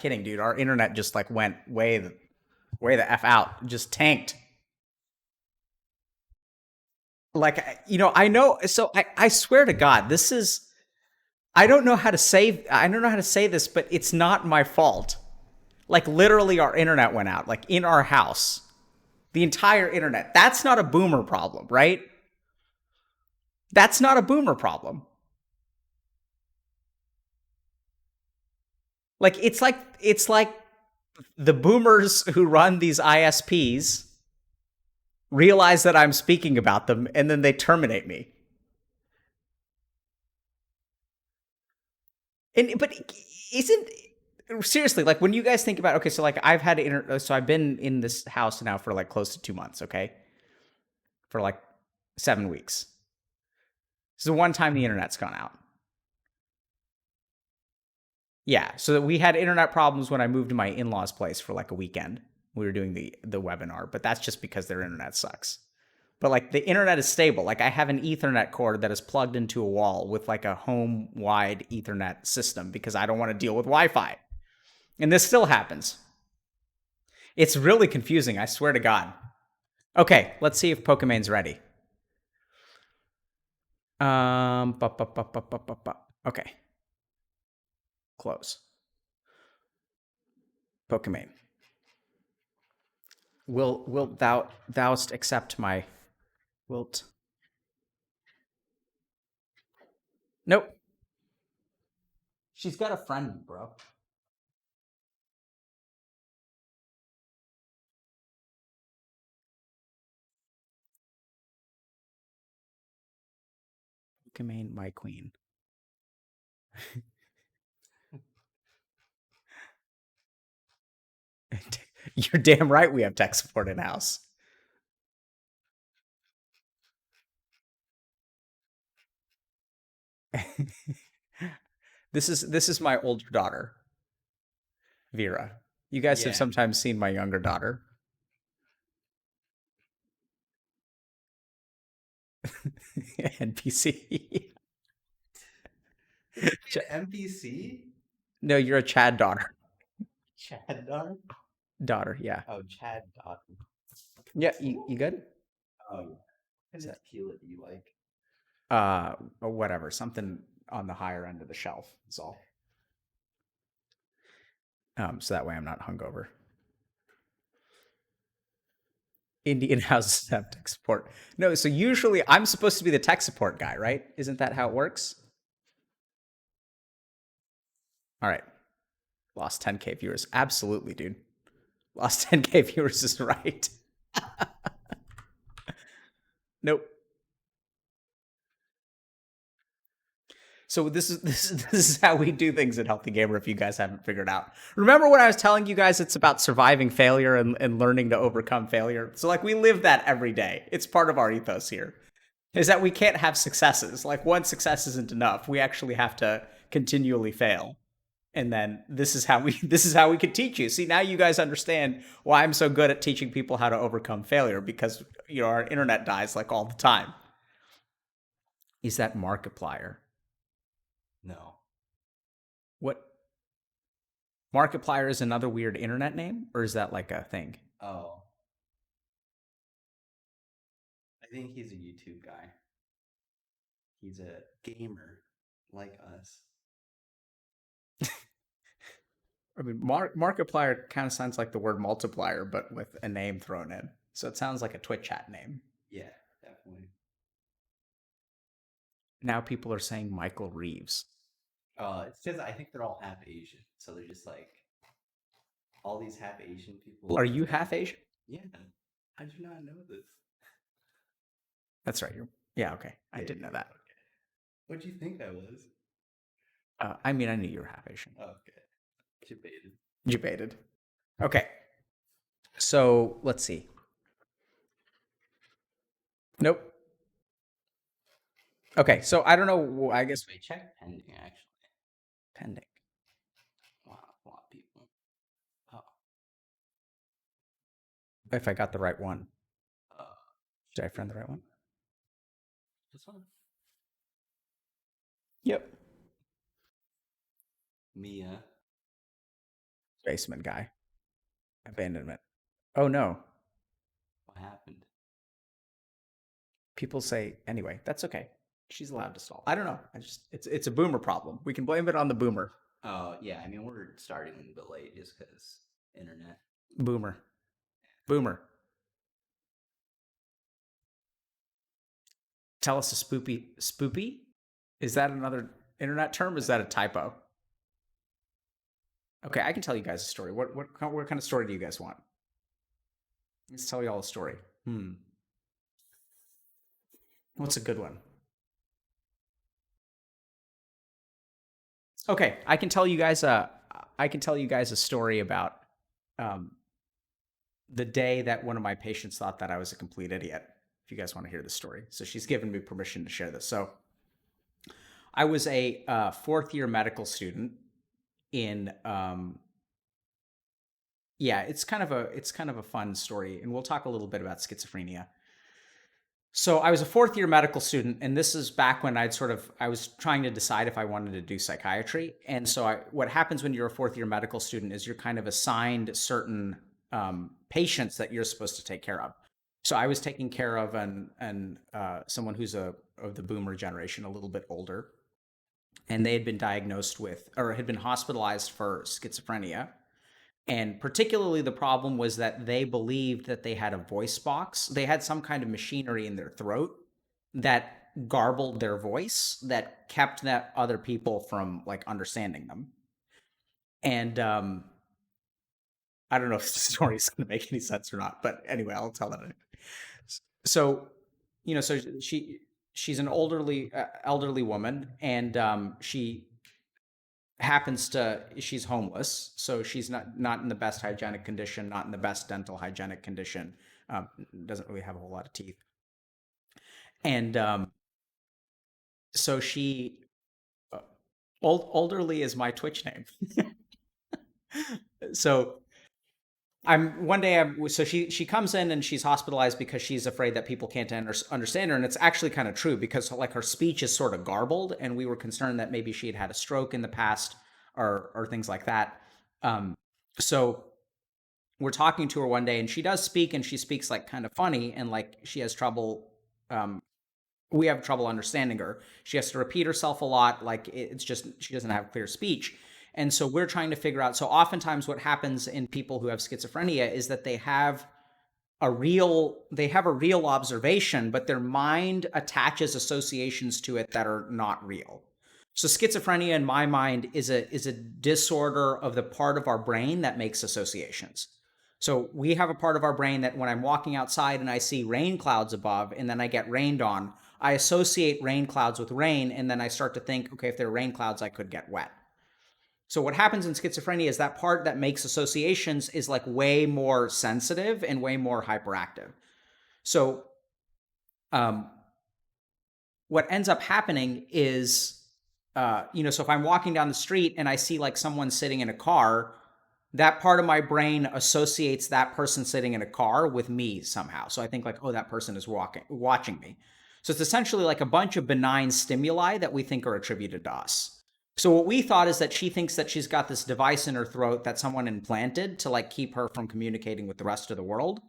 Kidding, dude. Our internet just like went way the f out, just tanked. Like I know. So I swear to God, this is. I don't know how to say. I don't know how to say this, but it's not my fault. Like literally, our internet went out. Like in our house, the entire internet. That's not a boomer problem, right? That's not a boomer problem. Like it's like the boomers who run these ISPs realize that I'm speaking about them and then they terminate me. And but isn't seriously like when you guys think about okay, so like so I've been in this house now for like close to 2 months, okay, for like 7 weeks. This is the one time the internet's gone out. Yeah, so that we had internet problems when I moved to my in-laws' place for like a weekend. We were doing the webinar, but that's just because their internet sucks. But like the internet is stable. Like I have an Ethernet cord that is plugged into a wall with like a home-wide Ethernet system because I don't want to deal with Wi-Fi. And this still happens. It's really confusing, I swear to God. Okay, let's see if Pokimane's ready. Okay. Close. Pokimane. Wilt thou'st accept my wilt? Nope. She's got a friend, bro. Pokimane, my queen. You're damn right we have tech support in house. This is my older daughter, Vera. You guys have sometimes seen my younger daughter. NPC. NPC? No, you're a Chad daughter. Chad daughter? Daughter, yeah. Oh, Chad daughter. Yeah, you good? Oh, yeah. What kind of tequila do you like? Or whatever, something on the higher end of the shelf is all. So that way I'm not hungover. Indian houses have tech support. No, so usually I'm supposed to be the tech support guy, right? Isn't that how it works? All right. Lost 10K viewers. Absolutely, dude. Lost 10K viewers is right. Nope. So this is how we do things at Healthy Gamer if you guys haven't figured out. Remember when I was telling you guys it's about surviving failure and learning to overcome failure? So like we live that every day. It's part of our ethos here. Is that we can't have successes. Like one success isn't enough. We actually have to continually fail. And then this is how we could teach you. See, now you guys understand why I'm so good at teaching people how to overcome failure because our internet dies like all the time. Is that Markiplier? No. What Markiplier is another weird internet name, or is that like a thing? Oh. I think he's a YouTube guy. He's a gamer like us. I mean, Markiplier kind of sounds like the word multiplier, but with a name thrown in. So it sounds like a Twitch chat name. Yeah, definitely. Now people are saying Michael Reeves. It's because I think they're all half Asian, so they're just like all these half Asian people. Are you half Asian? Yeah, I do not know this. That's right. Yeah, okay. I didn't know that. Okay. What'd you think I was? I mean, I knew you were half Asian. Okay. Debated. Debated. Okay. So let's see. Nope. Okay, so I don't know. I guess Wait, check pending actually. Pending. Wow, a lot of people. Oh. If I got the right one. Uh, Did I find the right one? This one? Yep. Mia. Basement guy. Abandonment. Oh no. What happened? People say anyway. That's okay. She's allowed to stall. I don't know. It's a boomer problem. We can blame it on the boomer. Oh yeah, I mean we're starting a bit late just because internet. Boomer. Boomer. Tell us a spoopy. Spoopy? Is that another internet term? Is that a typo? Okay, I can tell you guys a story. What kind of story do you guys want? Let's tell you all a story. What's a good one? Okay, I can tell you guys a story about um, the day that one of my patients thought that I was a complete idiot. If you guys want to hear the story, so she's given me permission to share this. So I was a fourth year medical student in yeah, it's kind of a fun story, and we'll talk a little bit about schizophrenia. So I was a fourth year medical student, and this is back when I was trying to decide if I wanted to do psychiatry. And so what happens when you're a fourth year medical student is you're kind of assigned certain patients that you're supposed to take care of. So I was taking care of someone who's of the boomer generation, a little bit older, and they had been diagnosed with or had been hospitalized for schizophrenia. And particularly, the problem was that they believed that they had a voice box. They had some kind of machinery in their throat that garbled their voice, that kept that other people from like understanding them. And I don't know if the story is going to make any sense or not, but anyway, I'll tell it. So, so she's an elderly woman, and she's homeless, so she's not in the best hygienic condition, not in the best dental hygienic condition. Doesn't really have a whole lot of teeth, and so she uh, elderly is my Twitch name. So so she comes in and she's hospitalized because she's afraid that people can't understand her, and it's actually kind of true because like her speech is sort of garbled, and we were concerned that maybe she had a stroke in the past or things like that. So we're talking to her one day, and she does speak, and she speaks like kind of funny, and like she has trouble. We have trouble understanding her. She has to repeat herself a lot. Like it's just she doesn't have clear speech. And so we're trying to figure out. So oftentimes, what happens in people who have schizophrenia is that they have a real observation, but their mind attaches associations to it that are not real. So schizophrenia, in my mind, is a disorder of the part of our brain that makes associations. So we have a part of our brain that when I'm walking outside and I see rain clouds above and then I get rained on, I associate rain clouds with rain, and then I start to think, okay, if there are rain clouds, I could get wet. So what happens in schizophrenia is that part that makes associations is like way more sensitive and way more hyperactive. So um, what ends up happening is, so if I'm walking down the street and I see like someone sitting in a car, that part of my brain associates that person sitting in a car with me somehow. So I think like, oh, that person is watching me. So it's essentially like a bunch of benign stimuli that we think are attributed to us. So what we thought is that she thinks that she's got this device in her throat that someone implanted to like keep her from communicating with the rest of the world.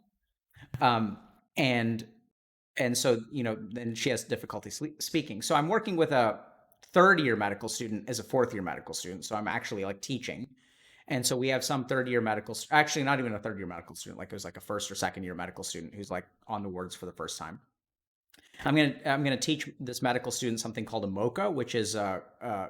Um, and so then she has difficulty speaking. So I'm working with a third year medical student as a fourth year medical student. So I'm actually like teaching. And so we have some third year actually not even a third year medical student, like it was like a first or second year medical student who's like on the words for the first time. I'm gonna teach this medical student something called a MOCA, which is a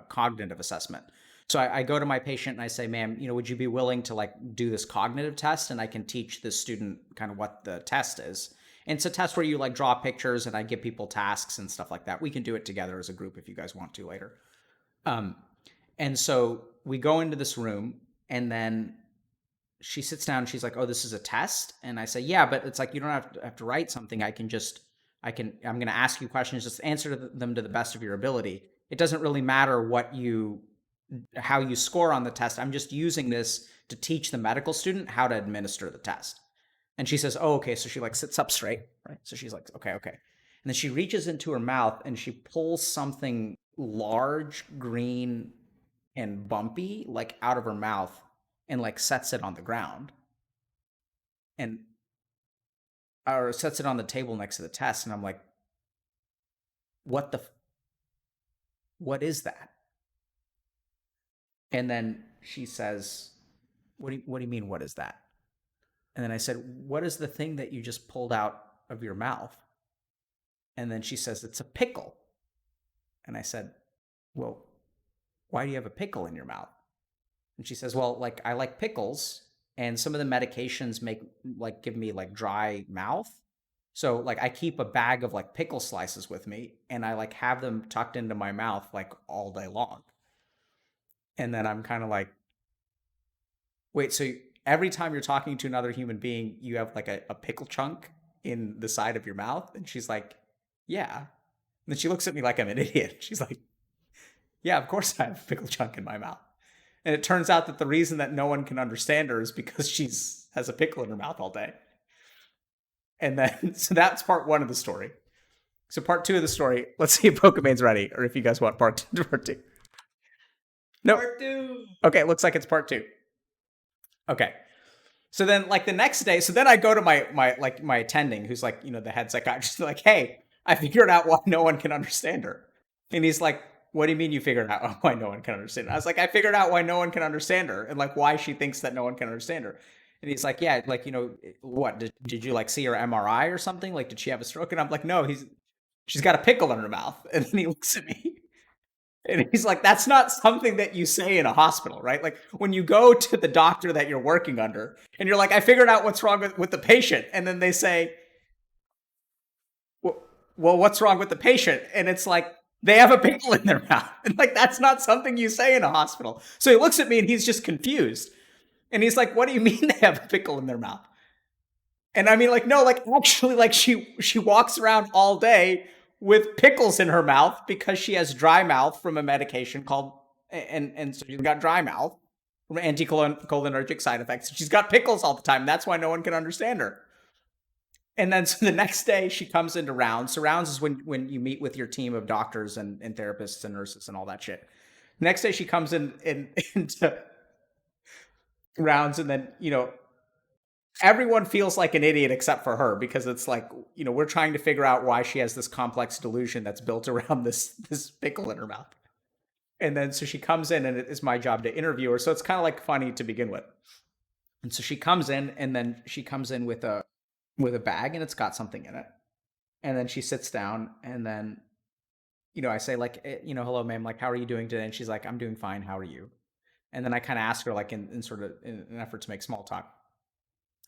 cognitive assessment. So I go to my patient and I say, ma'am, would you be willing to like do this cognitive test? And I can teach this student kind of what the test is. And it's a test where you like draw pictures and I give people tasks and stuff like that. We can do it together as a group if you guys want to later. And so we go into this room, and then she sits down and she's like, oh, this is a test? And I say, yeah, but it's like, you don't have to write something. I'm going to ask you questions, just answer them to the best of your ability. It doesn't really matter how you score on the test. I'm just using this to teach the medical student how to administer the test. And she says, oh, okay. So she like sits up straight, right? So she's like, okay. And then she reaches into her mouth and she pulls something large, green, and bumpy like out of her mouth, and like sets it on the ground and or sets it on the table next to the test. And I'm like, what the what is that? And then she says, what do you mean, what is that? And then I said, what is the thing that you just pulled out of your mouth? And then she says, it's a pickle. And I said, well, why do you have a pickle in your mouth? And she says, well, like I like pickles, and some of the medications make like give me like dry mouth. So like I keep a bag of like pickle slices with me, and I like have them tucked into my mouth like all day long. And then I'm kind of like, wait, so every time you're talking to another human being, you have like a pickle chunk in the side of your mouth? And she's like, yeah. And then she looks at me like I'm an idiot. She's like, yeah, of course I have a pickle chunk in my mouth. And it turns out that the reason that no one can understand her is because she's has a pickle in her mouth all day. And then, so that's part one of the story. So part two of the story, let's see if Pokimane's ready, or if you guys want part two. No. Part two. Okay, looks like it's part two. Okay. So then, like the next day, so then I go to my attending, who's like, the head psychiatrist, like, hey, I figured out why no one can understand her. And he's like, what do you mean you figured out why no one can understand her? I was like, I figured out why no one can understand her, and like why she thinks that no one can understand her. And he's like, yeah, like, what, did you like see her MRI or something? Like, did she have a stroke? And I'm like, no, she's got a pickle in her mouth. And then he looks at me and he's like, that's not something that you say in a hospital, right? Like when you go to the doctor that you're working under and you're like, I figured out what's wrong with the patient. And then they say, well, what's wrong with the patient? And it's like, they have a pickle in their mouth. And like, that's not something you say in a hospital. So he looks at me and he's just confused. And he's like, what do you mean they have a pickle in their mouth? And I mean, like, no, like actually, like she walks around all day with pickles in her mouth because she has dry mouth from a medication called, and so she's got dry mouth from anticholinergic side effects. She's got pickles all the time. That's why no one can understand her. And then so the next day she comes into rounds. So rounds is when you meet with your team of doctors and therapists and nurses and all that shit. Next day she comes into rounds, and then, everyone feels like an idiot except for her, because it's like, we're trying to figure out why she has this complex delusion that's built around this pickle in her mouth. And then so she comes in, and it is my job to interview her. So it's kind of like funny to begin with. And so she comes in, and then she comes in with a bag, and it's got something in it. And then she sits down, and then, I say like, hello, ma'am, like, how are you doing today? And she's like, I'm doing fine. How are you? And then I kind of ask her, like, in sort of in an effort to make small talk.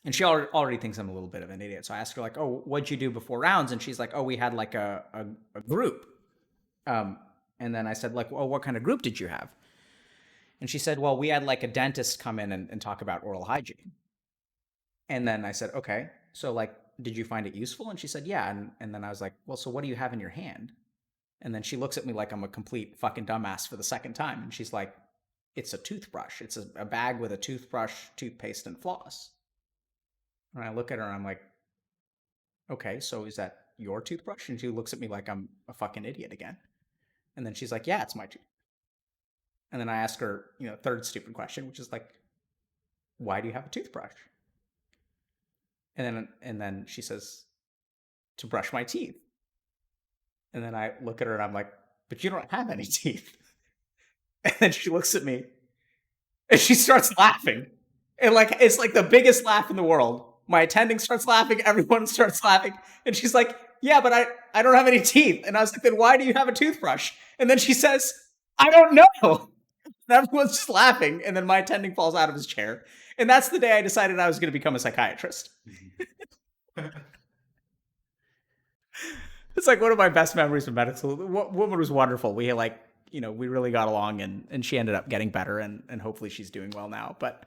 And she already thinks I'm a little bit of an idiot. So I ask her, like, oh, what'd you do before rounds? And she's like, oh, we had like a group. And then I said, like, well, what kind of group did you have? And she said, well, we had like a dentist come in and talk about oral hygiene. And then I said, okay, so like, did you find it useful? And she said, yeah. And then I was like, well, so what do you have in your hand? And then she looks at me like I'm a complete fucking dumbass for the second time. And she's like, it's a toothbrush. It's a bag with a toothbrush, toothpaste, and floss. And I look at her and I'm like, okay, so is that your toothbrush? And she looks at me like I'm a fucking idiot again. And then she's like, yeah, it's my tooth. And then I ask her, third stupid question, which is like, why do you have a toothbrush? And then she says, to brush my teeth. And then I look at her and I'm like, but you don't have any teeth. And then she looks at me and she starts laughing. And like, it's like the biggest laugh in the world. My attending starts laughing. Everyone starts laughing. And she's like, yeah, but I don't have any teeth. And I was like, then why do you have a toothbrush? And then she says, I don't know. And everyone's just laughing. And then my attending falls out of his chair. And that's the day I decided I was going to become a psychiatrist. It's like one of my best memories of medical school. The woman was wonderful. We like, we really got along, and she ended up getting better, and hopefully she's doing well now. But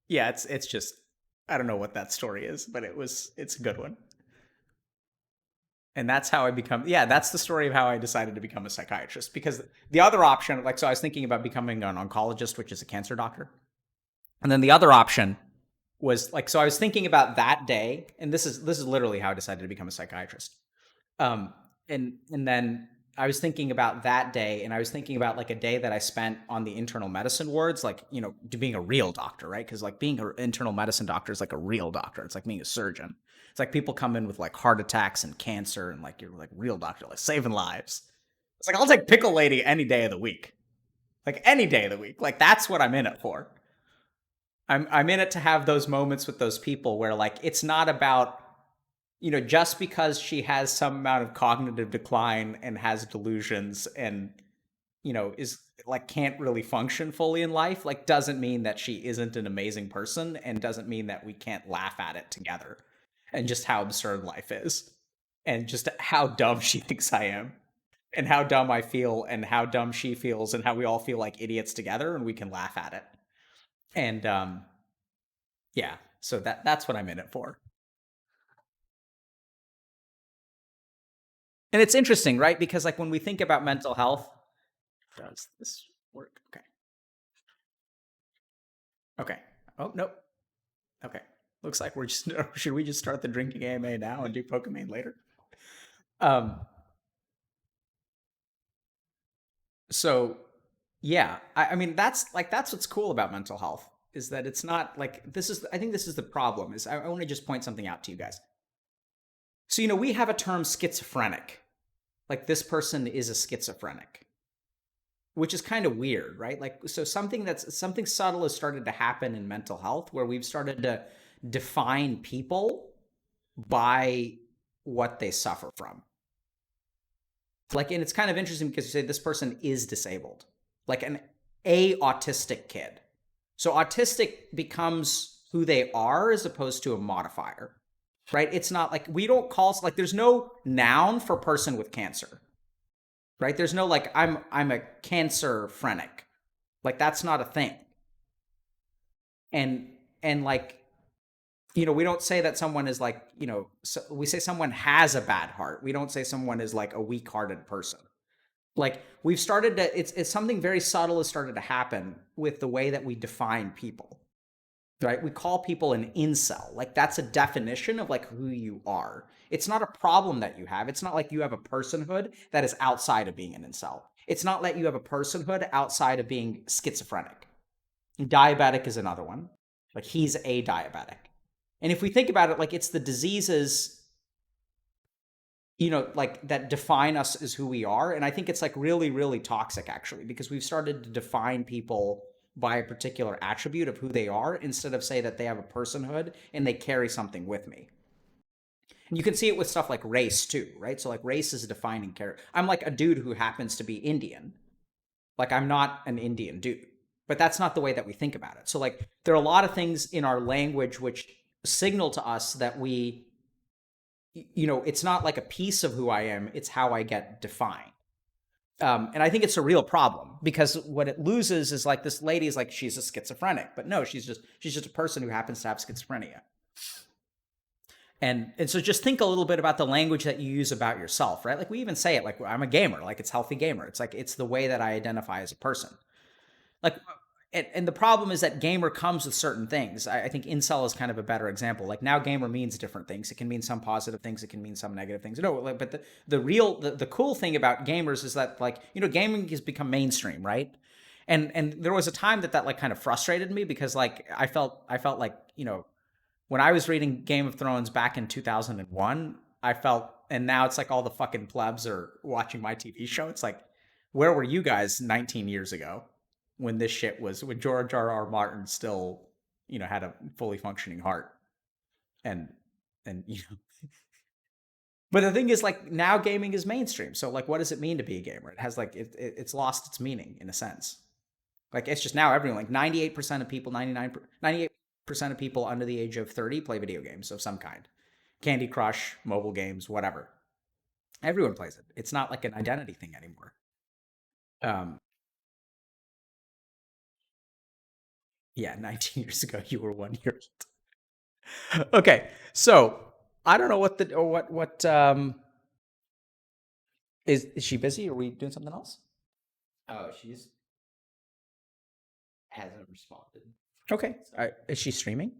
yeah, it's just, I don't know what that story is, but it's a good one. And that's how that's the story of how I decided to become a psychiatrist. Because the other option, like, so I was thinking about becoming an oncologist, which is a cancer doctor. And then the other option was like, so I was thinking about that day, and this is literally how I decided to become a psychiatrist. And then I was thinking about that day, and I was thinking about like a day that I spent on the internal medicine wards, like, you know, being a real doctor, right? Because like being an internal medicine doctor is like a real doctor. It's like being a surgeon. It's like people come in with like heart attacks and cancer, and like you're like real doctor, like saving lives. It's like I'll take pickle lady any day of the week, like any day of the week. Like that's what I'm in it for. I'm in it to have those moments with those people where like it's not about, you know, just because she has some amount of cognitive decline and has delusions and, you know, is like can't really function fully in life, like doesn't mean that she isn't an amazing person and doesn't mean that we can't laugh at it together and just how absurd life is and just how dumb she thinks I am and how dumb I feel and how dumb she feels and how we all feel like idiots together and we can laugh at it. And yeah, so that's what I'm in it for. And it's interesting, right? Because like when we think about mental health, does this work? Okay. Okay. Oh, nope. Okay. Looks like we're just should we just start the drinking AMA now and do Pokimane later? Um so yeah, I mean that's what's cool about mental health is that it's not like this is I think this is the problem is I want to just point something out to you guys. So you know, we have a term schizophrenic. Like this person is a schizophrenic, which is kind of weird, right? Like, so something subtle has started to happen in mental health where we've started to define people by what they suffer from. Like, and it's kind of interesting because you say this person is disabled, like a autistic kid. So autistic becomes who they are as opposed to a modifier, right? It's not like we don't call like there's no noun for person with cancer, right? There's no like I'm a cancer phrenic. Like that's not a thing. And like, you know, we don't say that someone is like, you know, so we say someone has a bad heart. We don't say someone is like a weak-hearted person. Like we've started to it's something very subtle has started to happen with the way that we define people. Right? We call people an incel. Like that's a definition of like who you are. It's not a problem that you have. It's not like you have a personhood that is outside of being an incel. It's not like you have a personhood outside of being schizophrenic. Diabetic is another one. Like he's a diabetic. And if we think about it, like it's the diseases, you know, like that define us as who we are. And I think it's like really, really toxic actually, because we've started to define people by a particular attribute of who they are instead of say that they have a personhood and they carry something with me. And you can see it with stuff like race too, right? So like race is a defining character. I'm like a dude who happens to be Indian. Like I'm not an Indian dude. But that's not the way that we think about it. So like there are a lot of things in our language which signal to us that we, you know, it's not like a piece of who I am, it's how I get defined. And I think it's a real problem because what it loses is like this lady is like she's a schizophrenic, but no, she's just a person who happens to have schizophrenia. And so just think a little bit about the language that you use about yourself, right? Like we even say it like I'm a gamer, like it's healthy gamer. It's like it's the way that I identify as a person. Like and the problem is that gamer comes with certain things. I think incel is kind of a better example. Like now gamer means different things. It can mean some positive things. It can mean some negative things. No, like, but the cool thing about gamers is that like, you know, gaming has become mainstream, right? And there was a time that like kind of frustrated me because like I felt like, you know, when I was reading Game of Thrones back in 2001, I felt, and now it's like all the fucking plebs are watching my TV show. It's like, where were you guys 19 years ago when this shit was, when George R. R. Martin still, you know, had a fully functioning heart? And, you know, but the thing is, like, now gaming is mainstream. So, like, what does it mean to be a gamer? It has, like, it's lost its meaning in a sense. Like it's just now everyone like 98% of people, 98% of people under the age of 30 play video games of some kind. Candy Crush, mobile games, whatever. Everyone plays it. It's not like an identity thing anymore. Um yeah, 19 years ago you were 1 year old. Okay. So, I don't know what the or what is she busy? Are we doing something else? Oh, she's hasn't responded. Okay. Is she streaming?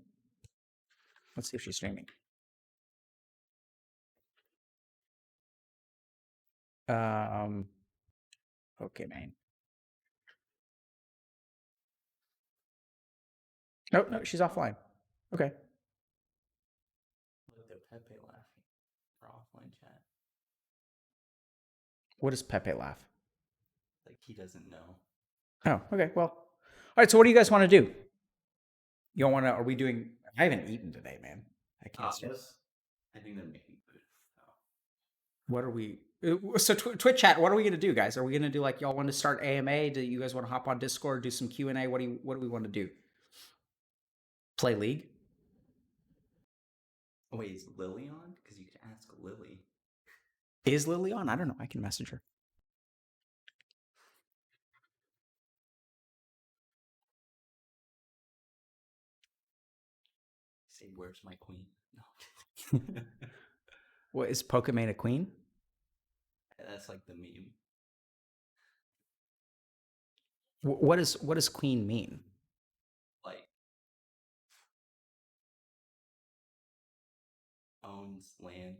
Let's see if she's streaming. Pokimane. No, no, she's offline. Okay. Look at Pepe laughing for offline chat. What does Pepe laugh? Like he doesn't know. Oh, okay. Well, all right. So, what do you guys want to do? You don't want to? Are we doing? I haven't eaten today, man. I can't. Yes. I think they're making food. Oh. What are we? So Twitch chat. What are we gonna do, guys? Are we gonna do like y'all want to start AMA? Do you guys want to hop on Discord, do some Q&A? What do we want to do? Play League? Oh, wait, is Lily on? Because you could ask Lily. Is Lily on? I don't know. I can message her. Say, where's my queen? No. What is Pokimane a queen? That's like the meme. What does queen mean? Like owns land.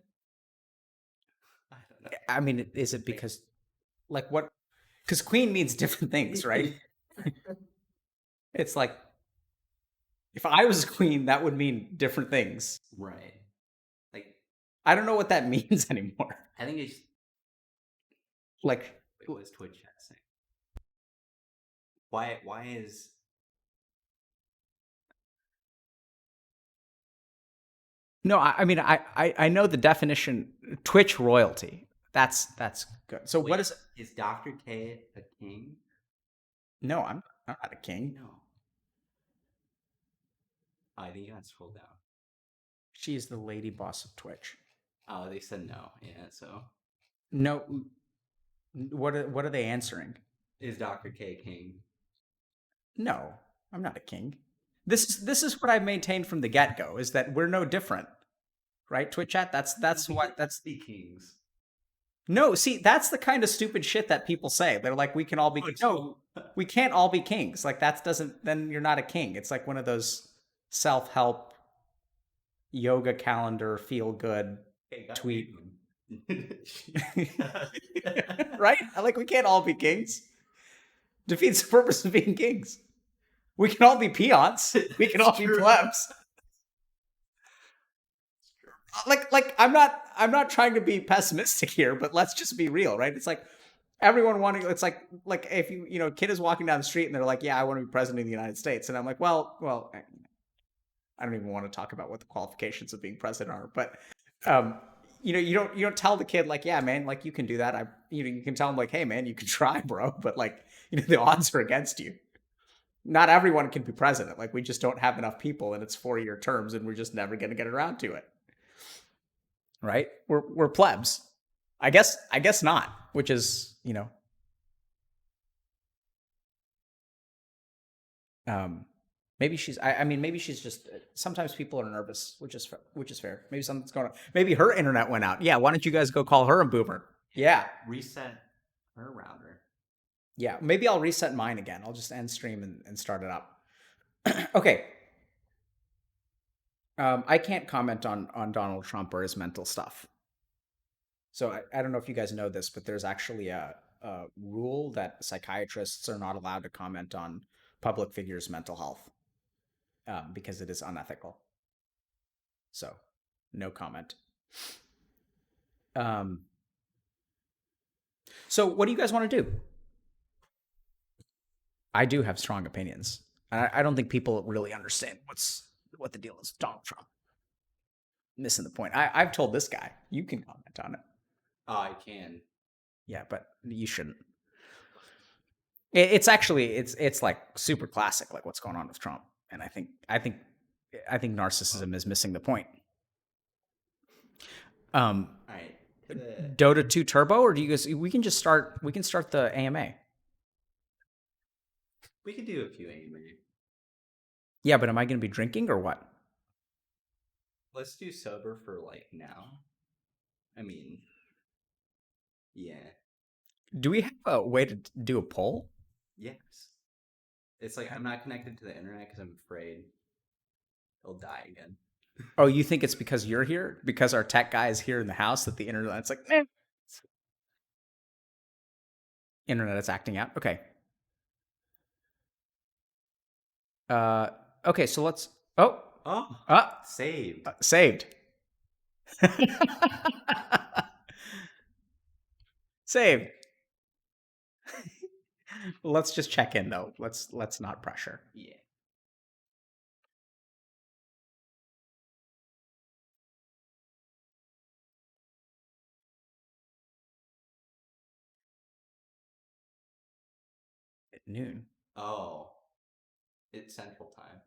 I don't know. I mean, is it because like what? Because queen means different things, right? It's like if I was a queen, that would mean different things. Right. Like I don't know what that means anymore. I think it's Like what was Twitch chat saying? Why is no, I mean I know the definition Twitch royalty. That's good. So wait, what is Dr. K a king? No, I'm not a king. No. I think you gotta scroll down. She is the lady boss of Twitch. Oh, they said no. Yeah, so No, what are they answering? is Dr. K king? No, I'm not a king. This is what I maintained from the get go is that we're no different, right? Twitch chat. That's what that's the kings. no. See, that's the kind of stupid shit that people say. They're like, we can all be no, we can't all be kings. Like that doesn't. Then you're not a king. It's like one of those self help yoga calendar feel good tweet. Right? Like we can't all be kings. Defeats the purpose of being kings. We can all be peons. We can all be plebs. Like I'm not trying to be pessimistic here, but let's just be real, right? It's like everyone wanting it's like if a kid is walking down the street and they're like, yeah, I want to be president of the United States. And I'm like, well, I don't even want to talk about what the qualifications of being president are, but you don't tell the kid like, yeah, man, like you can do that. You can tell him like, hey, man, you can try, bro, but like, the odds are against you. Not everyone can be president. Like we just don't have enough people, and it's 4-year terms, and we're just never going to get around to it. Right? We're plebs. I guess not. Which is maybe she's. I mean, maybe she's just. Sometimes people are nervous, which is fair. Maybe something's going on. Maybe her internet went out. Yeah. Why don't you guys go call her a boomer? Yeah. Reset her router. Yeah. Maybe I'll reset mine again. I'll just end stream and start it up. Okay. I can't comment on Donald Trump or his mental stuff. So I don't know if you guys know this, but there's actually a rule that psychiatrists are not allowed to comment on public figures' mental health because it is unethical. So, no comment. So, what do you guys want to do? I do have strong opinions. I don't think people really understand what the deal is with Donald Trump. Missing the point. I've told this guy, you can comment on it. Oh, I can. Yeah, but you shouldn't. It's actually it's like super classic, like what's going on with Trump, and I think narcissism is missing the point. All right. Dota 2 Turbo, or do you guys? We can start the AMA. We could do a few AMA. Yeah, but am I going to be drinking or what? Let's do sober for like now. I mean, yeah. Do we have a way to do a poll? Yes. It's like I'm not connected to the internet because I'm afraid he'll die again. Oh, you think it's because you're here? Because our tech guy is here in the house that the internet's like, eh. Internet is acting out. Okay. Okay, so let's. Oh, Oh, saved. saved. Saved. Let's just check in though. Let's not pressure. Yeah. At noon. Oh, it's Central Time.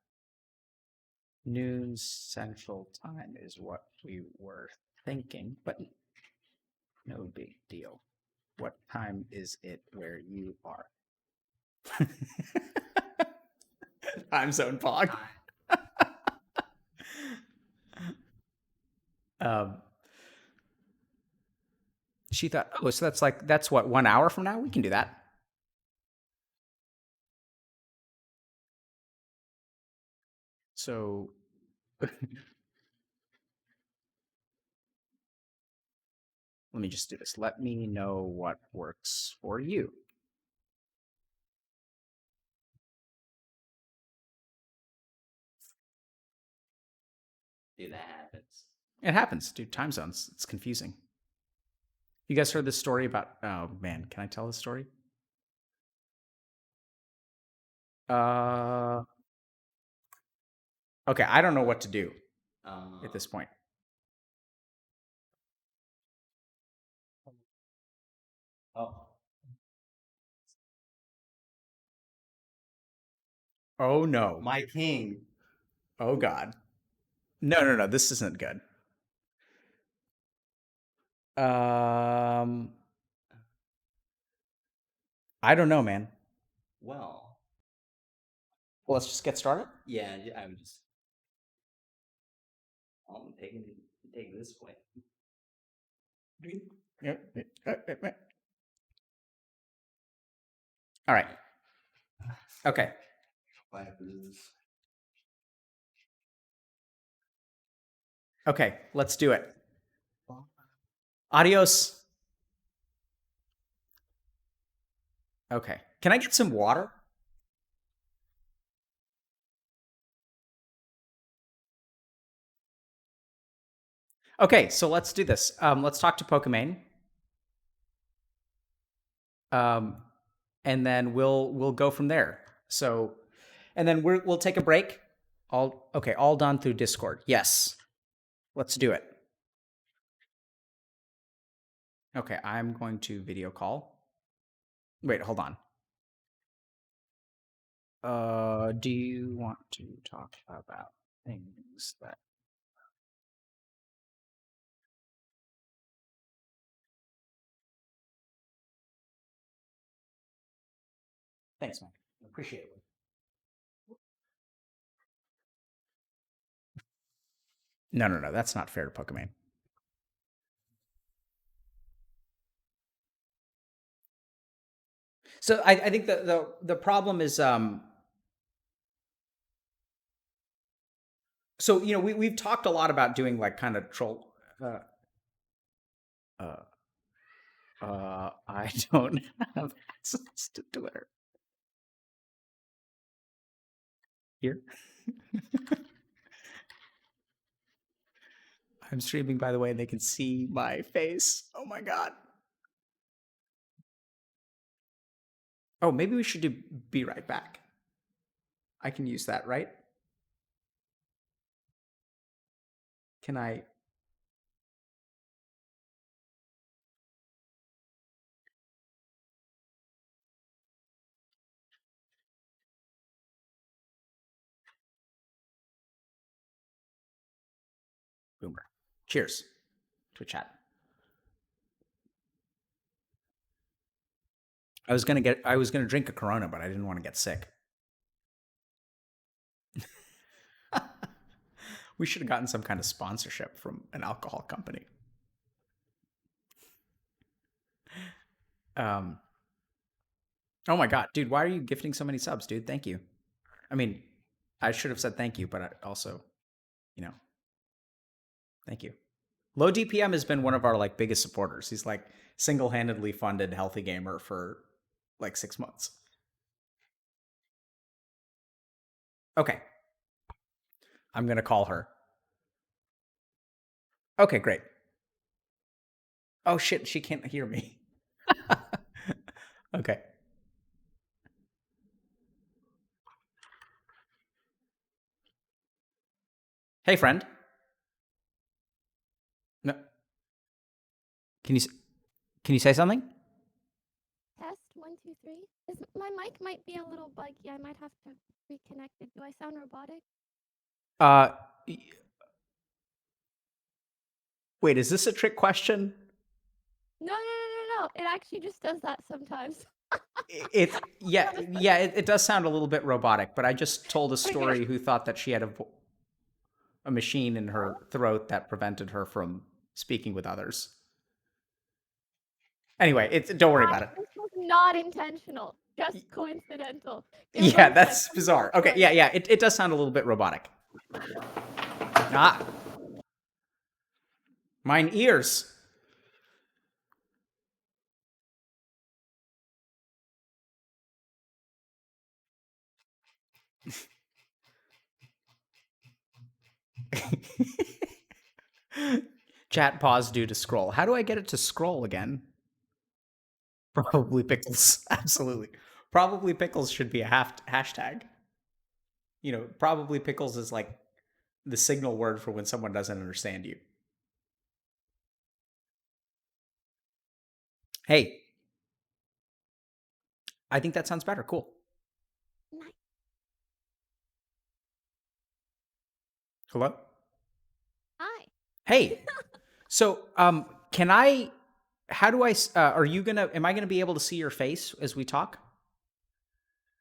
Noon Central Time is what we were thinking, but no big deal. What time is it where you are? Time zone pog. Um, she thought, oh, so that's what 1 hour from now. We can do that. So let me just do this. Let me know what works for you. Dude, that happens. It happens, dude. Time zones. It's confusing. You guys heard this story about? Oh man, can I tell this story? Uh, okay. I don't know what to do at this point. Oh, Oh no. my king. Oh god. No. This isn't good. Um, I don't know, man. Well, Well, let's just get started. yeah, I would just. I'm taking this way. All right. Okay. Okay. Let's do it. Adios. Okay. Can I get some water? Okay, so let's do this. Let's talk to Pokimane. Um, and then we'll go from there. So, and then we'll take a break. All done through Discord. Yes, let's do it. Okay, I'm going to video call. Wait, hold on. Do you want to talk about things that? Thanks, man. Appreciate it. No. That's not fair to Pokimane. So I think the problem is so we've talked a lot about doing like kind of troll I don't have access to Twitter here. I'm streaming, by the way, and they can see my face. Oh my god. Oh, maybe we should do be right back. I can use that, right? Can I? Boomer. Cheers to chat. I was gonna drink a Corona, but I didn't want to get sick. We should have gotten some kind of sponsorship from an alcohol company. Um. Oh my god, dude! Why are you gifting so many subs, dude? Thank you. I mean, I should have said thank you, but I also, you know, thank you. Low DPM has been one of our like biggest supporters. He's like single-handedly funded Healthy Gamer for like 6 months. Okay. I'm going to call her. Okay, great. Oh shit, she can't hear me. Okay. Hey, friend. No. Can you say something? Test 1, 2, 3. My mic might be a little buggy. I might have to reconnect it. Do I sound robotic? Wait, is this a trick question? No. It actually just does that sometimes. It does sound a little bit robotic, but I just told a story Okay. who thought that she had a machine in her throat that prevented her from speaking with others. Anyway, don't worry about it. This was not intentional, just coincidental. Yeah, that's bizarre. Okay, yeah, it does sound a little bit robotic. Ah. Mine ears. Chat pause due to scroll. How do I get it to scroll again? Probably pickles. Absolutely. Probably pickles should be a hashtag. You know, probably pickles is like the signal word for when someone doesn't understand you. Hey, I think that sounds better. Cool. Nice. Hello? Hi. Hey. So, can I how do I am I going to be able to see your face as we talk?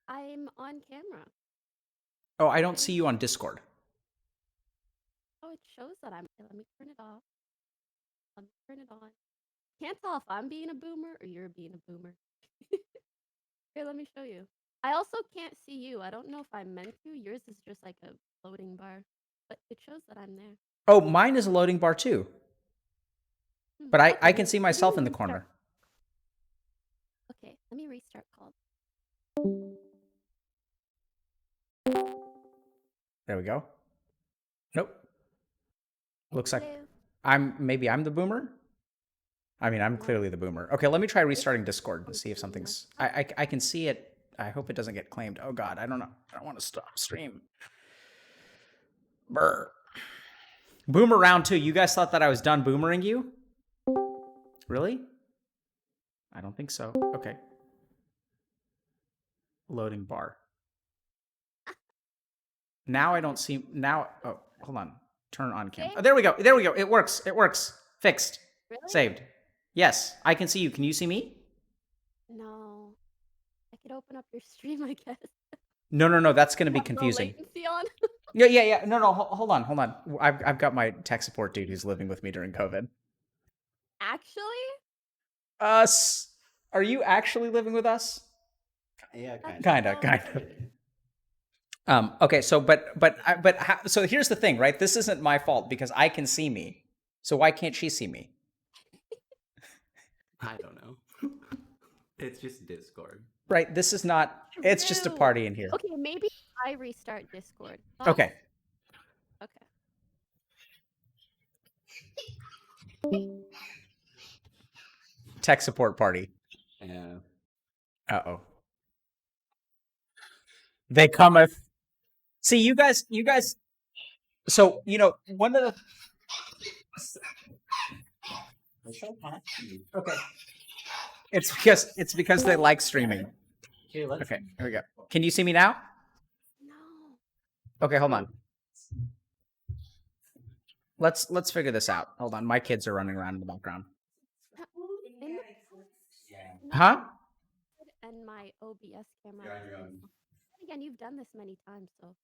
I'm on camera. Oh, I don't see you on Discord. Oh, it shows that I'm. Let me turn it off. Let me turn it on. Can't tell if I'm being a boomer or you're being a boomer. Here, let me show you. I also can't see you. I don't know if I meant to. Yours is just like a loading bar, but it shows that I'm there. Oh, mine is a loading bar too. But Okay, I can see myself in the corner. Okay, let me restart call. There we go. Nope. Looks like Hello. maybe I'm the boomer. I mean, I'm No. clearly the boomer. Okay, let me try restarting Discord and see if something's. I can see it. I hope it doesn't get claimed. Oh God, I don't know. I don't want to stop stream. Brr. Boomer round 2. You guys thought that I was done boomering you? Really? I don't think so. Okay. Loading bar. Now I don't see. Now. Oh, hold on. Turn on cam. Oh, there we go. There we go. It works. It works. Fixed. Really? Saved. Yes, I can see you. Can you see me? No. I could open up your stream, I guess. No. That's going to be confusing. No latency on. Yeah. No. Hold on. I've got my tech support dude who's living with me during COVID. Actually? Us? Are you actually living with us? Yeah, Kinda. Okay. So, so here's the thing, right? This isn't my fault because I can see me. So why can't she see me? I don't know. It's just Discord. Right. This is not. It's just a party in here. Okay, maybe I restart Discord. Okay. Tech support party. Yeah. Uh-oh. They cometh. See, you guys. So, one of the. Okay. It's because they like streaming. Okay, here we go. Can you see me now? No. Okay, hold on. Let's figure this out. Hold on, my kids are running around in the background. Huh? And my OBS camera. Again, you've done this many times, so.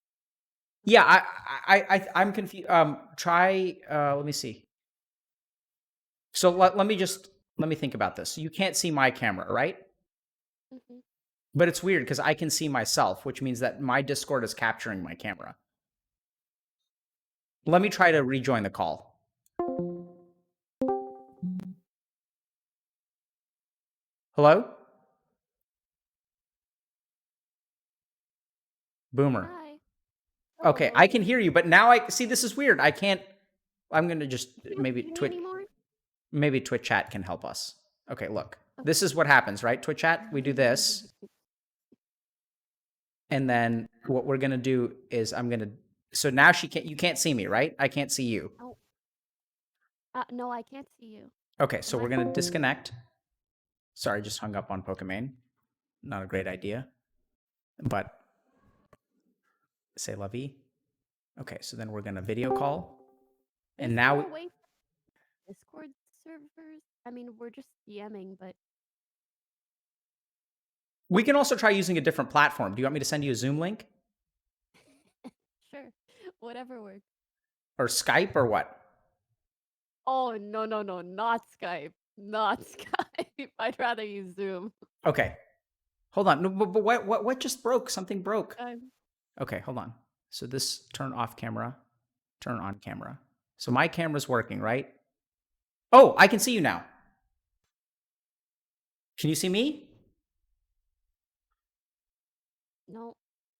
Yeah, I'm confused. Try. Let me see. So let me think about this. You can't see my camera, right? Mm-hmm. But it's weird because I can see myself, which means that my Discord is capturing my camera. Let me try to rejoin the call. Hello? Boomer. Hi. Okay, I can Hello. hear you, but now I see this is weird. I can't. I'm gonna just You can't maybe see me anymore? maybe Twitch chat can help us. Okay, look. This Okay. is what happens, right? Twitch chat, we do this. And then what we're gonna do is so now you can't see me, right? I can't see you. Oh, no, I can't see you. Okay, so Am we're I gonna disconnect. Sorry, just hung up on Pokimane. Not a great idea. But say la vie. Okay, so then we're gonna video call. Is And there now a way for Discord servers? I mean, we're just DMing, but we can also try using a different platform. Do you want me to send you a Zoom link? sure. Whatever works. Or Skype or what? Oh, no, no, no, not Skype. Not Skype. I'd rather use Zoom. Okay. Hold on. No, but what just broke? Something broke. Okay, hold on. So this turn off camera, turn on camera. So my camera's working, right? Oh, I can see you now. Can you see me? No.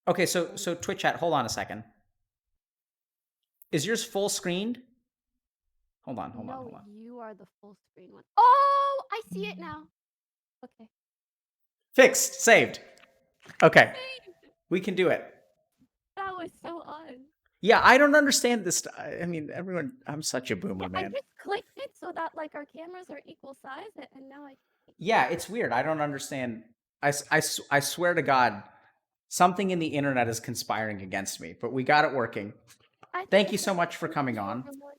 Okay, so Twitch chat, hold on a second. Is yours full screened? Hold on. No, you are the full screen one. Oh, I see it now. Okay. Fixed, saved. Okay, we can do it. That was so odd. Yeah, I don't understand this. I mean, everyone, I'm such a boomer, I man. just clicked it so that like our cameras are equal size, and now I. Yeah, it's weird. I don't understand. I swear to God, something in the internet is conspiring against me, but we got it working. I think Thank you it's so a much for coming on. overload.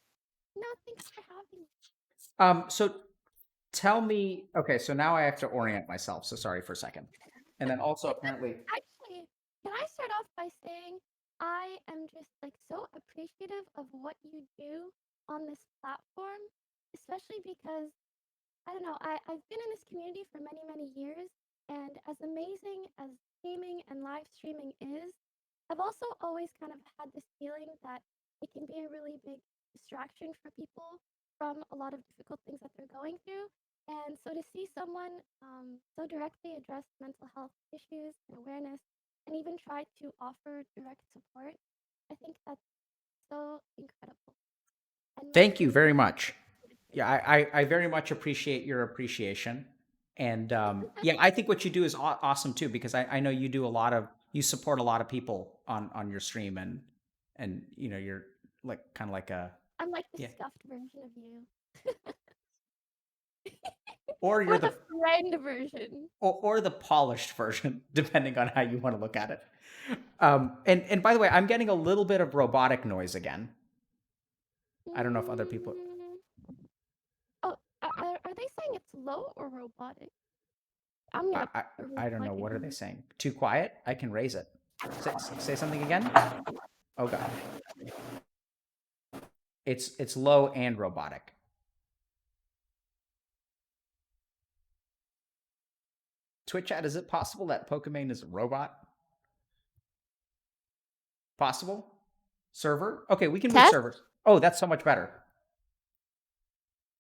No, thanks for having me. So tell me, okay, so now I have to orient myself. So sorry for a second. And then also apparently, Actually, can I start off by saying I am just like so appreciative of what you do on this platform, especially because I don't know, I've been in this community for many, many years, and as amazing as gaming and live streaming is, I've also always kind of had this feeling that it can be a really big distraction for people from a lot of difficult things that they're going through. And so to see someone so directly address mental health issues and awareness, and even try to offer direct support, I think that's so incredible. And my thank you very community much. is Yeah, I very much appreciate your appreciation. And yeah, I think what you do is awesome too, because I know you do you support a lot of people on your stream and you know, you're like kind of like a, I'm like the yeah, scuffed version of you. or you're Or the the friend version. or the polished version, depending on how you want to look at it. And by the way, I'm getting a little bit of robotic noise again. I don't know if other people. Mm. Oh, are they saying it's low or robotic? I'm I gonna I, I don't know. plug it What are they in. saying? Too quiet? I can raise it. Say something again. Oh god, it's low and robotic. Twitch chat. Is it possible that Pokimane is a robot? Possible. Server. Okay, we can move Test, servers. Oh, that's so much better.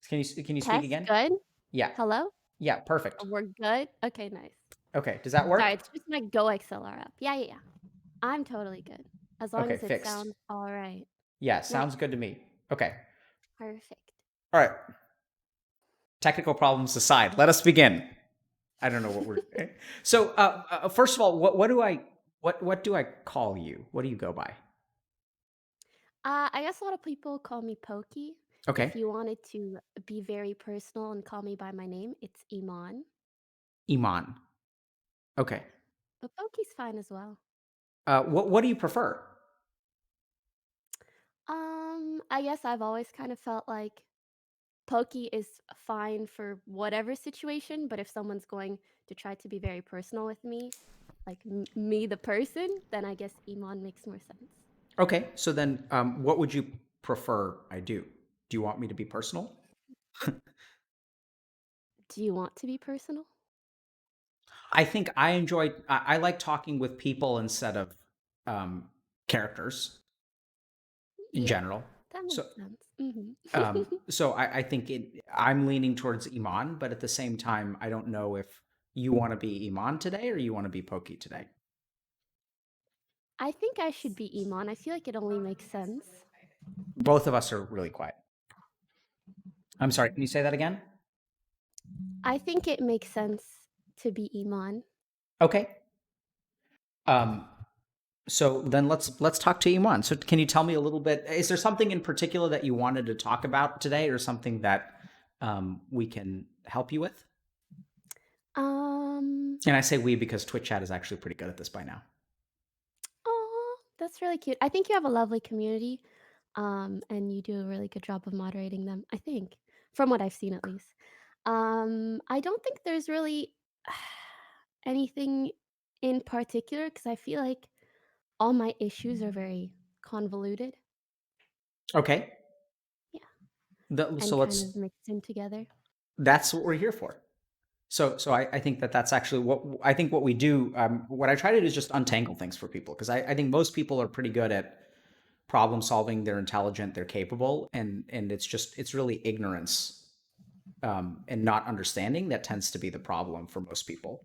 Can you speak test, again? good. Yeah. Hello? Yeah. Perfect. We're good? Okay, nice. Okay. Does that Sorry, work? it's just my Go XLR up. Yeah, yeah, yeah. I'm totally good. As long Okay. as it Fixed. sounds all right. Yeah. Nice. Sounds good to me. Okay. Perfect. All right. Technical problems aside, let us begin. I don't know what we're. So, first of all, what do I call you? What do you go by? I guess a lot of people call me Poki. Okay, If you wanted to be very personal and call me by my name, it's Imane. Imane. Okay. But Poki's fine as well. What do you prefer? I guess I've always kind of felt like Poki is fine for whatever situation, but if someone's going to try to be very personal with me, like me the person, then I guess Iman makes more sense. Okay, so then, what would you prefer I do? Do you want me to be personal? Do you want to be personal? I think I enjoy. I like talking with people instead of um, characters in Yeah, general. that So, makes sense. Hmm. so I think I'm leaning towards Iman, but at the same time, I don't know if you want to be Iman today or you want to be Poki today. I think I should be Iman. I feel like it only makes sense. Both of us are really quiet. I'm sorry. Can you say that again? I think it makes sense to be Iman. Okay. Um, so then let's talk to Iman. So can you tell me a little bit? Is there something in particular that you wanted to talk about today, or something that we can help you with? Um, And I say we because Twitch chat is actually pretty good at this by now. oh, that's really cute. I think you have a lovely community, and you do a really good job of moderating them, I think, from what I've seen at least. I don't think there's really anything in particular because I feel like all my issues are very convoluted. Okay. Yeah. So And kind let's. of mixed in together. That's what we're here for. So I think that's actually what I think what we do. What I try to do is just untangle things for people, because I think most people are pretty good at problem solving. They're intelligent, they're capable, and it's really ignorance and not understanding that tends to be the problem for most people.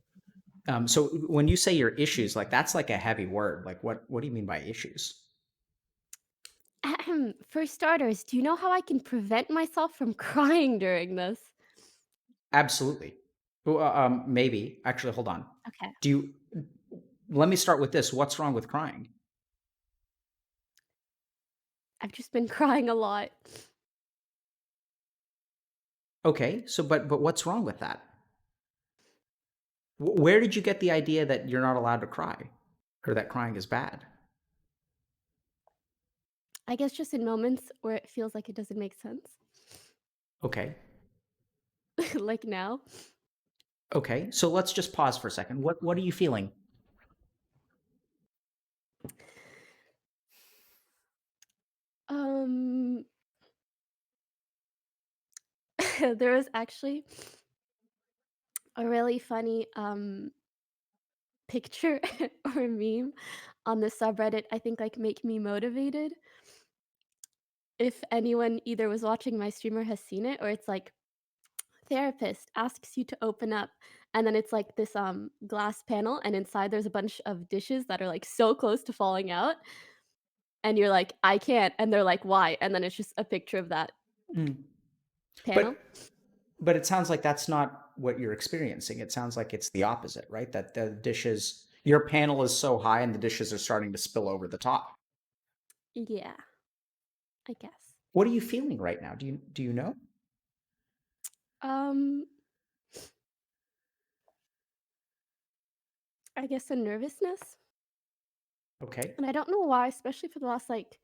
So when you say your issues, like that's like a heavy word. Like what do you mean by issues? Ahem. For starters, do you know how I can prevent myself from crying during this? Absolutely. Well, maybe actually, hold on. Okay. Do you? Let me start with this. What's wrong with crying? I've just been crying a lot. Okay, so but what's wrong with that? Where did you get the idea that you're not allowed to cry, or that crying is bad? I guess just in moments where it feels like it doesn't make sense. Okay. Like now. Okay. So let's just pause for a second. What are you feeling? Um there was actually a really funny picture or meme on the subreddit, I think like make me motivated. If anyone either was watching my stream or has seen it, or it's like therapist asks you to open up, and then it's like this glass panel, and inside there's a bunch of dishes that are like so close to falling out, and you're like, I can't, and they're like, why? And then it's just a picture of that Mm. panel. But but it sounds like that's not what you're experiencing. It sounds like it's the opposite, right? That the dishes, your panel is so high and the dishes are starting to spill over the top. Yeah, I guess. What are you feeling right now? Do you know? um I guess a nervousness, Okay. and I don't know why, especially for the last like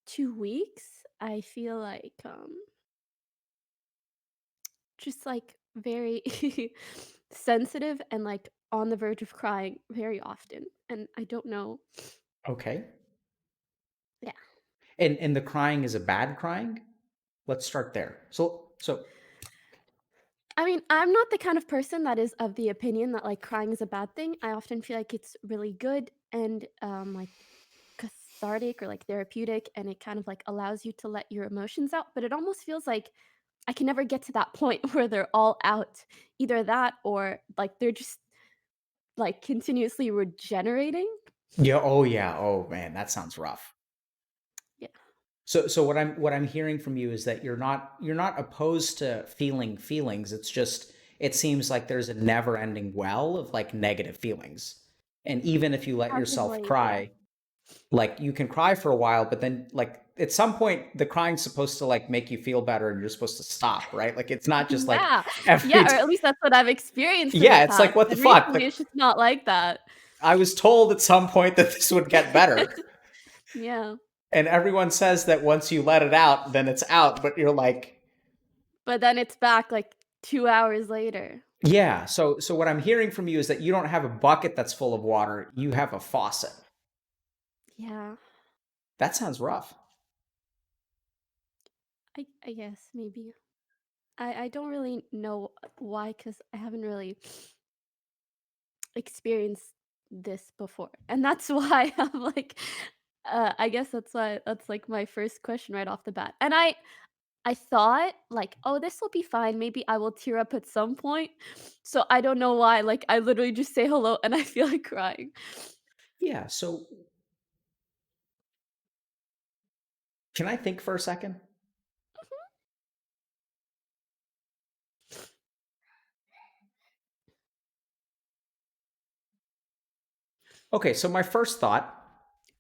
2 weeks I feel like just like very sensitive and like on the verge of crying very often, and I don't know. Okay. Yeah. And the crying is a bad crying? Let's start there. So I mean, I'm not the kind of person that is of the opinion that like crying is a bad thing. I often feel like it's really good and like cathartic or like therapeutic, and it kind of like allows you to let your emotions out, but it almost feels like I can never get to that point where they're all out. Either that or like they're just like continuously regenerating. yeah, oh yeah, oh man, that sounds rough. Yeah. So what I'm hearing from you is that you're not opposed to feeling feelings. It's just it seems like there's a never-ending well of like negative feelings. And even if you let yourself Possibly, yeah. cry, like you can cry for a while, but then like at some point the crying's supposed to like make you feel better and you're supposed to stop, right? Like it's not just like Yeah. every Yeah, or at least that's what I've experienced in the yeah, it's past, like what the and fuck? recently Like it's just not like that. I was told at some point that this would get better. Yeah. And everyone says that once you let it out, then it's out, but you're like, But then it's back like 2 hours later. yeah. So what I'm hearing from you is that you don't have a bucket that's full of water, you have a faucet. Yeah. That sounds rough. I guess maybe. I don't really know why, because I haven't really experienced this before. And that's why I'm like, I guess that's why that's like my first question right off the bat. And I thought like, oh, this will be fine. Maybe I will tear up at some point. So I don't know why. Like I literally just say hello and I feel like crying. Yeah, so can I think for a second? Okay, so my first thought,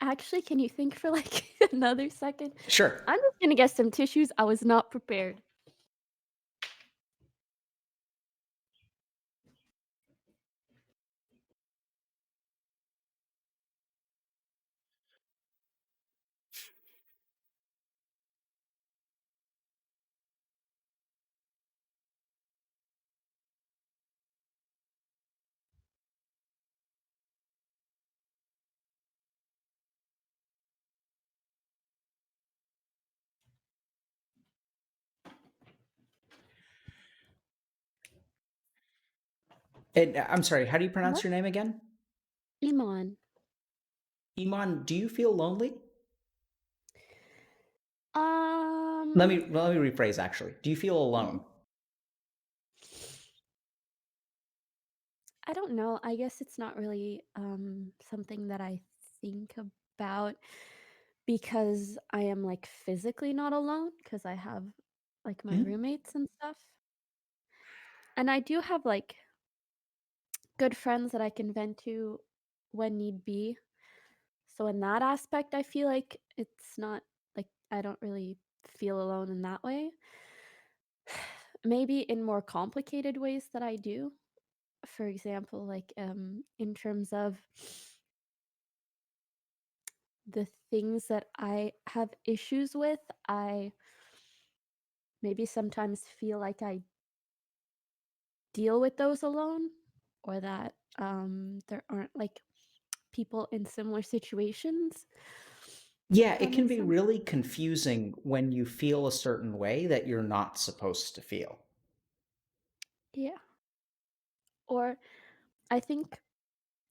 Actually, can you think for like another second? sure. I'm just gonna get some tissues. I was not prepared. And I'm sorry, how do you pronounce What? your name again? Iman. Iman, do you feel lonely? Let Um, me let me rephrase actually. Do you feel alone? mhm. I don't know. I guess it's not really something that I think about because I am like physically not alone because I have like my Hmm? roommates and stuff. And I do have like good friends that I can vent to when need be. So in that aspect, I feel like it's not like I don't really feel alone in that way. Maybe in more complicated ways that I do. For example, like in terms of the things that I have issues with, I maybe sometimes feel like I deal with those alone or that there aren't like people in similar situations. Yeah, That it can makes be sense. really confusing when you feel a certain way that you're not supposed to feel. Yeah. Or I think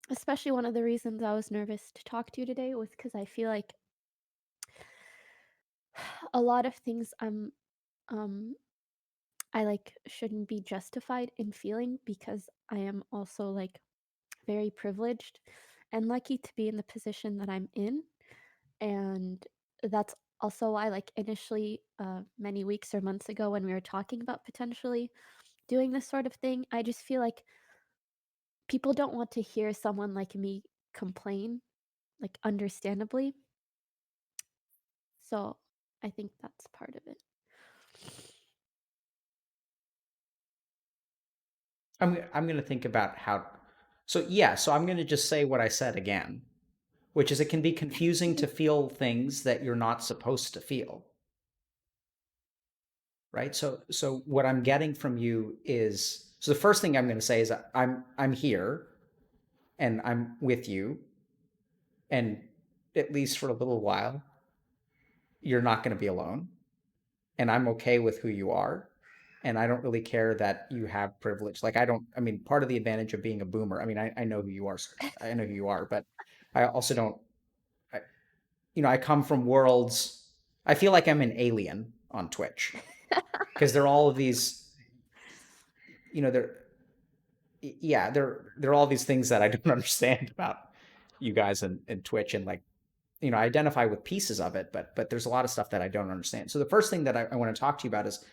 especially one of the reasons I was nervous to talk to you today was because I feel like a lot of things um I like shouldn't be justified in feeling because I am also like very privileged and lucky to be in the position that I'm in. And that's also why, like, initially, many weeks or months ago, when we were talking about potentially doing this sort of thing, I just feel like people don't want to hear someone like me complain, like, understandably. So I think that's part of it. I'm going to think about how. So yeah, so I'm going to just say what I said again, which is it can be confusing to feel things that you're not supposed to feel, right? So what I'm getting from you is, so the first thing I'm going to say is I'm here and I'm with you, and at least for a little while you're not going to be alone, and I'm okay with who you are. And I don't really care that you have privilege. Like, I don't, I mean, part of the advantage of being a boomer, I mean, I know who you are, sir. I know who you are, but I also don't, I, I come from worlds, I feel like I'm an alien on Twitch because they're all of these, they're, yeah, they're all these things that I don't understand about you guys and Twitch, and like, I identify with pieces of it, but there's a lot of stuff that I don't understand. So the first thing that I want to talk to you about is,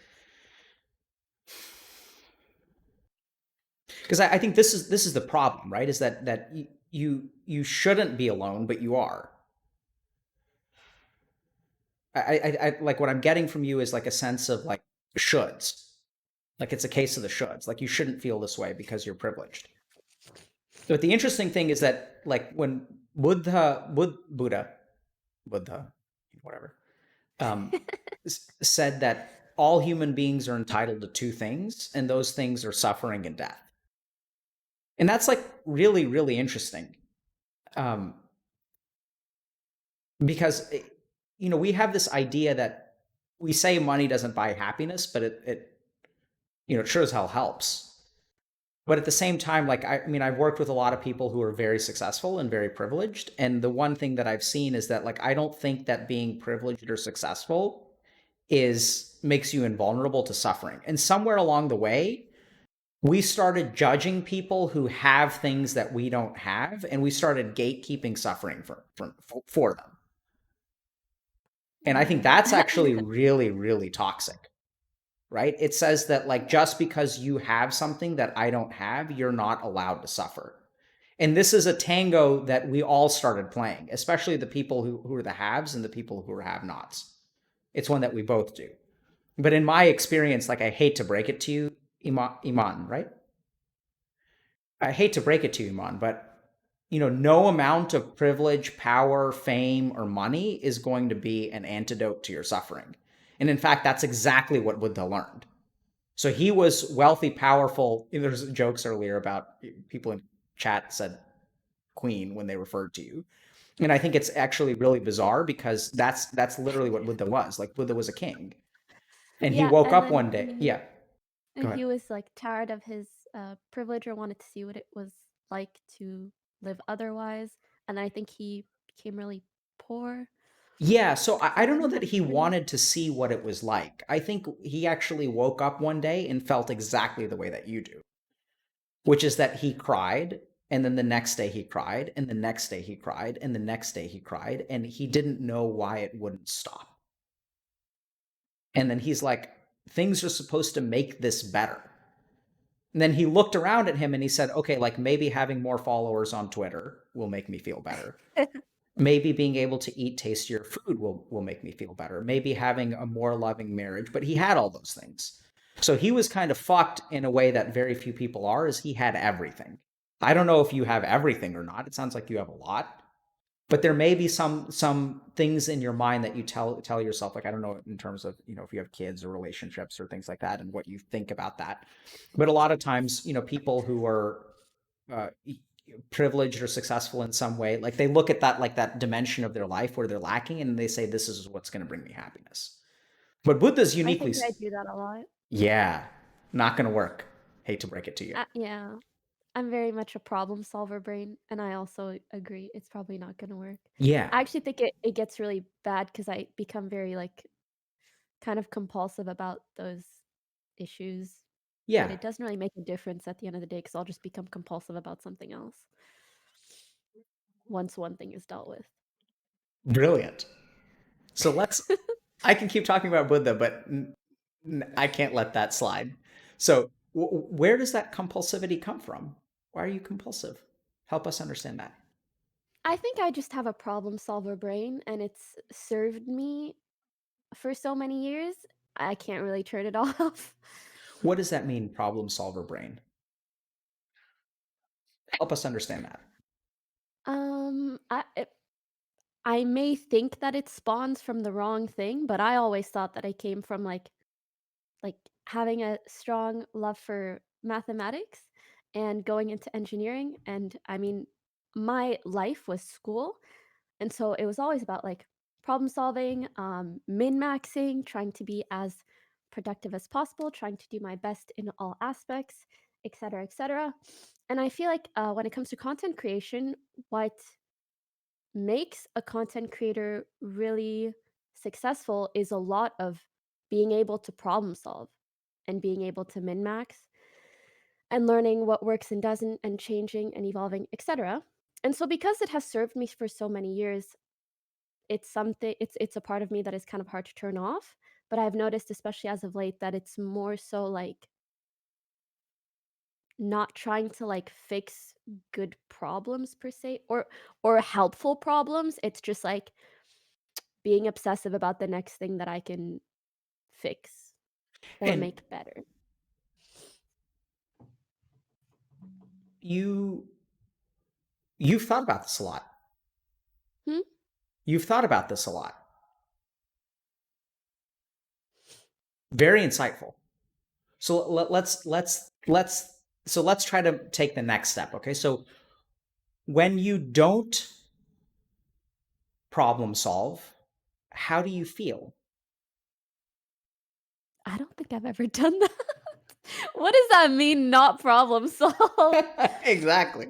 because I think this is the problem, right? Is that you shouldn't be alone, but you are. I like what I'm getting from you is like a sense of like shoulds, like it's a case of the shoulds. Like you shouldn't feel this way because you're privileged. But the interesting thing is that like when Buddha, whatever, um, said that all human beings are entitled to two things, and those things are suffering and death. And that's like really, really interesting. Um, because we have this idea that we say money doesn't buy happiness, but it sure as hell helps. But at the same time, like I mean, I've worked with a lot of people who are very successful and very privileged, and the one thing that I've seen is that like I don't think that being privileged or successful is makes you invulnerable to suffering. And somewhere along the way, We started judging people who have things that we don't have, and we started gatekeeping suffering for them. And I think Yeah. that's actually really, really toxic, right? It says that, like, just because you have something that I don't have, you're not allowed to suffer. And this is a tango that we all started playing, especially the people who are the haves and the people who are have nots. It's one that we both do. But in my experience, like, I hate to break it to you, Imane, right? I hate to break it to you, Imane, but no amount of privilege, power, fame, or money is going to be an antidote to your suffering. And in fact, that's exactly what Buddha learned. So he was wealthy, powerful. There's jokes earlier about people in chat said queen when they referred to you. And I think it's actually really bizarre because that's literally what Buddha was. Like, Buddha was a king. And he Yeah, woke and up then one day. Yeah, go ahead. he was like tired of his privilege or wanted to see what it was like to live otherwise, and I think he became really poor. Yeah, so I don't know I'm that not he sure. wanted to see what it was like. I think he actually woke up one day and felt exactly the way that you do, which is that he cried, and then the next day he cried, and the next day he cried, and the next day he cried, and he didn't know why it wouldn't stop. And then he's like, things are supposed to make this better. And then he looked around at him and he said, okay, like, maybe having more followers on Twitter will make me feel better. Maybe being able to eat tastier food will make me feel better. Maybe having a more loving marriage. But he had all those things. So he was kind of fucked in a way that very few people are, is he had everything. I don't know if you have everything or not. It sounds like you have a lot. But there may be some things in your mind that you tell yourself, like, I don't know, in terms of, if you have kids or relationships or things like that, and what you think about that. But a lot of times, people who are uh, privileged or successful in some way, like, they look at that, like, that dimension of their life where they're lacking, and they say, this is what's going to bring me happiness. But Buddha's I uniquely, think I do that a lot. yeah, not going to work. Hate to break it to you. Yeah, I'm very much a problem solver brain, and I also agree it's probably not going to work. Yeah, I actually think it gets really bad because I become very like kind of compulsive about those issues, but yeah, it doesn't really make a difference at the end of the day because I'll just become compulsive about something else once one thing is dealt with. brilliant. So I can keep talking about Buddha, but I can't let that slide. So, where does that compulsivity come from? Why are you compulsive? Help us understand that. I think I just have a problem solver brain and it's served me for so many years. I can't really turn it off. What does that mean, problem solver brain? Help us understand that. I may think that it spawns from the wrong thing, but I always thought that I came from like having a strong love for mathematics and going into engineering. And I mean, my life was school, and so it was always about like problem solving, min maxing, trying to be as productive as possible, trying to do my best in all aspects, etc., etc. And I feel like when it comes to content creation, what makes a content creator really successful is a lot of being able to problem solve and being able to min max and learning what works and doesn't and changing and evolving, etc. And so because it has served me for so many years, it's a part of me that is kind of hard to turn off, but I've noticed especially as of late that it's more so like not trying to like fix good problems per se or helpful problems. It's just like being obsessive about the next thing that I can fix or And make better. you you've thought about this a lot. Hmm? You've thought about this a lot. Very insightful. So let's try to take the next step, okay? So when you don't problem solve, how do you feel? I don't think I've ever done that. What does that mean, not problem solve? Exactly.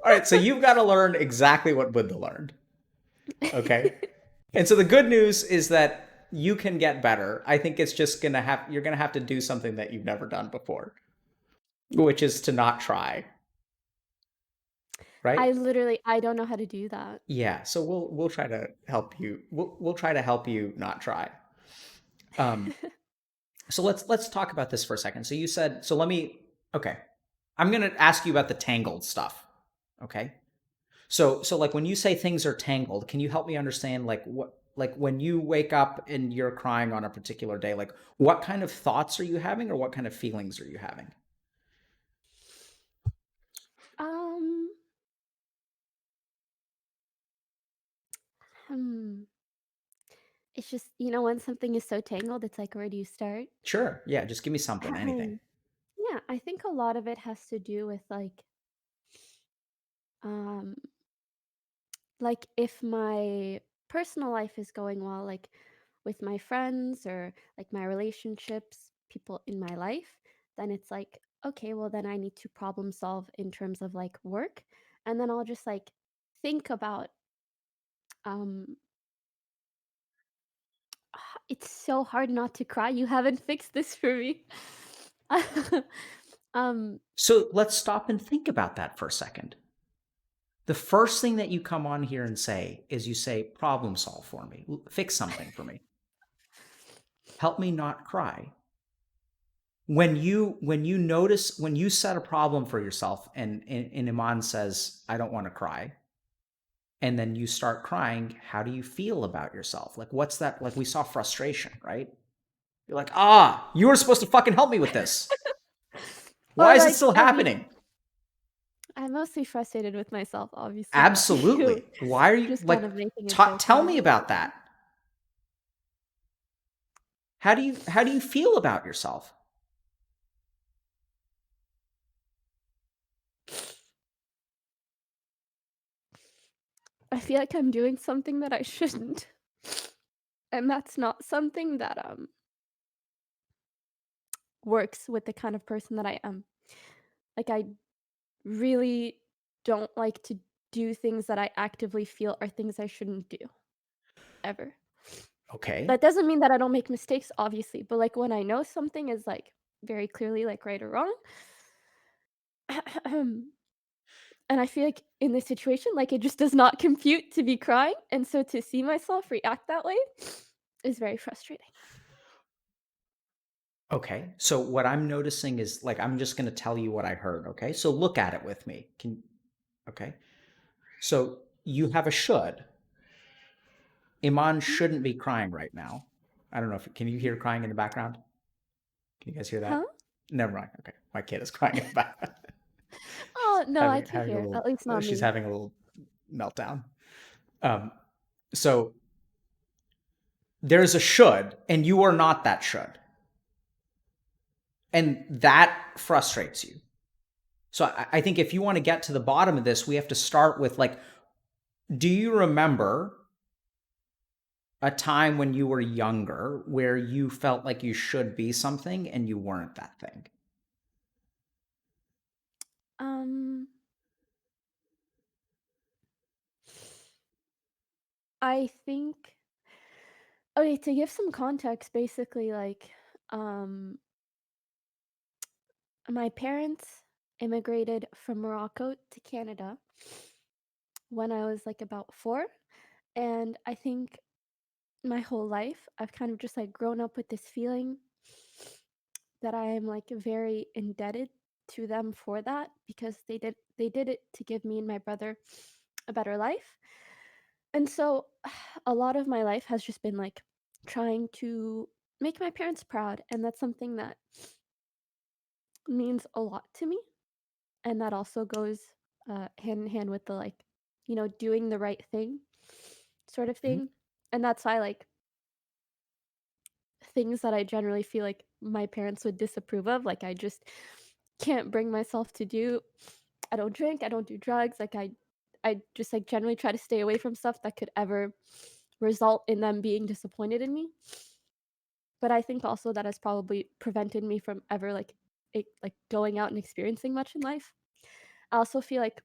All right, so you've got to learn exactly what Buddha learned, okay? And so the good news is that you can get better. I think it's just you're gonna have to do something that you've never done before. which is to not try, right? I don't know how to do that. Yeah, so we'll try to help you. We'll try to help you not try. Um, so let's talk about this for a second. So you said, so let me, okay. I'm gonna ask you about the tangled stuff. Okay. So like when you say things are tangled, can you help me understand like what, like when you wake up and you're crying on a particular day, like what kind of thoughts are you having or what kind of feelings are you having? Um, hmm. It's just, when something is so tangled, it's like, where do you start? Sure. Yeah, just give me something, anything. Yeah, I think a lot of it has to do with um, like if my personal life is going well, like with my friends or like my relationships, people in my life, then it's like, okay, well, then I need to problem solve in terms of like work. And then I'll just like think about, um, it's so hard not to cry. You haven't fixed this for me. um, So let's stop and think about that for a second. The first thing that you come on here and say is you say, problem solve for me, fix something for me, help me not cry. When you notice, when you set a problem for yourself and Iman says, I don't want to cry, and then you start crying, how do you feel about yourself? Like, what's that? Like, we saw frustration, right? You're like, you were supposed to fucking help me with this. Why or is it like, still I mean, happening? I'm mostly frustrated with myself, obviously, not you. Absolutely. Why are you Just kind like, of making a joke tell about me it. about that. How do you feel about yourself? I feel like I'm doing something that I shouldn't. And that's not something that works with the kind of person that I am. Like I really don't like to do things that I actively feel are things I shouldn't do ever. Okay. That doesn't mean that I don't make mistakes, obviously, but like when I know something is like very clearly like right or wrong, and I feel like in this situation, like it just does not compute to be crying, and so to see myself react that way is very frustrating. Okay. So what I'm noticing is like I'm just going to tell you what I heard, okay? So look at it with me. Okay. So you have a should. Iman Mhm. shouldn't be crying right now. I don't know if can you hear crying in the background? Can you guys hear Huh? that? Never mind. Okay. My kid is crying in the background. Oh, no, I can Having a hear. little At least not she's me. having a little meltdown. Um so there's a should and you are not that should. And that frustrates you. So I think if you want to get to the bottom of this, we have to start with like, do you remember a time when you were younger where you felt like you should be something and you weren't that thing? Um, I think okay, to give some context, basically, like, um, my parents immigrated from Morocco to Canada when I was like about 4, and I think my whole life I've kind of just like grown up with this feeling that I am like very indebted to them for that because they did it to give me and my brother a better life. And so a lot of my life has just been like trying to make my parents proud, and that's something that means a lot to me, and that also goes hand in hand with the like, doing the right thing sort of Mhm. thing. And that's why like things that I generally feel like my parents would disapprove of, like I just can't bring myself to do. I don't drink, I don't do drugs, like I just like generally try to stay away from stuff that could ever result in them being disappointed in me. But I think also that has probably prevented me from ever like going out and experiencing much in life. I also feel like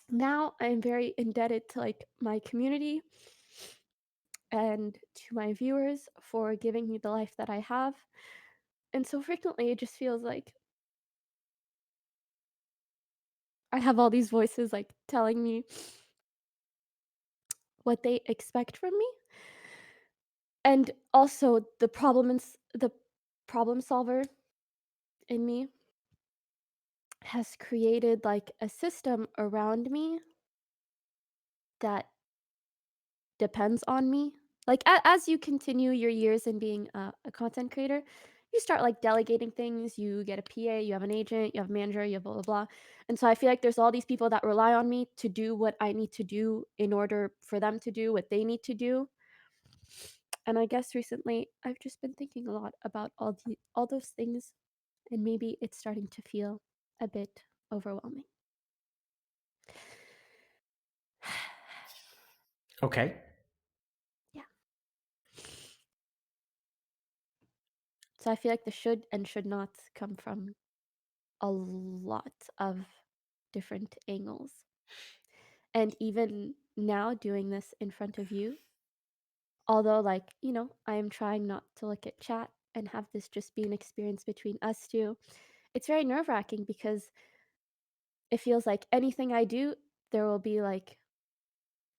now I'm very indebted to like my community and to my viewers for giving me the life that I have. And so frequently it just feels like I have all these voices like telling me what they expect from me. And also the problem solver in me has created like a system around me that depends on me. Like as you continue your years in being a content creator, you start like delegating things. You get a PA, you have an agent, you have a manager, you have blah blah blah. And so I feel like there's all these people that rely on me to do what I need to do in order for them to do what they need to do. And I guess recently I've just been thinking a lot about all those things, and maybe it's starting to feel a bit overwhelming. Okay. Yeah. So I feel like the should and should not come from a lot of different angles. And even now doing this in front of you, although like, I am trying not to look at chat and have this just be an experience between us two, it's very nerve-wracking because it feels like anything I do, there will be like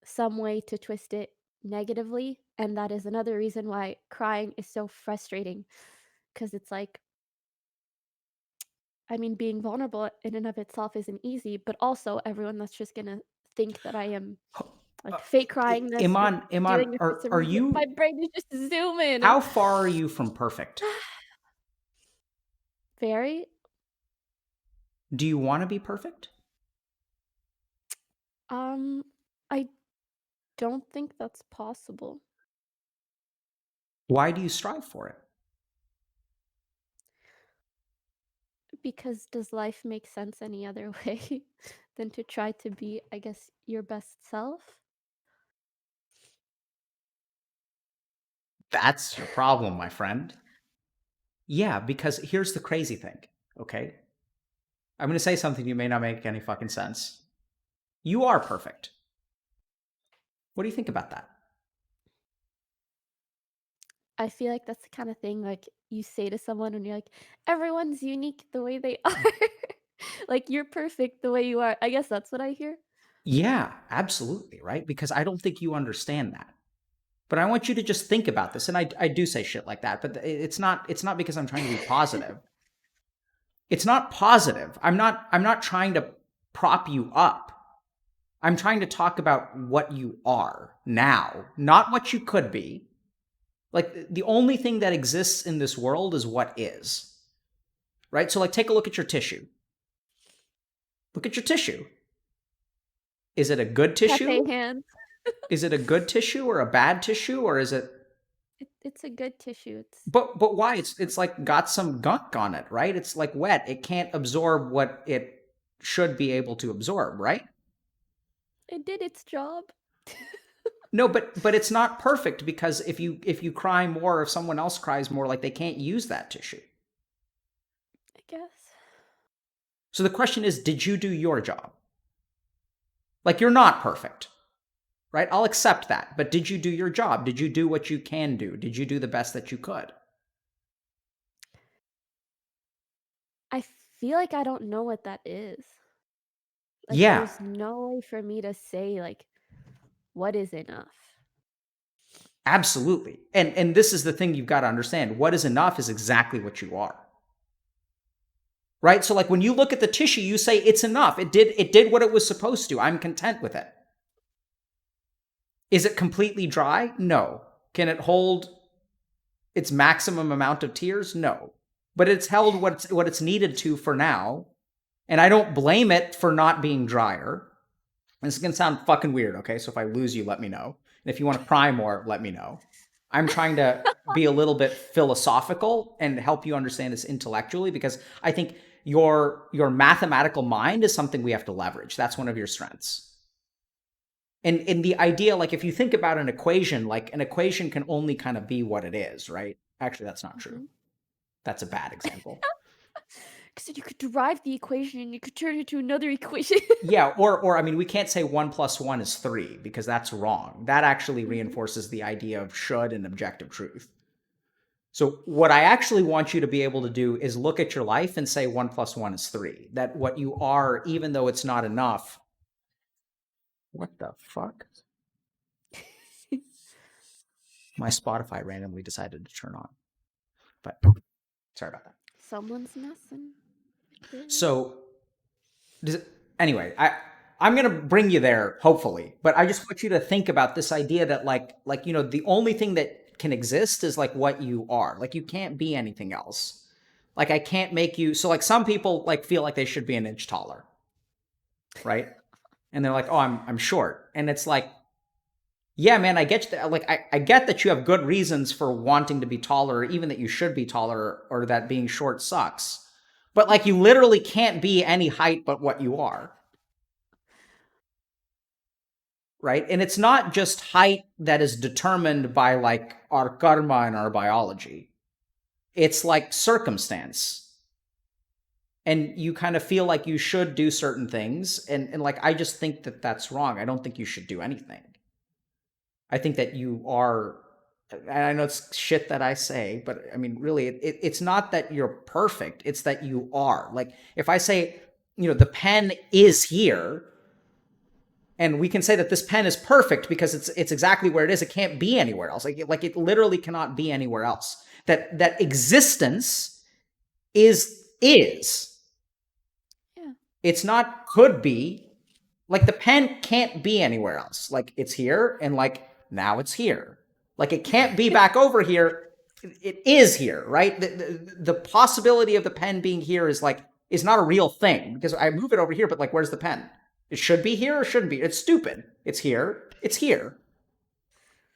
some way to twist it negatively. And that is another reason why crying is so frustrating. Because it's like, I mean, being vulnerable in and of itself isn't easy, but also everyone that's just gonna think that I am like fake crying this or Iman, doing this for some are reason. My you, brain is just zooming. how far are you from perfect? Very. Do you want to be perfect? I don't think that's possible. Why do you strive for it? Because does life make sense any other way than to try to be, I guess, your best self? That's your problem, my friend. Yeah, because here's the crazy thing, okay? I'm going to say something you may not make any fucking sense. You are perfect. What do you think about that? I feel like that's the kind of thing like you say to someone when you're like, everyone's unique the way they are. Like you're perfect the way you are. I guess that's what I hear. Yeah, absolutely, right? Because I don't think you understand that. But I want you to just think about this, and I do say shit like that, but it's not because I'm trying to be positive. It's not positive. I'm not trying to prop you up. I'm trying to talk about what you are now, not what you could be. Like the only thing that exists in this world is what is. Right? So like take a look at your tissue. Look at your tissue. Is it a good tissue? PepeHands. Is it a good tissue or a bad tissue, or is it It's a good tissue. but why? It's like got some gunk on it, right? It's like wet. It can't absorb what it should be able to absorb, right? It did its job. No, but it's not perfect because if you cry more, if someone else cries more, like they can't use that tissue. I guess. So the question is, did you do your job? Like you're not perfect, right? I'll accept that. But did you do your job? Did you do what you can do? Did you do the best that you could? I feel like I don't know what that is. Like Yeah, there's no way for me to say like what is enough. absolutely. And this is the thing you've got to understand. What is enough is exactly what you are. Right? So like when you look at the tissue, you say it's enough. It did what it was supposed to. I'm content with it. Is it completely dry? No. Can it hold its maximum amount of tears? No. But it's held what it's needed to for now. And I don't blame it for not being drier. This is going to sound fucking weird, okay? So if I lose you, let me know. And if you want to pry more, let me know. I'm trying to be a little bit philosophical and help you understand this intellectually because I think your mathematical mind is something we have to leverage. That's one of your strengths. And the idea, like if you think about an equation, like an equation can only kind of be what it is, right? Actually, that's not true. That's a bad example. Because you could derive the equation and you could turn it into another equation. Yeah, or I mean, we can't say 1 + 1 is 3 because that's wrong. That actually reinforces the idea of should and objective truth. So what I actually want you to be able to do is look at your life and say 1 + 1 is 3. That what you are, even though it's not enough. What the fuck? My Spotify randomly decided to turn on. But sorry about that. Someone's messing. So anyway, I'm gonna bring you there, hopefully. But I just want you to think about this idea that like the only thing that can exist is like what you are. Like you can't be anything else. Like I can't make you. So like some people like feel like they should be an inch taller, right? And they're like, oh, I'm short, and it's like, yeah, man, I get you. Like I get that you have good reasons for wanting to be taller, or even that you should be taller, or that being short sucks. But like you literally can't be any height but what you are. Right? And it's not just height that is determined by like our karma and our biology. It's like circumstance. And you kind of feel like you should do certain things. And like, I just think that that's wrong. I don't think you should do anything. I think that you are, and I know it's shit that I say, but I mean, really, it's not that you're perfect. It's that you are. Like, if I say, the pen is here, and we can say that this pen is perfect because it's exactly where it is. It can't be anywhere else. Like it literally cannot be anywhere else. That existence is. Yeah. It's not could be. Like the pen can't be anywhere else. Like it's here and like now it's here. Like it can't be back over here. It is here, right? The possibility of the pen being here is not a real thing because I move it over here, but like where's the pen? It should be here or shouldn't be. It's stupid. It's here. It's here.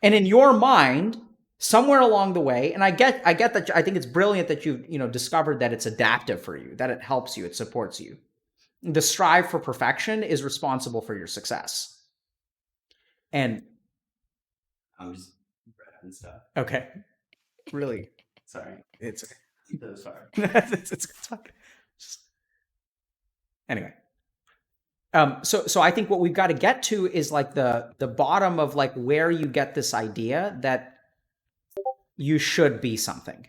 And in your mind, somewhere along the way, and I get that. I think it's brilliant that you've discovered that it's adaptive for you, that it helps you, it supports you. The strive for perfection is responsible for your success. And I'm just grabbing stuff. okay, really, Sorry. it's okay. So sorry. it's okay. Anyway. So I think what we've got to get to is like the bottom of like where you get this idea that you should be something.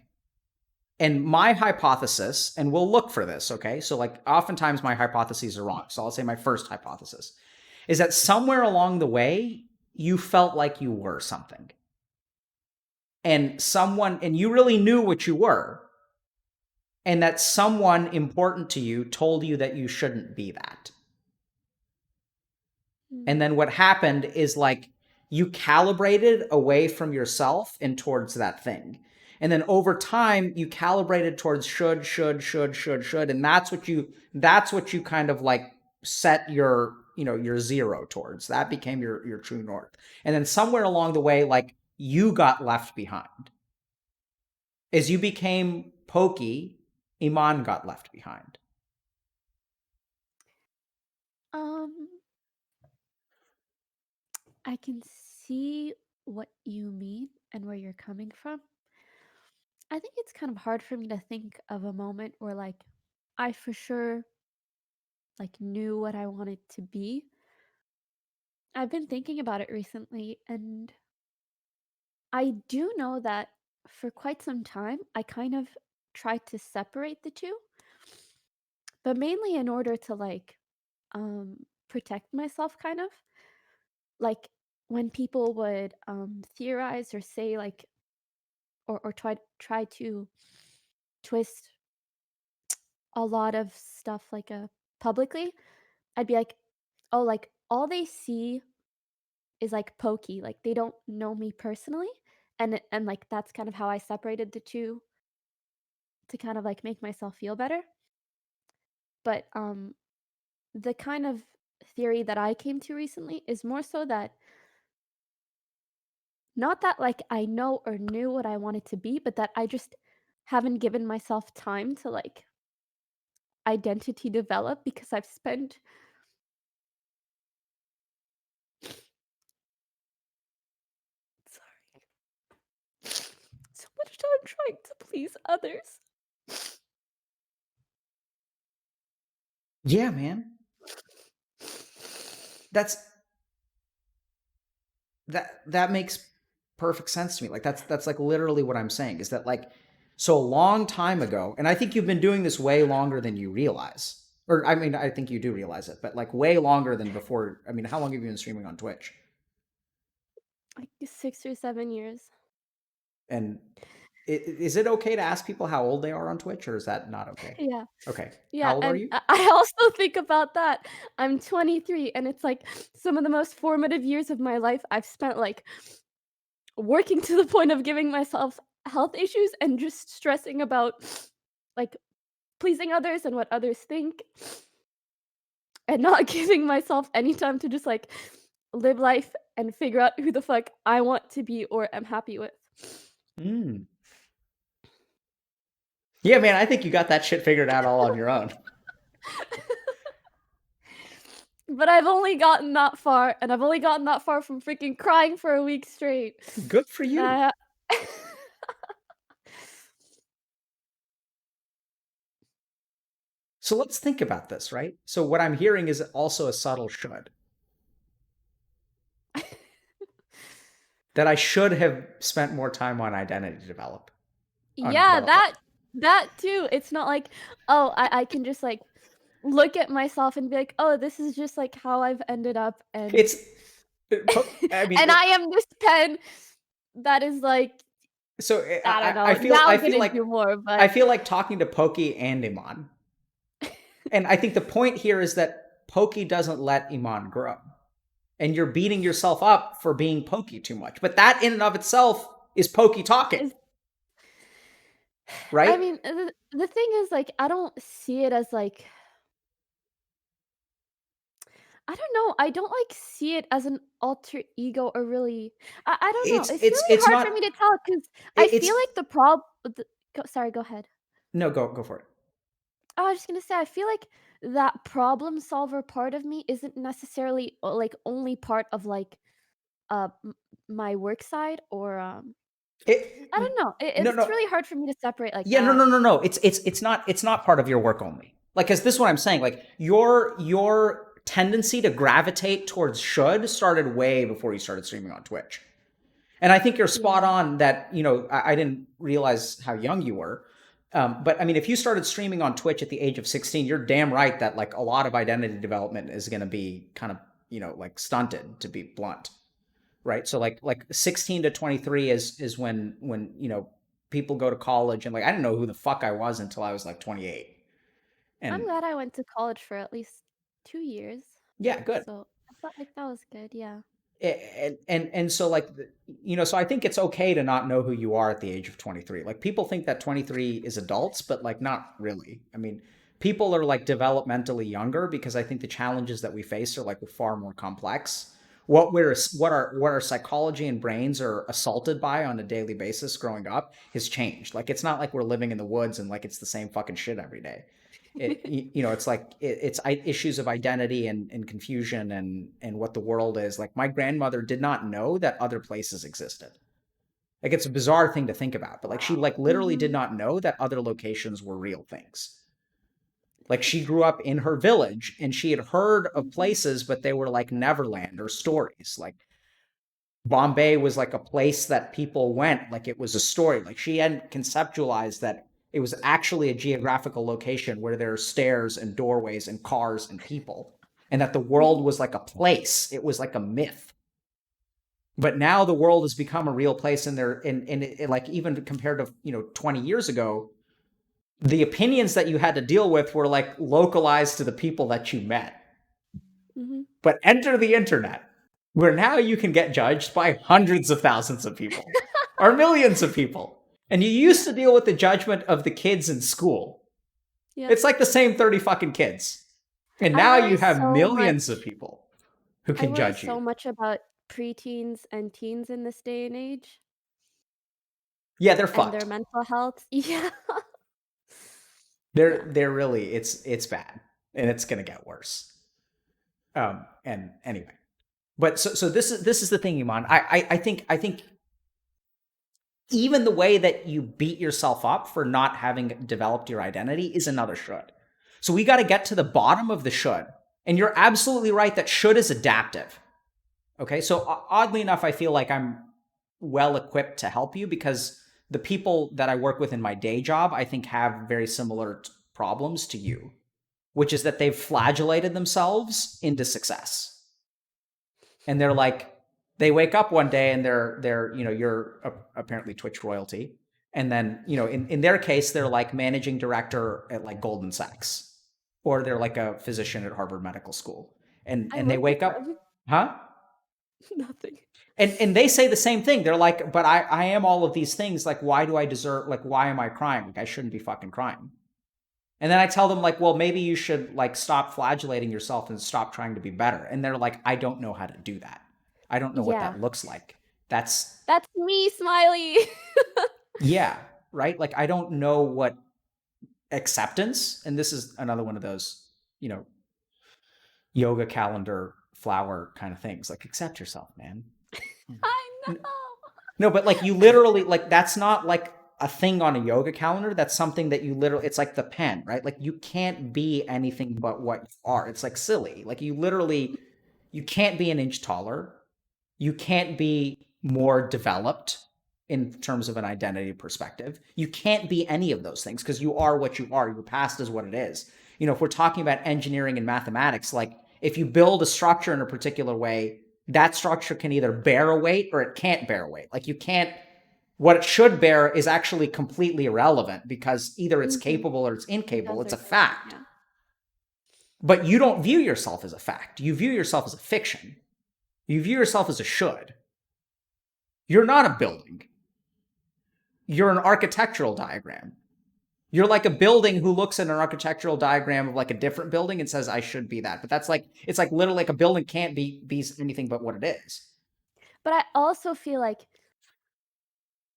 And my hypothesis, and we'll look for this, okay? So like oftentimes my hypotheses are wrong. So I'll say my first hypothesis is that somewhere along the way, you felt like you were something. And you really knew what you were. And that someone important to you told you that you shouldn't be that. And then what happened is like you calibrated away from yourself and towards that thing. And then over time you calibrated towards should. And that's what you kind of like set your zero towards. That became your true north. And then somewhere along the way, like you got left behind. As you became Poki, Imane got left behind. I can see what you mean and where you're coming from. I think it's kind of hard for me to think of a moment where like I for sure like knew what I wanted to be. I've been thinking about it recently and I do know that for quite some time I kind of tried to separate the two. But mainly in order to like protect myself kind of. Like when people would theorize or say like or try to twist a lot of stuff like publicly, I'd be like, oh, like all they see is like Poki, like they don't know me personally, and like that's kind of how I separated the two to kind of like make myself feel better. But the kind of theory that I came to recently is more so that not that like I know or knew what I wanted to be, but that I just haven't given myself time to like identity develop because I've spent so much time trying to please others. Yeah, man. That makes perfect sense to me. Like that's like literally what I'm saying is that like So a long time ago, and I think you've been doing this way longer than you realize. Or I mean, I think you do realize it, but like way longer than before. I mean, how long have you been streaming on Twitch? Like 6 or 7 years. And is it okay to ask people how old they are on Twitch, or is that not okay? Yeah. Okay. Yeah, How old are and you? I also think about that. I'm 23, and it's like some of the most formative years of my life I've spent like working to the point of giving myself health issues and just stressing about like pleasing others and what others think and not giving myself any time to just like live life and figure out who the fuck I want to be or am happy with. Mm. Yeah, man, I think you got that shit figured out all on your own. But I've only gotten that far, and I've only gotten that far from freaking crying for a week straight. Good for you. Uh, So let's think about this, right? So what I'm hearing is also a subtle should. That I should have spent more time on identity development. yeah, that too. It's not like, oh, I can just like look at myself and be like, oh, this is just like how I've ended up, and It's, I mean, and I am this pen that is like, so I don't know. I feel, Now I I'm feel gonna like, do more, but I feel like talking to Poki and Imane. And I think the point here is that Poki doesn't let Imane grow. And you're beating yourself up for being Poki too much. But that in and of itself is Poki talking. Is- Right? I mean, the thing is, like, I don't see it as like, I don't know. I don't like see it as an alter ego or really. I don't know. It's really it's hard not, for me to tell because I it's, feel like the prob. Sorry, go ahead. no, go for it. I was just gonna say, I feel like that problem solver part of me isn't necessarily like only part of like my work side or I don't know. No, It's no. really hard for me to separate like Yeah, that. no. It's not part of your work only. Like, cause this is what I'm saying. Like your tendency to gravitate towards should started way before you started streaming on Twitch. And I think you're spot Yeah. on that, I didn't realize how young you were. But I mean, if you started streaming on Twitch at the age of 16, you're damn right that like a lot of identity development is going to be kind of, like stunted, to be blunt. Right. So like 16 to 23 is when, people go to college, and like, I didn't know who the fuck I was until I was like 28. I'm And glad I went to college for at least 2 years. yeah, good. So I felt like that was good. Yeah. And so like, so I think it's okay to not know who you are at the age of 23. Like, people think that 23 is adults, but like, not really. I mean, people are like developmentally younger because I think the challenges that we face are like far more complex. What our psychology and brains are assaulted by on a daily basis growing up has changed. Like, it's not like we're living in the woods and like it's the same fucking shit every day. It's like it's issues of identity and confusion and what the world is. Like, my grandmother did not know that other places existed. Like, it's a bizarre thing to think about, but like, she like literally did Mhm. not know that other locations were real things. Like, she grew up in her village and she had heard of Mhm. places, but they were like Neverland or stories. Like, Bombay was like a place that people went, like it was a story. Like, she hadn't conceptualized that it was actually a geographical location where there are stairs and doorways and cars and people, and that the world Mhm. was like a place. It was like a myth. But now the world has become a real place, and like, even compared to 20 years ago, the opinions that you had to deal with were like localized to the people that you met. Mhm. But enter the internet, where now you can get judged by hundreds of thousands of people or millions of people. And you used to deal with the judgment of the kids in school. Yep. It's like the same 30 fucking kids. And I now worry you have so millions of much. people who I can worry judge so you. much about preteens and teens in this day and age Yeah, they're and their fucked. mental health. Yeah. Yeah. They're really, it's bad, and it's gonna get worse. And anyway, but so this is the thing, Iman. I think even the way that you beat yourself up for not having developed your identity is another should. So we got to get to the bottom of the should. And you're absolutely right that should is adaptive. Okay. So oddly enough, I feel like I'm well equipped to help you because the people that I work with in my day job, I think have very similar problems to you, which is that they've flagellated themselves into success. And they're like, they wake up one day and they're you're apparently Twitch royalty. And then, in their case, they're like managing director at like Goldman Sachs, or they're like a physician at Harvard Medical School. And I they work wake with up, them. huh? Nothing. And they say the same thing. They're like, but I am all of these things. Like, why do I deserve, like, why am I crying? Like, I shouldn't be fucking crying. And then I tell them, like, well, maybe you should like stop flagellating yourself and stop trying to be better. And they're like, I don't know how to do that. I don't know what Yeah. that looks like. That's me, Smiley. yeah, right? Like, I don't know what acceptance, and this is another one of those, yoga calendar flower kind of things. Like, accept yourself, man. I know. No, but like, you literally, like, that's not like a thing on a yoga calendar. That's something that you literally, it's like the pen, right? Like, you can't be anything but what you are. It's like silly. Like, you can't be an inch taller. You can't be more developed in terms of an identity perspective. You can't be any of those things because you are what you are. Your past is what it is. If we're talking about engineering and mathematics, like, if you build a structure in a particular way, that structure can either bear a weight or it can't bear a weight. Like, you can't, what it should bear is actually completely irrelevant because either it's capable or it's incapable. It's a fact. Yeah. But you don't view yourself as a fact. You view yourself as a fiction. You view yourself as a should. You're not a building. You're an architectural diagram. You're like a building who looks at an architectural diagram of like a different building and says, I should be that. But that's like, it's like literally like a building can't be anything but what it is. But I also feel like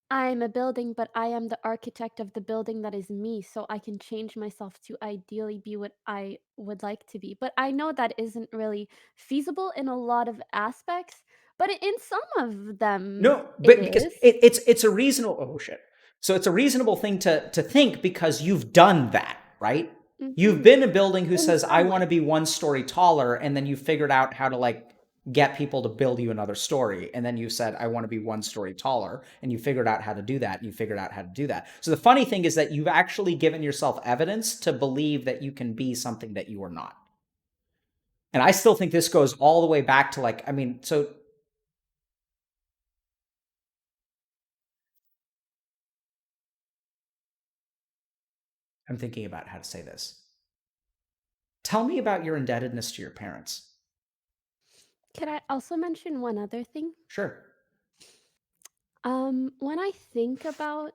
I'm a building, but I am the architect of the building that is me, so I can change myself to ideally be what I would like to be. But I know that isn't really feasible in a lot of aspects, but in some of them No, it but because is. it's a reasonable, oh shit. So it's a reasonable thing to think because you've done that, right? You've been a building who says, I want to be one story taller, and then you figured out how to like get people to build you another story. And then you said, I want to be one story taller. And you figured out how to do that. And you figured out how to do that. So the funny thing is that you've actually given yourself evidence to believe that you can be something that you are not. And I still think this goes all the way back to like, I mean, so I'm thinking about how to say this. Tell me about your indebtedness to your parents. Can I also mention one other thing? Sure. When I think about,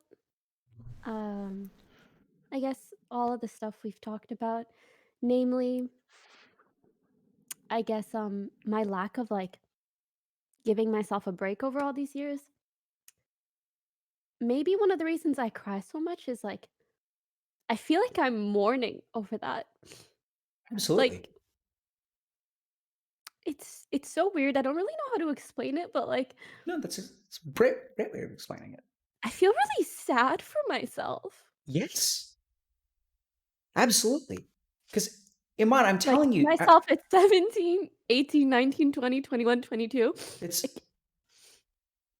I guess all of the stuff we've talked about, namely, I guess, my lack of like giving myself a break over all these years. Maybe one of the reasons I cry so much is like, I feel like I'm mourning over that. Absolutely. Like, it's so weird. I don't really know how to explain it, but like, No, it's a great way of explaining it. I feel really sad for myself. Yes. Absolutely. Because, Imane, I'm telling you. Myself at 17, 18, 19, 20, 21, 22. It's Like,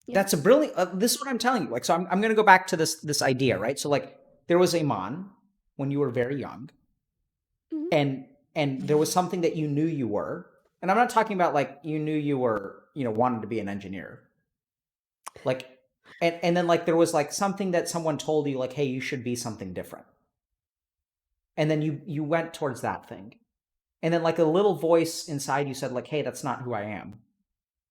yeah. That's a brilliant, this is what I'm telling you. Like, so I'm going to go back to this idea, right? So like, there was Imane when you were very young, and there was something that you knew you were. And I'm not talking about like you knew you were, wanted to be an engineer. Like, and then like there was like something that someone told you like, hey, you should be something different. And then you went towards that thing. And then like a little voice inside you said like, hey, that's not who I am.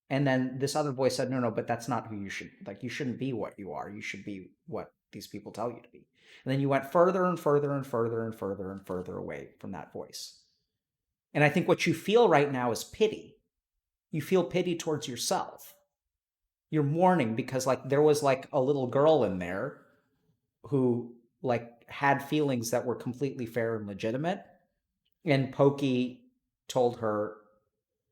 And then this other voice said, no, but that's not who you should, like, you shouldn't be what you are. You should be what these people tell you to be. And then you went further and further and further and further and further away from that voice. And I think what you feel right now is pity. You feel pity towards yourself. You're mourning because like there was like a little girl in there who like had feelings that were completely fair and legitimate. And Poki told her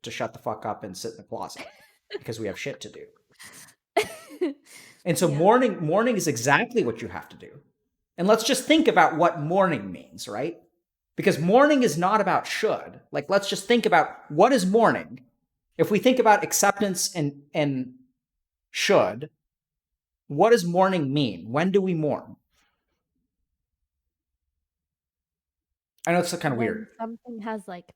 to shut the fuck up and sit in the closet because we have shit to do. And so mourning is exactly what you have to do. And let's just think about what mourning means, right? Because mourning is not about should. Like, let's just think about what is mourning. If we think about acceptance and should, What does mourning mean? When do we mourn? I know it's kind of When weird. something has like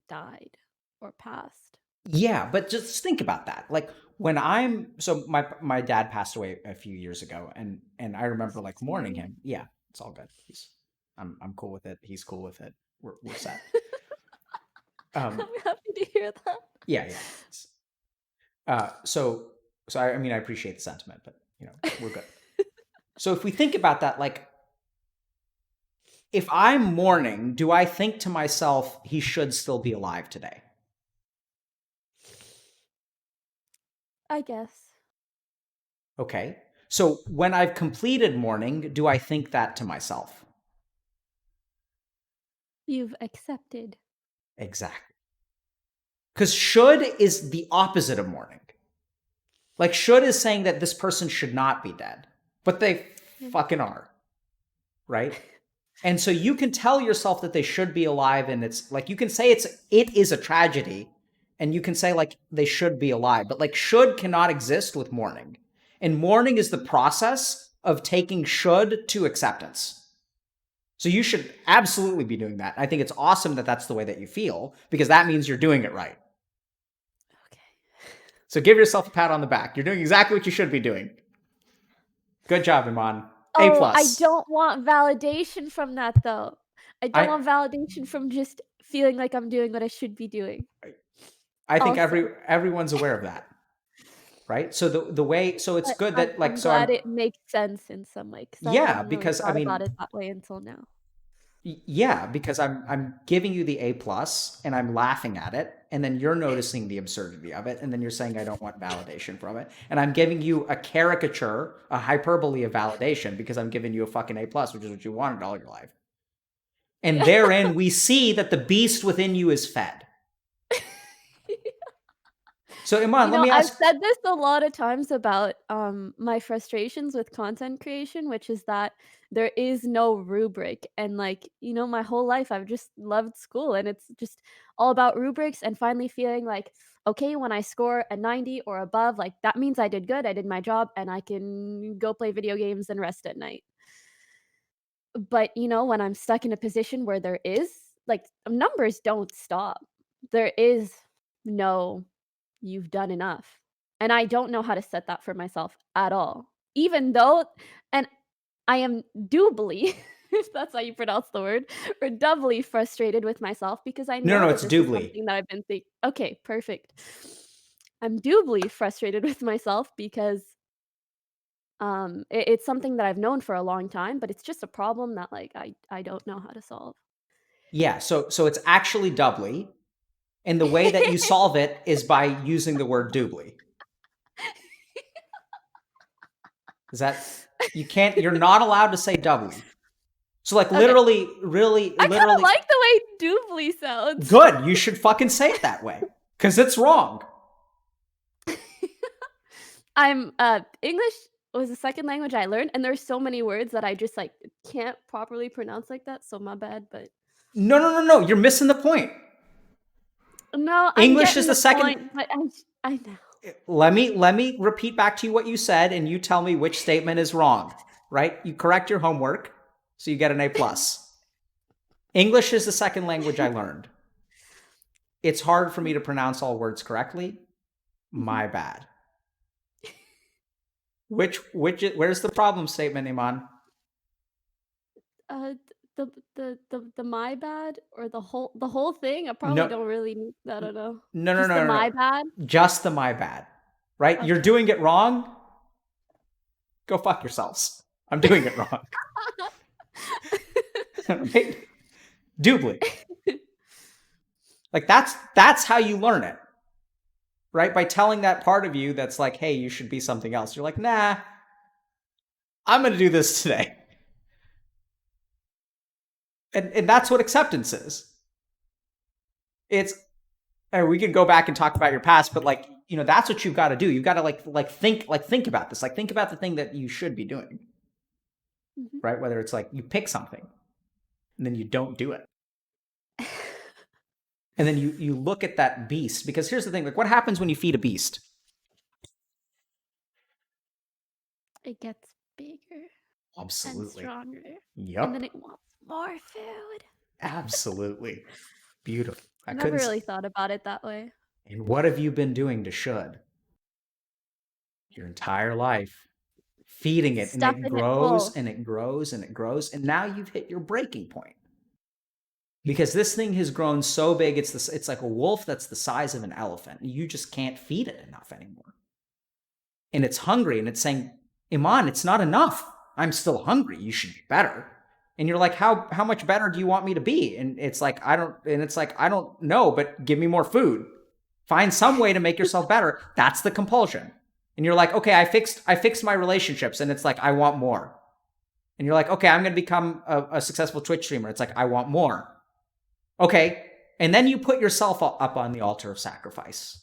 died or passed. Yeah, but just think about that. Like when my dad passed away a few years ago, and I remember like mourning Sorry. him. Yeah, it's all good. I'm cool with it. He's cool with it. We're set. I'm happy to hear that. Yeah. So I mean I appreciate the sentiment, but we're good. So if we think about that, like if I'm mourning, do I think to myself he should still be alive today? I guess. Okay. So when I've completed mourning, do I think that to myself? You've accepted. Exactly. Because should is the opposite of mourning. Like should is saying that this person should not be dead, but they fucking are. Right? And so you can tell yourself that they should be alive, and it's like you can say it is a tragedy, and you can say like they should be alive, but like should cannot exist with mourning. And mourning is the process of taking should to acceptance. So you should absolutely be doing that. I think it's awesome that that's the way that you feel, because that means you're doing it right. Okay. So give yourself a pat on the back. You're doing exactly what you should be doing. Good job, Imane. A Oh, I plus. don't want validation from that though. I don't want validation from just feeling like I'm doing what I should be doing. I think Also. everyone's aware of that. Right? So the way, so it's good that like, I'm so glad it makes sense in some way, because I yeah, hadn't really because I thought about mean, it that way until now. yeah, because I'm giving you the A plus and I'm laughing at it, and then you're noticing the absurdity of it, and then you're saying I don't want validation from it, and I'm giving you a caricature, a hyperbole of validation because I'm giving you a fucking A plus, which is what you wanted all your life. And therein we see that the beast within you is fed. So Imane, let me I've ask. said this a lot of times about my frustrations with content creation, which is that there is no rubric. And like, my whole life I've just loved school, and it's just all about rubrics, and finally feeling like, okay, when I score a 90 or above, like that means I did good, I did my job, and I can go play video games and rest at night. But, when I'm stuck in a position where there is like, numbers don't stop. There is no, "You've done enough." And I don't know how to set that for myself at all. Even though, and I am doubly, if that's how you pronounce the word, or doubly frustrated with myself, because I No, know no, that it's this is doubly. something that I've been thinking. Okay, perfect. I'm doubly frustrated with myself because it's something that I've known for a long time, but it's just a problem that like I don't know how to solve. Yeah, so it's actually doubly, and the way that you solve it is by using the word doubly. Is that you're not allowed to say doubly. So like Okay. literally, really, I kind of literally, like the way doubly sounds. good. You should fucking say it that way because it's wrong. I'm English was the second language I learned, and there's so many words that I just like can't properly pronounce like that, so my bad, but No. You're missing the point. no, I'm English is getting the the second. point, but I know. Let me repeat back to you what you said, and you tell me which statement is wrong. Right? You correct your homework, so you get an A plus. English is the second language I learned. It's hard for me to pronounce all words correctly. My bad. Where's the problem statement, Imane? Uh, the my bad, or the whole thing? I probably No, don't really need, I don't know. no, no, Just the no, no, no. my bad? Just the my bad. Right? You're Okay. doing it wrong. Go fuck yourselves. I'm doing it wrong. Right? Doubly. Like that's how you learn it. Right? By telling that part of you that's like, hey, you should be something else. You're like, nah, I'm gonna do this today. And that's what acceptance is. It's, and we could go back and talk about your past, but like, that's what you've got to do. You've got to think about this. Like think about the thing that you should be doing. Mhm. Right? Whether it's like you pick something and then you don't do it. And then you look at that beast, because here's the thing, like what happens when you feed a beast? It gets bigger and Absolutely. stronger. Yep. And then it wants more food. Absolutely. Beautiful. I never really thought about it that way. And what have you been doing to should? Your entire life. Feeding it, and it Stuffing it grows full. and it grows and it grows, and now you've hit your breaking point. Because this thing has grown so big, it's like a wolf that's the size of an elephant. You just can't feed it enough anymore. And it's hungry, and it's saying, Imane, it's not enough. I'm still hungry. You should be better. And you're like, how much better do you want me to be? And it's like, I don't know, but give me more food. Find some way to make yourself better. That's the compulsion. And you're like, okay, I fixed my relationships, and it's like, I want more. And you're like, okay, I'm going to become a successful Twitch streamer. It's like, I want more. Okay. And then you put yourself up on the altar of sacrifice.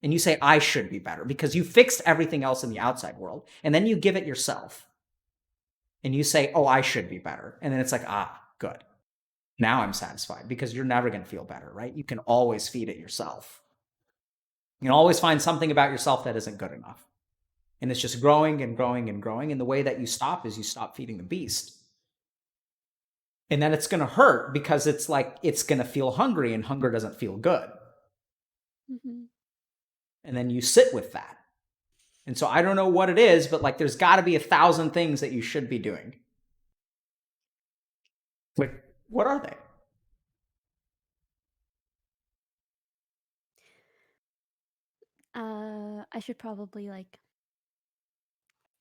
And you say, I should be better, because you fixed everything else in the outside world. And then you give it yourself. And you say, oh, I should be better. And then it's like, good. Now I'm satisfied, because you're never going to feel better, right? You can always feed it yourself. You can always find something about yourself that isn't good enough. And it's just growing and growing and growing. And the way that you stop is you stop feeding the beast. And then it's going to hurt, because it's like, it's going to feel hungry, and hunger doesn't feel good. Mm-hmm. And then you sit with that. And so I don't know what it is, but like, there's got to be 1,000 things that you should be doing. Like, what are they? I should probably like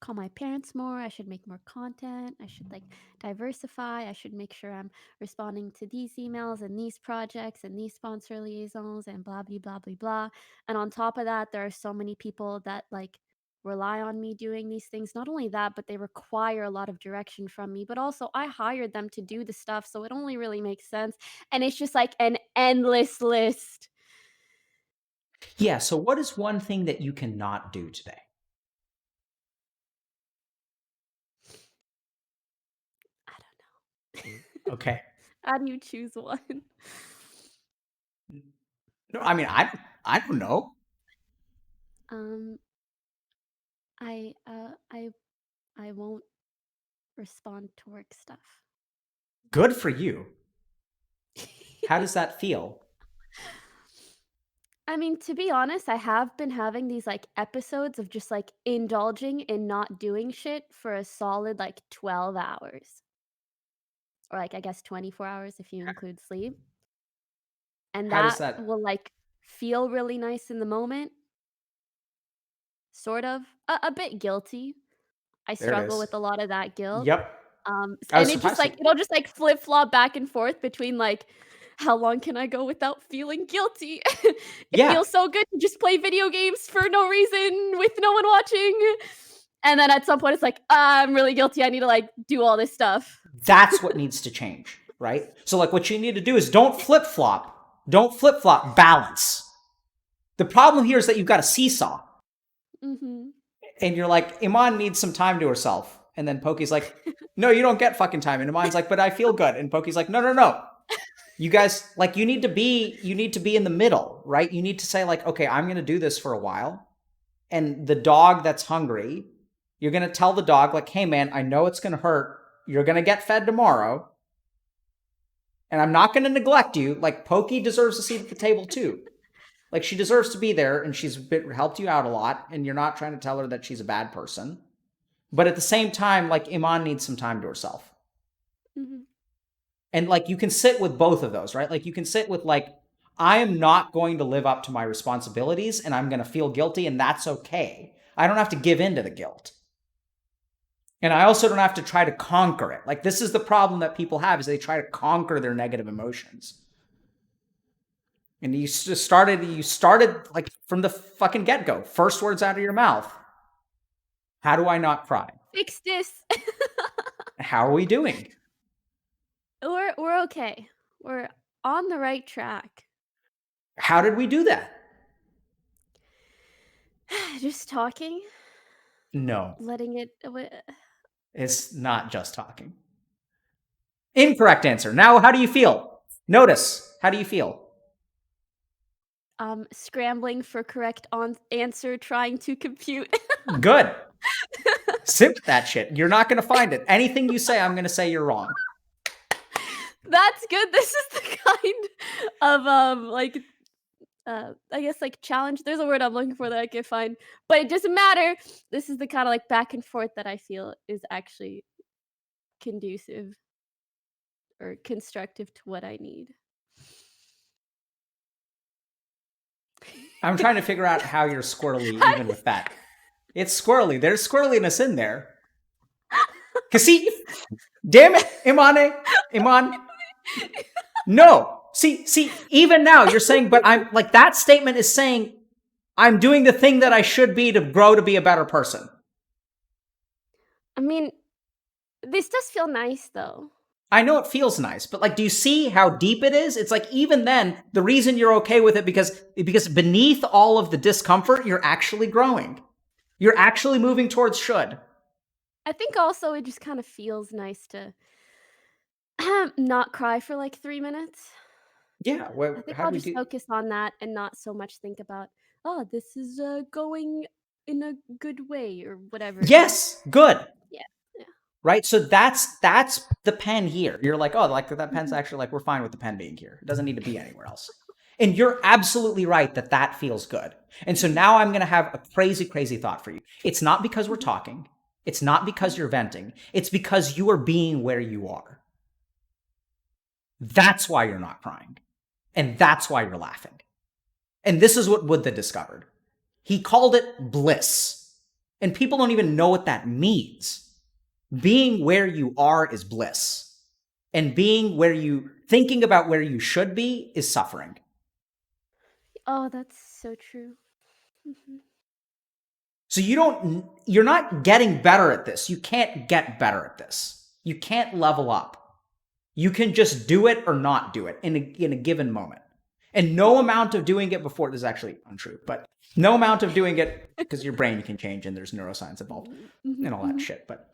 call my parents more. I should make more content. I should like diversify. I should make sure I'm responding to these emails and these projects and these sponsor liaisons and blah blah blah blah blah. And on top of that, there are so many people that like rely on me doing these things. Not only that, but they require a lot of direction from me. But also I hired them to do the stuff, so it only really makes sense. And it's just like an endless list. Yeah. So what is one thing that you cannot do today? I don't know. Okay. How do you choose one? No, I mean, I don't know. I I won't respond to work stuff. Good for you. How does that feel? I mean, to be honest, I have been having these like episodes of just like indulging in not doing shit for a solid like 12 hours. Or like I guess 24 hours if you include sleep. And How does that that? will like feel really nice in the moment. Sort of. A bit guilty. I There it struggle is. with a lot of that guilt. Yep. I was And it just surprised. like it'll just like flip flop back and forth between like how long can I go without feeling guilty? It Yeah. feels so good to just play video games for no reason with no one watching. And then at some point it's like, I'm really guilty. I need to like do all this stuff. That's what needs to change, right? So like, what you need to do is don't flip flop. Don't flip flop. Balance. The problem here is that you've got a seesaw. Mm-hmm. And you're like, Imane needs some time to herself. And then Poki's like, no, you don't get fucking time. And Imane's like, but I feel good. And Poki's like, no. You guys, like, you need to be in the middle, right? You need to say like, okay, I'm going to do this for a while. And the dog that's hungry, you're going to tell the dog like, hey man, I know it's going to hurt. You're going to get fed tomorrow. And I'm not going to neglect you. Like, Poki deserves a seat at the table too. Like, she deserves to be there, and she's helped you out a lot, and you're not trying to tell her that she's a bad person. But at the same time, like, Imane needs some time to herself. Mm-hmm. And, like, you can sit with both of those, right? Like, you can sit with, like, I am not going to live up to my responsibilities, and I'm going to feel guilty, and that's okay. I don't have to give in to the guilt. And I also don't have to try to conquer it. Like, this is the problem that people have, is they try to conquer their negative emotions. And you started like from the fucking get-go. First words out of your mouth. How do I not cry? Fix this. How are we doing? We're okay. We're on the right track. How did we do that? Just talking. No. Letting it. It's not just talking. Incorrect answer. Now, how do you feel? Notice. How do you feel? Scrambling for correct answer, trying to compute. Good. Sit with that shit. You're not going to find it. Anything you say, I'm going to say you're wrong. That's good. This is the kind of like I guess like challenge. There's a word I'm looking for that I can't find, but it doesn't matter. This is the kind of like back and forth that I feel is actually conducive or constructive to what I need. I'm trying to figure out how you're squirrely even with that. It's squirrely. There's squirreliness in there. Cause see, damn it, Imane. No. See, even now you're saying, but I'm like that statement is saying I'm doing the thing that I should be to grow to be a better person. I mean, this does feel nice though. I know it feels nice, but like, do you see how deep it is? It's like, even then, the reason you're okay with it because beneath all of the discomfort, you're actually growing. You're actually moving towards should. I think also it just kind of feels nice to not cry for like 3 minutes. Yeah. Well, I think how I'll do we just do? focus on that and not so much think about, oh, this is going in a good way or whatever. Yes. Good. Yeah. Right. So that's the pen here. You're like, oh, like that pen's actually like, we're fine with the pen being here. It doesn't need to be anywhere else. And you're absolutely right that that feels good. And so now I'm going to have a crazy, crazy thought for you. It's not because we're talking. It's not because you're venting. It's because you are being where you are. That's why you're not crying. And that's why you're laughing. And this is what Buddha discovered. He called it bliss. And people don't even know what that means. Being where you are is bliss. And being where thinking about where you should be is suffering. Oh, that's so true. So you're not getting better at this. You can't get better at this. You can't level up. You can just do it or not do it in a given moment. And no amount of doing it before, this is actually untrue, but no amount of doing it, because your brain can change and there's neuroscience involved and all that shit, but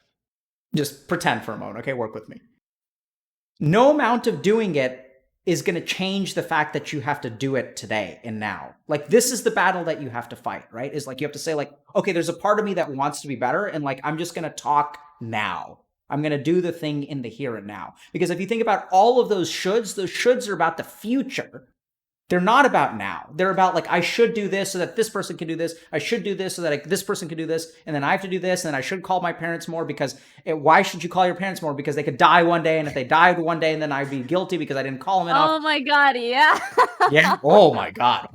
just pretend for a moment, okay? Work with me. No amount of doing it is going to change the fact that you have to do it today and now. Like, this is the battle that you have to fight, right? Is like, you have to say like, okay, there's a part of me that wants to be better. And like, I'm just going to talk now. I'm going to do the thing in the here and now. Because if you think about all of those shoulds are about the future. They're not about now. They're about like, I should do this so that this person can do this. I should do this so that this person can do this. And then I have to do this. And then I should call my parents more because why should you call your parents more? Because they could die one day. And if they died one day, and then I'd be guilty because I didn't call them enough. Oh my God. Yeah. Yeah. Oh my God.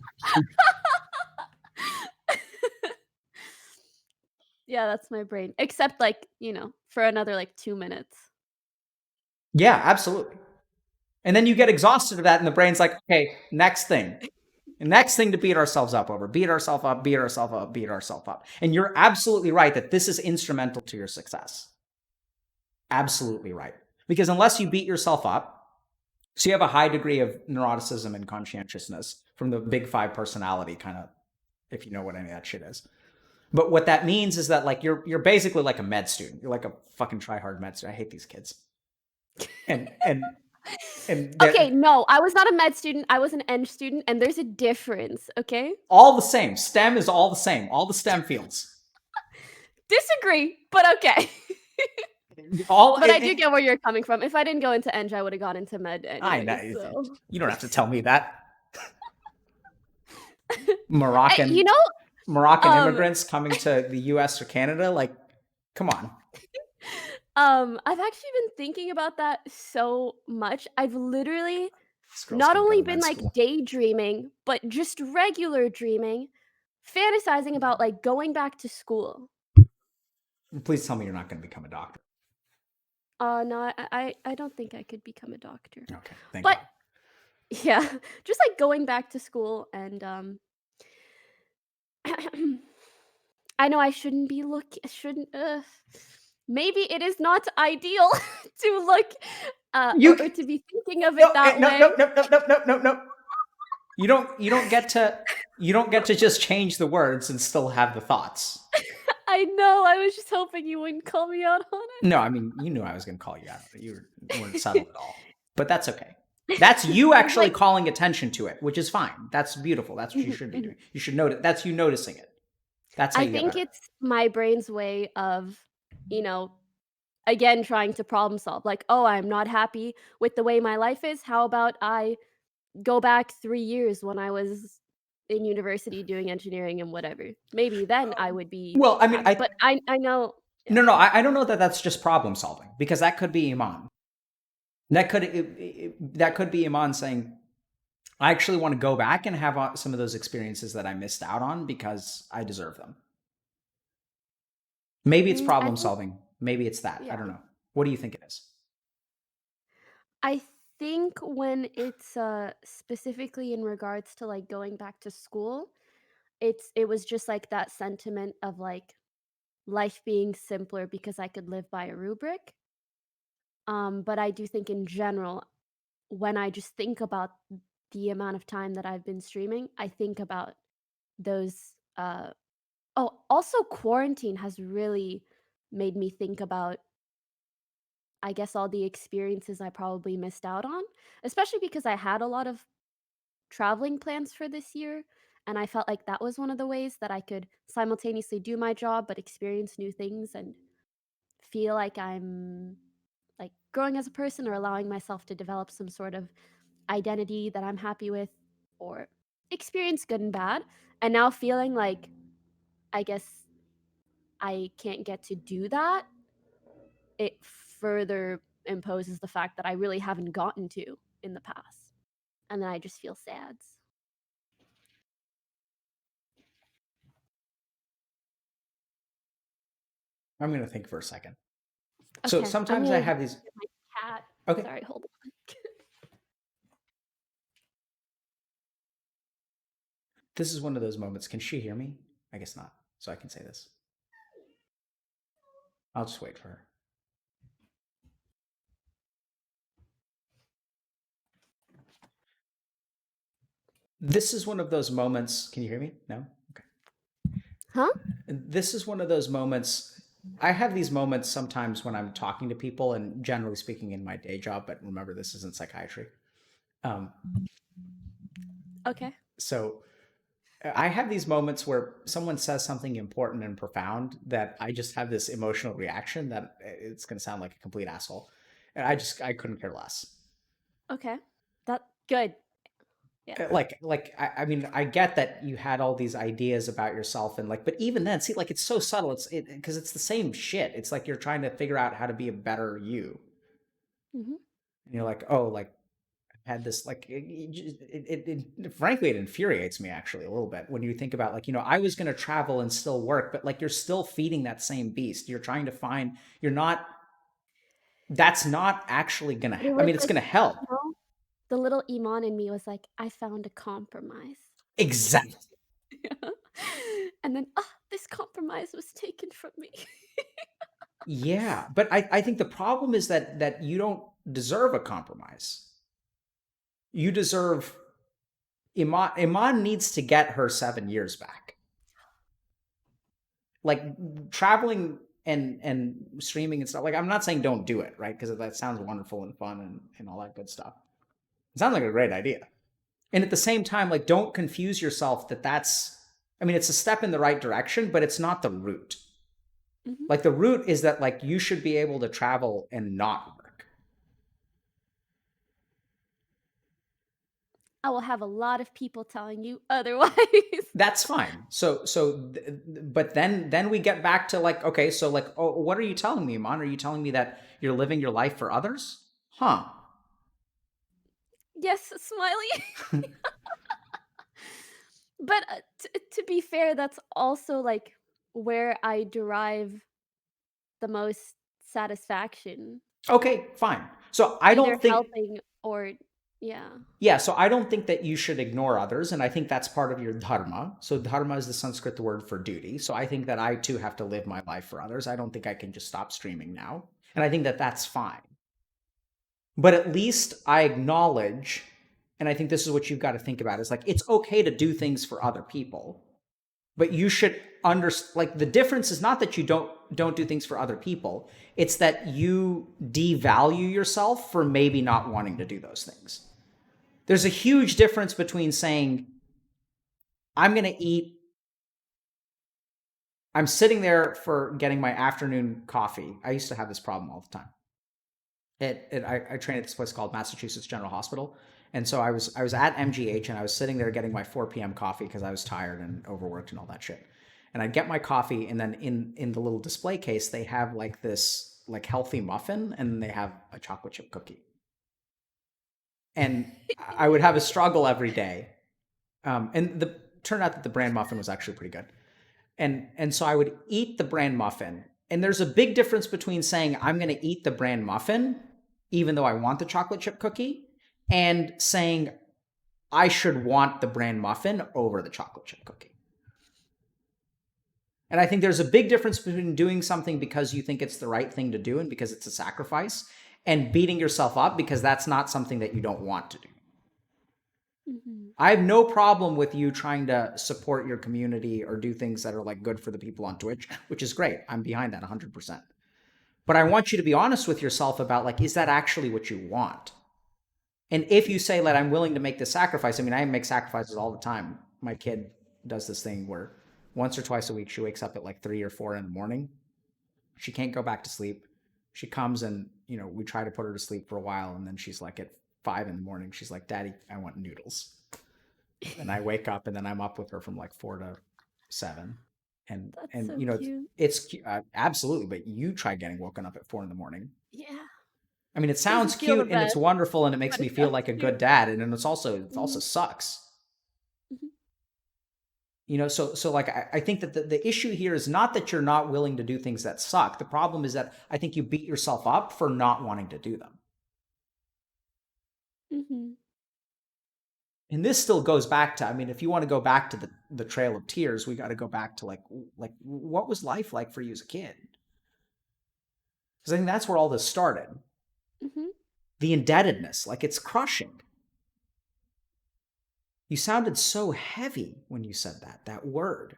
Yeah, that's my brain. Except like, for another like 2 minutes. Yeah, absolutely. And then you get exhausted of that, and the brain's like, okay, next thing. Next thing to beat ourselves up over. Beat ourselves up, beat ourselves up, beat ourselves up. And you're absolutely right that this is instrumental to your success. Absolutely right. Because unless you beat yourself up, so you have a high degree of neuroticism and conscientiousness from the big five personality kind of, if you know what any of that shit is. But what that means is that like you're basically like a med student. You're like a fucking try-hard med student. I hate these kids. And okay, no, I was not a med student. I was an eng student, and there's a difference, okay? All the same. STEM is all the same. All the STEM fields. Disagree, but okay. But I do get where you're coming from. If I didn't go into eng, I would have gone into med anyway. I know. So. You don't have to tell me that. Moroccan immigrants coming to the US or Canada, like, come on. I've actually been thinking about that so much. I've literally not only been like daydreaming, but just regular dreaming, fantasizing about like going back to school. Please tell me you're not going to become a doctor. No, I don't think I could become a doctor. Okay, thank God. Yeah, just like going back to school and I know I shouldn't be maybe it is not ideal to look or to be thinking of it that way. No. You don't get to just change the words and still have the thoughts. I know. I was just hoping you wouldn't call me out on it. No, I mean, you knew I was going to call you out on it. You weren't subtle at all. But that's okay. That's you actually calling attention to it, which is fine. That's beautiful. That's what you should be doing. You should notice. That's you noticing it. That's how you I think it's my brain's way of you know, again, trying to problem solve. Like, oh, I'm not happy with the way my life is. How about I go back 3 years when I was in university doing engineering and whatever. Maybe then I would be Well, I mean, happy. But I know, yeah. I don't know that that's just problem solving, because that could be Imane. That could be Imane saying, I actually want to go back and have some of those experiences that I missed out on because I deserve them. Maybe it's I problem think, solving. Maybe it's that. I yeah. don't know. What do you think it is? I think when it's specifically in regards to like going back to school, it was just like that sentiment of like life being simpler because I could live by a rubric. But I do think in general, when I just think about the amount of time that I've been streaming, I think about those oh, also quarantine has really made me think about, I guess, all the experiences I probably missed out on, especially because I had a lot of traveling plans for this year, and I felt like that was one of the ways that I could simultaneously do my job but experience new things and feel like I'm like growing as a person or allowing myself to develop some sort of identity that I'm happy with or experience good and bad. And now feeling like I guess I can't get to do that, it further imposes the fact that I really haven't gotten to in the past. And then I just feel sad. I'm going to think for a second. So Okay, I'm sometimes I gonna have these. get my cat. Okay. Sorry, hold on. This is one of those moments. Can she hear me? I guess not. So I can say this. I'll just wait for her. This is one of those moments. Can you hear me? No? Okay. Huh? This is one of those moments. I have these moments sometimes when I'm talking to people, and generally speaking in my day job, but remember, this isn't psychiatry. Okay. So I have these moments where someone says something important and profound that I just have this emotional reaction that it's going to sound like a complete asshole. And I couldn't care less. Okay. That good. Yeah. I mean, I get that you had all these ideas about yourself, and like, but even then, see, like, it's so subtle. Because it's the same shit. It's like you're trying to figure out how to be a better you. Mhm. And you're like, oh, like, I had this, like, frankly, it infuriates me actually a little bit when you think about, like, I was going to travel and still work, but like, you're still feeding that same beast. You're trying to find, you're not, that's not actually going to, It I was mean, it's like, going to help. the little Iman in me was like, I found a compromise. Exactly. Yeah. And then, this compromise was taken from me. Yeah, but I think the problem is that you don't deserve a compromise. You deserve Iman needs to get her 7 years back. Like, traveling and streaming and stuff. Like, I'm not saying don't do it, right? Because that sounds wonderful and fun and all that good stuff. It sounds like a great idea. And at the same time, like, don't confuse yourself that's, I mean, it's a step in the right direction, but it's not the route. Mhm. Like, the route is that, like, you should be able to travel and not work. I will have a lot of people telling you otherwise. That's fine. But then we get back to, like, okay, so, like, oh, what are you telling me, Iman? Are you telling me that you're living your life for others? Huh. Yes, smiley. But to be fair, that's also like where I derive the most satisfaction, Okay, fine. So I either don't think, helping or yeah. yeah, so I don't think that you should ignore others. And I think that's part of your dharma. So dharma is the Sanskrit word for duty. So I think that I too have to live my life for others. I don't think I can just stop streaming now. And I think that that's fine. But at least I acknowledge, and I think this is what you've got to think about, is like, it's okay to do things for other people, but you should like, the difference is not that you don't do things for other people. It's that you devalue yourself for maybe not wanting to do those things. There's a huge difference between saying, I'm going to eat I'm sitting there for getting my afternoon coffee. I used to have this problem all the time. I trained at this place called Massachusetts General Hospital, and so I was at MGH, and I was sitting there getting my 4 p.m. coffee because I was tired and overworked and all that shit. And I'd get my coffee, and then in the little display case they have like this like healthy muffin, and they have a chocolate chip cookie. And I would have a struggle every day. And the turned out that the bran muffin was actually pretty good. And so I would eat the bran muffin. And there's a big difference between saying I'm going to eat the bran muffin, even though I want the chocolate chip cookie, and saying I should want the bran muffin over the chocolate chip cookie. And I think there's a big difference between doing something because you think it's the right thing to do and because it's a sacrifice, and beating yourself up because that's not something that you don't want to do. I have no problem with you trying to support your community or do things that are like good for the people on Twitch, which is great. I'm behind that 100%. But I want you to be honest with yourself about like, is that actually what you want? And if you say, like, I'm willing to make this sacrifice, I mean, I make sacrifices all the time. My kid does this thing where once or twice a week, she wakes up at like 3 or 4 in the morning. She can't go back to sleep. She comes and, you know, we try to put her to sleep for a while. And then she's like at 5 in the morning, she's like, Daddy, I want noodles. And I wake up and then I'm up with her from like 4 to 7. And, That's and so you know, cute. it's absolutely, but you try getting woken up at 4 in the morning. Yeah. I mean, it sounds Doesn't feel the cute and it's best, wonderful and it makes but me it feel sounds like a cute. good dad. And then it also sucks. Mhm. You know, so like I think that the issue here is not that you're not willing to do things that suck. The problem is that I think you beat yourself up for not wanting to do them. And this still goes back to, I mean, if you want to go back to the Trail of Tears, we got to go back to like what was life like for you as a kid? Because I think that's where all this started. The indebtedness, like it's crushing. You sounded so heavy when you said that word.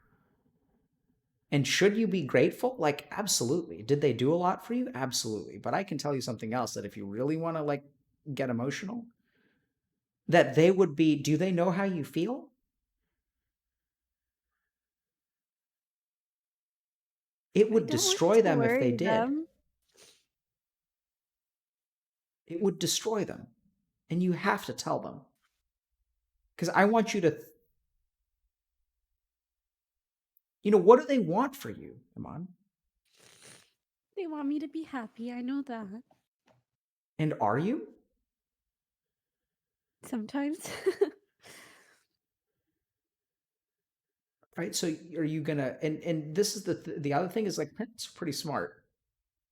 And should you be grateful? Like, absolutely. Did they do a lot for you? Absolutely. But I can tell you something else, that if you really want to like get emotional, that they would be, do they know how you feel? It would destroy them if they did. It would destroy them. And you have to tell them. Because I want you to, you know, what do they want for you, Imane? They want me to be happy. I know that. And are you? Sometimes. Right? So are you gonna, and this is the other thing is like, parents are pretty smart,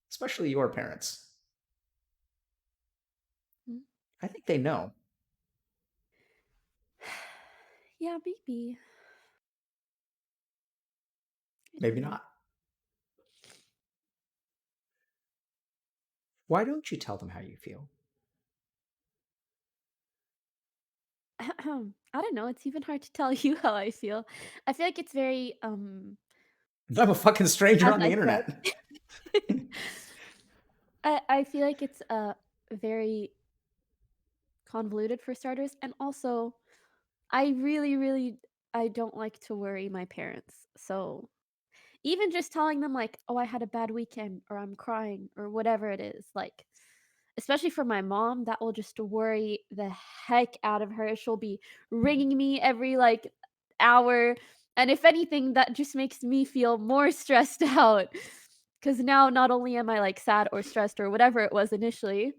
especially your parents. I think they know. Yeah, maybe. Maybe not. Why don't you tell them how you feel? I don't know. It's even hard to tell you how I feel. I feel like it's very I'm a fucking stranger as on the I internet. said. I feel like it's very convoluted for starters, and also I really I don't like to worry my parents. So even just telling them like, "Oh, I had a bad weekend," or "I'm crying," or whatever it is, like, especially for my mom, that will just worry the heck out of her. She'll be ringing me every like hour, and if anything, that just makes me feel more stressed out. Because now not only am I like sad or stressed or whatever it was initially,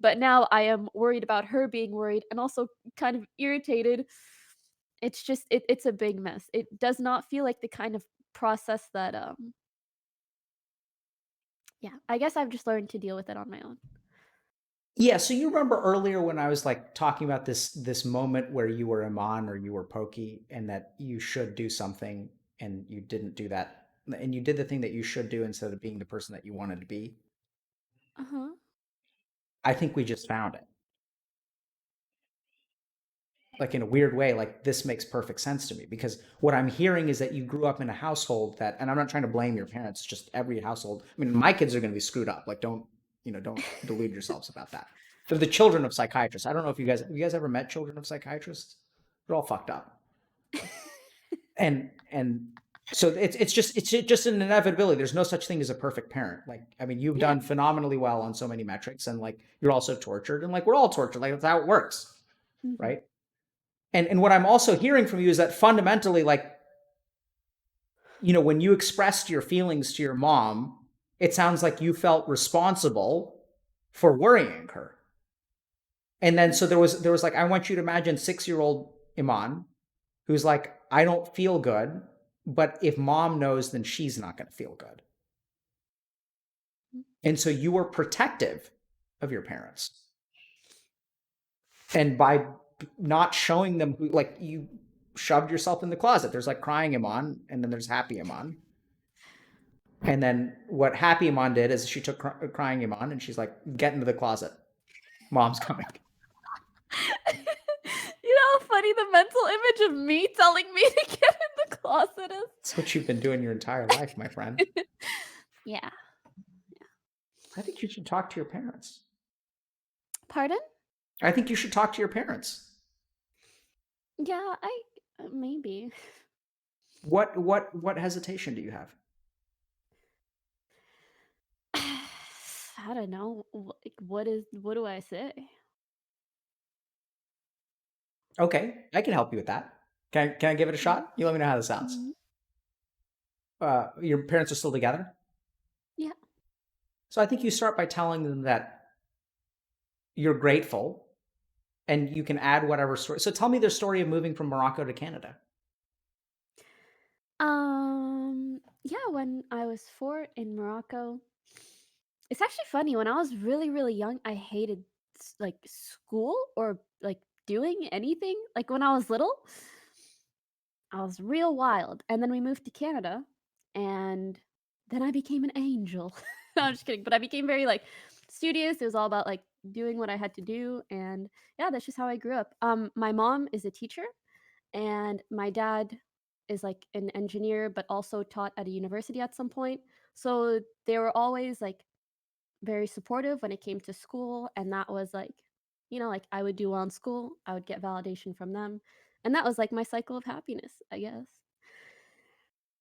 but now I am worried about her being worried and also kind of irritated. It's just it's a big mess. It does not feel like the kind of process that yeah, I guess I've just learned to deal with it on my own. Yeah, so you remember earlier when I was like talking about this moment where you were Imane or you were Poki, and that you should do something and you didn't do that, and you did the thing that you should do instead of being the person that you wanted to be. Uh-huh. I think we just found it. Like in a weird way, like this makes perfect sense to me, because what I'm hearing is that you grew up in a household that, and I'm not trying to blame your parents, just every household. I mean, my kids are going to be screwed up. Like, don't delude yourselves about that. They're the children of psychiatrists. I don't know if have you guys ever met children of psychiatrists? They're all fucked up. And So it's just an inevitability. There's no such thing as a perfect parent. Like, I mean, you've Yeah. done phenomenally well on so many metrics, and like you're also tortured, and like we're all tortured. Like that's how it works, Mhm. right? And what I'm also hearing from you is that fundamentally, like, you know, when you expressed your feelings to your mom, it sounds like you felt responsible for worrying her. And then so there was like, I want you to imagine 6-year-old Iman who's like, I don't feel good, but if mom knows, then she's not going to feel good. And so you were protective of your parents. And by not showing them who, like, you shoved yourself in the closet. There's like crying Iman, and then there's happy Iman. And then what happy Iman did is she took crying Iman and she's like, get into the closet. Mom's coming. You know how funny the mental image of me telling me to get in the closet is? That's what you've been doing your entire life, my friend. Yeah. I think you should talk to your parents. Pardon? I think you should talk to your parents. Yeah, I maybe. What hesitation do you have? I don't know. Like, what do I say? Okay, I can help you with that. Can I give it a Mhm. shot? You let me know how this sounds. Mhm. Your parents are still together, Yeah. so I think you start by telling them that you're grateful, and you can add whatever story. So tell me their story of moving from Morocco to Canada. Yeah, when I was 4 in Morocco, it's actually funny. When I was really, really young, I hated like school or like doing anything. Like when I was little, I was real wild. And then we moved to Canada, and then I became an angel. No, I'm just kidding. But I became very like studious. It was all about like doing what I had to do. And yeah, that's just how I grew up. My mom is a teacher, and my dad is like an engineer, but also taught at a university at some point. So they were always like very supportive when it came to school, and that was like, like I would do well in school, I would get validation from them, and that was like my cycle of happiness, I guess.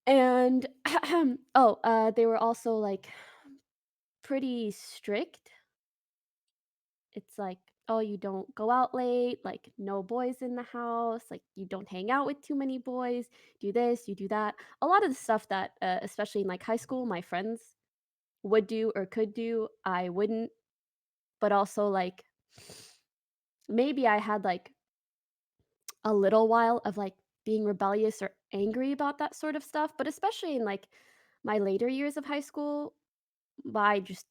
And they were also like pretty strict. It's like, oh, you don't go out late, like no boys in the house, like you don't hang out with too many boys, do this, you do that. A lot of the stuff that, especially in like high school, my friends would do or could do, I wouldn't. But also, like, maybe I had like a little while of like being rebellious or angry about that sort of stuff. But especially in like my later years of high school, I just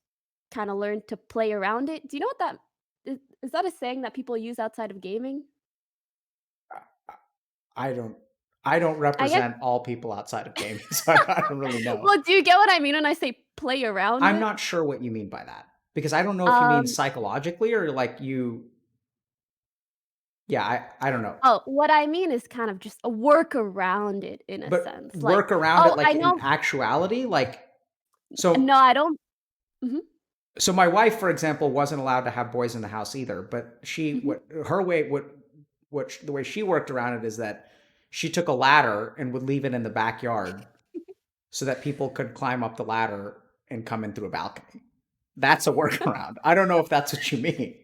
kind of learned to play around it. Do you know what that is? That a saying that people use outside of gaming? I don't I don't I guess. represent all people outside of gaming, so I don't really know. Well, do you get what I mean when I say play around I'm it? not sure what you mean by that because I don't know if you mean Um, psychologically or like you. Yeah, I don't know. oh, what I mean is kind of just a work around it in a But sense. Like, work around it oh, like I in know. actuality, like so No, I don't. Mhm, so my wife, for example, wasn't allowed to have boys in the house either, but she mhm. what her way what the way she worked around it is that she took a ladder and would leave it in the backyard so that people could climb up the ladder and come in through a balcony. That's a workaround. I don't know if that's what you mean.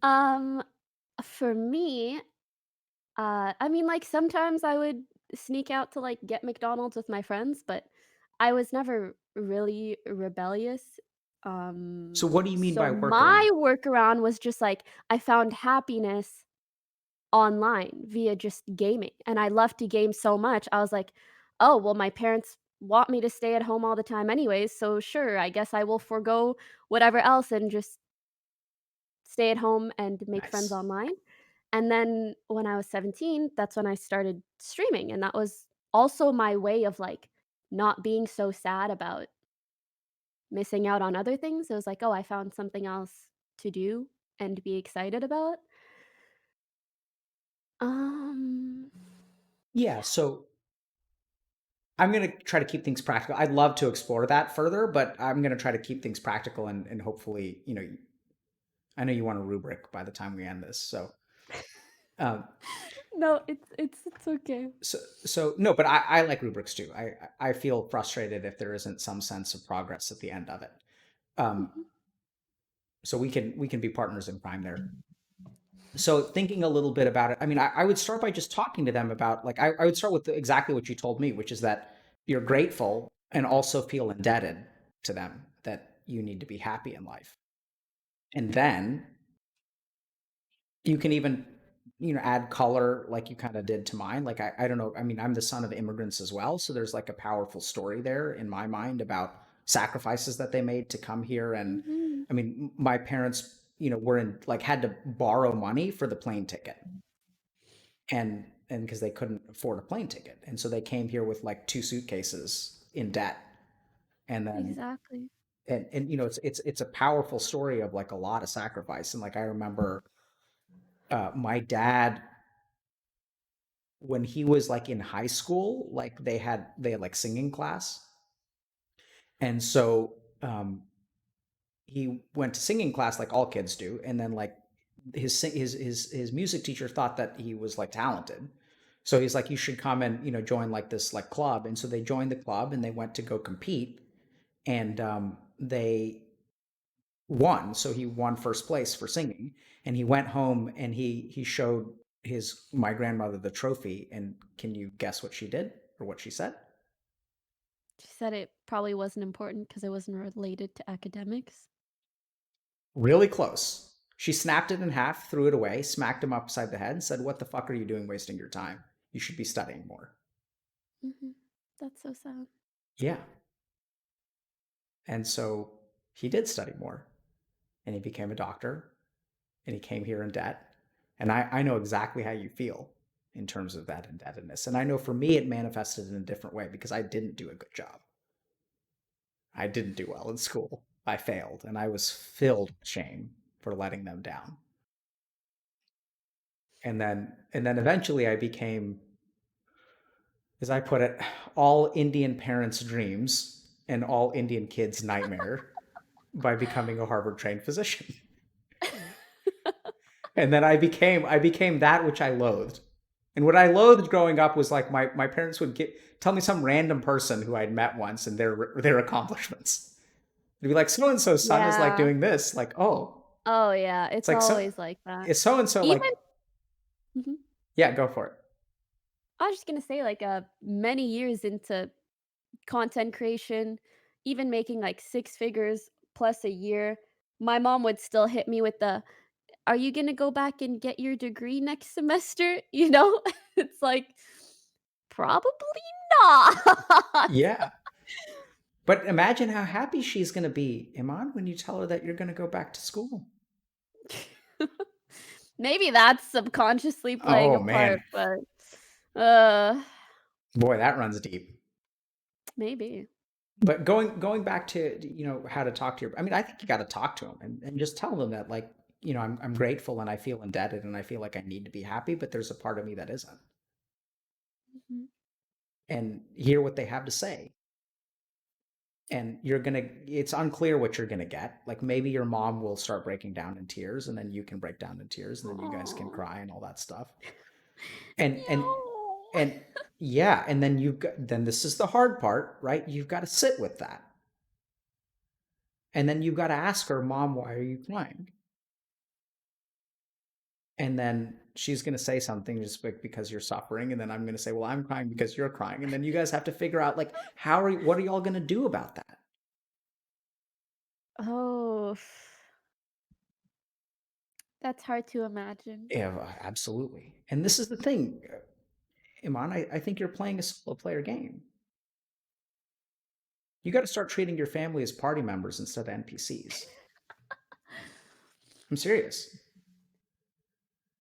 Um, for me, I mean, like, sometimes I would sneak out to, like, get McDonald's with my friends, but I was never really rebellious. So what do you mean So by workaround? my workaround was just, like, I found happiness online via just gaming, and I love to game so much. I was like, "Oh, well, my parents want me to stay at home all the time anyways, so sure, I guess I will forego whatever else and just stay at home and make friends Nice. online." And then when I was 17, that's when I started streaming, and that was also my way of, like, not being so sad about missing out on other things. It was like, "Oh, I found something else to do and be excited about." Um, Yeah, so I'm going to try to keep things practical. I'd love to explore that further, but I'm going to try to keep things practical and hopefully, you know, I know you want a rubric by the time we end this. So, um, No, it's okay. So no, but I like rubrics too. I feel frustrated if there isn't some sense of progress at the end of it. Um, Mhm. so we can be partners in crime there. So thinking a little bit about it, I mean, I would start by just talking to them about like I would start with exactly what you told me, which is that you're grateful and also feel indebted to them, that you need to be happy in life. And then you can even add color like you kind of did to mine. Like I don't know, I mean, I'm the son of immigrants as well, so there's like a powerful story there in my mind about sacrifices that they made to come here. And Mhm. I mean, my parents were in like had to borrow money for the plane ticket, and because they couldn't afford a plane ticket, and so they came here with like 2 suitcases in debt. And then Exactly. and it's a powerful story of like a lot of sacrifice. And like I remember my dad, when he was like in high school, like they had like singing class. And so he went to singing class like all kids do. And then like his music teacher thought that he was like talented. So he's like, you should come and join like this like club. And so they joined the club and they went to go compete. And they won. So he won first place for singing. And he went home and he showed my grandmother the trophy. And can you guess what she did or what she said? She said it probably wasn't important because it wasn't related to academics. Really close. She snapped it in half, threw it away, smacked him upside the head, and said, "What the fuck are you doing wasting your time? You should be studying more." Hmm. That's so sad. Yeah. And so he did study more, and he became a doctor, and he came here in debt. And I know exactly how you feel in terms of that indebtedness. And I know for me, it manifested in a different way because I didn't do a good job. I didn't do well in school. I failed, and I was filled with shame for letting them down. And then eventually I became, as I put it, all Indian parents' dreams and all Indian kids' nightmare by becoming a Harvard trained physician. And then I became that which I loathed. And what I loathed growing up was like my parents would tell me some random person who I'd met once and their accomplishments. They'd be like, so and so's son is like Yeah. doing this. Like, oh, Oh yeah, it's it's like so always like that. is so and so Even like, Mhm. yeah, go for it. I was just gonna say, like, many years into content creation, even making like 6 figures plus a year, my mom would still hit me with the, "Are you gonna go back and get your degree next semester?" You know? It's like, probably not. Yeah. But imagine how happy she's going to be, Iman, when you tell her that you're going to go back to school. Maybe that's subconsciously playing Oh a man, part, but uh boy, that runs deep. maybe. But going back to how to talk to your, I mean, I think you got to talk to them and just tell them that like I'm grateful and I feel indebted and I feel like I need to be happy, but there's a part of me that isn't, Mhm. and hear what they have to say. And it's unclear what you're gonna get. Like maybe your mom will start breaking down in tears, and then you can break down in tears, and then you guys can Aw. cry and all that stuff. And and No. and yeah, and then then this is the hard part, right? You've got to sit with that. And then you've got to ask her, "Mom, why are you crying?" And then she's going to say something just like because you're suffering, and then I'm going to say, "Well, I'm crying because you're crying." And then you guys have to figure out like what are y'all going to do about that? Oh, that's hard to imagine. Yeah, absolutely. And this is the thing, Iman, I think you're playing a solo player game. You got to start treating your family as party members instead of NPCs. I'm serious,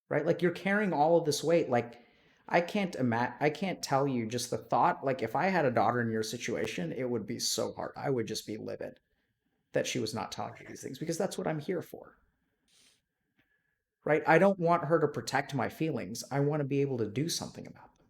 right? Like you're carrying all of this weight. Like I can't tell you just the thought. Like if I had a daughter in your situation, it would be so hard. I would just be livid that she was not telling me these things because that's what I'm here for, right? I don't want her to protect my feelings. I want to be able to do something about them.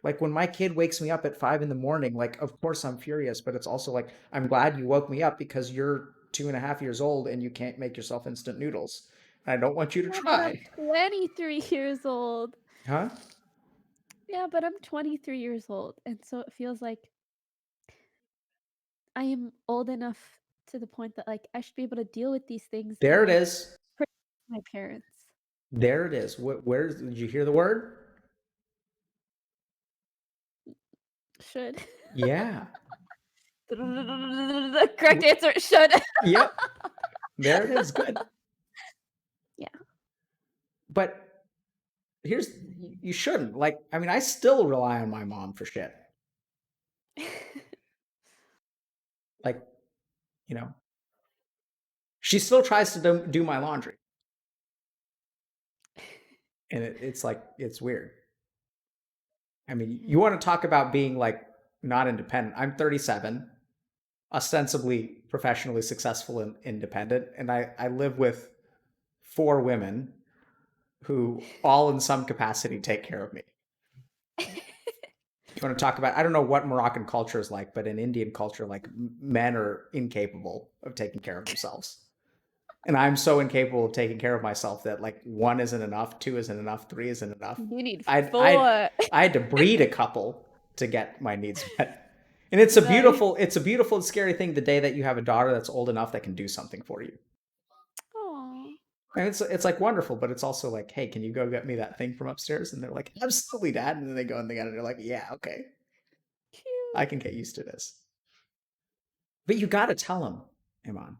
Like when my kid wakes me up at 5 in the morning, like of course I'm furious, but it's also like I'm glad you woke me up because you're 2.5 years old and you can't make yourself instant noodles. I don't want you to Yeah, but I'm try. 23 years old. Huh? Yeah, but I'm 23 years old, and so it feels like I am old enough to the point that like I should be able to deal with these things and There it like is. protect my parents. There it is. Where did you hear the word? Should. Yeah. The correct answer should. Yep. There it is. Good. Yeah. But here's you shouldn't. Like, I mean, I still rely on my mom for shit. Like, you know, she still tries to do my laundry. And it's like, it's weird. I mean, you want to talk about being like not independent. I'm 37, ostensibly professionally successful and independent. And I live with 4 women who all in some capacity take care of me. You want to talk about, I don't know what Moroccan culture is like, but in Indian culture, like men are incapable of taking care of themselves. And I'm so incapable of taking care of myself that like 1 isn't enough, 2 isn't enough, 3 isn't enough. You need I 4. I I had to breed a couple to get my needs met. And it's a Nice. beautiful and scary thing the day that you have a daughter that's old enough that can do something for you. Aw, And it's like wonderful, but it's also like, hey, can you go get me that thing from upstairs? And they're like, absolutely, Dad. And then they go and they get it. And they're like, yeah, okay, I cute. can get used to this. But you got to tell them, Imane,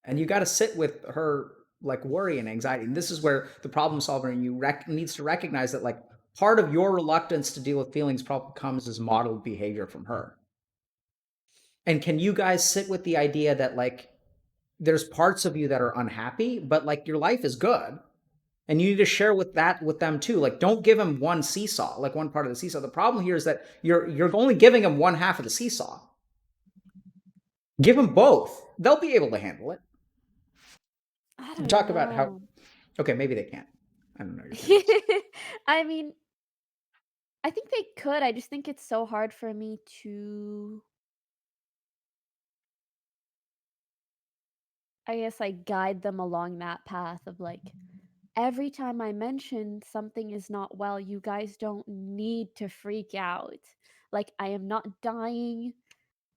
and you got to sit with her like worry and anxiety. And this is where the problem solver in you needs to recognize that like part of your reluctance to deal with feelings probably comes as modeled behavior from her. And can you guys sit with the idea that like there's parts of you that are unhappy, but like your life is good, and you need to share with them too. Like, don't give them one seesaw, like one part of the seesaw. The problem here is that you're only giving them one half of the seesaw. Give them both. They'll be able to handle it. I don't Talk about how. know. Okay, maybe they can't. I don't know your parents. I mean, I think they could. I just think it's so hard for me to, I guess, like guide them along that path of like every time I mention something is not well, you guys don't need to freak out. Like I am not dying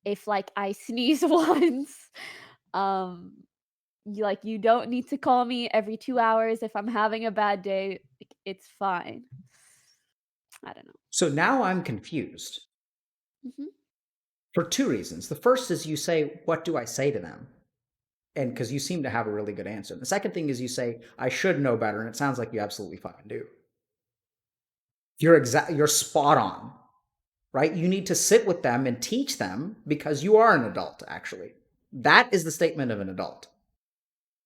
if like I sneeze once. Um you don't need to call me every 2 hours if I'm having a bad day. Like, it's fine. I don't know. So now I'm confused Mhm. for 2 reasons. The first is you say, "What do I say to them?" And because you seem to have a really good answer. The second thing is you say, "I should know better," and it sounds like you absolutely fucking do. You're spot on, right? You need to sit with them and teach them because you are an adult, actually. That is the statement of an adult.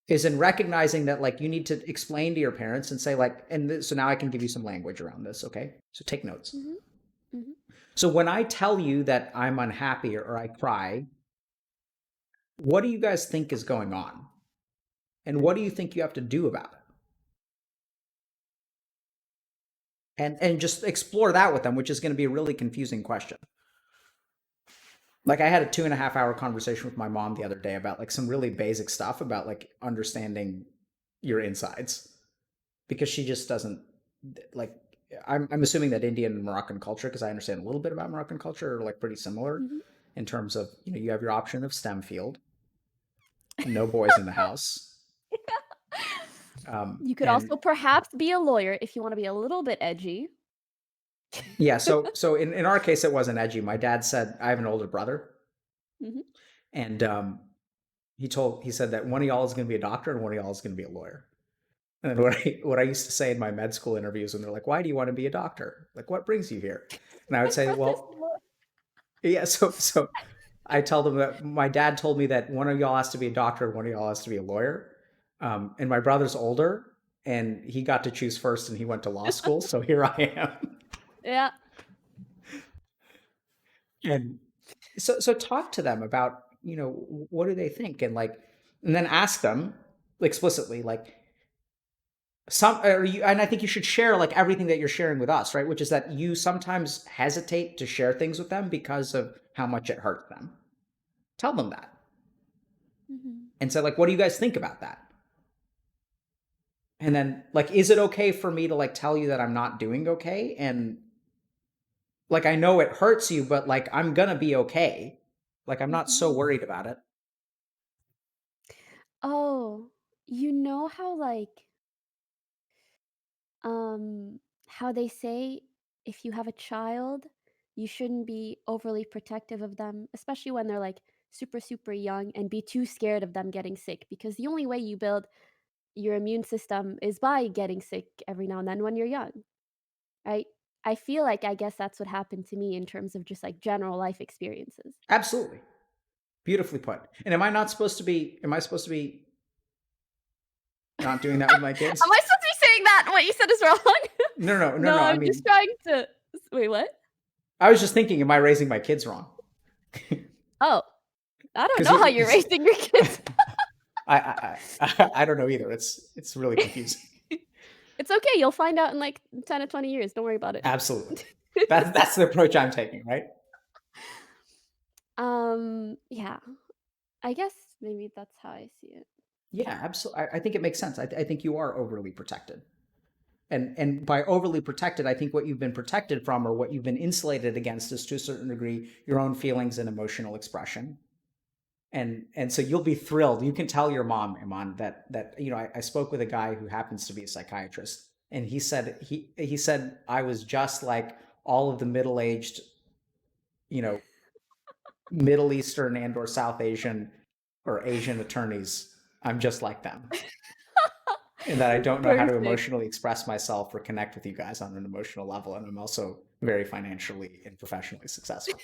Is in recognizing that like you need to explain to your parents and say like, so now I can give you some language around this, okay? So take notes. Mhm. Mhm. So when I tell you that I'm unhappy or I cry, what do you guys think is going on? And what do you think you have to do about it? And just explore that with them, which is going to be a really confusing question. Like I had a 2.5 hour conversation with my mom the other day about like some really basic stuff about like understanding your insides, because she just doesn't like. I'm assuming that Indian and Moroccan culture, because I understand a little bit about Moroccan culture, are like pretty similar Mhm. in terms of, you have your option of STEM field, no boys in the house. You could And also perhaps be a lawyer if you want to be a little bit edgy. yeah, so in our case, it wasn't edgy. My dad said, I have an older brother, Mhm. and he said that one of y'all is going to be a doctor and one of y'all is going to be a lawyer. And what I used to say in my med school interviews when they're like, "Why do you want to be a doctor? Like, what brings you here?" And I would My say, brother's "Well, lawyer. yeah." So I tell them that my dad told me that one of y'all has to be a doctor and one of y'all has to be a lawyer. And my brother's older, and he got to choose first, and he went to law school. So here I am. Yeah. And so talk to them about, what do they think, and like, and then ask them explicitly like and I think you should share like everything that you're sharing with us, right? Which is that you sometimes hesitate to share things with them because of how much it hurts them. Tell them that Mhm. and say like, what do you guys think about that? And then like, is it okay for me to like tell you that I'm not doing okay? And like, I know it hurts you, but like, I'm gonna be okay. Like, I'm not so worried about it. Oh, you know how like how they say if you have a child, you shouldn't be overly protective of them, especially when they're like super super young and be too scared of them getting sick because the only way you build your immune system is by getting sick every now and then when you're young, right? I feel like I guess that's what happened to me in terms of just like general life experiences. Absolutely. Beautifully put. And am I supposed to be not doing that with my kids? Am I supposed to be saying that what you said is wrong? No, I I'm just mean, trying to wait, what? I was just thinking, am I raising my kids wrong? Oh, I don't Because know how you're raising your kids. I don't know either. It's really confusing. It's okay, you'll find out in like 10 or 20 years, don't worry about it. Absolutely. That's the approach I'm taking, right? Yeah, I guess maybe that's how I see it. Yeah, absolutely. I think it makes sense. I think you are overly protected. And by overly protected, I think what you've been protected from or what you've been insulated against is to a certain degree your own feelings and emotional expression. And so you'll be thrilled. You can tell your mom, Imane, that you know, I spoke with a guy who happens to be a psychiatrist, and he said I was just like all of the middle-aged, you know, Middle Eastern and or South Asian or Asian attorneys. I'm just like them. And that I don't know how to Perfect. emotionally express myself or connect with you guys on an emotional level. And I'm also very financially and professionally successful.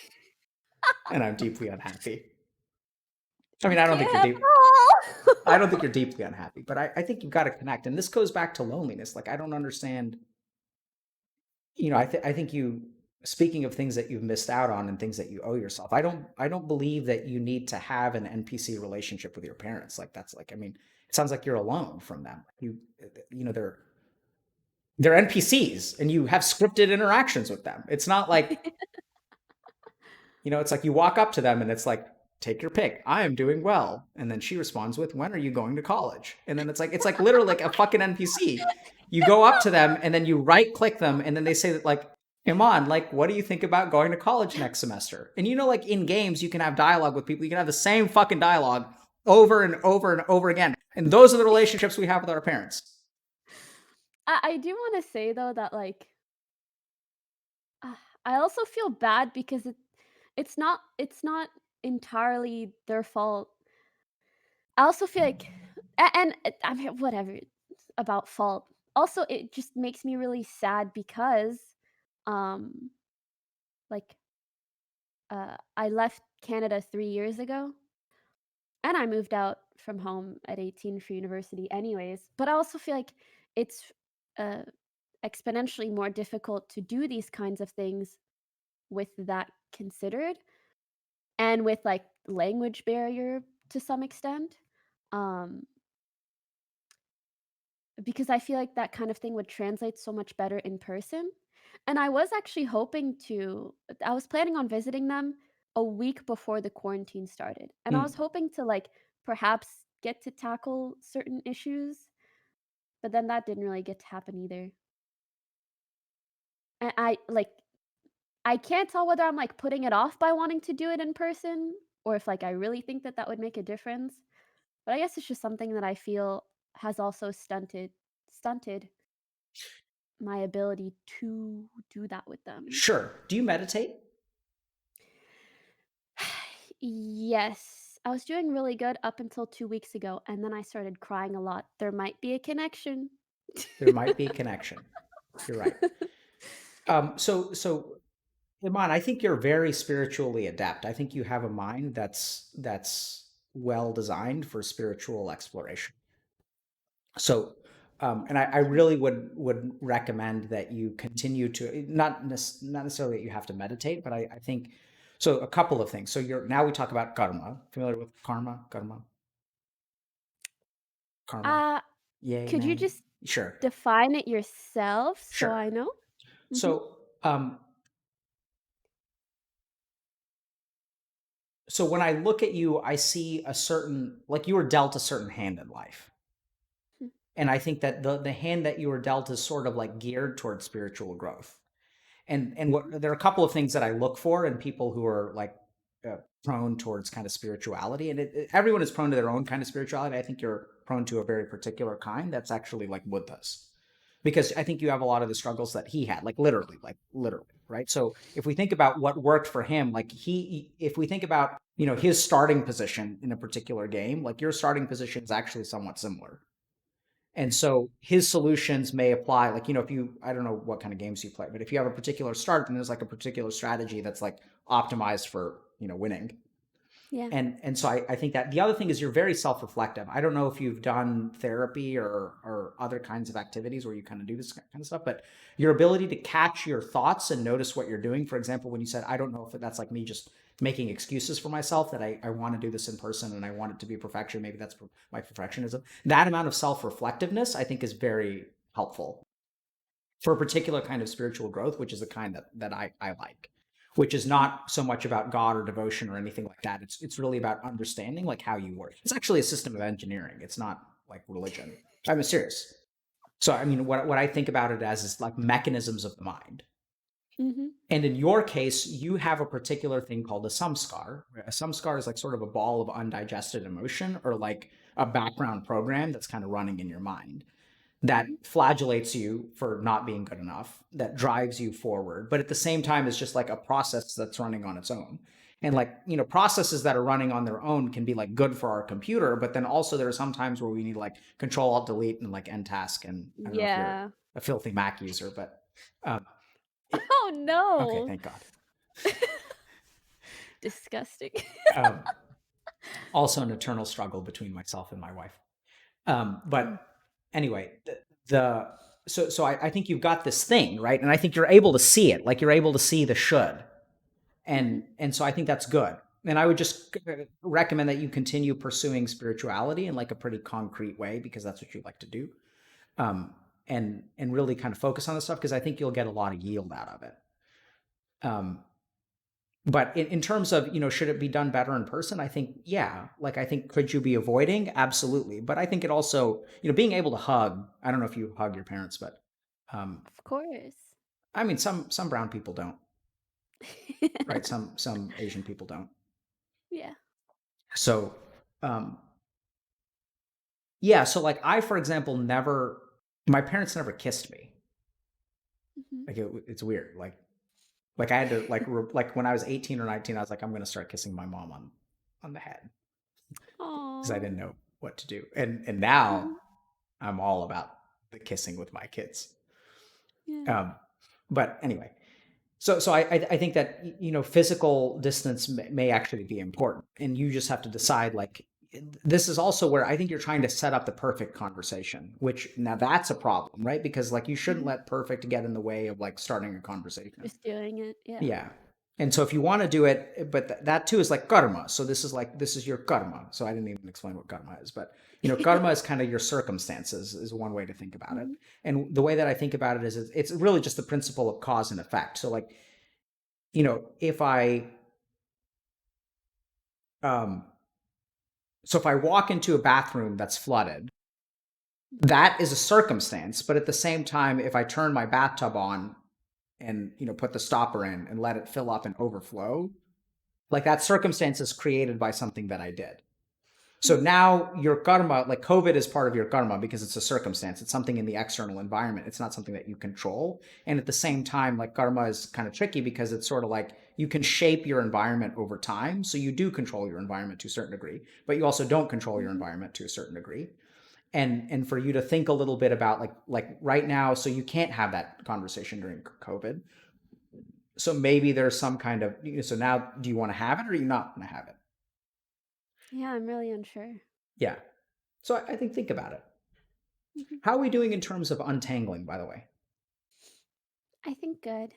And I'm deeply unhappy. I mean, You I don't think can't you're have deep. it I all. don't think you're deeply unhappy, but I think you've got to connect. And this goes back to loneliness. Like, I don't understand. You know, I think you, speaking of things that you've missed out on and things that you owe yourself, I don't believe that you need to have an NPC relationship with your parents. Like, that's like, I mean, it sounds like you're alone from them. You know, they're NPCs and you have scripted interactions with them. It's not like, you know, it's like you walk up to them and it's like, take your pick. I am doing well. And then she responds with, when are you going to college? And then it's like literally like a fucking NPC. You go up to them and then you right click them and then they say that like, Imane, like, what do you think about going to college next semester? And you know, like in games, you can have dialogue with people. You can have the same fucking dialogue over and over and over again. And those are the relationships we have with our parents. I do want to say though that like I also feel bad because it's not entirely their fault. I also feel like and I mean whatever about fault. Also, it just makes me really sad because um like I left Canada 3 years ago and I moved out from home at 18 for university anyways, but I also feel like it's uh exponentially more difficult to do these kinds of things with that considered and with like language barrier to some extent. Um because I feel like that kind of thing would translate so much better in person. And I was actually hoping to I was planning on visiting them a week before the quarantine started. And I was Hmm. hoping to like perhaps get to tackle certain issues, but then that didn't really get to happen either. And I can't tell whether I'm like putting it off by wanting to do it in person or if like I really think that that would make a difference. But I guess it's just something that I feel has also stunted my ability to do that with them. Sure. Do you meditate? Yes, I was doing really good up until 2 weeks ago, and then I started crying a lot. There might be a connection. There might be a connection. You're right. So Iman, I think you're very spiritually adept. I think you have a mind that's well designed for spiritual exploration. So, and I really would recommend that you continue to not necessarily that you have to meditate, but I think so. A couple of things. So you're now we talk about karma. Familiar with karma, Uh, yay, could you nay? just Sure, define it yourself so sure. I know? Mhm. So, so when I look at you, I see a certain like you were dealt a certain hand in life. And I think that the hand that you were dealt is sort of like geared towards spiritual growth. And what there are a couple of things that I look for in people who are like prone towards kind of spirituality, and everyone is prone to their own kind of spirituality. I think you're prone to a very particular kind that's actually like Buddha's, because I think you have a lot of the struggles that he had, like literally, right? So if we think about what worked for him, like if we think about his starting position in a particular game, like your starting position is actually somewhat similar. And so his solutions may apply, like, if you, I don't know what kind of games you play, but if you have a particular start, then there's like a particular strategy that's like optimized for, winning. Yeah. And so I think that the other thing is you're very self-reflective. I don't know if you've done therapy or other kinds of activities where you kind of do this kind of stuff, but your ability to catch your thoughts and notice what you're doing. For example, when you said, I don't know if that's like me just making excuses for myself, that I want to do this in person and I want it to be perfection. Maybe that's my perfectionism. That amount of self-reflectiveness, I think, is very helpful for a particular kind of spiritual growth, which is the kind that I like, which is not so much about God or devotion or anything like that. It's really about understanding like how you work. It's actually a system of engineering. It's not like religion. I'm serious. So I mean, what I think about it as is like mechanisms of the mind. Mm-hmm. And in your case, you have a particular thing called a samskar. A samskar is like sort of a ball of undigested emotion, or like a background program that's kind of running in your mind that Mm-hmm. flagellates you for not being good enough, that drives you forward. But at the same time, it's just like a process that's running on its own. And like, processes that are running on their own can be like good for our computer, but then also there are some times where we need like control alt delete and like end task. And I don't know if you're Yeah. a filthy Mac user, but Oh okay, no. thank God. Disgusting. Um, also an eternal struggle between myself and my wife. But anyway, so I think you've got this thing, right? And I think you're able to see it, like you're able to see the should. And so I think that's good. And I would just recommend that you continue pursuing spirituality in like a pretty concrete way, because that's what you like to do. And really kind of focus on this stuff, because I think you'll get a lot of yield out of it. But in terms of, should it be done better in person? I think, yeah. Like, I think, could you be avoiding? Absolutely. But I think it also, being able to hug, I don't know if you hug your parents, but Of course. I mean, some brown people don't, right? Some Asian people don't. Yeah. So, yeah. So like for example, my parents never kissed me. Mm-hmm. Like it's weird. Like I had to like when I was 18 or 19, I was like, I'm going to start kissing my mom on the head, because I Oh. didn't know what to do. And now Mm-hmm. I'm all about the kissing with my kids. Yeah. But anyway, so I think that physical distance may actually be important, and you just have to decide, like, this is also where I think you're trying to set up the perfect conversation, which now that's a problem, right? Because like you shouldn't Mm-hmm. let perfect get in the way of like starting a conversation. Just doing it. Yeah. Yeah. And so if you want to do it, but that too is like karma. So this is your karma. So I didn't even explain what karma is, but karma is kind of your circumstances, is one way to think about it. Mm-hmm. And the way that I think about it is it's really just the principle of cause and effect. So like, if um if I walk into a bathroom that's flooded, that is a circumstance. But at the same time, if I turn my bathtub on and put the stopper in and let it fill up and overflow, like that circumstance is created by something that I did. So Mm-hmm. now your karma, like COVID is part of your karma because it's a circumstance. It's something in the external environment. It's not something that you control. And at the same time, like karma is kind of tricky because it's sort of like you can shape your environment over time. So you do control your environment to a certain degree, but you also don't control your Mm-hmm. environment to a certain degree. And for you to think a little bit about like right now, so you can't have that conversation during COVID. So maybe there's some kind of, so now do you want to have it, or are you not going to have it? Yeah, I'm really unsure. Yeah. So I think about it. Mm-hmm. How are we doing in terms of untangling, by the way? I think good.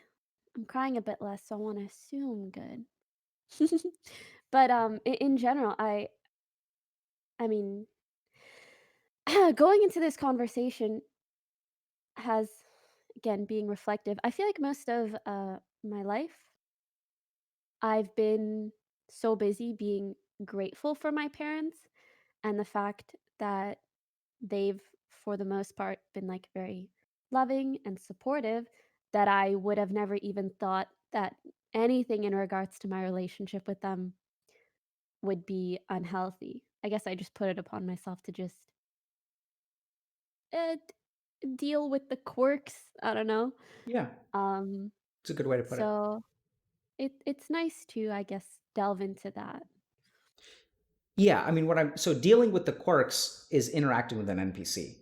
I'm crying a bit less, so I want to assume good. But in general, I mean, going into this conversation has, again, being reflective. I feel like most of my life, I've been so busy being grateful for my parents and the fact that they've for the most part, been like very loving and supportive that I would have never even thought that anything in regards to my relationship with them would be unhealthy. I guess I just put it upon myself to just uh, deal with the quirks. I don't know. Yeah, Um, it's a good way to put it. so it's nice to, I guess, delve into that. Yeah, I mean, so dealing with the quirks is interacting with an NPC,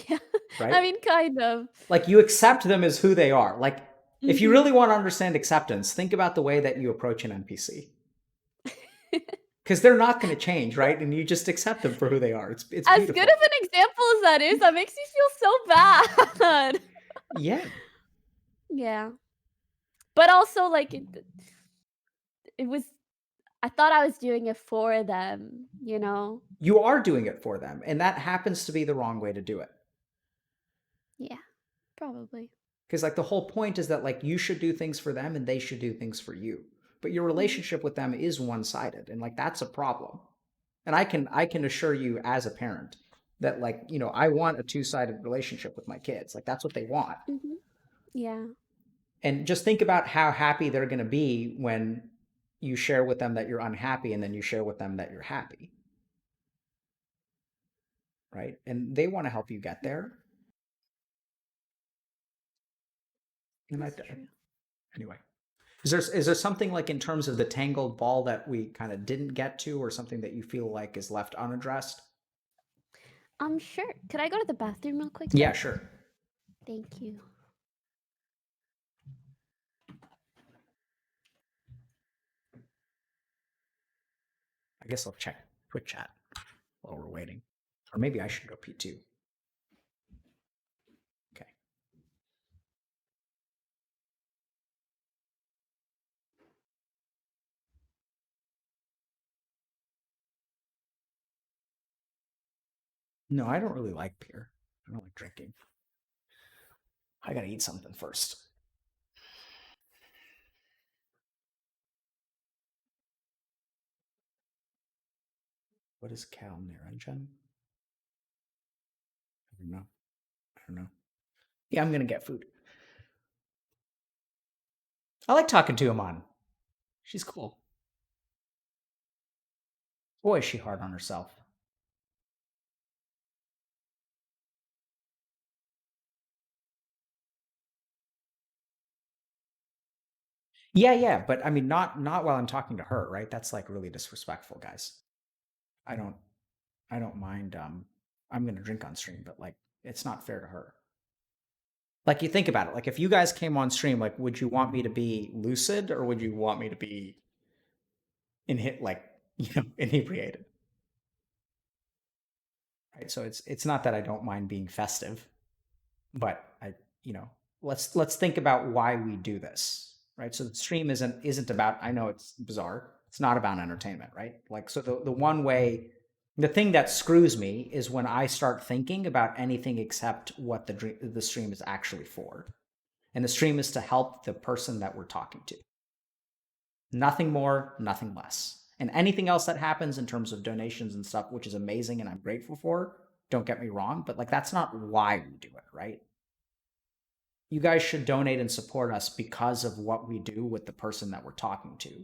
Yeah, right? I mean, kind of. Like you accept them as who they are. Like if you Mhm. really want to understand acceptance, think about the way that you approach an NPC. Because they're not going to change, right? And you just accept them for who they are. It's As beautiful. good of an example as that is, that makes me feel so bad. Yeah. Yeah. But also, like, it was, I thought I was doing it for them, you know? You are doing it for them, and that happens to be the wrong way to do it. Yeah, probably. Because like the whole point is that like you should do things for them and they should do things for you. But your Mhm. relationship with them is one-sided, and like that's a problem. And I can assure you as a parent that like, you know, I want a two-sided relationship with my kids. Like that's what they want. Mhm. Yeah. And just think about how happy they're going to be when you share with them that you're unhappy and then you share with them that you're happy. Right? And they want to help you get there. And That's true. anyway, is there something like in terms of the tangled ball that we kind of didn't get to, or something that you feel like is left unaddressed? Sure. Could I go to the bathroom real quick? Yeah, though? sure. Thank you. I guess I'll check Twitch chat while we're waiting. Or maybe I should go pee too. Okay. No, I don't really like beer. I don't like drinking. I gotta eat something first. What is Cal Niranjan? I don't know. I don't know. Yeah, I'm gonna get food. I like talking to Imane. She's cool. Boy, is she hard on herself. Yeah, but I mean, not while I'm talking to her, right? That's like really disrespectful, guys. I don't mind. I'm gonna drink on stream, but like, it's not fair to her. Like, you think about it. Like, if you guys came on stream, like, would you want me to be lucid or would you want me to be like, inebriated? Right. So it's not that I don't mind being festive, but let's think about why we do this, right? So the stream isn't about, I know it's bizarre, it's not about entertainment, right? Like, so the thing that screws me is when I start thinking about anything except what the stream is actually for. And the stream is to help the person that we're talking to. Nothing more, nothing less. And anything else that happens in terms of donations and stuff, which is amazing and I'm grateful for, don't get me wrong, but like, that's not why we do it, right? You guys should donate and support us because of what we do with the person that we're talking to.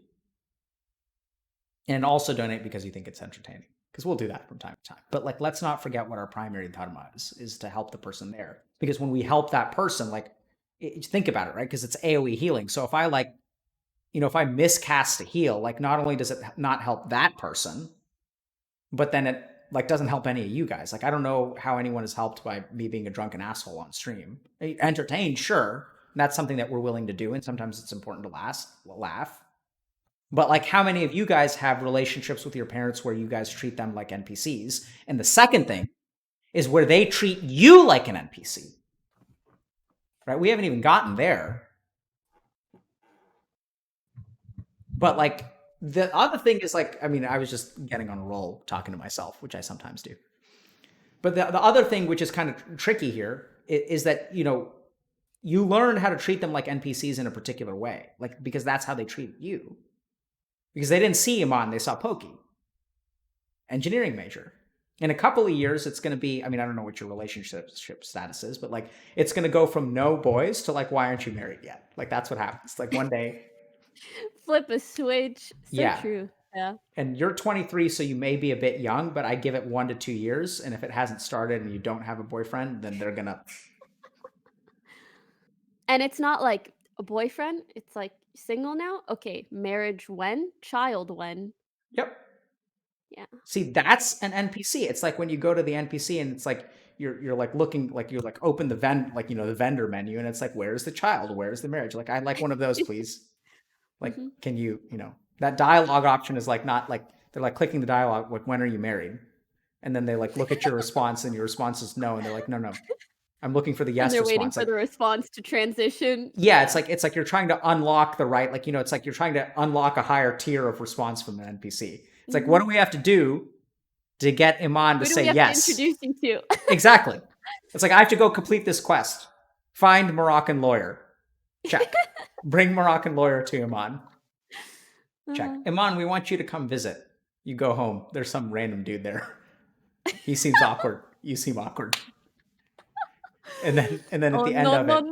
And also donate because you think it's entertaining, because we'll do that from time to time. But like, let's not forget what our primary dharma is to help the person there. Because when we help that person, like, think about it, right? Because it's AoE healing. So if I if I miscast a heal, like, not only does it not help that person, but then it like doesn't help any of you guys. Like, I don't know how anyone is helped by me being a drunken asshole on stream. Entertained, sure. That's something that we're willing to do, and sometimes it's important to laugh. But like, how many of you guys have relationships with your parents where you guys treat them like NPCs? And the second thing is where they treat you like an NPC. Right? We haven't even gotten there. But like, the other thing is like, I mean, I was just getting on a roll talking to myself, which I sometimes do. But the other thing, which is kind of tricky here, is that, you learn how to treat them like NPCs in a particular way, like, because that's how they treat you. Because they didn't see Imane, they saw Poki, engineering major. In a couple of years, it's going to be, I mean, I don't know what your relationship status is, but like it's going to go from no boys to like, why aren't you married yet? Like that's what happens. Like one day, Flip a switch. So yeah. true. Yeah. And you're 23, so you may be a bit young, but I give it 1 to 2 years. And if it hasn't started and you don't have a boyfriend, then they're going to. And it's not like a boyfriend. It's like single now. Okay, marriage when? Child when? Yep. Yeah. See, that's an NPC. It's like when you go to the NPC and it's like you're like looking like you're like open the the vendor menu and it's like where's the child? Where's the marriage? Like I'd like one of those, please. Like can you, that dialogue option is like not like they're like clicking the dialogue like when are you married? And then they like look at your response and your response is no and they're like no. I'm looking for the yes And they're response. waiting for the response to transition. Yeah, it's like you're trying to unlock the right, like it's like you're trying to unlock a higher tier of response from an NPC. It's like, what do we have to do to get Imane to say yes? To introduce you to? Exactly. It's like I have to go complete this quest. Find Moroccan lawyer. Check. Bring Moroccan lawyer to Imane. Check. Imane, we want you to come visit. You go home. There's some random dude there. He seems awkward. You seem awkward. And then at the end of it,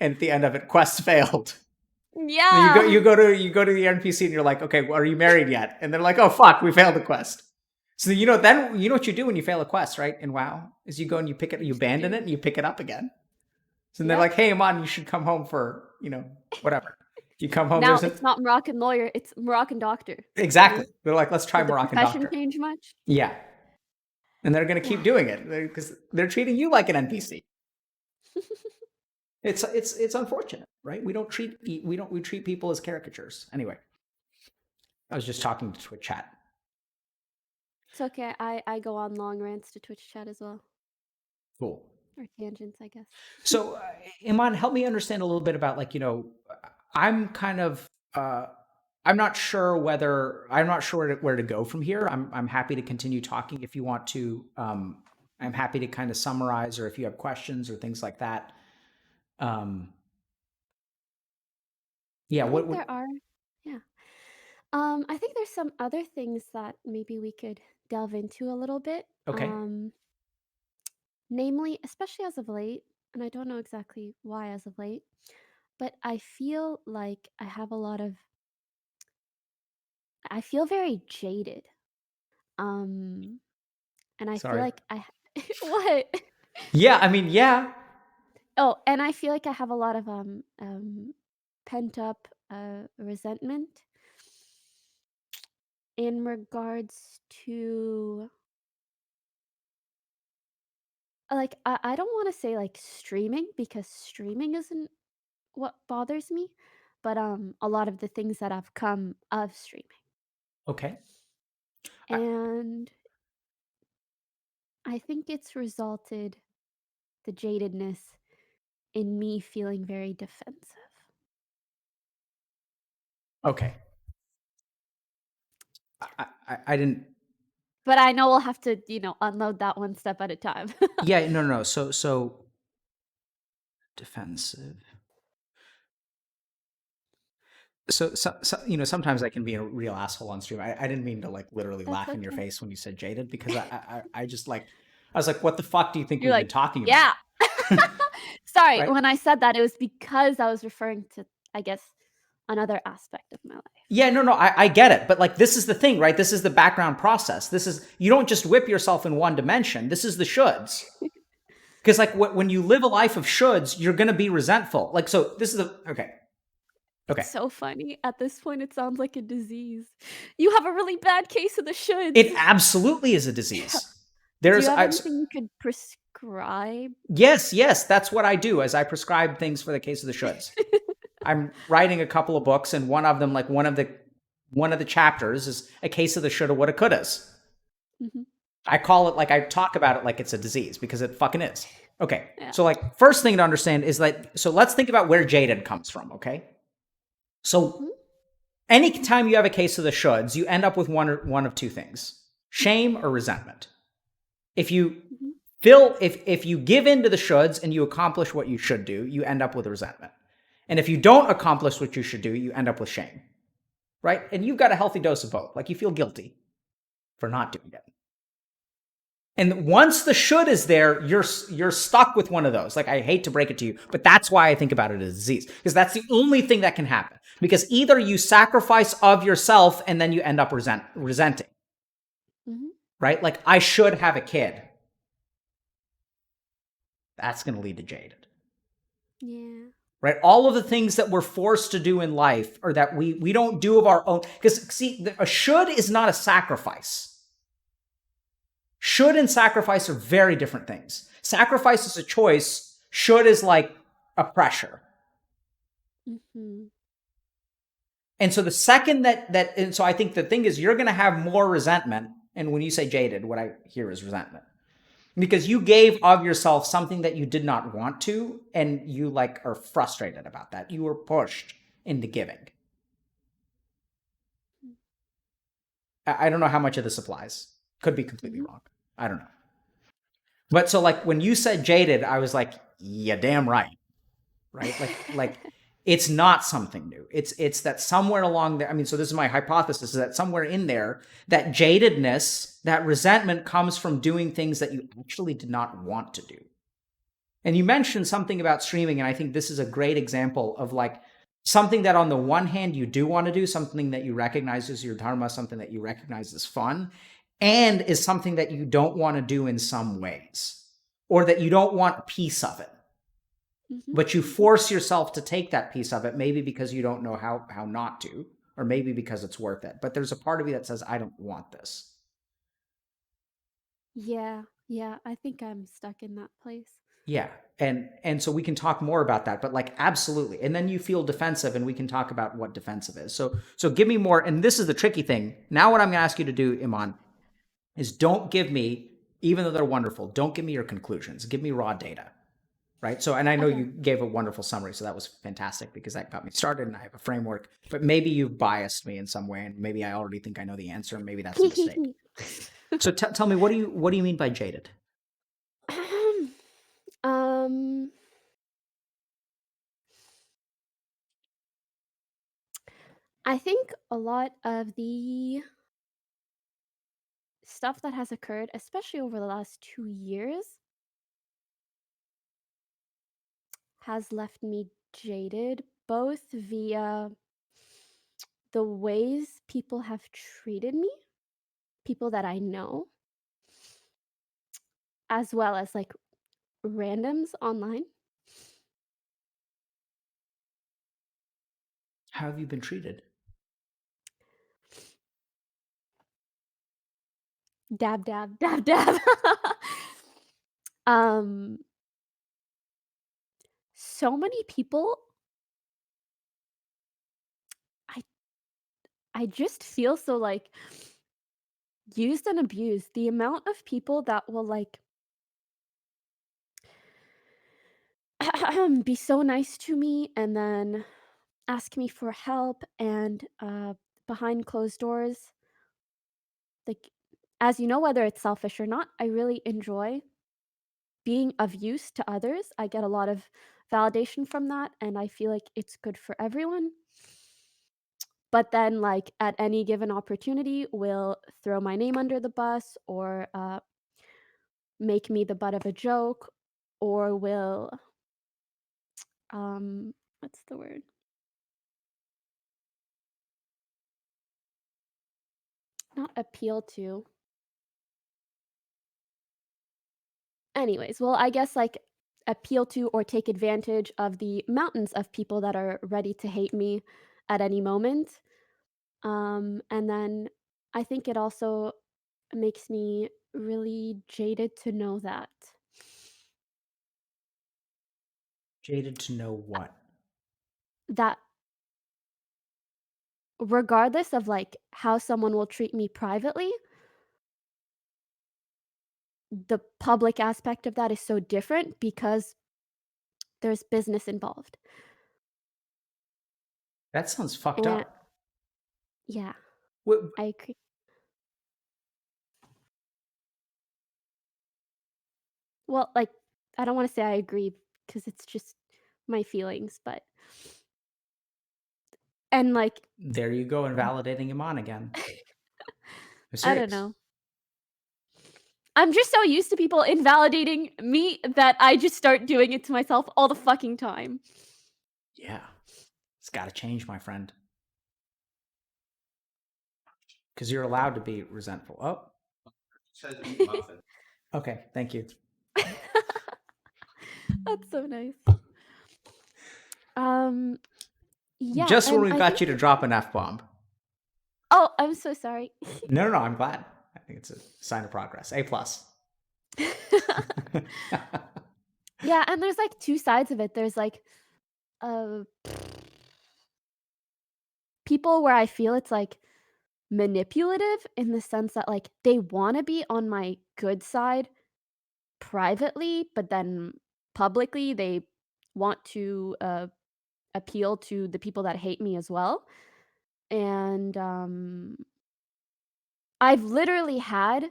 and at the end of it, quest failed. Yeah. You go to the NPC and you're like, okay, well, are you married yet? And they're like, oh fuck, we failed the quest. So then you know what you do when you fail a quest, right? In WoW, is you go and you pick it, you abandon it, and you pick it up again. So they're like, hey, Imane, you should come home for whatever. You come home. Now it's not Moroccan lawyer, it's Moroccan doctor. Exactly. They're like, let's try Moroccan doctor. Profession change much? Yeah. And they're gonna keep doing it because they're treating you like an NPC. It's unfortunate, right? We treat people as caricatures. Anyway, I was just talking to Twitch chat. It's okay. I go on long rants to Twitch chat as well. Cool. Or tangents, I guess. So, Imane, help me understand a little bit about I'm kind of I'm not sure where to go from here. I'm happy to continue talking if you want to. I'm happy to kind of summarize, or if you have questions or things like that. Yeah, there are. Yeah. I think there's some other things that maybe we could delve into a little bit. Okay. Namely, especially as of late, and I don't know exactly why as of late, but I feel like I feel very jaded. And I feel like what? Yeah, I mean, yeah. Oh, and I feel like I have a lot of pent up resentment in regards to like I don't want to say like streaming, because streaming isn't what bothers me, but a lot of the things that have come of streaming. Okay. And I think it's resulted, the jadedness, in me feeling very defensive. Okay. I didn't. But I know we'll have to, unload that one step at a time. Yeah, no. So defensive. So sometimes I can be a real asshole on stream. I didn't mean to like literally laugh in your face when you said jaded, because I just like, I was like, what the fuck do you think we've been talking about? Yeah. Sorry, Right? when I said that, it was because I was referring to, I guess, another aspect of my life. Yeah, no, I get it. But like, this is the thing, right? This is the background process. You don't just whip yourself in one dimension. This is the shoulds. Because like when you live a life of shoulds, you're going to be resentful. Like, so this is okay. It's so funny. At this point, it sounds like a disease. You have a really bad case of the shoulds. It absolutely is a disease. Do you have anything you could prescribe? Yes. That's what I do, as I prescribe things for the case of the shoulds. I'm writing a couple of books, and one of them, like one of the chapters, is a case of the shoulda, woulda, couldas. Mm-hmm. I call it, like, I talk about it like it's a disease, because it fucking is. Okay. Yeah. So like, first thing to understand is that, so let's think about where jaded comes from. Okay. So anytime you have a case of the shoulds, you end up with one of two things: shame or resentment. If you if you give in to the shoulds and you accomplish what you should do, you end up with resentment. And if you don't accomplish what you should do, you end up with shame, right? And you've got a healthy dose of both. Like, you feel guilty for not doing it. And once the should is there, you're stuck with one of those. Like, I hate to break it to you, but that's why I think about it as disease, because that's the only thing that can happen. Because either you sacrifice of yourself and then you end up resenting, right? Like, I should have a kid. That's going to lead to jaded. Yeah. Right? All of the things that we're forced to do in life, or that we don't do of our own. Because, see, a should is not a sacrifice. Should and sacrifice are very different things. Sacrifice is a choice. Should is like a pressure. And so the second and so I think the thing is, you're going to have more resentment. And when you say jaded, what I hear is resentment. Because you gave of yourself something that you did not want to, and you like are frustrated about that. You were pushed into giving. I don't know how much of this applies. Could be completely wrong. I don't know. But so, like, when you said jaded, I was like, yeah, damn right. Right? Like it's not something new. It's that somewhere along there. I mean, so this is my hypothesis, is that somewhere in there, that jadedness, that resentment comes from doing things that you actually did not want to do. And you mentioned something about streaming, and I think this is a great example of like something that on the one hand you do want to do, something that you recognize as your dharma, something that you recognize as fun, and is something that you don't want to do in some ways, or that you don't want a piece of it. But you force yourself to take that piece of it, maybe because you don't know how not to, or maybe because it's worth it. But there's a part of you that says, I don't want this. Yeah, I think I'm stuck in that place. Yeah. And so we can talk more about that, but like, absolutely. And then you feel defensive, and we can talk about what defensive is. So give me more. And this is the tricky thing. Now what I'm going to ask you to do, Imane, is don't give me, even though they're wonderful, don't give me your conclusions. Give me raw data. Right. So, and I know you gave a wonderful summary, so that was fantastic, because that got me started and I have a framework, but maybe you've biased me in some way, and maybe I already think I know the answer, and maybe that's a mistake. So tell me, what do you mean by jaded? I think a lot of the stuff that has occurred, especially over the last 2 years, has left me jaded, both via the ways people have treated me, people that I know, as well as like randoms online. How have you been treated? Dab, dab, dab, dab. um, so many people. I just feel so like used and abused. The amount of people that will like be so nice to me and then ask me for help, and behind closed doors, like, as you know, whether it's selfish or not, I really enjoy being of use to others. I get a lot of validation from that, and I feel like it's good for everyone. But then, like, at any given opportunity, will throw my name under the bus, or make me the butt of a joke, or will what's the word? Not appeal to. Anyways, well, I guess like appeal to or take advantage of the mountains of people that are ready to hate me at any moment. And then I think it also makes me really jaded to know that. Jaded to know what? That regardless of like how someone will treat me privately, the public aspect of that is so different because there's business involved. That sounds fucked And up. yeah, What, I agree. Well, like, I don't want to say I agree because it's just my feelings, but and like there you go, invalidating Imane again. I'm I don't serious. know. I'm just so used to people invalidating me that I just start doing it to myself all the fucking time. Yeah. It's got to change, my friend. Because you're allowed to be resentful. Oh, Says eat muffin. okay. Thank you. That's so nice. Yeah, Just when and we I got think you to drop an F bomb. Oh, I'm so sorry. No, I'm glad. I think it's a sign of progress. A plus. Yeah, and there's like two sides of it. There's like uh people where I feel it's like manipulative in the sense that like they want to be on my good side privately, but then publicly they want to appeal to the people that hate me as well. And I've literally had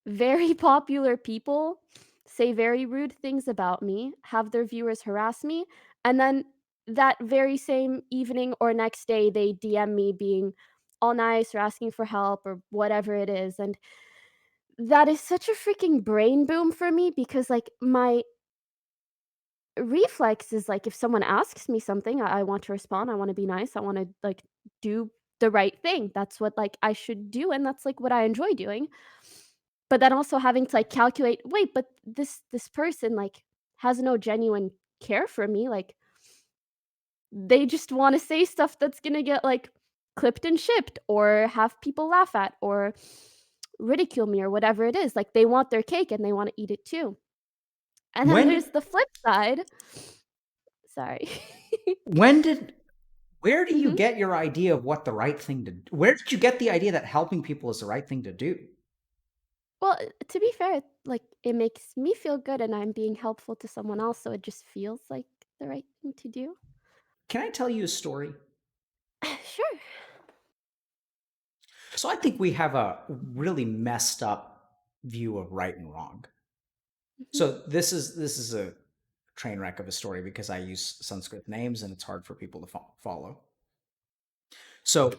very popular people say very rude things about me, have their viewers harass me, and then that very same evening or next day, they DM me being all nice or asking for help or whatever it is. And that is such a freaking brain boom for me because, like, my reflex is like if someone asks me something, I want to respond. I want to be nice. I want to like do the right thing. That's what like I should do, and that's like what I enjoy doing. But then also having to, like, calculate, "Wait, but this person, like, has no genuine care for me, like, they just wanna say stuff that's gonna get, like, clipped and shipped or have people laugh at or ridicule me or whatever it is, like, they want their cake and they wanna eat it too." And then when there's did the flip side. Sorry. when did where do you Mhm. get your idea of what the right thing to do? Where did you get the idea that helping people is the right thing to do? Well, to be fair, like, it makes me feel good and I'm being helpful to someone else, so it just feels like the right thing to do. Can I tell you a story? Sure. So I think we have a really messed up view of right and wrong. Mhm. So this is a train wreck of a story because I use Sanskrit names and it's hard for people to follow. So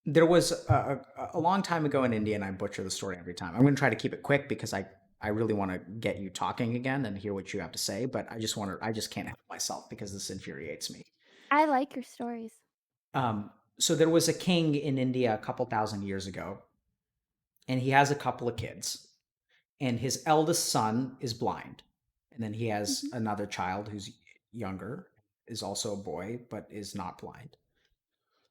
there was a long time ago in India, and I butcher the story every time. I'm going to try to keep it quick because I really want to get you talking again and hear what you have to say, but I just can't help myself because this infuriates me. I like your stories. So there was a king in India a couple thousand years ago, and he has a couple of kids, and his eldest son is blind, and then he has Mhm. another child who's younger, is also a boy but is not blind.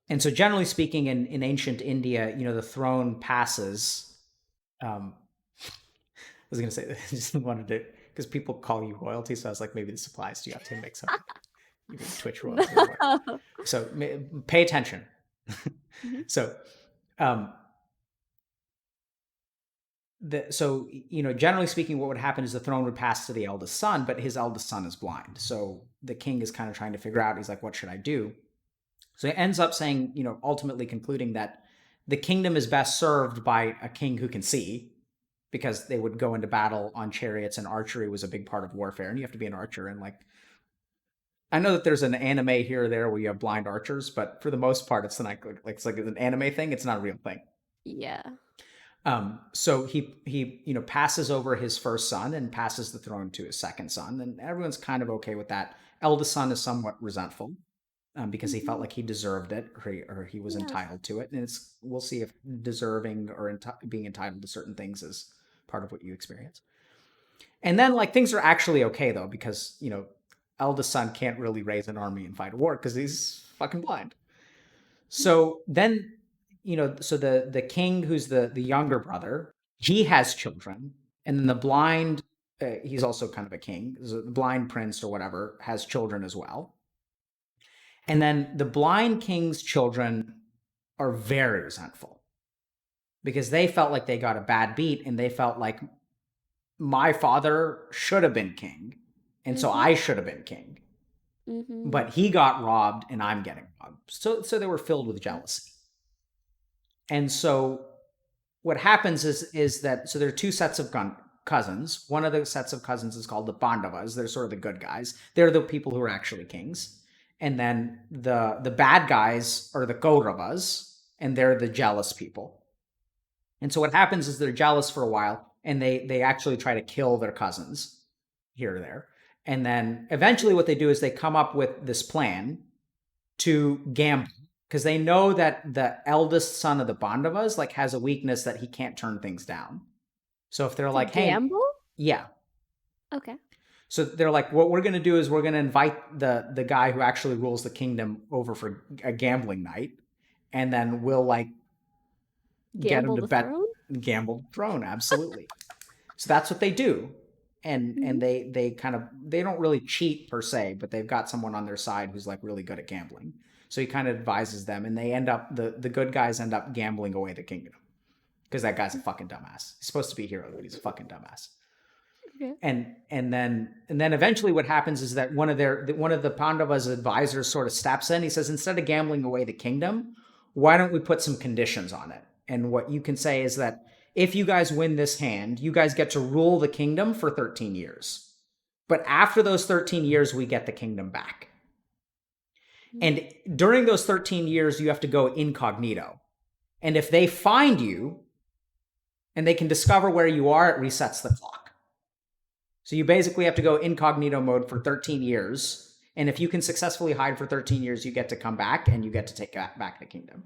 And so generally speaking, in ancient India, the throne passes. I was going to say, I just wanted to, because people call you royalty, so I was like, maybe this applies to you. I have to make something. You mean Twitch royalty or whatever. No. So pay attention. Mhm. So um, generally speaking, what would happen is the throne would pass to the eldest son, but his eldest son is blind. So the king is kind of trying to figure out, he's like, what should I do? So he ends up saying, ultimately concluding that the kingdom is best served by a king who can see, because they would go into battle on chariots, and archery was a big part of warfare. And you have to be an archer. And like, I know that there's an anime here or there where you have blind archers, but for the most part, it's like an anime thing. It's not a real thing. Yeah. So he passes over his first son and passes the throne to his second son, and everyone's kind of okay with that. Eldest son is somewhat resentful, because he felt Mhm. like he deserved it, or he was Yes. entitled to it. And we'll see if deserving or being entitled to certain things is part of what you experience. And then like things are actually okay though, because eldest son can't really raise an army and fight a war because he's fucking blind. So then, so the king, who's the younger brother, he has children, and then the blind, he's also kind of a king. So the blind prince or whatever has children as well. And then the blind king's children are very resentful because they felt like they got a bad beat, and they felt like my father should have been king, and so Mhm. I should have been king. Mhm. But he got robbed and I'm getting robbed. So they were filled with jealousy. And so what happens is that, so there are two sets of cousins. One of the sets of cousins is called the Pandavas. They're sort of the good guys. They're the people who are actually kings. And then the bad guys are the Kauravas, and they're the jealous people. And so what happens is they're jealous for a while, and they actually try to kill their cousins here or there. And then eventually what they do is they come up with this plan to gamble, because they know that the eldest son of the Pandavas like has a weakness that he can't turn things down. So if they're like, hey, Gamble? yeah. Okay. So they're like, what we're going to do is we're going to invite the guy who actually rules the kingdom over for a gambling night, and then we'll like get him Gamble to the bet, throne? gamble the throne. Absolutely. So that's what they do. And Mhm. they kind of, they don't really cheat per se, but they've got someone on their side who's like really good at gambling. So he kind of advises them, and they end up, the good guys end up gambling away the kingdom, because that guy's a fucking dumbass. He's supposed to be a hero, but he's a fucking dumbass. Okay. And then eventually what happens is that one of the Pandavas' advisors sort of steps in. He says, instead of gambling away the kingdom, why don't we put some conditions on it? And what you can say is that if you guys win this hand, you guys get to rule the kingdom for 13 years. But after those 13 years, we get the kingdom back. And during those 13 years, you have to go incognito. And if they find you and they can discover where you are, it resets the clock. So you basically have to go incognito mode for 13 years. And if you can successfully hide for 13 years, you get to come back and you get to take back the kingdom.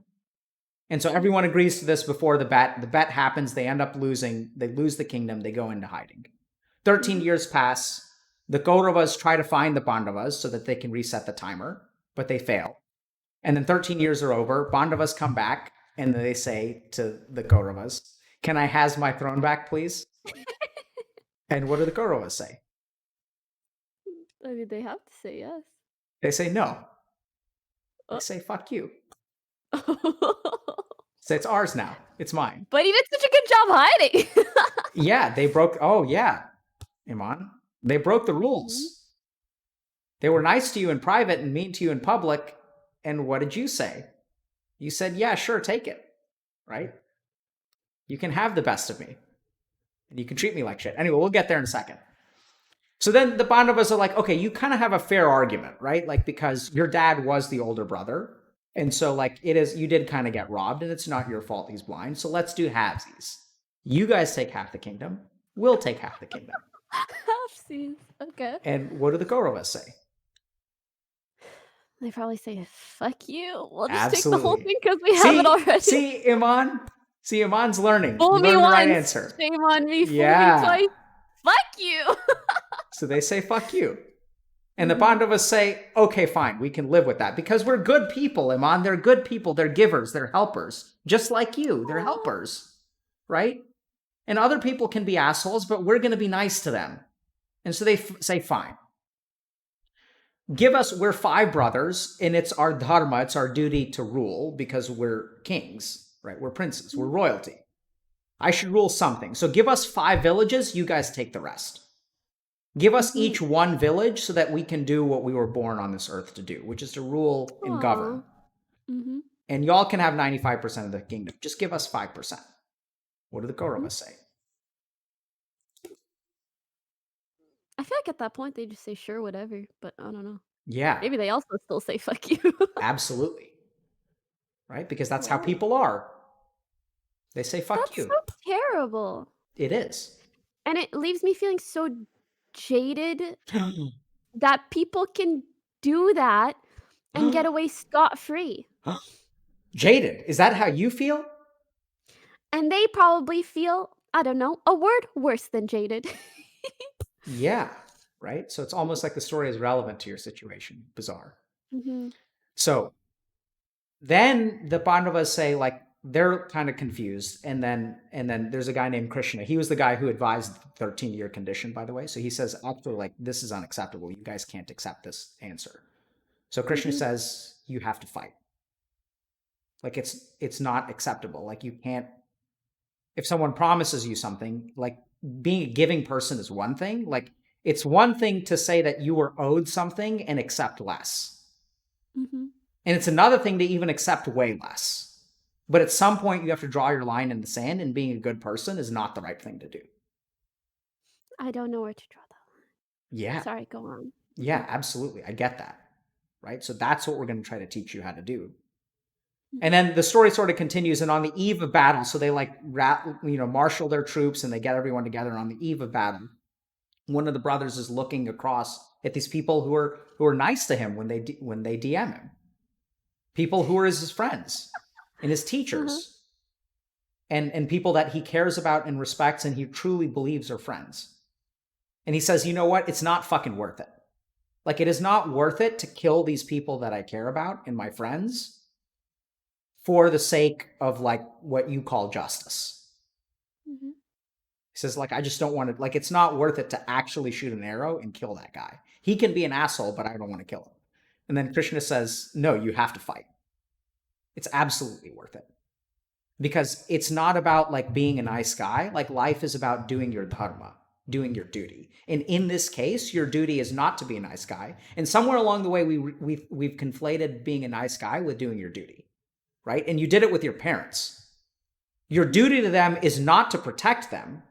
And so everyone agrees to this before the bet. The bet happens. They end up losing. They lose the kingdom. They go into hiding. 13 years pass. The Kauravas try to find the Pandavas so that they can reset the timer, but they fail. And then 13 years are over. Pandavas come back and they say to the Kauravas, "Can I has my throne back, please?" And what do the Kauravas say? I mean, they have to say yes. They say no. They Oh. say, "Fuck you." Say, it's ours now. It's mine. But he did such a good job hiding. Yeah, they broke. Oh, yeah, Imane. They broke the rules. They were nice to you in private and mean to you in public. And what did you say? You said, yeah, sure, take it. Right? You can have the best of me. And you can treat me like shit. Anyway, we'll get there in a second. So then the Pandavas are like, okay, you kind of have a fair argument, right? Like, because your dad was the older brother. And so, like, it is, you did kind of get robbed, and it's not your fault he's blind. So let's do halvesies. You guys take half the kingdom. We'll take half the kingdom. Halfsies. Okay. And what do the Kauravas say? They probably say, fuck you. We'll just Absolutely. take the whole thing because we have it already. See, Imane? See, Imane's learning. Fool You me learned the once. right answer. Shame on me. Yeah. Fool me twice. Fuck you. So they say, fuck you. And the Pandavas say, okay, fine, we can live with that. Because we're good people, Imane. They're good people. They're givers. They're helpers. Just like you. They're helpers. Right? And other people can be assholes, but we're going to be nice to them. And so they say, fine. Give us, we're 5 brothers, and it's our dharma, it's our duty to rule because we're kings, right? We're princes, we're royalty. I should rule something. So give us 5 villages, you guys take the rest. Give us each 1 village so that we can do what we were born on this earth to do, which is to rule and govern. And y'all can have 95% of the kingdom. Just give us 5%. What do the Kauravas say? I feel like at that point they just say sure, whatever, but I don't know. Yeah. Maybe they also still say fuck you. Absolutely. Right? Because that's how people are. They say fuck you. That's so terrible. It is. And it leaves me feeling so jaded that people can do that and get away scot-free. Jaded. Is that how you feel? And they probably feel, I don't know, a word worse than jaded. Yeah, right? So it's almost like the story is relevant to your situation. Bizarre. So then the Pandavas say, like, they're kind of confused. And then there's a guy named Krishna. He was the guy who advised the 13-year condition, by the way. So he says, actually, like, this is unacceptable. You guys can't accept this answer. So Krishna says, you have to fight. Like, it's not acceptable. Like, you can't, if someone promises you something, like, being a giving person is one thing. Like, it's one thing to say that you were owed something and accept less. And it's another thing to even accept way less. But at some point, you have to draw your line in the sand, and being a good person is not the right thing to do. I don't know where to draw that line. Yeah. Sorry, go on. Yeah, absolutely. I get that. Right? So that's what we're going to try to teach you how to do. And then the story sort of continues, and on the eve of battle, so they like marshal their troops and they get everyone together. And on the eve of battle, one of the brothers is looking across at these people who are nice to him when they DM him, people who are his friends and his teachers, and people that he cares about and respects and he truly believes are friends. And he says, you know what? It's not fucking worth it. Like, it is not worth it to kill these people that I care about and my friends for the sake of like what you call justice. He says, like, I just don't want to, like, it's not worth it to actually shoot an arrow and kill that guy. He can be an asshole, but I don't want to kill him. And then Krishna says, no, you have to fight. It's absolutely worth it. Because it's not about like being a nice guy. Like, life is about doing your dharma, doing your duty. And in this case, your duty is not to be a nice guy. And somewhere along the way, we've conflated being a nice guy with doing your duty. Right? And you did it with your parents. Your duty to them is not to protect them.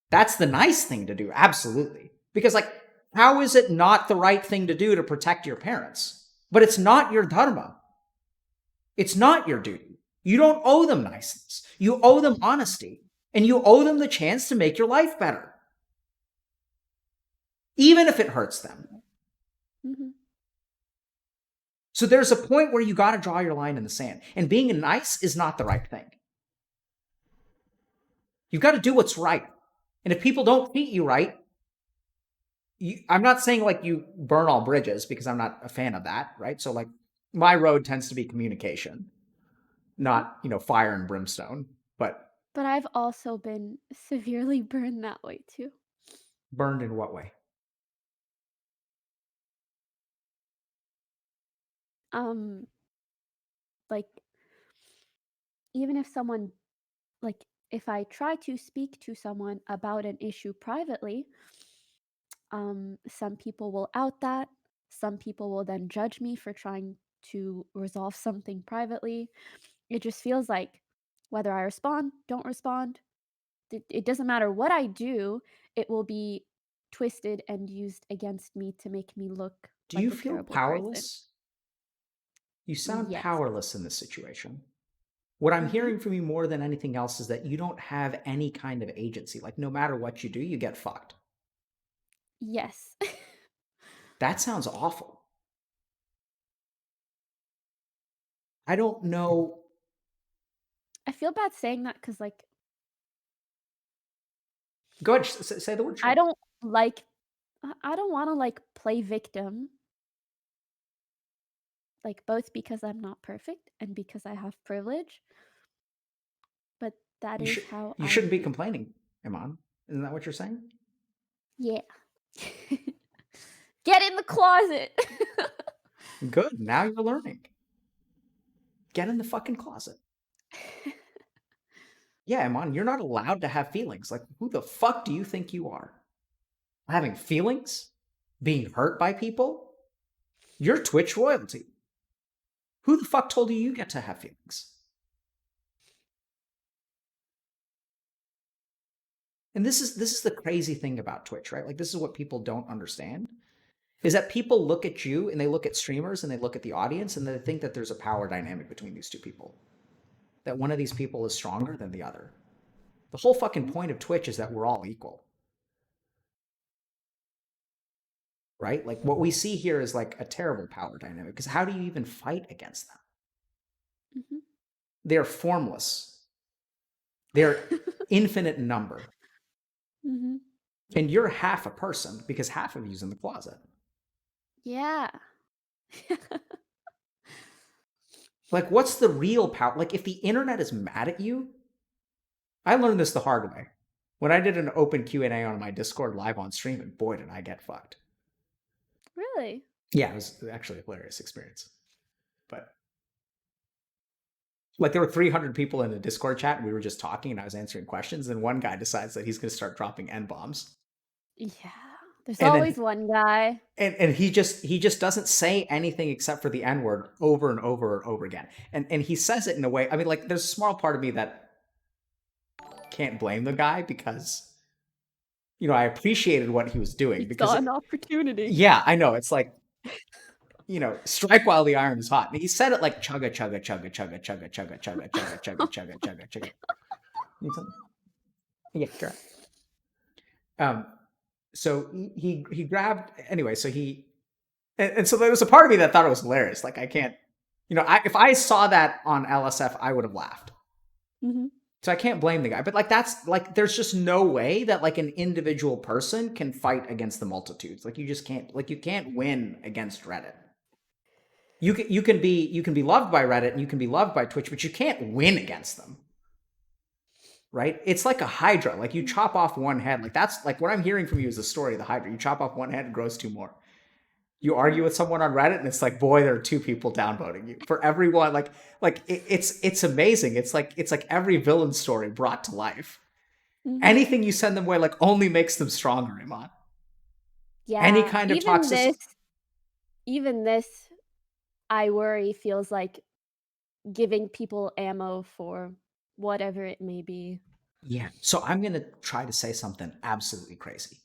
That's the nice thing to do, absolutely. Because, like, how is it not the right thing to do to protect your parents? But it's not your dharma. It's not your duty. You don't owe them niceness. You owe them honesty. And you owe them the chance to make your life better. Even if it hurts them. So there's a point where you got to draw your line in the sand. And being nice is not the right thing. You've got to do what's right. And if people don't treat you right, I'm not saying like you burn all bridges, because I'm not a fan of that, right? So like my road tends to be communication, not, fire and brimstone. But I've also been severely burned that way too. Burned in what way? Like, even if someone, like, if I try to speak to someone about an issue privately, some people will out that. Some people will then judge me for trying to resolve something privately. It just feels like whether I respond, don't respond, it doesn't matter what I do, it will be twisted and used against me to make me look Do like you a feel terrible powerless? person. You sound Yes. powerless in this situation. What I'm hearing from you more than anything else is that you don't have any kind of agency. Like, no matter what you do, you get fucked. Yes. That sounds awful. I don't know. I feel bad saying that because, like, Go ahead, say the word. I don't want to, like, play victim. Like, both because I'm not perfect and because I have privilege. But that is how you shouldn't be complaining, Imane. Isn't that what you're saying? Yeah. Get in the closet. Good. Now you're learning. Get in the fucking closet. Yeah, Imane, you're not allowed to have feelings. Like, who the fuck do you think you are? Having feelings? Being hurt by people? You're Twitch royalty. Who the fuck told you you get to have feelings? And this is the crazy thing about Twitch, right? Like, this is what people don't understand, is that people look at you and they look at streamers and they look at the audience and they think that there's a power dynamic between these two people. That one of these people is stronger than the other. The whole fucking point of Twitch is that we're all equal. Right? Like, what we see here is like a terrible power dynamic, because how do you even fight against them? They're formless. They're infinite in number. And you're half a person because half of you's in the closet. Yeah. Like, what's the real power? Like, if the internet is mad at you, I learned this the hard way. When I did an open Q&A on my Discord live on stream, and boy, did I get fucked. Really? Yeah, it was actually a hilarious experience. But like, there were 300 people in the Discord chat, and we were just talking, and I was answering questions, and one guy decides that he's going to start dropping N-bombs. Yeah. There's always one guy. And he just doesn't say anything except for the N-word over and over and over again. And he says it in a way, I mean, like, there's a small part of me that can't blame the guy, because, I appreciated what he was doing. He because saw an opportunity. Yeah, I know. It's like, strike while the iron is hot. And he said it like chugga chugga chugga chugga chugga chugga chugga chugga chugga chugga chugga chugga. Need something? Yeah, sure. So he grabbed anyway. So and so there was a part of me that thought it was hilarious. Like I can't, if I saw that on LSF, I would have laughed. Mhm. So I can't blame the guy. But like that's like there's just no way that like an individual person can fight against the multitudes. Like you just can't. Like you can't win against Reddit. You can be loved by Reddit and you can be loved by Twitch, but you can't win against them. Right? It's like a Hydra. Like you chop off one head. Like that's like what I'm hearing from you is the story of the Hydra. You chop off one head, it grows two more. You argue with someone on Reddit, and it's like, boy, there are two people downvoting you. For everyone, it's amazing. It's like every villain story brought to life. Mhm. Anything you send them away, like only makes them stronger, Imane. Yeah. Any kind of toxicity. Even this, I worry, feels like giving people ammo for whatever it may be. Yeah. So I'm gonna try to say something absolutely crazy,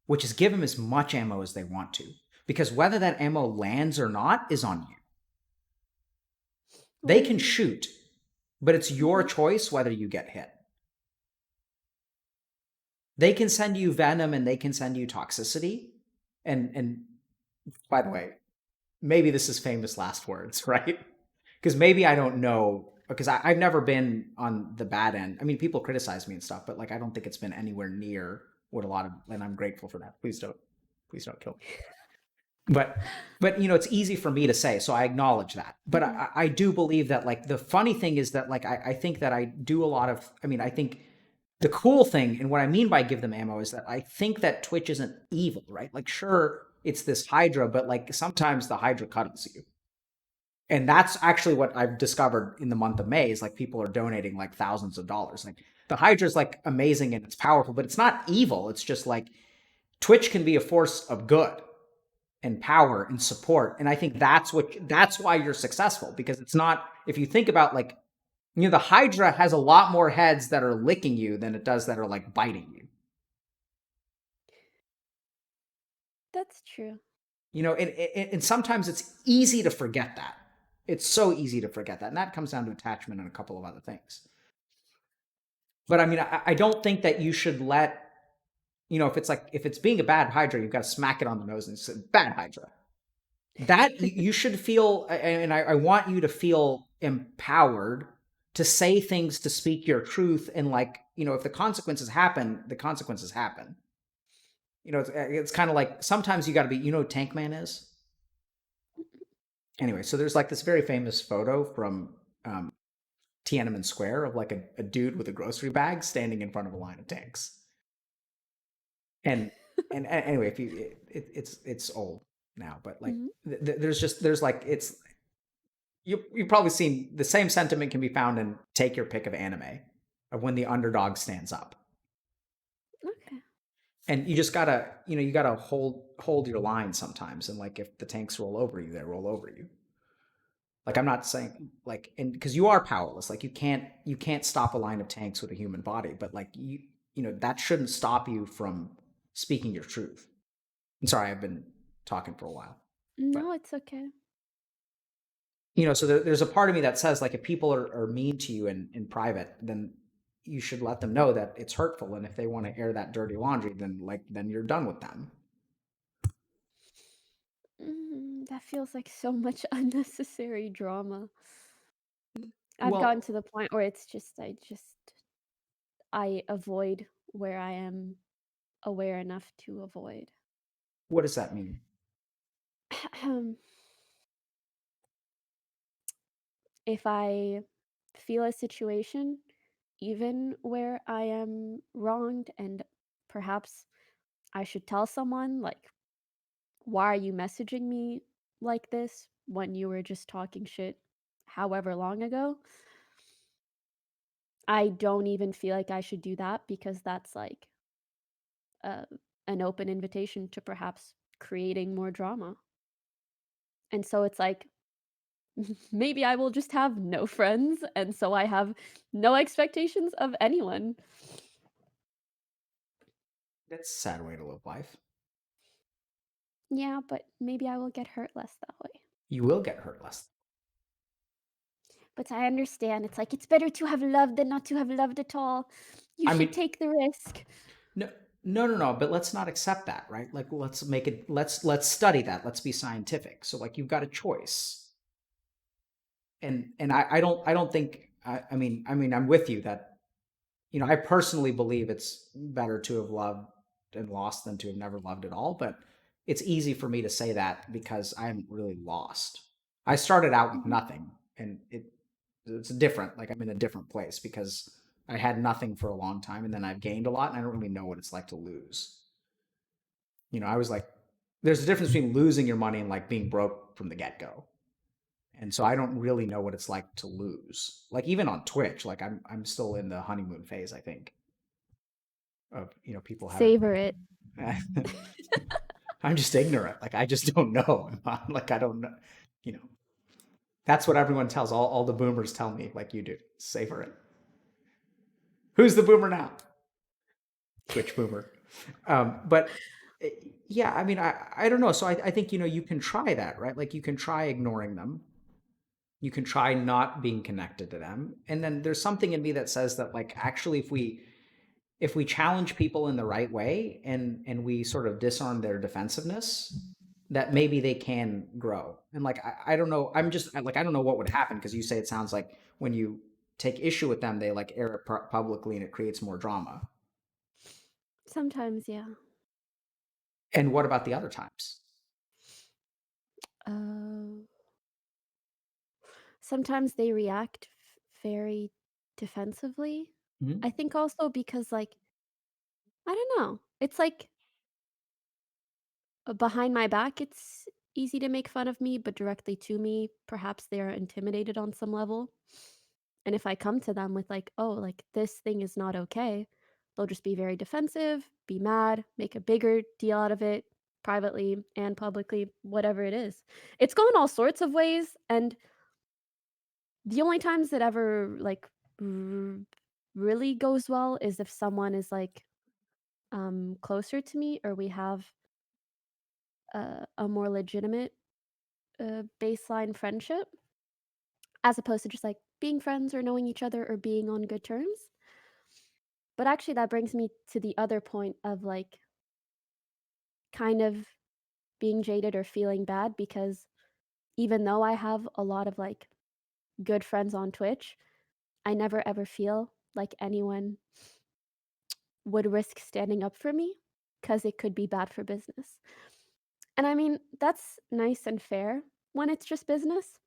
which is give them as much ammo as they want to, because whether that ammo lands or not is on you. They can shoot, but it's your choice whether you get hit. They can send you venom and they can send you toxicity. And by the way, maybe this is famous last words, right? Because maybe I don't know, because I've never been on the bad end. I mean, people criticize me and stuff, but like I don't think it's been anywhere near what a lot of, and I'm grateful for that. Please don't kill me. But it's easy for me to say, so I acknowledge that. But I do believe that like the funny thing is that like I think that I do a lot of, I think the cool thing, and what I mean by give them ammo, is that I think that Twitch isn't evil, right? Like sure, it's this Hydra, but like sometimes the Hydra cuddles you. And that's actually what I've discovered in the month of May is like people are donating like thousands of dollars. Like the Hydra is like amazing and it's powerful, but it's not evil. It's just like Twitch can be a force of good and power and support. And I think that's why you're successful, because it's not, if you think about like, the Hydra has a lot more heads that are licking you than it does that are like biting you. That's true. And sometimes it's easy to forget that. It's so easy to forget that. And that comes down to attachment and a couple of other things. But I don't think that you should let, if it's being a bad Hydra, you've got to smack it on the nose and say, bad Hydra. That you should feel, and I want you to feel empowered to say things, to speak your truth. And like, if the consequences happen, the consequences happen. It's kind of like sometimes you got to be, who Tank Man is? Anyway, so there's like this very famous photo from Tiananmen Square of like a dude with a grocery bag standing in front of a line of tanks. And anyway, if you, it's old now, but like there's like it's you've probably seen the same sentiment can be found in take your pick of anime of when the underdog stands up. Okay. And you just gotta you gotta hold your line sometimes, and like if the tanks roll over you, they roll over you. Like I'm not saying like, and because you are powerless, like you can't stop a line of tanks with a human body, but like that shouldn't stop you from speaking your truth. I'm sorry, I've been talking for a while. No, it's okay. So there's a part of me that says like if people are mean to you in private, then you should let them know that it's hurtful, and if they want to air that dirty laundry, then you're done with them. That feels like so much unnecessary drama. I've gotten to the point where it's just I avoid where I am aware enough to avoid. What does that mean? If I feel a situation, even where I am wronged, and perhaps I should tell someone, like, why are you messaging me like this when you were just talking shit however long ago? I don't even feel like I should do that, because that's like an open invitation to perhaps creating more drama. And so it's like, maybe I will just have no friends, and so I have no expectations of anyone. That's a sad way to live life. Yeah, but maybe I will get hurt less that way. You will get hurt less. But I understand. It's like, it's better to have loved than not to have loved at all. You I should mean, take the risk. no. But let's not accept that, right? Like, let's make it. Let's study that. Let's be scientific. So, like, you've got a choice, and I don't think. I mean, I'm with you that I personally believe it's better to have loved and lost than to have never loved at all. But it's easy for me to say that because I'm really lost. I started out with Mhm. nothing, and it's different. Like, I'm in a different place because I had nothing for a long time, and then I've gained a lot, and I don't really know what it's like to lose. I was like, there's a difference between losing your money and like being broke from the get go. And so I don't really know what it's like to lose. Like, even on Twitch, like I'm still in the honeymoon phase, I think, of people having. Savor it. I'm just ignorant. Like, I just don't know. Like, I don't know. You know, that's what everyone tells. All the boomers tell me, like you do. Savor it. Who's the boomer now? Twitch boomer. But yeah, I mean, I don't know. So I think you can try that, right? Like, you can try ignoring them. You can try not being connected to them, and then there's something in me that says that, like, actually, if we challenge people in the right way, and we sort of disarm their defensiveness, that maybe they can grow. And, like, I don't know, I'm just like, I don't know what would happen, because you say it sounds like when you take issue with them, they like air it publicly and it creates more drama. Sometimes, yeah. And what about the other times? Uh, Sometimes they react very defensively. Mhm. I think also because, like, I don't know. It's like behind my back, it's easy to make fun of me, but directly to me, perhaps they are intimidated on some level. And if I come to them with, like, oh, like, this thing is not okay, they'll just be very defensive, be mad, make a bigger deal out of it privately and publicly, whatever it is. It's gone all sorts of ways. And the only times that ever, like, r really goes well is if someone is, like, closer to me, or we have a more legitimate, baseline friendship, as opposed to just, like, being friends or knowing each other or being on good terms. But actually that brings me to the other point of, like, kind of being jaded or feeling bad, because even though I have a lot of, like, good friends on Twitch, I never ever feel like anyone would risk standing up for me, because it could be bad for business. And I mean, that's nice and fair when it's just business,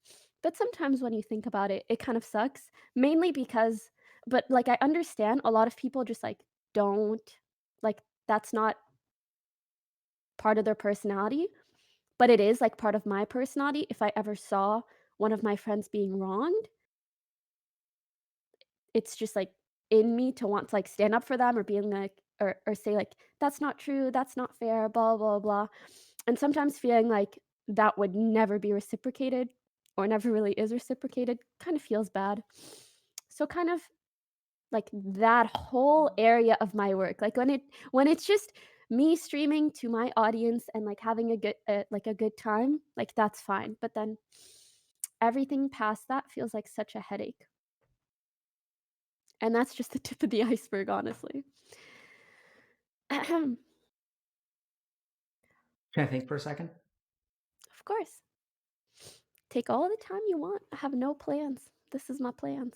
but sometimes when you think about it, it kind of sucks, mainly because, but, like, I understand a lot of people just, like, don't, like, that's not part of their personality, but it is, like, part of my personality. If I ever saw one of my friends being wronged, it's just, like, in me to want to, like, stand up for them, or being like, or say, like, "That's not true, that's not fair, blah, blah, blah." And sometimes feeling like that would never be reciprocated, or never really is reciprocated, kind of feels bad. So kind of like that whole area of my work, like when it's just me streaming to my audience and, like, having a good like a good time, like, that's fine. But then everything past that feels like such a headache. And that's just the tip of the iceberg, honestly. Of Can I think for a second? course. Take all the time you want. I have no plans. This is my plans.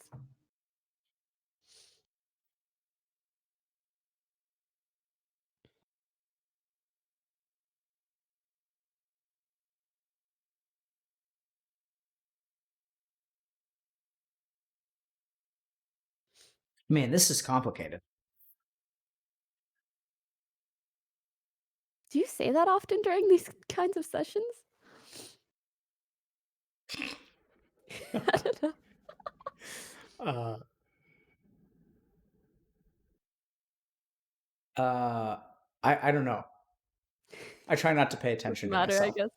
Man, this is complicated. Do you say that often during these kinds of sessions? I don't know. uh, uh, I don't know. I try not to pay Doesn't attention to matter, I myself. guess.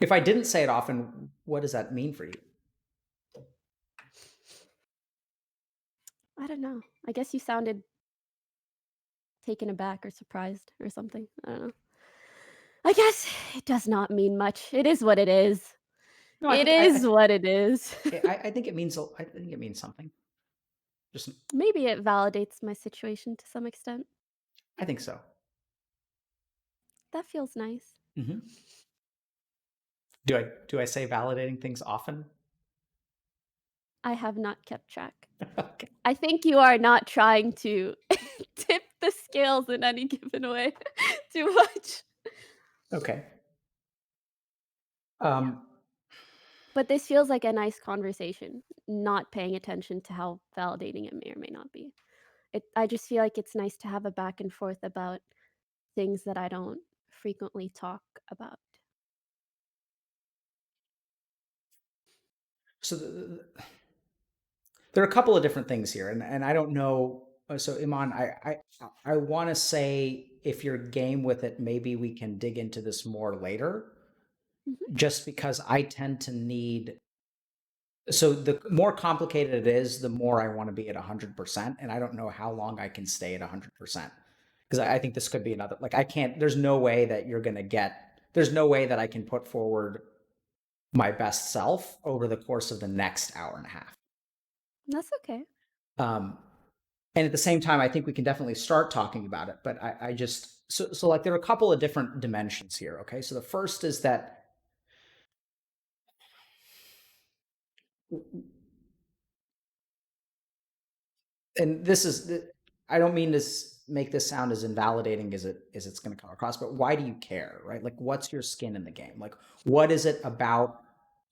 If I didn't say it often, what does that mean for you? I don't know. I guess you sounded taken aback or surprised or something. I don't know. I guess it does not mean much. It is what it is. No, It is what it is. I think it means something. Just Maybe it validates my situation to some extent. I think so. That feels nice. Mm-hmm. Do I say validating things often? I have not kept track. Okay. I think you are not trying to tip the scales in any given way too much. Okay. But this feels like a nice conversation, not paying attention to how validating it may or may not be. I just feel like it's nice to have a back and forth about things that I don't frequently talk about. So there are a couple of different things here, and I don't know. So Iman, I want to say if you're game with it, maybe we can dig into this more later. Mhm. Just because I tend to need. So the more complicated it is, the more I want to be at 100%, and I don't know how long I can stay at 100%, because I think this could be another. Like I can't. There's no way that you're gonna get. There's no way that I can put forward my best self over the course of the next hour and a half. That's okay. Um, and at the same time, I think we can definitely start talking about it. But I just so like there are a couple of different dimensions here. Okay, so the first is that and this is I don't mean to make this sound as invalidating as it's going to come across, but why do you care, right? Like, what's your skin in the game? Like, what is it about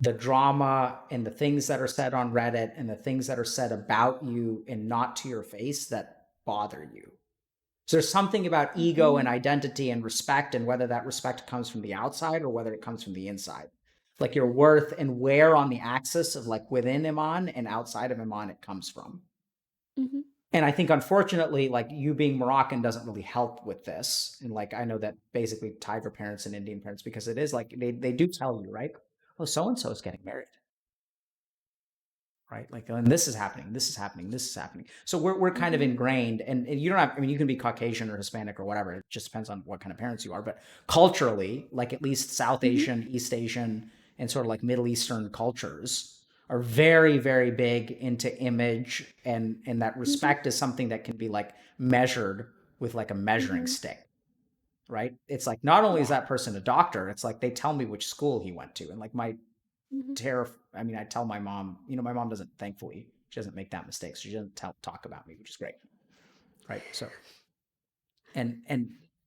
the drama and the things that are said on Reddit and the things that are said about you and not to your face that bother you? So there's something about ego and identity and respect, and whether that respect comes from the outside or whether it comes from the inside. Like your worth and where on the axis of like within Imane and outside of Imane it comes from. Mm-hmm. And I think unfortunately, like you being Moroccan doesn't really help with this. And like I know that basically Tiger parents and Indian parents, because it is like they do tell you, right? Oh, so and so is getting married. Right? Like, and this is happening, this is happening, this is happening. So we're kind of ingrained, and you don't have, I mean, you can be Caucasian or Hispanic or whatever. It just depends on what kind of parents you are. But culturally, like at least South Asian, East Asian, and sort of like Middle Eastern cultures are very, very big into image, and that respect is something that can be like measured with like a measuring stick. Right? It's like not only is that person a doctor, it's like they tell me which school he went to. And like my I mean, I tell my mom, you know, my mom doesn't, thankfully, she doesn't make that mistake. So she doesn't talk about me, which is great. Right. So,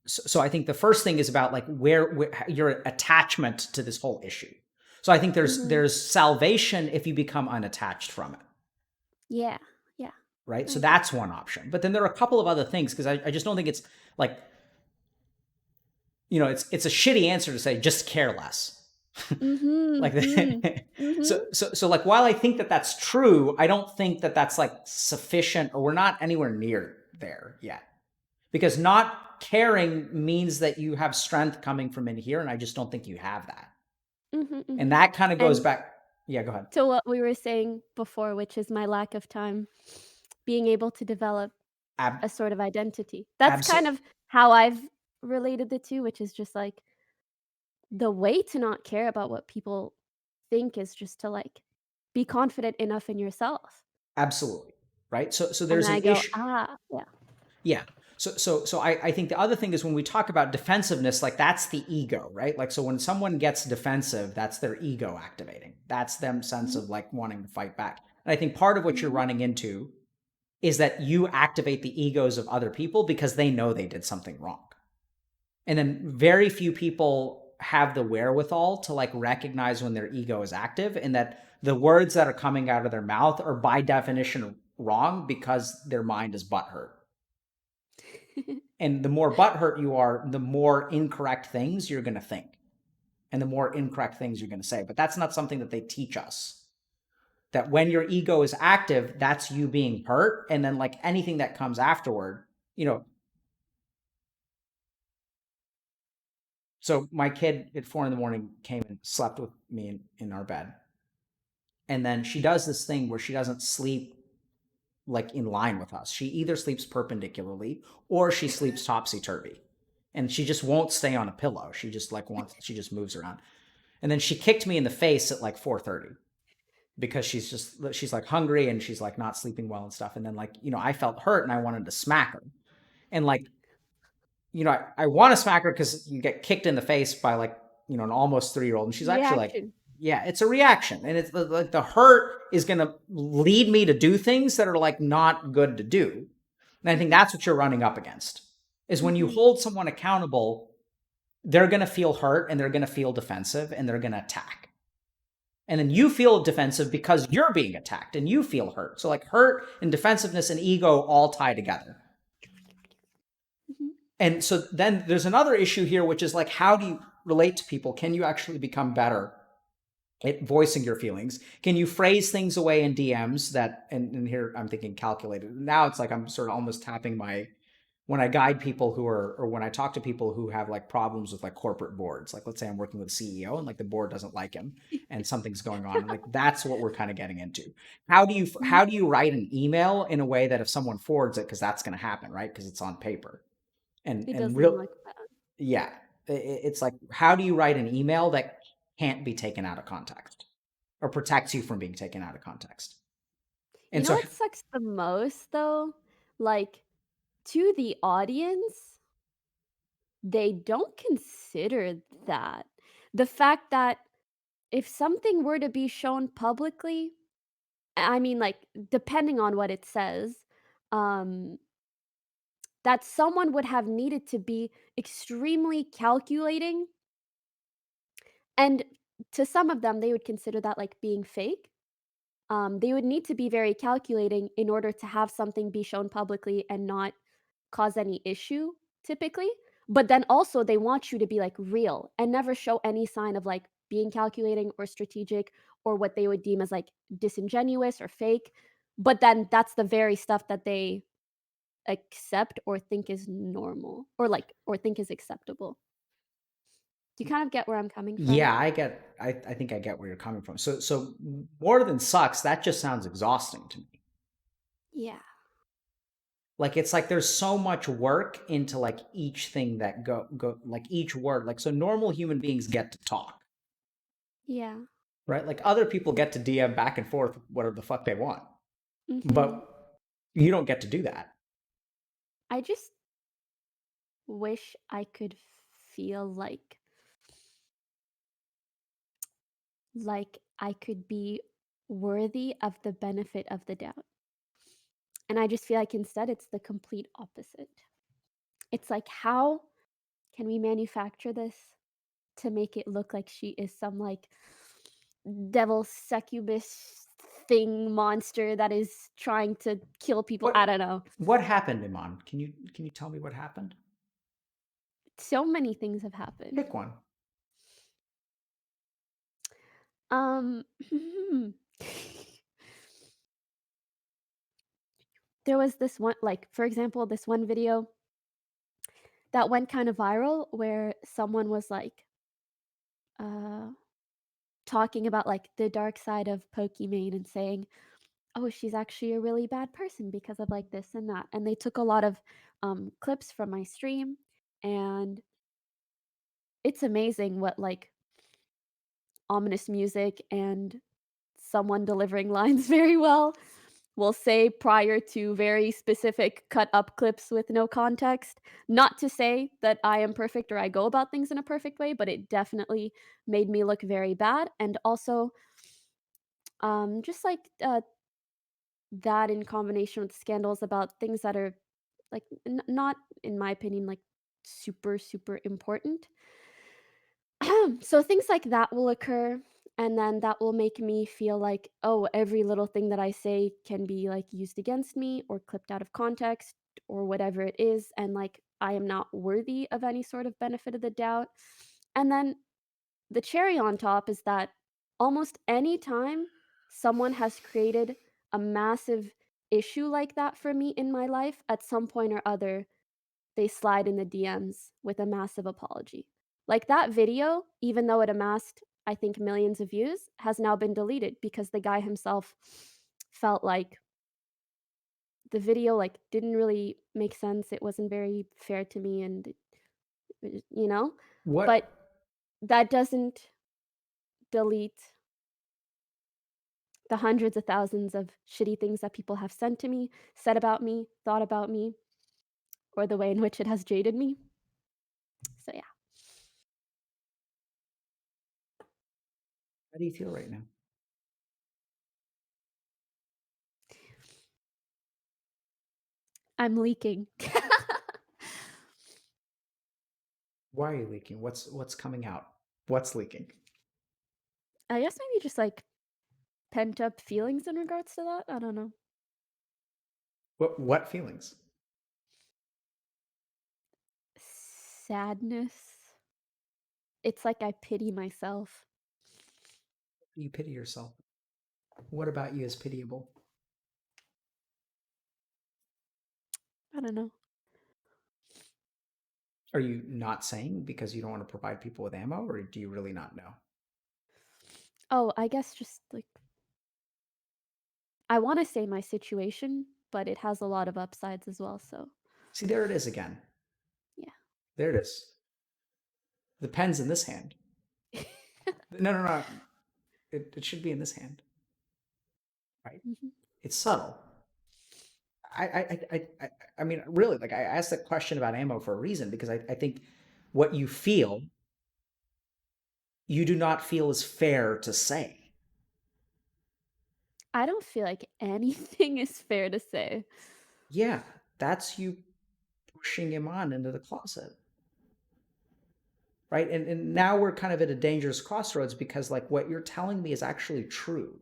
so I think the first thing is about like where your attachment to this whole issue. So I think there's salvation if you become unattached from it. Yeah. Yeah. Right. So that's one option. But then there are a couple of other things, because I just don't think it's like, you know, it's a shitty answer to say just care less. Like so like while I think that that's true, I don't think that that's like sufficient, or we're not anywhere near there yet, because not caring means that you have strength coming from in here, and I just don't think you have that. And that kind of goes back. Yeah, go ahead. To what we were saying before, which is my lack of time being able to develop a sort of identity. That's kind of how I've related the two, which is just like the way to not care about what people think is just to like be confident enough in yourself. Absolutely. Right. So And there's then an I go, issue. yeah. Yeah. So I think the other thing is when we talk about defensiveness, like that's the ego, right? Like, so when someone gets defensive, that's their ego activating. That's them sense of like wanting to fight back. And I think part of what you're running into is that you activate the egos of other people because they know they did something wrong. And then very few people have the wherewithal to like recognize when their ego is active, and that the words that are coming out of their mouth are by definition wrong because their mind is butthurt. And the more butthurt you are, the more incorrect things you're going to think, and the more incorrect things you're going to say. But that's not something that they teach us. That when your ego is active, that's you being hurt. And then like anything that comes afterward, you know. So my kid at 4 a.m. came and slept with me in our bed. And then she does this thing where she doesn't sleep like in line with us. She either sleeps perpendicularly or she sleeps topsy-turvy. And she just won't stay on a pillow. She just she just moves around. And then she kicked me in the face at like 4:30 because she's like hungry and she's like not sleeping well and stuff. And then like, I felt hurt and I wanted to smack her. And like, I want to smack her because you get kicked in the face by like, an almost 3-year-old. And she's actually like, Reaction. yeah, it's a reaction. And it's like the hurt is going to lead me to do things that are like not good to do. And I think that's what you're running up against is when you hold someone accountable, they're going to feel hurt and they're going to feel defensive and they're going to attack. And then you feel defensive because you're being attacked and you feel hurt. So like hurt and defensiveness and ego all tie together. And so then there's another issue here, which is like, how do you relate to people? Can you actually become better at voicing your feelings? Can you phrase things away in DMs that, and here I'm thinking calculated. Now it's like I'm sort of almost tapping when I guide people or when I talk to people who have like problems with like corporate boards, like let's say I'm working with a CEO and like the board doesn't like him and something's going on. And like, that's what we're kind of getting into. How do you write an email in a way that if someone forwards it, cause that's going to happen, right? Cause it's on paper It and doesn't real, look bad. yeah. It's like, how do you write an email that can't be taken out of context or protects you from being taken out of context? And You know so, what sucks the most though? Like, to the audience, they don't consider that. The fact that if something were to be shown publicly, I mean, like, depending on what it says, um, that someone would have needed to be extremely calculating, and to some of them, they would consider that, like, being fake. They would need to be very calculating in order to have something be shown publicly and not cause any issue, typically. But then also, they want you to be, like, real and never show any sign of, like, being calculating or strategic or what they would deem as, like, disingenuous or fake. But then that's the very stuff that they accept or think is normal or, like, or think is acceptable. Do you kind of get where I'm coming from? yeah, I think I get where you're coming from. So more than sucks, that just sounds exhausting to me. Yeah. Like it's like there's so much work into like each thing that go like each word. Like so normal human beings get to talk, Yeah. right? Like other people get to DM back and forth whatever the fuck they want. Mhm. But you don't get to do that. I just wish I could feel like I could be worthy of the benefit of the doubt. And I just feel like instead it's the complete opposite. It's like, how can we manufacture this to make it look like she is some like devil succubus thing monster that is trying to kill people? I don't know. What happened, Imane? Can you tell me what happened? So many things have happened. Pick one. Um there was this one, like, for example, this one video that went kind of viral where someone was like uh talking about like the dark side of Pokimane and saying, "Oh, she's actually a really bad person because of like this and that." And they took a lot of clips from my stream, and it's amazing what like ominous music and someone delivering lines very well will say prior to very specific cut up clips with no context. Not to say that I am perfect or I go about things in a perfect way, but it definitely made me look very bad. And also, just like that in combination with scandals about things that are like not, in my opinion, like super, super important. So things like that will occur, and then that will make me feel like, oh, every little thing that I say can be like used against me or clipped out of context or whatever it is, and like I am not worthy of any sort of benefit of the doubt. And then the cherry on top is that almost any time someone has created a massive issue like that for me in my life, at some point or other they slide in the DMs with a massive apology. Like that video, even though it amassed, I think, millions of views, has now been deleted because the guy himself felt like the video, like, didn't really make sense, it wasn't very fair to me, and you know? But What that doesn't delete the hundreds of thousands of shitty things that people have sent to me, said about me, thought about me, or the way in which it has jaded me. So, yeah. how do you feel right now? I'm leaking. Why are you leaking? What's coming out? What's leaking? I guess maybe just, like, pent up feelings in regards to that? I don't know. What feelings? Sadness. It's like I pity myself. You pity yourself. What about you is pitiable? I don't know. Are you not saying because you don't want to provide people with ammo, or do you really not know? Oh, I guess just, like, I wanna say my situation, but it has a lot of upsides as well, so See, there it is again. yeah. There it is. The pen's in this hand. No, no, no. It should be in this hand, right? Mhm. It's subtle. I mean, really, like I asked that question about ammo for a reason because I think what you feel, you do not feel is fair to say. I don't feel like anything is fair to say. Yeah, that's you pushing him on into the closet, right? And now we're kind of at a dangerous crossroads because like what you're telling me is actually true.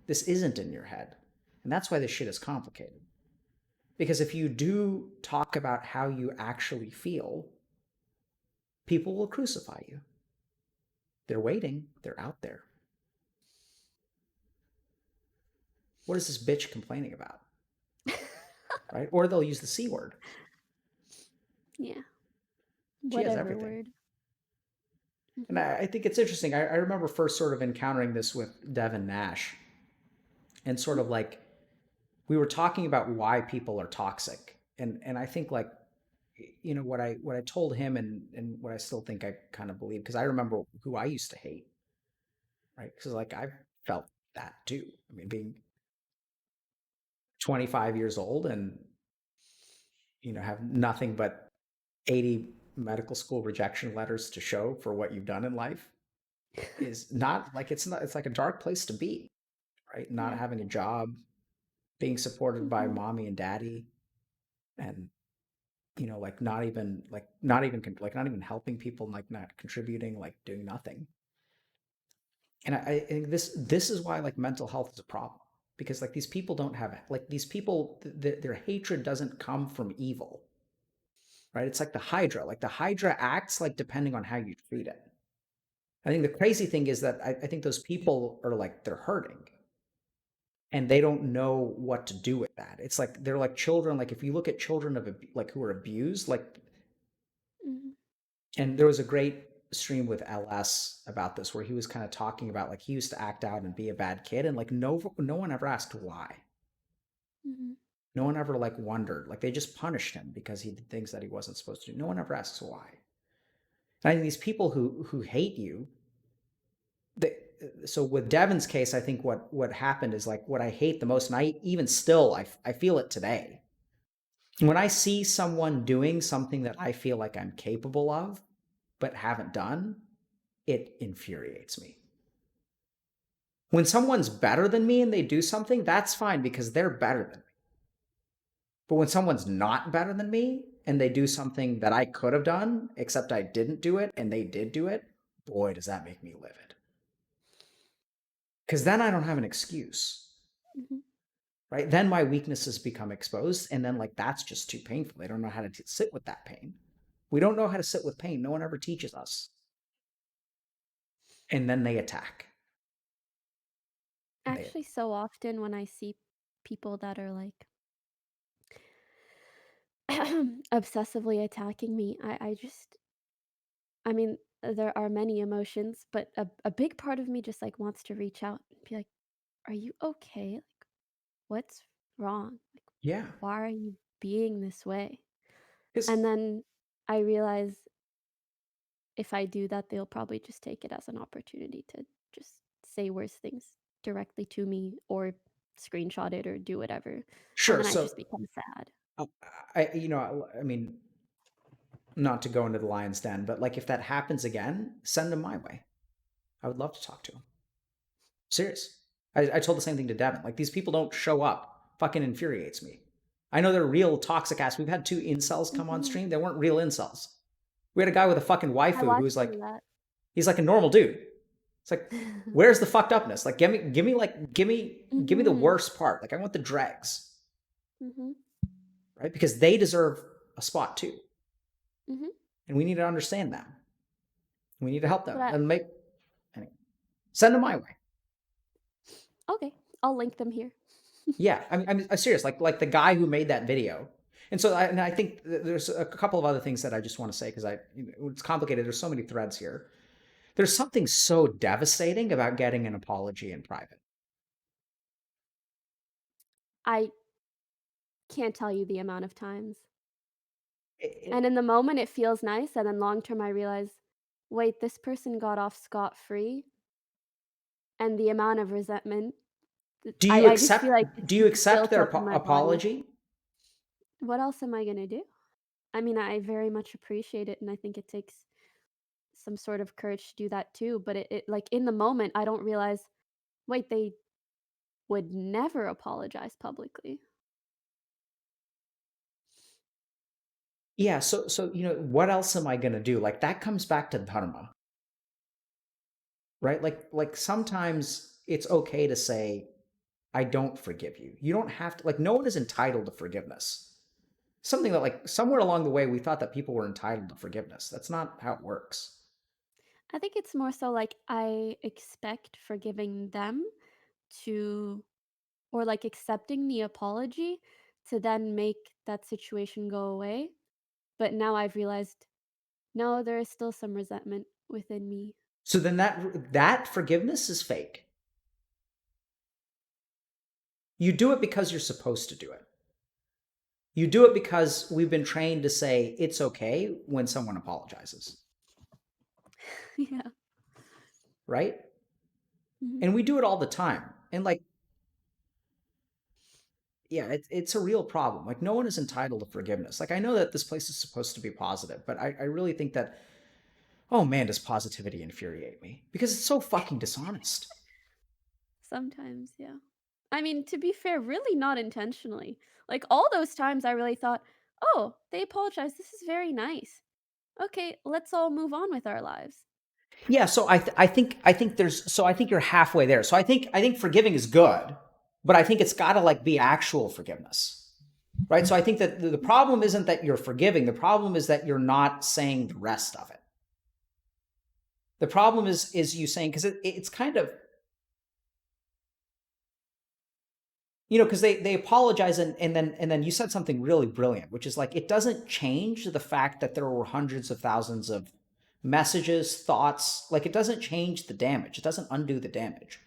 This isn't in your head, and that's why this shit is complicated. Because if you do talk about how you actually feel, people will crucify you. They're waiting. They're out there. What is this bitch complaining about? Right? Or they'll use the C word. Yeah. She has Whatever everything. word. And Mhm. I think it's interesting. I remember first sort of encountering this with Devin Nash and sort of like we were talking about why people are toxic. And I think like you know what I told him and what I still think I kind of believe because I remember who I used to hate, right? Because like I felt that too. I mean, being 25 years old and you know have nothing but 80 medical school rejection letters to show for what you've done in life is not like it's like a dark place to be, right? Not Yeah. having a job, being supported by Mhm. mommy and daddy, and you know, like not even helping people, like not contributing, like doing nothing. And I think this is why like mental health is a problem because like these people don't have like these people their hatred doesn't come from evil, right? It's like the Hydra. Like the Hydra acts like depending on how you treat it. I think the crazy thing is that I think those people are like they're hurting and they don't know what to do with that. It's like they're like children. Like if you look at children of like who are abused, like Mhm. and there was a great stream with LS about this where he was kind of talking about like he used to act out and be a bad kid and like no one ever asked why. Mhm. No one ever like wondered. Like they just punished him because he did things that he wasn't supposed to do. No one ever asks why. And I think these people who hate you they, so with Devin's case, I think what happened is like what I hate the most, and I even still I feel it today. When I see someone doing something that I feel like I'm capable of, but haven't done, it infuriates me. When someone's better than me and they do something, that's fine because they're better than me. But when someone's not better than me and they do something that I could have done, except I didn't do it and they did do it, boy, does that make me livid. Because then I don't have an excuse. Mhm. Right? Then my weaknesses become exposed. And then, like, that's just too painful. They don't know how to sit with that pain. We don't know how to sit with pain. No one ever teaches us. And then they attack. And they, Actually, so often when I see people that are, like, obsessively attacking me, I just I mean, there are many emotions, but a big part of me just, like, wants to reach out and be like, "Are you okay? Like, what's wrong?" Yeah. Why are you being this way? 'Cause- And then I realize if I do that, they'll probably just take it as an opportunity to just say worse things directly to me or screenshot it or do whatever. And sure. then I So just become sad. I mean, not to go into the lion's den, but like if that happens again, send them my way. I would love to talk to them. Serious. I told the same thing to Devin. Like these people don't show up. Fucking infuriates me. I know they're real toxic ass. We've had 2 incels come on stream. They weren't real incels. We had a guy with a fucking I waifu watched who's some like, of that. he's like a normal dude. It's like, where's the fucked upness? Like, give me the worst part. Like, I want the dregs, right? Because they deserve a spot too, and we need to understand them. We need to help them But and anyway, send them my way. okay, I'll link them here. Yeah, I'm serious. Like the guy who made that video. And so I think there's a couple of other things that I just want to say because it's complicated. There's so many threads here. There's something so devastating about getting an apology in private. I can't tell you the amount of times. It, And in the moment, it feels nice. And then long term, I realize, wait, this person got off scot free. And the amount of resentment, do you I just feel like accept? Do you it's accept built their up in my body. apology? What else am I going to do? I mean, I very much appreciate it. And I think it takes some sort of courage to do that too. But it like in the moment, I don't realize, wait, they would never apologize publicly. Yeah. So what else am I gonna do? Like that comes back to dharma, right? Like sometimes it's okay to say I don't forgive you. You don't have to. Like no one is entitled to forgiveness. Something that like somewhere along the way we thought that people were entitled to forgiveness. That's not how it works. I think it's more so like I expect forgiving them to, or like accepting the apology to then make that situation go away. But now I've realized, no, there is still some resentment within me. So then that forgiveness is fake. You do it because you're supposed to do it. You do it because we've been trained to say it's okay when someone apologizes, Yeah. right? Mhm. And we do it all the time. And like, yeah, it's a real problem. Like, no one is entitled to forgiveness. Like, I know that this place is supposed to be positive, but I really think that, oh man, does positivity infuriate me because it's so fucking dishonest. Sometimes, yeah. I mean, to be fair, really not intentionally. Like all those times I really thought, oh, they apologized. This is very nice. Okay, let's all move on with our lives. Yeah, so I think you're halfway there. So I think forgiving is good, but I think it's got to like be actual forgiveness, right? So I think that the problem isn't that you're forgiving. The problem is that you're not saying the rest of it. The problem is you saying because it's kind of because they apologize and then you said something really brilliant, which is like it doesn't change the fact that there were hundreds of thousands of messages, thoughts. Like it doesn't change the damage. It doesn't undo the damage.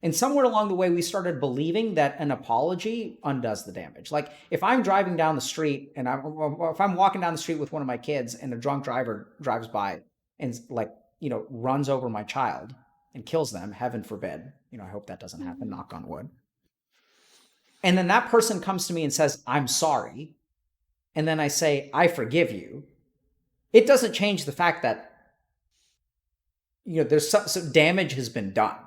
And somewhere along the way, we started believing that an apology undoes the damage. Like if I'm driving down the street and if I'm walking down the street with one of my kids and a drunk driver drives by and like, runs over my child and kills them, heaven forbid, I hope that doesn't happen, Mhm. knock on wood. And then that person comes to me and says, I'm sorry. And then I say, I forgive you. It doesn't change the fact that, there's some damage has been done.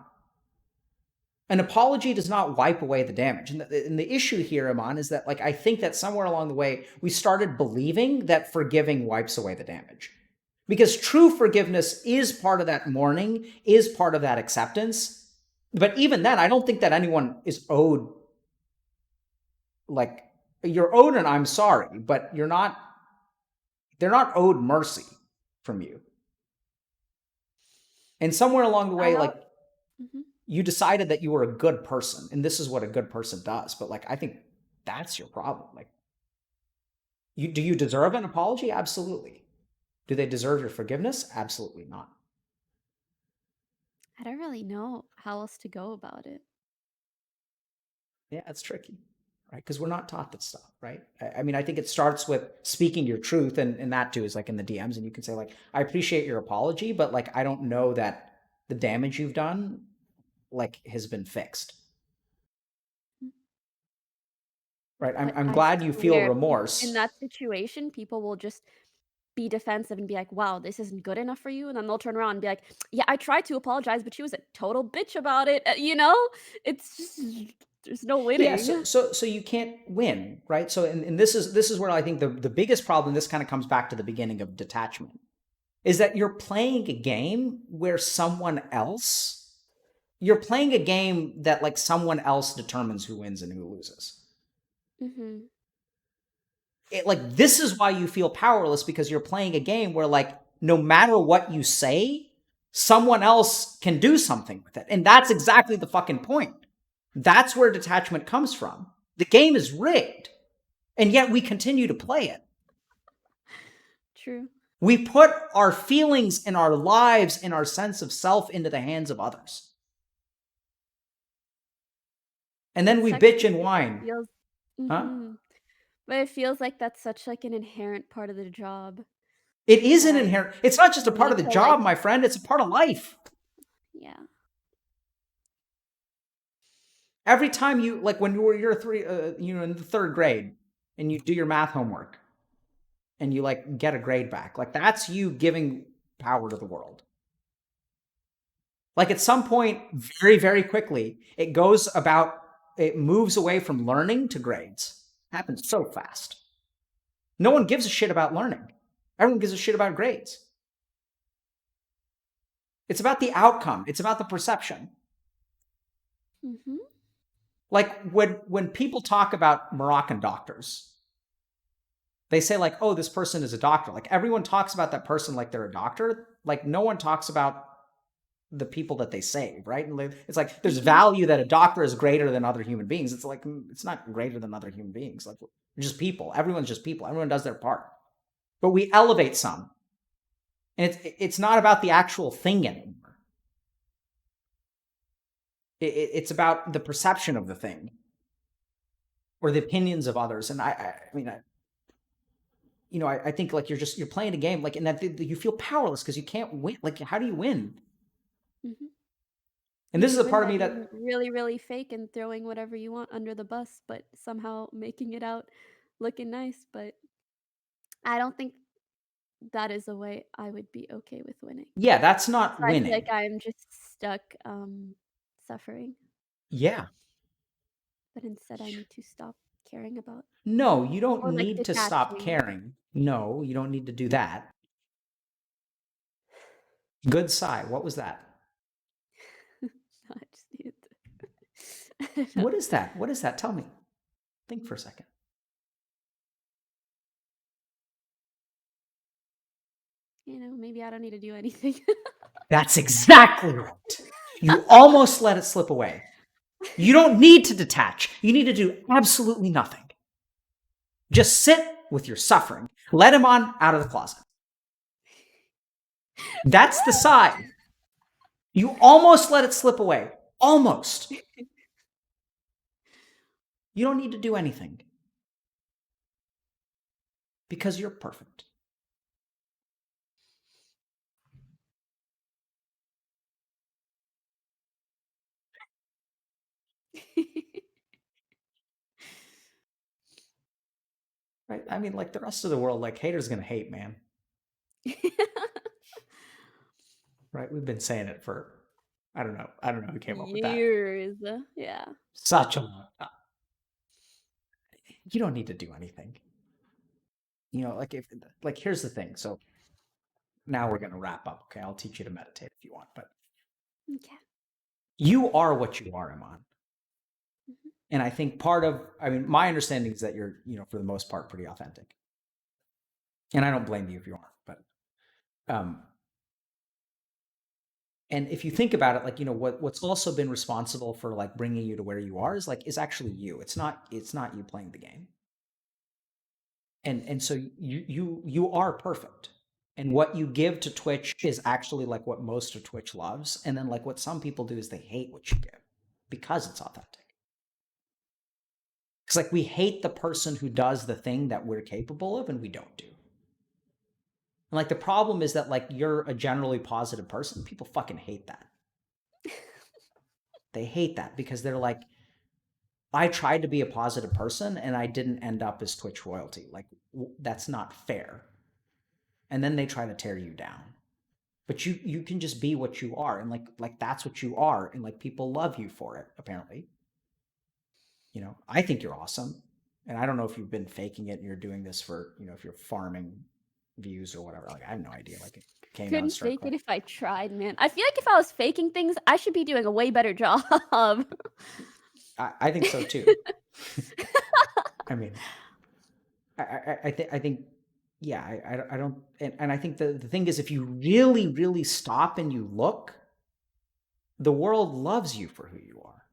An apology does not wipe away the damage. And the issue here, Imane, is that like I think that somewhere along the way we started believing that forgiving wipes away the damage. Because true forgiveness is part of that mourning, is part of that acceptance. But even then, I don't think that anyone is owed like you're owed an I'm sorry, but they're not owed mercy from you. And somewhere along the way, I like mhm. you decided that you were a good person and this is what a good person does. But like I think that's your problem. Like do you deserve an apology? Absolutely. Do they deserve your forgiveness? Absolutely not. I don't really know how else to go about it. Yeah, it's tricky, right? Because we're not taught that stuff, right? I mean, I think it starts with speaking your truth, and that too is like in the DMs, and you can say like, I appreciate your apology, but like, I don't know that the damage you've done like has been fixed. Right? I'm I glad you feel swear, remorse. in that situation, people will just be defensive and be like, "Wow, this isn't good enough for you," and then they'll turn around and be like, "Yeah, I tried to apologize, but she was a total bitch about it." You know, it's just there's no Yeah, winning. so you can't win, right? So and this is where I think the biggest problem, this kind of comes back to the beginning of detachment, is that you're playing a game where you're playing a game that like someone else determines who wins and who loses. Mm-hmm. Like this is why you feel powerless, because you're playing a game where like no matter what you say, someone else can do something with it. And that's exactly the fucking point. That's where detachment comes from. The game is rigged, and yet we continue to play it. True. We put our feelings and our lives and our sense of self into the hands of others. And then It we sucks bitch and because whine. feels Huh? but it feels like that's such like an inherent part of the job It is an that inherent, it's not just a you part of need the to like job, my friend, it's a part of life. yeah. Every time you, like when you're in the third grade and you do your math homework and you like get a grade back, like that's you giving power to the world. Like at some point, very, very quickly, it moves away from learning to grades. It happens so fast. No one gives a shit about learning. Everyone gives a shit about grades. It's about the outcome. It's about the perception. Mm-hmm. Like when people talk about Moroccan doctors, they say like, oh, this person is a doctor. Like everyone talks about that person like they're a doctor. Like no one talks about the people that they save, right? And it's like there's value that a doctor is greater than other human beings. It's like it's not greater than other human beings. Like we're just people. Everyone's just people. Everyone does their part. But we elevate some. And it's not about the actual thing anymore. It's about the perception of the thing or the opinions of others. And I mean, I think like you're playing a game like, and that you feel powerless because you can't win. Like, how do you win? Mm-hmm. And You this is could a win part of by me being that, really, really fake and throwing whatever you want under the bus, but somehow making it out looking nice. But I don't think that is a way I would be okay with winning. yeah, that's not So I feel like winning. I'm just stuck suffering. Yeah. But instead I need to stop caring about No, you don't or like need to stop detaching. caring. No, you don't need to do that. Good sigh. What was that? I just needed to I don't know. What is that? What is that? Tell me. Think for a second. Maybe I don't need to do anything. That's exactly right. You almost let it slip away. You don't need to detach. You need to do absolutely nothing. Just sit with your suffering. Let him on out of the closet. That's the sigh. You almost let it slip away. Almost. You don't need to do anything. Because you're perfect. Right? I mean, like the rest of the world, like haters gonna hate, man. Right? We've been saying it for, I don't know who came up with that. Years. Yeah. Such a long time. You don't need to do anything. Like here's the thing. So now we're gonna wrap up. Okay, I'll teach you to meditate if you want, but Okay. you are what you are, Imane. Mhm. And I think my understanding is that you're, for the most part, pretty authentic. And I don't blame you if you aren't, but and if you think about it, like, what's also been responsible for like bringing you to where you are is actually you. It's not you playing the game. And so you are perfect. And what you give to Twitch is actually like what most of Twitch loves. And then like what some people do is they hate what you give because it's authentic. Because like we hate the person who does the thing that we're capable of and we don't do. And like the problem is that like you're a generally positive person. People fucking hate that. They hate that because they're like, I tried to be a positive person and I didn't end up as Twitch royalty. Like that's not fair. And then they try to tear you down. But you can just be what you are, and like that's what you are, and like people love you for it. Apparently, I think you're awesome, and I don't know if you've been faking it and you're doing this for if you're farming views or whatever. Like I have no idea. Like it came out Couldn't start fake it if I tried, man. I feel like if I was faking things, I should be doing a way better job. I think so too. I mean, I think yeah, I don't, and I think the thing is, if you really really stop and you look, the world loves you for who you are.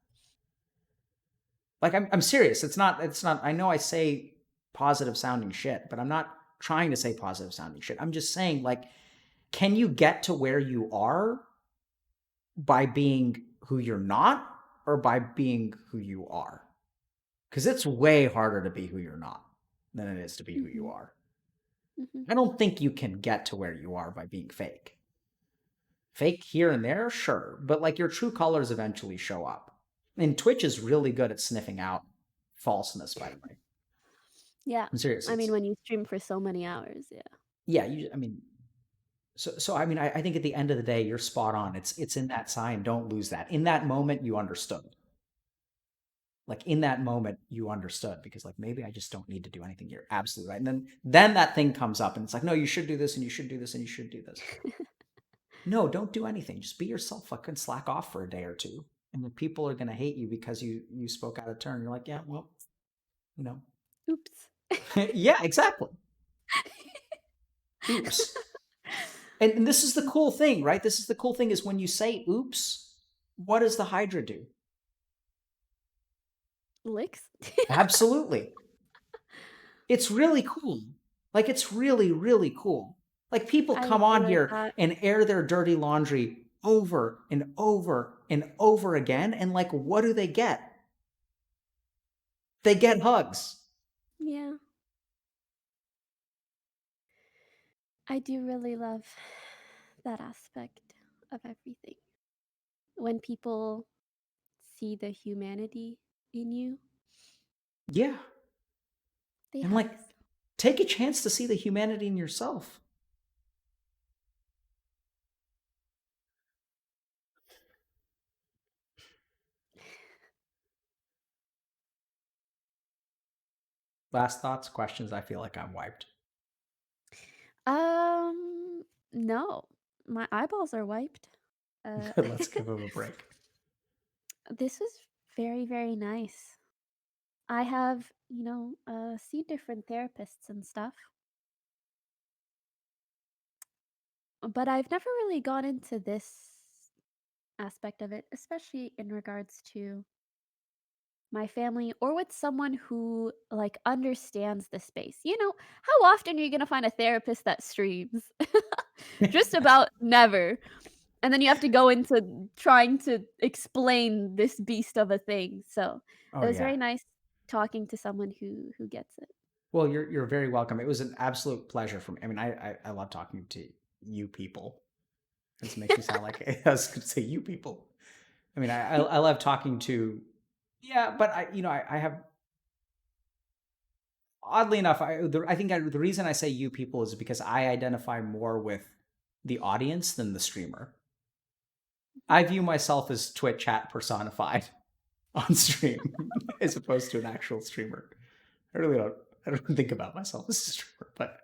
Like I'm serious. It's not I know I say positive sounding shit, but I'm not trying to say positive sounding shit. I'm just saying like can you get to where you are by being who you're not or by being who you are? Cuz it's way harder to be who you're not than it is to be who you are. I don't think you can get to where you are by being fake. Fake here and there, sure, but like your true colors eventually show up. And Twitch is really good at sniffing out falseness, by the way. Yeah. I'm serious. I mean, when you stream for so many hours, yeah. Yeah, I mean, so I mean, I think at the end of the day, you're spot on. It's in that sign. Don't lose that. In that moment, you understood. Like in that moment, you understood because like maybe I just don't need to do anything. You're absolutely right. And then that thing comes up and it's like, no, you should do this and you should do this and you should do this. No, don't do anything. Just be yourself. Fucking slack off for a day or two. And then people are gonna hate you because you spoke out of turn. You're like, yeah, well, you know. Oops. Yeah, exactly. Oops. And this is the cool thing, right? This is the cool thing is when you say oops, what does the Hydra do? Licks? Absolutely. It's really cool. Like it's really, really cool. Like people I come agree on with here that. and air their dirty laundry over and over and over again. And like, what do they get? They get hugs. Yeah. I do really love that aspect of everything. When people see the humanity in you, Yeah. they And like, hugs. take a chance to see the humanity in yourself. Last thoughts, questions. I feel like I'm wiped. No. My eyeballs are wiped. Let's give him a break. This was very, very nice. I have, seen different therapists and stuff, but I've never really gone into this aspect of it, especially in regards to my family or with someone who like understands the space. How often are you going to find a therapist that streams? Just about never. And then you have to go into trying to explain this beast of a thing. So, Oh it was yeah. very nice talking to someone who gets it. Well, you're very welcome. It was an absolute pleasure for me. I mean, I love talking to you people. This makes me sound like I was going to say you people. I mean, I love talking to, yeah, but I have oddly enough, I think the reason I say you people is because I identify more with the audience than the streamer. I view myself as Twitch chat personified on stream as opposed to an actual streamer. I don't think about myself as a streamer, but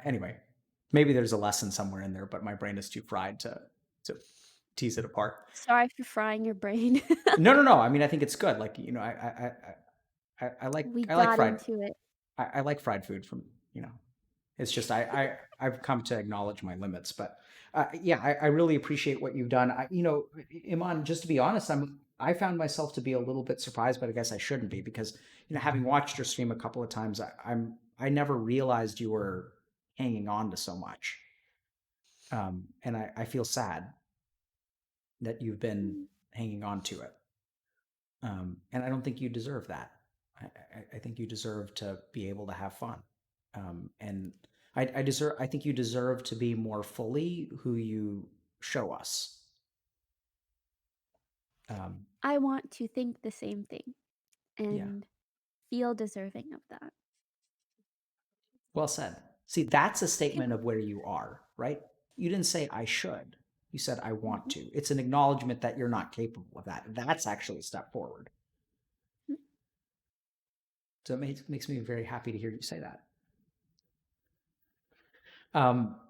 anyway, maybe there's a lesson somewhere in there, but my brain is too fried to tease it apart. Sorry for frying your brain. No. I mean, I think it's good. Like I like We I like got fried into it. I like fried food from It's just I've come to acknowledge my limits, but yeah, I really appreciate what you've done. Iman, just to be honest, I found myself to be a little bit surprised, but I guess I shouldn't be because having watched your stream a couple of times, I never realized you were hanging on to so much, and I feel sad that you've been Mm. hanging on to it, and I don't think you deserve that. I think you deserve to be able to have fun. And I think you deserve to be more fully who you show us. I want to think the same thing and feel deserving of that. Well said. See, that's a statement of where you are, right? You didn't say I should. You said I want to. It's an acknowledgement that you're not capable of that. That's actually a step forward. So it makes me very happy to hear you say that.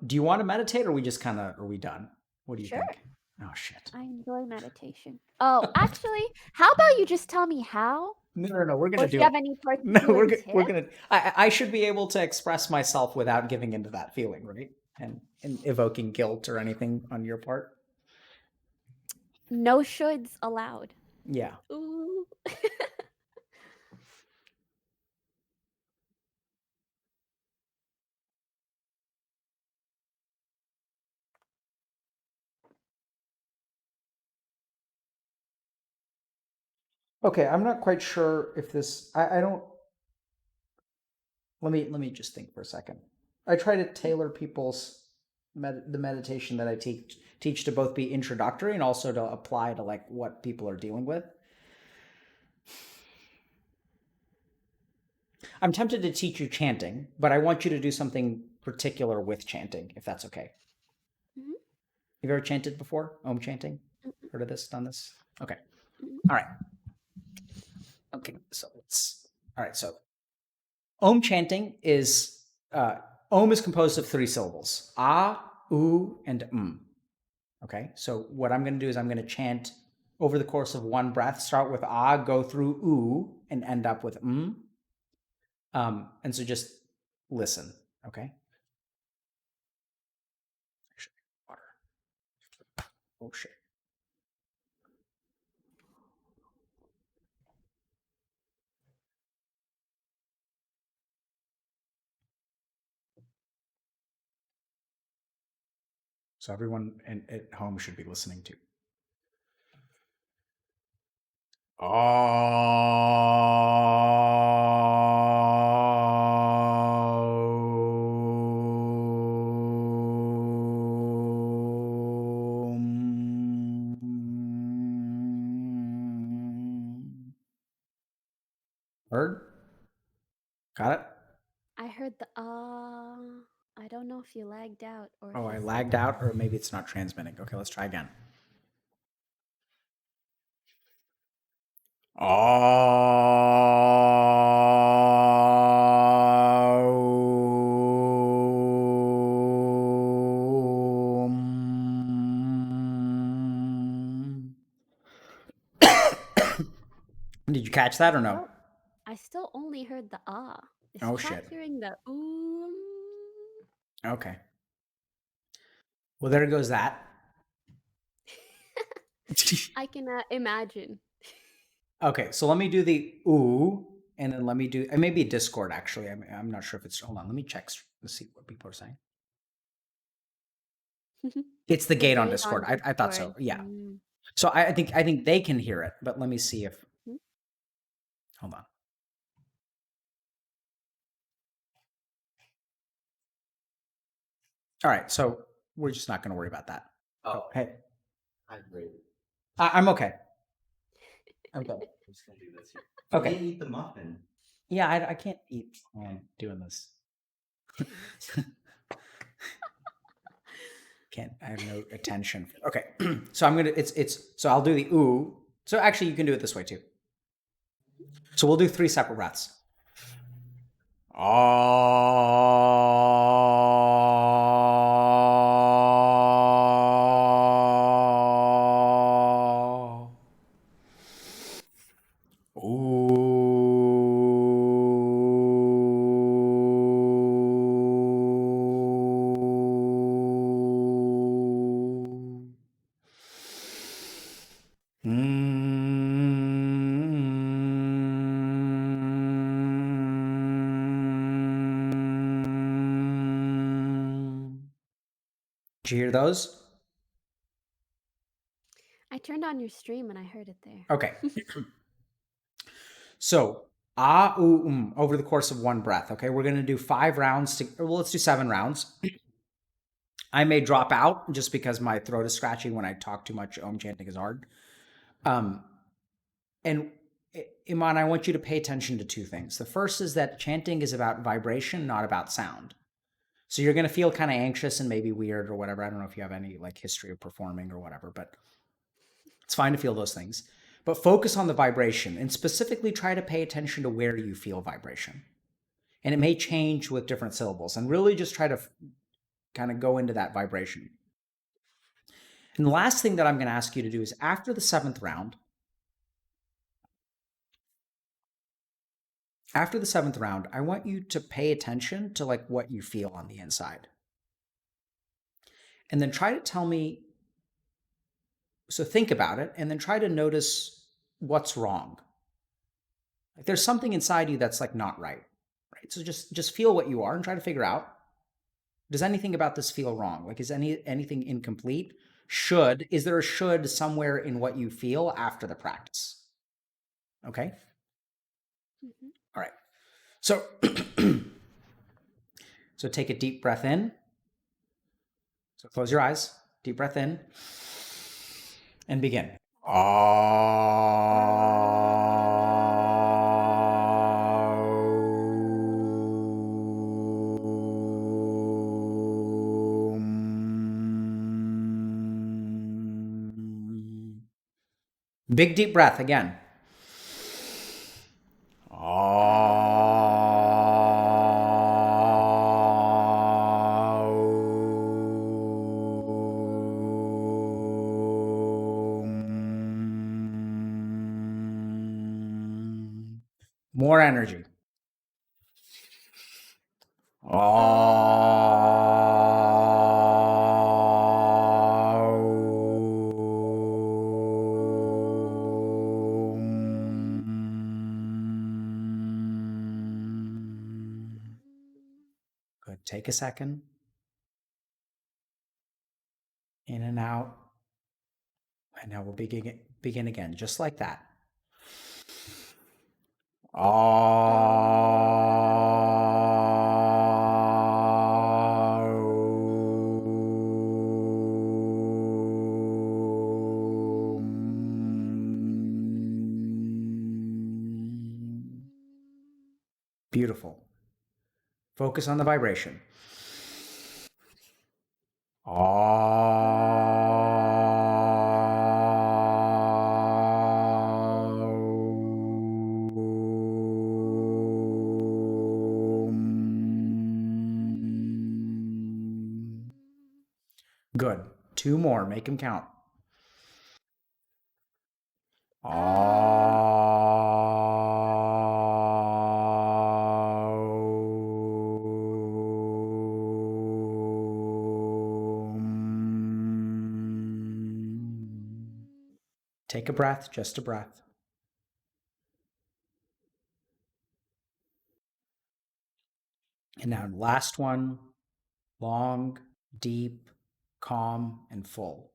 Do you want to meditate, or are we just kind of, are we done? What do you think? Oh, shit. I enjoy meditation. Oh, actually, how about you just tell me how? No. We're gonna Or do do you it. have any No, particular tip? we're gonna. I should be able to express myself without giving into that feeling, right? And evoking guilt or anything on your part. No shoulds allowed. Yeah. Ooh. Okay, I'm not quite sure if this. I don't. Let me just think for a second. I try to tailor people's the meditation that I teach to both be introductory and also to apply to like what people are dealing with. I'm tempted to teach you chanting, but I want you to do something particular with chanting, if that's okay. Mhm. Have you ever chanted before? Om chanting? Heard of this? Done this? Okay. All right. Okay. So let's. All right. So Om chanting is Om is composed of 3 syllables: ah, oo, and Okay. So what I'm going to do is I'm going to chant over the course of one breath. Start with ah, go through oo, and end up with And so just listen. Okay. Water. Oh shit. So everyone at home should be listening to. Heard? Got it? I heard the I don't know if you lagged out or Oh, if I you lagged out, or maybe it's not transmitting. Okay, let's try again. Did you catch that or no? I still only heard the ah. Is Oh, chat shit. hearing the Okay. Well, there goes that. I can imagine. Okay, so let me do the ooh, and then let me do. It may be Discord actually. I'm not sure if it's. Hold on, let me check. Let's see what people are saying. It's the gate on Discord. I thought so. Yeah. So I think they can hear it, but let me see if. Hold on. All right, so we're just not going to worry about that. Oh, Hey, I'm great. I'm okay. Okay. I'm just gonna do this here. Okay. You didn't eat the muffin. Yeah, I can't eat doing this. Can't. I have no attention. Okay. So I'm gonna. So I'll do the ooh. So actually, you can do it this way too. So we'll do 3 separate breaths. Did you hear those? I turned on your stream and I heard it there. Okay. So Ah, ooh, over the course of one breath. Okay, we're gonna do 5 rounds. Well, let's do 7 rounds. I may drop out just because my throat is scratchy when I talk too much. Chanting is hard. Um, and Imane, I want you to pay attention to 2 things. The first is that chanting is about vibration, not about sound. So you're going to feel kind of anxious and maybe weird or whatever. I don't know if you have any like history of performing or whatever, but it's fine to feel those things. But focus on the vibration and specifically try to pay attention to where you feel vibration. And it may change with different syllables, and really just try to kind of go into that vibration. And the last thing that I'm going to ask you to do is after the 7th round, I want you to pay attention to like what you feel on the inside. And then try to tell me, so think about it and then try to notice what's wrong. Like there's something inside you that's like not right. Right? So just feel what you are and try to figure out, does anything about this feel wrong? Like is anything incomplete? Is there a should somewhere in what you feel after the practice? Okay? Mm-hmm. All right. So so take a deep breath in. So close your eyes, deep breath in, and begin. Big deep breath again. More energy. Good. Take a second. In and out. And now we'll begin again, just like that. Beautiful. Focus on the vibration. Good. 2 more. Make them count. Take a breath, just a breath. And now last one, long, deep, calm, and full.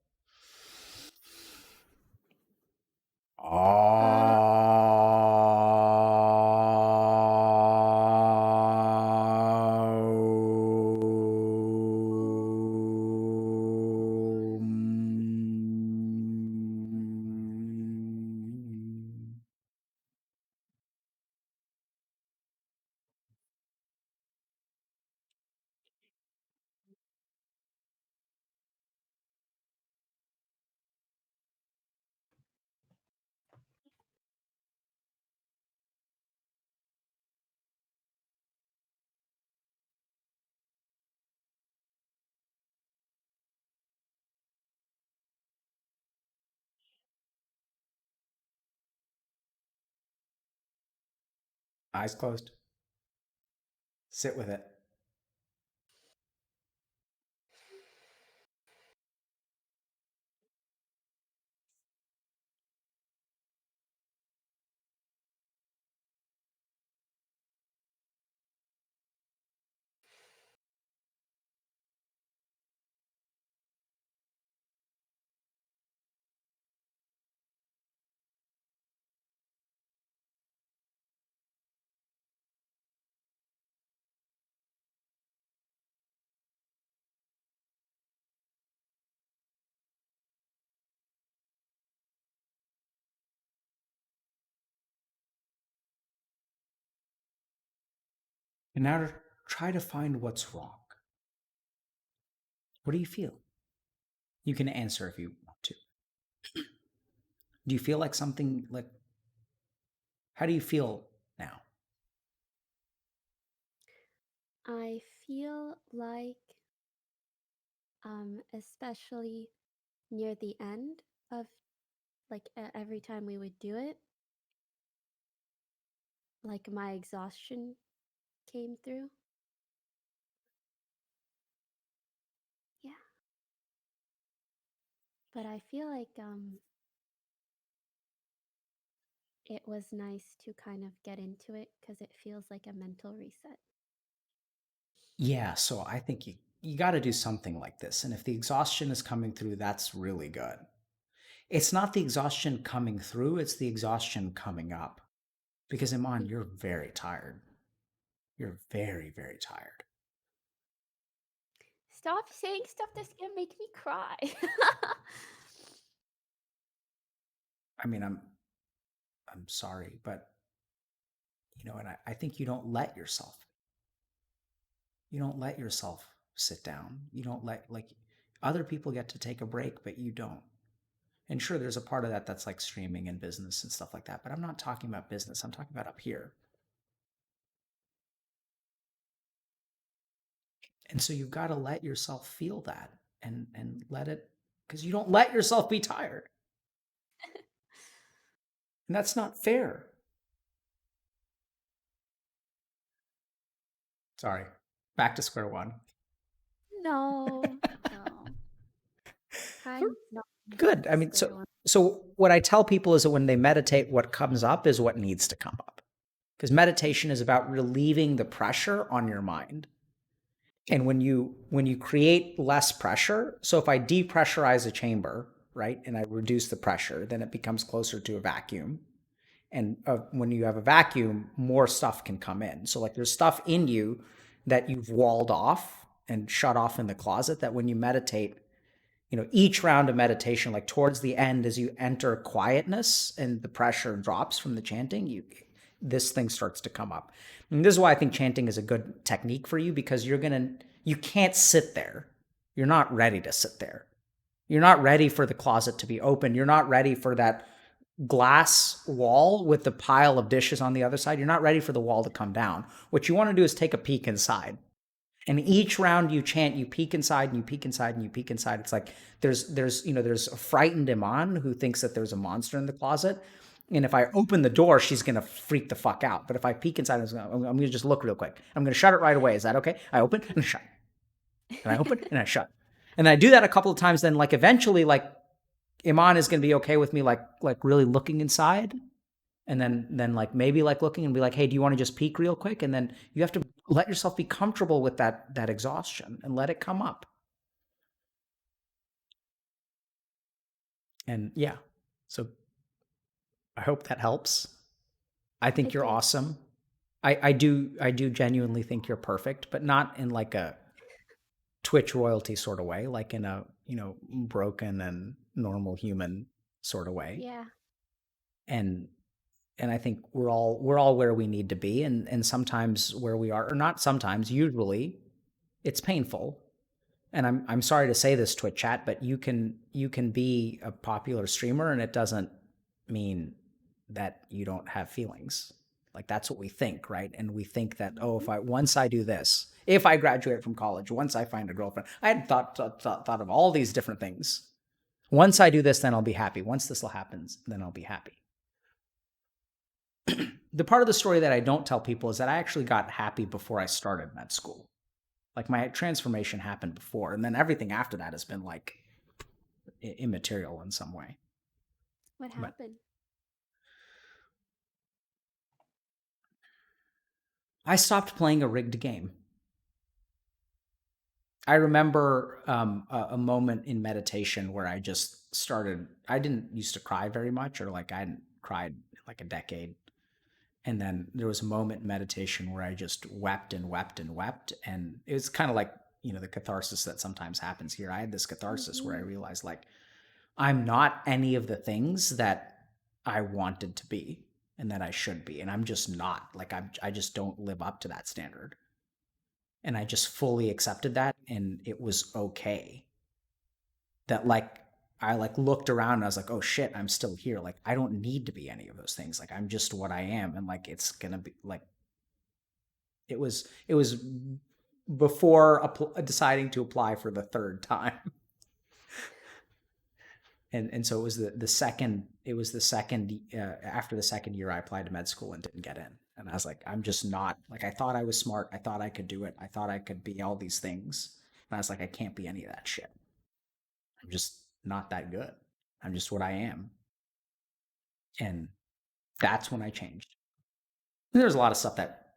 Eyes closed. Sit with it. And now try to find what's wrong. What do you feel? You can answer if you want to. Do you feel like something like, how do you feel now? I feel like, especially near the end of like every time we would do it, like my exhaustion came through. Yeah. But I feel like it was nice to kind of get into it because it feels like a mental reset. Yeah, so I think you got to do something like this. And if the exhaustion is coming through, that's really good. It's not the exhaustion coming through, it's the exhaustion coming up. Because Imane, you're very tired. You're very, very tired. Stop saying stuff that's gonna make me cry. I mean, I'm sorry, but and I think you don't let yourself. You don't let yourself sit down. You don't let like other people get to take a break, but you don't. And sure, there's a part of that that's like streaming and business and stuff like that, but I'm not talking about business. I'm talking about up here. And so you've got to let yourself feel that and let it, because you don't let yourself be tired. And that's not fair. Sorry. Back to square one. No, no. Time's not Good. I mean, square so one. so what I tell people is that when they meditate, what comes up is what needs to come up. Because meditation is about relieving the pressure on your mind. And when you create less pressure, so if I depressurize a chamber, right, and I reduce the pressure, then it becomes closer to a vacuum. And when you have a vacuum, more stuff can come in. So like there's stuff in you that you've walled off and shut off in the closet that when you meditate, each round of meditation, like towards the end, as you enter quietness and the pressure drops from the chanting, this thing starts to come up. And this is why I think chanting is a good technique for you, because you can't sit there. You're not ready to sit there. You're not ready for the closet to be open. You're not ready for that glass wall with the pile of dishes on the other side. You're not ready for the wall to come down. What you want to do is take a peek inside. And each round you chant, you peek inside and you peek inside and you peek inside. It's like there's a frightened Imane who thinks that there's a monster in the closet. And if I open the door, she's going to freak the fuck out. But if I peek inside, I'm going to just look real quick. I'm going to shut it right away. Is that okay? I open and I shut. And I open and I shut. And I do that a couple of times. Then like eventually like Imane is going to be okay with me like really looking inside. And then like maybe like looking and be like, hey, do you want to just peek real quick? And then you have to let yourself be comfortable with that exhaustion and let it come up. And yeah, so I hope that helps. I think you're awesome. I do genuinely think you're perfect, but not in like a Twitch royalty sort of way, like in a broken and normal human sort of way. Yeah. And I think we're all where we need to be, and sometimes where we are, or not sometimes, usually it's painful. And I'm sorry to say this, Twitch chat, but you can be a popular streamer and it doesn't mean that you don't have feelings. Like that's what we think, right? And we think that, oh, once I do this, if I graduate from college, once I find a girlfriend, I had thought of all these different things. Once I do this, then I'll be happy. Once this will happen, then I'll be happy. The part of the story that I don't tell people is that I actually got happy before I started med school. Like my transformation happened before, and then everything after that has been like immaterial in some way. What happened? I stopped playing a rigged game. I remember a moment in meditation where I just started. I didn't used to cry very much, or like I hadn't cried in like a decade. And then there was a moment in meditation where I just wept and wept and wept. And it was kind of like, the catharsis that sometimes happens here. I had this catharsis where I realized like, I'm not any of the things that I wanted to be and that I should be. And I'm just not. Like, I just don't live up to that standard. And I just fully accepted that, and it was okay. That like I like looked around and I was like, oh shit, I'm still here. Like I don't need to be any of those things. Like I'm just what I am, and like it's gonna be like it was before deciding to apply for the third time. And so it was the second after the second year I applied to med school and didn't get in, and I was like, I'm just not, like, I thought I was smart, I thought I could do it, I thought I could be all these things, and I was like, I can't be any of that shit. I'm just not that good. I'm just what I am. And that's when I changed. And there's a lot of stuff that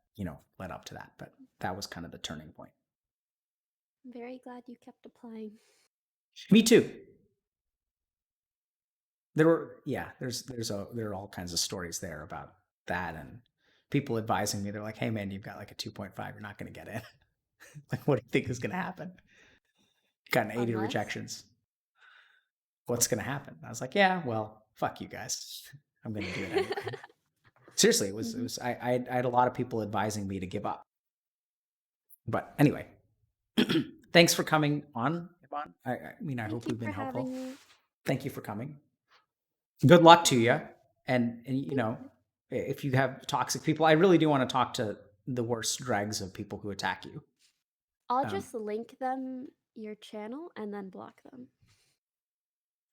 led up to that, but that was kind of the turning point. I'm very glad you kept applying. Me too. There are all kinds of stories there about that, and people advising me. They're like, "Hey, man, you've got like a 2.5. You're not going to get in. Like, what do you think is going to happen? Got an 80 rejections. What's going to happen?" I was like, "Yeah, well, fuck you guys. I'm going to do it anyway." Seriously, it was. I had a lot of people advising me to give up. But anyway, thanks for coming on, Imane. I hope we've been helpful. Thank you for coming. Good luck to you. And if you have toxic people, I really do want to talk to the worst dregs of people who attack you. I'll just link them your channel and then block them.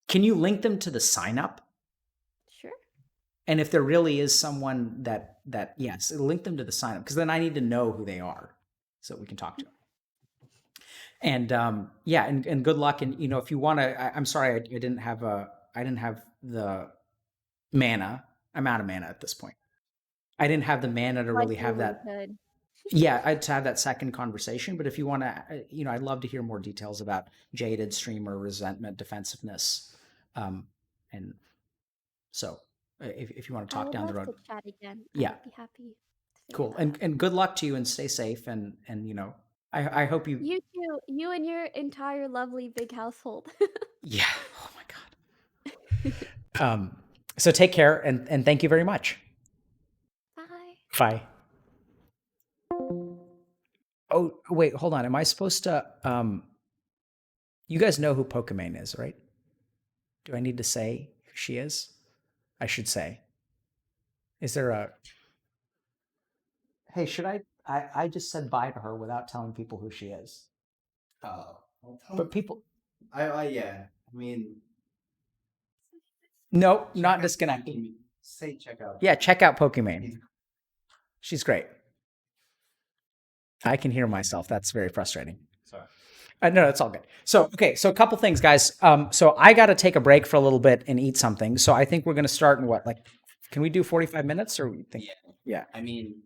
Can you link them to the sign up? Sure. And if there really is someone that yes, link them to the sign up, because then I need to know who they are so we can talk to them. And and good luck. And if you want to, I'm sorry, I didn't have the mana. I'm out of mana at this point. I didn't have the mana to really have that. Yeah, I'd have that second conversation. But if you want to, I'd love to hear more details about jaded streamer, resentment, defensiveness, and so if you want to talk down the road, to chat again. Yeah, I'd be happy. Cool, and good luck to you, and stay safe, and I hope you. You too. You and your entire lovely big household. Yeah. Oh my God. So take care, and thank you very much. Bye. Oh, wait, hold on. Am I supposed to, you guys know who Pokimane is, right? Do I need to say who she is? I should say. Is there a, hey, should I just said bye to her without telling people who she is. Oh. But people. Yeah. I mean. No, not disconnecting. Say check out. Yeah, check out Pokimane. She's great. I can hear myself. That's very frustrating. Sorry. No, it's all good. So, okay. So a couple things, guys. So I got to take a break for a little bit and eat something. So I think we're going to start in what? Like, can we do 45 minutes or we think? Yeah. I mean,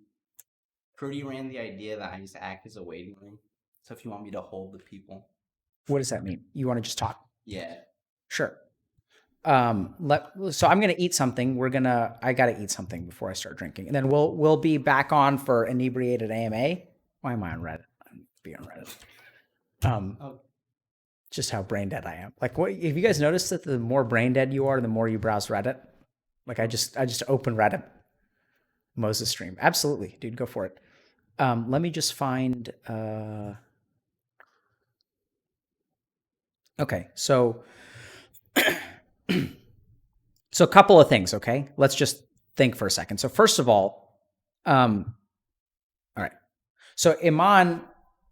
Prudy ran the idea that I used to act as a waiting room. So if you want me to hold the people. What does that mean? You want to just talk? Yeah. Sure. So I'm going to eat something. I got to eat something before I start drinking. And then we'll be back on for inebriated AMA. Why am I on Reddit? I'm be on Reddit. Just how brain dead I am. Like, what have you guys noticed that the more brain dead you are, the more you browse Reddit? Like I just open Reddit. Moses stream. Absolutely, dude, go for it. Let me just find okay, so so a couple of things, okay? Let's just think for a second. So first of all, all right. So Imane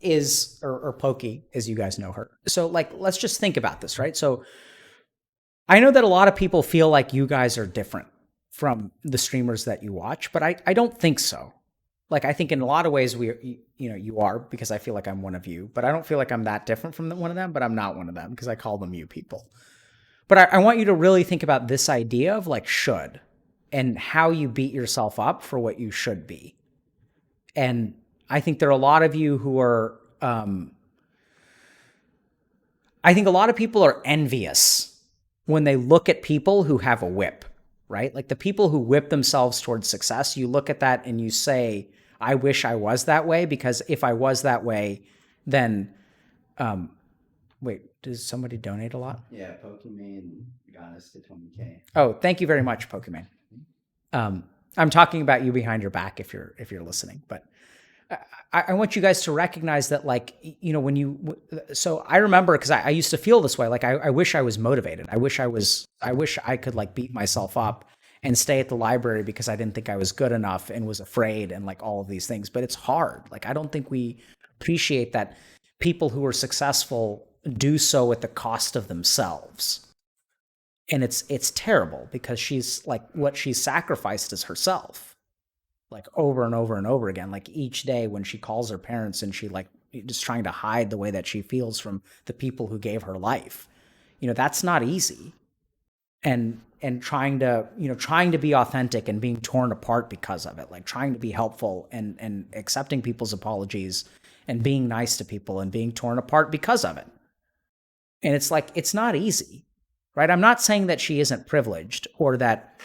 is, or Poki, as you guys know her. So like, let's just think about this, right? So I know that a lot of people feel like you guys are different from the streamers that you watch, but I don't think so. Like, I think in a lot of ways you are, because I feel like I'm one of you, but I don't feel like I'm that different from one of them, but I'm not one of them because I call them you people. But I want you to really think about this idea of like should and how you beat yourself up for what you should be. And I think there are a lot of you who are, I think a lot of people are envious when they look at people who have a whip, right? Like the people who whip themselves towards success, you look at that and you say, I wish I was that way, because if I was that way, then, wait, does somebody donate a lot? Yeah, Pokimane got us to 20K. Oh, thank you very much, Pokimane. I'm talking about you behind your back if you're listening, but I want you guys to recognize that, like, you know, when you, so I remember, because I used to feel this way. Like, I wish I was motivated. I wish I could like beat myself up and stay at the library because I didn't think I was good enough and was afraid and like all of these things. But it's hard. Like, I don't think we appreciate that people who are successful do so at the cost of themselves. And it's terrible because she's like, what she's sacrificed is herself, like over and over and over again. Like each day when she calls her parents and she like just trying to hide the way that she feels from the people who gave her life. You know, that's not easy. And trying to be authentic and being torn apart because of it, like trying to be helpful and accepting people's apologies and being nice to people and being torn apart because of it. And it's like, it's not easy, right? I'm not saying that she isn't privileged or that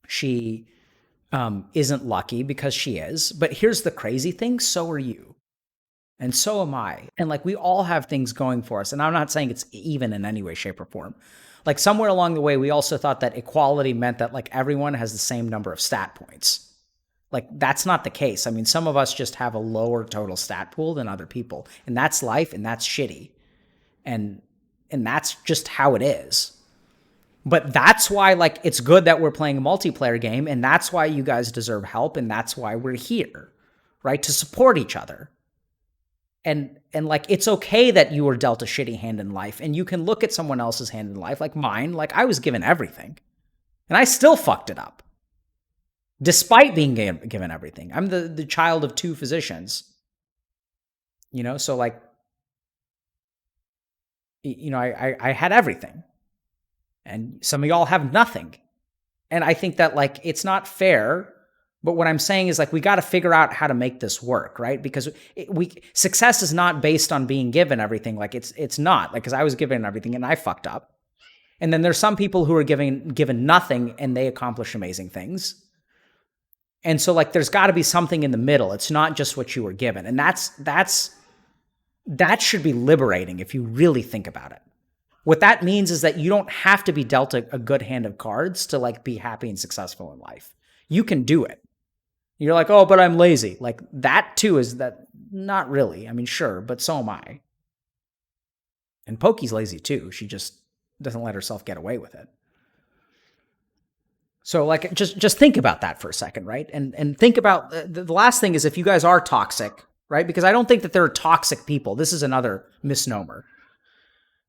she isn't lucky, because she is. But here's the crazy thing. So are you. And so am I. And like, we all have things going for us. And I'm not saying it's even in any way, shape, or form. Like somewhere along the way, we also thought that equality meant that like everyone has the same number of stat points. Like that's not the case. I mean, some of us just have a lower total stat pool than other people. And that's life, and that's shitty. And that's just how it is. But that's why, like, it's good that we're playing a multiplayer game, and that's why you guys deserve help, and that's why we're here, right? To support each other. And like, it's okay that you were dealt a shitty hand in life, and you can look at someone else's hand in life, like mine. Like, I was given everything, and I still fucked it up, despite being given everything. I'm the child of 2 physicians, you know? So, like, you know, I had everything. And some of y'all have nothing. And I think that like, it's not fair. But what I'm saying is like, we got to figure out how to make this work, right? Because success is not based on being given everything. Like it's not, like, because I was given everything and I fucked up. And then there's some people who are given nothing and they accomplish amazing things. And so like, there's got to be something in the middle. It's not just what you were given. And that should be liberating if you really think about it. What that means is that you don't have to be dealt a good hand of cards to like be happy and successful in life. You can do it. You're like, oh, but I'm lazy. Like that too is that, not really. I mean, sure, but so am I. And Poki's lazy too. She just doesn't let herself get away with it. So like, just think about that for a second, right? And think about the last thing is, if you guys are toxic, right? Because I don't think that there are toxic people. This is another misnomer.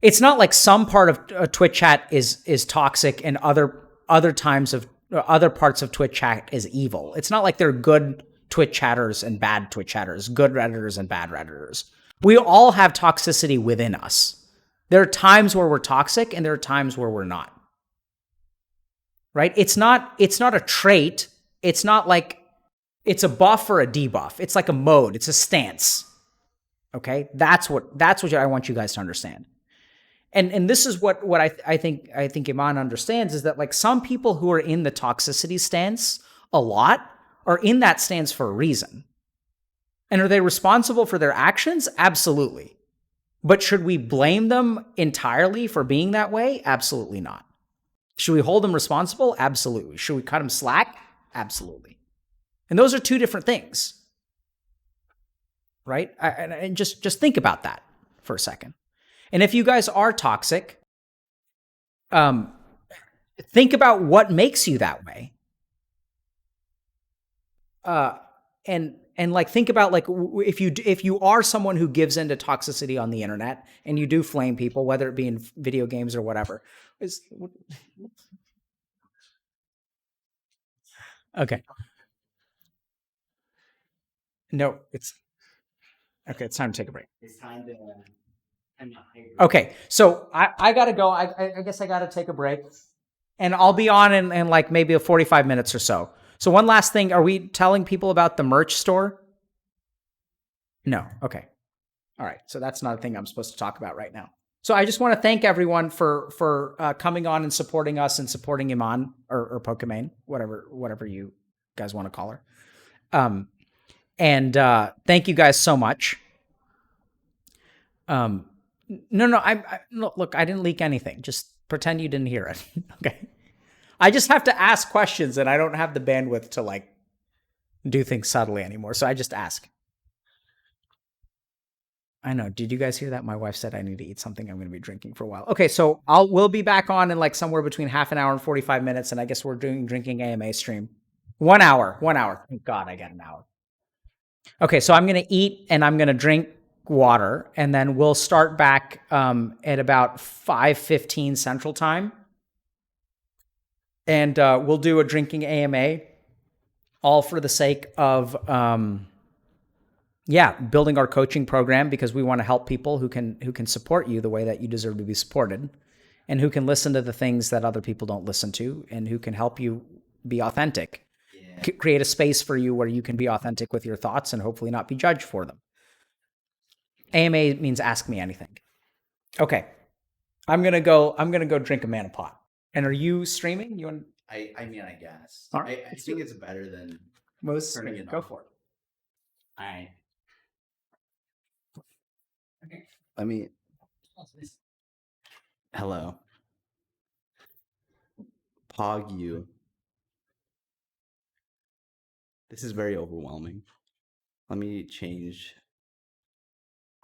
It's not like some part of Twitch chat is toxic and other times of other parts of Twitch chat is evil. It's not like there are good Twitch chatters and bad Twitch chatters, good Redditors and bad Redditors. We all have toxicity within us. There are times where we're toxic and there are times where we're not. Right? It's not a trait. It's not like it's a buff or a debuff. It's like a mode. It's a stance. Okay? That's what I want you guys to understand. And this is what I think Imane understands, is that like some people who are in the toxicity stance a lot are in that stance for a reason. And are they responsible for their actions? Absolutely. But should we blame them entirely for being that way? Absolutely not. Should we hold them responsible? Absolutely. Should we cut them slack? Absolutely. And those are 2 different things. Right? And just think about that for a second. And if you guys are toxic, think about what makes you that way. And like, think about like, if you are someone who gives into toxicity on the internet and you do flame people, whether it be in video games or whatever. Okay. No, it's time to take a break. It's time to. Okay, so I gotta go. I guess I gotta take a break, and I'll be on in like maybe a 45 minutes or so. So one last thing, are we telling people about the merch store? No. Okay. All right. So that's not a thing I'm supposed to talk about right now. So I just want to thank everyone for coming on and supporting us and supporting Imane or Pokimane, whatever you guys want to call her. And thank you guys so much. No, look, I didn't leak anything. Just pretend you didn't hear it. Okay. I just have to ask questions and I don't have the bandwidth to like do things subtly anymore. So I just ask. I know. Did you guys hear that? My wife said I need to eat something. I'm going to be drinking for a while. Okay, so we'll be back on in like somewhere between half an hour and 45 minutes, and I guess we're doing drinking AMA stream. 1 hour. 1 hour. Thank God I got an hour. Okay, so I'm going to eat and I'm going to drink water, and then we'll start back at about 5:15 Central Time, and we'll do a drinking AMA, all for the sake of building our coaching program, because we want to help people who can support you the way that you deserve to be supported, and who can listen to the things that other people don't listen to, and who can help you be authentic. Yeah. Create a space for you where you can be authentic with your thoughts and hopefully not be judged for them. AMA means ask me anything. Okay. I'm gonna go drink a man pot. And are you streaming? You want? I mean, I guess. Right. I think it's better than most turning streaming. it Go off. for it. All right. Okay. Let me. Hello. Pog you. This is very overwhelming. Let me change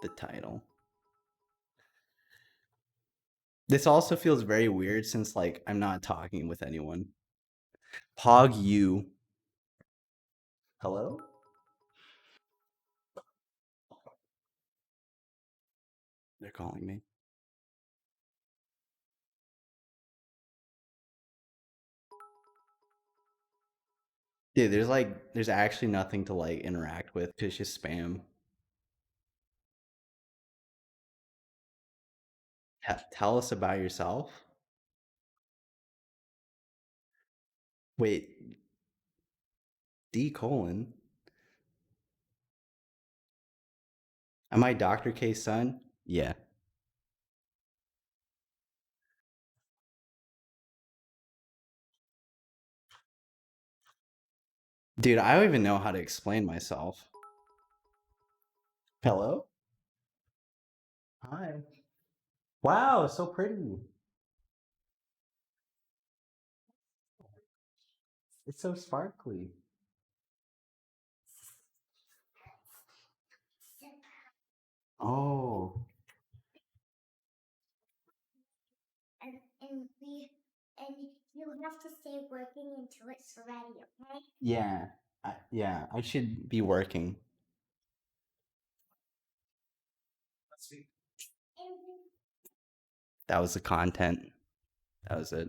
the title. This also feels very weird since like I'm not talking with anyone. Pog you. Hello? They're calling me. Dude, there's actually nothing to like interact with because it's just spam. Tell us about yourself. Wait, D:. Am I Dr. K's son? Yeah. Dude, I don't even know how to explain myself. Hello? Hi. Wow, so pretty. It's so sparkly. Oh. And you have to stay working until it's ready, okay? Yeah. I should be working. That was the content. That was it.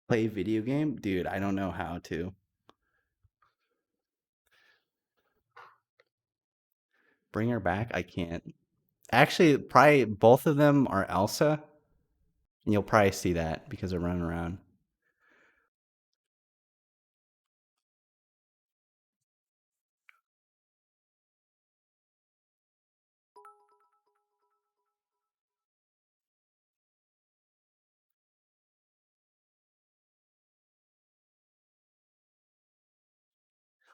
Play a video game? Dude, I don't know how to. Bring her back? I can't. Actually, probably both of them are Elsa. And you'll probably see that because they're running around.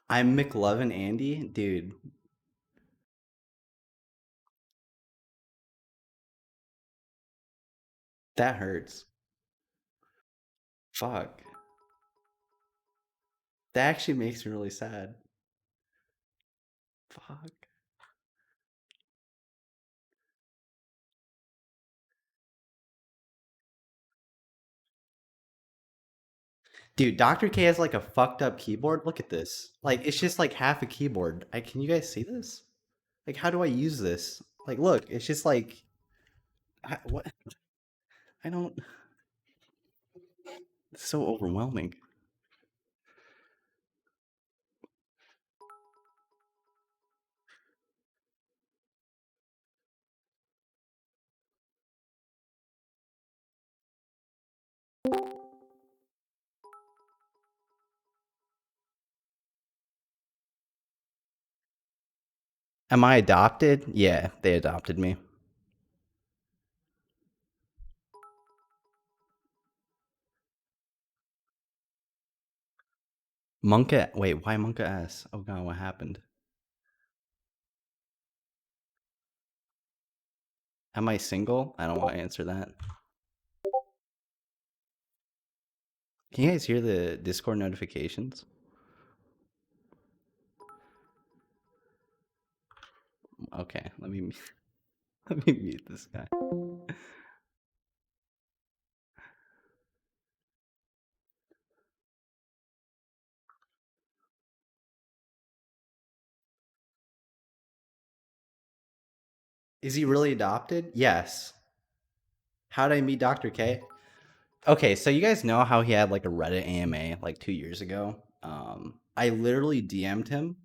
I'm McLovin Andy? Dude. That hurts. Fuck. That actually makes me really sad. Fuck. Dude, Dr. K has like a fucked up keyboard. Look at this. Like it's just like half a keyboard. Can you guys see this? Like how do I use this? Like look, it's just like what? I don't. It's so overwhelming. Am I adopted? Yeah, they adopted me. Monka, wait, why Monka S? Oh god, what happened? Am I single? I don't want to answer that. Can you guys hear the Discord notifications? Okay, let me let me mute this guy. Is he really adopted? Yes. How did I meet Dr. K? Okay, so you guys know how he had like a Reddit AMA like 2 years ago? I literally DM'd him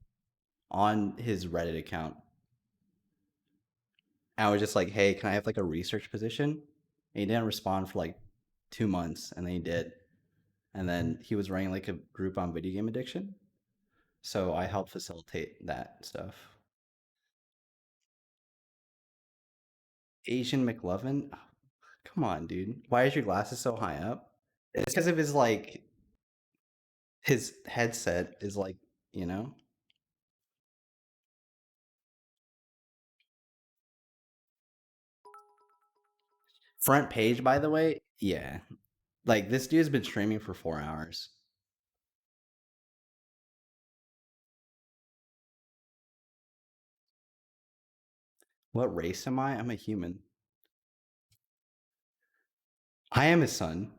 on his Reddit account. I was just like, hey, can I have like a research position? And he didn't respond for like 2 months, and then he did. And then he was running like a group on video game addiction. So I helped facilitate that stuff. Asian McLovin? Come on, dude. Why is your glasses so high up? It's because of his like his headset is like, you know? Front page, by the way, yeah. Like this dude's been streaming for 4 hours. What race am I? I'm a human. I am his son.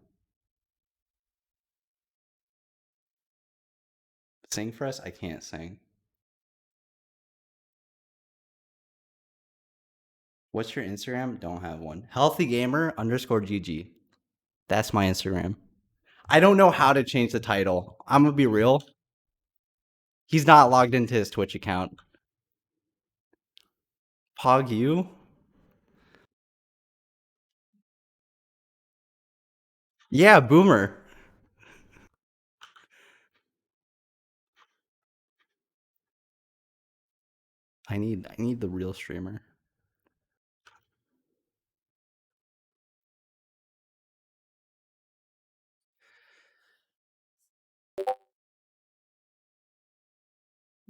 Sing for us? I can't sing. What's your Instagram? Don't have one. HealthyGamer_GG. That's my Instagram. I don't know how to change the title. I'm gonna be real. He's not logged into his Twitch account. Pog you? Yeah, boomer. I need the real streamer.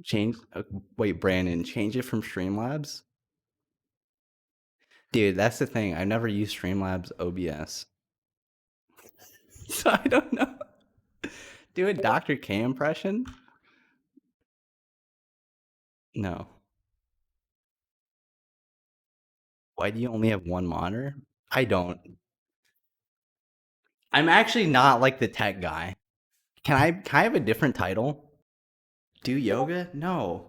Change wait, Brandon, change it from Streamlabs? Dude, that's the thing. I've never used Streamlabs OBS. So I don't know. Do a Dr. K impression? No. Why do you only have one monitor? I don't. I'm actually not like the tech guy. Can I have a different title? Do yoga? No.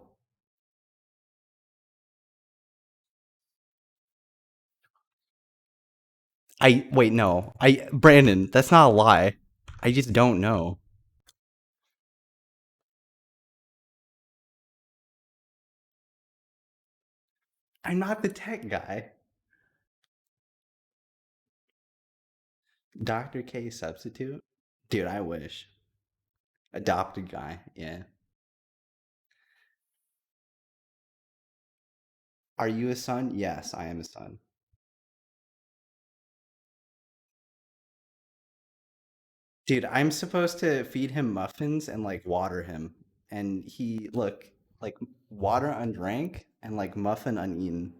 Wait, no. Brandon, that's not a lie. I just don't know. I'm not the tech guy. Dr. K substitute? Dude, I wish. Adopted guy, yeah. Are you a son? Yes, I am a son. Dude, I'm supposed to feed him muffins and like water him. And look, like water undrank and like muffin uneaten.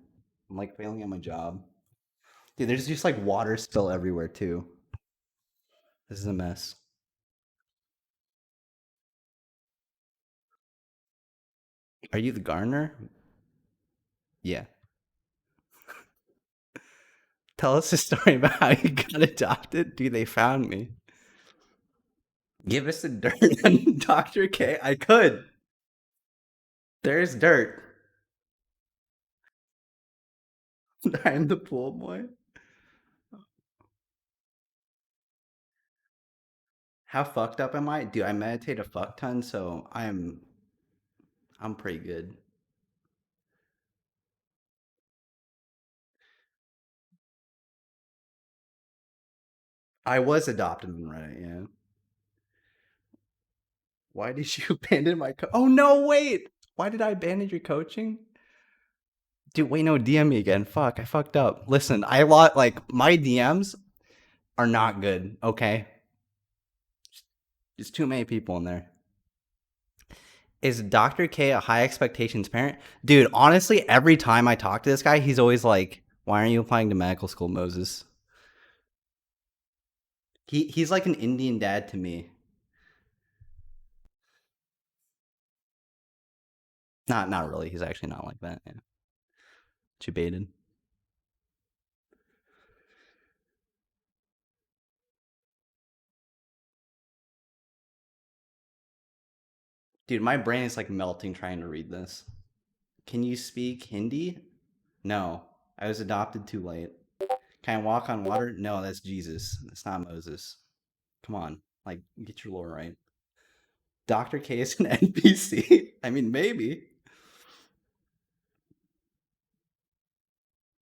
I'm like failing at my job. Dude, there's just like water spill everywhere too. This is a mess. Are you the gardener? Yeah. Tell us a story about how you got adopted. Dude, they found me. Give us the dirt on Dr. K. I could. There's dirt. I'm the pool boy. How fucked up am I? Dude, I meditate a fuck ton, so I'm pretty good. I was adopted in Reddit, yeah. Why did you abandon my Oh no, wait! Why did I abandon your coaching? Dude, wait, no, DM me again. Fuck, I fucked up. Listen, my DMs are not good, okay? There's too many people in there. Is Dr. K a high expectations parent? Dude, honestly, every time I talk to this guy, he's always like, why aren't you applying to medical school, Moses? He's like an Indian dad to me. Not really. He's actually not like that. Yeah. Too baited. Dude, my brain is like melting trying to read this. Can you speak Hindi? No. I was adopted too late. Can I walk on water? No, that's Jesus. That's not Moses. Come on. Like, get your lore right. Dr. K is an NPC. I mean, maybe.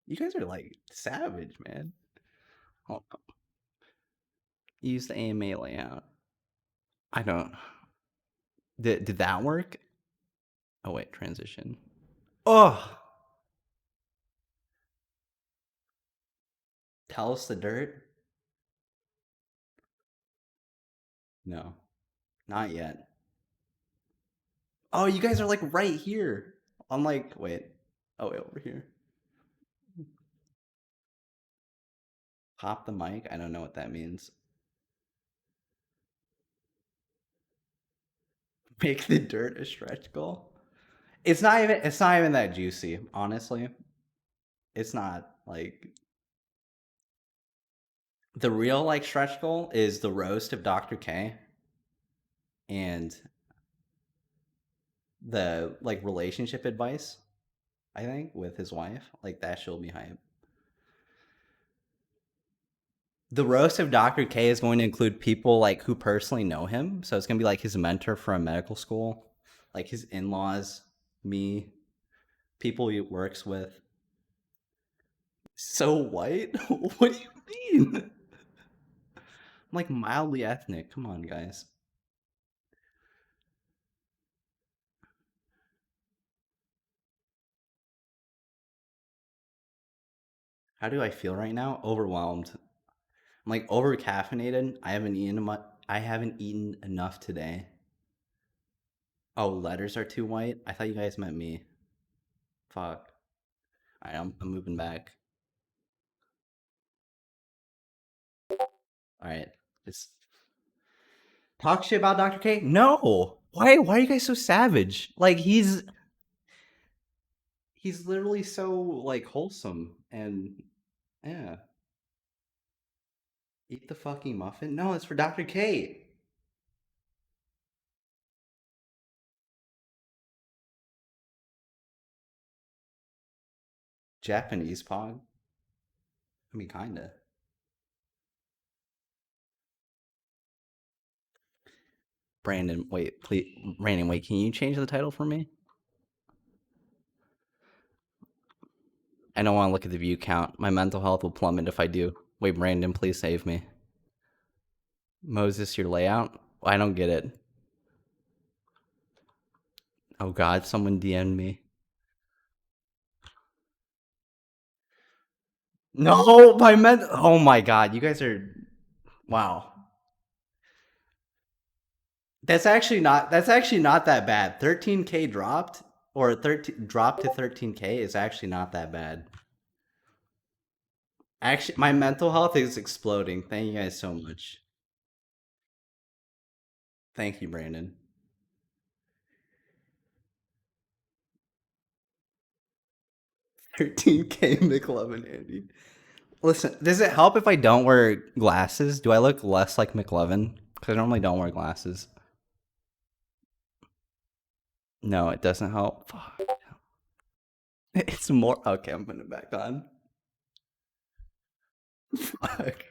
You guys are like savage, man. Oh, use the AMA layout. I don't. Did that work? Oh wait, transition. Oh, tell us the dirt. No, not yet. Oh, you guys are like right here. I'm like, wait. Oh, wait, over here. Pop the mic. I don't know what that means. Make the dirt a stretch goal. It's not even. It's not even that juicy, honestly. It's not like the real like stretch goal is the roast of Dr. K and the like relationship advice. I think with his wife, like that she'll be hype. The roast of Dr. K is going to include people like who personally know him. So it's gonna be like his mentor from medical school, like his in-laws, me, people he works with. So white? What do you mean? I'm like mildly ethnic. Come on, guys. How do I feel right now? Overwhelmed. I'm like over caffeinated. I haven't eaten enough today. Oh, letters are too white. I thought you guys meant me. Fuck. All right, I'm moving back. All right, just talk shit about Dr. K. No, why are you guys so savage? Like he's literally so like wholesome and yeah. Eat the fucking muffin. No, it's for Dr. K. Japanese pog. I mean, kinda. Brandon, wait, please. Brandon, wait, can you change the title for me? I don't want to look at the view count. My mental health will plummet if I do. Wait, Brandon, please save me. Moses, your layout? I don't get it. Oh God, someone DM'd me. No, oh my God, you guys are, wow. That's actually not that bad. 13K dropped or 13 dropped to 13K is actually not that bad. Actually, my mental health is exploding. Thank you guys so much. Thank you, Brandon. 13K McLovin, Andy. Listen, does it help if I don't wear glasses? Do I look less like McLovin? Because I normally don't wear glasses. No, it doesn't help. Fuck. It's more. Okay, I'm putting it back on. Fuck.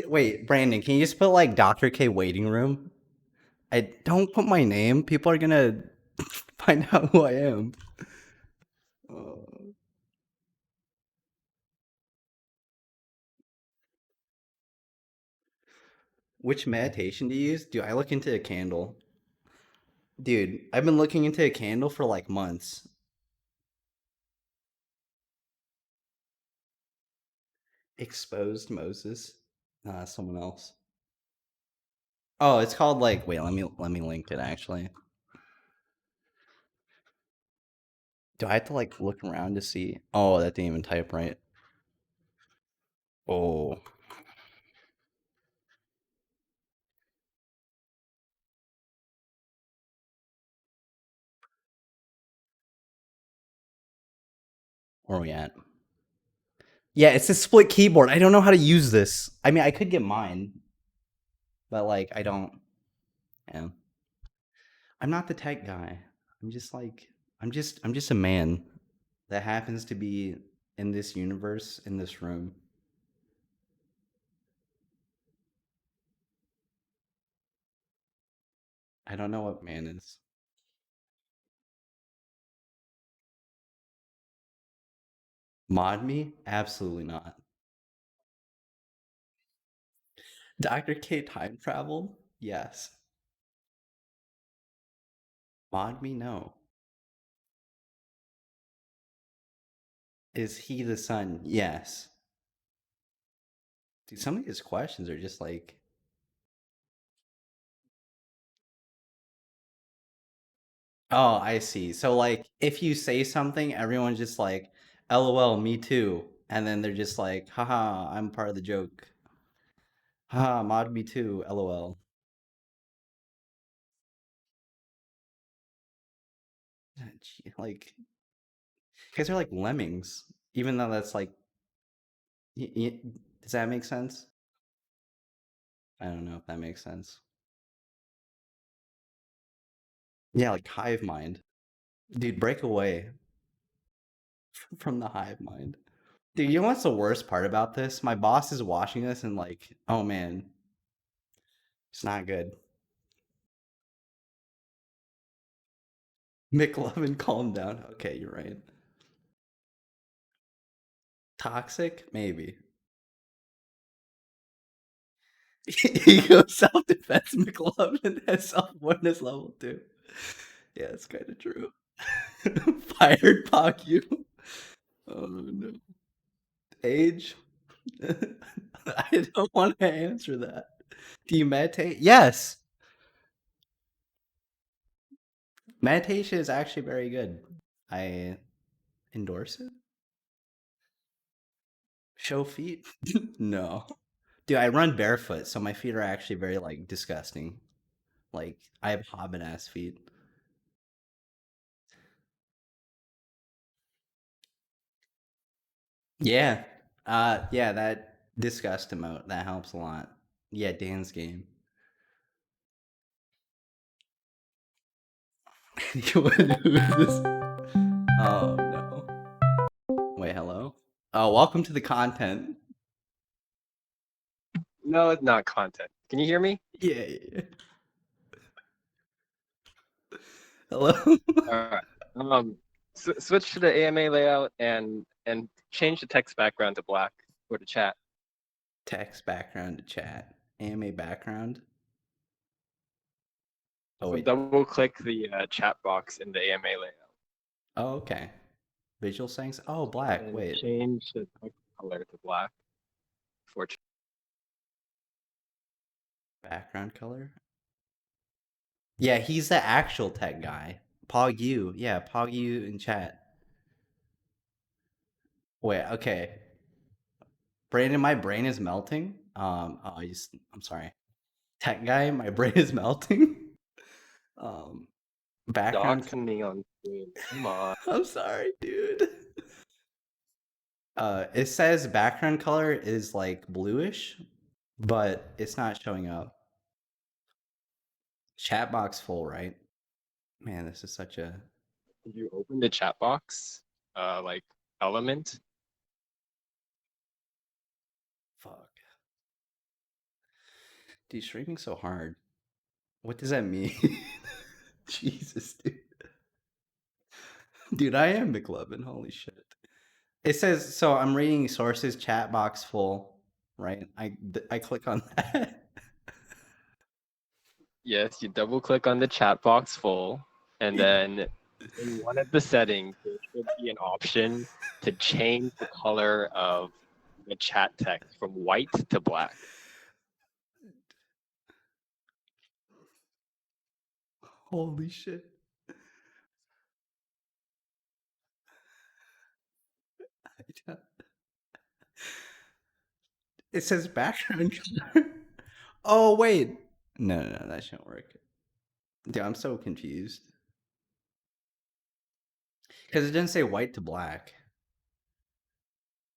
Wait, Brandon, can you just put like Dr. K waiting room? I don't put my name. People are gonna find out who I am. Which meditation do you use? Dude, I look into a candle. Dude, I've been looking into a candle for like months. Exposed Moses. Someone else. Oh, it's called like. Wait, let me link it actually. Do I have to like look around to see? Oh, that didn't even type right. Oh. Where are we at? Yeah, it's a split keyboard. I don't know how to use this. I mean, I could get mine, but like, I don't. Yeah. I'm not the tech guy. I'm just like, I'm just a man that happens to be in this universe, in this room. I don't know what man is. Mod me? Absolutely not. Dr. K time traveled? Yes. Mod me? No. Is he the son? Yes. Dude, some of his questions are just like, oh, I see. So like, if you say something, everyone's just like, LOL, me too. And then they're just like, haha, I'm part of the joke. Haha, mod me too, LOL. Like, you guys are like lemmings, even though that's like, does that make sense? I don't know if that makes sense. Yeah, like hive mind. Dude, break away from the hive mind. Dude, you know what's the worst part about this? My boss is watching this and like, oh man, it's not good. McLovin, calm down. Okay, you're right. Toxic? Maybe. Ego self-defense McLovin has self-awareness level 2. Yeah, it's kind of true. Fired Pock you. Oh no. Age? I don't want to answer that. Do you meditate? Yes. Meditation is actually very good. I endorse it. Show feet? No. Dude, I run barefoot, so my feet are actually very like disgusting. Like I have hobbit ass feet. Yeah. Yeah, that disgust emote, that helps a lot. Yeah, Dan's game. Who's this? Oh no. Wait, hello? Oh, welcome to the content. No, it's not content. Can you hear me? Yeah, yeah, yeah. Hello? All right. Switch to the AMA layout and change the text background to black or to chat. Text background to chat. Anime background. Oh So wait. double click the chat box in the AMA layout Oh, okay. Visual settings. Oh, black. and Wait. change the text color to black for chat. Background color. Yeah, he's the actual tech guy. Pog you. Yeah, Pog you in chat. Wait, okay. Brandon, my brain is melting. I'm sorry. Tech guy, my brain is melting. Um, background. Doxing me on screen. Come on. I'm sorry, dude. It says background color is like bluish, but it's not showing up. Chat box full, right? Man, this is such a Did you open the chat box? Like element? fuck. Dude, streaming so hard. What does that mean? Jesus, dude. Dude, I am McLovin. Holy shit. It says so. I'm reading sources. Chat box full. Right. I click on that. Yes, you double click on the chat box full, and then in one of the settings, there should be an option to change the color of the chat text from white to black. Holy shit. It says background color. Oh wait. No, that shouldn't work. Dude, I'm so confused. Because it didn't say white to black.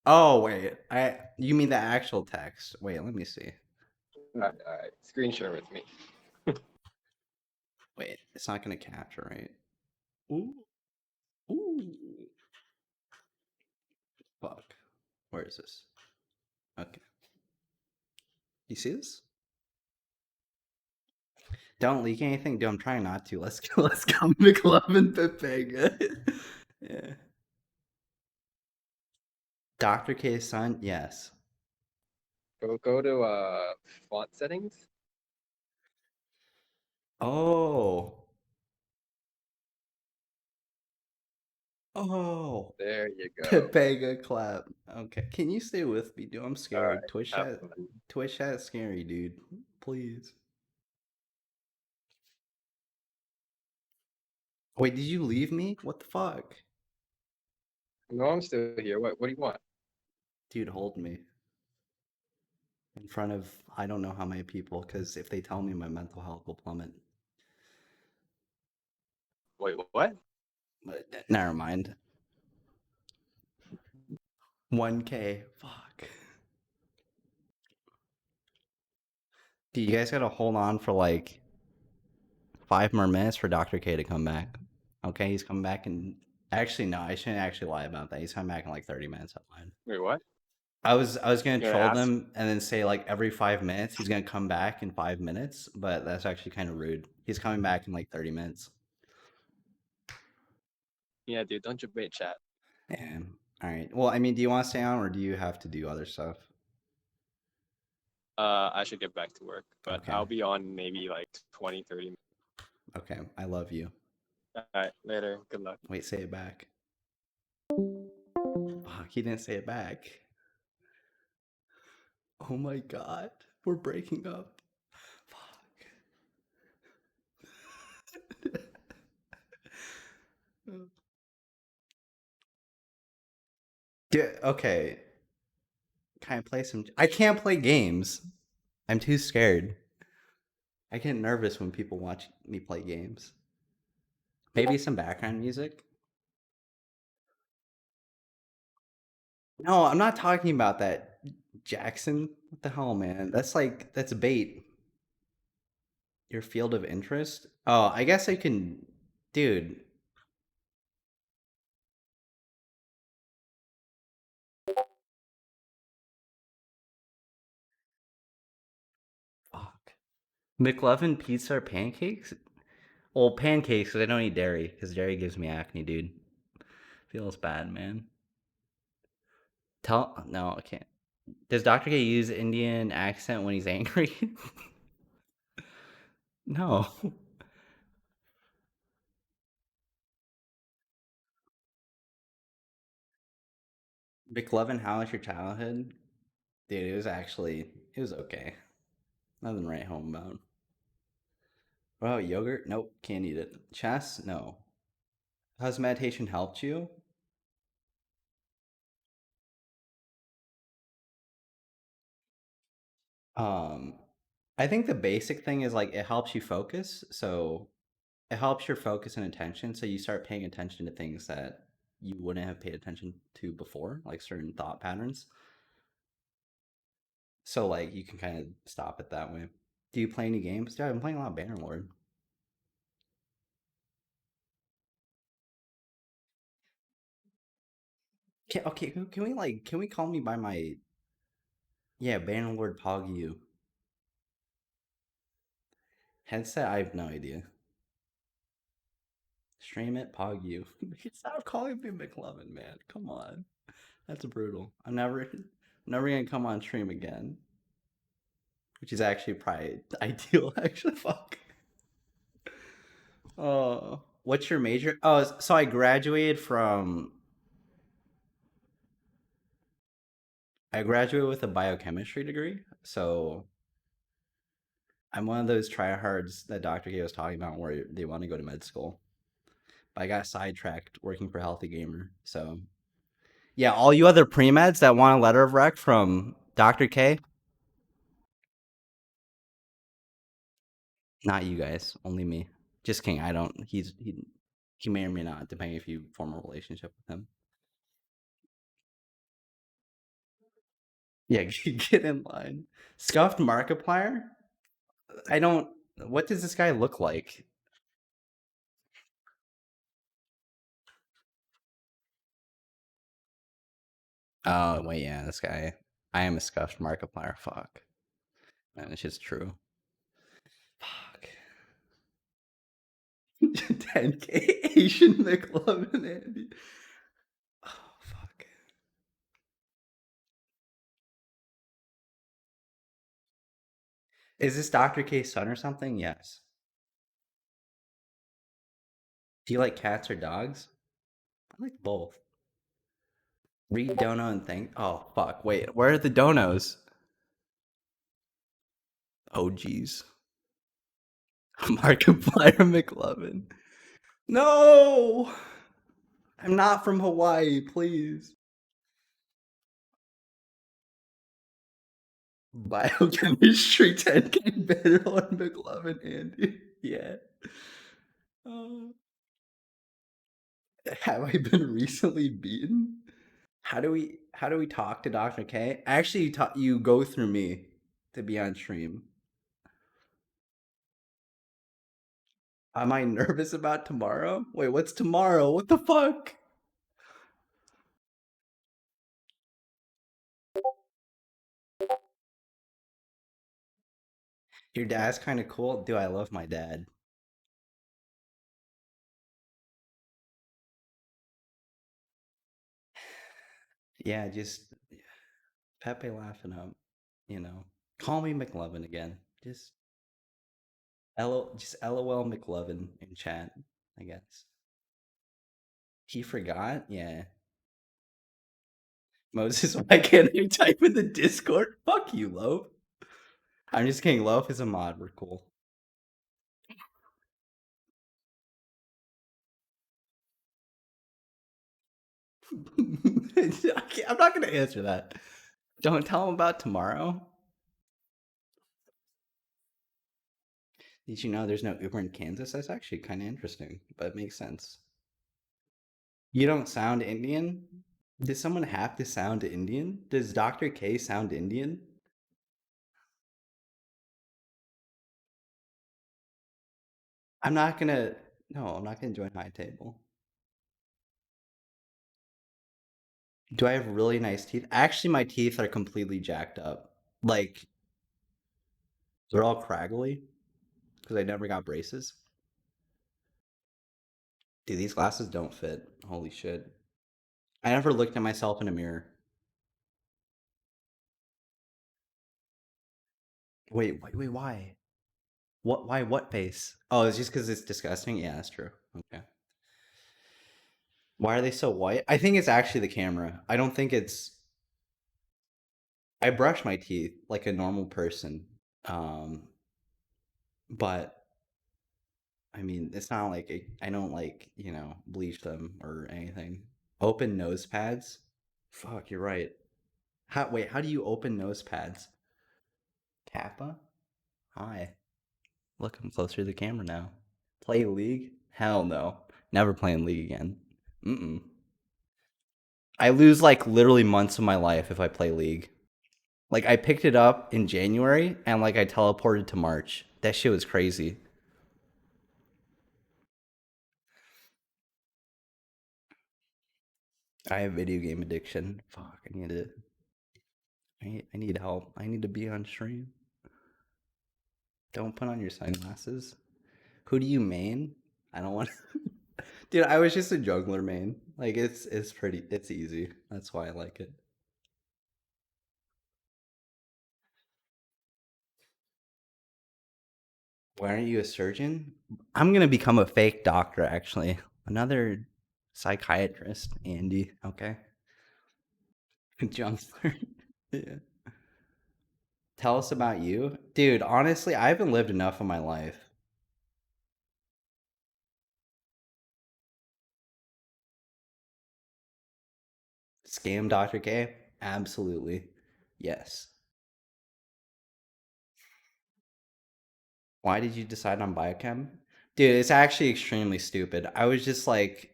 Oh wait, you mean the actual text? Wait, let me see. All right. Screen share with me. Wait, it's not gonna capture, right? Ooh, ooh. Fuck. Where is this? Okay. You see this? Don't leak anything, dude. I'm trying not to. Let's go. Let's go, McLovin Pepega. Yeah. Dr. K's son. Yes. Go to font settings. Oh. Oh. There you go. Pepega clap. Okay. Can you stay with me, dude? I'm scared. right, Twitch have chat. fun. Twitch chat's scary, dude. Please. Wait, did you leave me? What the fuck? No, I'm still here. What do you want? Dude, hold me. In front of I don't know how many people, because if they tell me, my mental health will plummet. Wait, what? But never mind. 1K. Fuck. Dude, you guys gotta hold on for like 5 more minutes for Dr. K to come back. Okay, he's coming back and actually no, I shouldn't actually lie about that. He's coming back in like 30 minutes. I lied. Wait, what? I was gonna You're troll gonna ask? them and then say like every 5 minutes he's gonna come back in 5 minutes, but that's actually kind of rude. He's coming back in like 30 minutes. Yeah, dude, don't debate chat. And all right. Well, I mean, do you want to stay on or do you have to do other stuff? I should get back to work, but Okay. I'll be on maybe like 20, 30 minutes. Okay. I love you. All right, later. Good luck. Wait, say it back. Fuck, he didn't say it back. Oh my god. We're breaking up. Fuck. Dude, okay. Can I play some? I can't play games. I'm too scared. I get nervous when people watch me play games. Maybe some background music? No, I'm not talking about that. Jackson? What the hell, man? That's bait. Your field of interest? Oh, I guess I can. Dude. Fuck. McLovin pizza or pancakes? Well, pancakes, because I don't eat dairy, because dairy gives me acne, dude. Feels bad, man. No, I can't. Does Dr. K use Indian accent when he's angry? No. McLovin, how was your childhood? Dude, it was okay. Nothing to write home about. What about yogurt? Nope, can't eat it. Chess? No. Has meditation helped you? Um, I think the basic thing is like it helps you focus. So it helps your focus and attention. So you start paying attention to things that you wouldn't have paid attention to before, like certain thought patterns. So like you can kind of stop it that way. Do you play any games? Yeah, I've been playing a lot of Bannerlord. Okay, can we call me by my yeah, Bannerlord Pog headset? I have no idea. Stream it, Pog you. Stop calling me McLovin, man. Come on. That's brutal. I'm never gonna come on stream again. Which is actually probably ideal, actually. Fuck. Oh, what's your major? Oh, so I graduated with a biochemistry degree. So I'm one of those tryhards that Dr. K was talking about where they want to go to med school. But I got sidetracked working for Healthy Gamer. So yeah, all you other pre-meds that want a letter of rec from Dr. K? Not you guys, only me. Just kidding. I don't. He may or may not, depending if you form a relationship with him. Yeah, get in line. Scuffed Markiplier? I don't. What does this guy look like? Oh, wait, yeah, this guy. I am a scuffed Markiplier. Fuck. Man, it's just true. Fuck. 10K Asian McLovin Andy. Oh, fuck. Is this Dr. K's son or something? Yes. Do you like cats or dogs? I like both. Read dono and thank. Oh, fuck. Wait, where are the donos? Oh, geez. Markiplier McLovin. No! I'm not from Hawaii, please. Biochemistry 10K better on McLovin, Andy. Yeah. Have I been recently beaten? How do we talk to Dr. K? Actually, you go through me to be on stream. Am I nervous about tomorrow? Wait, what's tomorrow? What the fuck? Your dad's kind of cool. Do I love my dad? Yeah, just Pepe laughing up. You know, call me McLovin again. Just LOL McLovin in chat. I guess he forgot. Yeah, Moses. Why can't I type in the Discord? Fuck you, Loaf. I'm just kidding. Loaf is a mod. We're cool. I'm not gonna answer that. Don't tell him about tomorrow. Did you know there's no Uber in Kansas? That's actually kind of interesting, but it makes sense. You don't sound Indian? Does someone have to sound Indian? Does Dr. K sound Indian? I'm not gonna. No, I'm not gonna join High Table. Do I have really nice teeth? Actually, my teeth are completely jacked up. Like, they're all craggly because I never got braces. Dude, these glasses don't fit. Holy shit. I never looked at myself in a mirror. Wait, why? Why, what face? Oh, it's just because it's disgusting? Yeah, that's true. Okay. Why are they so white? I think it's actually the camera. I don't think it's. I brush my teeth like a normal person. Um, but I mean, it's not like I don't like, bleach them or anything. Open nose pads? Fuck, you're right. How do you open nose pads? Kappa? Hi. Look, I'm closer to the camera now. Play League? Hell no. Never playing League again. Mm-mm. I lose like literally months of my life if I play League. Like I picked it up in January and like I teleported to March. That shit was crazy. I have video game addiction. Fuck, I need it. I need help. I need to be on stream. Don't put on your sunglasses. Who do you main? I don't want. Dude, I was just a juggler main. Like it's easy. That's why I like it. Why aren't you a surgeon? I'm gonna become a fake doctor. Actually, another psychiatrist, Andy. Okay, juggler. Yeah. Tell us about you, dude. Honestly, I haven't lived enough of my life. Scam Dr. K? Absolutely. Yes. Why did you decide on biochem? Dude, it's actually extremely stupid. I was just like,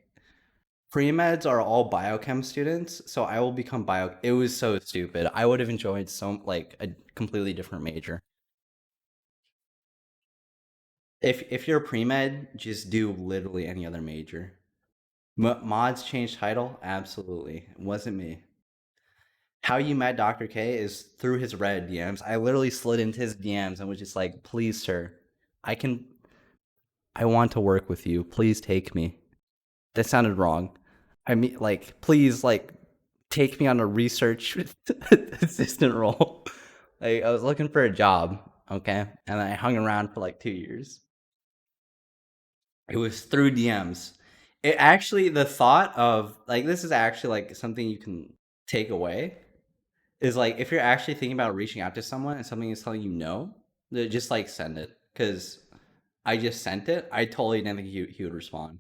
pre-meds are all biochem students, so I will become bio. It was so stupid. I would have enjoyed so like a completely different major. If you're a pre-med, just do literally any other major. Mods change title? Absolutely. It wasn't me. How you met Dr. K is through his Reddit DMs. I literally slid into his DMs and was just like, please, sir, I can I want to work with you. Please take me. That sounded wrong. I mean, like, please, like, take me on a research assistant role. Like, I was looking for a job, okay? And I hung around for like 2 years. It was through DMs. It actually, the thought of, like, this is actually like something you can take away is like, if you're actually thinking about reaching out to someone and something is telling you no, just like send it. Because I just sent it. I totally didn't think he would respond.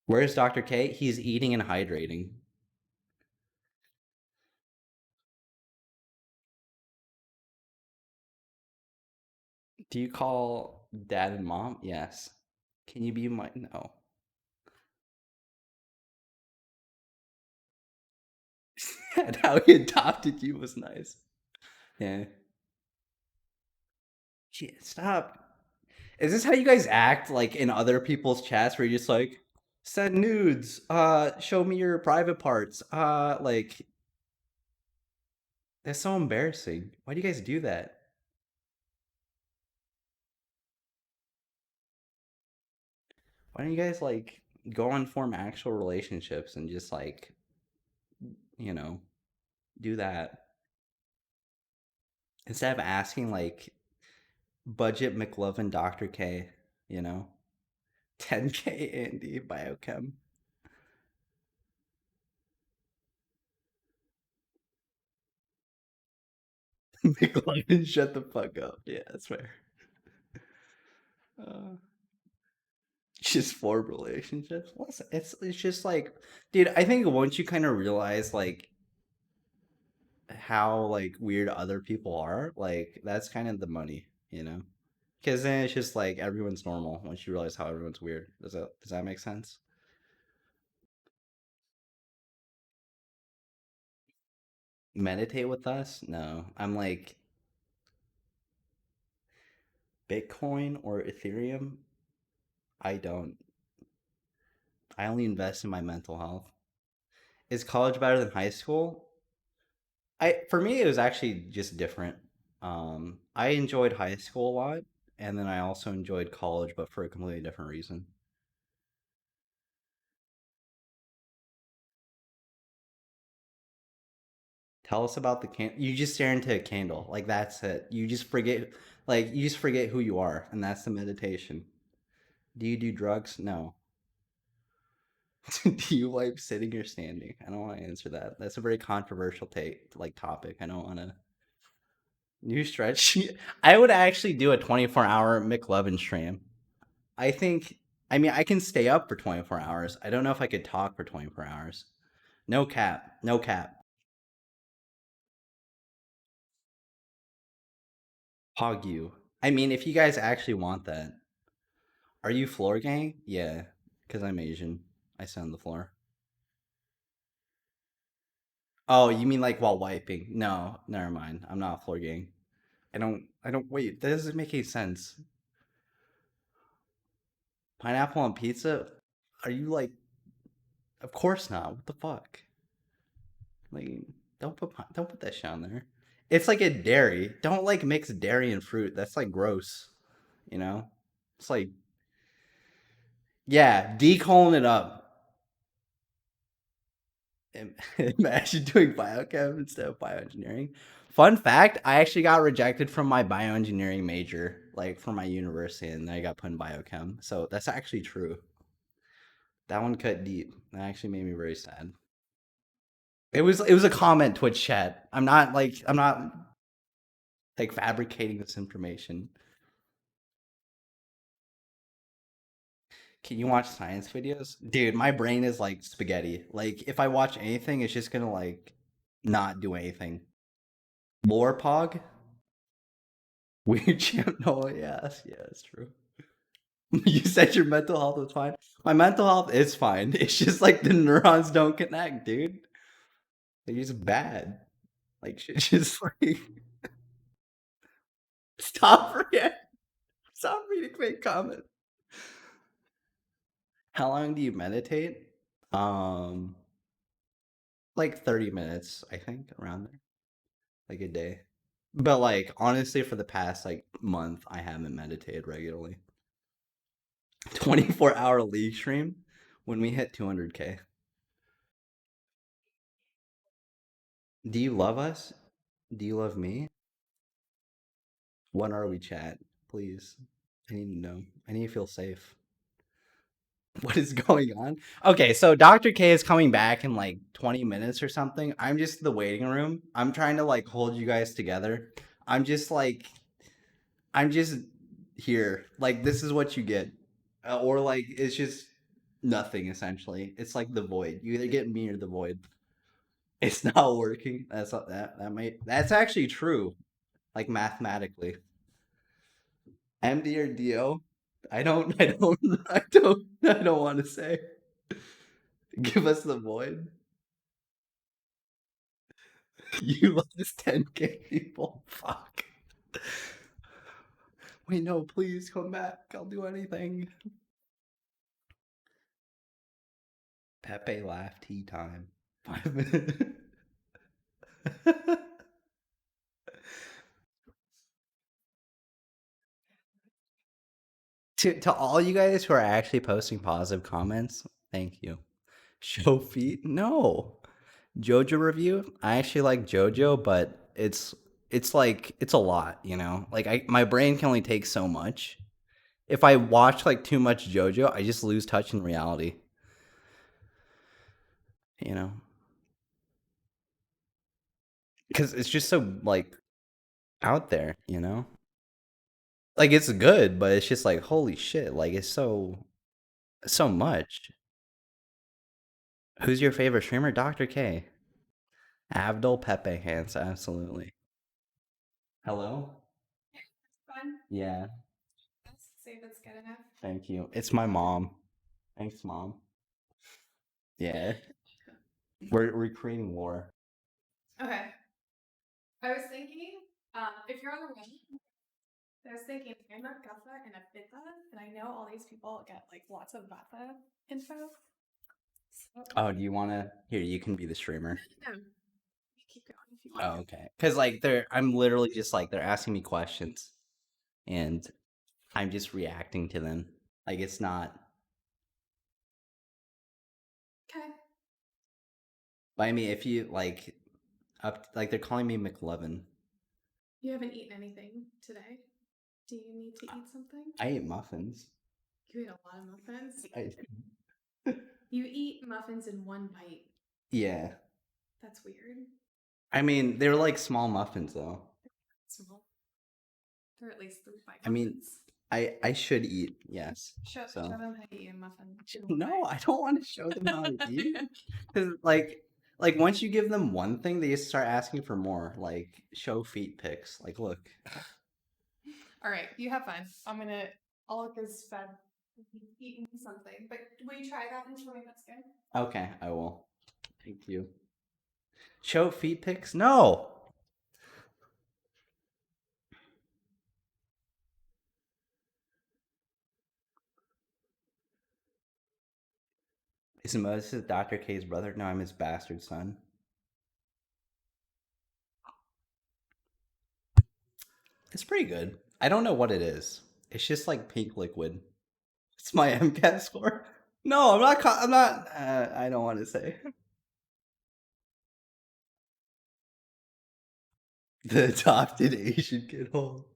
Where's Dr. K? He's eating and hydrating. Do you call dad and mom? Yes. Can you be my no? And how he adopted you was nice. Yeah. Shit, stop. Is this how you guys act like in other people's chats where you're just like send nudes, show me your private parts, like that's so embarrassing. Why do you guys do that? Why don't you guys like go and form actual relationships and just like, you know, do that instead of asking like budget McLovin Dr. K, you know? 10K Andy biochem. McLovin, shut the fuck up. Yeah, that's fair. Uh, just form relationships. It's just like, dude. I think once you kind of realize like how like weird other people are, like that's kind of the money, you know? Because then it's just like everyone's normal once you realize how everyone's weird. Does that make sense? Meditate with us? No, I'm like Bitcoin or Ethereum. I don't. I only invest in my mental health. Is college better than high school? I for me it was actually just different. I enjoyed high school a lot, and then I also enjoyed college, but for a completely different reason. Tell us about the can. You just stare into a candle, like that's it. You just forget who you are, and that's the meditation. Do you do drugs? No. Do you like sitting or standing? I don't want to answer that. That's a very controversial topic. I don't want to. New stretch. I would actually do a 24-hour McLovin stream. I think. I mean, I can stay up for 24 hours. I don't know if I could talk for 24 hours. No cap. No cap. Hog you. I mean, if you guys actually want that. Are you floor gang? Yeah, because I'm Asian. I sit on the floor. Oh, you mean like while wiping? No, never mind. I'm not floor gang. I don't wait, that doesn't make any sense. Pineapple on pizza? Are you like of course not. What the fuck? Like don't put that shit on there. It's like a dairy. Don't like mix dairy and fruit. That's like gross. You know? It's like yeah, decolon it up. Imagine doing biochem instead of bioengineering. Fun fact, I actually got rejected from my bioengineering major, like from my university, and then I got put in biochem. So that's actually true. That one cut deep. That actually made me very sad. It was a comment Twitch chat. I'm not like fabricating this information. Can you watch science videos? Dude, my brain is like spaghetti. Like if I watch anything, it's just gonna like not do anything. Lore Pog? Weird champ. No, yeah, that's true. You said your mental health was fine. My mental health is fine. It's just like the neurons don't connect, dude. They're just bad. Like shit's just like stop reading fake comments. How long do you meditate? Like 30 minutes, I think, around there. Like a day. But like honestly for the past like month I haven't meditated regularly. 24-hour league stream when we hit 200K. Do you love us? Do you love me? When are we, chat? Please. I need to know. I need to feel safe. What is going on? Okay, so Dr. K is coming back in like 20 minutes or something. I'm just in the waiting room. I'm trying to like hold you guys together. I'm just here. Like this is what you get. Or like it's just nothing essentially. It's like the void. You either get me or the void. It's not working. That's actually true. Like mathematically. MD or DO? I don't want to say. Give us the void. You lost 10K people. Fuck. Wait, no, please come back. I'll do anything. Pepe laugh tea time. 5 minutes. To all you guys who are actually posting positive comments, thank you. Show feet? No. JoJo review? I actually like JoJo, but it's like it's a lot, you know? Like my brain can only take so much. If I watch like too much JoJo, I just lose touch in reality. You know? Cuz it's just so like out there, you know? Like it's good, but it's just like holy shit, like it's so much. Who's your favorite streamer? Dr.K. Abdul PepeHands, absolutely. Hello? Fun. Yeah, Let's see if it's good enough. thank you. It's my mom. Thanks, Mom. Yeah. We're creating lore. Okay. I was thinking, if you're on the run, I was thinking I'm a Guffa and a Fitha, and I know all these people get like lots of Vatha info. So, Oh, do you want to? Here, you can be the streamer. no, you keep going if you want. Oh, okay. Because like I'm literally just like they're asking me questions, and I'm just reacting to them. Like it's not. Okay. But I mean, if you like, like they're calling me McLovin. You haven't eaten anything today. Do you need to eat something? I ate muffins. You ate a lot of muffins. I You eat muffins in one bite. Yeah. That's weird. I mean, they were like small muffins though. Small. They're at least 3 bites. I mean, I should eat, yes. Show So them how to eat a muffin. no, I don't want to show them how to eat. Because like once you give them one thing, they just start asking for more. Like show feet pics. Like look. All right, you have fun. I'll look as fed eating something. But will you try that and show me that's good? Okay, I will. Thank you. Show feet pics? No. Is Moses Dr. K's brother? No, I'm his bastard son. It's pretty good. I don't know what it is. It's just like pink liquid. It's my MCAT score. No, I'm not. I'm not. I don't want to say. The adopted Asian kid hole.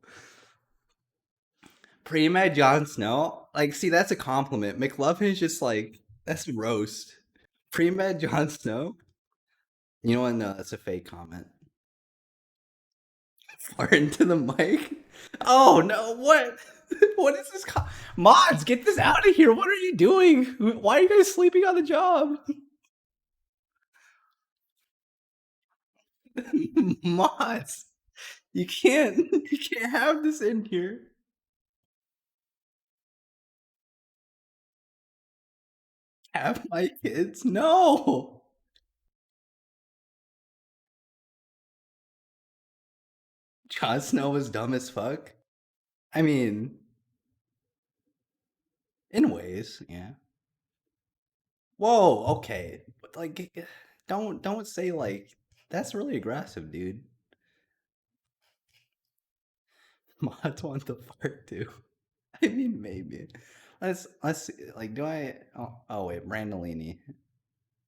Pre-med Jon Snow. Like, see, that's a compliment. McLovin is just like that's roast. Pre-med Jon Snow. You know what? No, that's a fake comment. Fart into the mic. Oh no! What? What is this? Mods, get this out of here! What are you doing? Why are you guys sleeping on the job? Mods. You can't. You can't have this in here. Have my kids? No. Jon Snow was dumb as fuck. I mean, in ways, yeah. Whoa, okay. But like, don't say like that's really aggressive, dude. Mods want the part too. I mean, maybe. Let's see. Like, do I? Oh wait, Randolini.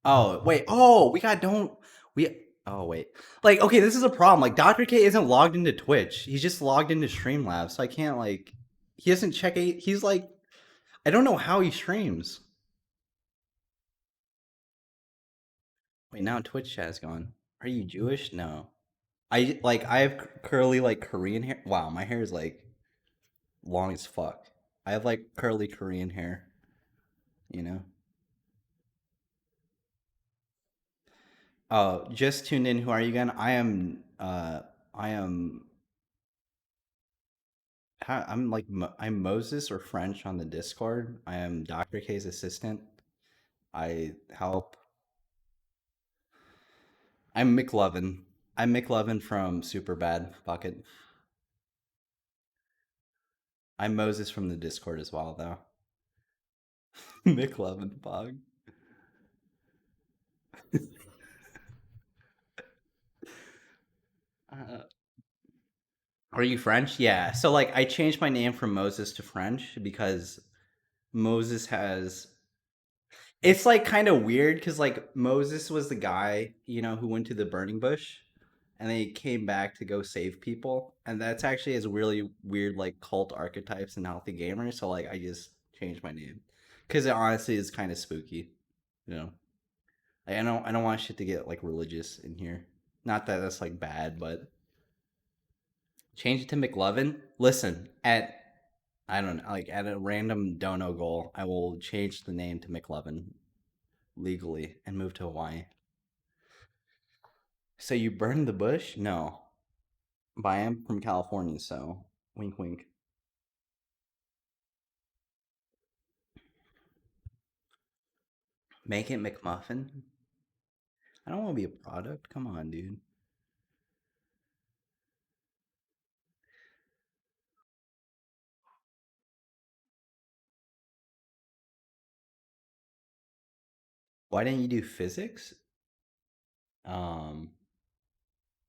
Oh wait. Oh, we got don't we? Oh wait. Like, okay, this is a problem. Like, Dr. K isn't logged into Twitch. He's just logged into Streamlabs, so I can't like. He doesn't check. He's like, I don't know how he streams. Wait, now Twitch chat is gone. Are you Jewish? No. I have curly like Korean hair. Wow, my hair is like long as fuck. I have like curly Korean hair, you know. Oh, just tuned in. Who are you again? I am I'm like I'm Moses or French on the Discord. I am Dr. K's assistant. I help. I'm McLovin. I'm McLovin from Superbad Bucket. I'm Moses from the Discord as well, though. McLovin Bog. Uh, are you French? Yeah. So like I changed my name from Moses to French because Moses has it's like kind of weird because like Moses was the guy, you know, who went to the burning bush and then he came back to go save people. And that's actually has really weird like cult archetypes in Healthy Gamer. So like I just changed my name. Cause it honestly is kind of spooky. You know. I don't want shit to get like religious in here. Not that that's like bad, but change it to McLovin. Listen, at I don't know, like at a random dono goal, I will change the name to McLovin legally and move to Hawaii. So you burned the bush? No. But I am from California, so wink wink. Make it McMuffin? I don't want to be a product. Come on, dude. Why didn't you do physics? Um,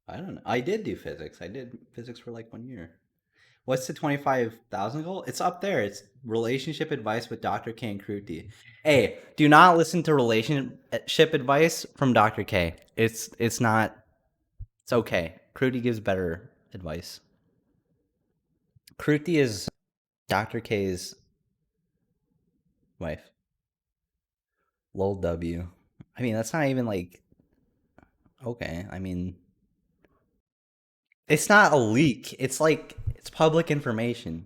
I don't know. I did do physics. I did physics for like 1 year. What's the 25,000 goal? It's up there. It's relationship advice with Dr. K and Kruti. Hey, do not listen to relationship advice from Dr. K. It's not it's okay. Kruti gives better advice. Kruti is Dr. K's wife. Lol W. I mean, that's not even like okay. I mean, it's not a leak. It's like it's public information.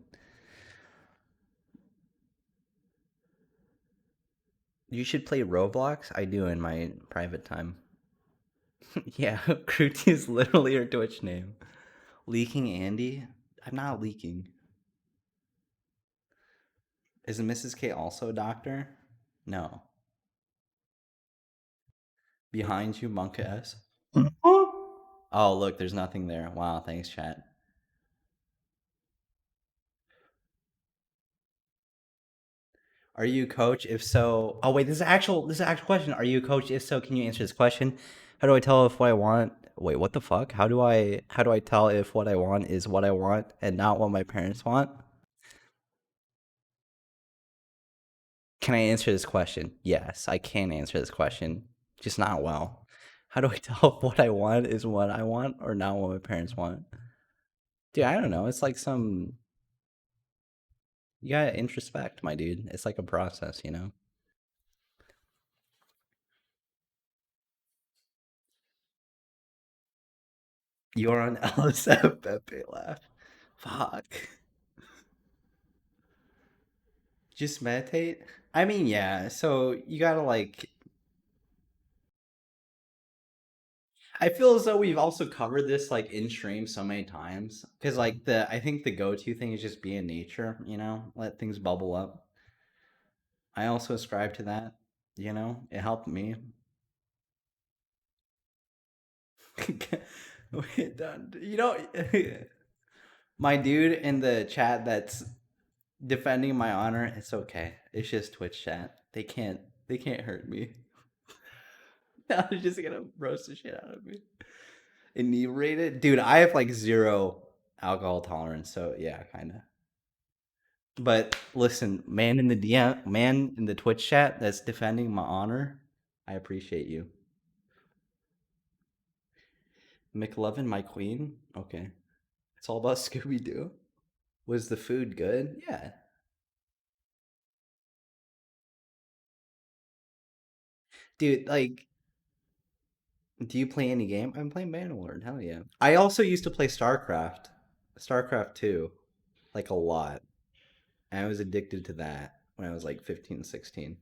You should play Roblox. I do in my private time. Yeah, Kruti is literally her Twitch name. Leaking Andy? I'm not leaking. Is Mrs. K also a doctor? No. Behind you, Monka S. Oh, look, there's nothing there. Wow, thanks, chat. Are you a coach? If so, oh wait, this is an actual question. Are you a coach? If so, can you answer this question? How do I tell if what I want? Wait, what the fuck? How do I tell if what I want is what I want and not what my parents want? Can I answer this question? Yes, I can answer this question, just not well. How do I tell if what I want is what I want or not what my parents want? Dude, I don't know. It's like some you gotta introspect, my dude. It's like a process, you know. You're on LSF Pepe laugh. Fuck. Just meditate? I mean, yeah. So you gotta like I feel as though we've also covered this like in stream so many times because like I think the go-to thing is just be in nature, you know, let things bubble up. I also ascribe to that, you know, it helped me. Wait, you know, my dude in the chat that's defending my honor, it's okay. It's just Twitch chat. They can't hurt me. Now they're just gonna roast the shit out of me. Inebriated? Dude, I have like zero alcohol tolerance, so yeah, kinda. But listen, man in the DM, man in the Twitch chat that's defending my honor, I appreciate you. McLovin, my queen? Okay. It's all about Scooby Doo. Was the food good? Yeah. Dude, like, do you play any game? I'm playing Bannerlord, hell yeah. I also used to play StarCraft. StarCraft 2. Like a lot. And I was addicted to that when I was like 15, 16.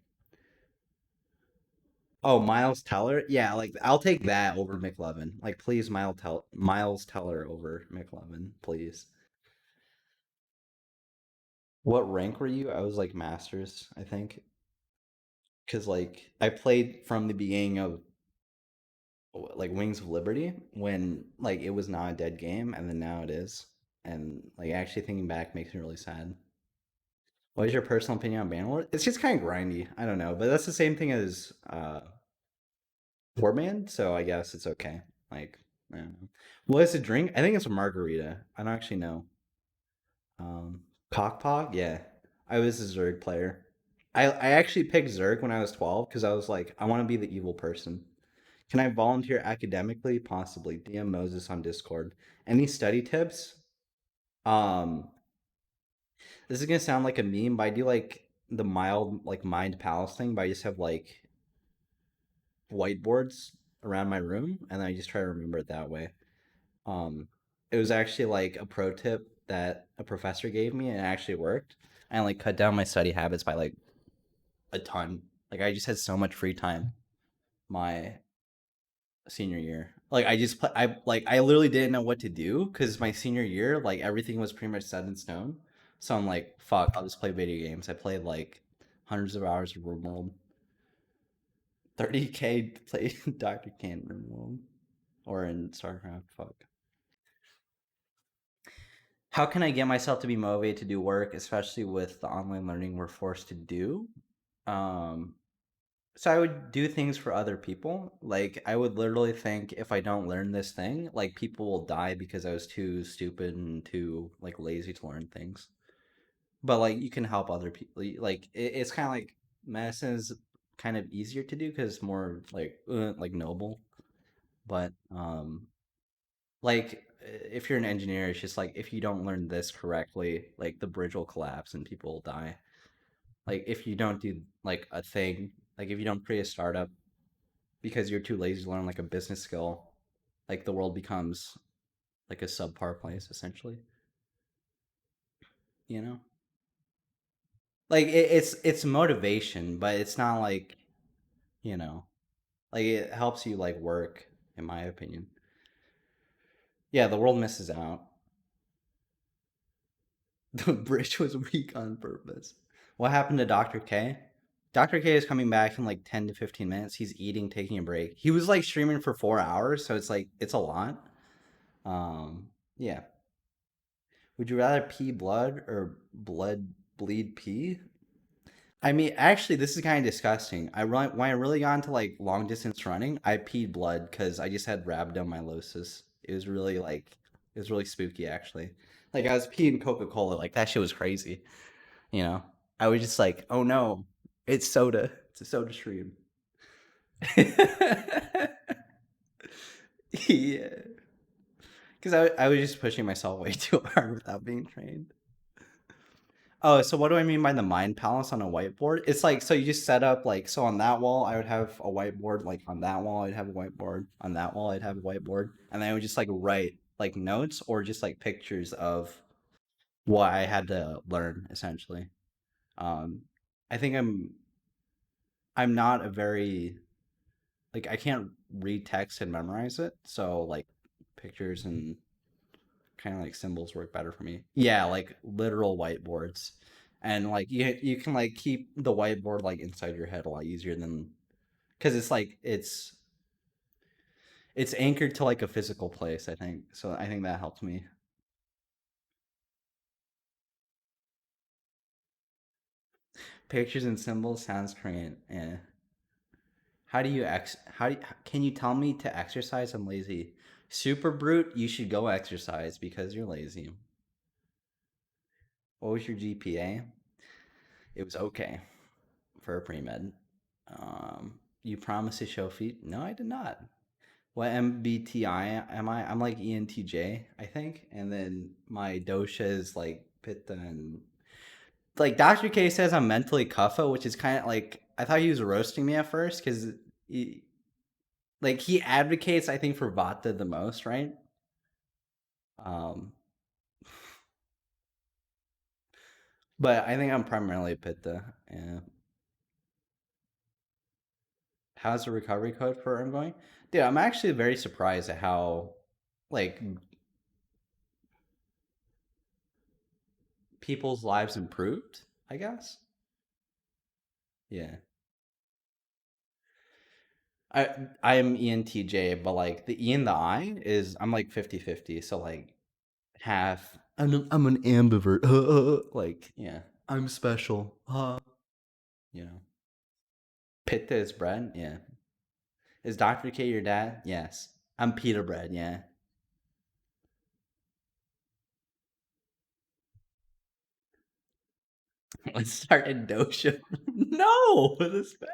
Oh, Miles Teller? Yeah, like I'll take that over McLovin. Like please Miles Teller over McLovin, please. What rank were you? I was like masters, I think. Cuz like I played from the beginning of like Wings of Liberty when like it was not a dead game and then now it is. And like actually thinking back makes me really sad. What is your personal opinion on Bannerlord? It's just kind of grindy. I don't know, but that's the same thing as Warband, so I guess it's okay. Like, I don't know. What is a drink? I think it's a margarita. I don't actually know. Cockpog? Yeah. I was a Zerg player. I actually picked Zerg when I was 12 because I was like, I want to be the evil person. Can I volunteer academically? Possibly. DM Moses on Discord. Any study tips? Um, this is gonna sound like a meme, but I do like the mild like mind palace thing, but I just have like whiteboards around my room and I just try to remember it that way. Um, it was actually like a pro tip that a professor gave me, and it actually worked. I like cut down my study habits by like a ton. Like I just had so much free time my senior year. Like I literally didn't know what to do because my senior year like everything was pretty much set in stone. So I'm like, fuck, I'll just play video games. I played like hundreds of hours of RimWorld. 30K to play Dr.K in RimWorld or in StarCraft. Fuck. How can I get myself to be motivated to do work, especially with the online learning we're forced to do? Um, so I would do things for other people. Like I would literally think if I don't learn this thing, like people will die because I was too stupid and too like lazy to learn things. But like you can help other people. Like it's kind of like medicine is kind of easier to do because it's more like noble. But like if you're an engineer, it's just like if you don't learn this correctly, like the bridge will collapse and people will die. Like if you don't do like a thing, like if you don't create a startup because you're too lazy to learn like a business skill, like the world becomes like a subpar place essentially. You know, like it's motivation, but it's not like you know, like it helps you like work, in my opinion. Yeah, the world misses out. The bridge was weak on purpose. What happened to Dr. K? Dr. K is coming back in like 10 to 15 minutes. He's eating, taking a break. He was like streaming for 4 hours, so it's like it's a lot. Yeah. Would you rather pee blood or blood bleed pee? I mean, actually, this is kind of disgusting. When I really got into like long distance running, I peed blood because I just had rhabdomyolysis. It was really like it was really spooky actually. Like I was peeing Coca Cola, like that shit was crazy. You know, I was just like, oh no, it's soda. It's a soda stream. Yeah, because I was just pushing myself way too hard without being trained. Oh, so what do I mean by the mind palace on a whiteboard? It's like so you just set up like so on that wall I would have a whiteboard, like on that wall I'd have a whiteboard, on that wall I'd have a whiteboard, and then I would just like write like notes or just like pictures of what I had to learn essentially. Um, I think I'm not a very like I can't read text and memorize it. So like pictures and kind of like symbols work better for me. Yeah, like literal whiteboards. And like you can like keep the whiteboard like inside your head a lot easier than because it's like it's anchored to like a physical place, I think. So I think that helps me. Pictures and symbols sounds great. Yeah. Can you tell me to exercise? I'm lazy. Super brute, you should go exercise because you're lazy. What was your GPA? It was okay for a pre-med. You promised to show feet? No, I did not. What MBTI am I? I'm like ENTJ, I think. And then my dosha is like Pitta and like Dr. K says I'm mentally Kapha, which is kind of like I thought he was roasting me at first because he, like he advocates I think for Vata the most, right? Um, but I think I'm primarily Pitta. Yeah. How's the recovery code for ongoing? Dude, I'm actually very surprised at how like people's lives improved, I guess. Yeah. I am ENTJ, but like the E and the I is I'm like 50-50, so like half I'm an ambivert. Like, yeah. I'm special. You know. Pitta is bread, yeah. Is Dr. K your dad? Yes. I'm pita bread, yeah. Let's start in dosha. No, this bad.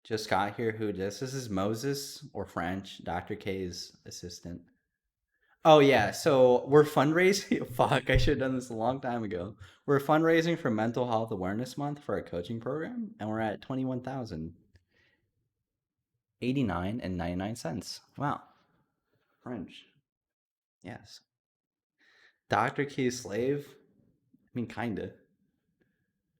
Just got here. Who this? This is Moses or French, Dr. K's assistant. Oh yeah, so we're fundraising. Fuck, I should have done this a long time ago. We're fundraising for Mental Health Awareness Month for our coaching program, and we're at 21,089 and 99 cents. Wow, French. Yes. Dr. K's slave. I mean, kinda.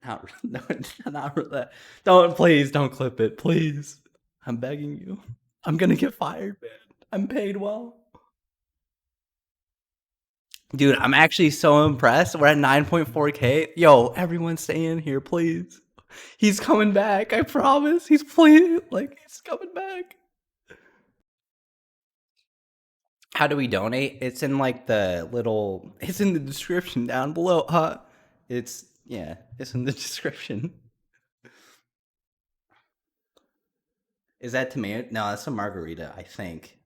Not, no, not really. Don't please don't clip it, please. I'm begging you. I'm gonna get fired, man. I'm paid well. Dude, I'm actually so impressed. We're at 9.4K. Yo, everyone stay in here, please. He's coming back. I promise. He's he's coming back. How do we donate? It's in like it's in the description down below. It's in the description. Is that tomato? No, that's a margarita, I think.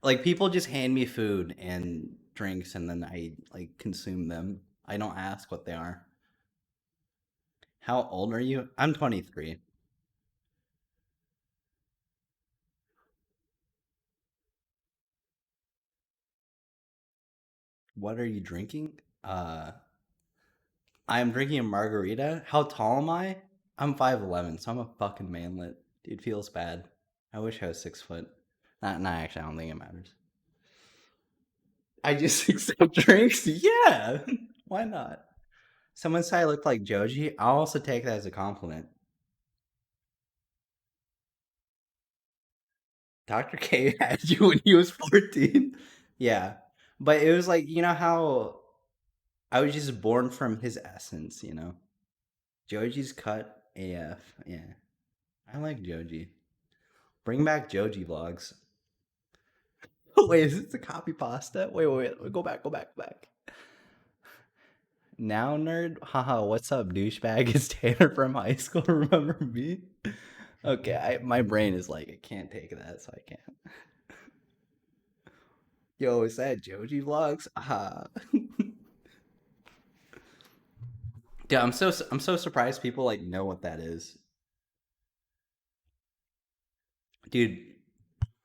Like people just hand me food and drinks and then I like consume them. I don't ask what they are. How old are you? I'm 23. What are you drinking? I'm drinking a margarita. How tall am I? I'm 5'11", so I'm a fucking manlet. Dude, feels bad. I wish I was 6 foot. Not actually, I don't think it matters. I just accept drinks? Yeah. Why not? Someone said I looked like Joji. I'll also take that as a compliment. Dr. K had you when he was 14. Yeah. But it was like, you know how I was just born from his essence, you know? Joji's cut AF. Yeah. I like Joji. Bring back Joji vlogs. Wait, is this a copy pasta? Wait. Go back. Now, nerd? Haha, what's up, douchebag? Is Tanner from high school? Remember me? Okay, my brain is like, I can't take that, so I can't. Yo, is that Joji vlogs? Ah. Dude, I'm so surprised people like know what that is. Dude,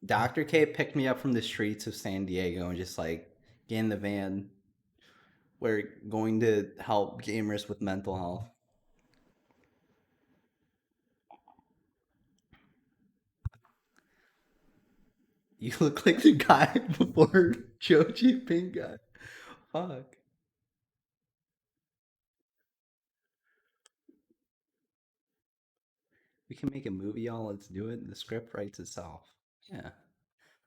Dr. K picked me up from the streets of San Diego and just like get in the van. We're going to help gamers with mental health. You look like the guy before Joji Pink guy. fuck? We can make a movie, y'all. Let's do it. The script writes itself. Yeah.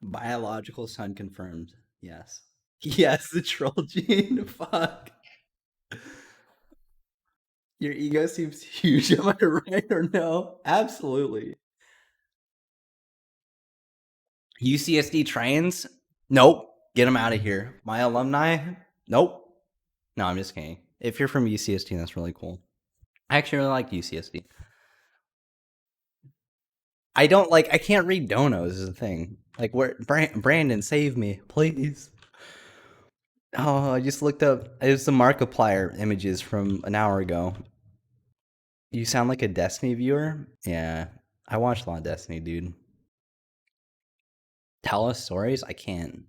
Biological son confirmed. Yes. Yes, the troll gene. Fuck. Your ego seems huge. Am I right or no? Absolutely. UCSD trains? Nope. Get them out of here. My alumni? Nope. No, I'm just kidding. If you're from UCSD, that's really cool. I actually really like UCSD. I don't like. I can't read donos. Is the thing. Like, where Brandon, save me, please. Oh, I just looked up. It was the Markiplier images from an hour ago. You sound like a Destiny viewer. Yeah, I watched a lot of Destiny, dude. Tell us stories. I can't.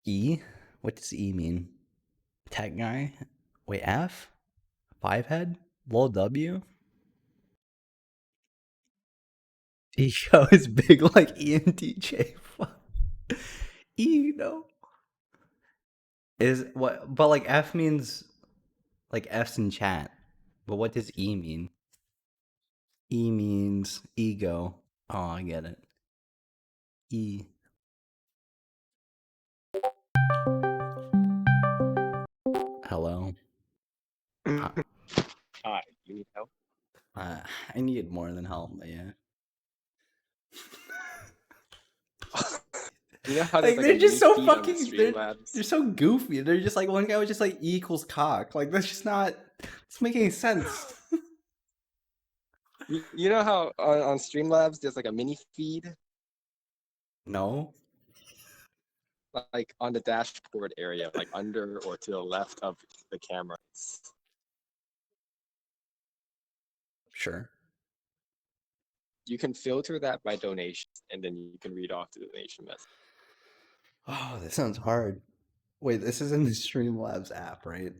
E. What does E mean? Tech guy. Wait, F. Five head. Lol W. Ego is big like ENTJ. Fuck. E, no. Is what? But like F means like F's in chat. But what does E mean? E means ego. Oh, I get it. E. Hello. Uh, Hi, you need help? I need more than help, but yeah. You know how there's Like like a they're just mini so feed on the fucking. They're Streamlabs? so goofy. They're just like one guy was just like E equals cock. Like that's just not. It's making sense. You know how on Streamlabs there's like a mini feed, No. like on the dashboard area, like under or to the left of the cameras. Sure. You can filter that by donations, and then you can read off the donation message. Oh, this sounds hard. Wait, this is in the Streamlabs app, right?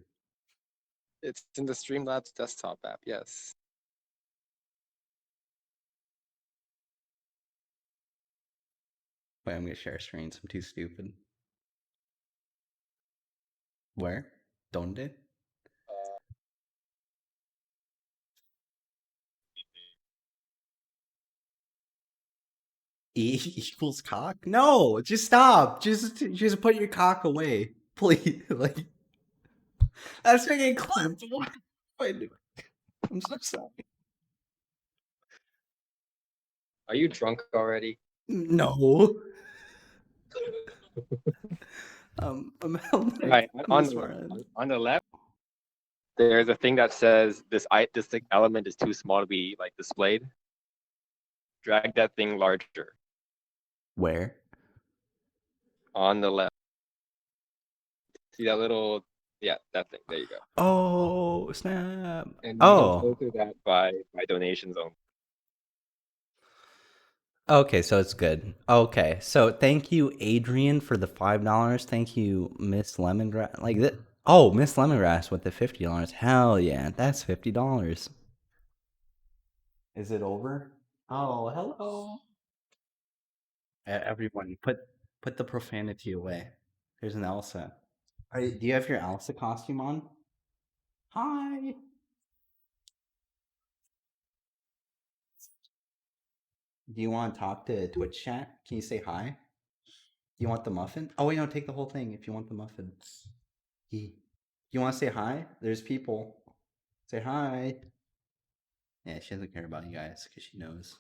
It's in the Streamlabs desktop app, yes. Wait, I'm gonna share screens. I'm too stupid. Where? Donde? E equals cock? No, just stop. Just put your cock away, please. Like that's making clipped. What am I doing? I'm so sorry. Are you drunk already? No. I'm Right. on this far end. On the left, there's a thing that says this like, element is too small to be like displayed. Drag that thing larger Where? on the left. See that little, yeah, that thing. There you go. Oh, snap. And you can Oh. filter that by donations only. Okay, so it's good. Okay, so thank you, Adrian, for the $5. Thank you, Miss Lemongrass. Like that. Oh, Miss Lemongrass with the $50. Hell yeah, that's $50. Is it over? Oh, hello. Everyone, put the profanity away. There's an Elsa. Do you have your Elsa costume on? Hi. Do you want to talk to Twitch chat? Can you say hi? You want the muffin? Oh wait, no, take the whole thing if you want the muffin. You want to say hi? There's people. Say hi. Yeah, she doesn't care about you guys because she knows.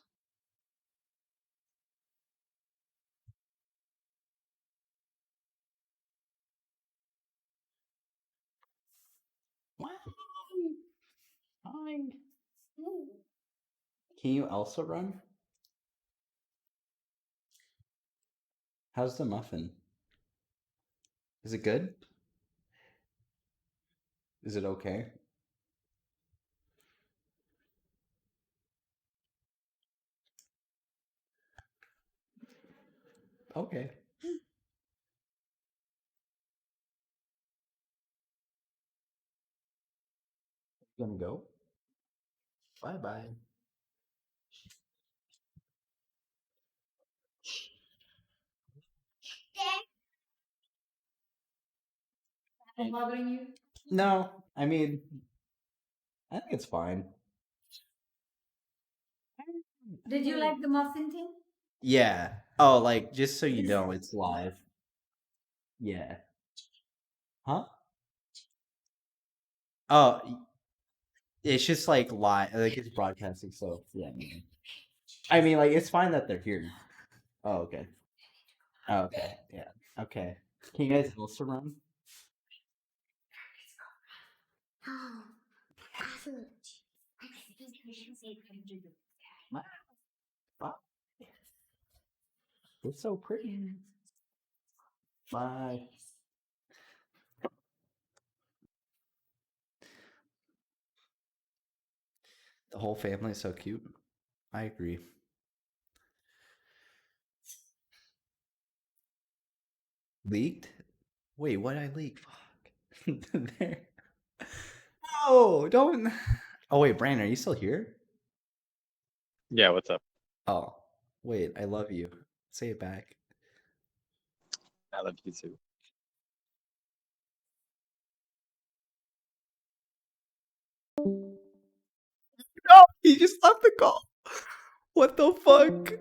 Wow. Hi. Can you Elsa run? How's the muffin? Is it good? Is it okay? Okay. Gonna go. Bye bye. Am I bothering you? No, I mean, I think it's fine. Did you like the muffin thing? Yeah. Oh, like just so you know, it's live. Yeah. Huh? Oh, it's just like live, like it's broadcasting. So yeah. I mean, like it's fine that they're here. Oh, okay. Oh, okay. Yeah. Okay. Can you guys also run? Oh, absolutely. Wow. It's so pretty. Bye. The whole family is so cute. I agree. Leaked? Wait, what did I leak? Fuck. There. No, don't. Oh wait, Brandon, are you still here? Yeah, what's up? Oh, wait, I love you. Say it back. I love you too. No, he just left the call. What the fuck?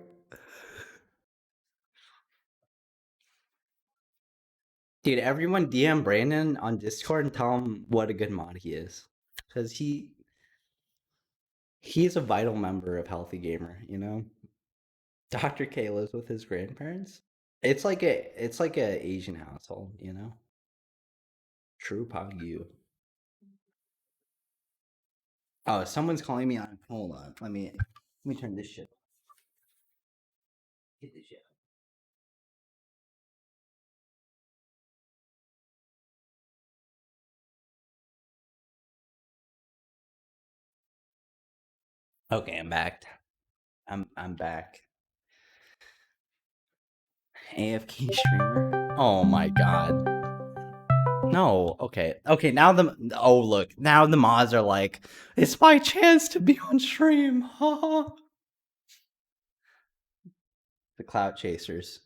Dude, everyone DM Brandon on Discord and tell him what a good mod he is. Because he's a vital member of Healthy Gamer, you know? Dr. K lives with his grandparents. It's like a Asian household, you know? True Pagyu. Oh, someone's calling me on. Hold on. Let me turn this shit. Get this shit. Okay, I'm back. I'm back. AFK streamer. Oh my god. No. Okay. Okay. Now now the mods are like, it's my chance to be on stream. The cloud chasers.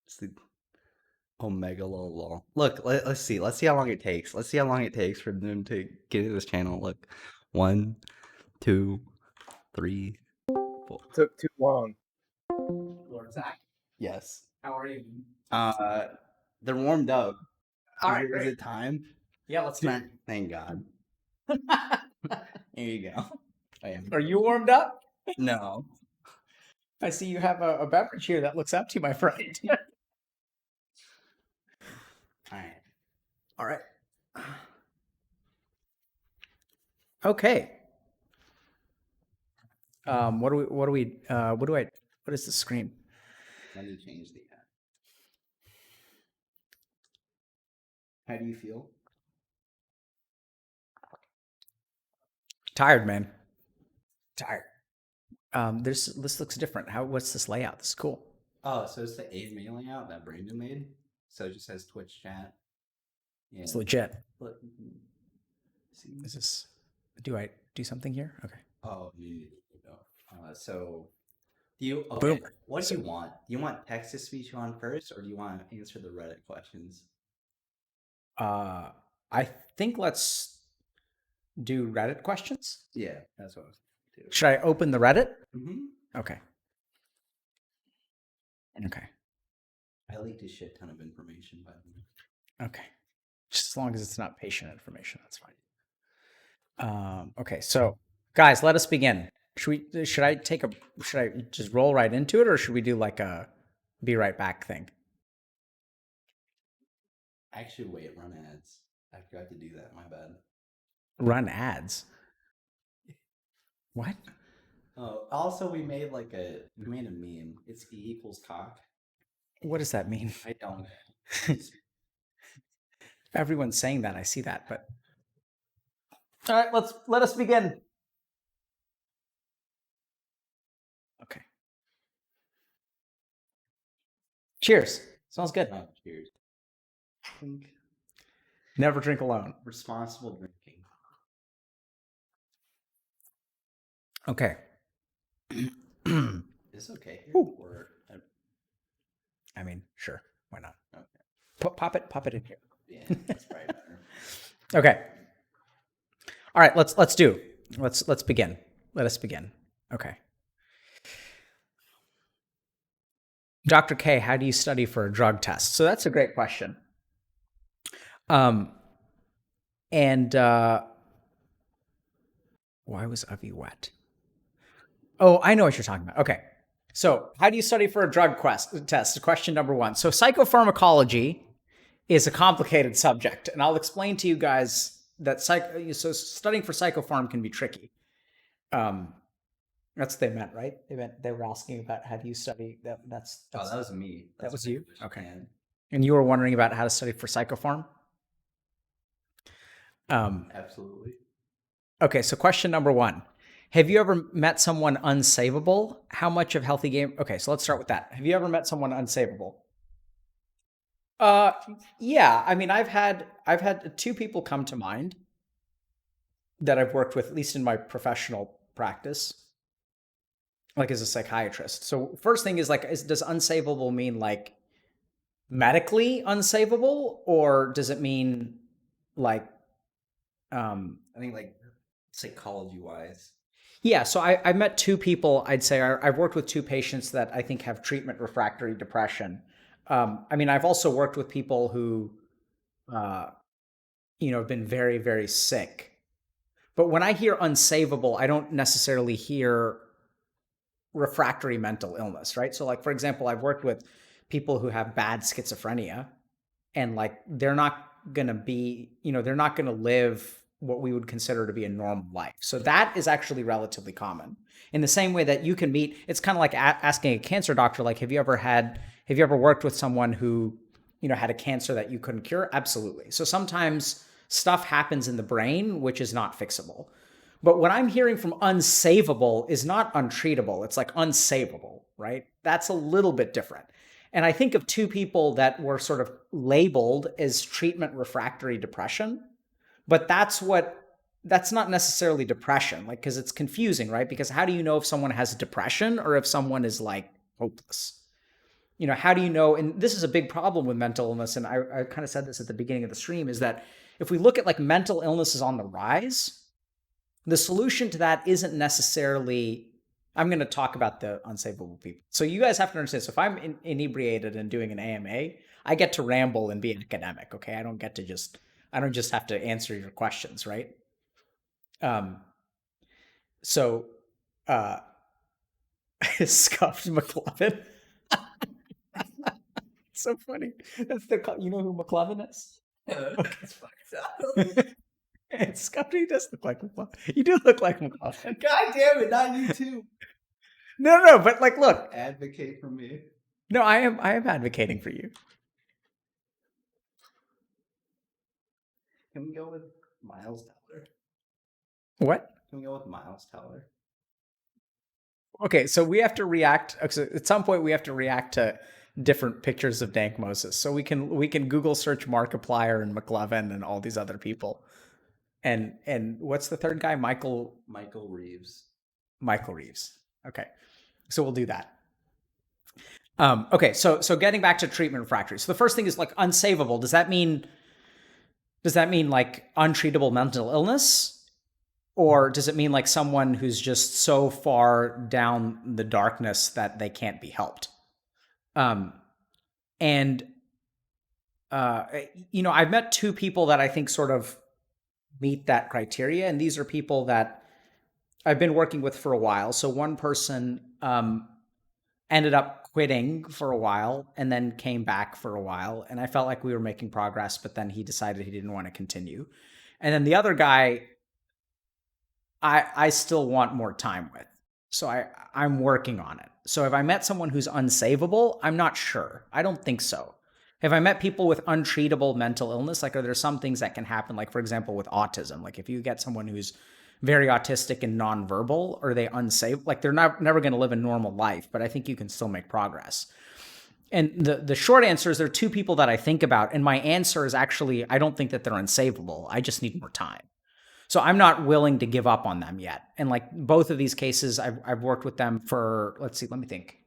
It's the Omega lol. Look, let's see. Let's see how long it takes. Let's see how long it takes for them to get to this channel. Look. 1, 2, 3, 4. Took too long. Lord Zach, Yes. how are you? They're warmed up. All right, Is great. it time? Yeah, let's do Thank God. it. Here you go. I am. Are you warmed up? No. I see you have a beverage here that looks empty, my friend. All right. All right. Okay. What is the screen? Let me change the app. How do you feel? Tired, man. Tired. This looks different. What's this layout? This is cool. Oh, so it's the AMA layout that Brandon made. So it just says Twitch chat. Yeah. It's legit. Look. See? Is this? Do I do something here? Okay. Oh, you go. So do you? Okay. Boom. What do you want? Do you want text to speech on first, or do you want to answer the Reddit questions? I think let's do Reddit questions. Yeah, that's what I was thinking too. Should I open the Reddit? Mm-hmm. Okay. Okay. I leaked a shit ton of information, by the way. Okay. Just as long as it's not patient information, that's fine. Okay, so guys, let us begin. Should I just roll right into it, or should we do like a be right back thing? Actually, wait, run ads. I forgot to do that. My bad. Run ads. What? Oh, also we made a meme. It's E equals cock. What does that mean? I don't. Everyone's saying that. I see that, but all right, let us begin. Okay. Cheers. Smells good. Oh, cheers. Think Never drink alone. responsible drinking. Okay. Is it okay here? Ooh. Or I mean, sure. Why not? okay. Pop it in here. Yeah, that's probably better. Okay. All right, let's begin. Let us begin. Okay. Dr. K, how do you study for a drug test? So that's a great question. And why was Avi wet? Oh, I know what you're talking about. Okay. So how do you study for a drug test? Question number one. So psychopharmacology is a complicated subject, and I'll explain to you guys that so studying for psychopharm can be tricky. That's what they meant, right? They were asking about how do you study that. That's Oh, that was me. that was you. Okay. And And you were wondering about how to study for psychopharm? absolutely. Okay, so question number one. Have you ever met someone unsavable? How much of healthy game? Okay, so let's start with that. Have you ever met someone unsavable? Yeah. I mean, I've had two people come to mind that I've worked with, at least in my professional practice, like as a psychiatrist. So first thing is like, does unsavable mean like medically unsavable, or does it mean like I think like psychology wise. yeah, so I met two people. I'd say I've worked with two patients that I think have treatment refractory depression. I mean, I've also worked with people who, have been very, very sick. But when I hear unsavable, I don't necessarily hear refractory mental illness, right? So, like, for example, I've worked with people who have bad schizophrenia, and like they're not going to be, they're not going to live what we would consider to be a normal life. So that is actually relatively common. In the same way that you can meet, it's kind of like asking a cancer doctor, like, have you ever worked with someone who, had a cancer that you couldn't cure? Absolutely. So sometimes stuff happens in the brain, which is not fixable. But what I'm hearing from unsavable is not untreatable. It's like unsavable, right? That's a little bit different. And I think of two people that were sort of labeled as treatment refractory depression, but that's not necessarily depression, like, because it's confusing, right? Because how do you know if someone has depression or if someone is like hopeless? How do you know? And this is a big problem with mental illness. And I kind of said this at the beginning of the stream, is that if we look at like mental illnesses on the rise, the solution to that isn't necessarily, I'm going to talk about the unsavable people. So you guys have to understand, so if I'm inebriated and doing an AMA, I get to ramble and be an academic, okay? I don't just have to answer your questions, right? So, scuffed McLovin. So funny. That's you know who McLovin is? It's fucked up. It's scuffed. He does look like McLovin. You do look like McLovin. God damn it, not you too. No, but like, look. Advocate for me. No, I am advocating for you. Can we go with Miles Teller? What? Can we go with Miles Teller? Okay, so we have to react. So at some point, we have to react to different pictures of Dank Moses. So we can Google search Markiplier and McLovin and all these other people. And what's the third guy? Michael Reeves. Michael Reeves. Okay, so we'll do that. Okay, so getting back to treatment refractory. So the first thing is like unsavable. Does that mean like untreatable mental illness? Or does it mean like someone who's just so far down the darkness that they can't be helped? I've met two people that I think sort of meet that criteria. And these are people that I've been working with for a while. So one person ended up quitting for a while and then came back for a while. And I felt like we were making progress, but then he decided he didn't want to continue. And then the other guy, I still want more time with. So I'm working on it. So if I met someone who's unsavable, I'm not sure. I don't think so. Have I met people with untreatable mental illness? Like, are there some things that can happen? Like, for example, with autism, like if you get someone who's very autistic and nonverbal, are they unsafe? Like they're never going to live a normal life, but I think you can still make progress. And the short answer is there are two people that I think about. And my answer is actually, I don't think that they're unsavable. I just need more time. So I'm not willing to give up on them yet. And like both of these cases, I've worked with them for, let's see, let me think.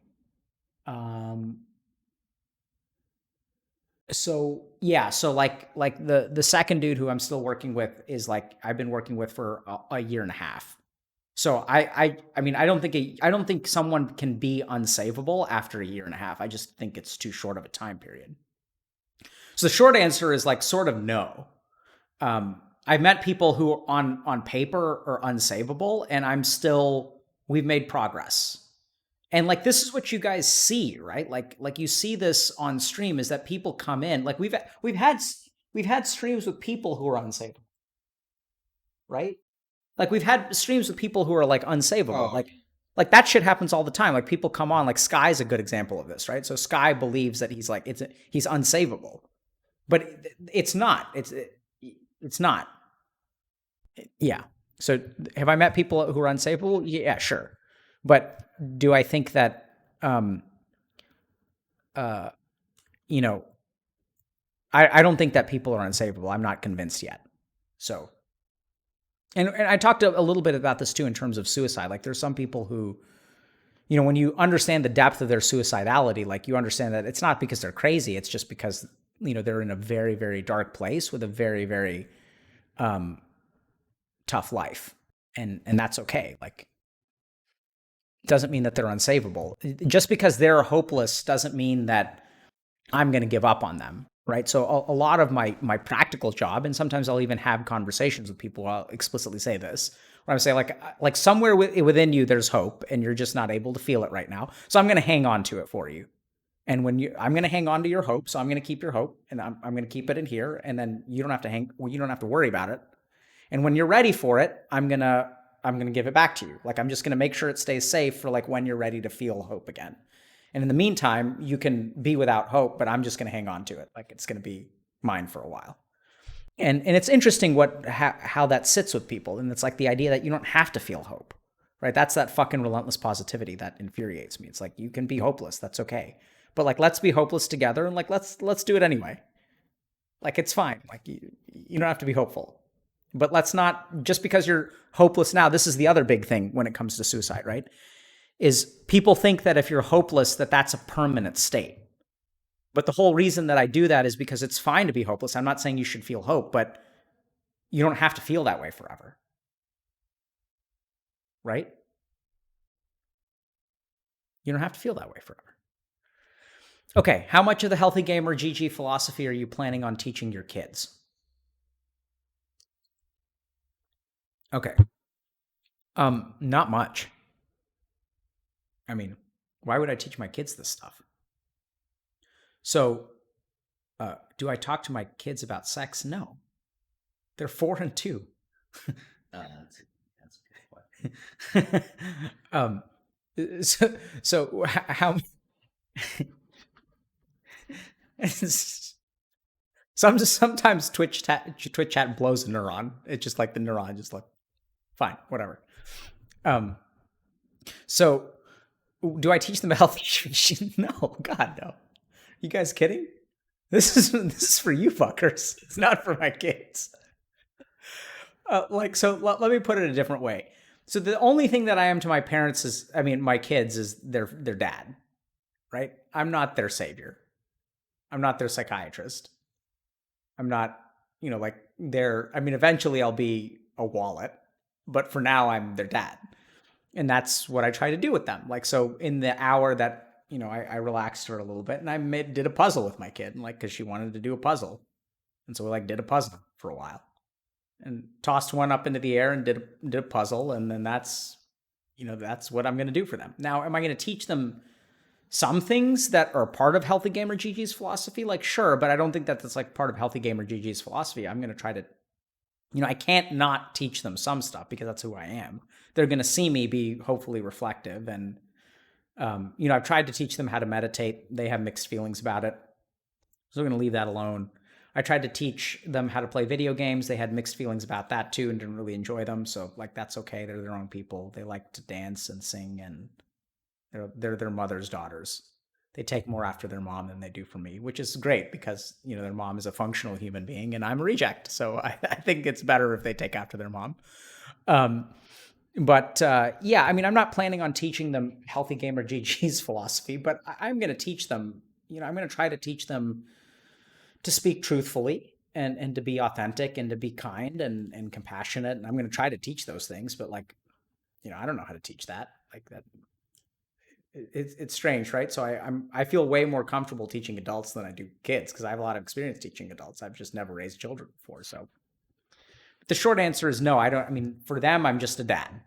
So yeah, so like the second dude who I'm still working with is like I've been working with for a year and a half. So I mean I don't think someone can be unsavable after a year and a half. I just think it's too short of a time period. So the short answer is like sort of no. I've met people who on paper are unsavable, and we've made progress. And like this is what you guys see, right? Like you see this on stream is that people come in. Like we've had streams with people who are unsavable, right? Like we've had streams with people who are like unsavable. Oh. Like that shit happens all the time. Like people come on. Like Sky's a good example of this, right? So Sky believes that he's unsavable, but it's not. It's not. Yeah. So have I met people who are unsavable? Yeah, sure. But do I think that, you know, I don't think that people are unsavable. I'm not convinced yet. So, and I talked a little bit about this too in terms of suicide. Like there's some people who, you know, when you understand the depth of their suicidality, like you understand that it's not because they're crazy. It's just because, you know, they're in a very, very dark place with a very, very tough life. And that's okay. Like, doesn't mean that they're unsavable. Just because they're hopeless doesn't mean that I'm going to give up on them, right? So a lot of my practical job, and sometimes I'll even have conversations with people where I'll explicitly say this, where I'm saying like somewhere within you there's hope, and you're just not able to feel it right now. So I'm going to hang on to it for you. And I'm going to hang on to your hope, so I'm going to keep your hope, and I'm going to keep it in here, and then you don't have to worry about it. And when you're ready for it, I'm going to give it back to you. Like, I'm just going to make sure it stays safe for like when you're ready to feel hope again. And in the meantime, you can be without hope, but I'm just going to hang on to it. Like it's going to be mine for a while. And it's interesting how that sits with people. And it's like the idea that you don't have to feel hope, right? That's that fucking relentless positivity that infuriates me. It's like, you can be hopeless. That's okay. But like, let's be hopeless together. And like, let's do it anyway. Like, it's fine. Like you don't have to be hopeful. But let's not, just because you're hopeless now, this is the other big thing when it comes to suicide, right? Is people think that if you're hopeless, that's a permanent state. But the whole reason that I do that is because it's fine to be hopeless. I'm not saying you should feel hope, but you don't have to feel that way forever. Right? You don't have to feel that way forever. Okay, how much of the Healthy Gamer GG philosophy are you planning on teaching your kids? Okay. Not much. I mean, why would I teach my kids this stuff? So, do I talk to my kids about sex? No. They're 4 and 2. That's a good point. So how sometimes Twitch chat blows a neuron. It's just like the neuron just like, fine, whatever. So do I teach them healthy? No, God, no. You guys kidding? This is for you fuckers. It's not for my kids. So let me put it a different way. So the only thing that I am to my parents my kids is their dad, right? I'm not their savior. I'm not their psychiatrist. I'm not, eventually I'll be a wallet, but for now I'm their dad. And that's what I try to do with them. Like, so in the hour that, I relaxed her a little bit, and I did a puzzle with my kid, like, cause she wanted to do a puzzle. And so we like did a puzzle for a while and tossed one up into the air and did a puzzle. And then that's what I'm going to do for them. Now, am I going to teach them some things that are part of Healthy Gamer GG's philosophy? Like, sure, but I don't think that's like part of Healthy Gamer GG's philosophy. I'm going to try to, I can't not teach them some stuff because that's who I am. They're going to see me be hopefully reflective. And, I've tried to teach them how to meditate. They have mixed feelings about it. So we're going to leave that alone. I tried to teach them how to play video games. They had mixed feelings about that too and didn't really enjoy them. So like, that's okay. They're their own people. They like to dance and sing, and they're their mother's daughters. They take more after their mom than they do for me, which is great because, their mom is a functional human being and I'm a reject. So I think it's better if they take after their mom. But yeah, I mean, I'm not planning on teaching them Healthy Gamer GG's philosophy, but I'm going to teach them, I'm going to try to teach them to speak truthfully and to be authentic and to be kind and compassionate. And I'm going to try to teach those things, but like, I don't know how to teach that. Like that. It's strange, right? So I feel way more comfortable teaching adults than I do kids because I have a lot of experience teaching adults. I've just never raised children before. So the short answer is no. I mean, for them, I'm just a dad,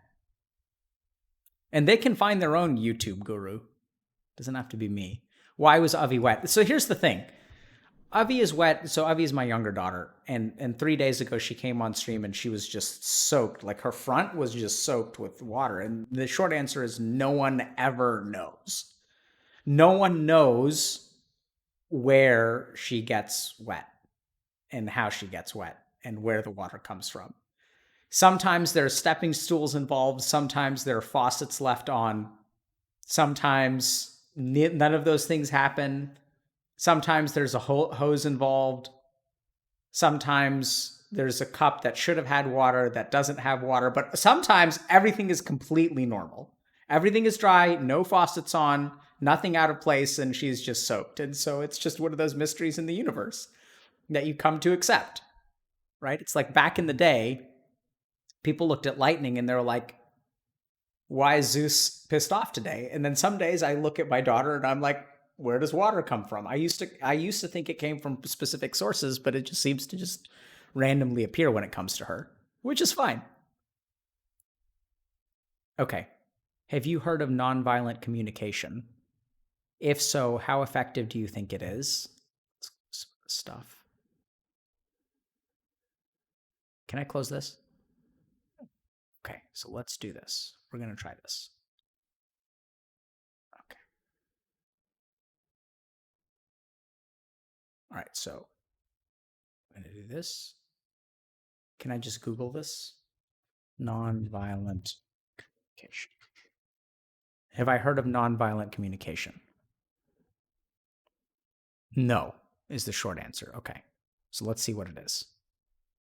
and they can find their own YouTube guru. Doesn't have to be me. Why was Avi wet? So here's the thing. Avi is wet. So Avi is my younger daughter, and 3 days ago she came on stream and she was just soaked. Like her front was just soaked with water. And the short answer is no one ever knows. No one knows where she gets wet and how she gets wet and where the water comes from. Sometimes there are stepping stools involved. Sometimes there are faucets left on. Sometimes none of those things happen. Sometimes there's a hose involved. Sometimes there's a cup that should have had water that doesn't have water. But sometimes everything is completely normal. Everything is dry, no faucets on, nothing out of place, and she's just soaked. And so it's just one of those mysteries in the universe that you come to accept, right? It's like back in the day, people looked at lightning and they were like, why is Zeus pissed off today? And then some days I look at my daughter and I'm like, where does water come from? I used to think it came from specific sources, but it just seems to just randomly appear when it comes to her, which is fine. Okay. Have you heard of nonviolent communication? If so, how effective do you think it is? Stuff. Can I close this? Okay, so let's do this. We're going to try this. Okay. All right, so I'm going to do this. Can I just Google this? Nonviolent communication. Have I heard of nonviolent communication? No, is the short answer. Okay, so let's see what it is.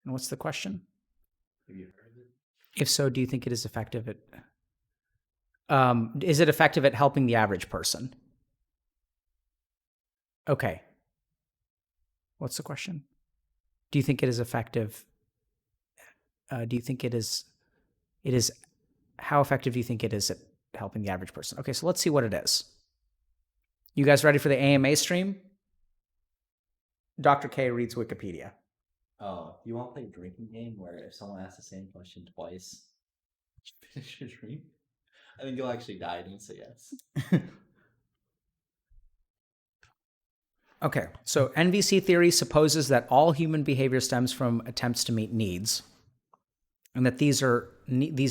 And what's the question? Have you heard of it? If so, do you think it is effective at... is it effective at helping the average person? Okay. What's the question? Do you think it is effective? Do you think it is... How effective do you think it is at helping the average person? Okay, so let's see what it is. You guys ready for the AMA stream? Dr. K reads Wikipedia. Oh, you want to play a drinking game where if someone asks the same question twice, you finish your drink? I think you'll actually die and say yes. Okay, so NVC theory supposes that all human behavior stems from attempts to meet needs, and that these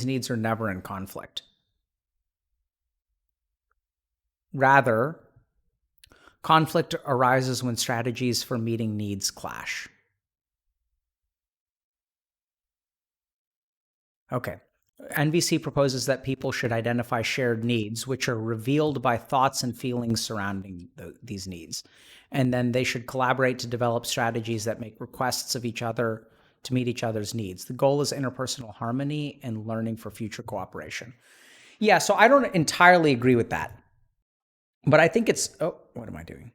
needs are never in conflict. Rather, conflict arises when strategies for meeting needs clash. Okay. NVC proposes that people should identify shared needs, which are revealed by thoughts and feelings surrounding these needs. And then they should collaborate to develop strategies that make requests of each other to meet each other's needs. The goal is interpersonal harmony and learning for future cooperation. Yeah, so I don't entirely agree with that. But I think it's... Oh, what am I doing?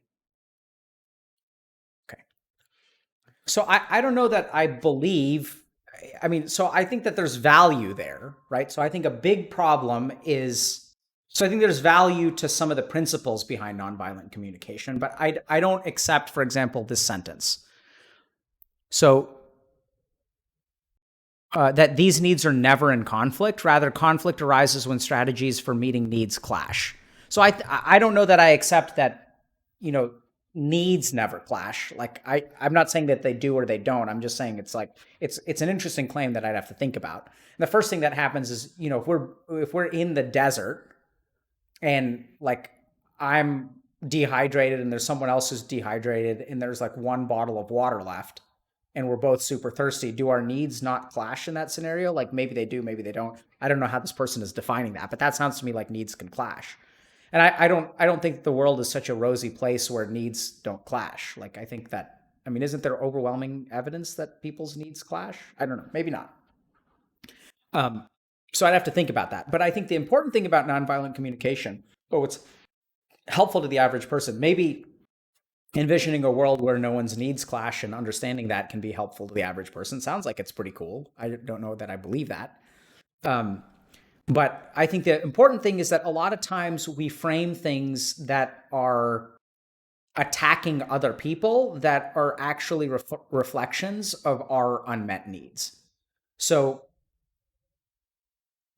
Okay. So I don't know that I believe... I mean, so I think that there's value there, right? So I think a big problem is, so I think there's value to some of the principles behind nonviolent communication, but I don't accept, for example, this sentence. So that these needs are never in conflict, rather conflict arises when strategies for meeting needs clash. So I don't know that I accept that, needs never clash. Like I'm not saying that they do or they don't. I'm just saying it's like it's an interesting claim that I'd have to think about. And the first thing that happens is, if we're in the desert and like I'm dehydrated and there's someone else who's dehydrated and there's like one bottle of water left and we're both super thirsty, do our needs not clash in that scenario? Like maybe they do, maybe they don't. I don't know how this person is defining that, but that sounds to me like needs can clash. And I don't think the world is such a rosy place where needs don't clash. Like, I think that, I mean, isn't there overwhelming evidence that people's needs clash? I don't know, maybe not. So I'd have to think about that. But I think the important thing about nonviolent communication, or what's helpful to the average person, maybe envisioning a world where no one's needs clash and understanding that can be helpful to the average person. Sounds like it's pretty cool. I don't know that I believe that. But I think the important thing is that a lot of times we frame things that are attacking other people that are actually reflections of our unmet needs. So,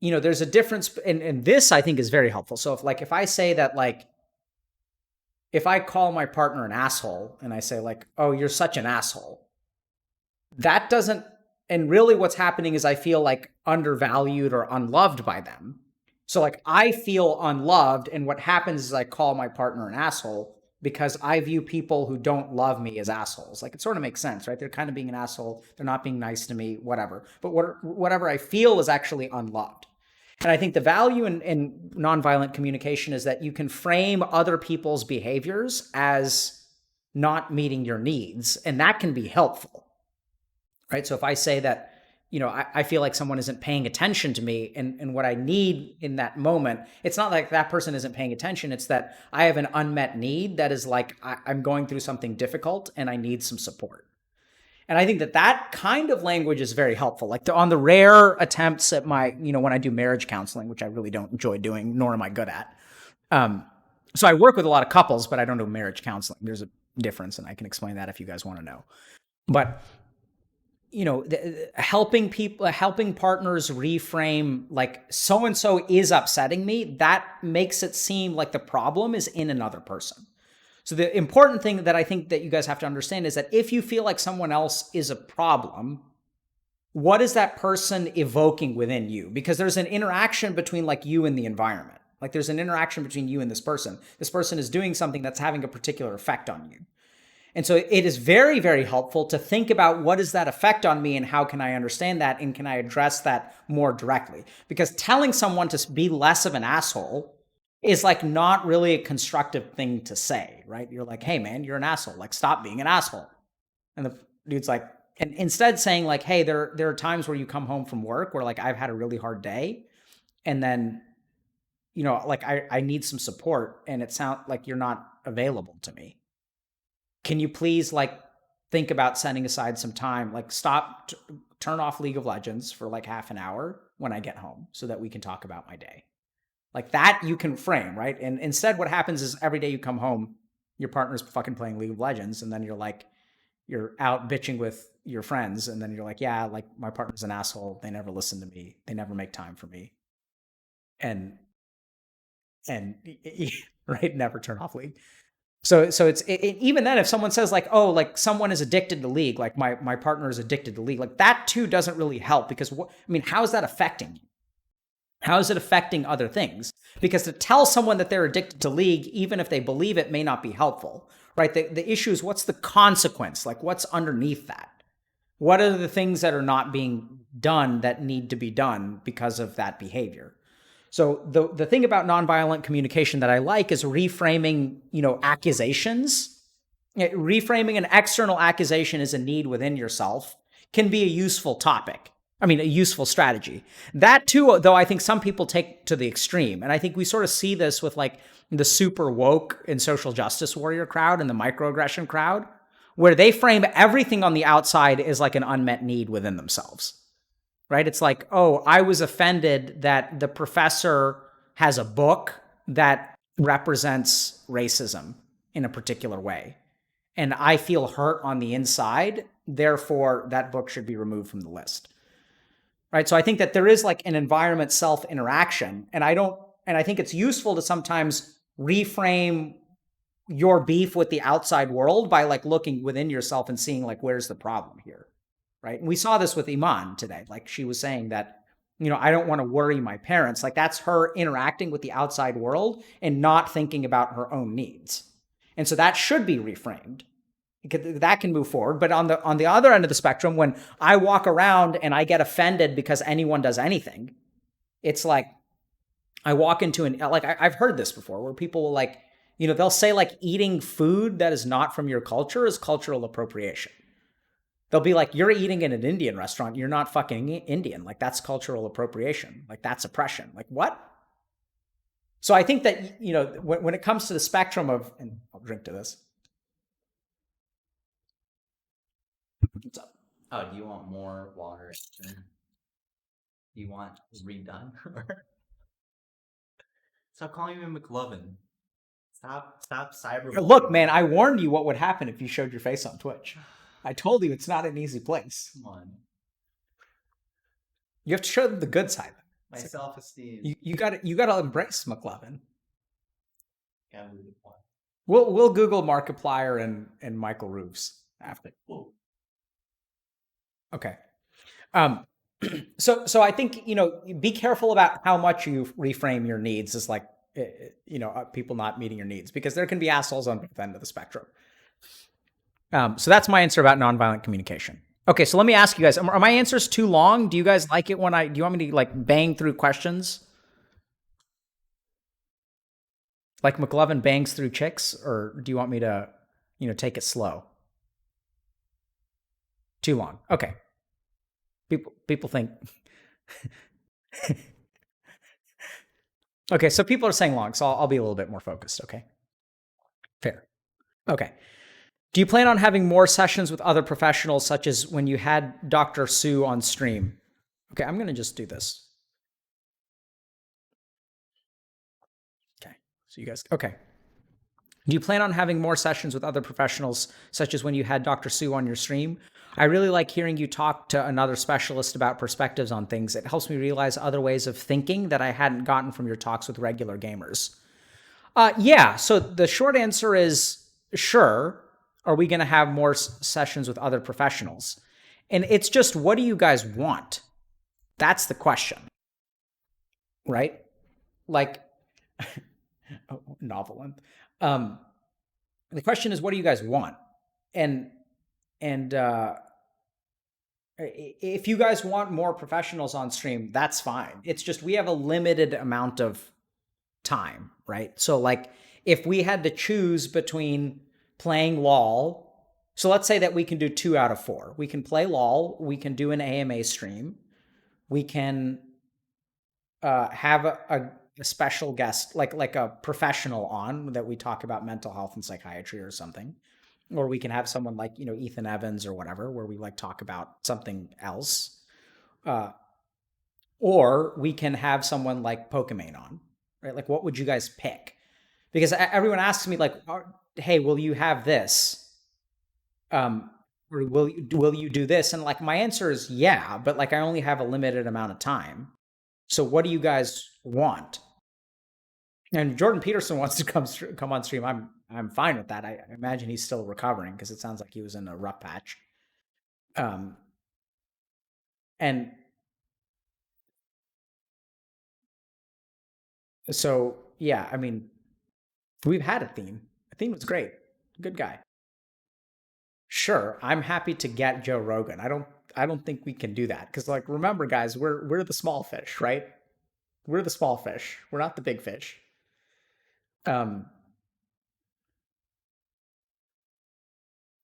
you know, there's a difference, and this I think is very helpful. So if I say that, like, if I call my partner an asshole and I say, like, oh, you're such an asshole, that doesn't, and really what's happening is I feel like undervalued or unloved by them. So like I feel unloved, and what happens is I call my partner an asshole because I view people who don't love me as assholes. Like, it sort of makes sense, right? They're kind of being an asshole. They're not being nice to me, whatever. But whatever I feel is actually unloved. And I think the value in nonviolent communication is that you can frame other people's behaviors as not meeting your needs, and that can be helpful. Right? So if I say that, you know, I feel like someone isn't paying attention to me, and what I need in that moment, it's not like that person isn't paying attention. It's that I have an unmet need that is like, I'm going through something difficult and I need some support. And I think that kind of language is very helpful. Like on the rare attempts at my, you know, when I do marriage counseling, which I really don't enjoy doing, nor am I good at. So I work with a lot of couples, but I don't do marriage counseling. There's a difference, and I can explain that if you guys want to know. But you know, helping partners reframe, like, so-and-so is upsetting me, that makes it seem like the problem is in another person. So the important thing that I think that you guys have to understand is that if you feel like someone else is a problem, what is that person evoking within you? Because there's an interaction between like you and the environment. Like there's an interaction between you and this person. This person is doing something that's having a particular effect on you. And so it is very, very helpful to think about what is that effect on me and how can I understand that and can I address that more directly? Because telling someone to be less of an asshole is like not really a constructive thing to say, right? You're like, hey man, you're an asshole. Like, stop being an asshole. And the dude's like, and instead saying like, hey, there are times where you come home from work where like I've had a really hard day, and then, you know, like I need some support and it sounds like you're not available to me. Can you please like think about setting aside some time, like turn off League of Legends for like half an hour when I get home so that we can talk about my day. Like that you can frame, right? And instead what happens is every day you come home, your partner's fucking playing League of Legends, and then you're out bitching with your friends, and then you're like, yeah, like my partner's an asshole. They never listen to me. They never make time for me. And right, never turn off League. So it's even then, if someone says like, oh, like someone is addicted to League, like my partner is addicted to League, like that too doesn't really help, because how is that affecting you? How is it affecting other things? Because to tell someone that they're addicted to League, even if they believe it, may not be helpful, right? The issue is, what's the consequence? Like, what's underneath that? What are the things that are not being done that need to be done because of that behavior? So the thing about nonviolent communication that I like is reframing, you know, accusations. Reframing an external accusation as a need within yourself can be a useful topic. I mean, a useful strategy. That too, though, I think some people take to the extreme. And I think we sort of see this with like the super woke and social justice warrior crowd and the microaggression crowd, where they frame everything on the outside as like an unmet need within themselves. Right? It's like, oh, I was offended that the professor has a book that represents racism in a particular way, and I feel hurt on the inside, therefore that book should be removed from the list. Right? So I think that there is like an environment self-interaction, and I think it's useful to sometimes reframe your beef with the outside world by like looking within yourself and seeing like, where's the problem here? Right? And we saw this with Imane today. Like, she was saying that, you know, I don't want to worry my parents. Like, that's her interacting with the outside world and not thinking about her own needs. And so that should be reframed. That can move forward. But on the other end of the spectrum, when I walk around and I get offended because anyone does anything, it's like, I walk into I've heard this before where people will like, they'll say like eating food that is not from your culture is cultural appropriation. They'll be like, you're eating in an Indian restaurant. You're not fucking Indian. Like that's cultural appropriation. Like that's oppression. Like what? So I think that, when it comes to the spectrum of, and I'll drink to this. What's up? Oh, do you want more water? Do you want redone? Stop calling me McLovin. Stop cyber. Look, man, I warned you what would happen if you showed your face on Twitch. I told you it's not an easy place. Come on. You have to show them the good side. My self-esteem. You got to embrace McLovin. Gotta move the point. We'll Google Markiplier and Michael Roofs after. Whoa. Okay. So I think, be careful about how much you reframe your needs as like, people not meeting your needs, because there can be assholes on both ends of the spectrum. So that's my answer about nonviolent communication. Okay, so let me ask you guys, are my answers too long? Do you guys like it do you want me to like bang through questions? Like McLovin bangs through chicks, or do you want me to, take it slow? Too long. Okay. People think. Okay, so people are saying long, so I'll be a little bit more focused, okay? Fair. Okay. Do you plan on having more sessions with other professionals, such as when you had Dr. Sue on stream? Okay, I'm going to just do this. Okay, so you guys, okay. Do you plan on having more sessions with other professionals, such as when you had Dr. Sue on your stream? I really like hearing you talk to another specialist about perspectives on things. It helps me realize other ways of thinking that I hadn't gotten from your talks with regular gamers. Yeah, so the short answer is sure. Are we going to have more sessions with other professionals? And it's just, what do you guys want? That's the question, right? Like, novel. The question is, what do you guys want? And if you guys want more professionals on stream, that's fine. It's just, we have a limited amount of time, right? So like, if we had to choose between playing LOL, so let's say that we can do 2 out of 4. We can play LOL, we can do an AMA stream, we can have a special guest, like a professional on that we talk about mental health and psychiatry or something, or we can have someone like, Ethan Evans or whatever, where we like talk about something else, or we can have someone like Pokimane on, right? Like, what would you guys pick? Because everyone asks me like, hey, will you have this? Or will you do this? And like, my answer is yeah, but like, I only have a limited amount of time. So what do you guys want? And Jordan Peterson wants to come on stream. I'm fine with that. I imagine he's still recovering, because it sounds like he was in a rough patch. And so, yeah, I mean, we've had Athene. Athene was great. Good guy. Sure, I'm happy to get Joe Rogan. I don't think we can do that, because like, remember guys, we're the small fish, right? We're the small fish. We're not the big fish.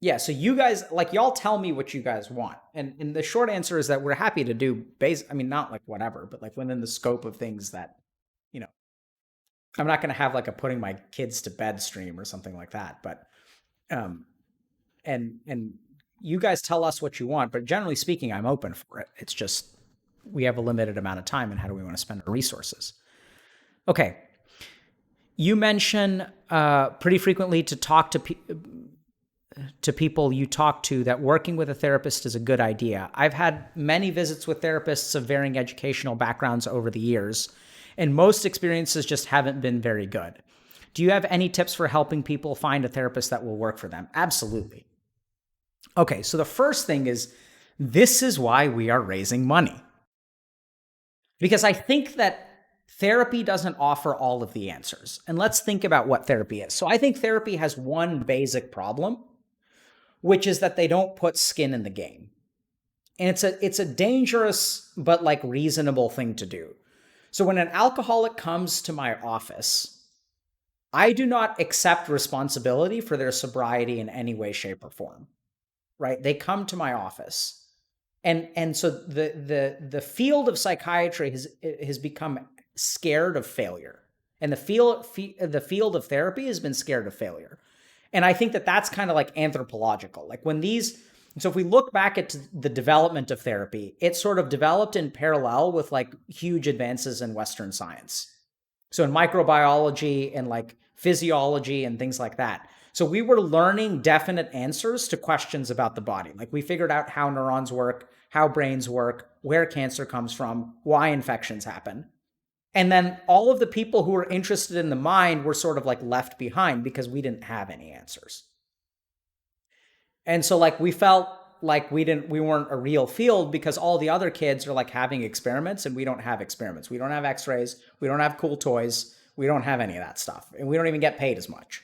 Yeah, so you guys, like, y'all tell me what you guys want. And the short answer is that we're happy to do not like whatever, but like within the scope of things that, I'm not going to have like a putting my kids to bed stream or something like that, but and you guys tell us what you want, but generally speaking, I'm open for it. It's just, we have a limited amount of time, and how do we want to spend our resources? Okay. You mention pretty frequently to talk to people you talk to that working with a therapist is a good idea. I've had many visits with therapists of varying educational backgrounds over the years, and most experiences just haven't been very good. Do you have any tips for helping people find a therapist that will work for them? Absolutely. Okay, so the first thing is, this is why we are raising money. Because I think that therapy doesn't offer all of the answers. And let's think about what therapy is. So I think therapy has one basic problem, which is that they don't put skin in the game. And it's a dangerous but like reasonable thing to do. So when an alcoholic comes to my office, I do not accept responsibility for their sobriety in any way, shape, or form, right? They come to my office. And so the field of psychiatry has become scared of failure. And the field of therapy has been scared of failure. And I think that that's kind of like anthropological. Like so if we look back at the development of therapy, it sort of developed in parallel with like huge advances in Western science. So in microbiology and like physiology and things like that. So we were learning definite answers to questions about the body. Like we figured out how neurons work, how brains work, where cancer comes from, why infections happen. And then all of the people who were interested in the mind were sort of like left behind because we didn't have any answers. And so like we felt like we weren't a real field because all the other kids are like having experiments and we don't have experiments. We don't have x-rays. We don't have cool toys. We don't have any of that stuff. And we don't even get paid as much.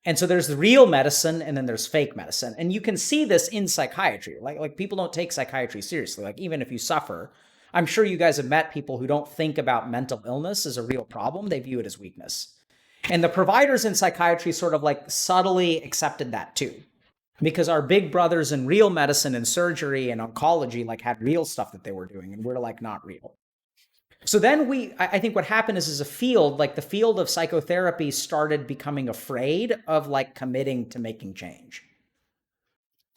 And so there's the real medicine and then there's fake medicine. And you can see this in psychiatry. Like people don't take psychiatry seriously. Like even if you suffer, I'm sure you guys have met people who don't think about mental illness as a real problem. They view it as weakness. And the providers in psychiatry sort of like subtly accepted that too. Because our big brothers in real medicine and surgery and oncology like had real stuff that they were doing and we're like not real. So then I think what happened is as a field, like the field of psychotherapy started becoming afraid of like committing to making change.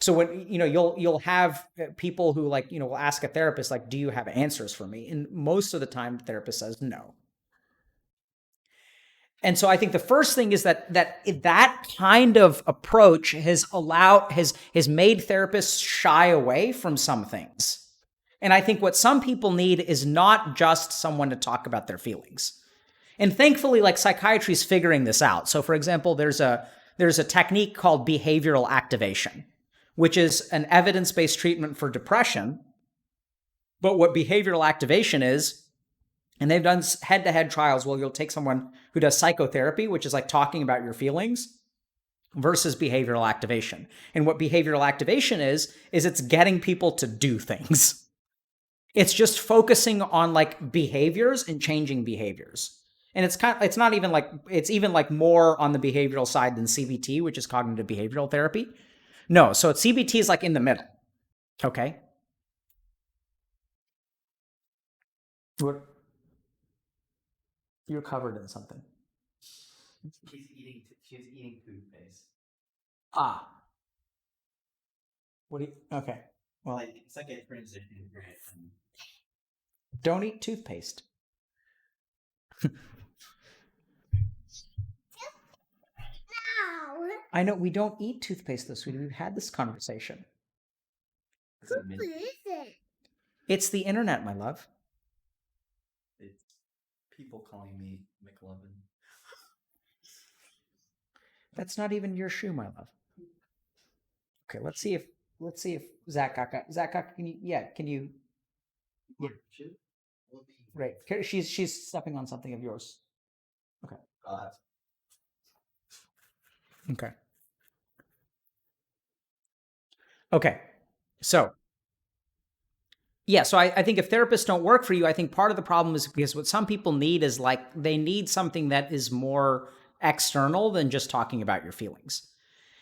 So when, you'll have people who like, will ask a therapist, like, do you have answers for me? And most of the time the therapist says no. And so I think the first thing is that kind of approach has made therapists shy away from some things. And I think what some people need is not just someone to talk about their feelings. And thankfully, like psychiatry is figuring this out. So for example, there's a technique called behavioral activation, which is an evidence-based treatment for depression. But what behavioral activation is, and they've done head-to-head trials where you'll take someone who does psychotherapy, which is like talking about your feelings, versus behavioral activation. And what behavioral activation is it's getting people to do things. It's just focusing on like behaviors and changing behaviors. And it's not even like, it's even like more on the behavioral side than CBT, which is cognitive behavioral therapy. No, so CBT is like in the middle. Okay. You're covered in something. She's eating toothpaste. Ah. Okay. Well, It's like a transition, right? Don't eat toothpaste. I know we don't eat toothpaste though, sweetie. We've had this conversation. Who is it? It's the internet, my love. It's people calling me McLovin. That's not even your shoe, my love. Okay, let's see if Zach Kaka, can you? Yeah. Right. She's stepping on something of yours. Okay. Okay. Okay. So, yeah, so I think if therapists don't work for you, I think part of the problem is because what some people need is like they need something that is more external than just talking about your feelings.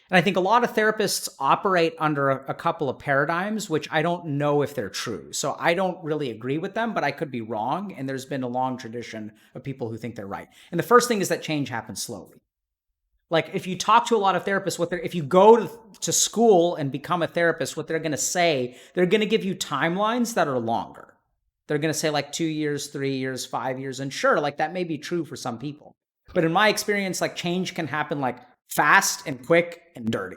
And I think a lot of therapists operate under a couple of paradigms, which I don't know if they're true. So I don't really agree with them, but I could be wrong. And there's been a long tradition of people who think they're right. And the first thing is that change happens slowly. Like if you talk to a lot of therapists, if you go to school and become a therapist, what they're going to say, they're going to give you timelines that are longer. They're going to say like 2 years, 3 years, 5 years. And sure, like that may be true for some people. But in my experience, like change can happen like fast and quick and dirty.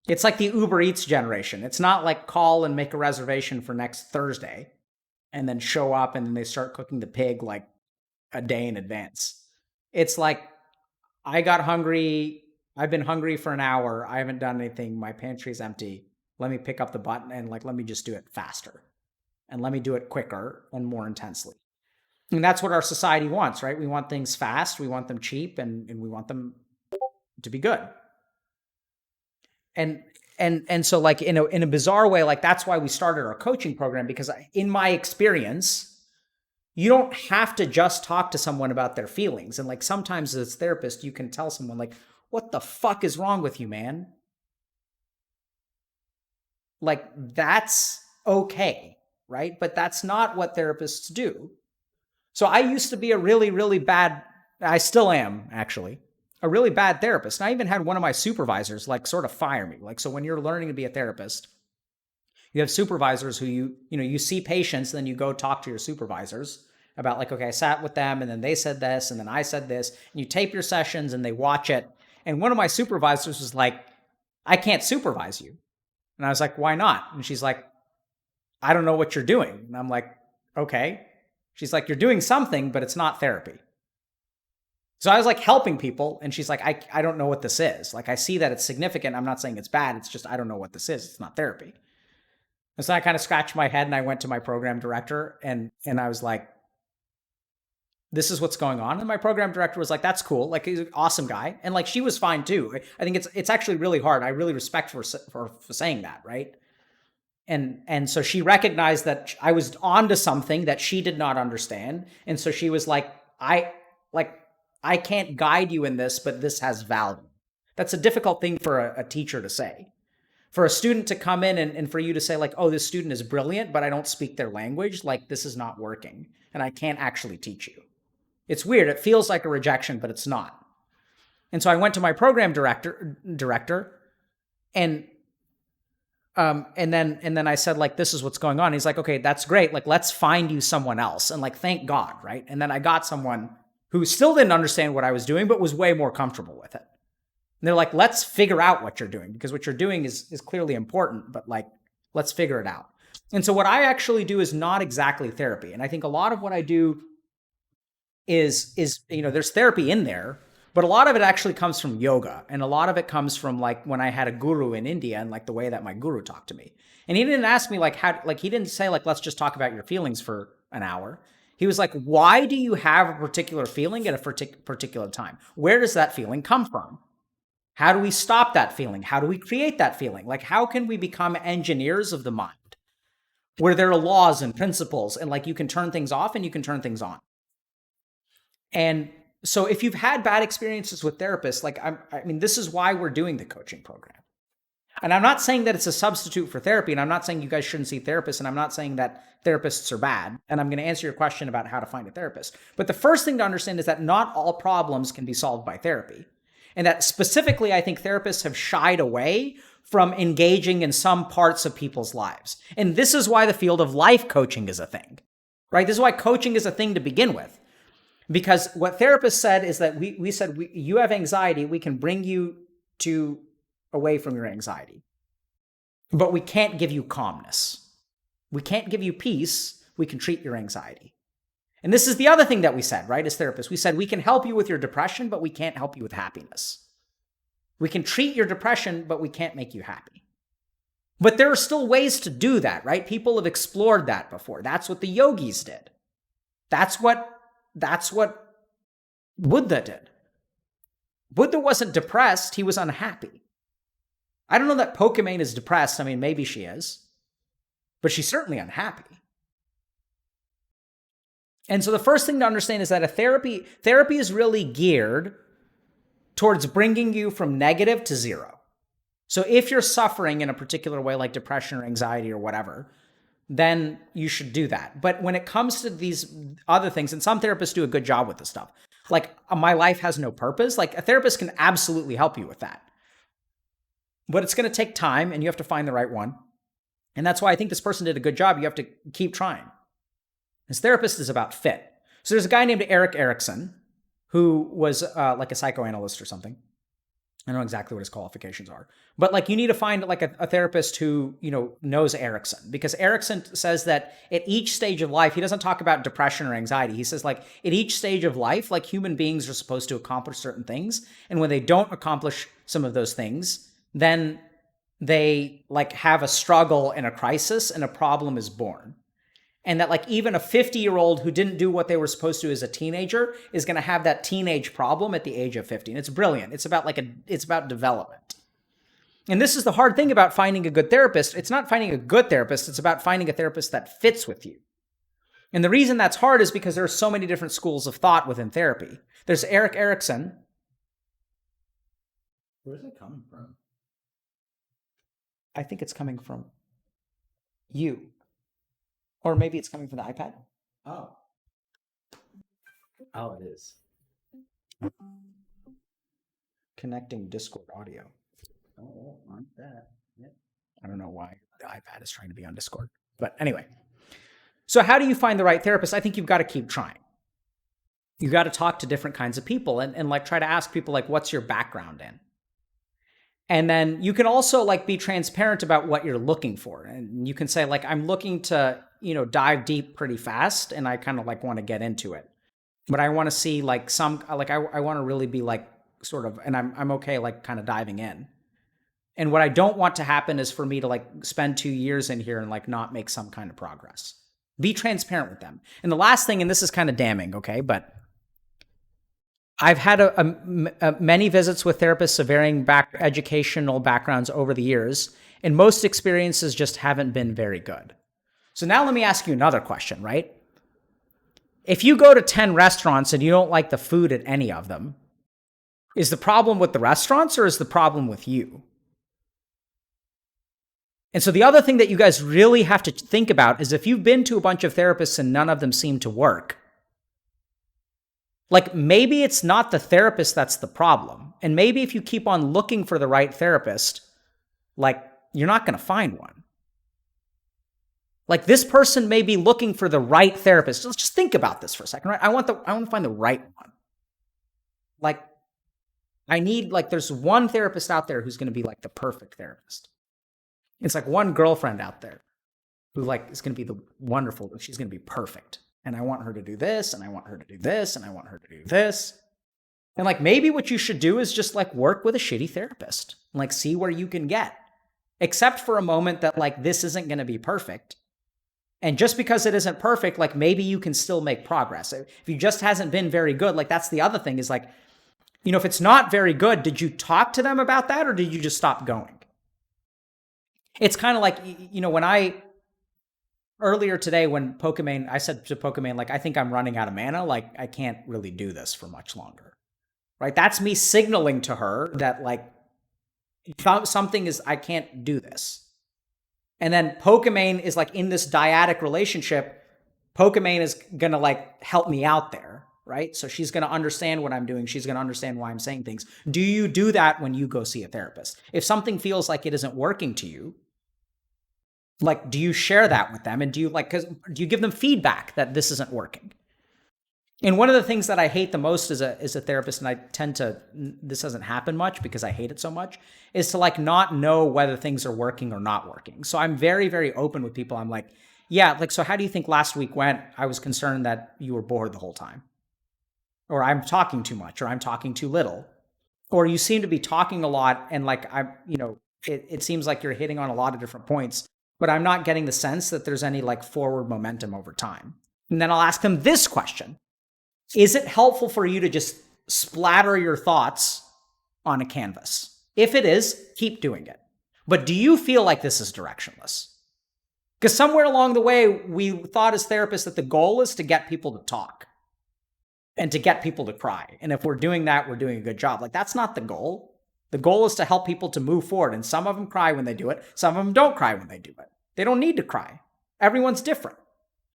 It's like the Uber Eats generation. It's not like call and make a reservation for next Thursday and then show up and then they start cooking the pig like a day in advance. It's like, I got hungry. I've been hungry for an hour. I haven't done anything. My pantry's empty. Let me pick up the button and like, let me just do it faster. And let me do it quicker and more intensely. And that's what our society wants, right? We want things fast. We want them cheap and we want them to be good. And so like in a bizarre way, like that's why we started our coaching program, because in my experience, you don't have to just talk to someone about their feelings. And like sometimes as a therapist, you can tell someone like, what the fuck is wrong with you, man? Like that's okay, right? But that's not what therapists do. So I used to be a really, really bad, I still am actually, a really bad therapist. And I even had one of my supervisors like sort of fire me. Like, so when you're learning to be a therapist, you have supervisors who you see patients, then you go talk to your supervisors about like, okay, I sat with them and then they said this and then I said this, and you tape your sessions and they watch it. And one of my supervisors was like, I can't supervise you. And I was like, why not? And she's like, I don't know what you're doing. And I'm like, okay. She's like, you're doing something, but it's not therapy. So I was like helping people, and she's like, I don't know what this is. Like, I see that it's significant. I'm not saying it's bad. It's just, I don't know what this is. It's not therapy. And so I kind of scratched my head and I went to my program director and I was like, this is what's going on. And my program director was like, that's cool. Like, he's an awesome guy. And like, she was fine too. I think it's actually really hard. I really respect for saying that. Right. And so she recognized that I was onto something that she did not understand. And so she was like, I can't guide you in this, but this has value. That's a difficult thing for a teacher to say. For a student to come in and for you to say like, oh, this student is brilliant, but I don't speak their language, like this is not working and I can't actually teach you. It's weird. It feels like a rejection, but it's not. And so I went to my program director and then I said like, this is what's going on. He's like, okay, that's great. Like, let's find you someone else. And like, thank God. Right. And then I got someone who still didn't understand what I was doing, but was way more comfortable with it. And they're like, let's figure out what you're doing, because what you're doing is clearly important, but like, let's figure it out. And so what I actually do is not exactly therapy. And I think a lot of what I do is, there's therapy in there, but a lot of it actually comes from yoga. And a lot of it comes from like when I had a guru in India and like the way that my guru talked to me. And he didn't ask me like how, like he didn't say like, let's just talk about your feelings for an hour. He was like, why do you have a particular feeling at a particular time? Where does that feeling come from? How do we stop that feeling? How do we create that feeling? Like, how can we become engineers of the mind where there are laws and principles and like you can turn things off and you can turn things on? And so if you've had bad experiences with therapists, like, I mean, this is why we're doing the coaching program. And I'm not saying that it's a substitute for therapy. And I'm not saying you guys shouldn't see therapists. And I'm not saying that therapists are bad. And I'm going to answer your question about how to find a therapist. But the first thing to understand is that not all problems can be solved by therapy. And that specifically, I think therapists have shied away from engaging in some parts of people's lives. And this is why the field of life coaching is a thing, right? This is why coaching is a thing to begin with. Because what therapists said is that we said, you have anxiety, we can bring you away from your anxiety. But we can't give you calmness. We can't give you peace. We can treat your anxiety. And this is the other thing that we said, right, as therapists. We said we can help you with your depression, but we can't help you with happiness. We can treat your depression, but we can't make you happy. But there are still ways to do that, right? People have explored that before. That's what the yogis did. That's what Buddha did. Buddha wasn't depressed, he was unhappy. I don't know that Pokimane is depressed. I mean, maybe she is, but she's certainly unhappy. And so the first thing to understand is that therapy is really geared towards bringing you from negative to zero. So if you're suffering in a particular way, like depression or anxiety or whatever, then you should do that. But when it comes to these other things, and some therapists do a good job with this stuff, like my life has no purpose, like a therapist can absolutely help you with that. But it's going to take time and you have to find the right one. And that's why I think this person did a good job. You have to keep trying. This therapist is about fit. So there's a guy named Eric Erickson who was like a psychoanalyst or something. I don't know exactly what his qualifications are, but like you need to find like a therapist who, knows Erickson, because Erickson says that at each stage of life, he doesn't talk about depression or anxiety. He says like at each stage of life, like human beings are supposed to accomplish certain things. And when they don't accomplish some of those things, then they like have a struggle and a crisis and a problem is born. And that like even a 50-year-old who didn't do what they were supposed to as a teenager is going to have that teenage problem at the age of 50. And it's brilliant. It's about development. And this is the hard thing about finding a good therapist. It's not finding a good therapist. It's about finding a therapist that fits with you. And the reason that's hard is because there are so many different schools of thought within therapy. There's Eric Erickson. Where's it coming from? I think it's coming from you. Or maybe it's coming from the iPad. Oh. Oh, it is. Connecting Discord audio. Oh, on that. Yep. I don't know why the iPad is trying to be on Discord. But anyway. So how do you find the right therapist? I think you've got to keep trying. You got to talk to different kinds of people and like try to ask people like, what's your background in? And then you can also like be transparent about what you're looking for. And you can say like, I'm looking to, dive deep pretty fast. And I kind of like want to get into it. But I want to see like I want to really be like sort of, and I'm okay like kind of diving in. And what I don't want to happen is for me to like spend 2 years in here and like not make some kind of progress. Be transparent with them. And the last thing, and this is kind of damning, okay, but I've had many visits with therapists of varying educational backgrounds over the years, and most experiences just haven't been very good. So now let me ask you another question, right? If you go to 10 restaurants and you don't like the food at any of them, is the problem with the restaurants or is the problem with you? And so the other thing that you guys really have to think about is if you've been to a bunch of therapists and none of them seem to work, like maybe it's not the therapist that's the problem. And maybe if you keep on looking for the right therapist, like you're not going to find one. Like this person may be looking for the right therapist. Let's just think about this for a second, right? I want to find the right one. Like there's one therapist out there who's going to be like the perfect therapist. It's like one girlfriend out there who like is going to be the wonderful, she's going to be perfect. And I want her to do this, and I want her to do this, and I want her to do this. And like maybe what you should do is just like work with a shitty therapist, and like see where you can get. Except for a moment that like this isn't going to be perfect. And just because it isn't perfect, like maybe you can still make progress. If you just hasn't been very good, like that's the other thing is like, if it's not very good, did you talk to them about that or did you just stop going? It's kind of like, when earlier today when Pokimane, I said to Pokimane, like, I think I'm running out of mana. Like, I can't really do this for much longer, right? That's me signaling to her that like something is, I can't do this. And then Pokimane is like in this dyadic relationship. Pokimane is going to like help me out there, right? So she's going to understand what I'm doing. She's going to understand why I'm saying things. Do you do that when you go see a therapist? If something feels like it isn't working to you, like, do you share that with them? And do you give them feedback that this isn't working? And one of the things that I hate the most as a therapist, and I tend to, this doesn't happen much because I hate it so much, is to like not know whether things are working or not working. So I'm very, very open with people. I'm like, yeah, like, so how do you think last week went? I was concerned that you were bored the whole time. Or I'm talking too much, or I'm talking too little. Or you seem to be talking a lot and like, it seems like you're hitting on a lot of different points, but I'm not getting the sense that there's any like forward momentum over time. And then I'll ask them this question. Is it helpful for you to just splatter your thoughts on a canvas? If it is, keep doing it. But do you feel like this is directionless? Because somewhere along the way, we thought as therapists that the goal is to get people to talk and to get people to cry. And if we're doing that, we're doing a good job. Like, that's not the goal. The goal is to help people to move forward. And some of them cry when they do it. Some of them don't cry when they do it. They don't need to cry. Everyone's different.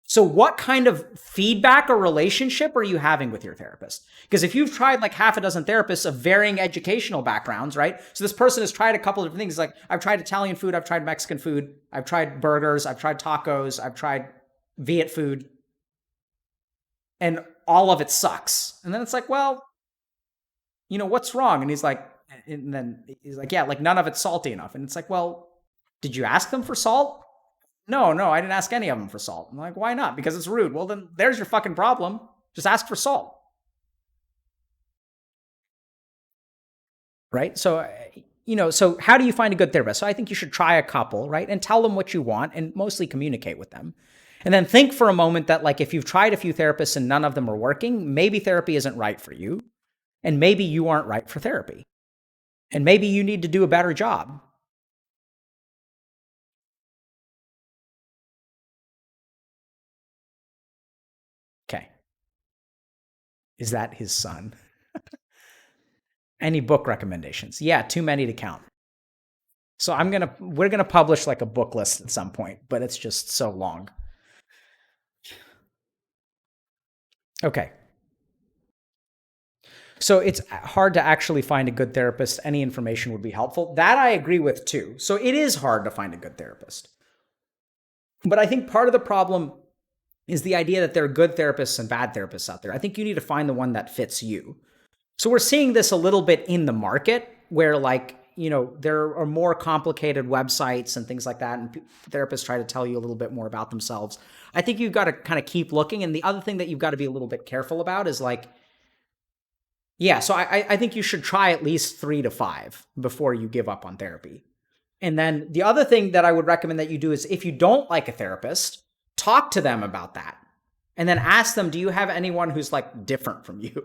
So what kind of feedback or relationship are you having with your therapist? Because if you've tried like half a dozen therapists of varying educational backgrounds, right? So this person has tried a couple of different things. Like, I've tried Italian food, I've tried Mexican food, I've tried burgers, I've tried tacos, I've tried Viet food, and all of it sucks. And then it's like, well, what's wrong? And then he's like, yeah, like none of it's salty enough. And it's like, well, did you ask them for salt? No, I didn't ask any of them for salt. I'm like, why not? Because it's rude. Well, then there's your fucking problem. Just ask for salt. Right? So, so how do you find a good therapist? So I think you should try a couple, right? And tell them what you want and mostly communicate with them. And then think for a moment that like, if you've tried a few therapists and none of them are working, maybe therapy isn't right for you. And maybe you aren't right for therapy. And maybe you need to do a better job. Is that his son? Any book recommendations? Yeah, too many to count. So we're gonna publish like a book list at some point, but it's just so long. Okay. So it's hard to actually find a good therapist. Any information would be helpful. That I agree with too. So it is hard to find a good therapist. But I think part of the problem is the idea that there are good therapists and bad therapists out there. I think you need to find the one that fits you. So we're seeing this a little bit in the market where like, you know, there are more complicated websites and things like that. And therapists try to tell you a little bit more about themselves. I think you've got to kind of keep looking. And the other thing that you've got to be a little bit careful about is like, yeah, so I think you should try at least 3 to 5 before you give up on therapy. And then the other thing that I would recommend that you do is if you don't like a therapist, talk to them about that. And then ask them, do you have anyone who's like different from you?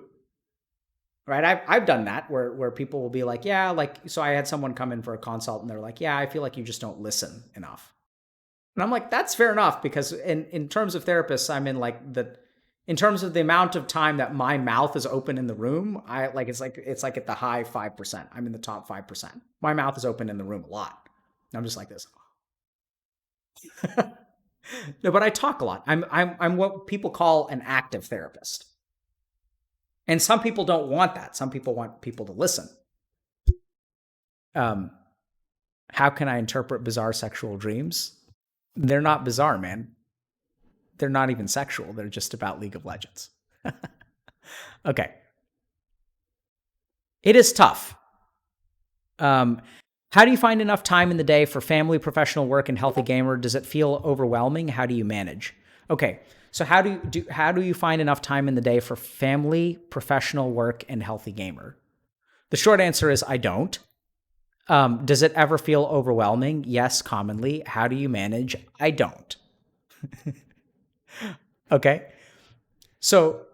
Right? I've done that where people will be like, yeah, like, so I had someone come in for a consult and they're like, yeah, I feel like you just don't listen enough. And I'm like, that's fair enough, because in terms of therapists, I'm in like in terms of the amount of time that my mouth is open in the room, it's like at the high 5%. I'm in the top 5%. My mouth is open in the room a lot. I'm just like this. No, but I talk a lot. I'm what people call an active therapist. And some people don't want that. Some people want people to listen. How can I interpret bizarre sexual dreams? They're not bizarre, man. They're not even sexual. They're just about League of Legends. Okay. It is tough. How do you find enough time in the day for family, professional work, and healthy gamer? Does it feel overwhelming? How do you manage? Okay. So how do you find enough time in the day for family, professional work, and healthy gamer? The short answer is I don't. Does it ever feel overwhelming? Yes, commonly. How do you manage? I don't. Okay. So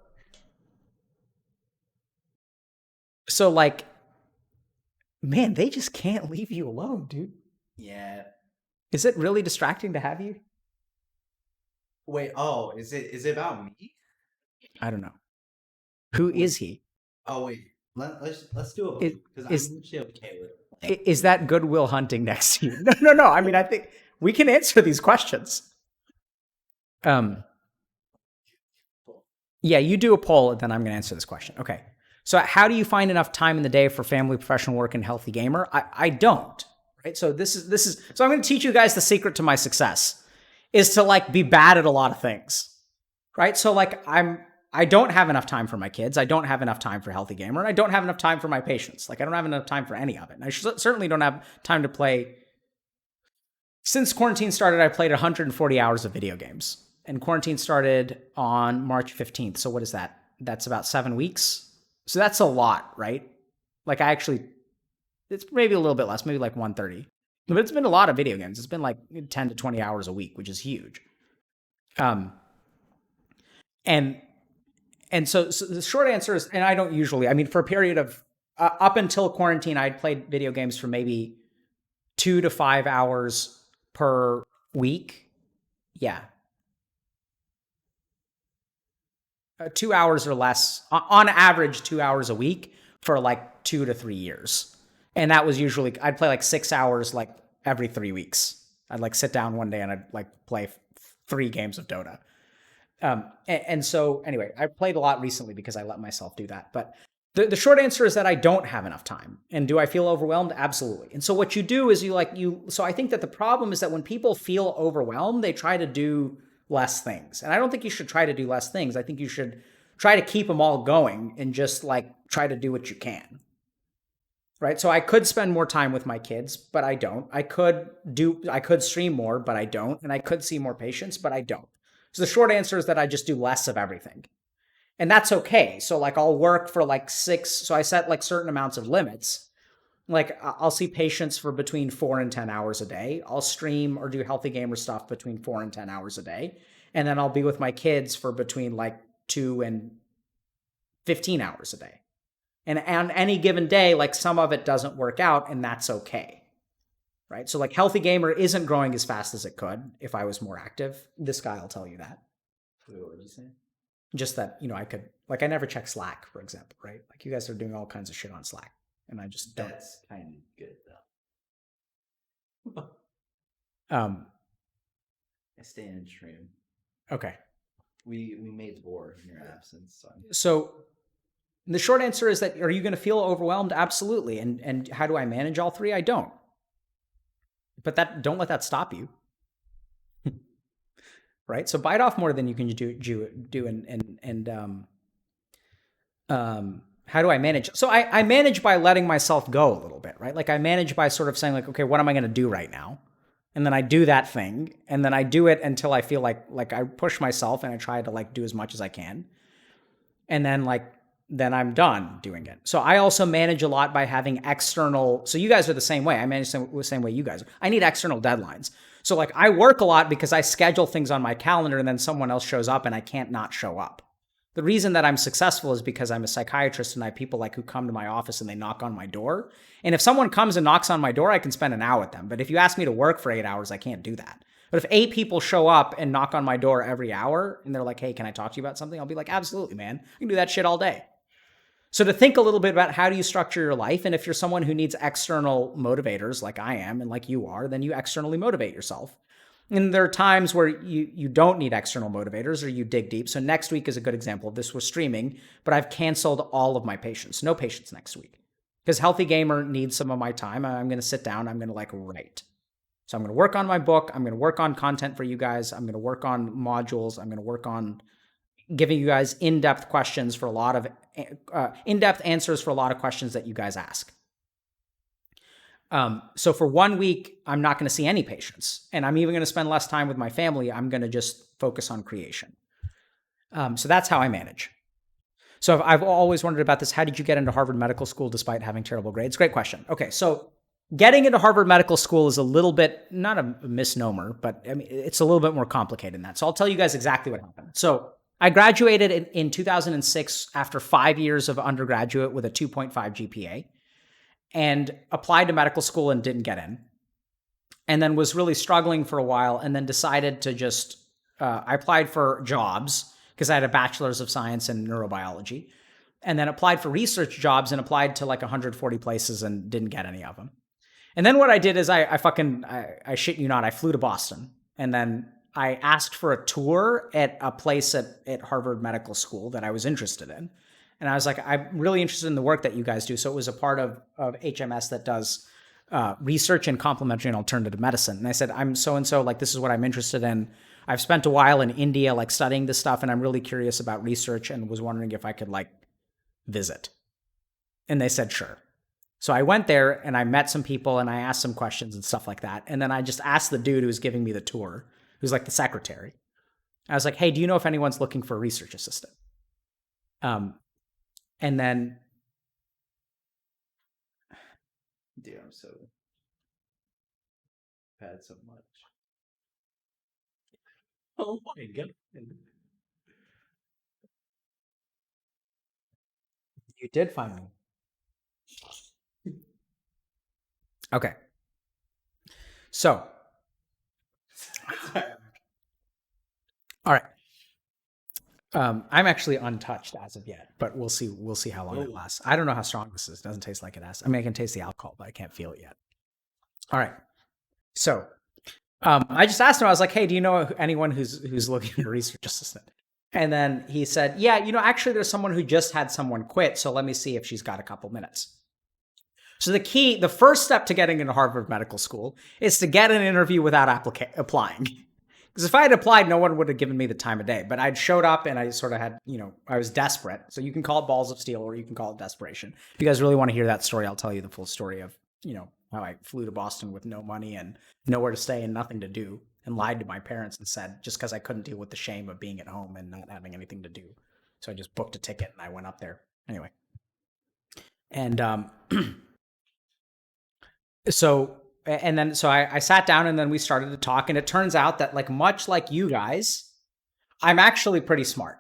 like, man, they just can't leave you alone, dude. Yeah. Is it really distracting to have you? Wait, oh, is it about me? I don't know. Who is he? Oh wait. Let's do it because I'm actually okay with it. Is that Goodwill Hunting next to you? No. I mean, I think we can answer these questions. Yeah, you do a poll, and then I'm going to answer this question. Okay. So how do you find enough time in the day for family, professional work, and healthy gamer? I don't. Right. So this is. So I'm going to teach you guys the secret to my success is to like be bad at a lot of things. Right. So like I don't have enough time for my kids. I don't have enough time for healthy gamer, and I don't have enough time for my patients. Like I don't have enough time for any of it. And I certainly don't have time to play. Since quarantine started, I played 140 hours of video games. And quarantine started on March 15th. So what is that? That's about 7 weeks. So that's a lot, right? Like it's maybe a little bit less, maybe like 130. But it's been a lot of video games. It's been like 10 to 20 hours a week, which is huge. And so the short answer is, and I don't usually, I mean, for a period of up until quarantine, I'd played video games for maybe 2 to 5 hours per week. Yeah. 2 hours or less, on average, 2 hours a week for like 2 to 3 years. And that was usually, I'd play like 6 hours like every 3 weeks. I'd like sit down one day and I'd like play 3 games of Dota. And so anyway, I played a lot recently because I let myself do that. But the short answer is that I don't have enough time. And do I feel overwhelmed? Absolutely. And so what you do is so I think that the problem is that when people feel overwhelmed, they try to do less things. And I don't think you should try to do less things. I think you should try to keep them all going and just like try to do what you can. Right? So I could spend more time with my kids, but I don't. I could stream more, but I don't. And I could see more patients, but I don't. So the short answer is that I just do less of everything. And that's okay. So like I'll work for like 6. So I set like certain amounts of limits. Like I'll see patients for between 4 and 10 hours a day. I'll stream or do healthy gamer stuff between 4 and 10 hours a day. And then I'll be with my kids for between like 2 and 15 hours a day. And on any given day, like some of it doesn't work out, and that's okay. Right? So like healthy gamer isn't growing as fast as it could if I was more active. This guy will tell you that. Wait, what did you say? Just that, I could Like I never check Slack, for example, right? Like you guys are doing all kinds of shit on Slack, and I just don't. That's kind of good though. I stay in stream. Okay. We made war in your absence. So the short answer is that, are you going to feel overwhelmed? Absolutely. And how do I manage all three? I don't. But don't let that stop you. Right? So bite off more than you can do how do I manage? So I manage by letting myself go a little bit, right? Like I manage by sort of saying like, okay, what am I going to do right now? And then I do that thing, and then I do it until I feel like I push myself and I try to like do as much as I can. And then I'm done doing it. So I also manage a lot by having external, so you guys are the same way. I manage the same way you guys are. I need external deadlines. So like I work a lot because I schedule things on my calendar and then someone else shows up and I can't not show up. The reason that I'm successful is because I'm a psychiatrist and I have people like who come to my office and they knock on my door. And if someone comes and knocks on my door, I can spend an hour with them. But if you ask me to work for 8 hours, I can't do that. But if 8 people show up and knock on my door every hour and they're like, hey, can I talk to you about something? I'll be like, absolutely, man. I can do that shit all day. So to think a little bit about how do you structure your life, and if you're someone who needs external motivators like I am and like you are, then you externally motivate yourself. And there are times where you don't need external motivators or you dig deep. So next week is a good example of this. We're streaming, but I've canceled all of my patients. No patients next week. Because Healthy Gamer needs some of my time. I'm going to sit down. I'm going to like write. So I'm going to work on my book. I'm going to work on content for you guys. I'm going to work on modules. I'm going to work on giving you guys in-depth questions for a lot of in-depth answers for a lot of questions that you guys ask. So for 1 week, I'm not going to see any patients, and I'm even going to spend less time with my family. I'm going to just focus on creation. So that's how I manage. So I've always wondered about this. How did you get into Harvard Medical School despite having terrible grades? Great question. Okay, so getting into Harvard Medical School is a little bit, not a misnomer, but I mean, it's a little bit more complicated than that. So I'll tell you guys exactly what happened. So I graduated in 2006 after 5 years of undergraduate with a 2.5 GPA. And applied to medical school and didn't get in. And then was really struggling for a while and then decided to just, I applied for jobs because I had a bachelor's of science in neurobiology, and then applied for research jobs and applied to like 140 places and didn't get any of them. And then what I did is I shit you not, I flew to Boston, and then I asked for a tour at a place at Harvard Medical School that I was interested in. And I was like, I'm really interested in the work that you guys do. So it was a part of HMS that does research in complementary and alternative medicine. And I said, I'm so-and-so, like, this is what I'm interested in. I've spent a while in India, like, studying this stuff, and I'm really curious about research and was wondering if I could, like, visit. And they said, sure. So I went there and I met some people and I asked some questions and stuff like that. And then I just asked the dude who was giving me the tour, who's like the secretary. I was like, hey, do you know if anyone's looking for a research assistant? And then, dude, I'm so bad so much. oh my God. You did find me. Okay. So, all right. I'm actually untouched as of yet, but we'll see. We'll see how long it lasts. I don't know how strong this is. It doesn't taste like it has. I mean, I can taste the alcohol, but I can't feel it yet. All right. So, I just asked him. I was like, "Hey, do you know anyone who's looking for a research assistant?" And then he said, "Yeah, actually, there's someone who just had someone quit. So let me see if she's got a couple minutes." So the first step to getting into Harvard Medical School is to get an interview without applying. Because if I had applied, no one would have given me the time of day. But I'd showed up and I sort of had, I was desperate. So you can call it balls of steel or you can call it desperation. If you guys really want to hear that story, I'll tell you the full story of, how I flew to Boston with no money and nowhere to stay and nothing to do, and lied to my parents and said, just because I couldn't deal with the shame of being at home and not having anything to do. So I just booked a ticket and I went up there. Anyway. And so I sat down and then we started to talk, and it turns out that, like, much like you guys, I'm actually pretty smart,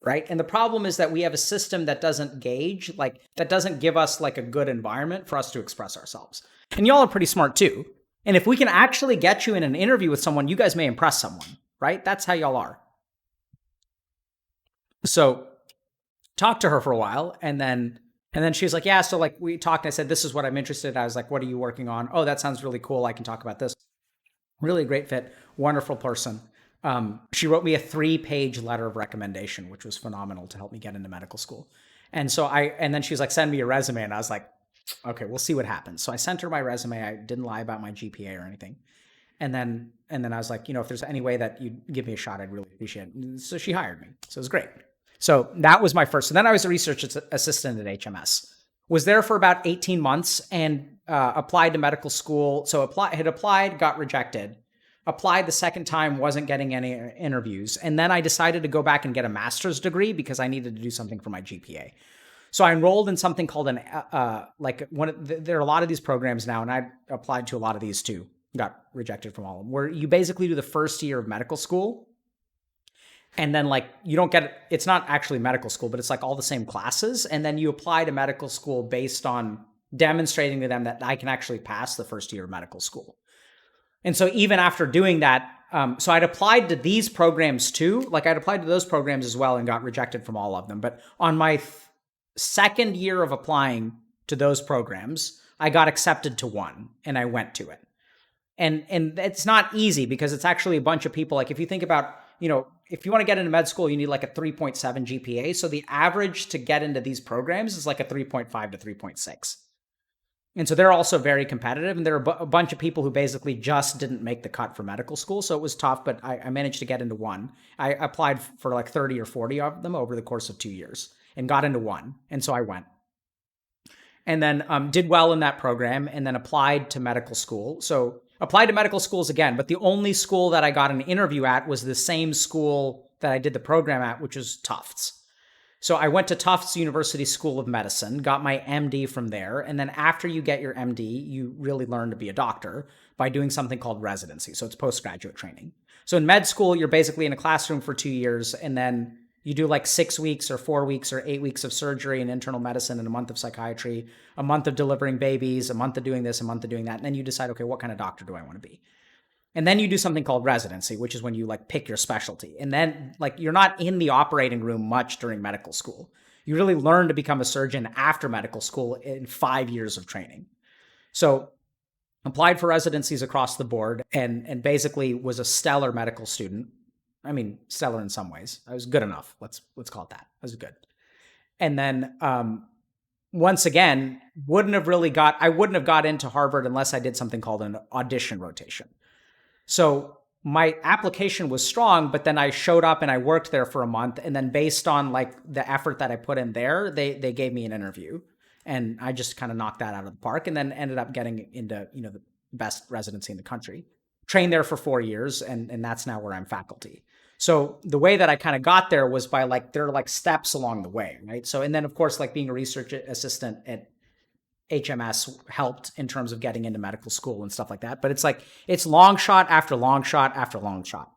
right? And the problem is that we have a system that doesn't gauge, like, that doesn't give us like a good environment for us to express ourselves. And y'all are pretty smart too. And if we can actually get you in an interview with someone, you guys may impress someone, right? That's how y'all are. So talked to her for a while, and then she was like, yeah, so like we talked, and I said, this is what I'm interested in. I was like, what are you working on? Oh, that sounds really cool. I can talk about this. Really great fit, wonderful person. She wrote me a 3-page letter of recommendation, which was phenomenal to help me get into medical school. And so and then she's like, send me your resume. And I was like, okay, we'll see what happens. So I sent her my resume. I didn't lie about my GPA or anything. And then I was like, if there's any way that you give me a shot, I'd really appreciate it. So she hired me. So it was great. So that was my first. And then I was a research assistant at HMS. Was there for about 18 months and applied to medical school. So had applied, got rejected. Applied the second time, wasn't getting any interviews. And then I decided to go back and get a master's degree because I needed to do something for my GPA. So I enrolled in something called there are a lot of these programs now, and I applied to a lot of these too. Got rejected from all of them, where you basically do the first year of medical school. And then you don't get it. It's not actually medical school, but it's like all the same classes. And then you apply to medical school based on demonstrating to them that I can actually pass the first year of medical school. And so even after doing that, so I'd applied to these programs too. I'd applied to those programs as well and got rejected from all of them. But on my second year of applying to those programs, I got accepted to one and I went to it. And it's not easy because it's actually a bunch of people. If you think about, if you want to get into med school, you need a 3.7 GPA. So the average to get into these programs is a 3.5 to 3.6. And so they're also very competitive. And there are a bunch of people who basically just didn't make the cut for medical school. So it was tough, but I managed to get into one. I applied for 30 or 40 of them over the course of 2 years and got into one. And so I went. And then did well in that program and then applied to medical school. So applied to medical schools again, but the only school that I got an interview at was the same school that I did the program at, which was Tufts. So I went to Tufts University School of Medicine, got my MD from there. And then after you get your MD, you really learn to be a doctor by doing something called residency. So it's postgraduate training. So in med school, you're basically in a classroom for 2 years, and then you do 6 weeks or 4 weeks or 8 weeks of surgery and internal medicine and a month of psychiatry, a month of delivering babies, a month of doing this, a month of doing that. And then you decide, okay, what kind of doctor do I want to be? And then you do something called residency, which is when you pick your specialty. And then you're not in the operating room much during medical school. You really learn to become a surgeon after medical school in 5 years of training. So applied for residencies across the board and basically was a stellar medical student. I mean, stellar in some ways. I was good enough. Let's call it that. I was good. And then once again, I wouldn't have got into Harvard unless I did something called an audition rotation. So my application was strong, but then I showed up and I worked there for a month. And then based on the effort that I put in there, they gave me an interview and I just kind of knocked that out of the park and then ended up getting into, the best residency in the country. Trained there for 4 years and that's now where I'm faculty. So the way that I kind of got there was by there are steps along the way, right? So, and then of course, being a research assistant at HMS helped in terms of getting into medical school and stuff like that. But it's long shot after long shot after long shot.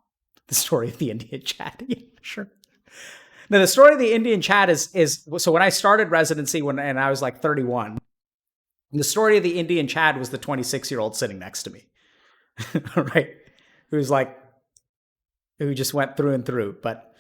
The story of the Indian chat. Yeah, sure. Now, the story of the Indian chat is so when I started residency and I was 31, the story of the Indian chat was the 26-year-old sitting next to me, right? Who just went through and through. But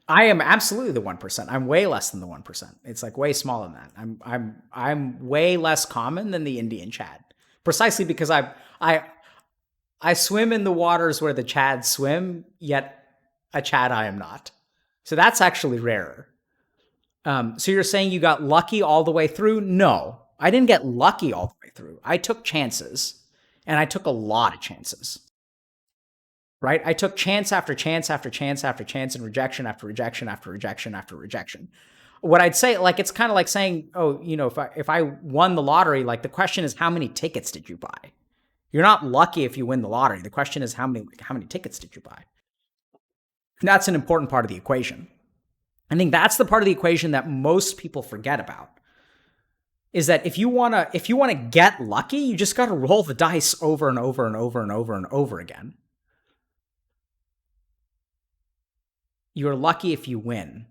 I am absolutely the 1%. I'm way less than the 1%. It's way smaller than that. I'm way less common than the Indian Chad, precisely because I swim in the waters where the Chads swim, yet a Chad I am not. So that's actually rarer. So you're saying you got lucky all the way through? No, I didn't get lucky all the way through. I took chances, and I took a lot of chances. Right? I took chance after chance after chance after chance and rejection after rejection after rejection after rejection. What I'd say, it's kind of like saying, oh, if I won the lottery, the question is, how many tickets did you buy? You're not lucky if you win the lottery. The question is, how many tickets did you buy? And that's an important part of the equation. I think that's the part of the equation that most people forget about. Is that if you wanna get lucky, you just got to roll the dice over and over and over and over and over again. You're lucky if you win.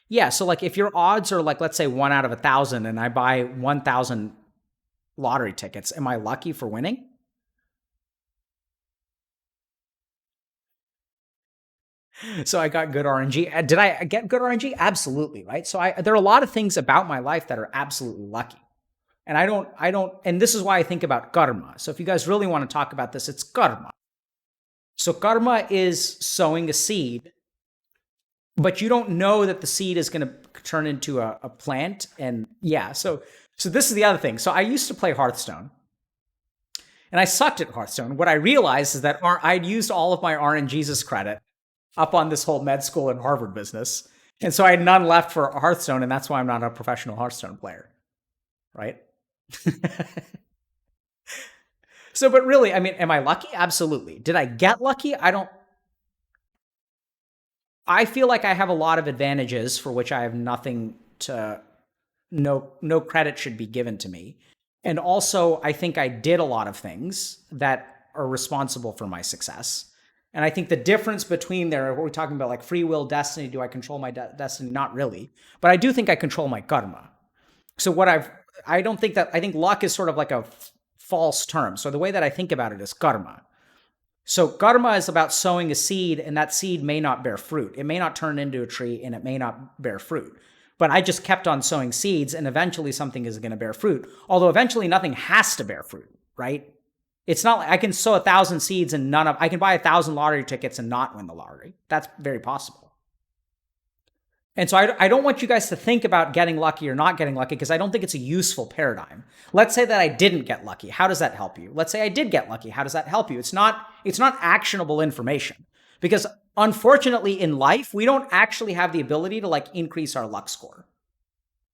Yeah, so if your odds are let's say 1 out of 1,000 and I buy 1,000 lottery tickets, am I lucky for winning? So I got good RNG. Did I get good RNG? Absolutely, right? So there are a lot of things about my life that are absolutely lucky. And I don't, and this is why I think about karma. So if you guys really want to talk about this, it's karma. So karma is sowing a seed, but you don't know that the seed is going to turn into a plant. And yeah, so this is the other thing. So I used to play Hearthstone. And I sucked at Hearthstone. What I realized is that I'd used all of my RNGesus credit up on this whole med school and Harvard business. And so I had none left for Hearthstone, and that's why I'm not a professional Hearthstone player. Right? So, but really, I mean, am I lucky? Absolutely. Did I get lucky? I feel like I have a lot of advantages for which I have nothing to, no credit should be given to me. And also, I think I did a lot of things that are responsible for my success. And I think the difference between what we're talking about, like free will, destiny, do I control my destiny? Not really. But I do think I control my karma. So I think luck is sort of like a false term. So the way that I think about it is karma. So karma is about sowing a seed, and that seed may not bear fruit. It may not turn into a tree, and it may not bear fruit. But I just kept on sowing seeds, and eventually something is going to bear fruit. Although eventually nothing has to bear fruit, right? It's not like I can sow 1,000 seeds and I can buy 1,000 lottery tickets and not win the lottery. That's very possible. And so I don't want you guys to think about getting lucky or not getting lucky, because I don't think it's a useful paradigm. Let's say that I didn't get lucky. How does that help you? Let's say I did get lucky. How does that help you? It's not actionable information, because unfortunately in life, we don't actually have the ability to like increase our luck score,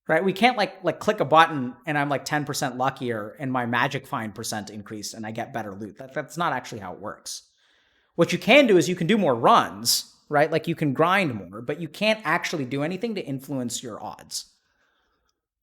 right? We can't like click a button and I'm like 10% luckier and my magic find percent increased and I get better loot. That's not actually how it works. What you can do is you can do more runs, right? Like you can grind more, but you can't actually do anything to influence your odds.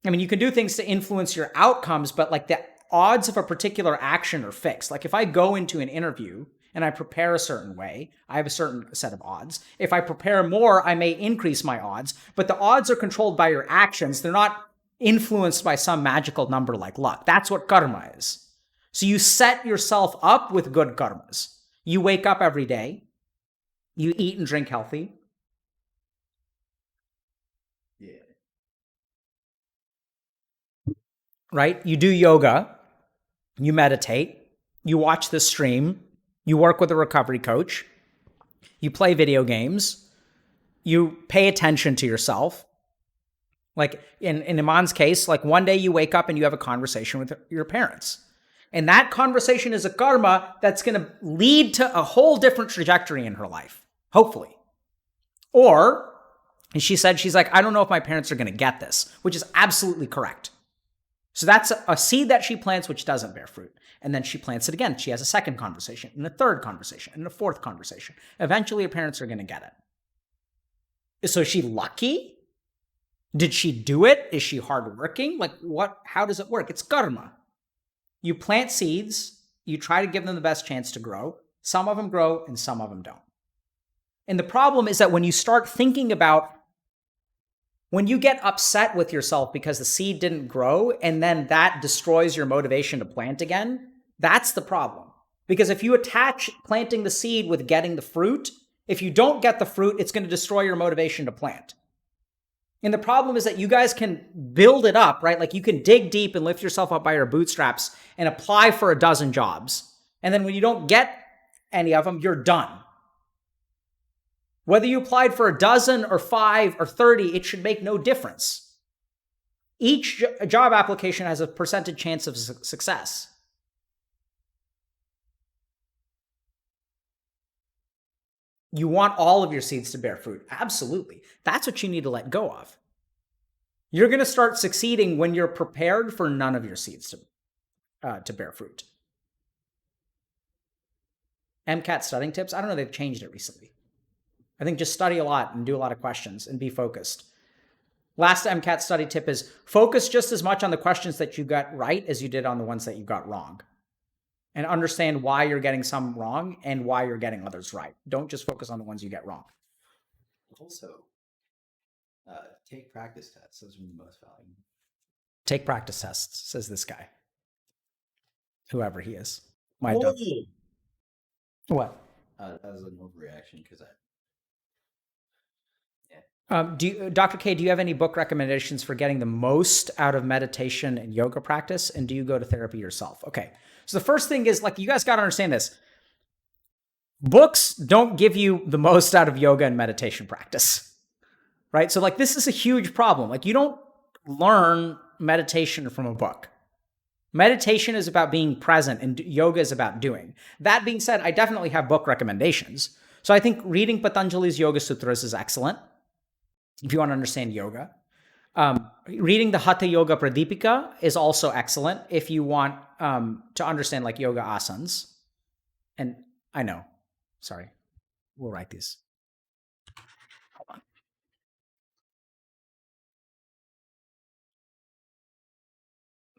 I mean, you can do things to influence your outcomes, but like the odds of a particular action are fixed. Like if I go into an interview and I prepare a certain way, I have a certain set of odds. If I prepare more, I may increase my odds, but the odds are controlled by your actions. They're not influenced by some magical number like luck. That's what karma is. So you set yourself up with good karmas. You wake up every day. You eat and drink healthy. Yeah. Right? You do yoga. You meditate. You watch the stream. You work with a recovery coach. You play video games. You pay attention to yourself. Like in Imane's case, like one day you wake up and you have a conversation with your parents. And that conversation is a karma that's going to lead to a whole different trajectory in her life, hopefully. Or, and she said, she's like, I don't know if my parents are going to get this, which is absolutely correct. So that's a seed that she plants, which doesn't bear fruit. And then she plants it again. She has a second conversation, and a third conversation, and a fourth conversation. Eventually, her parents are going to get it. So is she lucky? Did she do it? Is she hardworking? Like what? How does it work? It's karma. You plant seeds. You try to give them the best chance to grow. Some of them grow, and some of them don't. And the problem is that when you start thinking about, when you get upset with yourself because the seed didn't grow, and then that destroys your motivation to plant again, that's the problem. Because if you attach planting the seed with getting the fruit, if you don't get the fruit, it's going to destroy your motivation to plant. And the problem is that you guys can build it up, right? Like you can dig deep and lift yourself up by your bootstraps and apply for a dozen jobs. And then when you don't get any of them, you're done. Whether you applied for a dozen or 5 or 30, it should make no difference. Each job application has a percentage chance of success. You want all of your seeds to bear fruit. Absolutely. That's what you need to let go of. You're going to start succeeding when you're prepared for none of your seeds to bear fruit. MCAT studying tips? I don't know, they've changed it recently. I think just study a lot and do a lot of questions and be focused. Last MCAT study tip is focus just as much on the questions that you got right as you did on the ones that you got wrong. And understand why you're getting some wrong and why you're getting others right. Don't just focus on the ones you get wrong. Also, take practice tests. Those are the most valuable. Take practice tests, says this guy. Whoever he is. My Oh. What? That was an overreaction because Dr. K, do you have any book recommendations for getting the most out of meditation and yoga practice? And do you go to therapy yourself? Okay. So the first thing is, like, you guys got to understand this. Books don't give you the most out of yoga and meditation practice, right? So, like, this is a huge problem. Like, you don't learn meditation from a book. Meditation is about being present and yoga is about doing. That being said, I definitely have book recommendations. So I think reading Patanjali's Yoga Sutras is excellent if you want to understand yoga. Reading the Hatha Yoga Pradipika is also excellent if you want to understand like yoga asanas. And I know, sorry, we'll write these. Hold on.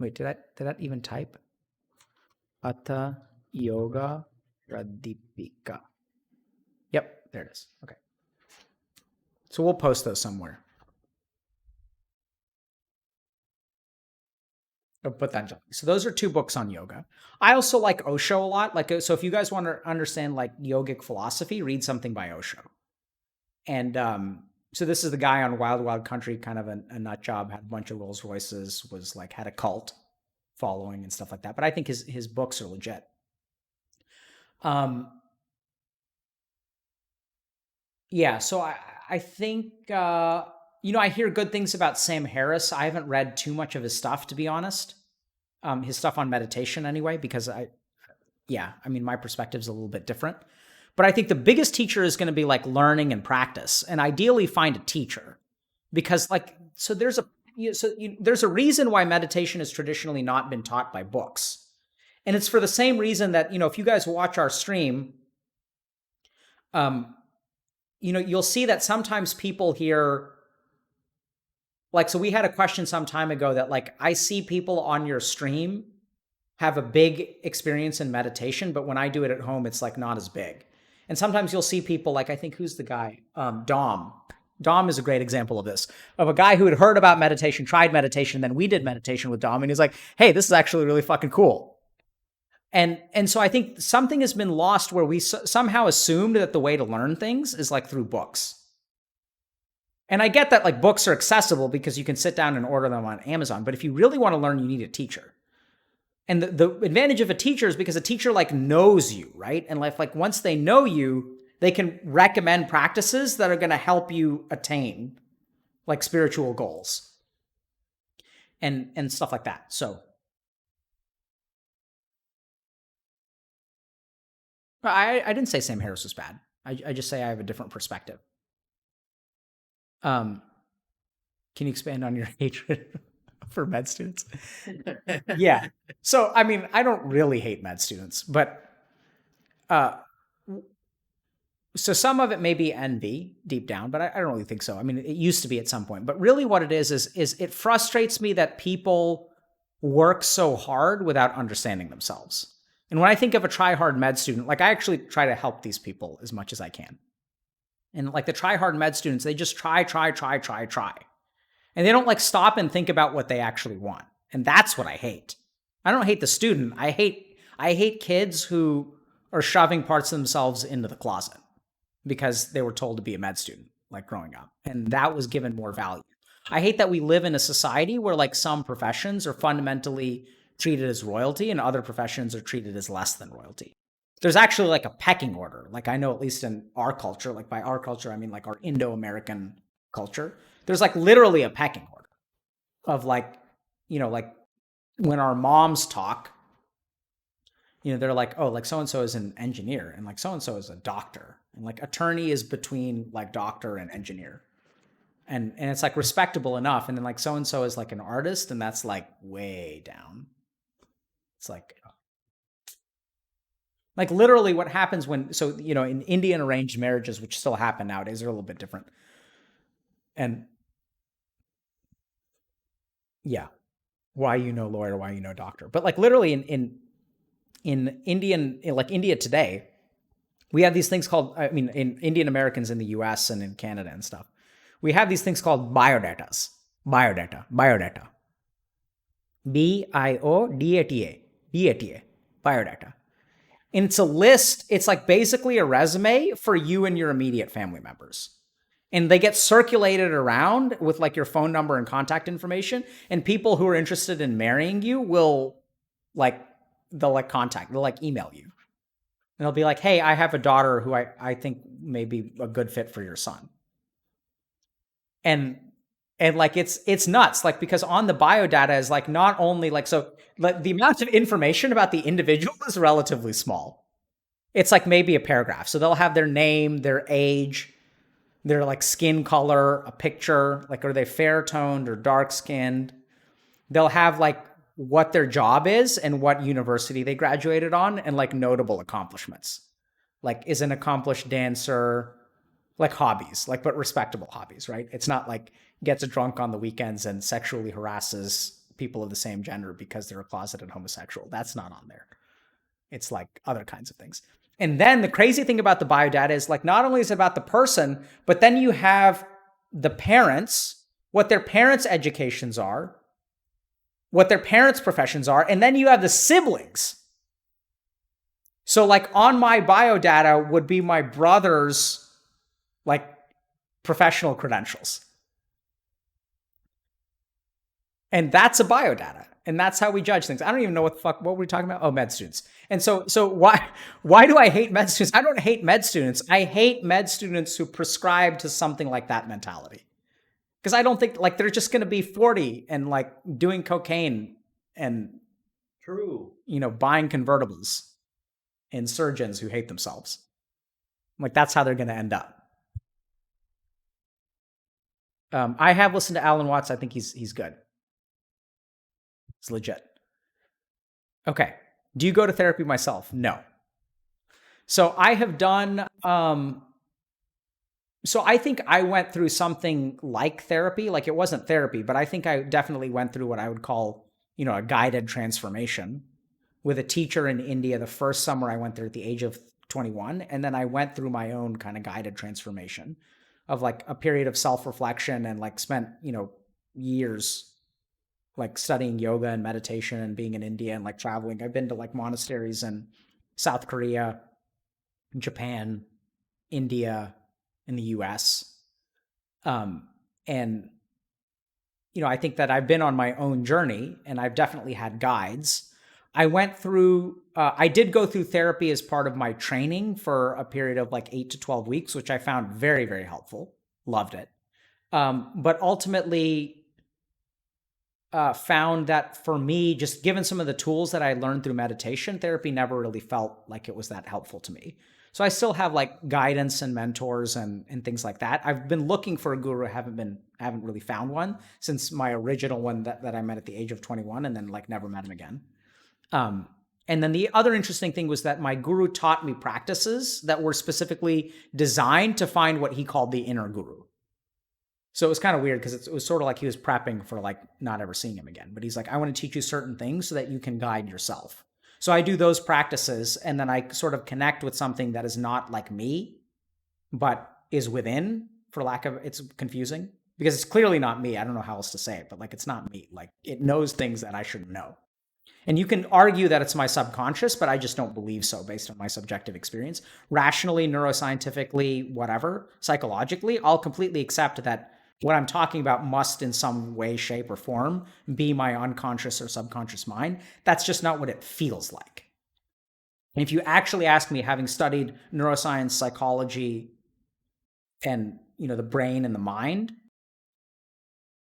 Wait, did I even type? Hatha Yoga Pradipika. Yep, there it is. Okay. So we'll post those somewhere. Patanjali. So those are 2 books on yoga. I also like Osho a lot. Like, so if you guys want to understand like yogic philosophy, read something by Osho. And so this is the guy on Wild Wild Country, kind of a nut job, had a bunch of Rolls Royces, was like had a cult following and stuff like that. But I think his books are legit. Yeah. So I think I hear good things about Sam Harris. I haven't read too much of his stuff, to be honest. His stuff on meditation anyway, because my perspective's a little bit different. But I think the biggest teacher is going to be like learning and practice, and ideally find a teacher, because there's a reason why meditation has traditionally not been taught by books, and it's for the same reason that if you guys watch our stream, you'll see that sometimes people hear. Like, so we had a question some time ago that like, I see people on your stream have a big experience in meditation, but when I do it at home, it's like not as big. And sometimes you'll see people like, I think, who's the guy? Dom. Dom is a great example of this, of a guy who had heard about meditation, tried meditation, then we did meditation with Dom, and he's like, hey, this is actually really fucking cool. And so I think something has been lost where we somehow assumed that the way to learn things is like through books. And I get that like books are accessible because you can sit down and order them on Amazon. But if you really want to learn, you need a teacher. And the advantage of a teacher is because a teacher like knows you, right? And like once they know you, they can recommend practices that are going to help you attain like spiritual goals and stuff like that. So I didn't say Sam Harris was bad. I just say I have a different perspective. Can you expand on your hatred for med students? Yeah. So, I mean, I don't really hate med students, but so some of it may be envy deep down, but I don't really think so. I mean, it used to be at some point, but really what it is it frustrates me that people work so hard without understanding themselves. And when I think of a try-hard med student, like I actually try to help these people as much as I can. And like the try-hard med students, they just try. And they don't like stop and think about what they actually want. And that's what I hate. I don't hate the student. I hate kids who are shoving parts of themselves into the closet because they were told to be a med student, like growing up. And that was given more value. I hate that we live in a society where like some professions are fundamentally treated as royalty and other professions are treated as less than royalty. There's actually like a pecking order. Like I know at least in our culture, like by our culture, I mean like our Indo-American culture, there's like literally a pecking order of like, like when our moms talk, they're like, oh, like so-and-so is an engineer and like so-and-so is a doctor and like attorney is between like doctor and engineer. And it's like respectable enough. And then like so-and-so is like an artist and that's like way down. It's like literally what happens when, so, in Indian arranged marriages, which still happen nowadays, they're a little bit different. And yeah, why lawyer, why doctor. But like literally in India today, we have these things called, in Indian Americans in the US and in Canada and stuff, we have these things called biodatas. Biodata. B-I-O-D-A-T-A. Biodata. And it's a list, it's like basically a resume for you and your immediate family members. and they get circulated around with like your phone number and contact information, and people who are interested in marrying you will they'll email you. And they'll be like, hey, I have a daughter who I think may be a good fit for your son. And like it's nuts, like, because on the biodata is like not only like, so like the amount of information about the individual is relatively small. It's like maybe a paragraph. So they'll have their name, their age, their like skin color, a picture, like are they fair toned or dark skinned? They'll have like what their job is and what university they graduated on, and like notable accomplishments. Like is an accomplished dancer, like hobbies, like, but respectable hobbies, right? It's not like gets drunk on the weekends and sexually harasses people of the same gender because they're a closeted homosexual. That's not on there. It's like other kinds of things. And then the crazy thing about the biodata is like, not only is it about the person, but then you have the parents, what their parents' educations are, what their parents' professions are, and then you have the siblings. So like on my biodata would be my brother's like professional credentials. And that's a biodata. And that's how we judge things. I don't even know what were we talking about? Oh, med students. And so why do I hate med students? I don't hate med students. I hate med students who prescribe to something like that mentality. Because I don't think like they're just going to be 40 and like doing cocaine and buying convertibles and surgeons who hate themselves. Like that's how they're going to end up. I have listened to Alan Watts. I think he's good. It's legit. Okay. Do you go to therapy? Myself? No. So I have done, so I think I went through something like therapy. Like it wasn't therapy, but I think I definitely went through what I would call, a guided transformation with a teacher in India. The first summer I went there at the age of 21. And then I went through my own kind of guided transformation of like a period of self-reflection, and like spent, years like studying yoga and meditation and being in India and like traveling. I've been to like monasteries in South Korea, Japan, India, in the US. And, I think that I've been on my own journey, and I've definitely had guides. I did go through therapy as part of my training for a period of like 8 to 12 weeks, which I found very, very helpful. Loved it. But ultimately, found that for me, just given some of the tools that I learned through meditation, therapy never really felt like it was that helpful to me. So I still have like guidance and mentors and things like that. I've been looking for a guru. I haven't really found one since my original one that I met at the age of 21, and then like never met him again. And then the other interesting thing was that my guru taught me practices that were specifically designed to find what he called the inner guru. So it was kind of weird because it was sort of like he was prepping for like not ever seeing him again. But he's like, I want to teach you certain things so that you can guide yourself. So I do those practices, and then I sort of connect with something that is not like me, but is within, it's confusing because it's clearly not me. I don't know how else to say it, but like it's not me. Like it knows things that I shouldn't know. And you can argue that it's my subconscious, but I just don't believe so based on my subjective experience. Rationally, neuroscientifically, whatever, psychologically, I'll completely accept that what I'm talking about must in some way, shape, or form be my unconscious or subconscious mind. That's just not what it feels like. And if you actually ask me, having studied neuroscience, psychology, and the brain and the mind,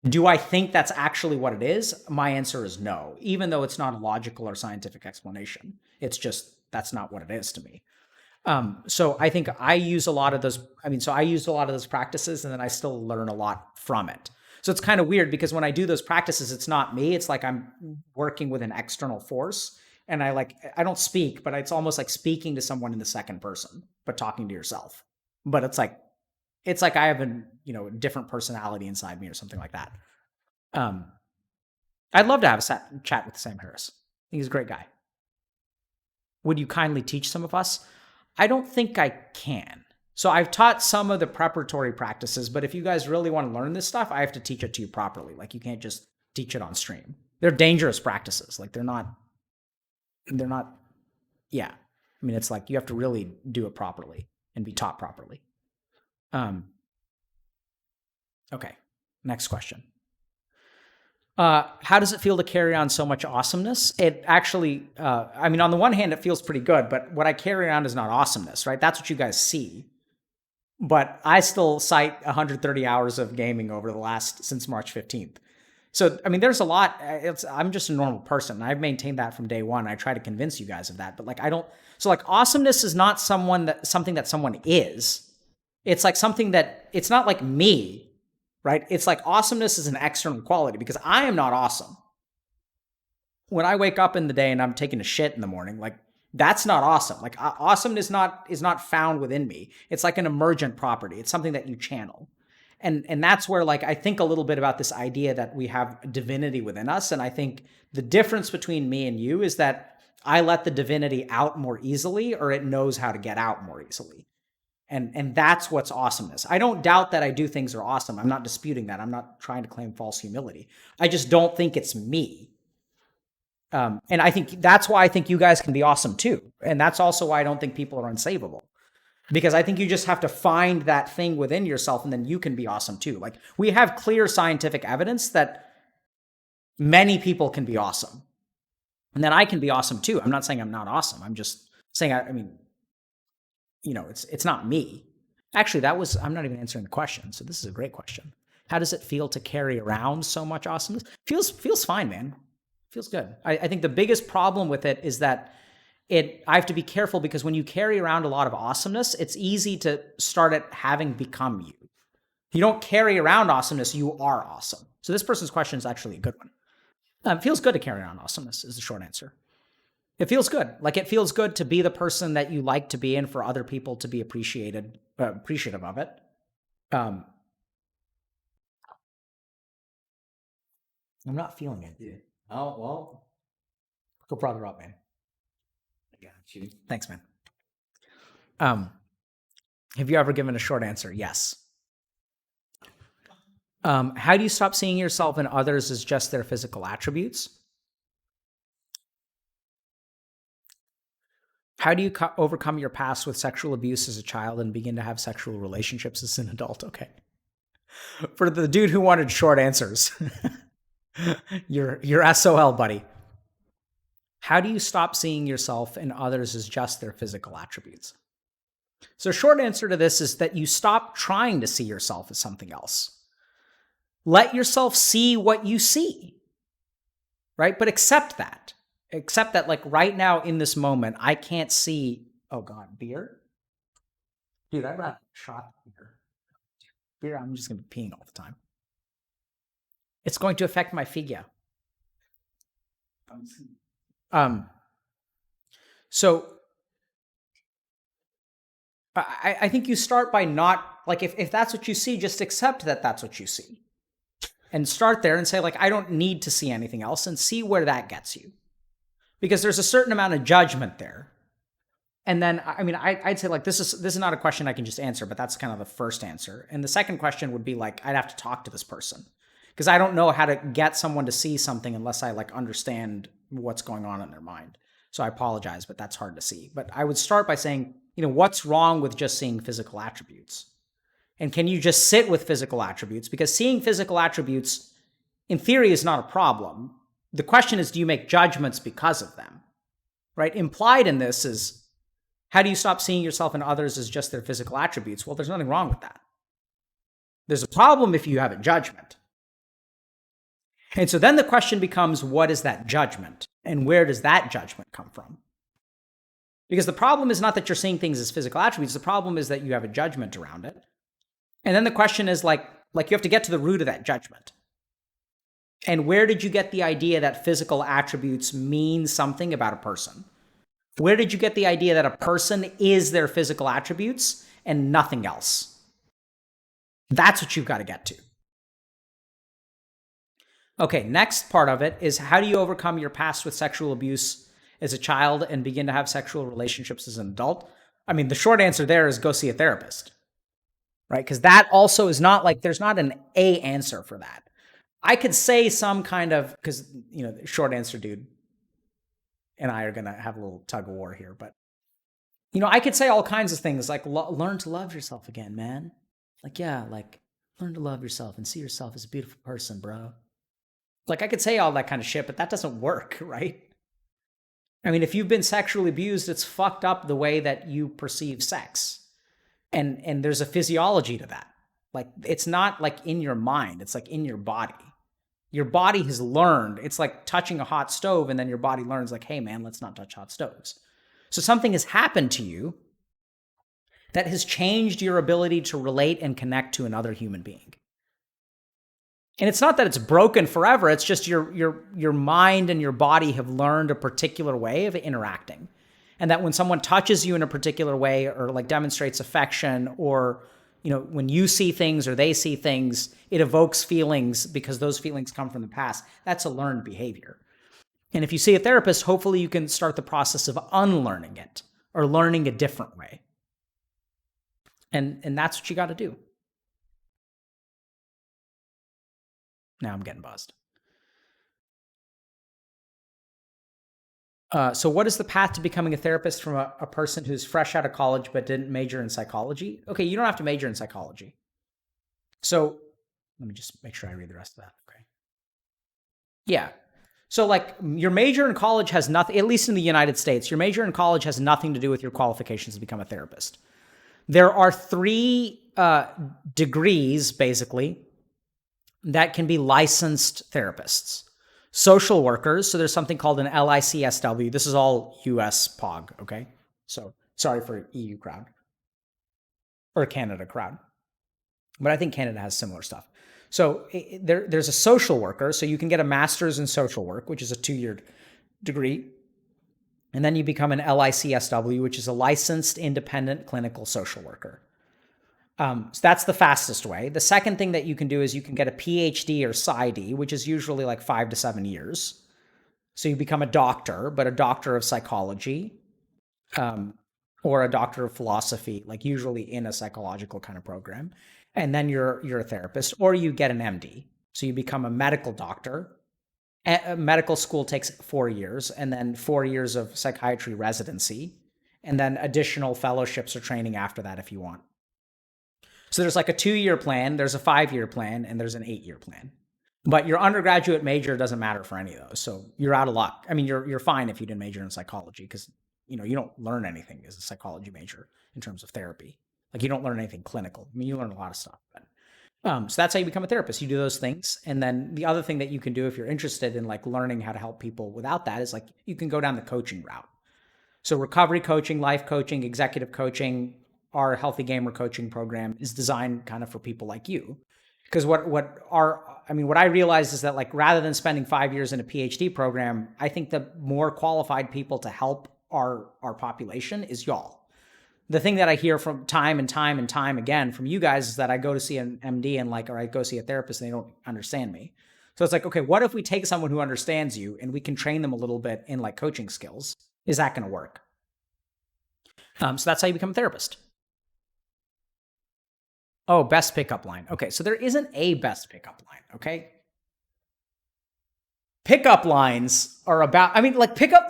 do I think that's actually what it is? My answer is no, even though it's not a logical or scientific explanation. It's just, that's not what it is to me. So I think I use a lot of those. I used a lot of those practices, and then I still learn a lot from it. So it's kind of weird because when I do those practices, it's not me. It's like I'm working with an external force, and I don't speak, but it's almost like speaking to someone in the second person, but talking to yourself. But it's like I have a different personality inside me or something like that. I'd love to have a chat with Sam Harris. I think he's a great guy. Would you kindly teach some of us? I don't think I can. So I've taught some of the preparatory practices, but if you guys really want to learn this stuff, I have to teach it to you properly. Like you can't just teach it on stream. They're dangerous practices. Like they're not, yeah. It's like you have to really do it properly and be taught properly. Okay, next question. How does it feel to carry on so much awesomeness? It actually, I mean, on the one hand, it feels pretty good, but what I carry on is not awesomeness, right? That's what you guys see. But I still cite 130 hours of gaming over the since March 15th. So, I mean, there's a lot. I'm just a normal person. I've maintained that from day one. I try to convince you guys of that, but like, I don't. So, like, awesomeness is not something that someone is. It's like something that it's not like me, right? It's like awesomeness is an external quality because I am not awesome. When I wake up in the day and I'm taking a shit in the morning, like, that's not awesome. Like, awesome is not found within me. It's like an emergent property. It's something that you channel. And that's where, like, I think a little bit about this idea that we have divinity within us. And I think the difference between me and you is that I let the divinity out more easily, or it knows how to get out more easily. And that's what's awesomeness. I don't doubt that I do things that are awesome. I'm not disputing that. I'm not trying to claim false humility. I just don't think it's me. And I think that's why I think you guys can be awesome too. And that's also why I don't think people are unsavable. Because I think you just have to find that thing within yourself and then you can be awesome too. Like, we have clear scientific evidence that many people can be awesome. And then I can be awesome too. I'm not saying I'm not awesome. I'm just saying, I mean, you know, it's not me. Actually, I'm not even answering the question. So this is a great question. How does it feel to carry around so much awesomeness? Feels fine, man. Feels good. I think the biggest problem with it is that I have to be careful because when you carry around a lot of awesomeness, it's easy to start it having become you. You don't carry around awesomeness, you are awesome. So this person's question is actually a good one. It feels good to carry around awesomeness is the short answer. It feels good. Like, it feels good to be the person that you like to be and for other people to be appreciative of it. I'm not feeling it, dude. Oh, well, go brother up, man. I got you. Thanks, man. Have you ever given a short answer? Yes. How do you stop seeing yourself and others as just their physical attributes? How do you overcome your past with sexual abuse as a child and begin to have sexual relationships as an adult? Okay. For the dude who wanted short answers, you're SOL, buddy. How do you stop seeing yourself and others as just their physical attributes? So, short answer to this is that you stop trying to see yourself as something else. Let yourself see what you see, right? But accept that. Accept that, like, right now in this moment, I can't see, oh God, beer? Dude, I'd rather shot beer. Beer, I'm just going to be peeing all the time. It's going to affect my figure. So I think you start by not, like, if that's what you see, just accept that that's what you see. And start there and say, like, I don't need to see anything else, and see where that gets you. Because there's a certain amount of judgment there. And then, I mean, I'd say, like, this is not a question I can just answer, but that's kind of the first answer. And the second question would be, like, I'd have to talk to this person. Because I don't know how to get someone to see something unless I, like, understand what's going on in their mind. So I apologize, but that's hard to see. But I would start by saying, you know, what's wrong with just seeing physical attributes? And can you just sit with physical attributes? Because seeing physical attributes, in theory, is not a problem. The question is, do you make judgments because of them? Right? Implied in this is, how do you stop seeing yourself and others as just their physical attributes? Well, there's nothing wrong with that. There's a problem if you have a judgment. And so then the question becomes, what is that judgment? And where does that judgment come from? Because the problem is not that you're seeing things as physical attributes. The problem is that you have a judgment around it. And then the question is, like you have to get to the root of that judgment. And where did you get the idea that physical attributes mean something about a person? Where did you get the idea that a person is their physical attributes and nothing else? That's what you've got to get to. Okay, next part of it is, how do you overcome your past with sexual abuse as a child and begin to have sexual relationships as an adult? I mean, the short answer there is go see a therapist, right? Because that also is not, like, there's not an A answer for that. I could say some kind of, because, you know, short answer dude and I are going to have a little tug of war here, but, you know, I could say all kinds of things like, learn to love yourself again, man. Like, yeah, like, Learn to love yourself and see yourself as a beautiful person, bro. Like, I could say all that kind of shit, but that doesn't work, right? I mean, if you've been sexually abused, it's fucked up the way that you perceive sex. And there's a physiology to that. Like, it's not like in your mind, it's like in your body. Your body has learned. It's like touching a hot stove, and then your body learns, like, hey, man, let's not touch hot stoves. So something has happened to you that has changed your ability to relate and connect to another human being. And it's not that it's broken forever. It's just your mind and your body have learned a particular way of interacting. And that when someone touches you in a particular way, or like demonstrates affection, or, you know, when you see things or they see things, it evokes feelings because those feelings come from the past. That's a learned behavior. And if you see a therapist, hopefully you can start the process of unlearning it or learning a different way. And that's what you got to do. Now I'm getting buzzed. So what is the path to becoming a therapist from a person who's fresh out of college but didn't major in psychology? Okay, you don't have to major in psychology. So let me just make sure I read the rest of that. Okay. Yeah. So like your major in college has nothing, at least in the United States, your major in college has nothing to do with your qualifications to become a therapist. There are 3 degrees, basically, that can be licensed therapists. Social workers, so there's something called an LICSW. This is all US POG, okay? So sorry for EU crowd or Canada crowd. But I think Canada has similar stuff. So there's a social worker, so you can get a master's in social work, which is a 2-year degree. And then you become an LICSW, which is a licensed independent clinical social worker. So that's the fastest way. The second thing that you can do is you can get a PhD or PsyD, which is usually like 5 to 7 years. So you become a doctor, but a doctor of psychology, or a doctor of philosophy, like usually in a psychological kind of program. And then you're a therapist, or you get an MD. So you become a medical doctor. Medical school takes 4 years, and then 4 years of psychiatry residency, and then additional fellowships or training after that if you want. So there's like a 2-year plan, there's a 5-year plan, and there's an 8-year plan. But your undergraduate major doesn't matter for any of those. So you're out of luck. I mean, you're fine if you didn't major in psychology, because you don't learn anything as a psychology major in terms of therapy. Like, you don't learn anything clinical. I mean, you learn a lot of stuff. But, so that's how you become a therapist. You do those things. And then the other thing that you can do if you're interested in like learning how to help people without that is like you can go down the coaching route. So recovery coaching, life coaching, executive coaching, our Healthy Gamer coaching program is designed kind of for people like you. Because what I realized is that, like, rather than spending 5 years in a PhD program, I think the more qualified people to help our population is y'all. The thing that I hear from time and time again from you guys is that I go to see an MD or I go see a therapist and they don't understand me. So it's like, okay, what if we take someone who understands you and we can train them a little bit in like coaching skills? Is that going to work? So that's how you become a therapist. Oh, best pickup line. Okay, so there isn't a best pickup line, okay? Pickup lines are about,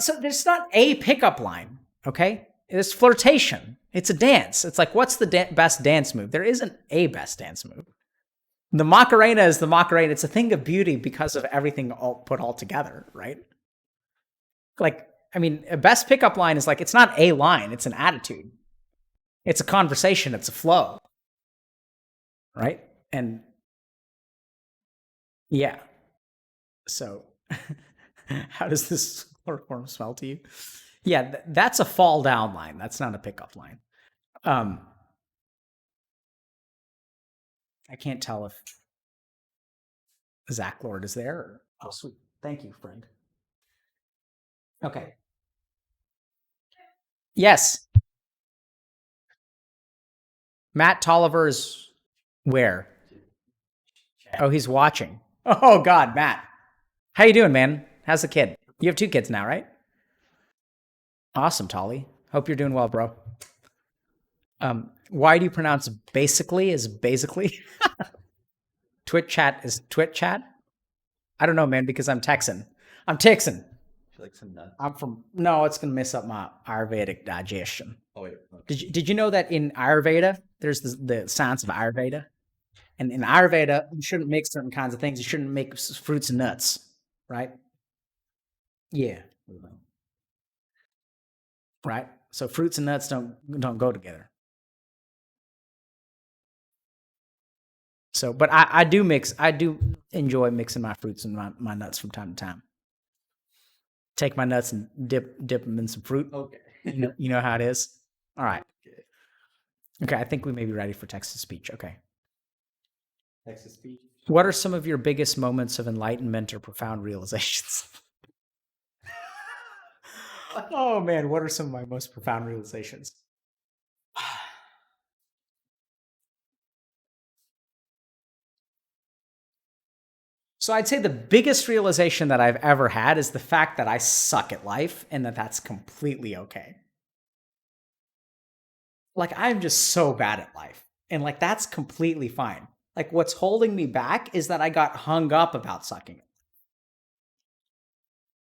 so there's not a pickup line, okay? It's flirtation. It's a dance. It's like, what's the best dance move? There isn't a best dance move. The Macarena is the Macarena. It's a thing of beauty because of everything put all together, right? Like, a best pickup line is like, it's not a line. It's an attitude. It's a conversation. It's a flow. Right? And yeah. So how does this chloroform smell to you? Yeah, that's a fall down line. That's not a pickup line. I can't tell if Zach Lord is there. Oh, sweet. Thank you, friend. Okay. Yes. Matt Tolliver is where? Oh, he's watching. Oh, God, Matt. How you doing, man? How's the kid? You have 2 kids now, right? Awesome, Tolly. Hope you're doing well, bro. Why do you pronounce basically as basically? Twit chat is twit chat? I don't know, man, because I'm Texan. I'm Texan. Like some nuts. No, it's going to mess up my Ayurvedic digestion. Oh, wait. Did you know that in Ayurveda, there's the science of Ayurveda? And in Ayurveda, you shouldn't make certain kinds of things. You shouldn't make fruits and nuts, right? Yeah. Right. So fruits and nuts don't go together. So, but I do enjoy mixing my fruits and my nuts from time to time. Take my nuts and dip them in some fruit. Okay. You know how it is. All right. Okay, I think we may be ready for text to speech. Okay. Text to speech. What are some of your biggest moments of enlightenment or profound realizations? Oh man, what are some of my most profound realizations? So I'd say the biggest realization that I've ever had is the fact that I suck at life and that that's completely okay. Like, I'm just so bad at life. And like, that's completely fine. Like, what's holding me back is that I got hung up about sucking.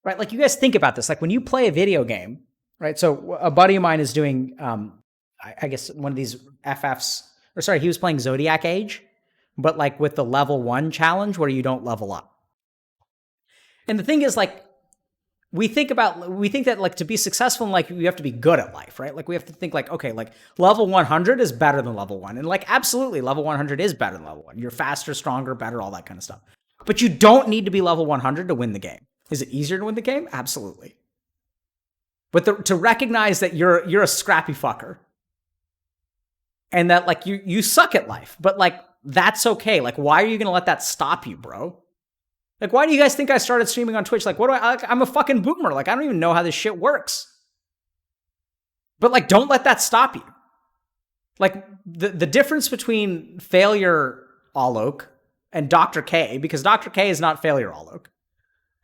Right? Like, you guys think about this. Like, when you play a video game, right? So a buddy of mine is doing, I guess, one of these FFs, or sorry, he was playing Zodiac Age, but like with the level 1 challenge where you don't level up. And the thing is, like, we think that like to be successful in life, you have to be good at life, right? Like we have to think like, okay, like level 100 is better than level 1. And like, absolutely, level 100 is better than level 1. You're faster, stronger, better, all that kind of stuff. But you don't need to be level 100 to win the game. Is it easier to win the game? Absolutely. But to recognize that you're a scrappy fucker and that like you suck at life, but like, that's okay. Like, why are you going to let that stop you, bro? Like, why do you guys think I started streaming on Twitch? Like, I'm a fucking boomer. Like, I don't even know how this shit works. But like, don't let that stop you. Like, the difference between Failure Alok and Dr.K, because Dr.K is not Failure Alok,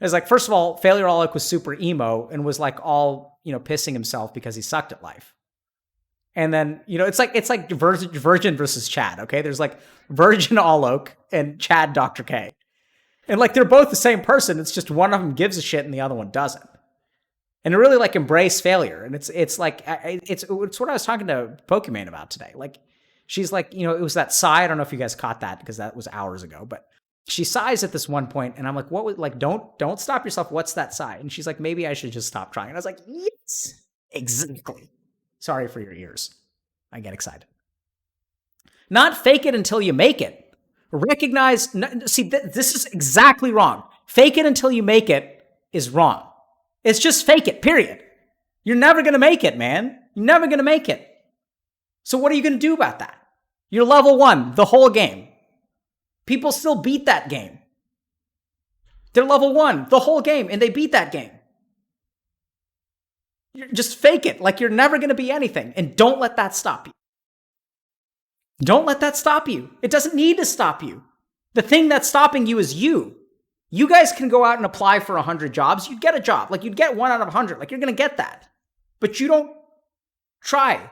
is like, first of all, Failure Alok was super emo and was like all, pissing himself because he sucked at life. And then, it's like Virgin versus Chad, okay? There's like Virgin Alok and Chad Dr. K. And like, they're both the same person. It's just one of them gives a shit and the other one doesn't. And to really like embrace failure. And it's like, it's what I was talking to Pokimane about today. Like, she's like, it was that sigh. I don't know if you guys caught that because that was hours ago, but she sighs at this one point and I'm like, what would, like, don't stop yourself. What's that sigh? And she's like, maybe I should just stop trying. And I was like, yes, exactly. Sorry for your ears. I get excited. Not fake it until you make it. Recognize, see, this is exactly wrong. Fake it until you make it is wrong. It's just fake it, period. You're never going to make it, man. You're never going to make it. So what are you going to do about that? You're level 1 the whole game. People still beat that game. They're level 1 the whole game, and they beat that game. Just fake it like you're never going to be anything, and don't let that stop you. Don't let that stop you. It doesn't need to stop you. The thing that's stopping you is you. You guys can go out and apply for 100 jobs. You'd get a job. Like, you'd get 1 out of 100. Like, you're going to get that. But you don't try.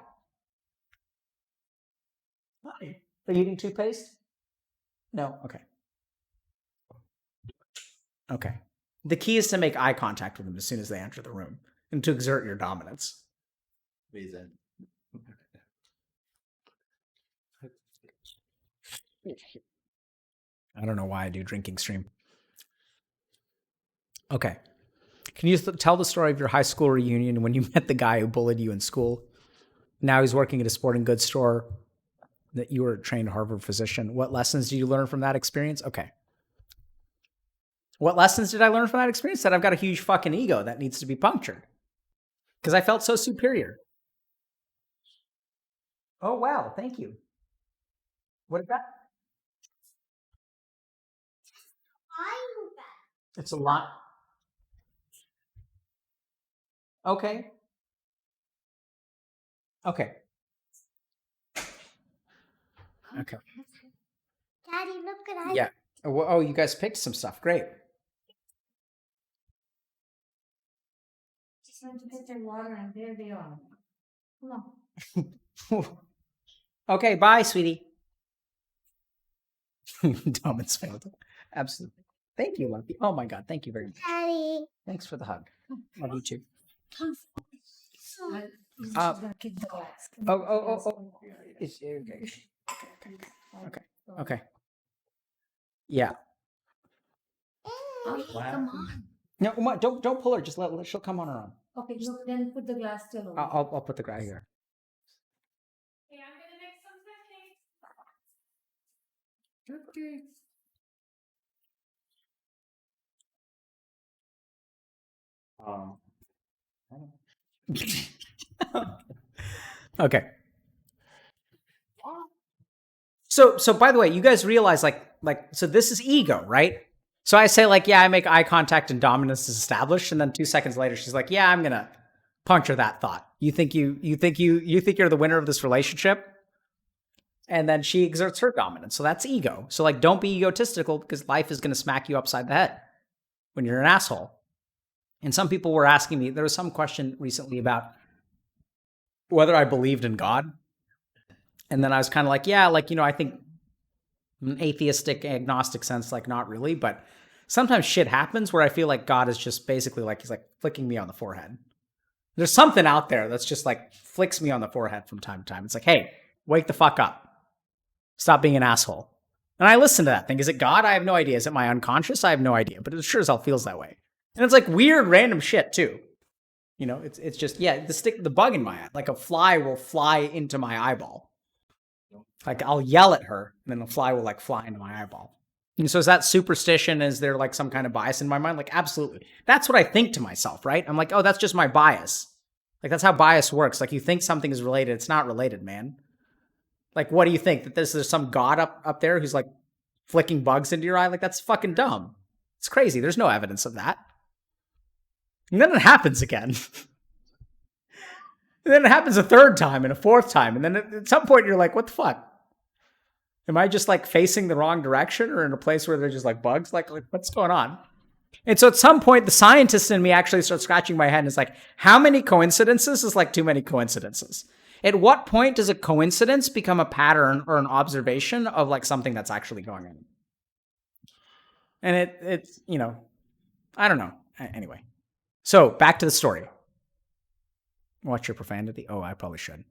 Are you eating toothpaste? No? Okay. Okay. The key is to make eye contact with them as soon as they enter the room and to exert your dominance. Reason. I don't know why I do drinking stream. Okay. Can you tell the story of your high school reunion when you met the guy who bullied you in school? Now he's working at a sporting goods store, that you were a trained Harvard physician. What lessons did you learn from that experience? Okay. What lessons did I learn from that experience? That I've got a huge fucking ego that needs to be punctured. Because I felt so superior. Oh, wow. Thank you. What is that? It's a lot. Okay. Okay. Okay. Daddy, look at Yeah. Oh, you guys picked some stuff. Great. Just went to get their water and there they are. Come on. Okay, bye, sweetie. Domin's failed. Absolutely. Thank you, Lucky. Oh my God, thank you very much. Daddy. Thanks for the hug. Love you too. Oh. It's, okay. Okay. Yeah. Hey, come on. No, Uma, don't pull her. Just let she'll come on her own. Okay, look, then put the glass still over. I'll put the guy here. Hey, I'm gonna make some cupcakes. Okay. Okay. So by the way, you guys realize so this is ego, right? So I say like, yeah, I make eye contact and dominance is established, and then 2 seconds later she's like, yeah, I'm gonna puncture that thought. You think you're the winner of this relationship? And then she exerts her dominance. So that's ego. So like, don't be egotistical because life is gonna smack you upside the head when you're an asshole. And some people were asking me, there was some question recently about whether I believed in God. And then I was kind of like, yeah, like, I think in an atheistic, agnostic sense, like not really, but sometimes shit happens where I feel like God is just basically like, he's like flicking me on the forehead. There's something out there that's just like flicks me on the forehead from time to time. It's like, hey, wake the fuck up. Stop being an asshole. And I listen to that thing. Is it God? I have no idea. Is it my unconscious? I have no idea, but it sure as hell feels that way. And it's like weird, random shit too. It's just, yeah, the bug in my eye, like a fly will fly into my eyeball. Like I'll yell at her and then the fly will like fly into my eyeball. And so is that superstition? Is there like some kind of bias in my mind? Like absolutely. That's what I think to myself, right? I'm like, oh, that's just my bias. Like that's how bias works. Like you think something is related. It's not related, man. Like, what do you think? That there's some God up there who's like flicking bugs into your eye? Like that's fucking dumb. It's crazy. There's no evidence of that. And then it happens again. And then it happens a third time and a fourth time. And then at some point you're like, what the fuck? Am I just like facing the wrong direction or in a place where there's just like bugs? Like what's going on? And so at some point, the scientist in me actually starts scratching my head and is like, how many coincidences is like too many coincidences? At what point does a coincidence become a pattern or an observation of like something that's actually going on? And it's, I don't know. Anyway. So back to the story. Watch your profanity. Oh, I probably should.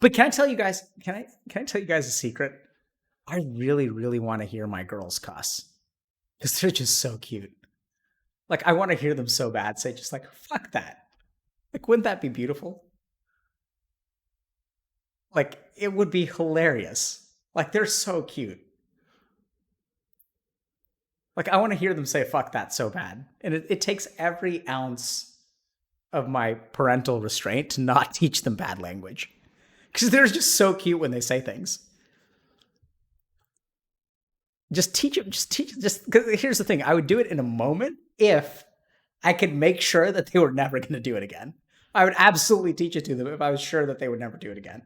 But can I tell you guys, can I tell you guys a secret? I really, really want to hear my girls cuss. Because they're just so cute. Like, I want to hear them so bad say just like, fuck that. Like, wouldn't that be beautiful? Like, it would be hilarious. Like, they're so cute. Like, I want to hear them say fuck that so bad. And it takes every ounce of my parental restraint to not teach them bad language. Because they're just so cute when they say things. Just teach them, because here's the thing. I would do it in a moment if I could make sure that they were never going to do it again. I would absolutely teach it to them if I was sure that they would never do it again.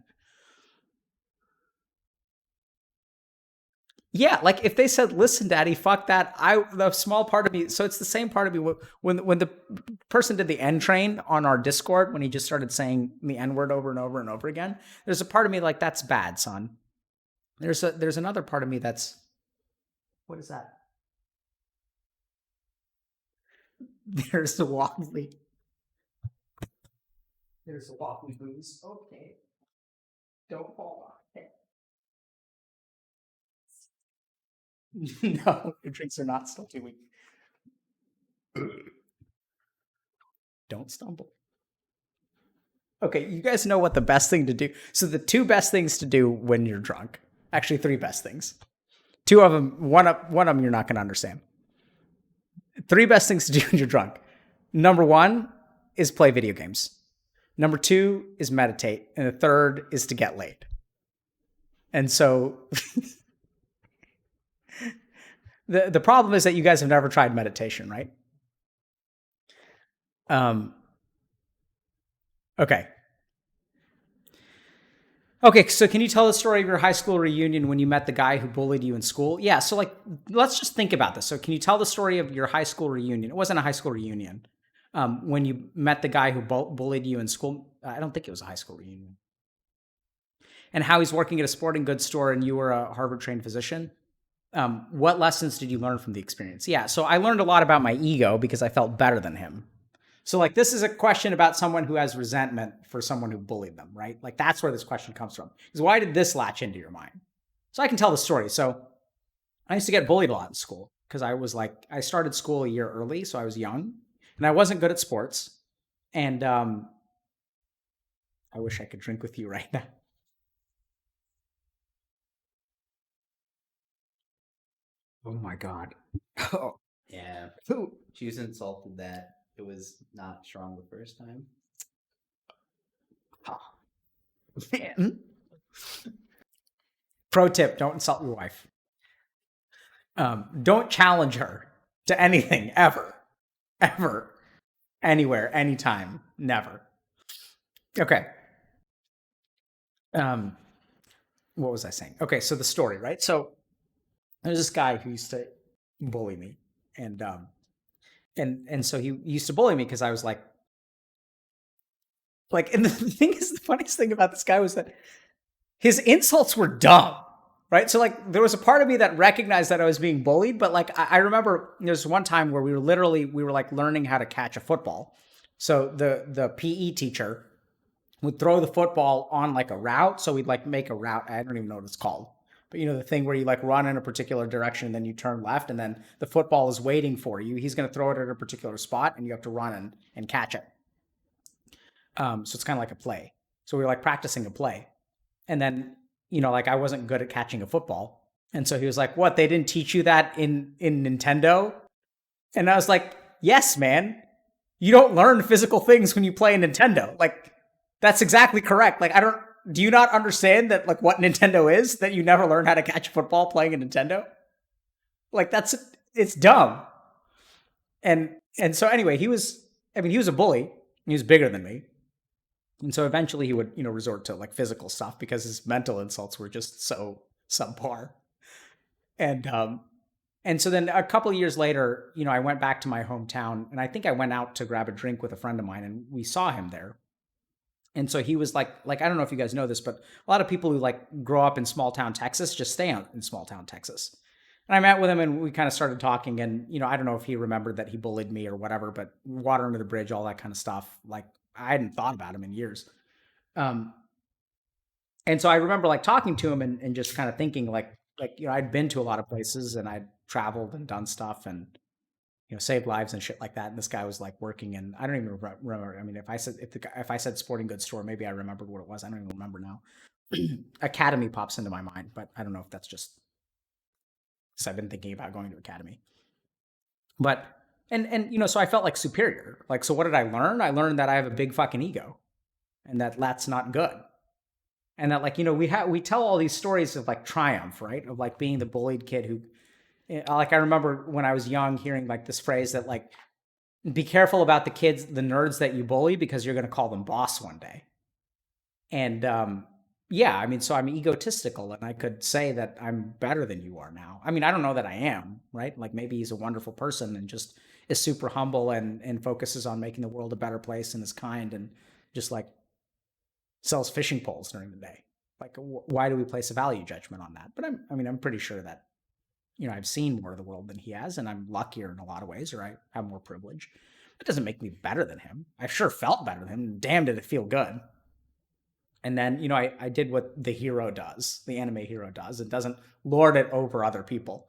Yeah, like if they said, listen, daddy, fuck that, the small part of me, so it's the same part of me, when the person did the N train on our Discord, when he just started saying the N word over and over and over again, there's a part of me like, that's bad, son. There's another part of me that's, what is that? There's the wobbly. There's the wobbly booze. Okay. Don't fall off. Okay. No, your drinks are not still too weak. Don't stumble. Okay, you guys know what the best thing to do. So the 2 best things to do when you're drunk. Actually, 3 best things. 2 of them, one of them you're not going to understand. 3 best things to do when you're drunk. Number 1 is play video games. Number 2 is meditate. And the 3rd is to get laid. And so the problem is that you guys have never tried meditation, right? Okay. Okay, so can you tell the story of your high school reunion when you met the guy who bullied you in school? Yeah, so like, let's just think about this. So can you tell the story of your high school reunion? It wasn't a high school reunion. When you met the guy who bullied you in school. I don't think it was a high school reunion. And how he's working at a sporting goods store and you were a Harvard-trained physician. What lessons did you learn from the experience? Yeah, so I learned a lot about my ego because I felt better than him. So like, this is a question about someone who has resentment for someone who bullied them, right? Like that's where this question comes from. Because why did this latch into your mind? So I can tell the story. So I used to get bullied a lot in school because I started school a year early, so I was young and I wasn't good at sports. And I wish I could drink with you right now. Oh my God. Oh. Yeah. She was insulted that it was not strong the first time. Oh. Man. Pro tip, don't insult your wife. Don't challenge her to anything ever. Ever. Anywhere, anytime. Never. Okay. What was I saying? Okay, so the story, right? So there's this guy who used to bully me. And so he used to bully me because I was like, and the thing is, the funniest thing about this guy was that his insults were dumb, right? So like there was a part of me that recognized that I was being bullied, but like I remember there's one time where we were like learning how to catch a football. So the PE teacher would throw the football on like a route. So we'd like make a route. I don't even know what it's called, but you know, the thing where you like run in a particular direction and then you turn left and then the football is waiting for you. He's going to throw it at a particular spot and you have to run and catch it. So it's kind of like a play. So we were like practicing a play. And then, you know, like I wasn't good at catching a football. And so he was like, what, they didn't teach you that in Nintendo? And I was like, yes, man. You don't learn physical things when you play Nintendo. Like, that's exactly correct. Like, do you not understand that, like, what Nintendo is? That you never learn how to catch a football playing a Nintendo? Like, it's dumb. And so anyway, he was a bully. He was bigger than me. And so eventually he would, you know, resort to like physical stuff because his mental insults were just so subpar. And so then a couple of years later, you know, I went back to my hometown and I think I went out to grab a drink with a friend of mine and we saw him there. And so he was like, I don't know if you guys know this, but a lot of people who like grow up in small town Texas just stay out in small town Texas. And I met with him and we kind of started talking and, you know, I don't know if he remembered that he bullied me or whatever, but water under the bridge, all that kind of stuff. Like I hadn't thought about him in years. And so I remember like talking to him and just kind of thinking like, you know, I'd been to a lot of places and I'd traveled and done stuff and, you know, saved lives and shit like that. And this guy was like working and I don't even remember. I mean, if I said sporting goods store, maybe I remembered what it was. I don't even remember now. Academy pops into my mind, but I don't know if that's just because I've been thinking about going to Academy. But, and, you know, so I felt like superior. Like, so what did I learn? I learned that I have a big fucking ego and that's not good. And that like, you know, we tell all these stories of like triumph, right? Of like being the bullied kid who, like I remember when I was young hearing like this phrase that like, be careful about the nerds that you bully because you're going to call them boss one day. And yeah, I mean, so I'm egotistical and I could say that I'm better than you are now. I mean, I don't know that I am, right? Like maybe he's a wonderful person and just is super humble and focuses on making the world a better place and is kind and just like sells fishing poles during the day. Like, why do we place a value judgment on that? But I'm pretty sure that, you know, I've seen more of the world than he has, and I'm luckier in a lot of ways, or I have more privilege. It doesn't make me better than him. I sure felt better than him. Damn, did it feel good. And then, you know, I did what the hero does, the anime hero does. It doesn't lord it over other people.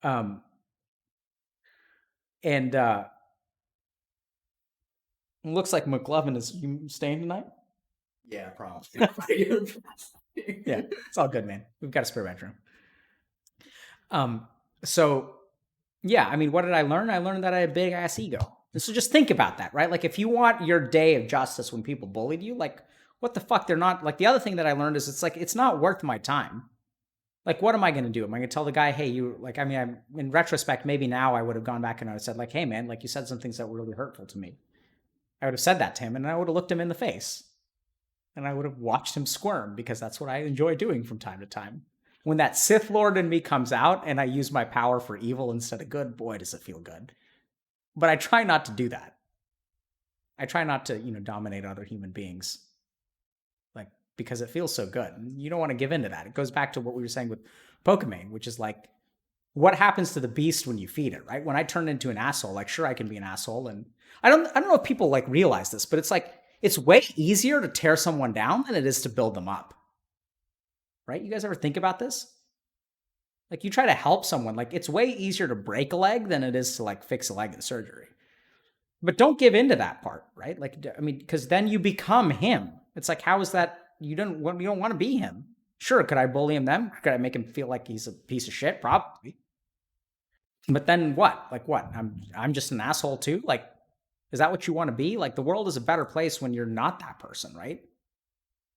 And it looks like McLovin is staying tonight. Yeah, probably. Yeah, it's all good, man. We've got a spare bedroom. So yeah, I mean, what did I learn? I learned that I had a big ass ego. So just think about that, right? Like if you want your day of justice when people bullied you, like what the fuck? They're not like the other thing that I learned is it's like, it's not worth my time. Like, what am I going to do? Am I going to tell the guy, hey, you like, I mean, I'm in retrospect, maybe now I would have gone back and I would have said like, hey man, like you said some things that were really hurtful to me. I would have said that to him and I would have looked him in the face and I would have watched him squirm because that's what I enjoy doing from time to time. When that Sith Lord in me comes out and I use my power for evil instead of good, boy, does it feel good. But I try not to do that. I try not to, you know, dominate other human beings. Like, because it feels so good. And you don't want to give in to that. It goes back to what we were saying with Pokimane, which is like, what happens to the beast when you feed it, right? When I turn into an asshole, like, sure, I can be an asshole. And I don't know if people like realize this, but it's like, it's way easier to tear someone down than it is to build them up. Right? You guys ever think about this? Like you try to help someone, like it's way easier to break a leg than it is to like fix a leg in surgery. But don't give in to that part, right? Like, I mean, because then you become him. It's like, how is that? You don't want to be him. Sure, could I bully him then? Could I make him feel like he's a piece of shit? Probably. But then what? Like what? I'm just an asshole too? Like, is that what you want to be? Like the world is a better place when you're not that person, right?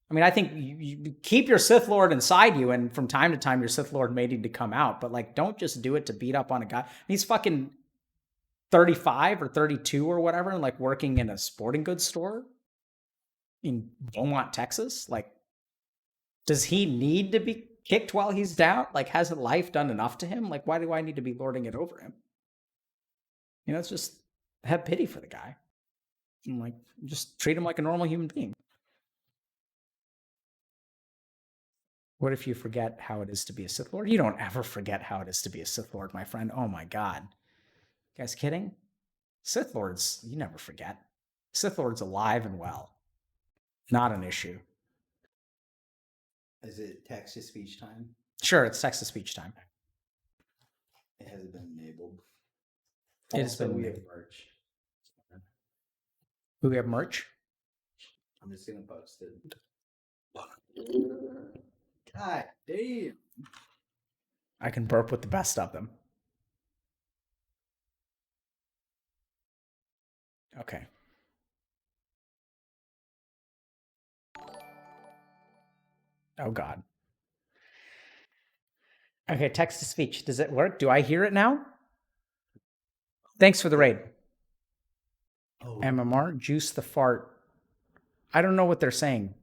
I mean, I think you keep your Sith Lord inside you, and from time to time your Sith Lord may need to come out, but like don't just do it to beat up on a guy. He's fucking 35 or 32 or whatever, and like working in a sporting goods store in Beaumont, Texas. Like, does he need to be kicked while he's down? Like, hasn't life done enough to him? Like, why do I need to be lording it over him? You know, it's just have pity for the guy. And like, just treat him like a normal human being. What if you forget how it is to be a Sith Lord? You don't ever forget how it is to be a Sith Lord, my friend. Oh my God. You guys kidding? Sith Lords, you never forget. Sith Lord's alive and well. Not an issue. Is it text to speech time? Sure, it's text to speech time. It hasn't been enabled. It has been we have enabled. merch. Do we have merch? I'm just gonna post it. God damn. I can burp with the best of them. Okay. Oh, God. Okay, text to speech. Does it work? Do I hear it now? Thanks for the raid. Oh. MMR, juice the fart. I don't know what they're saying,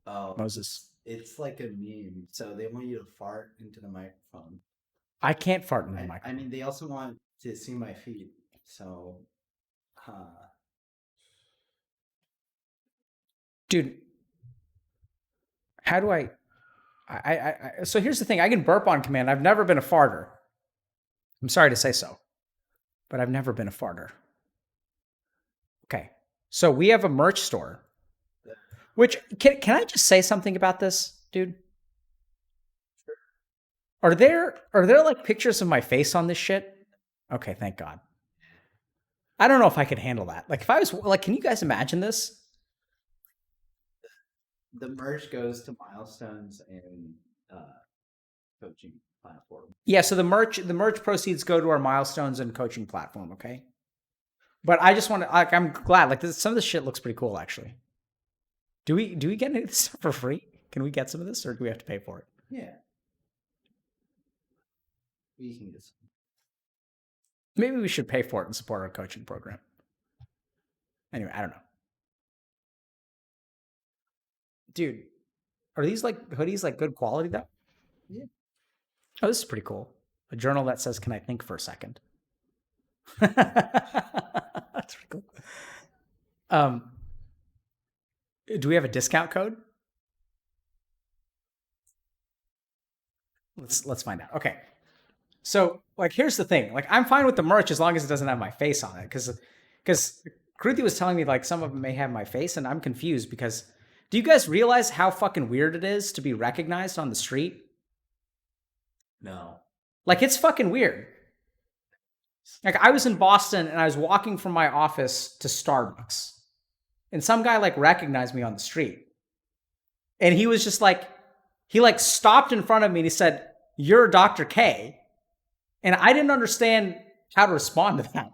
Oh, Moses. it's like a meme. So they want you to fart into the microphone. I can't fart in the I microphone. mean, they also want to see my feet. So, Dude, how do I so here's the thing. I can burp on command. I've never been a farter. I'm sorry to say so, but I've never been a farter. Okay. So we have a merch store, which can I just say something about this, dude? Are there like pictures of my face on this shit? Okay, thank God. I don't know if I could handle that. Like if I was like, can you guys imagine this? the merch goes to milestones and coaching platform. Yeah, so the merch proceeds go to our milestones and coaching platform, okay? But I just want to like I'm glad like some of this shit looks pretty cool actually. Do we get any of this stuff for free? Can we get some of this or do we have to pay for it? Yeah. We can get some. Maybe we should pay for it and support our coaching program. Anyway, I don't know. Dude, are these like hoodies like good quality though? Yeah. Oh, this is pretty cool. A journal that says, "Can I think for a second?" That's pretty cool. Do we have a discount code? Let's find out. Okay. So, like, here's the thing. Like, I'm fine with the merch as long as it doesn't have my face on it. Because Kruthi was telling me, like, some of them may have my face, and I'm confused because do you guys realize how fucking weird it is to be recognized on the street? No. Like, it's fucking weird. Like, I was in Boston, and I was walking from my office to Starbucks. And some guy, like, recognized me on the street. And he was just like, he, like, stopped in front of me, and he said, "You're Dr. K." And I didn't understand how to respond to that.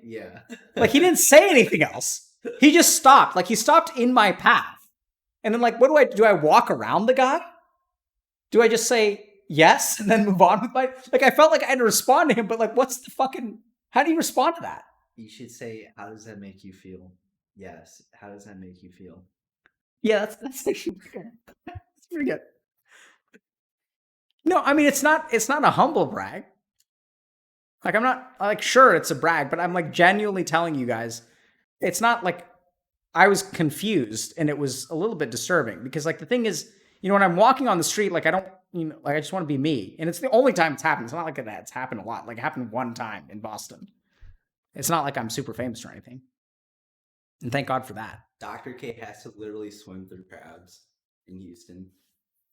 Yeah. Like, he didn't say anything else. He just stopped. Like, he stopped in my path. And then, like, what do I do? Do I walk around the guy? Do I just say yes and then move on with my... Like, I felt like I had to respond to him, but, like, what's the fucking... How do you respond to that? You should say, "How does that make you feel?" Yes. How does that make you feel? Yeah, that's actually pretty good. That's pretty good. No, I mean, it's not a humble brag. Like, I'm not, like, sure, it's a brag, but I'm, like, genuinely telling you guys, it's not, like, I was confused, and it was a little bit disturbing, because, like, the thing is, you know, when I'm walking on the street, like, I don't, you know, like, I just want to be me, and it's the only time it's happened. It's not like it's happened a lot. Like, it happened one time in Boston. It's not like I'm super famous or anything. And thank God for that. Dr. K has to literally swim through crowds in Houston.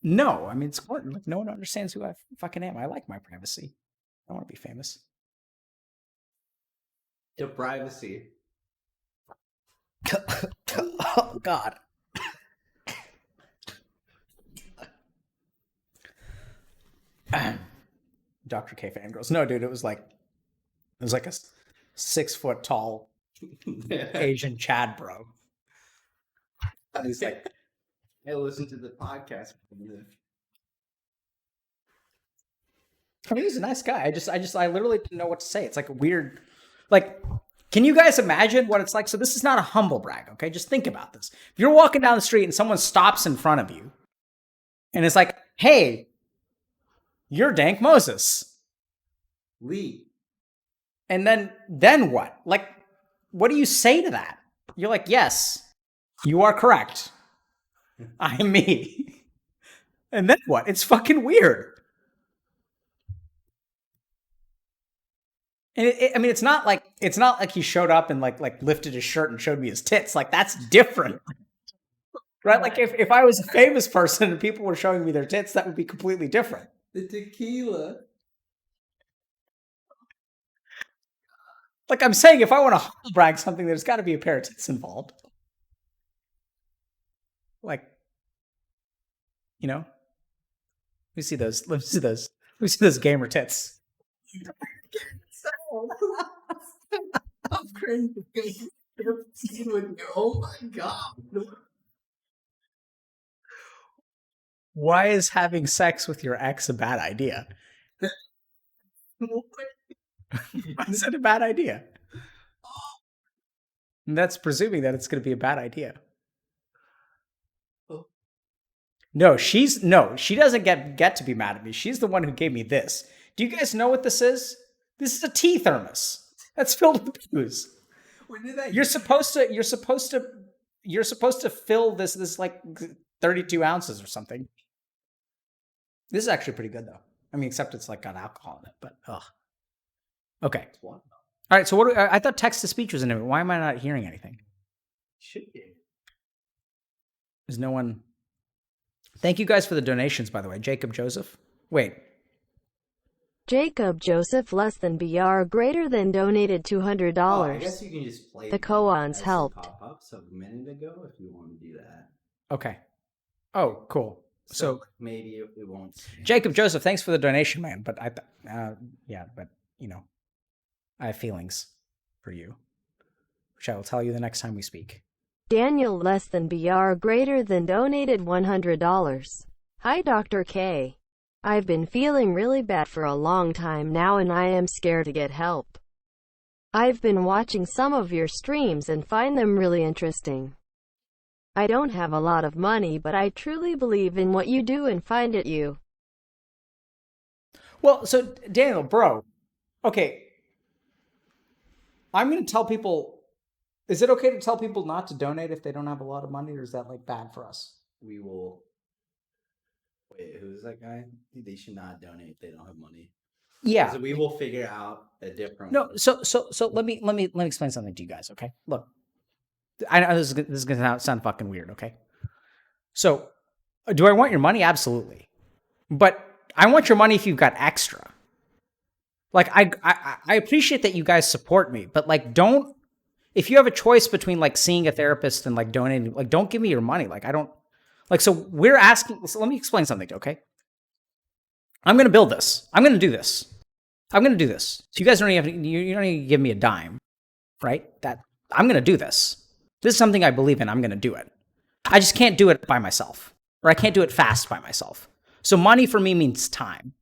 No, I mean, it's important. Like, no one understands who I fucking am. I like my privacy. I want to be famous. Your privacy. Oh, God. Dr.K fangirls. No, dude, it was like a 6 foot tall Asian Chad bro. I was like, I listened to the podcast. I mean, he's a nice guy. I literally didn't know what to say. It's like a weird, like, can you guys imagine what it's like? So this is not a humble brag, okay? Just think about this. If you're walking down the street and someone stops in front of you and it's like, hey, you're Dank Moses. Lee. And then what? Like, what do you say to that? You're like, yes, you are correct. I am me. And then what? It's fucking weird. And I mean, it's not like he showed up and like lifted his shirt and showed me his tits. Like, that's different, right? Like if I was a famous person and people were showing me their tits, that would be completely different. The tequila. Like I'm saying, if I want to brag something, there's got to be a pair of tits involved. Like, you know, let me see those gamer tits. I'm crazy. Oh my god. Why is having sex with your ex a bad idea? Why is it a bad idea? And that's presuming that it's going to be a bad idea. No, she doesn't get to be mad at me. She's the one who gave me this. Do you guys know what this is? This is a tea thermos that's filled with booze. When did that? You're supposed to fill this like 32 ounces or something. This is actually pretty good though. I mean, except it's like got alcohol in it, but ugh. Okay. All right. So I thought text to speech was in it. Why am I not hearing anything? Should be. There's no one. Thank you guys for the donations, by the way. Jacob Joseph. Wait. Jacob Joseph less than BR greater than donated $200. Oh, I guess you can just play the koans helped. Pop up a minute ago if you want to do that. Okay. Oh, cool. So maybe it won't. Jacob Joseph, thanks for the donation, man. But but you know, I have feelings for you, which I will tell you the next time we speak. Daniel less than BR greater than donated $100. Hi, Dr. K. I've been feeling really bad for a long time now and I am scared to get help. I've been watching some of your streams and find them really interesting. I don't have a lot of money, but I truly believe in what you do and find it you. Well, so Daniel, bro, okay. I'm going to tell people, is it okay to tell people not to donate if they don't have a lot of money, or is that like bad for us? We will. Wait, who's that guy? They should not donate if they don't have money. Yeah. So we will figure out a different. No, so let me explain something to you guys, okay? Look, I know this is going to sound fucking weird, okay? So, do I want your money? Absolutely. But I want your money if you've got extra. Like, I appreciate that you guys support me, but like, don't, if you have a choice between like seeing a therapist and like donating, like, don't give me your money. Like, I don't, like, so we're asking, so let me explain something, okay? I'm going to build this. I'm going to do this. I'm going to do this. So you guys don't even you don't even give me a dime, right? That I'm going to do this. This is something I believe in. I'm going to do it. I just can't do it by myself, or I can't do it fast by myself. So money for me means time.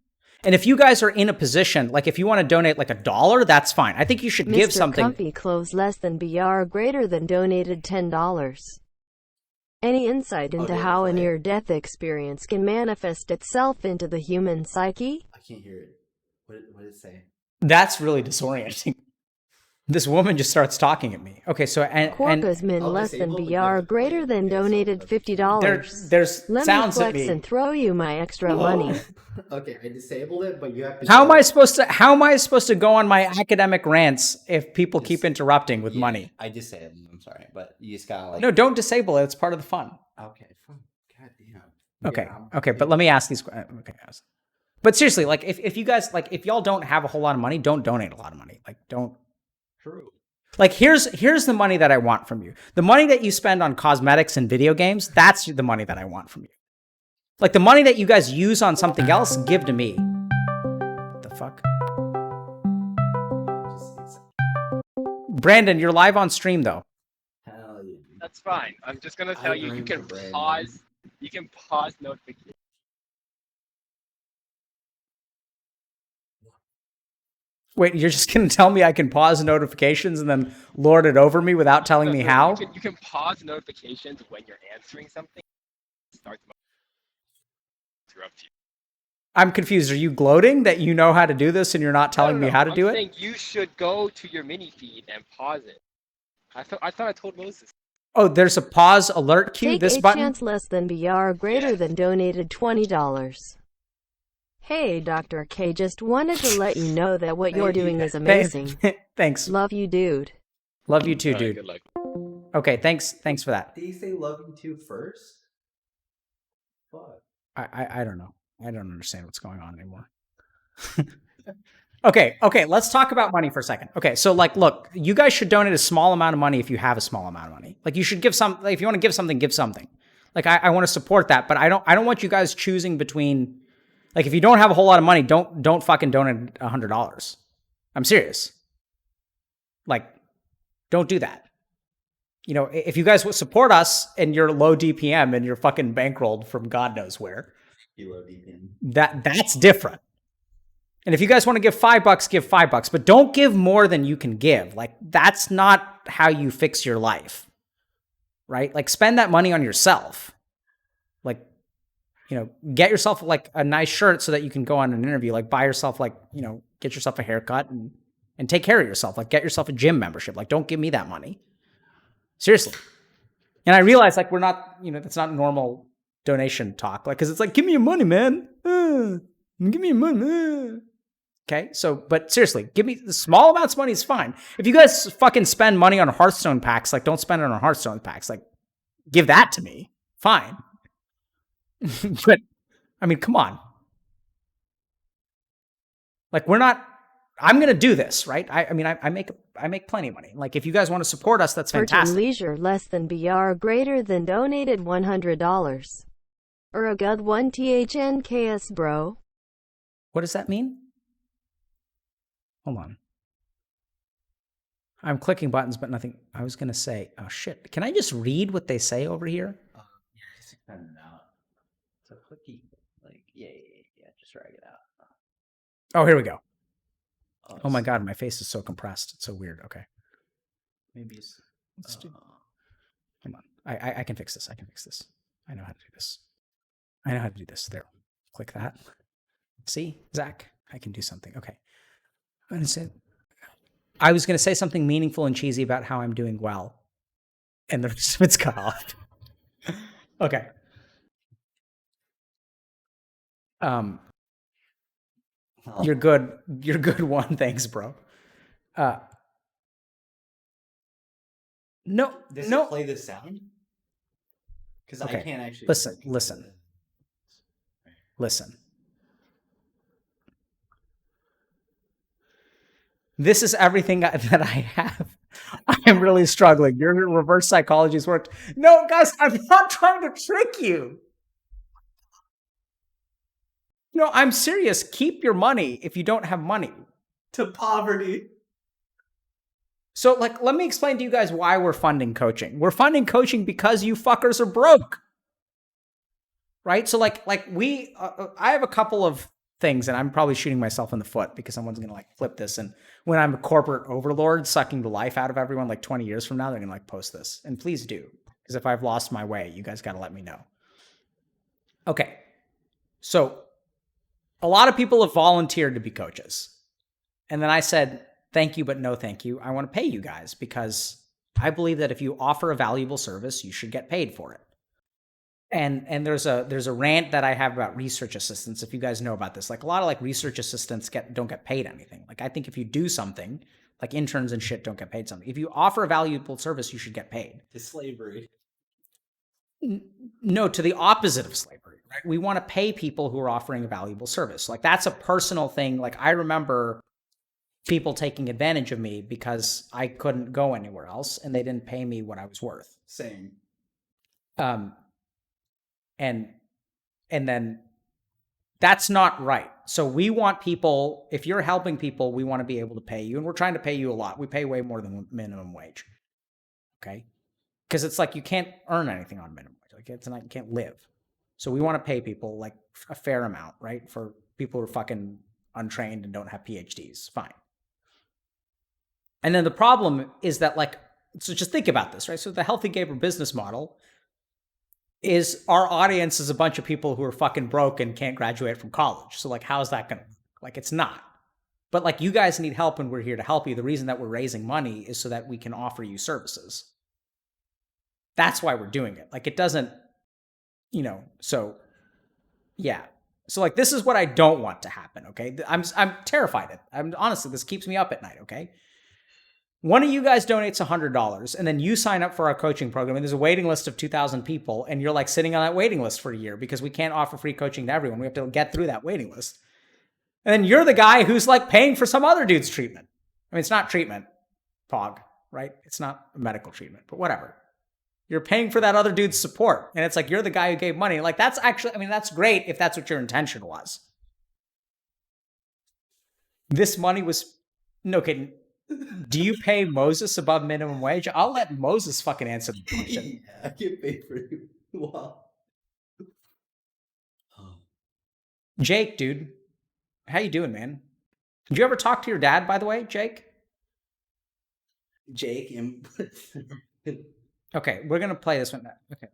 And if you guys are in a position, like if you want to donate like $1, that's fine. I think you should give something. Comfy clothes less than BR greater than donated $10. Any insight into how a near-death experience can manifest itself into the human psyche? I can't hear it. What did it say? That's really disorienting. This woman just starts talking at me. Okay, so Quokka's min less than BR greater than donated $50. There's Let sounds me at flex me. and throw you my extra money. Okay, I disabled it, but you have to. How am I supposed to go on my academic rants if people keep interrupting with money? I disabled. I'm sorry, but you just gotta like. No, don't disable it. It's part of the fun. Okay, fine. God damn. Okay. Yeah, I'm Okay. But let me ask these. Okay. But seriously, like if you guys like if y'all don't have a whole lot of money, don't donate a lot of money. Like don't. True. Like here's the money that I want from you. The money that you spend on cosmetics and video games, that's the money that I want from you. Like the money that you guys use on something else, give to me. What the fuck? Brandon, you're live on stream though. Hell yeah. That's fine. I'm just gonna tell you, you dream can for Brandon. pause. You can pause notifications. Wait, you're just gonna tell me I can pause notifications and then lord it over me without telling me how? You can pause notifications when you're answering something. Start to interrupt you. I'm confused. Are you gloating that you know how to do this and you're not telling me how to do I'm it? saying you should go to your mini feed and pause it. I thought I told Moses. Oh, there's a pause alert cue. Take This a button. chance less than BR greater Yes. than donated $20. Hey, Dr. K, just wanted to let you know that what you're doing is amazing. Thanks. Love you, dude. Love you too, All right, dude. good luck. Okay, thanks for that. Did he say love you too first? Fuck. I don't know. I don't understand what's going on anymore. Okay, let's talk about money for a second. Okay, so like, look, you guys should donate a small amount of money if you have a small amount of money. Like, you should give some. Like, if you want to give something, give something. Like, I want to support that, but I don't want you guys choosing between. Like, if you don't have a whole lot of money, don't fucking donate $100. I'm serious. Like, don't do that. You know, if you guys would support us and you're low DPM and you're fucking bankrolled from God knows where, that's different. And if you guys want to give $5, give $5, but don't give more than you can give. Like, that's not how you fix your life, right? Like, spend that money on yourself. Like, you know, get yourself like a nice shirt so that you can go on an interview. Like, buy yourself like, you know, get yourself a haircut and take care of yourself. Like, get yourself a gym membership. Like, don't give me that money. Seriously. And I realize like we're not, you know, that's not normal donation talk. Like, cause it's like, give me your money, man. Give me your money. Okay. So, but seriously, give me the small amounts of money is fine. If you guys fucking spend money on Hearthstone packs, like don't spend it on Hearthstone packs. Like give that to me. Fine. But I mean, come on. Like I'm going to do this, right? I mean, I make plenty of money. Like if you guys want to support us, that's fantastic. Leisure less than BR greater than donated $100. Or a good 1 THNKS, bro. What does that mean? Hold on. I'm clicking buttons, but nothing. I was going to say, oh shit. Can I just read what they say over here? Yeah, just extend it out. It's a clicky. Like, yeah. Just drag it out. Oh, here we go. Oh my God, my face is so compressed. It's so weird. Okay. Maybe it's. Let's do. Come on. I can fix this. I can fix this. I know how to do this. I know how to do this. There. Click that. See, Zach, I can do something. Okay. I was going to say something meaningful and cheesy about how I'm doing well. And it's cut off. Okay. You're good. You're good one. Thanks, bro. No. Does it play the sound? Because Okay. I can't actually. Listen. This is everything that I have. I'm really struggling. Your reverse psychology's worked. No, guys, I'm not trying to trick you. No, I'm serious. Keep your money if you don't have money. To poverty. So, like, let me explain to you guys why we're funding coaching. We're funding coaching because you fuckers are broke. Right? So, like I have a couple of things, and I'm probably shooting myself in the foot because someone's going to, like, flip this. And when I'm a corporate overlord sucking the life out of everyone, like, 20 years from now, they're going to, like, post this. And please do. Because if I've lost my way, you guys got to let me know. Okay. So, a lot of people have volunteered to be coaches. And then I said, thank you, but no thank you. I want to pay you guys because I believe that if you offer a valuable service, you should get paid for it. And there's a rant that I have about research assistants. If you guys know about this, like a lot of like research assistants don't get paid anything. Like I think if you do something, like interns and shit don't get paid something. If you offer a valuable service, you should get paid. To slavery. No, to the opposite of slavery, Right? We want to pay people who are offering a valuable service. Like that's a personal thing. Like I remember people taking advantage of me because I couldn't go anywhere else and they didn't pay me what I was worth. Same. And then that's not right. So we want people, if you're helping people, we want to be able to pay you. And we're trying to pay you a lot. We pay way more than minimum wage. Okay. Because it's like you can't earn anything on minimum wage. Like it's not, you can't live. So we want to pay people like a fair amount, right? For people who are fucking untrained and don't have PhDs. Fine. And then the problem is that like, so just think about this, right? So the Healthy Gamer business model is our audience is a bunch of people who are fucking broke and can't graduate from college. So like, how's that going to work? Like, it's not. But like, you guys need help and we're here to help you. The reason that we're raising money is so that we can offer you services. That's why we're doing it. Like, it doesn't, so yeah. So like, this is what I don't want to happen. Okay. I'm terrified. Honestly, this keeps me up at night. Okay. One of you guys donates $100 and then you sign up for our coaching program and there's a waiting list of 2,000 people and you're like sitting on that waiting list for a year because we can't offer free coaching to everyone. We have to get through that waiting list. And then you're the guy who's like paying for some other dude's treatment. I mean, it's not treatment, Pog, right? It's not medical treatment, but whatever. You're paying for that other dude's support. And it's like, you're the guy who gave money. Like that's actually, I mean, that's great if that's what your intention was. This money was, no kidding. Do you pay Moses above minimum wage? I'll let Moses fucking answer the question. I get paid for you. Wow. Jake, dude. How you doing, man? Did you ever talk to your dad, by the way, Jake? Jake and Okay, we're going to play this one now. Okay.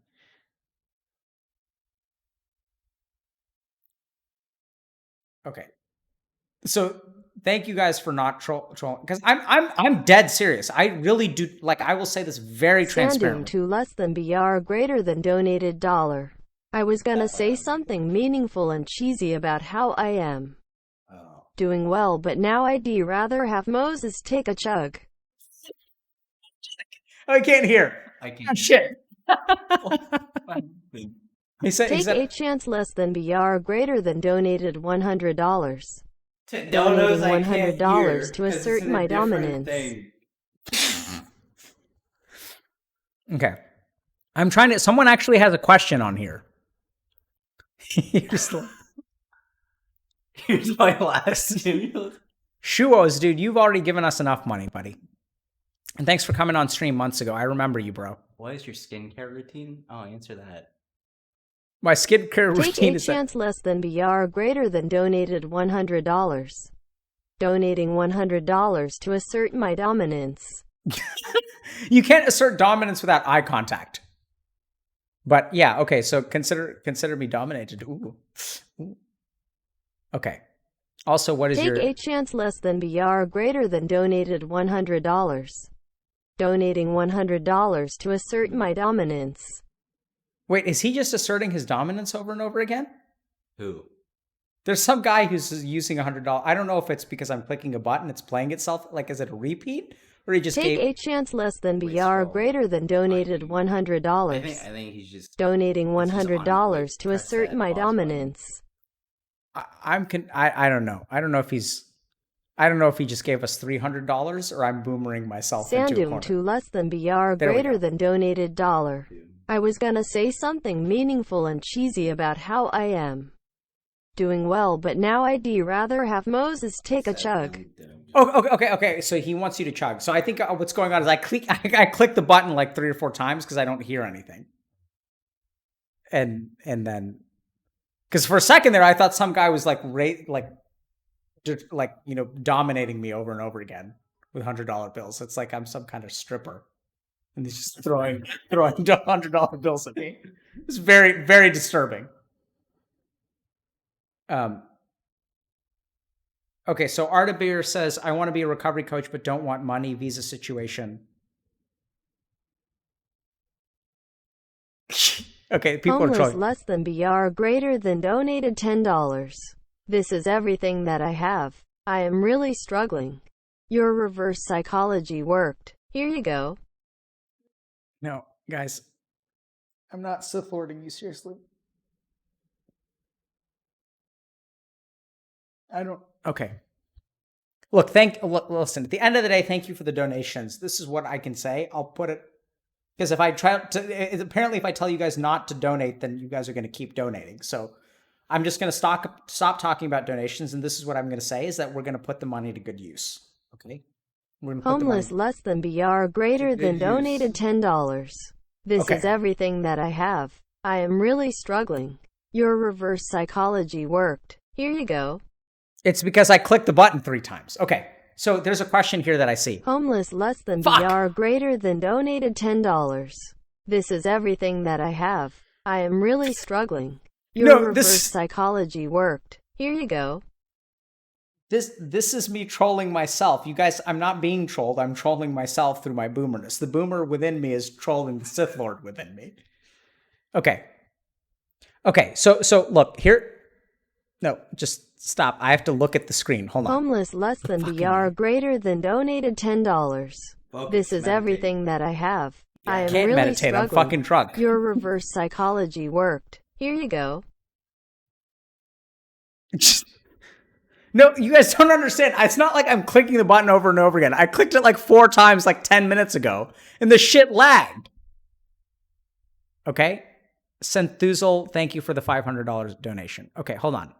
Okay. So thank you guys for not trolling because I'm dead serious. I really do. Like, I will say this very transparently. To less than BR greater than donated $. I was gonna say something meaningful and cheesy about how I am doing well, but now I'd rather have Moses take a chug. I can't hear. I can't. Oh, shit. He said, Take a chance less than BR greater than donated $100. Donating $100 to assert my dominance. Okay. I'm trying to, someone actually has a question on here. Here's my last Shuos, dude, you've already given us enough money, buddy. And thanks for coming on stream months ago. I remember you, bro. What is your skincare routine? Oh, answer that. My skincare routine Take a is chance less than BR greater than donated $100. Donating $100 to assert my dominance. You can't assert dominance without eye contact. But yeah, okay, so consider me dominated. Ooh. Okay. Also, what is Take a chance less than BR greater than donated $100. Donating $100 to assert my dominance. Wait, is he just asserting his dominance over and over again? Who? There's some guy who's using $100. I don't know if it's because I'm clicking a button, it's playing itself. Like, is it a repeat? Or he just Take a chance less than BR greater than donated $100. I think he's just donating $100 to assert my dominance. I don't know. I don't know if he just gave us $300 or I'm boomering myself into a corner. To less than BR greater than donated $. I was gonna say something meaningful and cheesy about how I am doing well, but now I'd rather have Moses take a chug. Okay. So he wants you to chug. So I think what's going on is I click the button like 3 or 4 times because I don't hear anything. And then, because for a second there I thought some guy was dominating me over and over again with $100 bills. It's like I'm some kind of stripper. And he's just throwing $100 bills at me. It's very, very disturbing. Okay, so Artabir says, I want to be a recovery coach, but don't want money, visa situation. Okay, people are trolling. Less than BR greater than donated $10. This is everything that I have. I am really struggling. Your reverse psychology worked. Here you go. No, guys, I'm not Sith Lording you, seriously. I don't. Okay. Look, listen. At the end of the day, thank you for the donations. This is what I can say. I'll put it because if I try to, apparently, if I tell you guys not to donate, then you guys are going to keep donating. So I'm just going to stop talking about donations, and this is what I'm going to say: is that we're going to put the money to good use. Okay. We're going to put Homeless less than BR greater than donated $10. This Okay. is everything that I have. I am really struggling. Your reverse psychology worked. Here you go. It's because I clicked the button 3 times. Okay. So there's a question here that I see. Homeless less than Fuck. BR greater than donated $10. This is everything that I have. I am really struggling. Your No, reverse psychology worked. Here you go. This is me trolling myself. You guys, I'm not being trolled. I'm trolling myself through my boomerness. The boomer within me is trolling the Sith Lord within me. Okay. Okay, so look, here. No, just stop. I have to look at the screen. Hold on. Homeless less than BR greater than donated $10. This is everything that I have. I am Can't really meditate. struggling. I'm fucking drunk. Your reverse psychology worked. Here you go. No, you guys don't understand. It's not like I'm clicking the button over and over again. I clicked it like 4 times like 10 minutes ago, and the shit lagged. Okay? Senthuzal, thank you for the $500 donation. Okay, hold on.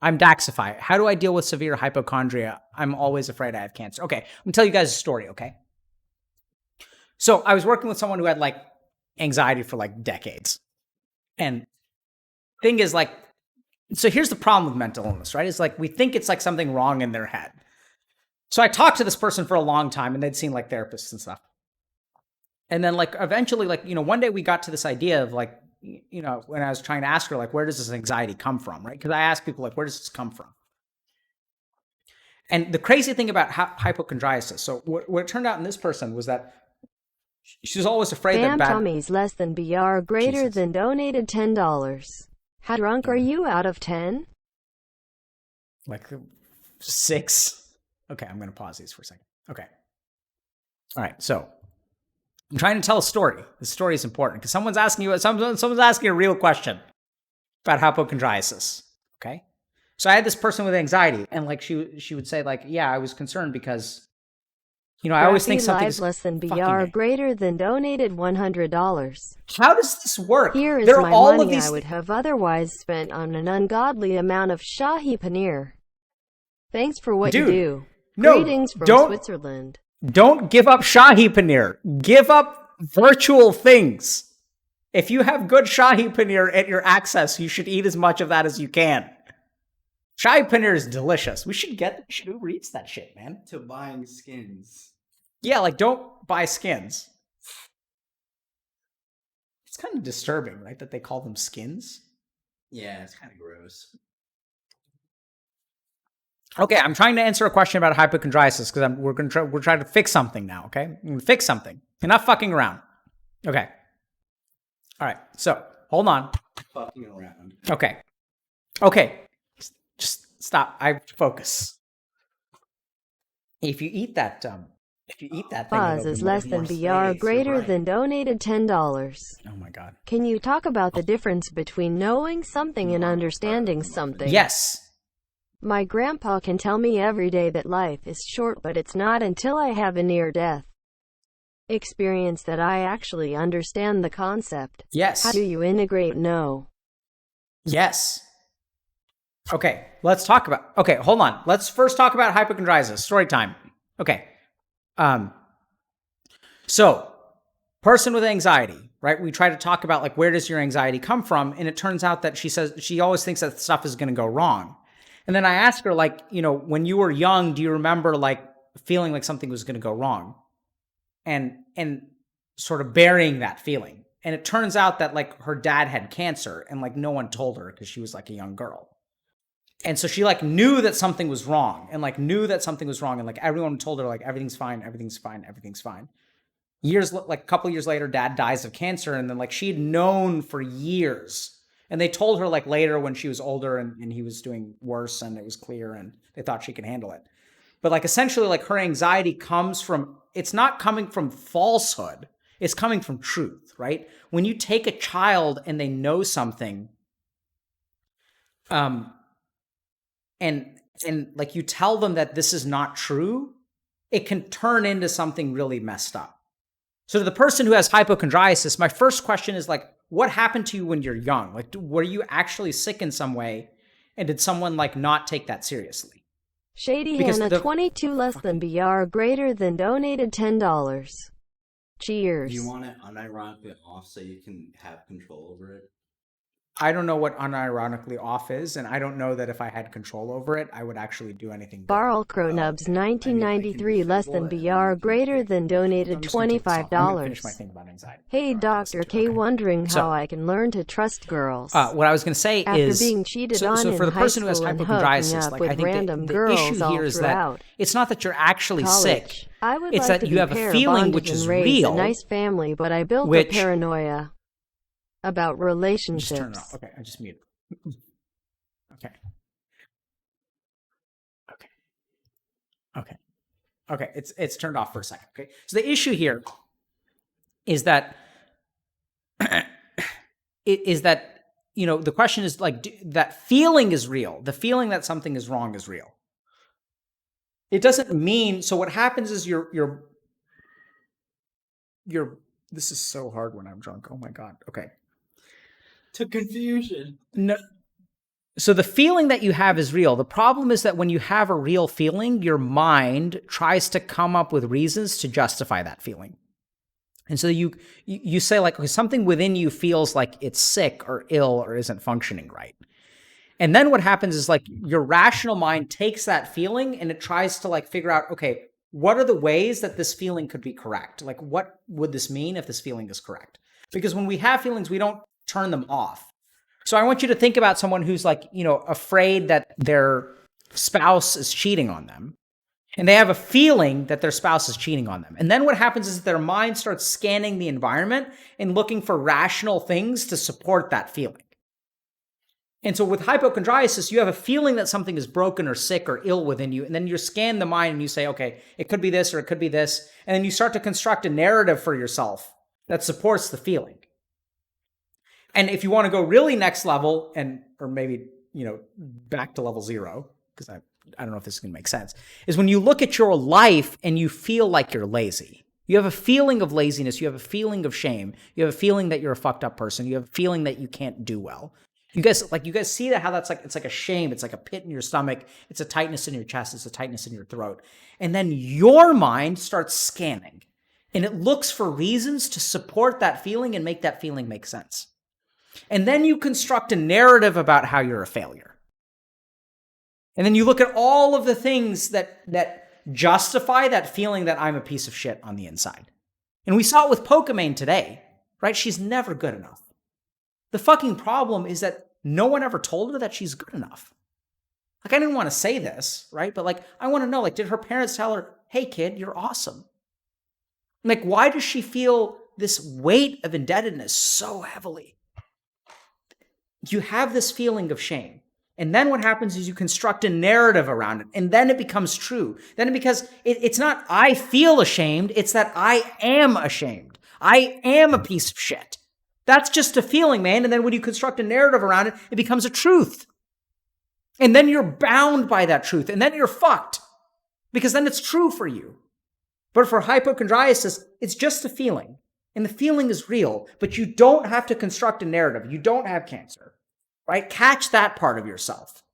I'm Daxify. How do I deal with severe hypochondria? I'm always afraid I have cancer. Okay, I'm gonna tell you guys a story, okay? So I was working with someone who had like anxiety for like decades. And thing is like, so here's the problem with mental illness, right? It's like we think it's like something wrong in their head. So I talked to this person for a long time and they'd seen like therapists and stuff. And then like eventually like, you know, one day we got to this idea of like, you know, when I was trying to ask her, like, where does this anxiety come from, right? Because I ask people, like, where does this come from? And the crazy thing about hypochondriasis, so what it turned out in this person was that she was always afraid that bad... Tommy's less than BR greater than donated $10. How drunk are you out of 10? Like 6. Okay, I'm going to pause these for a second. Okay. All right, so... I'm trying to tell a story. The story is important because someone's asking a real question about hypochondriasis. Okay, so I had this person with anxiety, and like she would say like, yeah, I was concerned because, you know, I always think something's less than BR greater than donated $100. How does this work? Here is there my all money of these I would have otherwise spent on an ungodly amount of Shahi paneer. Thanks for what you do. Greetings from Switzerland. Don't give up Shahi paneer. Give up virtual things. If you have good Shahi paneer at your access, you should eat as much of that as you can. Shahi paneer is delicious. Who reads that shit, man? To buying skins. Yeah, like don't buy skins. It's kind of disturbing, right? That they call them skins. Yeah, it's kind of gross. Okay, I'm trying to answer a question about hypochondriasis because we're trying to fix something now. Okay, I'm gonna fix something. You're not fucking around. Okay. All right. So hold on. Fucking around. Okay. Okay. Just stop. I focus. If you eat that thing, Pause is less than BR greater than donated $10. Oh my god. Can you talk about the difference between knowing something and understanding something? Yes. My grandpa can tell me every day that life is short, but it's not until I have a near-death experience that I actually understand the concept. Yes. How do you integrate no? Yes. Okay, let's talk about... Okay, hold on. Let's first talk about hypochondriasis. Story time. Okay. So, person with anxiety, right? We try to talk about, like, where does your anxiety come from? And it turns out that she always thinks that stuff is going to go wrong. And then I asked her, like, you know, when you were young, do you remember, like, feeling like something was going to go wrong? And sort of burying that feeling. And it turns out that, like, her dad had cancer and, like, no one told her because she was, like, a young girl. And so she, like, knew that something was wrong and, like, and, like, everyone told her, like, everything's fine. A couple years later, dad dies of cancer. And then, like, she'd known for years. And they told her, like, later when she was older and he was doing worse and it was clear and they thought she could handle it. But, like, essentially, like, her anxiety comes from, it's not coming from falsehood. It's coming from truth, right? When you take a child and they know something, and and like you tell them that this is not true, it can turn into something really messed up. So to the person who has hypochondriasis, my first question is like, what happened to you when you're young? Like, were you actually sick in some way? And did someone like not take that seriously? Shady Because Hannah, the 22 less than BR greater than donated $10. Cheers. Do you want it unironically off so you can have control over it? I don't know what unironically off is, and I don't know that if I had control over it, I would actually do anything good. Barl Cronubs 1993 less than BR greater than donated I'm just gonna take this off. I'm gonna finish my $25. thing about anxiety. Hey Dr. K, Okay. wondering So- how I can learn to trust girls. What I was going to say After is, being cheated so on for in the person high who has school and hooking hypochondriasis, up like with I think random the girls issue all here is throughout that it's not that you're actually sick. college. I would It's like that to you be have a pair feeling bonded which is and raise real, a nice family, but I built which- a paranoia about Just turn it relationships. off. Okay, I just muted. Okay. Okay, it's turned off for a second. Okay, so the issue here is that the question is like that feeling is real. The feeling that something is wrong is real. It doesn't mean so. What happens is you're. This is so hard when I'm drunk. Oh my god. Okay. To confusion. No. So the feeling that you have is real. The problem is that when you have a real feeling, your mind tries to come up with reasons to justify that feeling. And so you say like, okay, something within you feels like it's sick or ill or isn't functioning right. And then what happens is like your rational mind takes that feeling and it tries to like figure out, okay, what are the ways that this feeling could be correct? Like, what would this mean if this feeling is correct? Because when we have feelings, we don't turn them off. So I want you to think about someone who's like, afraid that their spouse is cheating on them. And they have a feeling that their spouse is cheating on them. And then what happens is their mind starts scanning the environment and looking for rational things to support that feeling. And so with hypochondriasis, you have a feeling that something is broken or sick or ill within you. And then you scan the mind and you say, okay, it could be this or it could be this. And then you start to construct a narrative for yourself that supports the feeling. And if you want to go really next level or maybe, back to level 0, because I don't know if this is going to make sense, is when you look at your life and you feel like you're lazy. You have a feeling of laziness. You have a feeling of shame. You have a feeling that you're a fucked up person. You have a feeling that you can't do well. You guys see that how that's like, it's like a shame. It's like a pit in your stomach. It's a tightness in your chest. It's a tightness in your throat. And then your mind starts scanning and it looks for reasons to support that feeling and make that feeling make sense. And then you construct a narrative about how you're a failure. And then you look at all of the things that justify that feeling that I'm a piece of shit on the inside. And we saw it with Pokimane today, right? She's never good enough. The fucking problem is that no one ever told her that she's good enough. Like, I didn't want to say this, right? But like, I want to know, like, did her parents tell her, hey kid, you're awesome? Like, why does she feel this weight of indebtedness so heavily? You have this feeling of shame. And then what happens is you construct a narrative around it. And then it becomes true. It's not I feel ashamed. It's that I am ashamed. I am a piece of shit. That's just a feeling, man. And then when you construct a narrative around it, it becomes a truth. And then you're bound by that truth. And then you're fucked. Because then it's true for you. But for hypochondriasis, it's just a feeling. And the feeling is real, but you don't have to construct a narrative. You don't have cancer, right? Catch that part of yourself.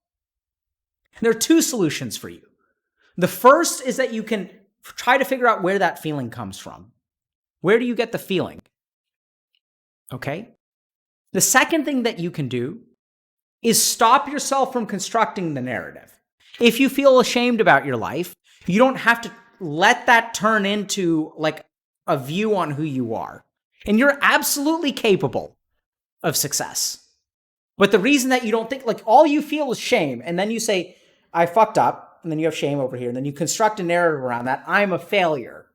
There are 2 solutions for you. The first is that you can try to figure out where that feeling comes from. Where do you get the feeling? Okay? The second thing that you can do is stop yourself from constructing the narrative. If you feel ashamed about your life, you don't have to let that turn into like a view on who you are. And you're absolutely capable of success. But the reason that you don't think, like, all you feel is shame, and then you say, I fucked up, and then you have shame over here, and then you construct a narrative around that, I'm a failure.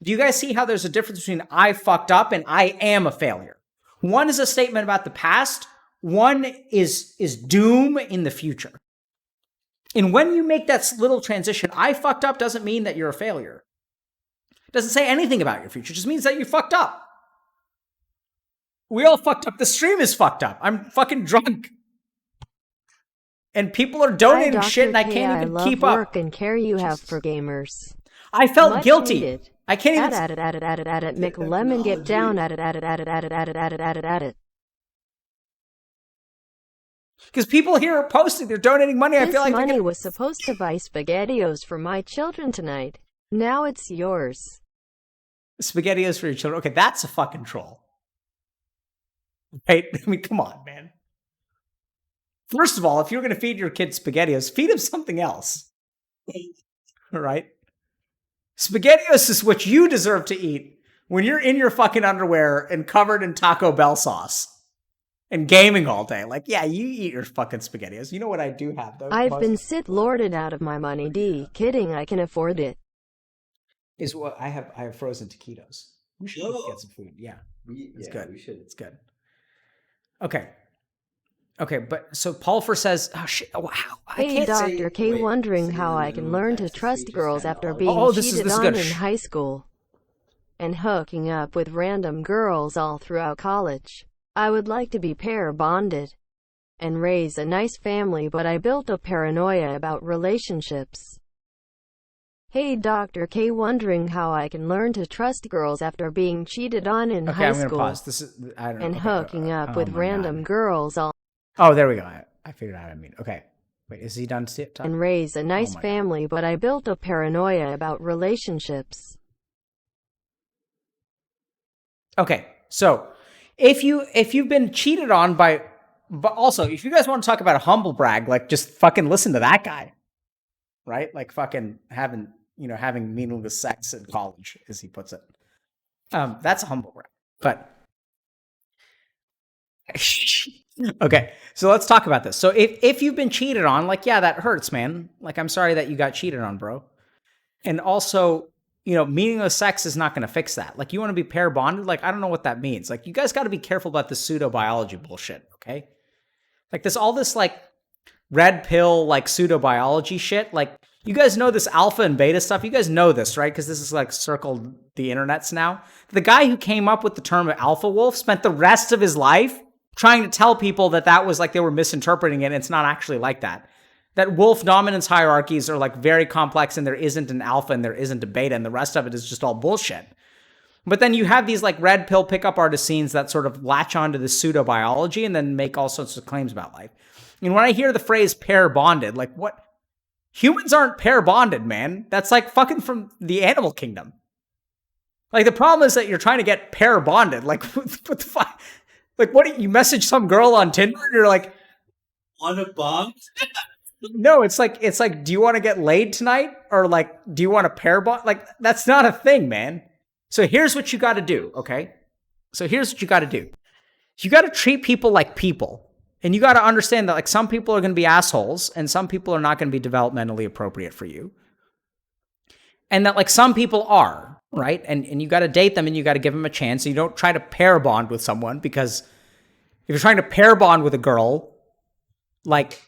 Do you guys see how there's a difference between I fucked up and I am a failure? One is a statement about the past, one is doom in the future. And when you make that little transition, I fucked up doesn't mean that you're a failure. It doesn't say anything about your future. It just means that you fucked up. We all fucked up. The stream is fucked up. I'm fucking drunk. And people are Hi, donating Dr. shit and I K. can't I even love keep up. work and care you have for gamers. I felt Much guilty. needed. I can't even. At it. McLemon get down at it. Because people here are posting, they're donating money. I This feel like money was supposed to buy SpaghettiOs for my children tonight. Now it's yours. SpaghettiOs for your children. Okay, that's a fucking troll. Right? I mean, come on, man. First of all, if you're going to feed your kid SpaghettiOs, feed him something else. All right? SpaghettiOs is what you deserve to eat when you're in your fucking underwear and covered in Taco Bell sauce and gaming all day. Like, yeah, you eat your fucking SpaghettiOs. You know what I do have, though? I've been Sith Lorded out of my money. Kidding, I can afford it. Is what I have frozen taquitos. We should get some food. Yeah. It's good. We should. It's good. Okay. Okay, but so Paulfer says, oh shit, wow. Hey, Dr. K, wondering how I can learn to trust girls after being cheated on in high school and hooking up with random girls all throughout college. I would like to be pair bonded and raise a nice family, but I built up paranoia about relationships. Hey, Dr. K, wondering how I can learn to trust girls after being cheated on in high I'm gonna school pause. This is I don't know. and hooking up with random girls all. Oh, there we go. I figured out what I mean. Okay. Wait, is he done? And raise a nice family, but I built up paranoia about relationships. Okay, so if you've been cheated on by, but also if you guys want to talk about a humble brag, like just fucking listen to that guy, right? Like fucking having meaningless sex in college, as he puts it. That's a humble brag, but. Okay, so let's talk about this. So if you've been cheated on, like, yeah, that hurts, man. Like, I'm sorry that you got cheated on, bro. And also, meaningless sex is not going to fix that. Like, you want to be pair bonded? Like, I don't know what that means. Like, you guys got to be careful about the pseudo biology bullshit, okay? Like, all this like red pill, like pseudo biology shit. Like, you guys know this alpha and beta stuff. You guys know this, right? Because this is like circled the internets now. The guy who came up with the term alpha wolf spent the rest of his life trying to tell people that was like they were misinterpreting it, and it's not actually like that. That wolf dominance hierarchies are like very complex, and there isn't an alpha and there isn't a beta, and the rest of it is just all bullshit. But then you have these like red pill pickup artist scenes that sort of latch onto the pseudo biology and then make all sorts of claims about life. And when I hear the phrase pair bonded, like what? Humans aren't pair bonded, man. That's like fucking from the animal kingdom. Like the problem is that you're trying to get pair bonded. Like what the fuck? Like, what, you message some girl on Tinder and you're like, want a bond? No, it's like, do you want to get laid tonight? Or like, do you want a pair bond? Like, that's not a thing, man. So here's what you got to do, okay? So here's what you got to do. You got to treat people like people. And you got to understand that like some people are going to be assholes and some people are not going to be developmentally appropriate for you. And that like some people are, right? And you got to date them and you got to give them a chance. You don't try to pair bond with someone, because if you're trying to pair bond with a girl, like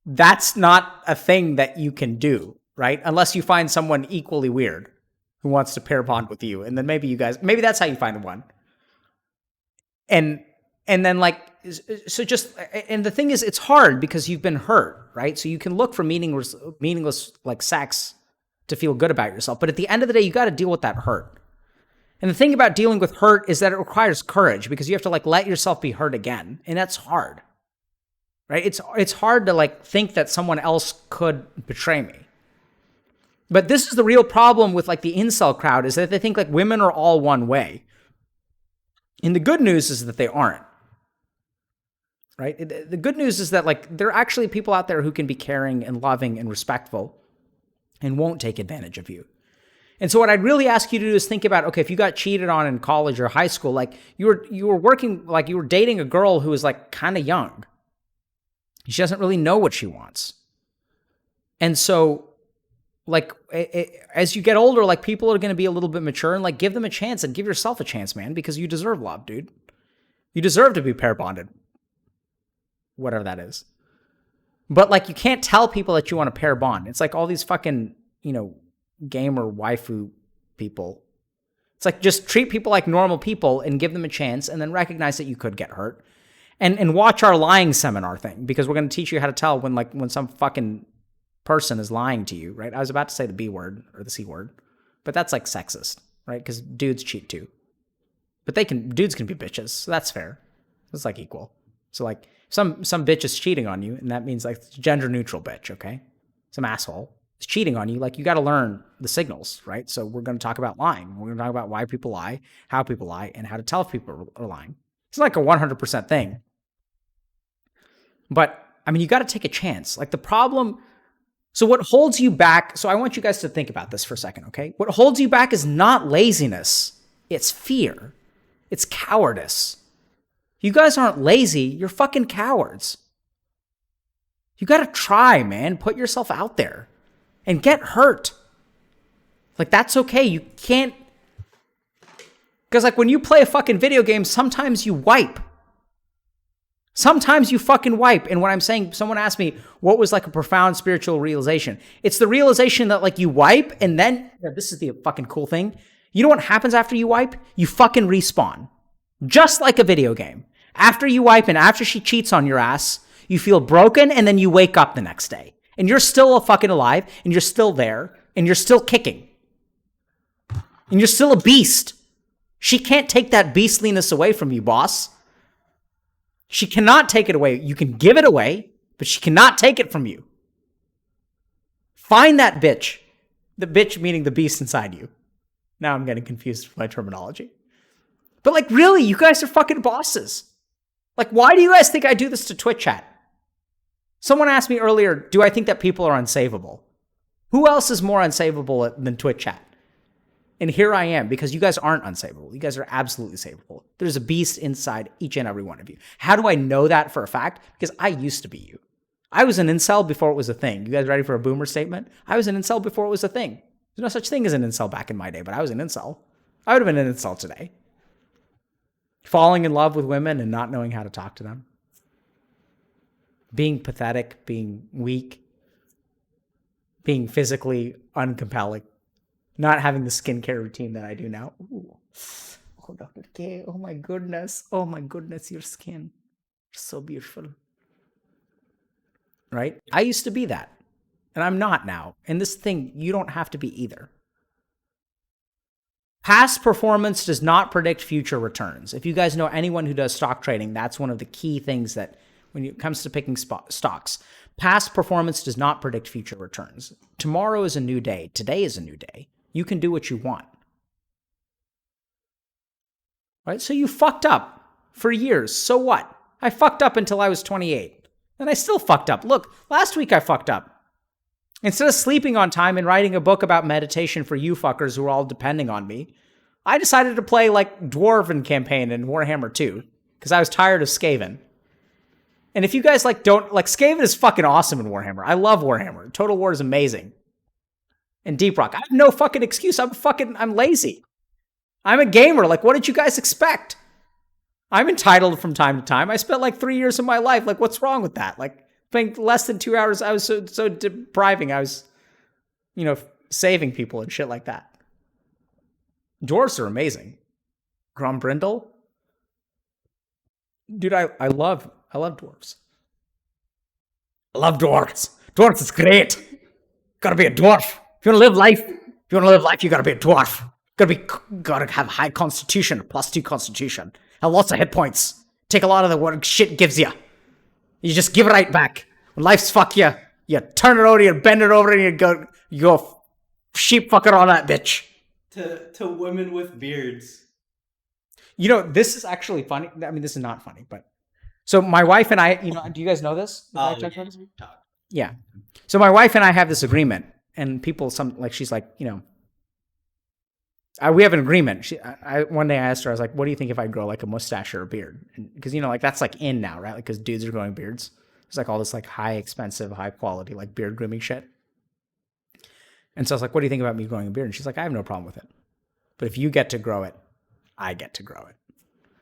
that's not a thing that you can do, right? Unless you find someone equally weird who wants to pair bond with you. And then maybe that's how you find one. And then like, so just, and the thing is, it's hard because you've been hurt, right? So you can look for meaningless like sex to feel good about yourself. But at the end of the day, you got to deal with that hurt. And the thing about dealing with hurt is that it requires courage, because you have to like let yourself be hurt again. And that's hard, right? It's hard to like think that someone else could betray me. But this is the real problem with like the incel crowd, is that they think like women are all one way. And the good news is that they aren't. Right? The good news is that like there are actually people out there who can be caring and loving and respectful and won't take advantage of you. And so what I'd really ask you to do is think about, okay, if you got cheated on in college or high school, like you were working, like you were dating a girl who is like kind of young. She doesn't really know what she wants. And so like as you get older, like people are going to be a little bit mature, and like give them a chance and give yourself a chance, man, because you deserve love, dude. You deserve to be pair bonded. Whatever that is. But like you can't tell people that you want to pair bond. It's like all these fucking, gamer waifu people. It's like just treat people like normal people and give them a chance, and then recognize that you could get hurt. And watch our lying seminar thing, because we're going to teach you how to tell when some fucking person is lying to you, right? I was about to say the B word or the C word, but that's like sexist, right? Because dudes cheat too. But dudes can be bitches, so that's fair. It's like equal. So like some bitch is cheating on you, and that means like gender neutral bitch, okay? Some asshole is cheating on you, like you got to learn the signals, right? So we're going to talk about lying. We're going to talk about why people lie, how people lie, and how to tell if people are lying. It's not like a 100% thing. But I mean, you got to take a chance. Like the problem, so what holds you back, so I want you guys to think about this for a second, okay? What holds you back is not laziness, it's fear. It's cowardice. You guys aren't lazy, you're fucking cowards. You got to try, man. Put yourself out there and get hurt. Like that's okay. You can't, because like when you play a fucking video game, sometimes you wipe. Sometimes you fucking wipe. And when I'm saying, someone asked me, what was like a profound spiritual realization? It's the realization that like you wipe and then, this is the fucking cool thing. You know what happens after you wipe? You fucking respawn. Just like a video game. After you wipe and after she cheats on your ass, you feel broken and then you wake up the next day. And you're still fucking alive and you're still there and you're still kicking. And you're still a beast. She can't take that beastliness away from you, boss. She cannot take it away. You can give it away, but she cannot take it from you. Find that bitch. The bitch meaning the beast inside you. Now I'm getting confused with my terminology. But like, really, you guys are fucking bosses. Like, why do you guys think I do this to Twitch chat? Someone asked me earlier, do I think that people are unsavable? Who else is more unsavable than Twitch chat? And here I am, because you guys aren't unsavable. You guys are absolutely savable. There's a beast inside each and every one of you. How do I know that for a fact? Because I used to be you. I was an incel before it was a thing. You guys ready for a boomer statement? I was an incel before it was a thing. There's no such thing as an incel back in my day, but I was an incel. I would have been an incel today. Falling in love with women and not knowing how to talk to them. Being pathetic, being weak, being physically uncompelling. Not having the skincare routine that I do now. Ooh. Oh, Dr. K. Oh my goodness. Oh my goodness, your skin. So beautiful. Right? I used to be that. And I'm not now. And this thing, you don't have to be either. Past performance does not predict future returns. If you guys know anyone who does stock trading, that's one of the key things that when it comes to picking stocks. Past performance does not predict future returns. Tomorrow is a new day. Today is a new day. You can do what you want. Right? So you fucked up for years. So what? I fucked up until I was 28. And I still fucked up. Look, last week I fucked up. Instead of sleeping on time and writing a book about meditation for you fuckers who are all depending on me, I decided to play like Dwarven campaign in Warhammer 2 because I was tired of Skaven. And if you guys Skaven is fucking awesome in Warhammer. I love Warhammer. Total War is amazing. And Deep Rock, I have no fucking excuse. I'm lazy. I'm a gamer. Like, what did you guys expect? I'm entitled from time to time. I spent like 3 years of my life. Like, what's wrong with that? Like, playing less than 2 hours, I was so depriving. I was, saving people and shit like that. Dwarves are amazing. Grombrindle? Dude, I love dwarves. I love dwarves. Dwarves is great. Gotta be a dwarf. If you want to live life, you gotta be a dwarf. Gotta have high constitution, +2 constitution. Have lots of hit points. Take a lot of the what shit gives you. You just give it right back. When life's fuck you, you turn it over, you bend it over, and you go sheep fucker on that bitch. To women with beards. This is actually funny. I mean, this is not funny, but so my wife and I, do you guys know this? Yeah. So my wife and I have this agreement. And people, she's like, we have an agreement. One day I asked her, I was like, what do you think if I grow like a mustache or a beard? Because, that's like in now, right? Like, because dudes are growing beards. It's like all this like high expensive, high quality, like beard grooming shit. And so I was like, what do you think about me growing a beard? And she's like, I have no problem with it. But if you get to grow it, I get to grow it.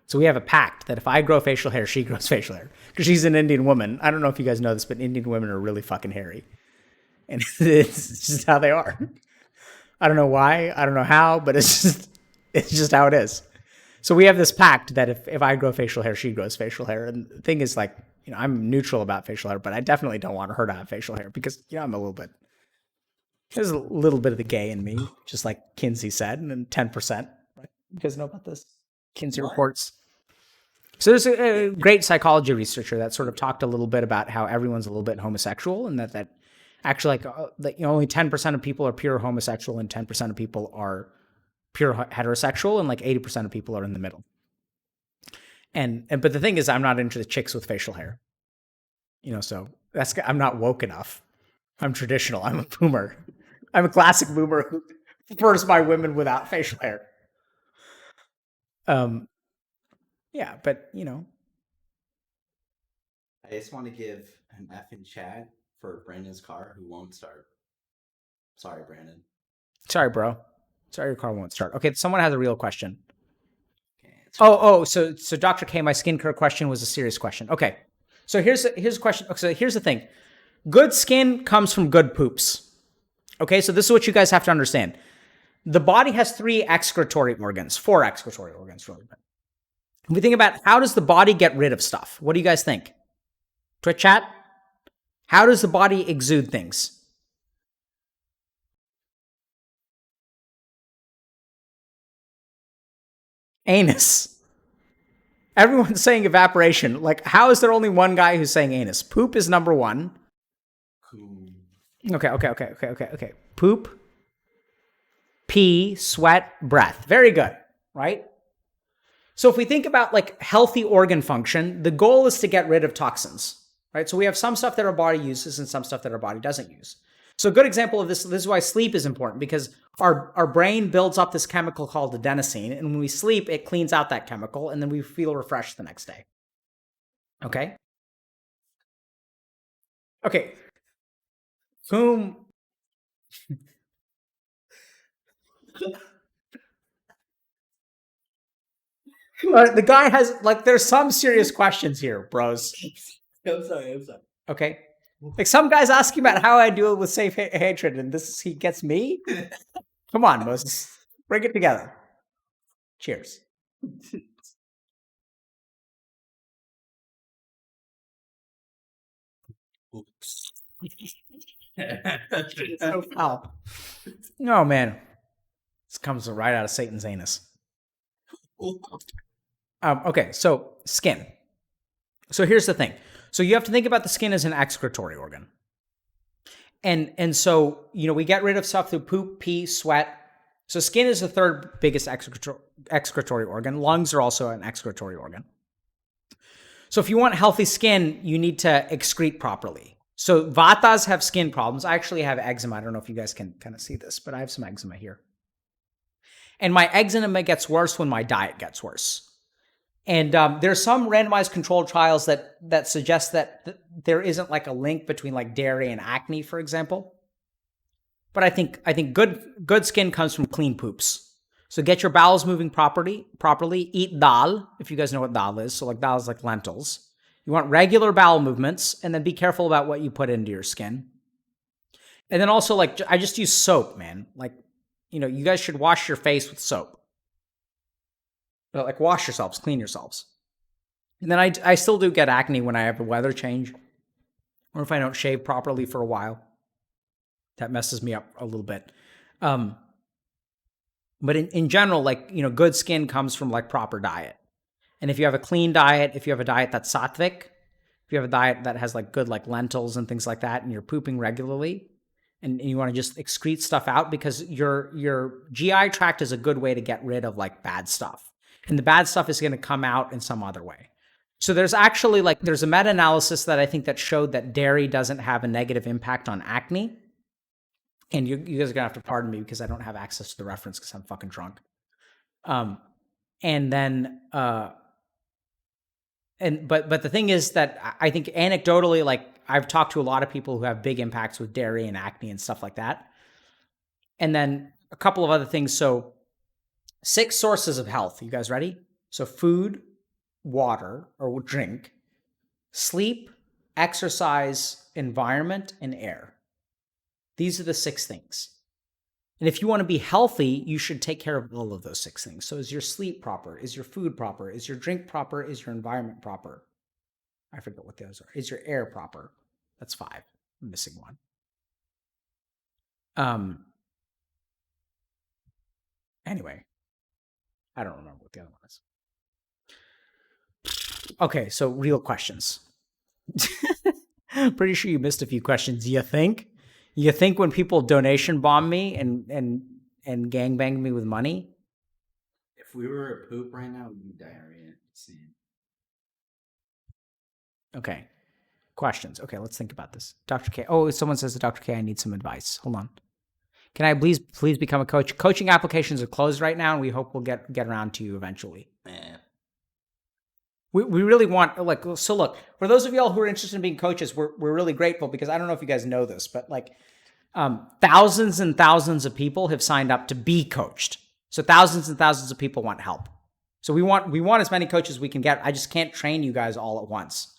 So we have a pact that if I grow facial hair, she grows facial hair. Because she's an Indian woman. I don't know if you guys know this, but Indian women are really fucking hairy. And it's just how they are. I don't know why. I don't know how, but it's just how it is. So we have this pact that if I grow facial hair, she grows facial hair. And the thing is, like, I'm neutral about facial hair, but I definitely don't want her to have facial hair because, I'm a little bit, there's a little bit of the gay in me, just like Kinsey said, and then 10%. Right? You guys know about this? Kinsey reports. So there's a great psychology researcher that sort of talked a little bit about how everyone's a little bit homosexual, and that actually, like, only 10% of people are pure homosexual and 10% of people are pure heterosexual, and like 80% of people are in the middle. But the thing is, I'm not into the chicks with facial hair. So I'm not woke enough. I'm traditional. I'm a boomer. I'm a classic boomer who prefers my women without facial hair. Yeah, but I just want to give an F in chat for Brandon's car who won't start. Sorry, Brandon. Sorry, bro. Sorry, your car won't start. Okay, someone has a real question. So Dr. K, my skincare question was a serious question. Okay, so here's a question. So here's the thing. Good skin comes from good poops. Okay, so this is what you guys have to understand. The body has 4 excretory organs, really. If we think about how does the body get rid of stuff, what do you guys think? Twitch chat? How does the body exude things? Anus. Everyone's saying evaporation. Like, how is there only one guy who's saying anus? Poop is number 1. Okay. Poop, pee, sweat, breath. Very good, right? So if we think about like healthy organ function, the goal is to get rid of toxins, right? So we have some stuff that our body uses and some stuff that our body doesn't use. So a good example of this is why sleep is important, because our brain builds up this chemical called adenosine, and when we sleep, it cleans out that chemical, and then we feel refreshed the next day. Okay? Okay. Whom... The guy has, like, there's some serious questions here, bros. I'm sorry. Okay? Like, some guy's asking about how I deal with safe hatred, and he gets me? Come on, Moses. Bring it together. Cheers. So foul. Oh, man. This comes right out of Satan's anus. Okay, so skin. So here's the thing. So you have to think about the skin as an excretory organ. And so, we get rid of stuff through poop, pee, sweat. So skin is the 3rd biggest excretory organ. Lungs are also an excretory organ. So if you want healthy skin, you need to excrete properly. So vatas have skin problems. I actually have eczema. I don't know if you guys can kind of see this, but I have some eczema here. And my eczema gets worse when my diet gets worse. And there's some randomized controlled trials that suggest that there isn't like a link between like dairy and acne, for example. But I think good skin comes from clean poops. So get your bowels moving properly. Eat dal, if you guys know what dal is. So like dal is like lentils. You want regular bowel movements, and then be careful about what you put into your skin. And then also, like, I just use soap, man. Like, you guys should wash your face with soap. Like, wash yourselves, clean yourselves. And then I still do get acne when I have a weather change, or if I don't shave properly for a while. That messes me up a little bit. But in general, like, good skin comes from like proper diet. And if you have a clean diet, if you have a diet that's sattvic, if you have a diet that has like good like lentils and things like that, and you're pooping regularly, and you want to just excrete stuff out, because your GI tract is a good way to get rid of like bad stuff. And the bad stuff is going to come out in some other way. So there's actually there's a meta-analysis that I think that showed that dairy doesn't have a negative impact on acne. And you guys are going to have to pardon me because I don't have access to the reference because I'm fucking drunk. But the thing is that I think anecdotally, like, I've talked to a lot of people who have big impacts with dairy and acne and stuff like that. And then a couple of other things. So 6 sources of health. You guys ready? So food, water or drink, sleep, exercise, environment, and air. These are the 6 things. And if you want to be healthy, you should take care of all of those 6 things. So is your sleep proper? Is your food proper? Is your drink proper? Is your environment proper? I forget what those are. Is your air proper? That's 5. I'm missing one. Anyway, I don't remember what the other one is. Okay, so real questions. Pretty sure you missed a few questions. You think? You think when people donation bomb me and gangbang me with money? If we were a poop right now, we'd be diarrhea. Okay. Questions. Okay, let's think about this. Dr. K. Oh, someone says to Dr. K, I need some advice. Hold on. Can I please become a coach? Coaching applications are closed right now, and we hope we'll get around to you eventually. We really want, like, so look, for those of y'all who are interested in being coaches, we're really grateful because I don't know if you guys know this, but like thousands and thousands of people have signed up to be coached. So thousands and thousands of people want help. So we want as many coaches as we can get. I just can't train you guys all at once.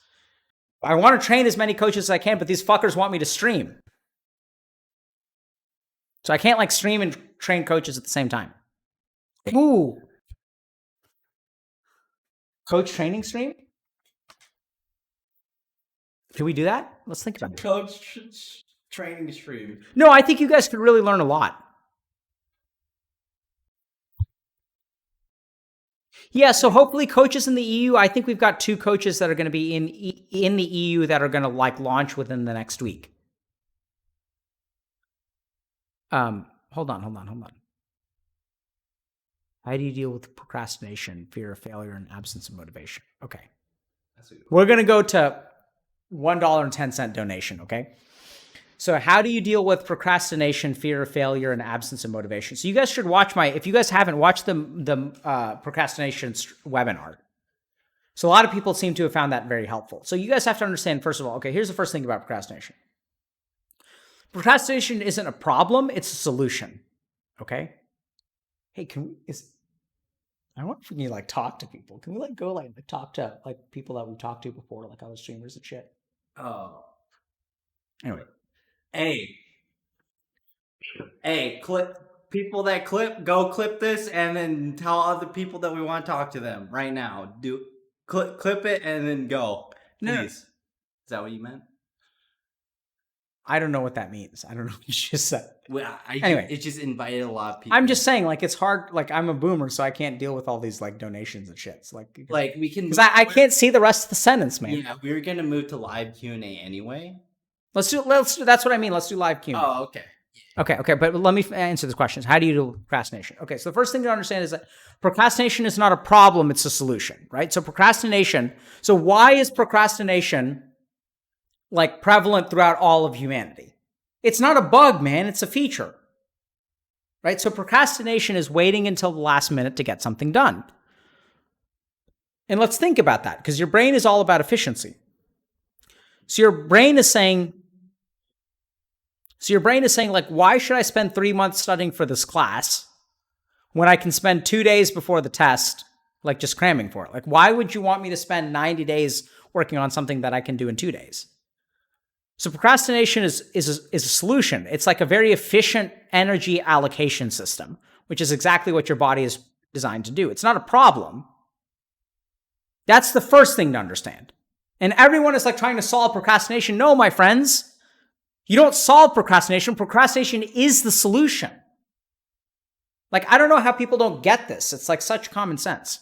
I want to train as many coaches as I can, but these fuckers want me to stream. So I can't like stream and train coaches at the same time. Ooh. Coach training stream? Can we do that? Let's think about it. Coach training stream. No, I think you guys could really learn a lot. Yeah, so hopefully coaches in the EU, I think we've got 2 coaches that are going to be in the EU that are going to like launch within the next week. Hold on. How do you deal with procrastination, fear of failure, and absence of motivation? Okay. We're going to go to $1.10 donation, okay? So how do you deal with procrastination, fear of failure, and absence of motivation? So you guys should watch if you guys haven't, watched the procrastination webinar. So a lot of people seem to have found that very helpful. So you guys have to understand, first of all, okay, here's the first thing about procrastination. Procrastination isn't a problem, it's a solution, okay? Hey, I wonder if we can like talk to people. Can we like go like talk to like people that we've talked to before, like other streamers and shit? Oh. Anyway. Hey, go clip this and then tell other people that we want to talk to them right now. Clip it and then go. Please. No. Is that what you meant? I don't know what that means. I don't know what you just said. Well, Anyway. it just invited a lot of people. I'm just saying, like, it's hard. Like, I'm a boomer, so I can't deal with all these like donations and shit. So, like we can, because I can't see the rest of the sentence, man. Yeah, we were gonna move to live Q&A anyway. Let's do. That's what I mean. Let's do live Q&A. Oh, okay. Okay. But let me answer this question. How do you deal with procrastination? Okay, so the first thing to understand is that procrastination is not a problem; it's a solution, right? So procrastination. So why is procrastination like prevalent throughout all of humanity? It's not a bug, man. It's a feature, right? So procrastination is waiting until the last minute to get something done. And let's think about that, because your brain is all about efficiency. So your brain is saying, like, why should I spend 3 months studying for this class when I can spend 2 days before the test, like just cramming for it? Like, why would you want me to spend 90 days working on something that I can do in 2 days? So procrastination is a solution. It's like a very efficient energy allocation system, which is exactly what your body is designed to do. It's not a problem. That's the first thing to understand. And everyone is like trying to solve procrastination. No, my friends, you don't solve procrastination. Procrastination is the solution. Like, I don't know how people don't get this. It's like such common sense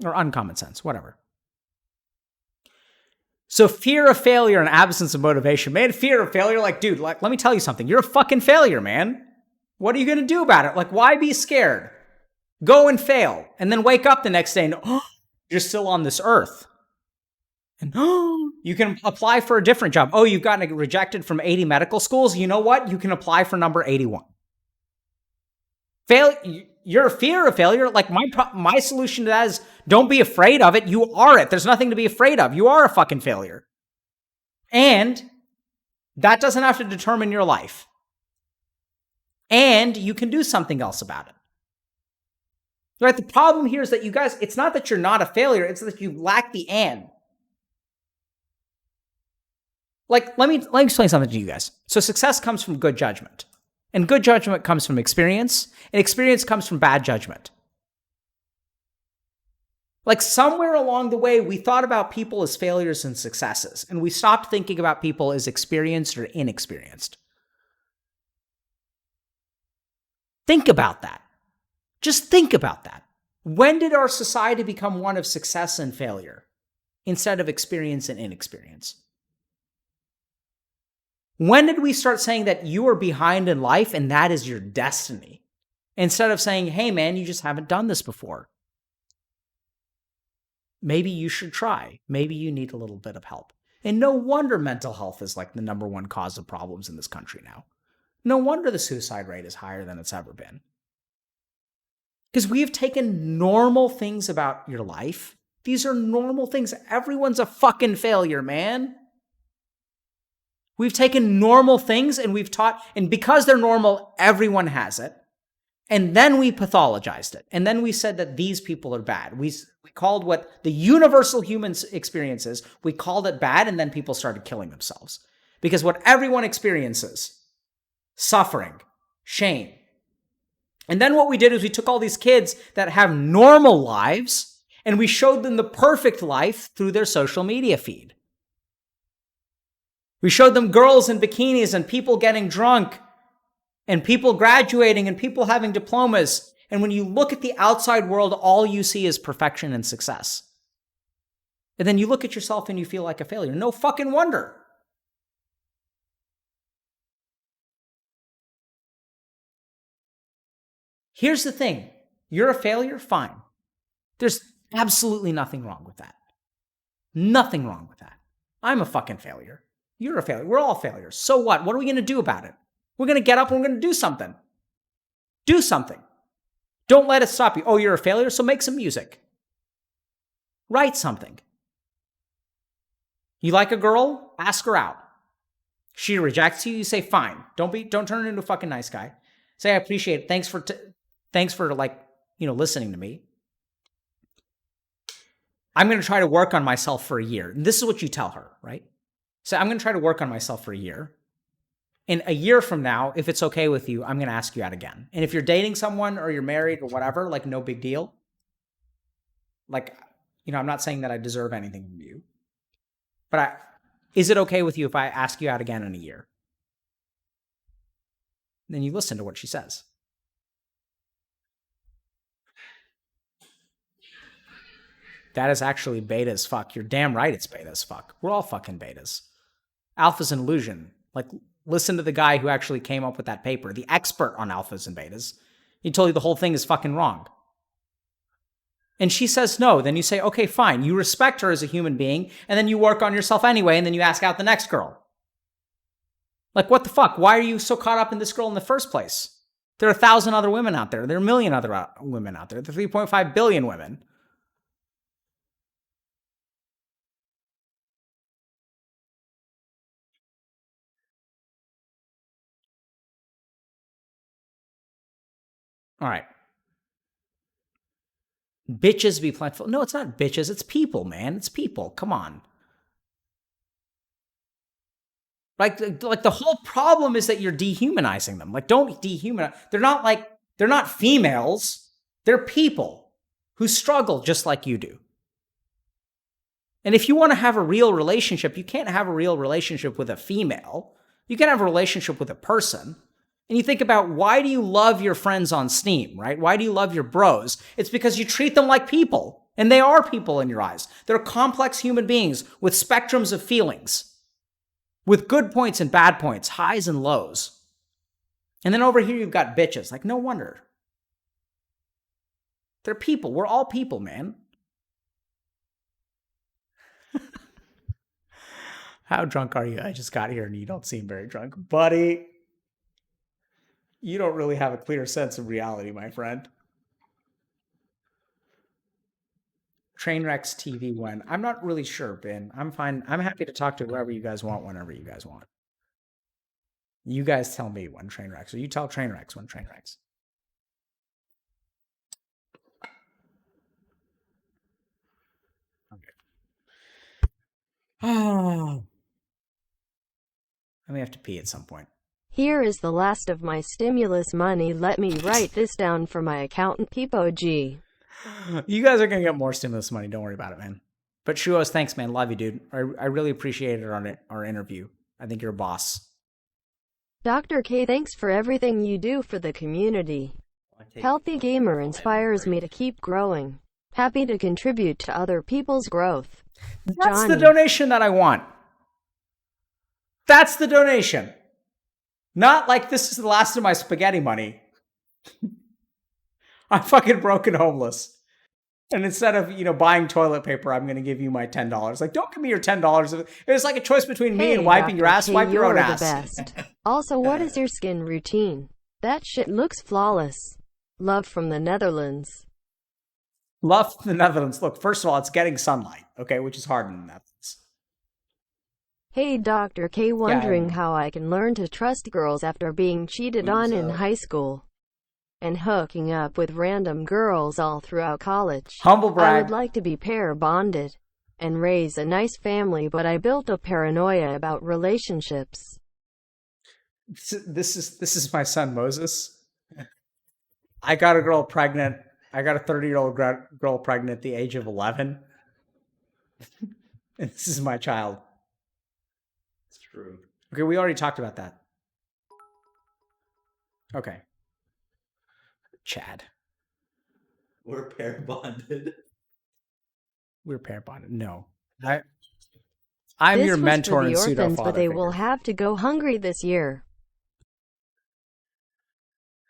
or uncommon sense, whatever. So fear of failure and absence of motivation. Man, fear of failure, like, dude, like, let me tell you something. You're a fucking failure, man. What are you going to do about it? Like, why be scared? Go and fail. And then wake up the next day and, you're still on this earth. And, you can apply for a different job. Oh, you've gotten rejected from 80 medical schools. You know what? You can apply for number 81. You're a fear of failure. Like my solution to that is don't be afraid of it. You are it. There's nothing to be afraid of. You are a fucking failure. And that doesn't have to determine your life. And you can do something else about it. Right? The problem here is that you guys, it's not that you're not a failure. It's that you lack the and. Like, let me explain something to you guys. So success comes from good judgment. And good judgment comes from experience, and experience comes from bad judgment. Like somewhere along the way, we thought about people as failures and successes, and we stopped thinking about people as experienced or inexperienced. Think about that. Just think about that. When did our society become one of success and failure instead of experience and inexperience? When did we start saying that you are behind in life and that is your destiny? Instead of saying, hey man, you just haven't done this before. Maybe you should try. Maybe you need a little bit of help. And no wonder mental health is like the #1 cause of problems in this country now. No wonder the suicide rate is higher than it's ever been. Because we have taken normal things about your life. These are normal things. Everyone's a fucking failure, man. We've taken normal things and we've taught, and because they're normal, everyone has it. And then we pathologized it. And then we said that these people are bad. We called what the universal human experience is, we called it bad, and then people started killing themselves. Because what everyone experiences, suffering, shame. And then what we did is we took all these kids that have normal lives and we showed them the perfect life through their social media feed. We showed them girls in bikinis and people getting drunk and people graduating and people having diplomas. And when you look at the outside world, all you see is perfection and success. And then you look at yourself and you feel like a failure. No fucking wonder. Here's the thing. You're a failure? Fine. There's absolutely nothing wrong with that. Nothing wrong with that. I'm a fucking failure. You're a failure. We're all failures. So what? What are we going to do about it? We're going to get up and we're going to do something. Do something. Don't let it stop you. Oh, you're a failure? So make some music. Write something. You like a girl? Ask her out. She rejects you? You say, fine. Don't turn into a fucking nice guy. Say, I appreciate it. Thanks for listening to me. I'm going to try to work on myself for a year. And this is what you tell her, right? So I'm going to try to work on myself for a year. And a year from now, if it's okay with you, I'm going to ask you out again. And if you're dating someone or you're married or whatever, like no big deal. Like, I'm not saying that I deserve anything from you. But is it okay with you if I ask you out again in a year? Then you listen to what she says. That is actually beta as fuck. You're damn right it's beta as fuck. We're all fucking betas. Alpha's an illusion. Like, listen to the guy who actually came up with that paper, the expert on alphas and betas. He told you the whole thing is fucking wrong. And she says no. Then you say, okay, fine. You respect her as a human being, and then you work on yourself anyway, and then you ask out the next girl. Like, what the fuck? Why are you so caught up in this girl in the first place? There are 1,000 other women out there. There are 1 million other women out there. There are 3.5 billion women. All right. Bitches be plentiful. No, it's not bitches. It's people, man. It's people. Come on. Like the whole problem is that you're dehumanizing them. Like, don't dehumanize. They're not females. They're people who struggle just like you do. And if you want to have a real relationship, you can't have a real relationship with a female. You can have a relationship with a person. And you think about, why do you love your friends on Steam, right? Why do you love your bros? It's because you treat them like people. And they are people in your eyes. They're complex human beings with spectrums of feelings, with good points and bad points, highs and lows. And then over here, you've got bitches. Like, no wonder. They're people. We're all people, man. How drunk are you? I just got here and you don't seem very drunk. Buddy, you don't really have a clear sense of reality, my friend. Trainwrecks TV when? I'm not really sure, Ben. I'm fine. I'm happy to talk to whoever you guys want whenever you guys want. You guys tell me when Trainwrecks, or you tell Trainwrecks when Trainwrecks. Okay. Oh. I may have to pee at some point. Here is the last of my stimulus money. Let me write this down for my accountant PepeHands. You guys are going to get more stimulus money. Don't worry about it, man. But Shuos, thanks, man. Love you, dude. I really appreciated our interview. I think you're a boss. Dr. K, thanks for everything you do for the community. Healthy Gamer inspires me to keep growing. Happy to contribute to other people's growth. That's Johnny. the donation that I want. That's the donation. Not like this is the last of my spaghetti money. I'm fucking broke and homeless. And instead of, buying toilet paper, I'm going to give you my $10. Like, don't give me your $10. It's like a choice between me and wiping your ass. K, Wipe your own you're ass. the best. Also, what is your skin routine? That shit looks flawless. Love from the Netherlands. Love from the Netherlands. Look, first of all, it's getting sunlight, okay, which is hard in the Netherlands. Hey, Dr. K, wondering how I can learn to trust girls after being cheated on in high school and hooking up with random girls all throughout college. Humble brag. I would like to be pair bonded and raise a nice family, but I built a paranoia about relationships. This is my son Moses. I got a girl pregnant. I got a 30-year-old girl pregnant at the age of 11. And this is my child. It's true. Okay, we already talked about that. Okay. Chad. We're pair bonded. We're pair bonded. No. I'm This your was mentor for the and pseudo orphans, father but they figure. will have to go hungry this year.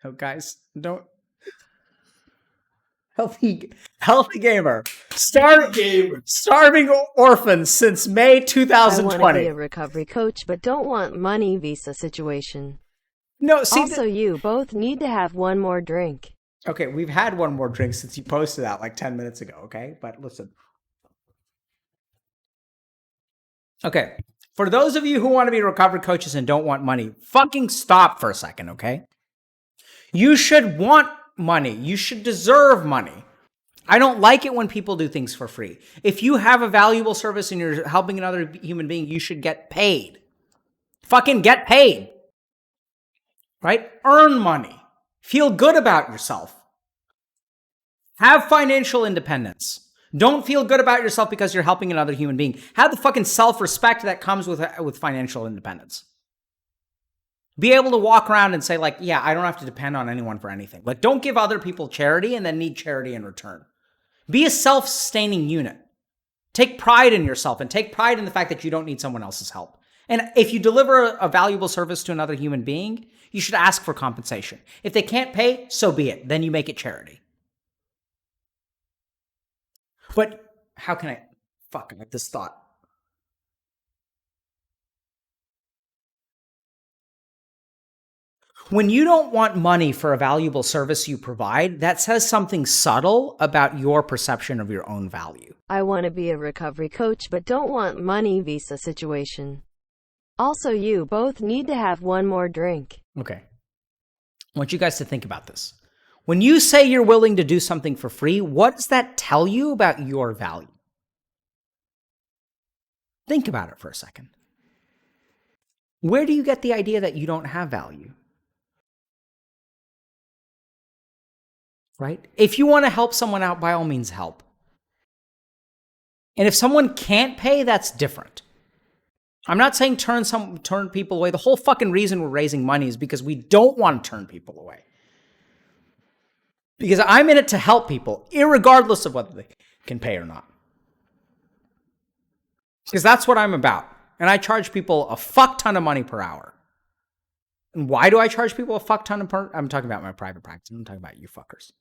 Oh, guys, don't. Healthy gamer. Starving orphans since May I want to 2020. be a recovery coach, but don't want money visa situation. No, see. Also, you both need to have one more drink. Okay, we've had one more drink since you posted that like 10 minutes ago, okay? But listen. Okay, for those of you who want to be recovery coaches and don't want money, fucking stop for a second, okay? You should want money. You should deserve money. I don't like it when people do things for free. If you have a valuable service and you're helping another human being, you should get paid. Fucking get paid. Right? Earn money. Feel good about yourself. Have financial independence. Don't feel good about yourself because you're helping another human being. Have the fucking self-respect that comes with financial independence. Be able to walk around and say, like, yeah, I don't have to depend on anyone for anything. Like, don't give other people charity and then need charity in return. Be a self-sustaining unit. Take pride in yourself and take pride in the fact that you don't need someone else's help. And if you deliver a valuable service to another human being, you should ask for compensation. If they can't pay, so be it. Then you make it charity. But how can I... Fuck, I have this thought. When you don't want money for a valuable service you provide, that says something subtle about your perception of your own value. I want to be a recovery coach, but don't want money visa situation. Also, you both need to have one more drink. Okay. I want you guys to think about this. When you say you're willing to do something for free, what does that tell you about your value? Think about it for a second. Where do you get the idea that you don't have value? Right? If you want to help someone out, by all means, help. And if someone can't pay, that's different. I'm not saying turn people away. The whole fucking reason we're raising money is because we don't want to turn people away. Because I'm in it to help people, irregardless of whether they can pay or not. Because that's what I'm about. And I charge people a fuck ton of money per hour. And why do I charge people a fuck ton per... I'm talking about my private practice. I'm talking about you fuckers.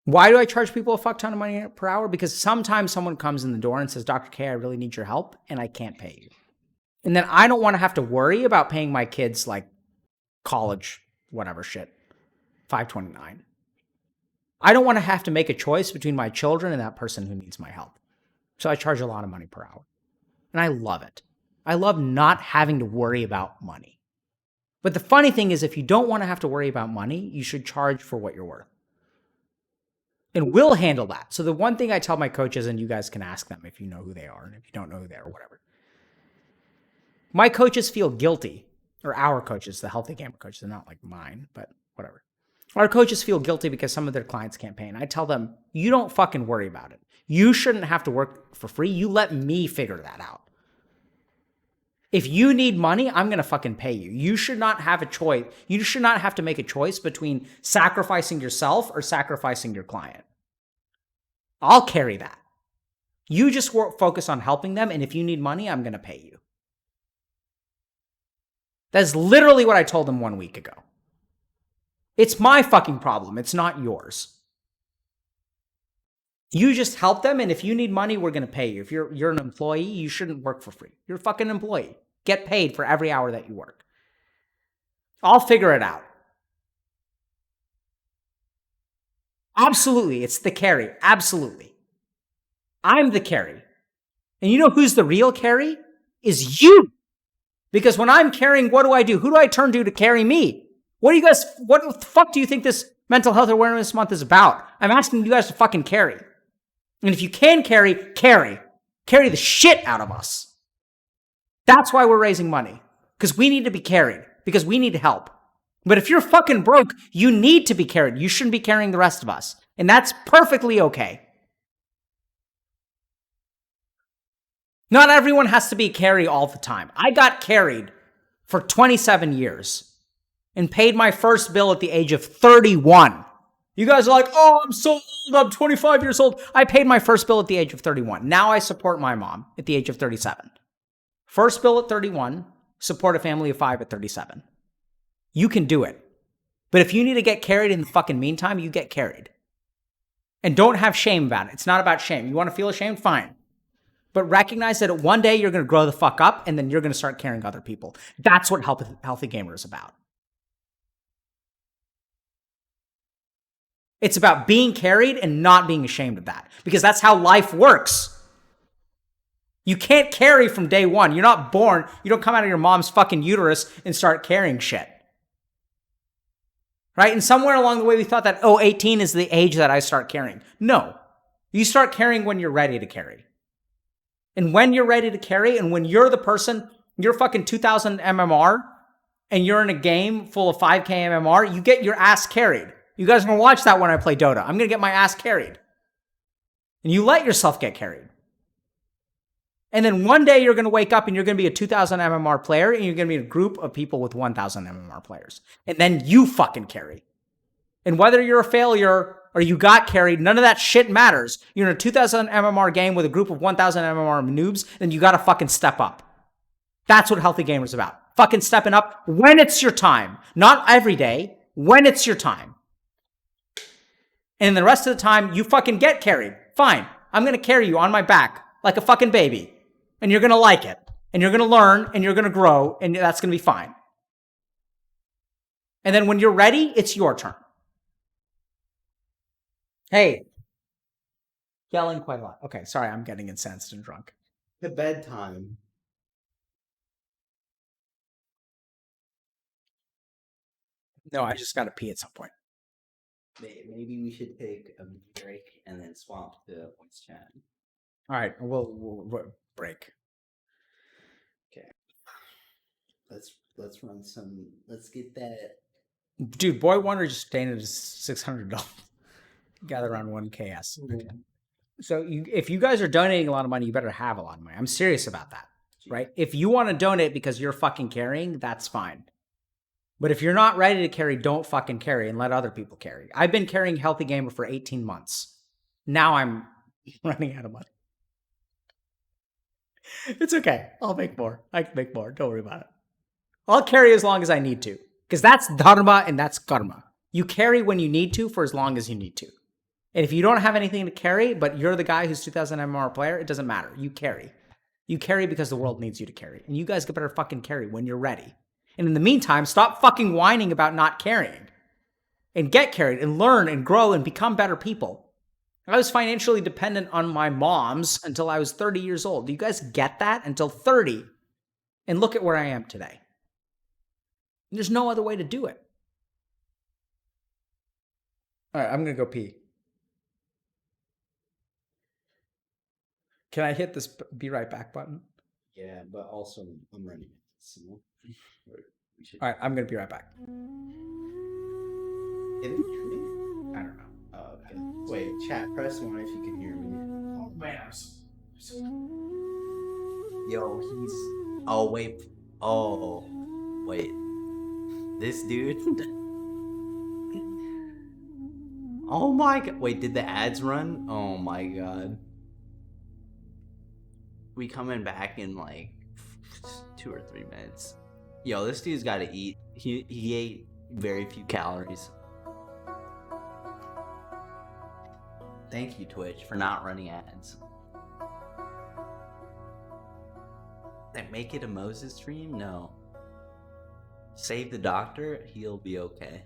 Why do I charge people a fuck ton of money per hour? Because sometimes someone comes in the door and says, Dr. K, I really need your help, and I can't pay you. And then I don't want to have to worry about paying my kids like college, whatever shit, $529. I don't want to have to make a choice between my children and that person who needs my help. So I charge a lot of money per hour. And I love it. I love not having to worry about money. But the funny thing is, if you don't want to have to worry about money, you should charge for what you're worth. And we'll handle that. So the one thing I tell my coaches, and you guys can ask them if you know who they are, and if you don't know who they are, whatever. My coaches feel guilty or our coaches, the Healthy Gamer coaches, they're not like mine, but whatever. Our coaches feel guilty because some of their clients can't pay. And I tell them, you don't fucking worry about it. You shouldn't have to work for free. You let me figure that out. If you need money, I'm going to fucking pay you. You should not have a choice. You should not have to make a choice between sacrificing yourself or sacrificing your client. I'll carry that. You just focus on helping them, and if you need money, I'm going to pay you. That's literally what I told them 1 week ago. It's my fucking problem. It's not yours. You just help them, and if you need money, we're going to pay you. If you're an employee, you shouldn't work for free. You're a fucking employee. Get paid for every hour that you work. I'll figure it out. Absolutely. It's the carry. Absolutely. I'm the carry. And you know who's the real carry? Is you. Because when I'm carrying, what do? Who do I turn to carry me? What the fuck do you think this Mental Health Awareness Month is about? I'm asking you guys to fucking carry. And if you can carry, carry. Carry the shit out of us. That's why we're raising money. Because we need to be carried. Because we need help. But if you're fucking broke, you need to be carried. You shouldn't be carrying the rest of us. And that's perfectly okay. Not everyone has to be carry all the time. I got carried for 27 years and paid my first bill at the age of 31. You guys are like, oh, I'm so old. I'm 25 years old. I paid my first bill at the age of 31. Now I support my mom at the age of 37. First bill at 31, support a family of 5 at 37. You can do it. But if you need to get carried in the fucking meantime, you get carried. And don't have shame about it. It's not about shame. You want to feel ashamed? Fine. But recognize that one day you're going to grow the fuck up and then you're going to start carrying other people. That's what Healthy Gamer is about. It's about being carried and not being ashamed of that. Because that's how life works. You can't carry from day one. You're not born. You don't come out of your mom's fucking uterus and start carrying shit. Right? And somewhere along the way we thought that, 18 is the age that I start carrying. No. You start carrying when you're ready to carry. And when you're ready to carry, and when you're the person, you're fucking 2000 MMR, and you're in a game full of 5K MMR, you get your ass carried. You guys are going to watch that when I play Dota. I'm going to get my ass carried. And you let yourself get carried. And then one day you're going to wake up and you're going to be a 2000 MMR player, and you're going to be in a group of people with 1000 MMR players. And then you fucking carry. And whether you're a failure or you got carried, none of that shit matters. You're in a 2000 MMR game with a group of 1000 MMR noobs, then you got to fucking step up. That's what Healthy Gamer's about. Fucking stepping up when it's your time. Not every day, when it's your time. And the rest of the time, you fucking get carried. Fine. I'm going to carry you on my back like a fucking baby. And you're going to like it. And you're going to learn, and you're going to grow, and that's going to be fine. And then when you're ready, it's your turn. Hey. Yelling quite a lot. Okay, sorry, I'm getting incensed and drunk. To bedtime. No, I just got to pee at some point. Maybe we should take a break and then swap to voice chat. All right, we'll break. Okay. Let's run some. Let's get that. Dude, Boy Wonder just donated $600. Gather around 1K. Okay. So if you guys are donating a lot of money, you better have a lot of money. I'm serious about that, right? If you want to donate because you're fucking carrying, that's fine. But if you're not ready to carry, don't fucking carry and let other people carry. I've been carrying Healthy Gamer for 18 months. Now I'm running out of money. It's okay. I'll make more. I can make more. Don't worry about it. I'll carry as long as I need to. Because that's dharma and that's karma. You carry when you need to for as long as you need to. And if you don't have anything to carry, but you're the guy who's 2000 MMR player, it doesn't matter. You carry. You carry because the world needs you to carry. And you guys better fucking carry when you're ready. And in the meantime, stop fucking whining about not carrying. And get carried and learn and grow and become better people. I was financially dependent on my moms until I was 30 years old. Do you guys get that? Until 30. And look at where I am today. There's no other way to do it. All right, I'm going to go pee. Can I hit this be right back button? Yeah, but also I'm running. So. We should. All right, I'm gonna be right back. Can they hear me? I don't know. Oh, okay. Wait, chat, press 1 if you can hear me. Oh man, Yo, he's. Oh, wait. Oh, wait. This dude. Oh my god. Wait, did the ads run? Oh my god. We coming back in like 2 or 3 minutes. Yo, this dude's gotta eat. He ate very few calories. Thank you, Twitch, for not running ads. And make it a Moses stream? No. Save the doctor, he'll be okay.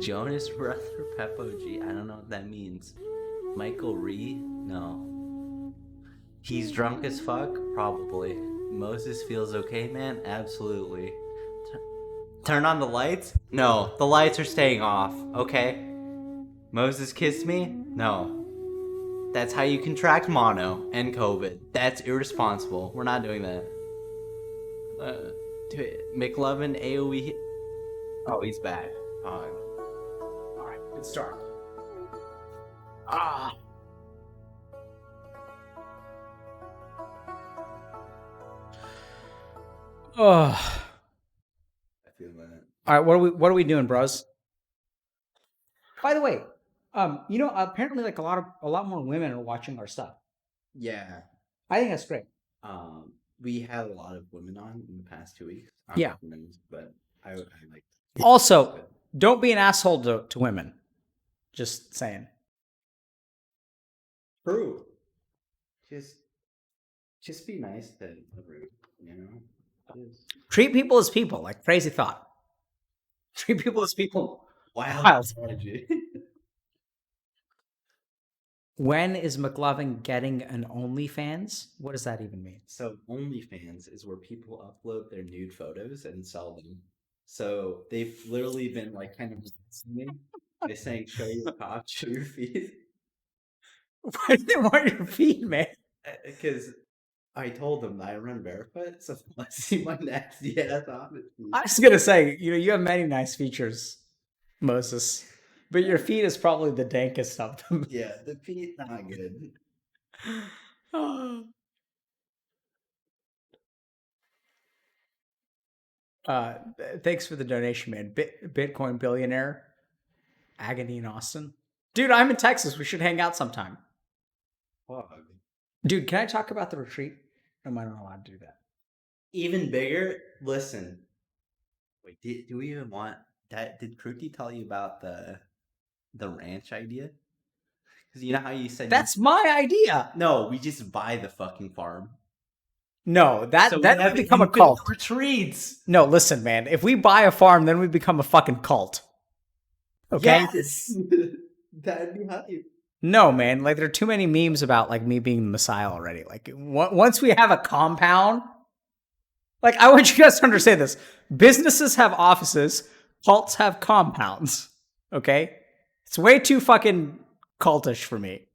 Jonas Brother Pepo-G, I don't know what that means. Michael Ree? No. He's drunk as fuck? Probably. Moses feels okay, man? Absolutely. Turn on the lights? No, the lights are staying off, okay? Moses kissed me? No. That's how you contract mono and COVID. That's irresponsible. We're not doing that. McLovin, AoE. Oh, he's back. All right, good start. Ah. Oh. I feel that. All right, what are we doing, bros? By the way, you know, apparently like a lot more women are watching our stuff. Yeah. I think that's great. We had a lot of women on in the past 2 weeks. Yeah. But I like. Also, don't be an asshole to women. Just saying. True. Just be nice to everyone, you know? Just... Treat people as people, like crazy thought. Treat people as people. Wild. When is McLovin getting an OnlyFans? What does that even mean? So OnlyFans is where people upload their nude photos and sell them. So they've literally been like kind of me. They're saying, show your cock, show your feet. Why do they want your feet, man? Because I told them that I run barefoot, so I see my nasty ass off. I was gonna say, you know, you have many nice features, Moses, but your feet is probably the dankest of them. Yeah, the feet not good. Thanks for the donation, man. Bitcoin billionaire, Agony in Austin. Dude, I'm in Texas. We should hang out sometime. Fuck. Dude, can I talk about the retreat? Or am I not allowed to do that? Even bigger. Listen. Wait, do we even want that? Did Kruti tell you about the ranch idea? Because you know how you said that's my idea. No, we just buy the fucking farm. No, that So would become a cult. Retreats. No, listen, man. If we buy a farm, then we become a fucking cult. Okay? Yes. That'd be hype. No, man. Like, there are too many memes about like me being the Messiah already. Like, once we have a compound, like, I want you guys to understand this: businesses have offices, cults have compounds. Okay, it's way too fucking cultish for me.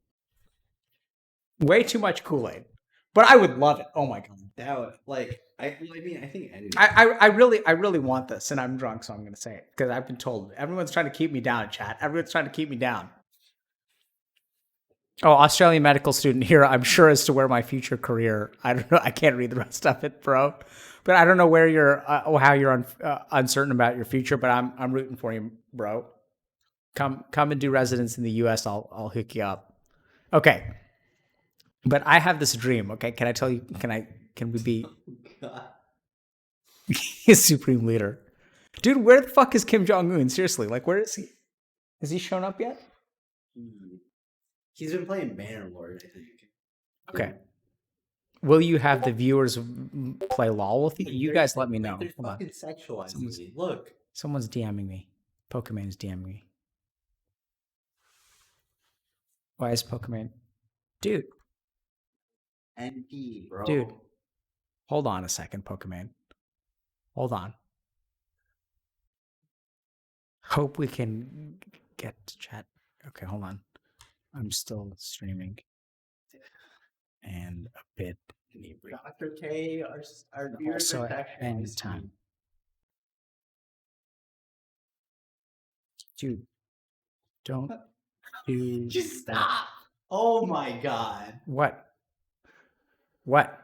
Way too much Kool-Aid. But I would love it. Oh my god. That would, like, I mean, I think anyone. I really want this, and I'm drunk, so I'm gonna say it because I've been told everyone's trying to keep me down in chat. Everyone's trying to keep me down. Oh, Australian medical student here. I'm sure as to where my future career. I don't know. I can't read the rest of it, bro. But I don't know where you're how you're uncertain about your future. But I'm rooting for you, bro. Come and do residence in the U.S. I'll hook you up. Okay. But I have this dream. Okay, can I tell you? Can we be his supreme leader, dude? Where the fuck is Kim Jong-un? Seriously, like, where is he? Has he shown up yet? He's been playing Bannerlord, I think. Okay. Will you have the viewers play LOL with you? You guys let me know. They're fucking sexualizing me. Look. Someone's DMing me. Pokimane's DMing me. Why is Pokimane? Dude. NP, bro. Dude. Hold on a second, Pokimane. Hold on. Hope we can get to chat. Okay, hold on. I'm still streaming. And a bit inebriated. Dr. K, our viewers Also are at actually any nice to time. Dude, don't do me. Just stop. Oh my god. what? What?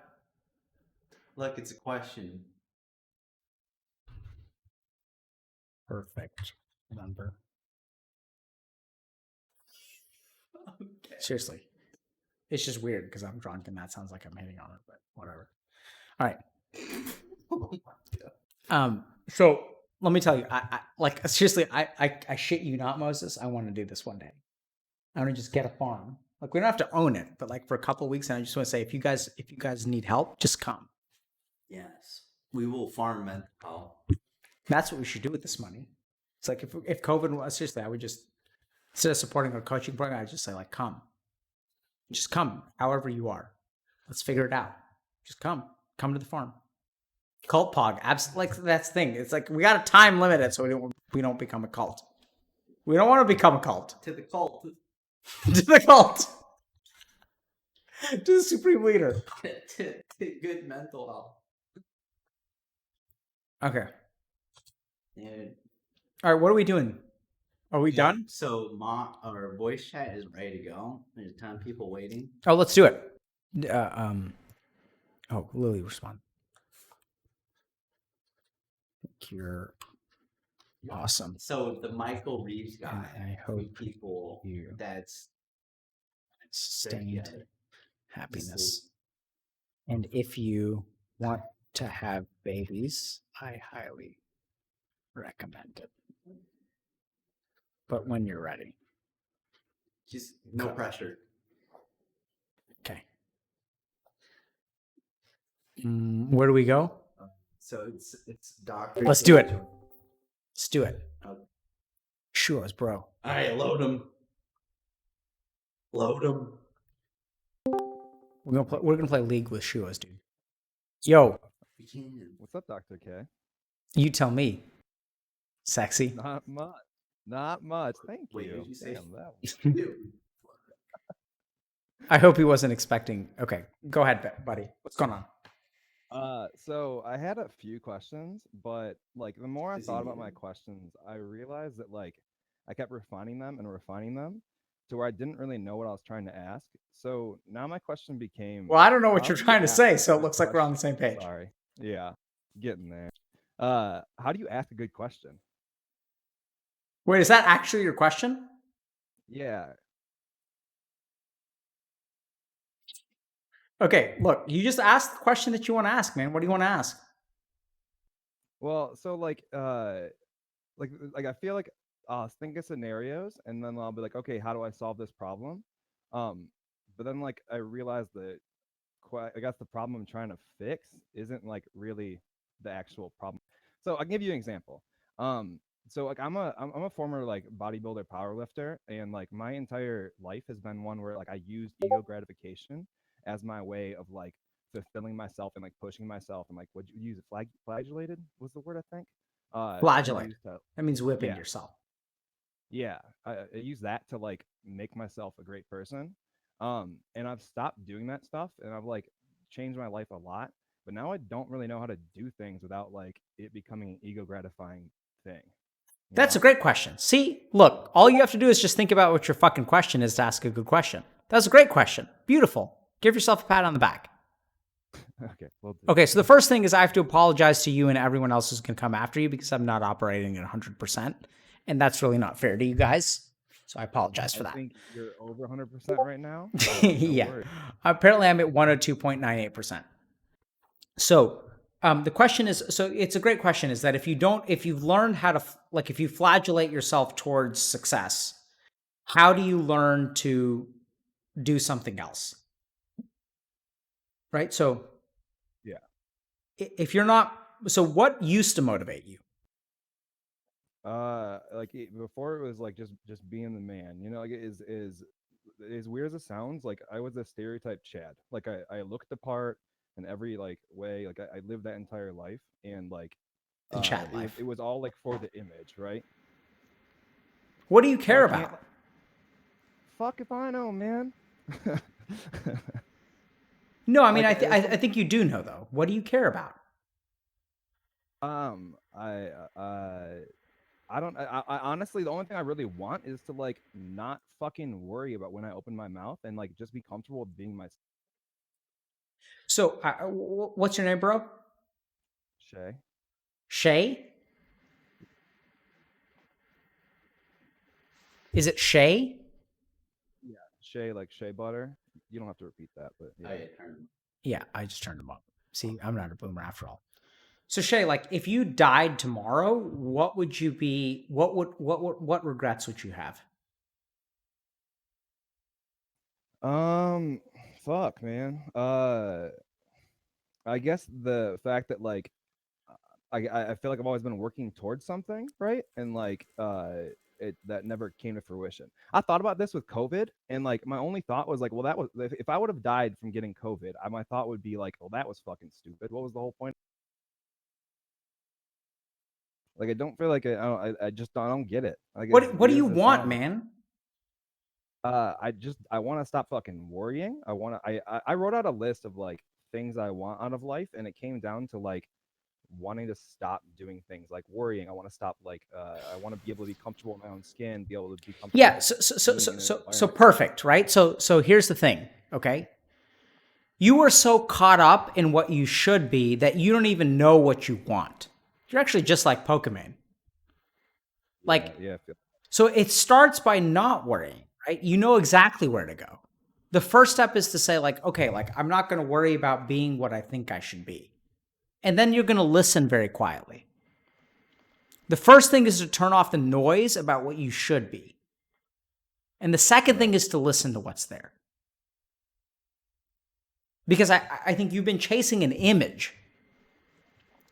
Look, it's a question. Perfect number. Okay. Seriously. It's just weird because I'm drunk and that sounds like I'm hitting on it, but whatever. All right. Oh my god. So let me tell you, I like seriously, I shit you not, Moses. I want to do this one day. I want to just get a farm. Like we don't have to own it, but like for a couple of weeks, and I just want to say, if you guys need help, just come. Yes. We will farm mental health. That's what we should do with this money. It's like if COVID was seriously, I would just instead of supporting a coaching program, I'd just say like, come, just come, however you are. Let's figure it out. Just come to the farm. Cult pog, like that's the thing. It's like we got to time limit it so we don't become a cult. We don't want to become a cult. To the cult. To the cult. To the supreme leader. to good mental health. Okay. Dude. All right. What are we doing? Are we done? So our voice chat is ready to go. There's a ton of people waiting. Oh, let's do it. Oh, Lily, respond. You're awesome. So the Michael Reeves guy. And I hope people you that's sustained happiness. And if you want to have babies, I highly recommend it. But when you're ready. Just no pressure. Okay. Where do we go? So it's Dr. Let's do it. Let's do it. Sure, bro. All right, load him. Load him. We're gonna play League with Shuas, dude. Yo, What's up, Dr. K? you tell me. Sexy. Not much. Not much. Thank Wait, you. did you say Damn, that I hope he wasn't expecting. Okay, go ahead, buddy. What's going on? So I had a few questions, but like the more I Is he thought about my muted? questions, I realized that like I kept refining them to where I didn't really know what I was trying to ask. So now my question became, Well, I don't know what how you're do you trying to ask say, a so it good looks like we're on the question? same page. Sorry. Yeah, getting there. How do you ask a good question? Wait, is that actually your question? Yeah. Okay, look, you just asked the question that you want to ask, man. What do you want to ask? Well, so like I feel like I'll think of scenarios and then I'll be like, okay, how do I solve this problem? But then like I realized that I guess the problem I'm trying to fix isn't like really the actual problem. So I'll give you an example. So like I'm a former like bodybuilder powerlifter, and like my entire life has been one where like I used ego gratification as my way of like fulfilling myself and like pushing myself, and like what you use it flagellated was the word I think. Flagellate. used to- That means whipping Yeah. yourself. yeah, I use that to like make myself a great person. And I've stopped doing that stuff, and I've like changed my life a lot. But now I don't really know how to do things without like it becoming an ego gratifying thing. you That's a know? great question. See, look, all you have to do is just think about what your fucking question is to ask a good question. That's a great question. Beautiful. Give yourself a pat on the back. Okay, we'll do. Okay, so the first thing is I have to apologize to you and everyone else who's going to come after you because I'm not operating at 100%. And that's really not fair to you guys. So I apologize for I that. think you're over 100% right now. Yeah. worries. Apparently I'm at 102.98%. So the question is, so it's a great question, is that if you've learned how to, like if you flagellate yourself towards success, how do you learn to do something else? Right? So Yeah. if you're not, so what used to motivate you? Before it was like just being the man, like it is as weird as it sounds, like I was a stereotype Chad. Like I looked the part in every like way, like I lived that entire life, and like The Chad life. it was all like for the image, right? What do you care I can't- about? Fuck if I know, man. No, I mean, Like, I think you do know though. What do you care about? I don't. I honestly, the only thing I really want is to like not fucking worry about when I open my mouth and like just be comfortable with being myself. So, what's your name, bro? Shay. Shay? Is it Shay? Yeah, Shay, like Shea butter. You don't have to repeat that, but yeah. Yeah, I just turned him up. See, I'm not a boomer after all. So Shay, like, if you died tomorrow, what would you be? What regrets would you have? Fuck, man. I guess the fact that like I feel like I've always been working towards something, right? And like that never came to fruition. I thought about this with COVID, and like my only thought was like, well, that was if I would have died from getting COVID, my thought would be like, well, that was fucking stupid. What was the whole point? Like I don't feel like I just don't get it. Like What do you want, man? I want to stop fucking worrying. I wrote out a list of like things I want out of life, and it came down to like wanting to stop doing things like worrying. I want to stop like I want to be able to be comfortable in my own skin, be able to be comfortable. Yeah, so perfect, right? So here's the thing, okay? You are so caught up in what you should be that you don't even know what you want. You're actually just like Pokimane. Like, yeah. So it starts by not worrying, right? You know exactly where to go. The first step is to say like, okay, like I'm not going to worry about being what I think I should be. And then you're going to listen very quietly. The first thing is to turn off the noise about what you should be. And the second thing is to listen to what's there. Because I think you've been chasing an image.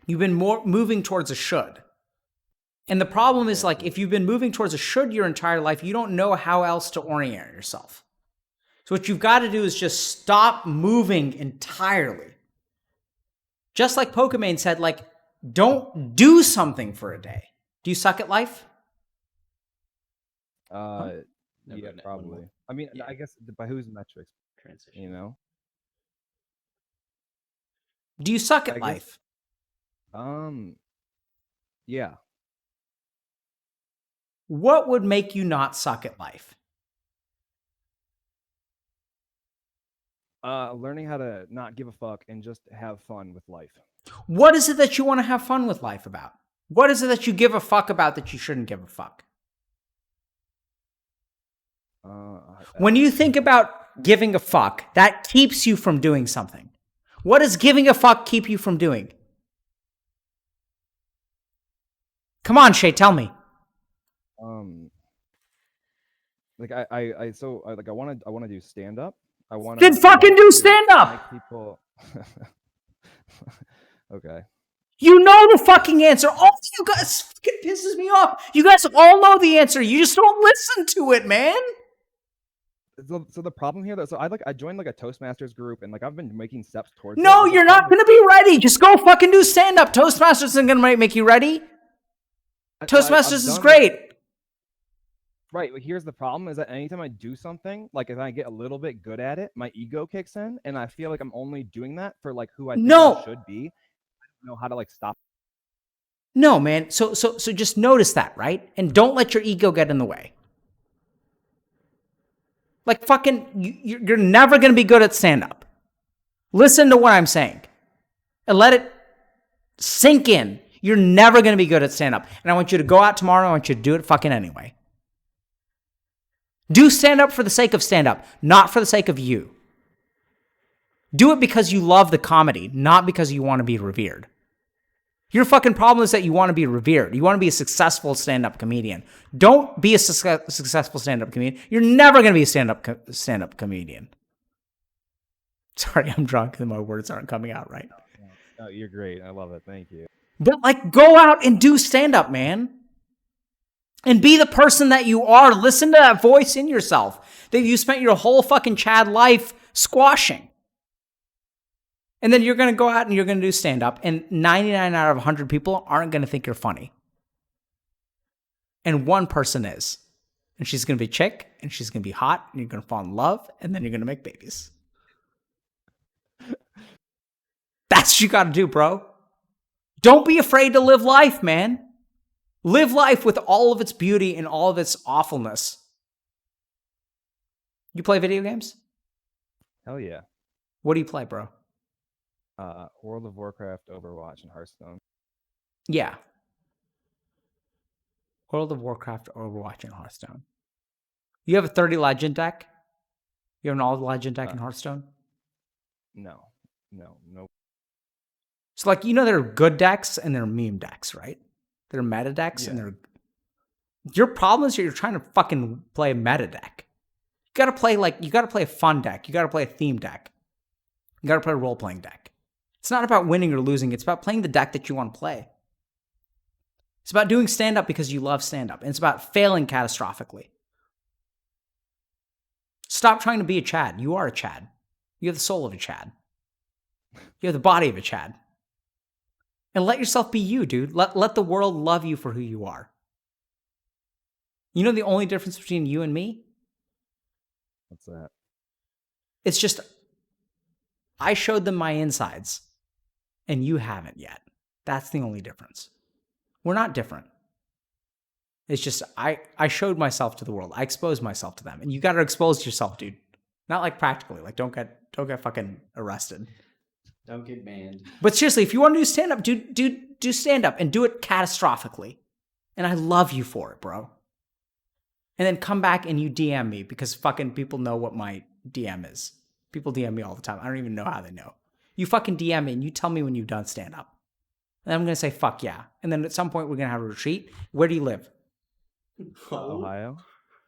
You've been moving towards a should. And the problem is like, if you've been moving towards a should your entire life, you don't know how else to orient yourself. So what you've got to do is just stop moving entirely. Just like Pokimane said, like, don't do something for a day. Do you suck at life? Yeah, probably. I mean, I guess by whose metrics? Transition. You know? Do you suck at life? Yeah. What would make you not suck at life? Learning how to not give a fuck and just have fun with life. What is it that you want to have fun with life about? What is it that you give a fuck about that you shouldn't give a fuck? When you think about giving a fuck, that keeps you from doing something. What does giving a fuck keep you from doing? Come on, Shay, tell me. Like I want to do stand up. I want Then fucking do stand up. People. Okay. You know the fucking answer. All you guys fucking pisses me off. You guys all know the answer. You just don't listen to it, man. So the problem here, though, so I joined like a Toastmasters group, and like I've been making steps towards. No, you're not gonna be ready. Just go fucking do stand up. Toastmasters isn't gonna make you ready. Toastmasters is great. Right, but here's the problem: is that anytime I do something, like if I get a little bit good at it, my ego kicks in, and I feel like I'm only doing that for like who I think I should be. I don't know how to like stop. No, man. So just notice that, right? And don't let your ego get in the way. Like fucking, you're never gonna be good at stand up. Listen to what I'm saying, and let it sink in. You're never gonna be good at stand up, and I want you to go out tomorrow. I want you to do it fucking anyway. Do stand up for the sake of stand up, not for the sake of you. Do it because you love the comedy, not because you want to be revered. Your fucking problem is that you want to be revered. You want to be a successful stand-up comedian. Don't be a successful stand-up comedian. You're never going to be a stand-up comedian. Sorry, I'm drunk and my words aren't coming out right. No, you're great. I love it. Thank you. But like, go out and do stand-up, man. And be the person that you are. Listen to that voice in yourself that you spent your whole fucking Chad life squashing. And then you're going to go out and you're going to do stand-up, and 99 out of 100 people aren't going to think you're funny. And one person is. And she's going to be chick, and she's going to be hot, and you're going to fall in love, and then you're going to make babies. That's what you got to do, bro. Don't be afraid to live life, man. Live life with all of its beauty and all of its awfulness. You play video games? Hell yeah. What do you play, bro? World of Warcraft, Overwatch, and Hearthstone. Yeah. World of Warcraft, Overwatch, and Hearthstone. You have a 30 legend deck? You have an all legend deck in Hearthstone? No. So, like, there are good decks and there are meme decks, right? There are meta decks and there are... Your problem is you're trying to fucking play a meta deck. You gotta play a fun deck. You gotta play a theme deck. You gotta play a role-playing deck. It's not about winning or losing. It's about playing the deck that you want to play. It's about doing stand-up because you love stand-up. And it's about failing catastrophically. Stop trying to be a Chad. You are a Chad. You have the soul of a Chad. You have the body of a Chad. And let yourself be you, dude. Let the world love you for who you are. You know the only difference between you and me? What's that? It's just, I showed them my insides, and you haven't yet. That's the only difference. We're not different. It's just, I showed myself to the world. I exposed myself to them. And you got to expose yourself, dude. Not like practically. Like, don't get fucking arrested. Don't get banned. But seriously, if you want to do stand-up, do stand-up and do it catastrophically. And I love you for it, bro. And then come back and you DM me because fucking people know what my DM is. People DM me all the time. I don't even know how they know. You fucking DM me and you tell me when you've done stand-up. And I'm going to say, fuck yeah. And then at some point we're going to have a retreat. Where do you live? Ohio.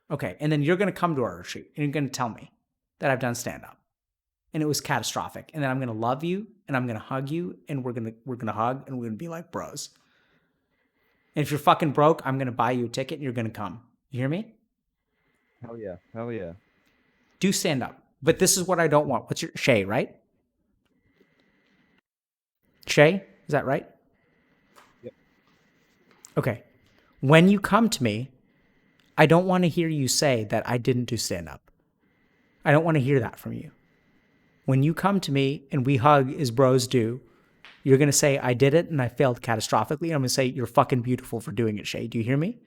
Okay. And then you're going to come to our retreat and you're going to tell me that I've done stand-up. And it was catastrophic. And then I'm going to love you and I'm going to hug you and we're going to hug and we're going to be like bros. And if you're fucking broke, I'm going to buy you a ticket and you're going to come. You hear me? Hell yeah. Hell yeah. Do stand up. But this is what I don't want. What's your Shay, right? Shay, is that right? Yep. Okay. When you come to me, I don't want to hear you say that I didn't do stand up. I don't want to hear that from you. When you come to me and we hug as bros do, you're going to say I did it and I failed catastrophically. And I'm going to say you're fucking beautiful for doing it, Shay. Do you hear me?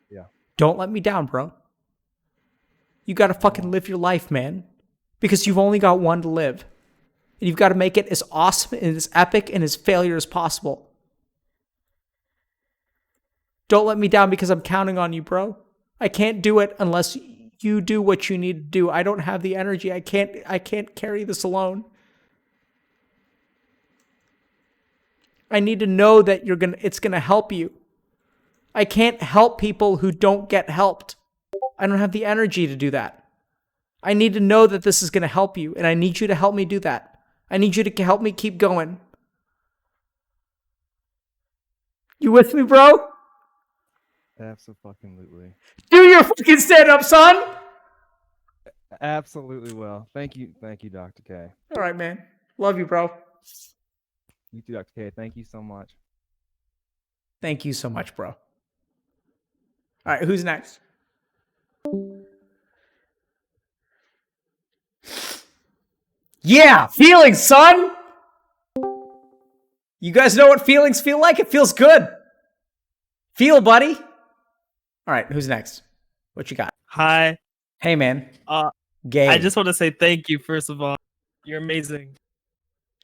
Yeah. Don't let me down, bro. You got to fucking live your life, man. Because you've only got one to live. And you've got to make it as awesome and as epic and as failure as possible. Don't let me down because I'm counting on you, bro. I can't do it unless you do what you need to do. I don't have the energy. I can't carry this alone. I need to know that it's going to help you. I can't help people who don't get helped. I don't have the energy to do that. I need to know that this is going to help you, and I need you to help me do that. I need you to help me keep going. You with me, bro? Absolutely. Do your fucking stand-up, son! Absolutely will. Thank you, Dr. K. All right, man. Love you, bro. You too, Dr. K. Thank you so much. Thank you so much, bro. All right, who's next? Yeah, feelings, son! You guys know what feelings feel like? It feels good. Feel, buddy. All right, who's next? What you got? Hi. Hey, man. Gay. I just want to say thank you, first of all. You're amazing.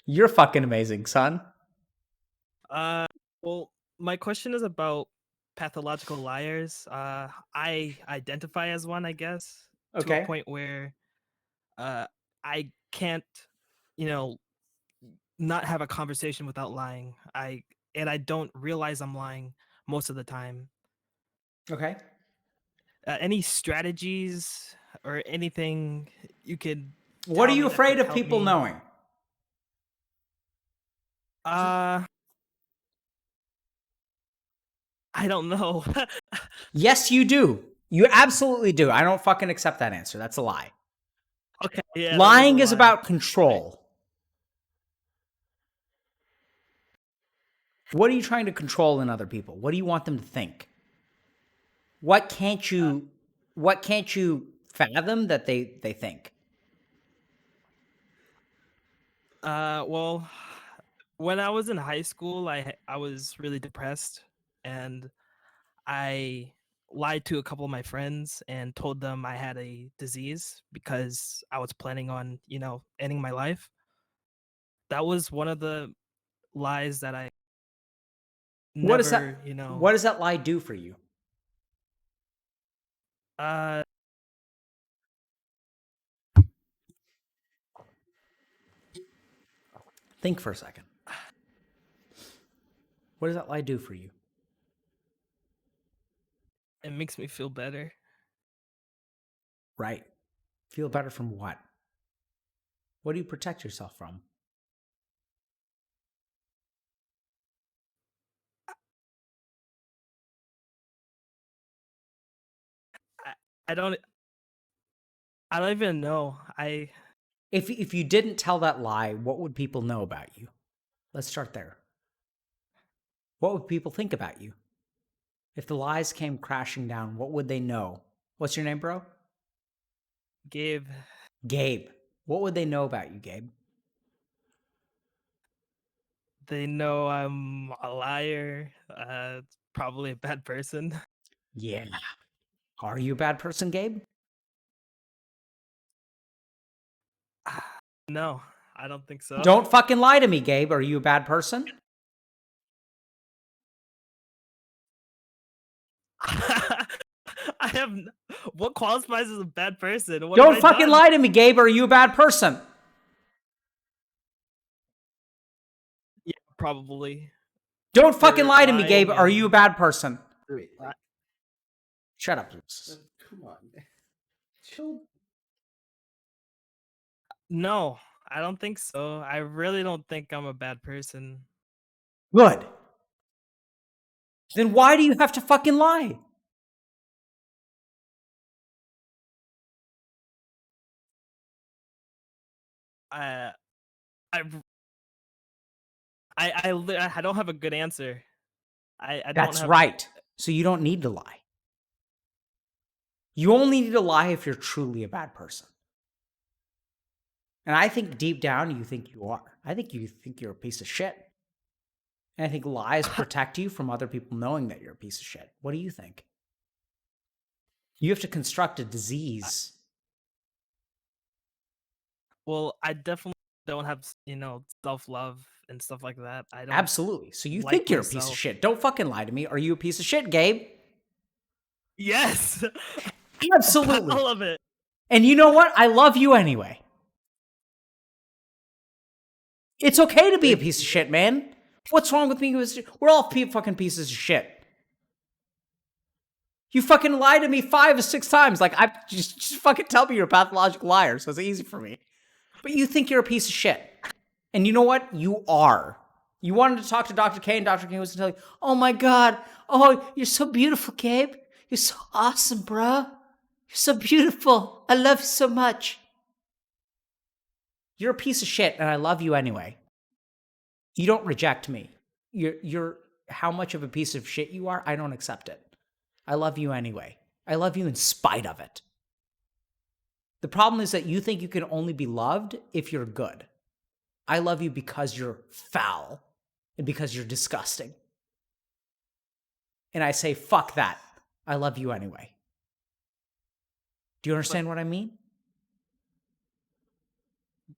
You're fucking amazing, son. Well, my question is about pathological liars. I identify as one, I guess. To Okay. a point where I can't, not have a conversation without lying. I don't realize I'm lying most of the time. Okay. Any strategies or anything you could What are tell you me that afraid could of help people me? knowing? I don't know. Yes, you do. You absolutely do. I don't fucking accept that answer. That's a lie. Okay. Yeah. Lying that was is a lie. about control. What are you trying to control in other people? What do you want them to think? What can't you fathom that they think? Well, when I was in high school, I was really depressed, and I lied to a couple of my friends and told them I had a disease because I was planning on, ending my life. That was one of the lies that I What does never, that lie do for you? uh Think for a second. What does that lie do for you? it makes me feel better. Right. Feel better from what? What do you protect yourself from? I, I don't I don't even know. If you didn't tell that lie, what would people know about you? Let's start there. What would people think about you? If the lies came crashing down, what would they know? What's your name, bro? Gabe, Gabe. What would they know about you, Gabe? they know I'm a liar, probably a bad person. Yeah. Are you a bad person, Gabe? No, I don't think so. Don't fucking lie to me, Gabe. Are you a bad person? I have what qualifies as a bad person? What Don't have I fucking done? lie to me, Gabe. Are you a bad person? Yeah, probably. Don't fucking For lie to me, Gabe. lying Are you a bad person? Wait, like, Shut up, Lucis. come on. Chill. No, I don't think so. I really don't think I'm a bad person. Good. Then why do you have to fucking lie? I I I don't have a good answer. I don't That's have right. So you don't need to lie. You only need to lie if you're truly a bad person. And I think deep down you think you are. I think you think you're a piece of shit. And I think lies protect you from other people knowing that you're a piece of shit. What do you think? You have to construct a disease. Well, I definitely don't have, self-love and stuff like that. I don't Absolutely. So you like think you're a piece of myself. shit. Don't fucking lie to me. Are you a piece of shit, Gabe? Yes. Absolutely. All of it. And you know what? I love you anyway. It's okay to be a piece of shit, man. What's wrong with being a piece of shit? We're all fucking pieces of shit. You fucking lied to me 5 or 6 times. Like, I just fucking tell me you're a pathological liar, so it's easy for me. But you think you're a piece of shit. And you know what? You are. You wanted to talk to Dr. K, and Dr. K was to tell you, oh my God, oh, you're so beautiful, Gabe. You're so awesome, bro. You're so beautiful. I love you so much. You're a piece of shit, and I love you anyway. You don't reject me. You're how much of a piece of shit you are, I don't accept it. I love you anyway. I love you in spite of it. The problem is that you think you can only be loved if you're good. I love you because you're foul and because you're disgusting. And I say, fuck that. I love you anyway. Do you understand what I mean?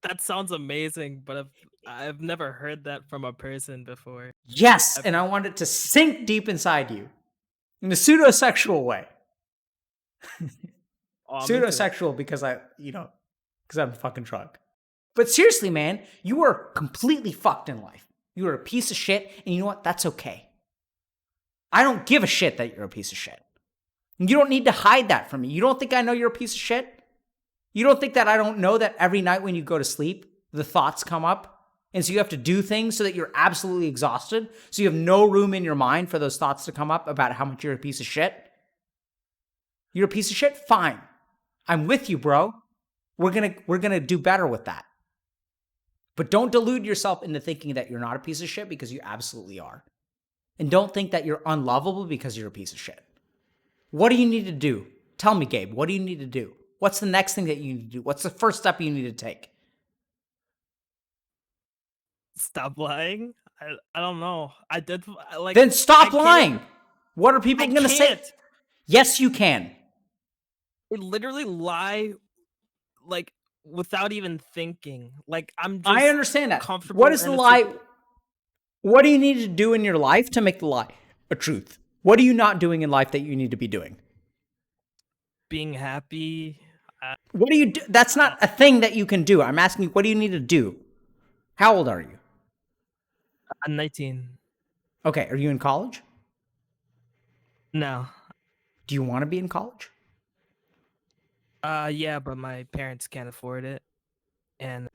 That sounds amazing, but I've never heard that from a person before. Yes, and I want it to sink deep inside you in a pseudosexual way. Oh, I'm into it. Pseudosexual because because I'm fucking drunk. But seriously, man, you are completely fucked in life. You are a piece of shit, and you know what? That's okay. I don't give a shit that you're a piece of shit. You don't need to hide that from me. You don't think I know you're a piece of shit? You don't think that I don't know that every night when you go to sleep, the thoughts come up? And so you have to do things so that you're absolutely exhausted, so you have no room in your mind for those thoughts to come up about how much you're a piece of shit? You're a piece of shit? Fine. I'm with you, bro. We're gonna do better with that. But don't delude yourself into thinking that you're not a piece of shit, because you absolutely are. And don't think that you're unlovable because you're a piece of shit. What do you need to do? Tell me, Gabe, what do you need to do? What's the next thing that you need to do? What's the first step you need to take? Stop lying. I don't know. I did like. Then stop I can't- lying. What are people I going to say? can't. Yes, you can. I literally lie, like without even thinking. Like I'm just. I understand that. Comfortable. What is the in a lie? What do you need to do in your life to make the lie a truth? What are you not doing in life that you need to be doing? Being happy. What do you do? That's not a thing that you can do. I'm asking you, what do you need to do? How old are you? I'm 19. Okay, are you in college? No. Do you want to be in college? Yeah, but my parents can't afford it, and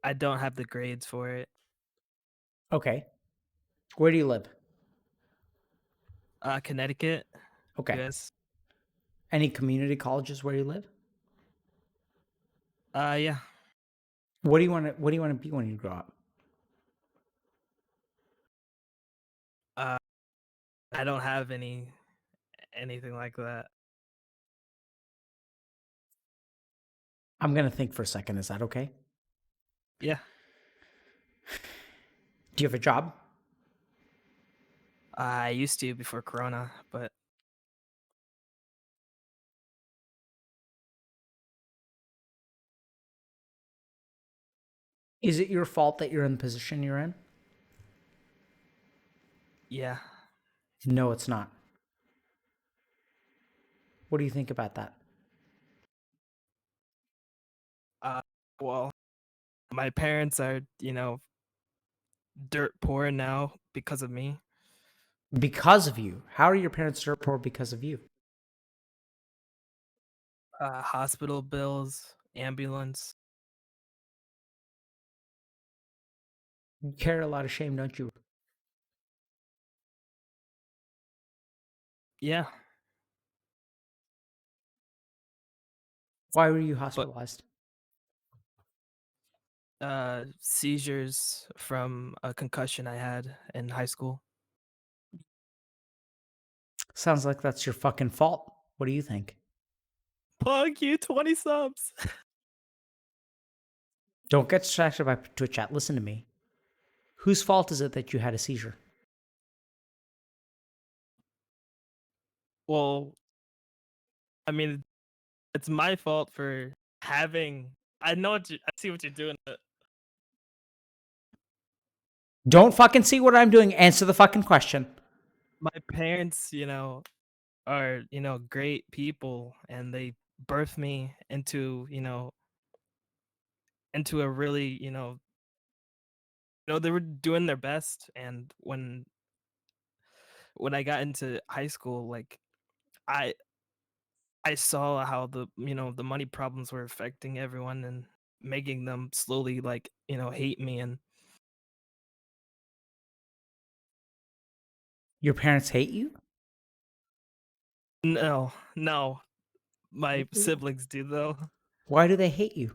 I don't have the grades for it. Okay. Where do you live? Connecticut. Okay. Yes. Any community colleges where you live? Yeah. What do you want to be when you grow up? I don't have anything like that. I'm going to think for a second. Is that okay? Yeah. Do you have a job? I used to before Corona, but Is it your fault that you're in the position you're in? yeah. No, it's not. What do you think about that? Well, my parents are, dirt poor now because of me. Because of you. How are your parents dirt poor because of you? Hospital bills, ambulance. You carry a lot of shame, don't you? Yeah. Why were you hospitalized? Seizures from a concussion I had in high school. Sounds like that's your fucking fault. What do you think? Plug you 20 subs. Don't get distracted by Twitch chat. Listen to me. Whose fault is it that you had a seizure? Well, I mean, it's my fault for having. I see what you're doing. Don't fucking see what I'm doing. Answer the fucking question. My parents, are great people, and they birthed me into into a really they were doing their best. And when I got into high school, like I I saw how the money problems were affecting everyone and making them slowly like hate me. And Your parents hate you? no, my siblings do though. Why do they hate you?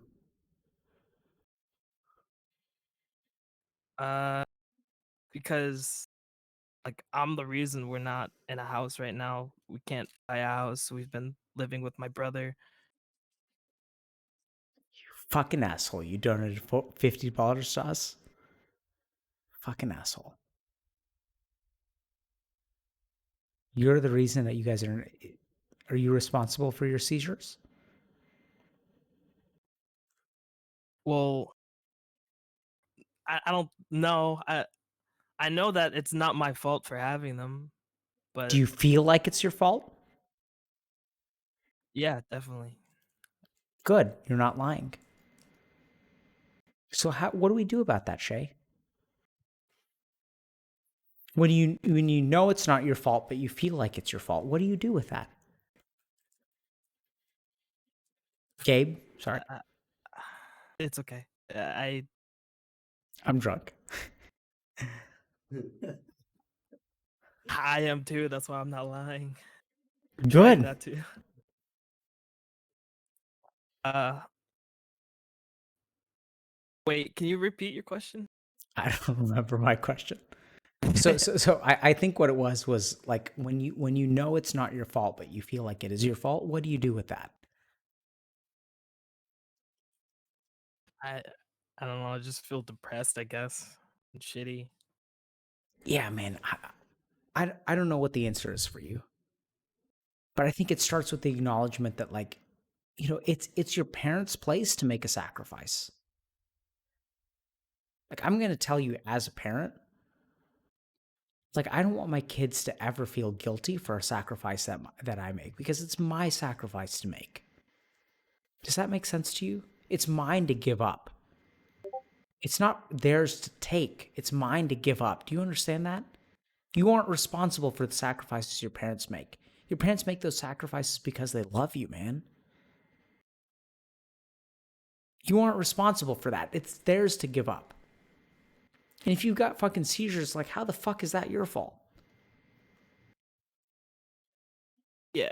Because like I'm the reason we're not in a house right now. We can't buy a house. We've been living with my brother. Fucking asshole. You donated $50 to us? Fucking asshole. You're the reason that you guys are... Are you responsible for your seizures? Well, I don't know. I know that it's not my fault for having them, but Do you feel like it's your fault? yeah, definitely. Good. You're not lying. So what do we do about that, Shay? When you know it's not your fault, but you feel like it's your fault, what do you do with that? Gabe, sorry. It's okay. I'm drunk. I am too. That's why I'm not lying. Good. That too. Wait, can you repeat your question? I don't remember my question. So I think what it was like when you know it's not your fault, but you feel like it is your fault, what do you do with that? I don't know. I just feel depressed, I guess, and shitty. Yeah, man. I don't know what the answer is for you, but I think it starts with the acknowledgement that, like, you know, it's your parents' place to make a sacrifice. Like, I'm gonna tell you as a parent, like, I don't want my kids to ever feel guilty for a sacrifice that I make, because it's my sacrifice to make. Does that make sense to you? It's mine to give up. It's not theirs to take. It's mine to give up. Do you understand that? You aren't responsible for the sacrifices your parents make. Your parents make those sacrifices because they love you, man. You aren't responsible for that. It's theirs to give up. And if you've got fucking seizures, like, how the fuck is that your fault? Yeah.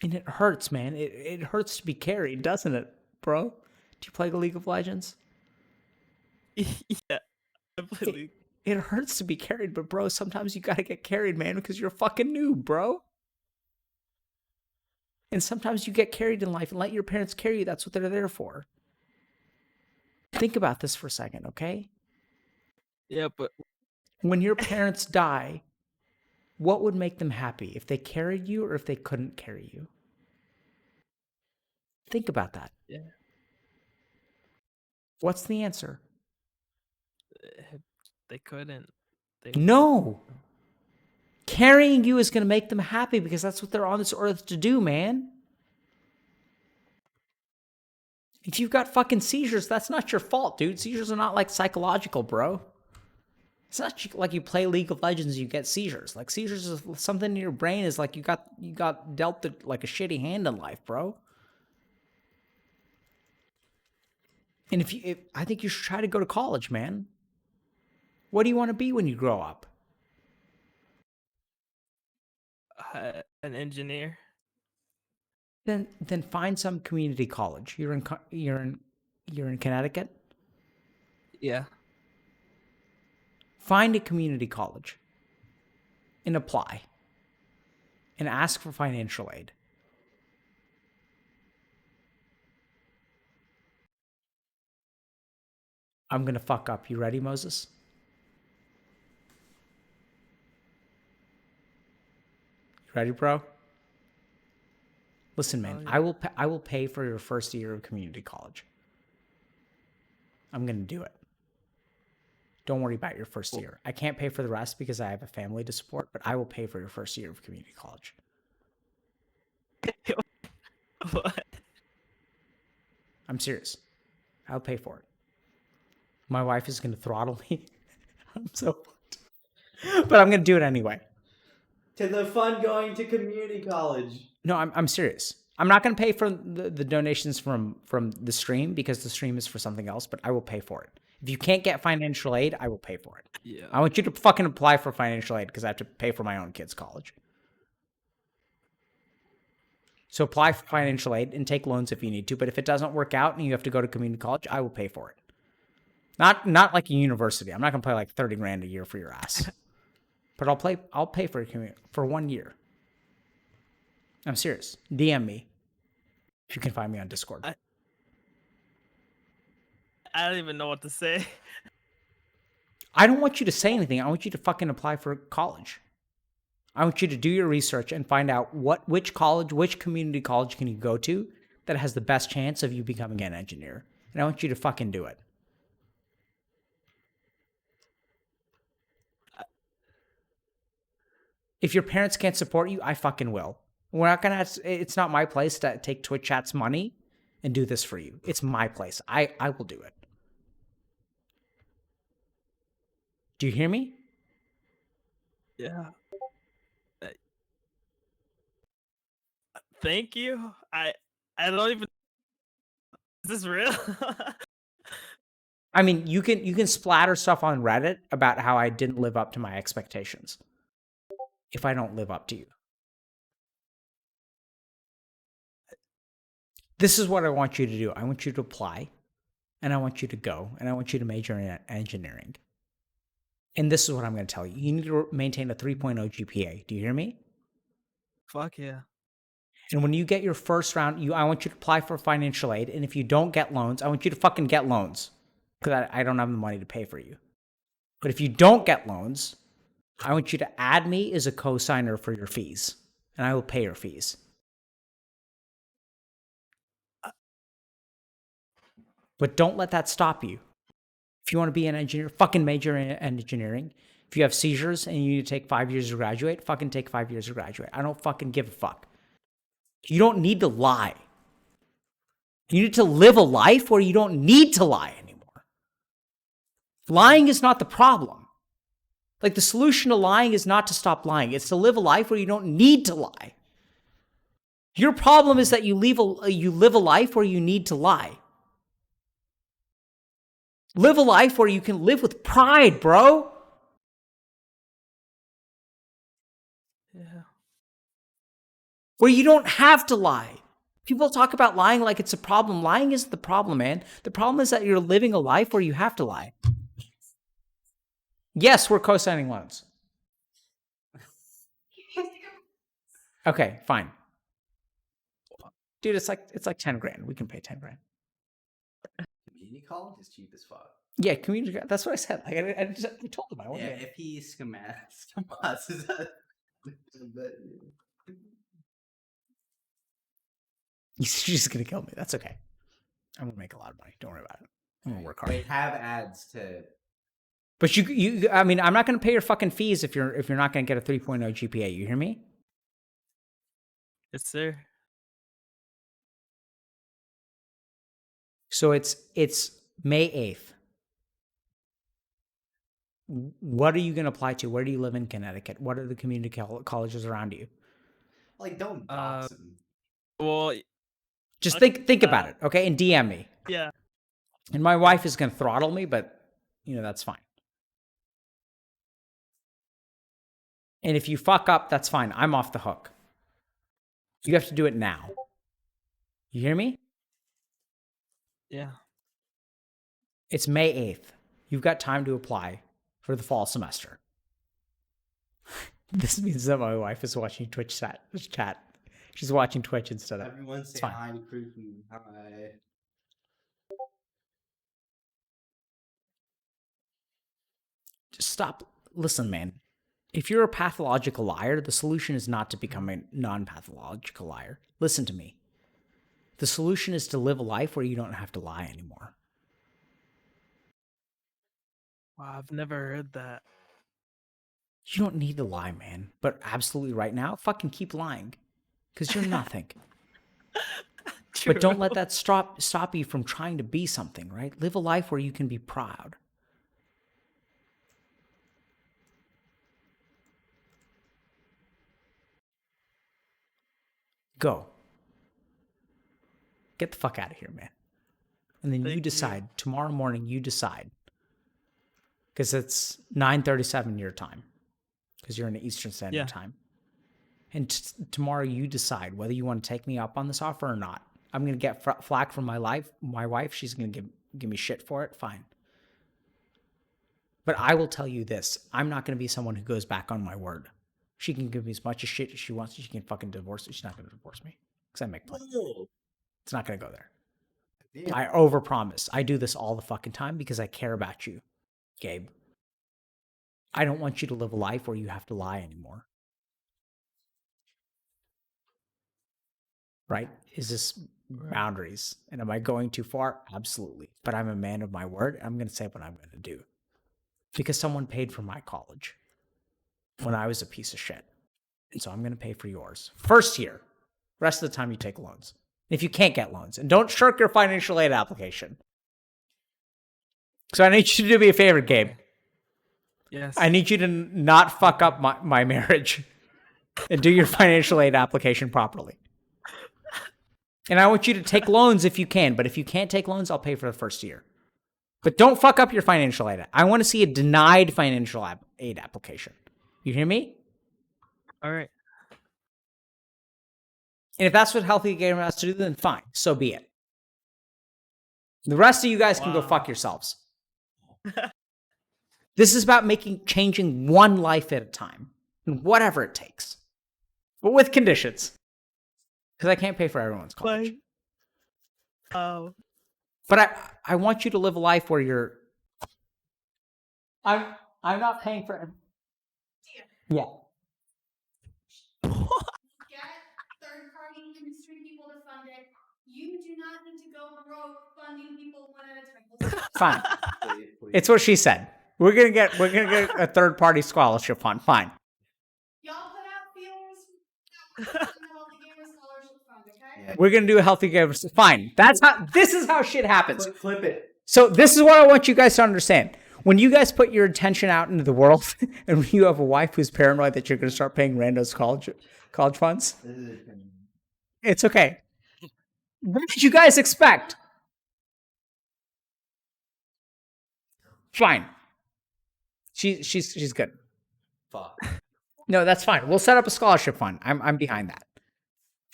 And it hurts, man. It hurts to be carried, doesn't it, bro? Do you play League of Legends? Yeah. I play League. It hurts to be carried, but bro, sometimes you gotta get carried, man, because you're a fucking noob, bro. And sometimes you get carried in life, and let your parents carry you. That's what they're there for. Think about this for a second, okay? Yeah, but When your parents die, what would make them happy? If they carried you or if they couldn't carry you? Think about that. yeah, What's the answer? they couldn't. They No. Carrying you is going to make them happy because that's what they're on this earth to do, man. If you've got fucking seizures, that's not your fault, dude. Seizures are not like psychological, bro. It's not like you play League of Legends and you get seizures. Like, seizures is something in your brain is like you got dealt like a shitty hand in life, bro. And if I think you should try to go to college, man. What do you want to be when you grow up? an engineer. Then find some community college. You're in Connecticut? Yeah. Find a community college and apply and ask for financial aid. I'm going to fuck up. You ready, Moses? You ready, bro? Listen, man, Oh, yeah. I will pay for your first year of community college. I'm going to do it. Don't worry about your first year. I can't pay for the rest because I have a family to support, but I will pay for your first year of community college. What? I'm serious. I'll pay for it. My wife is going to throttle me. I'm so fucked. But I'm going to do it anyway. To the fun going to community college. No, I'm serious. I'm not going to pay for the donations from the stream because the stream is for something else, but I will pay for it. If you can't get financial aid, I will pay for it. Yeah. I want you to fucking apply for financial aid because I have to pay for my own kids' college. So apply for financial aid and take loans if you need to, but if it doesn't work out and you have to go to community college, I will pay for it. Not like a university. I'm not going to pay like 30 grand a year for your ass. But I'll pay for 1 year. I'm serious. DM me. If you can find me on Discord. I don't even know what to say. I don't want you to say anything. I want you to fucking apply for college. I want you to do your research and find out which community college can you go to that has the best chance of you becoming an engineer. And I want you to fucking do it. If your parents can't support you, I fucking will. It's not my place to take Twitch chat's money and do this for you. It's my place. I will do it. Do you hear me? Yeah. Thank you. I don't even. Is this real? I mean, you can splatter stuff on Reddit about how I didn't live up to my expectations. If I don't live up to you. This is what I want you to do. I want you to apply, and I want you to go, and I want you to major in engineering. And this is what I'm going to tell you. You need to maintain a 3.0 GPA. Do you hear me? Fuck yeah. And when you get your first round, I want you to apply for financial aid. And if you don't get loans, I want you to fucking get loans. Because I don't have the money to pay for you. But if you don't get loans, I want you to add me as a co-signer for your fees. And I will pay your fees. But don't let that stop you. If you want to be an engineer, fucking major in engineering. If you have seizures and you need to take 5 years to graduate, fucking take 5 years to graduate. I don't fucking give a fuck. You don't need to lie. You need to live a life where you don't need to lie anymore. Lying is not the problem. Like, the solution to lying is not to stop lying. It's to live a life where you don't need to lie. Your problem is that you live a life where you need to lie. Live a life where you can live with pride, bro. Yeah. Where you don't have to lie. People talk about lying like it's a problem. Lying isn't the problem, man. The problem is that you're living a life where you have to lie. Yes, we're co-signing loans. Okay, fine. Dude, it's like 10 grand. We can pay 10 grand. Community college is cheap as fuck. Yeah, community. That's what I said. Like, I told him I Yeah, wanted. if he schemats, He's just gonna kill me. That's okay. I'm gonna make a lot of money. Don't worry about it. I'm gonna work hard. They have ads to. But I mean, I'm not gonna pay your fucking fees if you're not gonna get a 3.0 GPA. You hear me? Yes, sir. So it's May 8th. What are you gonna apply to? Where do you live in Connecticut? What are the community colleges around you? Like, don't dox him. Well, Just think about it, okay? And DM me. yeah. And my wife is gonna throttle me, but that's fine. And if you fuck up, that's fine. I'm off the hook. You have to do it now. You hear me? Yeah. It's May 8th. You've got time to apply for the fall semester. This means that my wife is watching Twitch chat. She's watching Twitch instead of. Everyone say fine. hi to Creepy. Hi. Just stop. Listen, man. If you're a pathological liar, the solution is not to become a non-pathological liar. Listen to me. The solution is to live a life where you don't have to lie anymore. Wow, I've never heard that. You don't need to lie, man. But absolutely right now, fucking keep lying. Because you're nothing. But don't let that stop you from trying to be something, right? Live a life where you can be proud. Go. Get the fuck out of here, man. And then you decide. Tomorrow morning, you decide. Because it's 9:37 your time. Because you're in Eastern Standard Time. And tomorrow you decide whether you want to take me up on this offer or not. I'm going to get flack from my wife. She's going to give me shit for it. Fine. But I will tell you this. I'm not going to be someone who goes back on my word. She can give me as much as shit as she wants. She can fucking divorce me. She's not going to divorce me. Because I make money. It's not going to go there. Yeah. I overpromise. I do this all the fucking time because I care about you, Gabe. I don't want you to live a life where you have to lie anymore. Right? Is this boundaries? And am I going too far? Absolutely. But I'm a man of my word. I'm going to say what I'm going to do. Because someone paid for my college when I was a piece of shit. And so I'm going to pay for yours. First year. Rest of the time you take loans. If you can't get loans. And don't shirk your financial aid application. So I need you to do me a favor, Gabe. Yes. I need you to not fuck up my marriage. And do your financial aid application properly. And I want you to take loans if you can. But if you can't take loans, I'll pay for the first year. But don't fuck up your financial aid. I want to see a denied financial aid application. You hear me? All right. And if that's what Healthy Gamer has to do, then fine. So be it. The rest of you guys can go fuck yourselves. This is about changing one life at a time. And whatever it takes. But with conditions. Because I can't pay for everyone's college. Oh. But I want you to live a life where you're. I'm not paying for. Yeah. Get third-party industry people to fund it. You do not need to go broke funding people one at a time. Fine. It's what she said. We're gonna get a third party scholarship fund. Fine. Y'all put out feelers. Healthy Gamer Scholarship Fund, okay? We're gonna do a healthy game. Fine. This is how shit happens. Flip it. So this is what I want you guys to understand. When you guys put your attention out into the world, and when you have a wife who's paranoid that you're gonna start paying randos college funds, it's okay. What did you guys expect? Fine. She's good. Fuck. No, that's fine. We'll set up a scholarship fund. I'm behind that.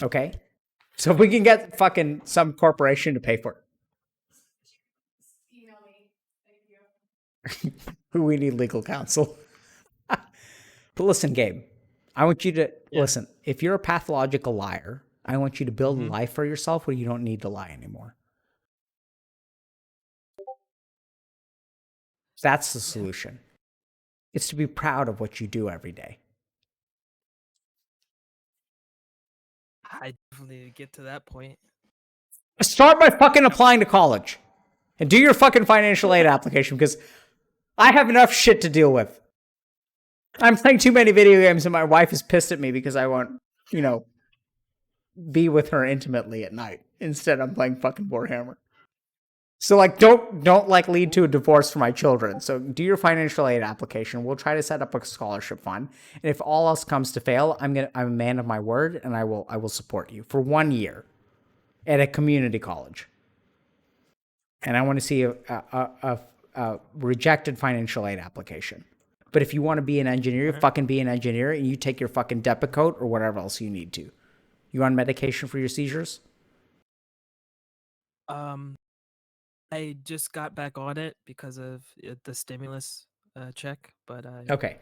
Okay? So if we can get fucking some corporation to pay for it. Email me. Thank you. We need legal counsel. But listen, Gabe, I want you to listen. If you're a pathological liar, I want you to build a life for yourself where you don't need to lie anymore. That's the solution. It's to be proud of what you do every day. I definitely need to get to that point. Start by fucking applying to college. And do your fucking financial aid application, because I have enough shit to deal with. I'm playing too many video games and my wife is pissed at me because I won't, be with her intimately at night. Instead, I'm playing fucking Warhammer. So don't lead to a divorce for my children. So do your financial aid application. We'll try to set up a scholarship fund. And if all else comes to fail, I'm a man of my word, and I will support you for 1 year at a community college. And I want to see a rejected financial aid application. But if you want to be an engineer, fucking be an engineer, and you take your fucking Depakote or whatever else you need to. You on medication for your seizures? I just got back on it because of the stimulus check, but Okay.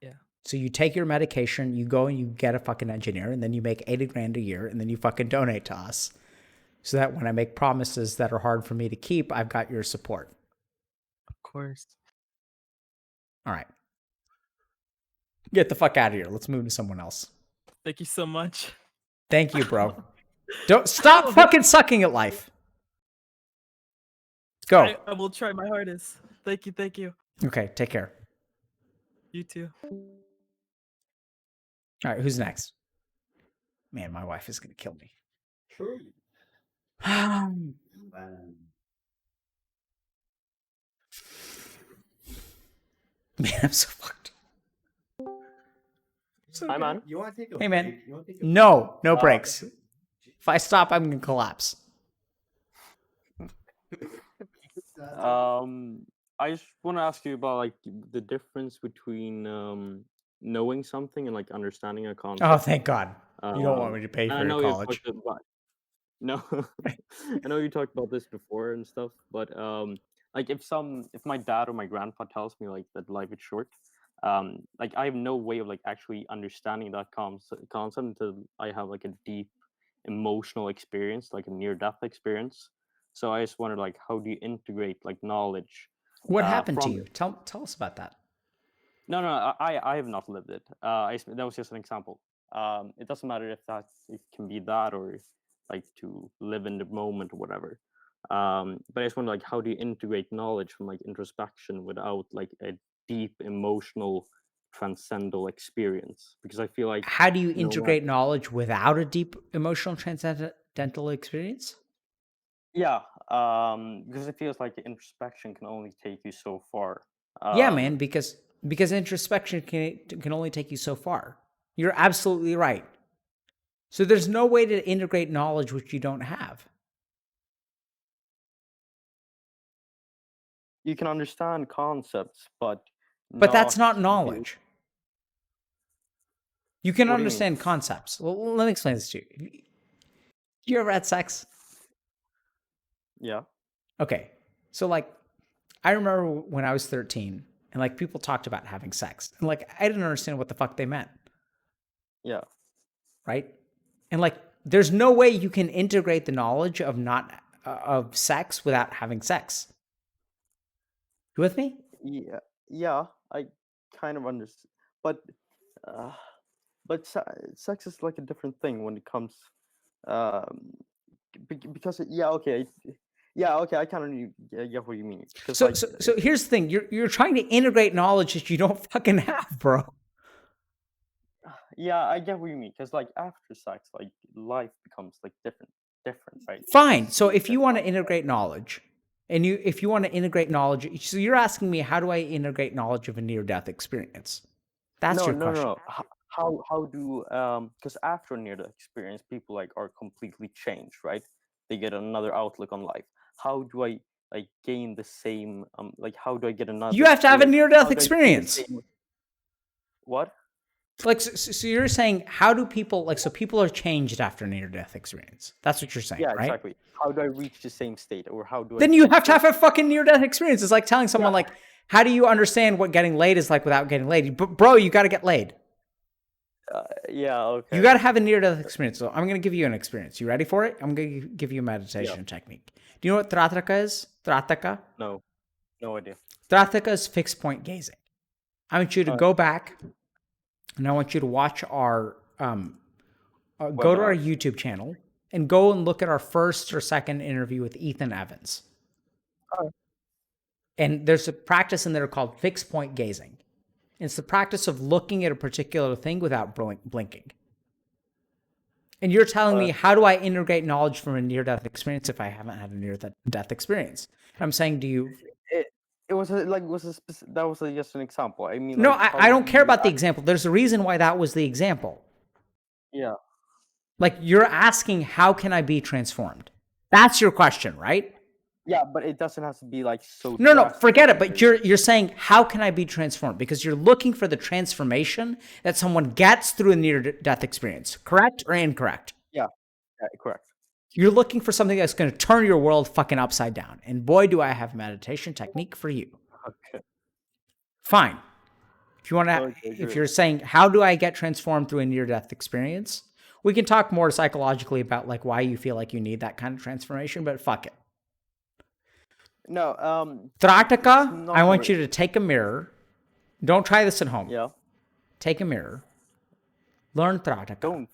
Yeah. So you take your medication, you go and you get a fucking engineer, and then you make 80 grand a year, and then you fucking donate to us. So that when I make promises that are hard for me to keep, I've got your support. Of course. All right. Get the fuck out of here. Let's move to someone else. Thank you so much. Thank you, bro. Don't stop fucking sucking at life. Let's go. I will try my hardest. Thank you. Okay, take care. You too. All right, who's next? Man, my wife is gonna kill me. Man, I'm so fucked. Hi, man. You want to take a Hey, man. break? You wanna take a No breaks. If I stop, I'm gonna collapse. I just want to ask you about like the difference between knowing something and like understanding a concept. Oh, thank God. You don't want me to pay and I for know your you college. talked about, no, I know you talked about this before and stuff, but like if my dad or my grandpa tells me like that life is short, like I have no way of like actually understanding that concept until I have like a deep emotional experience, like a near-death experience. So I just wondered, like, how do you integrate like knowledge? What happened to from you? Tell us about that. No, I have not lived it. That was just an example. It doesn't matter if it can be that or like to live in the moment or whatever. But I just wonder, like, how do you integrate knowledge from like introspection without like a deep emotional transcendental experience? Because I feel like How do you no integrate knowledge without a deep emotional transcendental experience? yeah, because it feels like introspection can only take you so far. Yeah, man, because introspection can only take you so far. You're absolutely right. So there's no way to integrate knowledge which you don't have. You can understand concepts, but that's not knowledge. You can What do you mean? understand concepts. Well, let me explain this to you. You ever had sex? Yeah. Okay. So like I remember when I was 13 and like people talked about having sex. And like I didn't understand what the fuck they meant. Yeah. Right? And like there's no way you can integrate the knowledge of of sex without having sex. You with me? Yeah, I kind of understand, uh, but sex is like a different thing when it comes, um, because okay, I kind of get what you mean. Because So here's the thing: you're trying to integrate knowledge that you don't fucking have, bro. yeah, I get what you mean. Because like after sex, like life becomes like different, right? Fine. So if you want to integrate knowledge, and if you want to integrate knowledge, so you're asking me, how do I integrate knowledge of a near-death experience? That's your question. No. How do because after near death experience, people like are completely changed, right? They get another outlook on life. How do I like gain the same like how do I get another? You have to have a how near-death do I gain the experience. same- What? Like, so you're saying, how do people, like, so people are changed after near-death experience? That's what you're saying, Yeah, right? exactly. How do I reach the same state, or how do I? Then you have to have a fucking near-death experience. It's like telling someone, like, how do you understand what getting laid is like without getting laid? But bro, you got to get laid. Yeah, okay. You got to have a near-death experience. So I'm going to give you an experience. You ready for it? I'm going to give you a meditation technique. Do you know what Trataka is? Trataka? No idea. Trataka is fixed point gazing. I want you to go back, and I want you to watch our, go to our YouTube channel, and go and look at our first or second interview with Ethan Evans. And there's a practice in there called fixed point gazing. It's the practice of looking at a particular thing without blinking. And you're telling me, how do I integrate knowledge from a near-death experience if I haven't had a near-death experience? I'm saying, do you... It was that was just an example. I mean, No, like, I don't care about the example. There's a reason why that was the example. Yeah. Like, you're asking, how can I be transformed? That's your question, right? Yeah, but it doesn't have to be like so. No, forget it. But you're saying, how can I be transformed? Because you're looking for the transformation that someone gets through a near-death experience. Correct or incorrect? Yeah, correct. You're looking for something that's going to turn your world fucking upside down. And boy, do I have a meditation technique for you. Okay. Fine. If you want to, if you're saying, how do I get transformed through a near-death experience? We can talk more psychologically about like why you feel like you need that kind of transformation, but fuck it. No, Trataka, I want you to take a mirror. Don't try this at home. Yeah. Take a mirror. Learn Trataka. Don't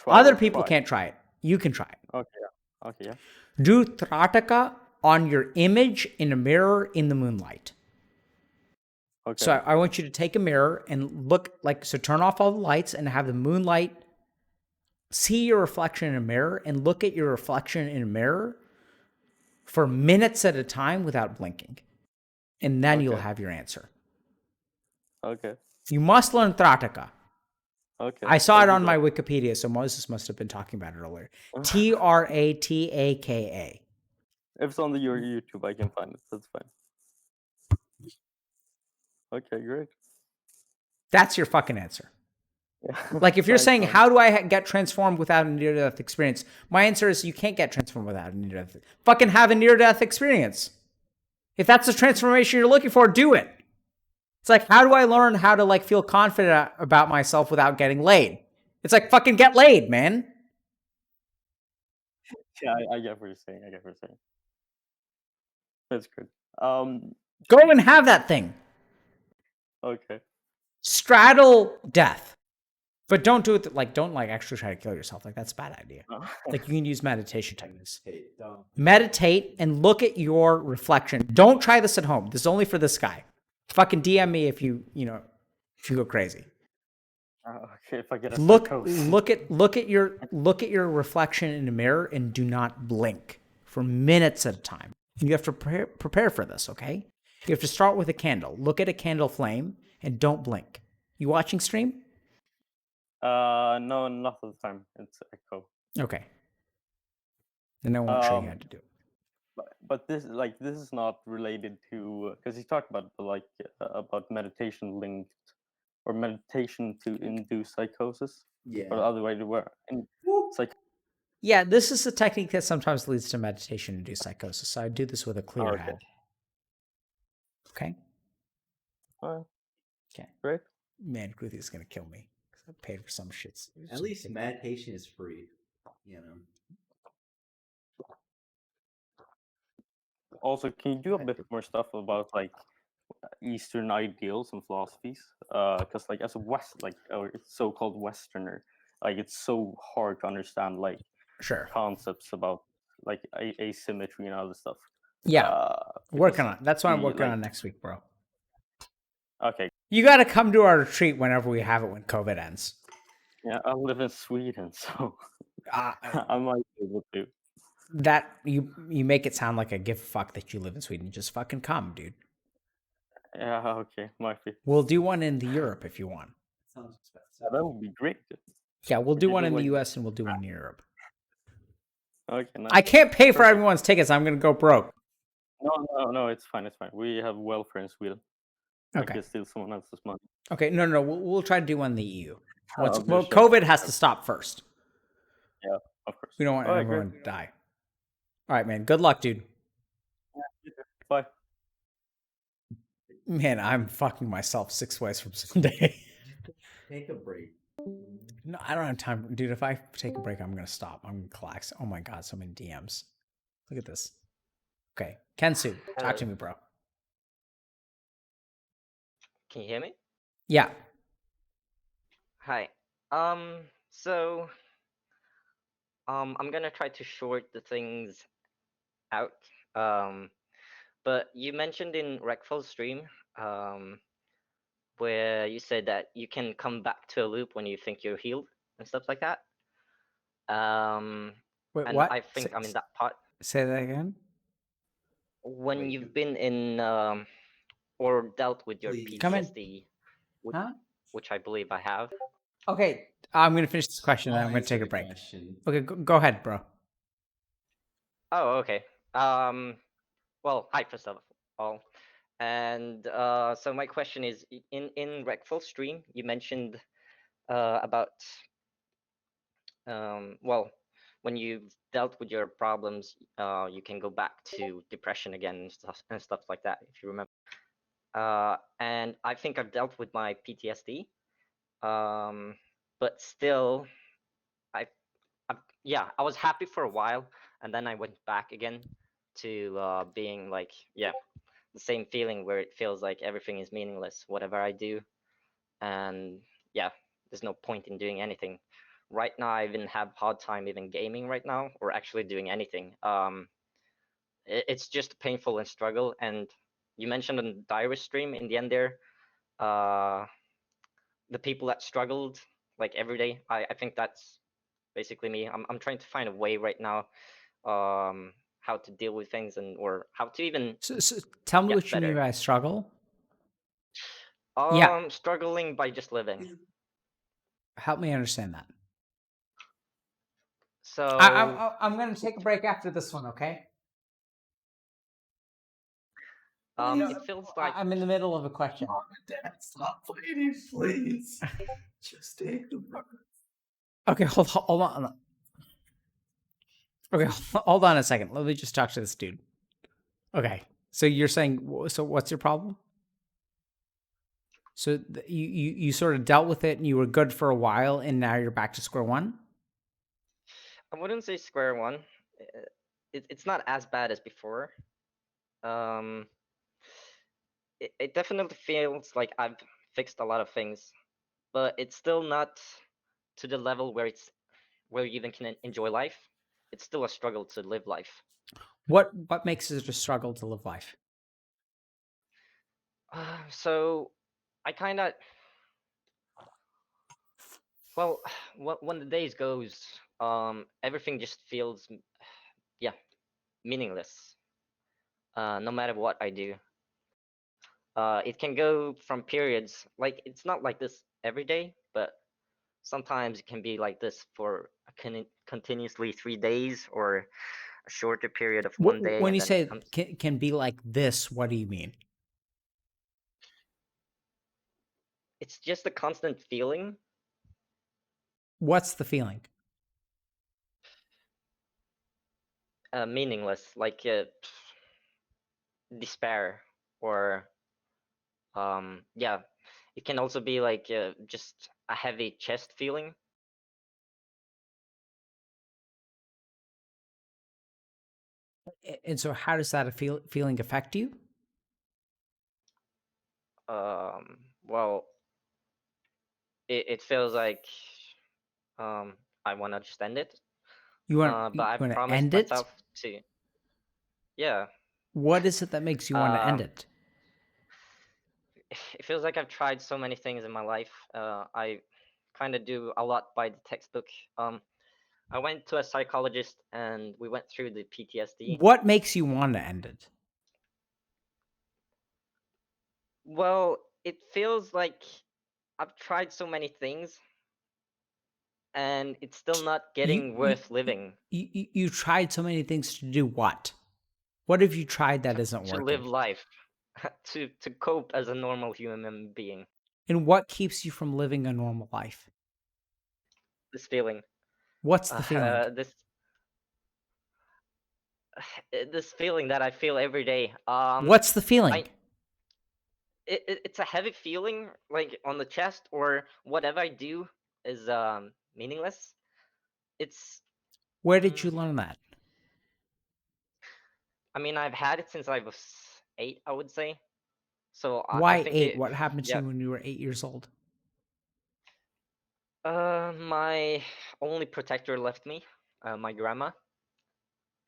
other people can't try it. You can try it. Okay, yeah. Do Trataka on your image in a mirror in the moonlight. Okay. So I want you to take a mirror and look, like, so turn off all the lights and have the moonlight, see your reflection in a mirror and look at your reflection in a mirror for minutes at a time without blinking. And then you'll have your answer. Okay. You must learn Trataka. Okay. I saw it on my Wikipedia, so Moses must have been talking about it earlier. Trataka. If it's on your YouTube, I can find it. That's fine. Okay, great. That's your fucking answer. Yeah. Like, if you're saying, how do I get transformed without a near-death experience? My answer is you can't get transformed without a near-death. Fucking have a near-death experience. If that's the transformation you're looking for, do it. It's like, how do I learn how to like feel confident about myself without getting laid? It's like, fucking get laid, man. Yeah, I get what you're saying. That's good. Go and have that thing. Okay. Straddle death. But don't do it, don't actually try to kill yourself. Like, that's a bad idea. Like, you can use meditation techniques. Meditate and look at your reflection. Don't try this at home. This is only for this guy. Fucking DM me if you go crazy. Okay, if I get a look at your reflection in a mirror and do not blink for minutes at a time. You have to prepare for this, okay? You have to start with a candle. Look at a candle flame and don't blink. You watching stream? No, not all the time. It's echo. Okay. Then I won't show you how to do it. But this is not related to because he talked about about meditation linked or meditation to induce psychosis. Yeah. Or the other way to work. Yeah, this is a technique that sometimes leads to meditation-induced psychosis. So I do this with a clear head. Okay. Okay. Okay. Great. Man, Kruthi is gonna kill me. paid for some shits. At least meditation is free. You know. Also, can you do a bit more stuff about like Eastern ideals and philosophies? Because like as a so-called Westerner, like it's so hard to understand like Sure. concepts about like asymmetry and other stuff. Yeah. Working because on it. That's what I'm we, working like- on next week, bro. Okay. You got to come to our retreat whenever we have it when COVID ends. Yeah, I live in Sweden, so I might be able to. That you make it sound like a give a fuck that you live in Sweden. Just fucking come, dude. Yeah, okay, might be. We'll do one in the Europe if you want. Sounds expensive. Yeah, that would be great. Yeah, we'll do could one do, in the like- US and we'll do one in Europe. Okay, nice. I can't pay for Perfect. everyone's tickets. I'm gonna go broke. No, it's fine, it's fine. We have welfare in Sweden. I Okay. can steal someone else's money. Okay. No. We'll try to do one in the EU. Once, I'll be well, sure. COVID has to stop first. Yeah, of course. We don't want Alright, everyone great. to die. All right, man. Good luck, dude. Bye. Man, I'm fucking myself 6 ways from Sunday. Take a break. No, I don't have time, dude. If I take a break, I'm gonna stop. I'm gonna collapse. Oh my god, so many DMs. Look at this. Okay, Kensu, talk to me, bro. Can you hear me? Yeah. Hi. So I'm gonna try to short the things out. But you mentioned in Rekful's stream, where you said that you can come back to a loop when you think you're healed and stuff like that. Wait, And what? I think I'm in that part. Say that again. When you've been in or dealt with your Please. Come in. PTSD, Huh? which I believe I have. Okay, I'm gonna finish this question, and then I'm gonna take a break. Okay, go ahead, bro. Oh, okay. Well, hi first of all, and so my question is, in Rekful stream, you mentioned about well, when you've dealt with your problems, you can go back to depression again and stuff like that, if you remember. And I think I've dealt with my PTSD, but still, yeah, I was happy for a while, and then I went back again to being like, yeah, the same feeling where it feels like everything is meaningless, whatever I do, and yeah, there's no point in doing anything. Right now, I even have hard time even gaming right now, or actually doing anything. It's just painful and struggle. And you mentioned on Diary stream in the end there, the people that struggled like every day. I think that's basically me. I'm trying to find a way right now, how to deal with things or how to even So tell me get what you mean better. by struggle. Yeah. Struggling by just living. Help me understand that. So I'm gonna take a break after this one, okay? it feels like I'm in the middle of a question. Dad, stop fighting, please. Just take the break. Okay, hold on. Okay, hold on a second. Let me just talk to this dude. Okay, so you're saying, so what's your problem? So you sort of dealt with it and you were good for a while, and now you're back to square one? I wouldn't say square one. It's not as bad as before. It definitely feels like I've fixed a lot of things, but it's still not to the level where you even can enjoy life. It's still a struggle to live life. What makes it a struggle to live life? So I kind of, well, when the days goes, everything just feels, yeah, meaningless. No matter what I do. It can go from periods, like it's not like this every day, but sometimes it can be like this for continuously 3 days or a shorter period of one day. When and you then say it comes, can be like this, what do you mean? it's just a constant feeling. What's the feeling? Meaningless, like despair, or yeah, it can also be like just a heavy chest feeling. And so, how does that feeling affect you? Well, it feels like I want to just end it. You want But I to promised end it? myself to. Yeah. What is it that makes you want to end it? It feels like I've tried so many things in my life. I kind of do a lot by the textbook. I went to a psychologist and we went through the PTSD. What makes you want to end it? Well, it feels like I've tried so many things and it's still not getting worth living. You tried so many things to do what? What have you tried that isn't To working? live life, to cope as a normal human being. And what keeps you from living a normal life? This feeling. What's the feeling? This feeling that I feel every day. What's the feeling? It's a heavy feeling, like on the chest, or whatever I do is meaningless. It's. Where did you learn that? I mean, I've had it since I was 8, I would say. So Why I think 8? it. What happened to Yeah. you when you were 8 years old? My only protector left me, my grandma.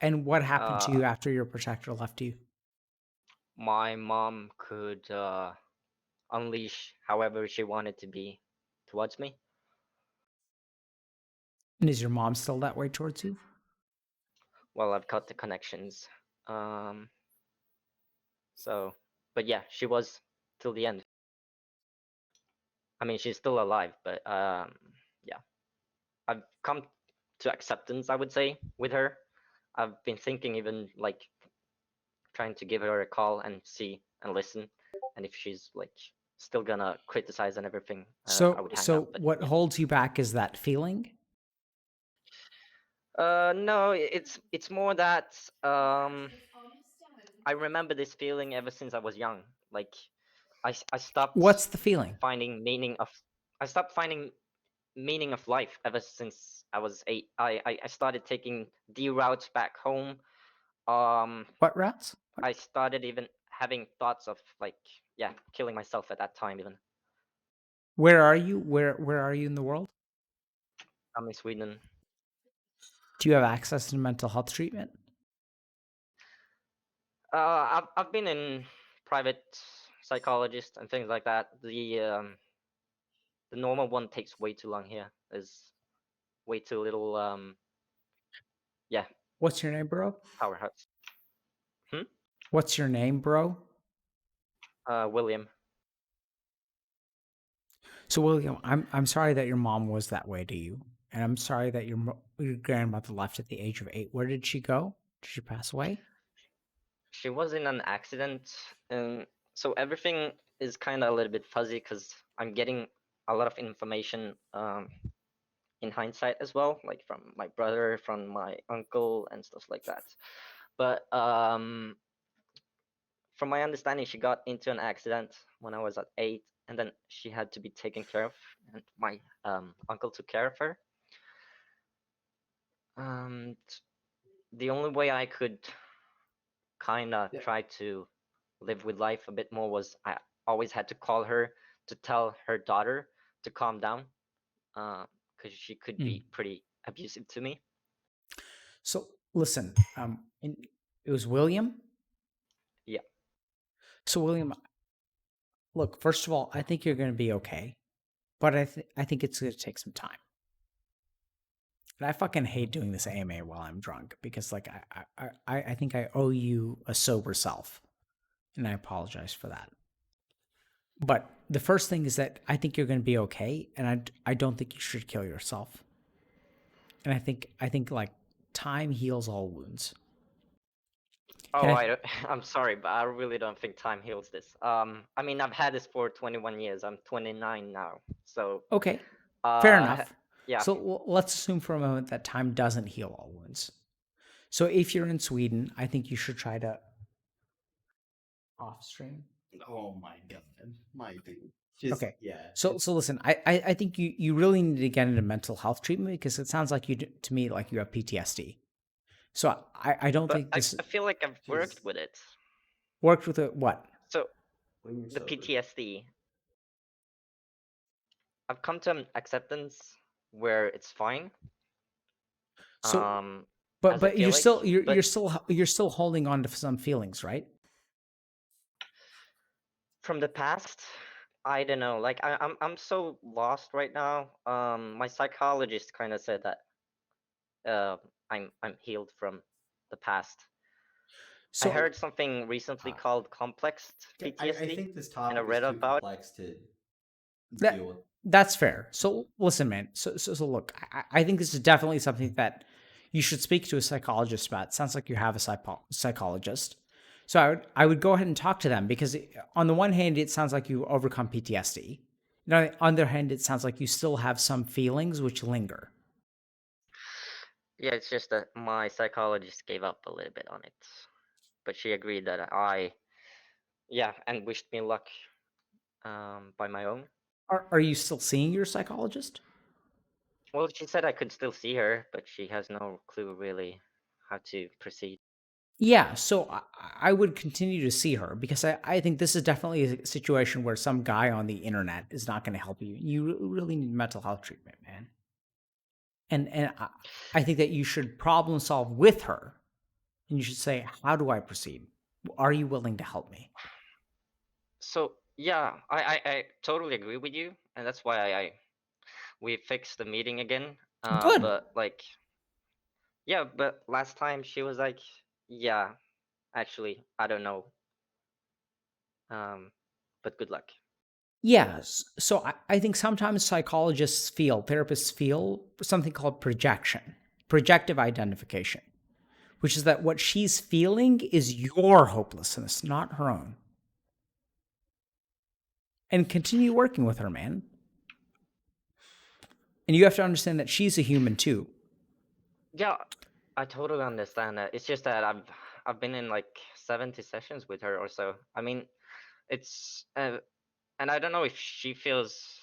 And what happened to you after your protector left you? My mom could unleash however she wanted to be towards me. And is your mom still that way towards you? Well, I've cut the connections. So, but yeah, she was till the end. I mean, she's still alive, but yeah, I've come to acceptance, I would say, with her. I've been thinking even like trying to give her a call and see and listen, and if she's like still gonna criticize and everything, I would hang up. But what yeah. holds you back is that feeling? No, it's more that I remember this feeling ever since I was young. Like I stopped What's the feeling? finding meaning of I stopped finding meaning of life ever since I was 8. I started taking D routes back home. What routes? I started even having thoughts of like killing myself at that time even. Where are you? Where are you in the world? I'm in Sweden. Do you have access to mental health treatment? I've been in private psychologist and things like that. The normal one takes way too long here. There's way too little What's your name, bro? powerhouse. What's your name, bro? William. So William, I'm sorry that your mom was that way to you, and I'm sorry that your grandmother left at the age of 8. Where did she go? Did she pass away? She was in an accident, and so everything is kind of a little bit fuzzy because I'm getting a lot of information in hindsight as well, like from my brother, from my uncle, and stuff like that. But from my understanding, she got into an accident when I was at 8, and then she had to be taken care of, and my uncle took care of her. The only way I could kind of try to live with life a bit more was I always had to call her to tell her daughter to calm down, because she could be pretty abusive to me. So listen, it was William. Yeah. So William, look, first of all, I think you're going to be okay, but I think it's going to take some time. And I fucking hate doing this AMA while I'm drunk because, like, I think I owe you a sober self, and I apologize for that. But the first thing is that I think you're going to be okay, and I don't think you should kill yourself. And I think like time heals all wounds. Oh, I'm sorry, but I really don't think time heals this. I mean, I've had this for 21 years. I'm 29 now, so. Okay, fair enough. Yeah. So let's assume for a moment that time doesn't heal all wounds. So if you're in Sweden, I think you should try to off stream. Oh my god, my dude. Just Okay. yeah. So listen, I think you really need to get into mental health treatment because it sounds like to me like you have PTSD. So I don't But think I, this I feel like I've worked Just with it. worked with it. What? So when you're the sober. PTSD, I've come to an acceptance where it's fine. So As I but feel like, but you're still holding on to some feelings, right? from the past, I don't know. Like I'm so lost right now. My psychologist kind of said that I'm healed from the past. I So heard something recently Uh, called complex I PTSD, think this and I topic is read too about. complex to deal with. that's fair. So listen, man. So look, I think this is definitely something that you should speak to a psychologist about. It sounds like you have a psychologist. So I would go ahead and talk to them because on the one hand, it sounds like you overcome PTSD. On the other hand, it sounds like you still have some feelings which linger. Yeah, it's just that my psychologist gave up a little bit on it, but she agreed that yeah, and wished me luck by my own. Are you still seeing your psychologist? Well, she said I could still see her, but she has no clue really how to proceed. Yeah, so I would continue to see her because I think this is definitely a situation where some guy on the internet is not going to help you. You really need mental health treatment, man. And I think that you should problem solve with her, and you should say, "How do I proceed? Are you willing to help me?" So yeah, I totally agree with you, and that's why we fixed the meeting again. Good. But like, yeah, but last time she was like, yeah, actually, I don't know. But good luck. Yes. So I think sometimes therapists feel something called projection, projective identification, which is that what she's feeling is your hopelessness, not her own. And continue working with her, man. And you have to understand that she's a human too. Yeah, I totally understand that. It's just that I've been in like 70 sessions with her or so. I mean, it's and I don't know if she feels.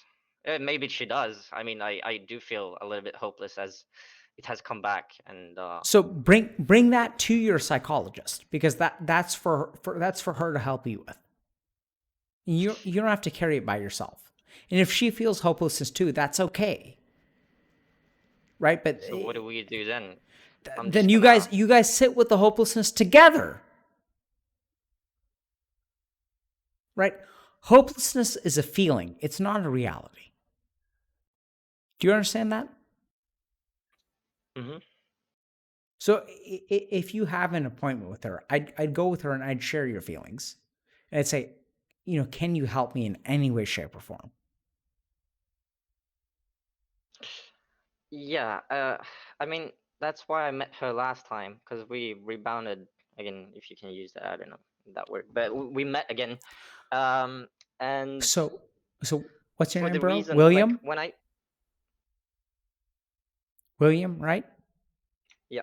Maybe she does. I mean, I do feel a little bit hopeless as it has come back, and So bring that to your psychologist because that's for her to help you with. You don't have to carry it by yourself. And if she feels hopelessness too, that's okay. Right? But so what do we do then? I'm then just gonna. you guys sit with the hopelessness together. Right? Hopelessness is a feeling. It's not a reality. Do you understand that? Mm-hmm. So if you have an appointment with her, I'd go with her and I'd share your feelings. And I'd say, can you help me in any way, shape, or form? Yeah. I mean, that's why I met her last time because we rebounded again, if you can use that. I don't know that word, but we met again. Um, and So what's your for name, the bro? reason like William? when I. William, right? Yeah.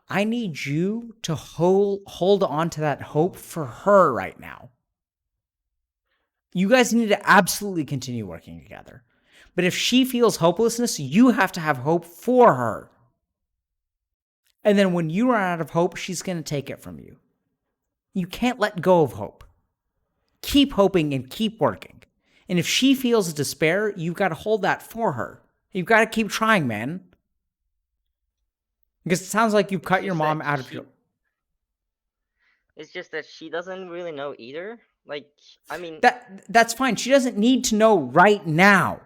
I need you to hold on to that hope for her right now. You guys need to absolutely continue working together. But if she feels hopelessness, you have to have hope for her. And then when you run out of hope, she's going to take it from you. You can't let go of hope. Keep hoping and keep working. And if she feels despair, you've got to hold that for her. You've got to keep trying, man. Because it sounds like you've cut your mom out of your. It's just that she doesn't really know either. Like, I mean, That's fine. She doesn't need to know right now.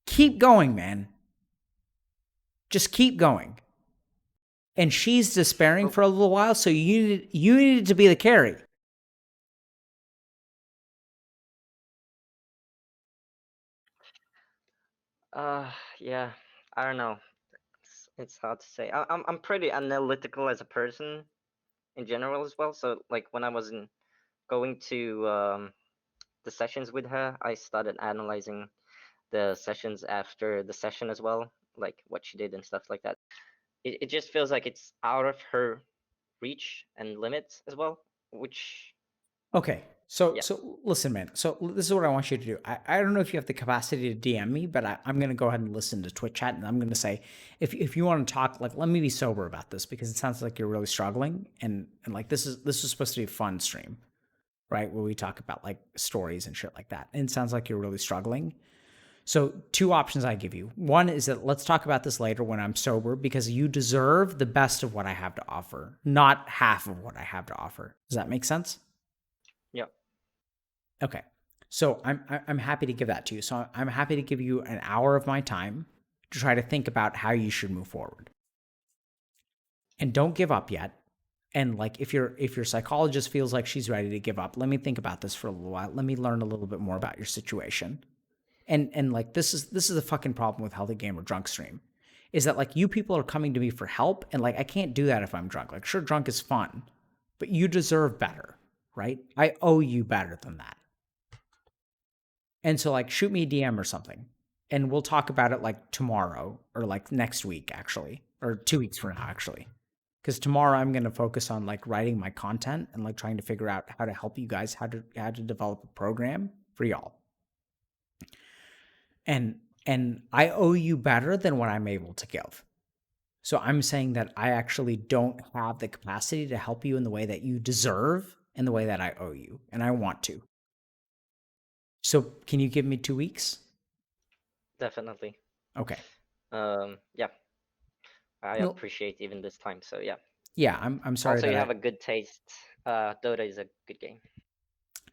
Keep going, man. Just keep going. And she's despairing for a little while, so you needed to be the carry. yeah, I don't know. It's hard to say. I'm pretty analytical as a person in general as well. So like when I was going to the sessions with her, I started analyzing the sessions after the session as well, like what she did and stuff like that. It just feels like it's out of her reach and limits as well, which. Okay, So, Yeah. so listen, man. So this is what I want you to do. I don't know if you have the capacity to DM me, but I'm going to go ahead and listen to Twitch chat, and I'm going to say, if you want to talk, like, let me be sober about this because it sounds like you're really struggling, and like this is supposed to be a fun stream, right? Where we talk about like stories and shit like that, and it sounds like you're really struggling. So 2 options I give you. One is that let's talk about this later when I'm sober because you deserve the best of what I have to offer, not half of what I have to offer. Does that make sense? Yeah. Okay. So I'm happy to give that to you. So I'm happy to give you an hour of my time to try to think about how you should move forward. And don't give up yet. And like if your psychologist feels like she's ready to give up, let me think about this for a little while. Let me learn a little bit more about your situation. And like this is the fucking problem with Healthy Gamer Drunk Stream. Is that like you people are coming to me for help, and like I can't do that if I'm drunk. Like sure, drunk is fun, but you deserve better, right? I owe you better than that. And so like shoot me a DM or something, and we'll talk about it like tomorrow or like next week actually, or 2 weeks from now actually. Because tomorrow I'm going to focus on like writing my content and like trying to figure out how to help you guys how to develop a program for y'all. And I owe you better than what I'm able to give. So I'm saying that I actually don't have the capacity to help you in the way that you deserve and the way that I owe you, and I want to. So can you give me 2 weeks? Definitely. Okay. Yeah. I Well- appreciate even this time. So yeah. Yeah, I'm sorry Also, that you have a good taste. Dota is a good game.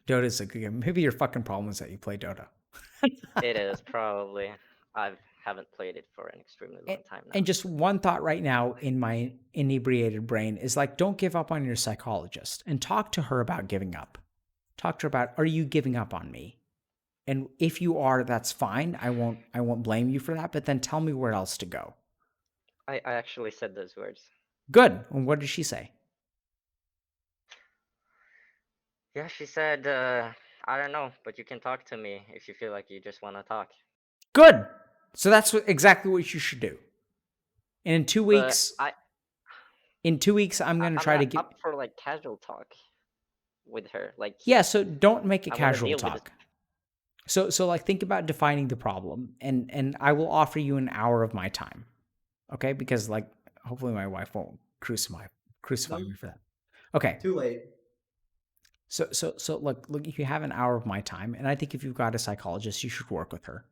Dota's a good game. Maybe your fucking problem is that you play Dota. It is probably. I haven't played it for an extremely long time now. And just one thought right now in my inebriated brain is like, don't give up on your psychologist and talk to her about giving up. Talk to her about, are you giving up on me? And if you are, that's fine. I won't blame you for that, but then tell me where else to go. I actually said those words. Good. And what did she say? Yeah, she said, I don't know, but you can talk to me if you feel like you just want to talk. Good. So that's exactly what you should do. And in 2 But weeks, I'm going to try to get up for like casual talk with her. Like, yeah. So don't make it I wanna casual deal with talk. So like think about defining the problem, and I will offer you an hour of my time, okay? Because like hopefully my wife won't crucify me for that. Okay. Too late. So look, if you have an hour of my time, and I think if you've got a psychologist, you should work with her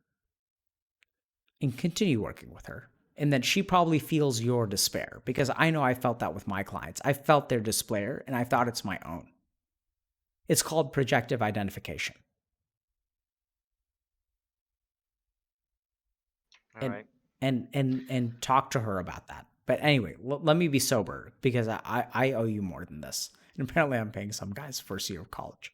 and continue working with her. And then she probably feels your despair because I know I felt that with my clients. I felt their despair and I thought it's my own. It's called projective identification. all right. And talk to her about that. But anyway, let me be sober because I owe you more than this. And apparently I'm paying some guy's first year of college.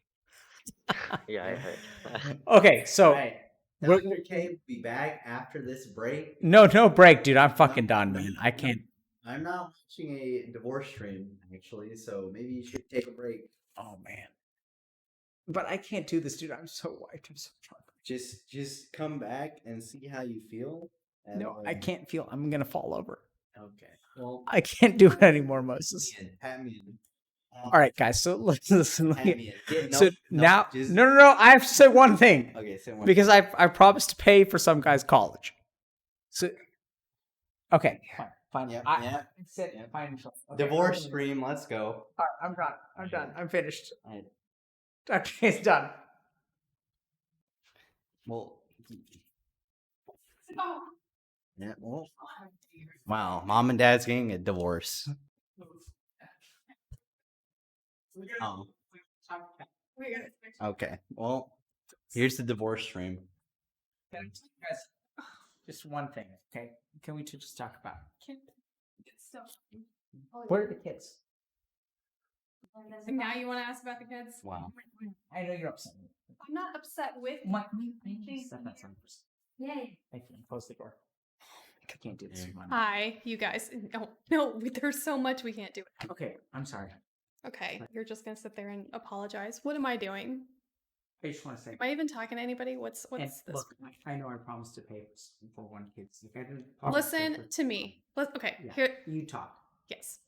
Yeah, I heard. Okay, so Right. Dr. K will be back after this break. no break, dude. I'm fucking done, man. I can't. I'm not watching a divorce stream, actually, so maybe you should take a break. Oh man. But I can't do this, dude. I'm so wiped. I'm so drunk. Just come back and see how you feel. And No, I can't feel. I'm gonna fall over. Okay. Well, I can't do it anymore, Moses. pat me in. All right, guys. So listen. Pat me in. So now, just- no. I have to say one thing. Okay, say one. Because I promised to pay for some guy's college. So, okay, fine. Yep, I said, yep. fine. Okay. Divorce stream, let's go. All right, I'm done. I'm done. I'm finished. All right. Dr. K's done. Well, yeah, well, wow, mom and dad's getting a divorce. Oh, okay. Well, here's the divorce stream. Guys, just one thing, okay? Can we just talk about where are the kids? And now you want to ask about the kids? Wow. I know you're upset. I'm not upset with. Yay. Thank you. Close the door. I can't do this. Hi, you guys. No, there's so much we can't do. Okay, I'm sorry. Okay, you're just gonna sit there and apologize. What am I doing? I just want to say. Am I even talking to anybody? What's And this? look, I know I promised to pay for one kid. Like I didn't promise to pay Listen for- to me. Okay, Yeah, here. you talk. Yes.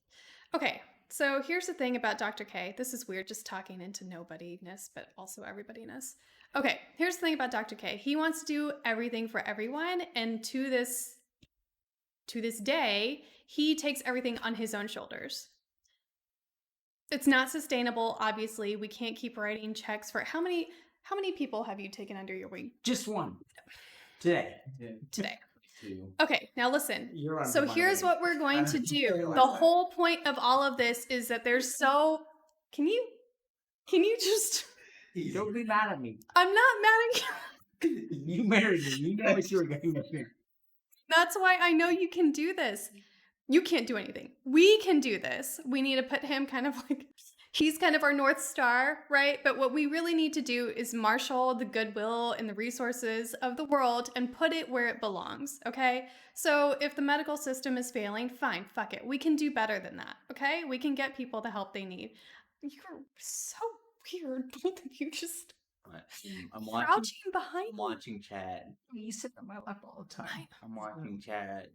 Okay. So here's the thing about Dr. K. This is weird, just talking into nobodiness, but also everybodyness. Okay, here's the thing about Dr. K. He wants to do everything for everyone, and to this day, he takes everything on his own shoulders. It's not sustainable, obviously. We can't keep writing checks for how many people have you taken under your wing? Just one. Today. Okay, now listen. You're on So my here's way. what we're going to do. realize The that. whole point of all of this is that there's so can you just Don't be mad at me. I'm not mad at you. You married me. You know what you were getting with me. That's why I know you can do this. You can't do anything. We can do this. We need to put him kind of like he's kind of our North Star, right? But what we really need to do is marshal the goodwill and the resources of the world and put it where it belongs, okay? So if the medical system is failing, fine, fuck it. We can do better than that, okay? We can get people the help they need. You're so weird. Both of you just I'm crouching behind I'm watching Chad. You sit on my lap all the time. I'm watching Chad.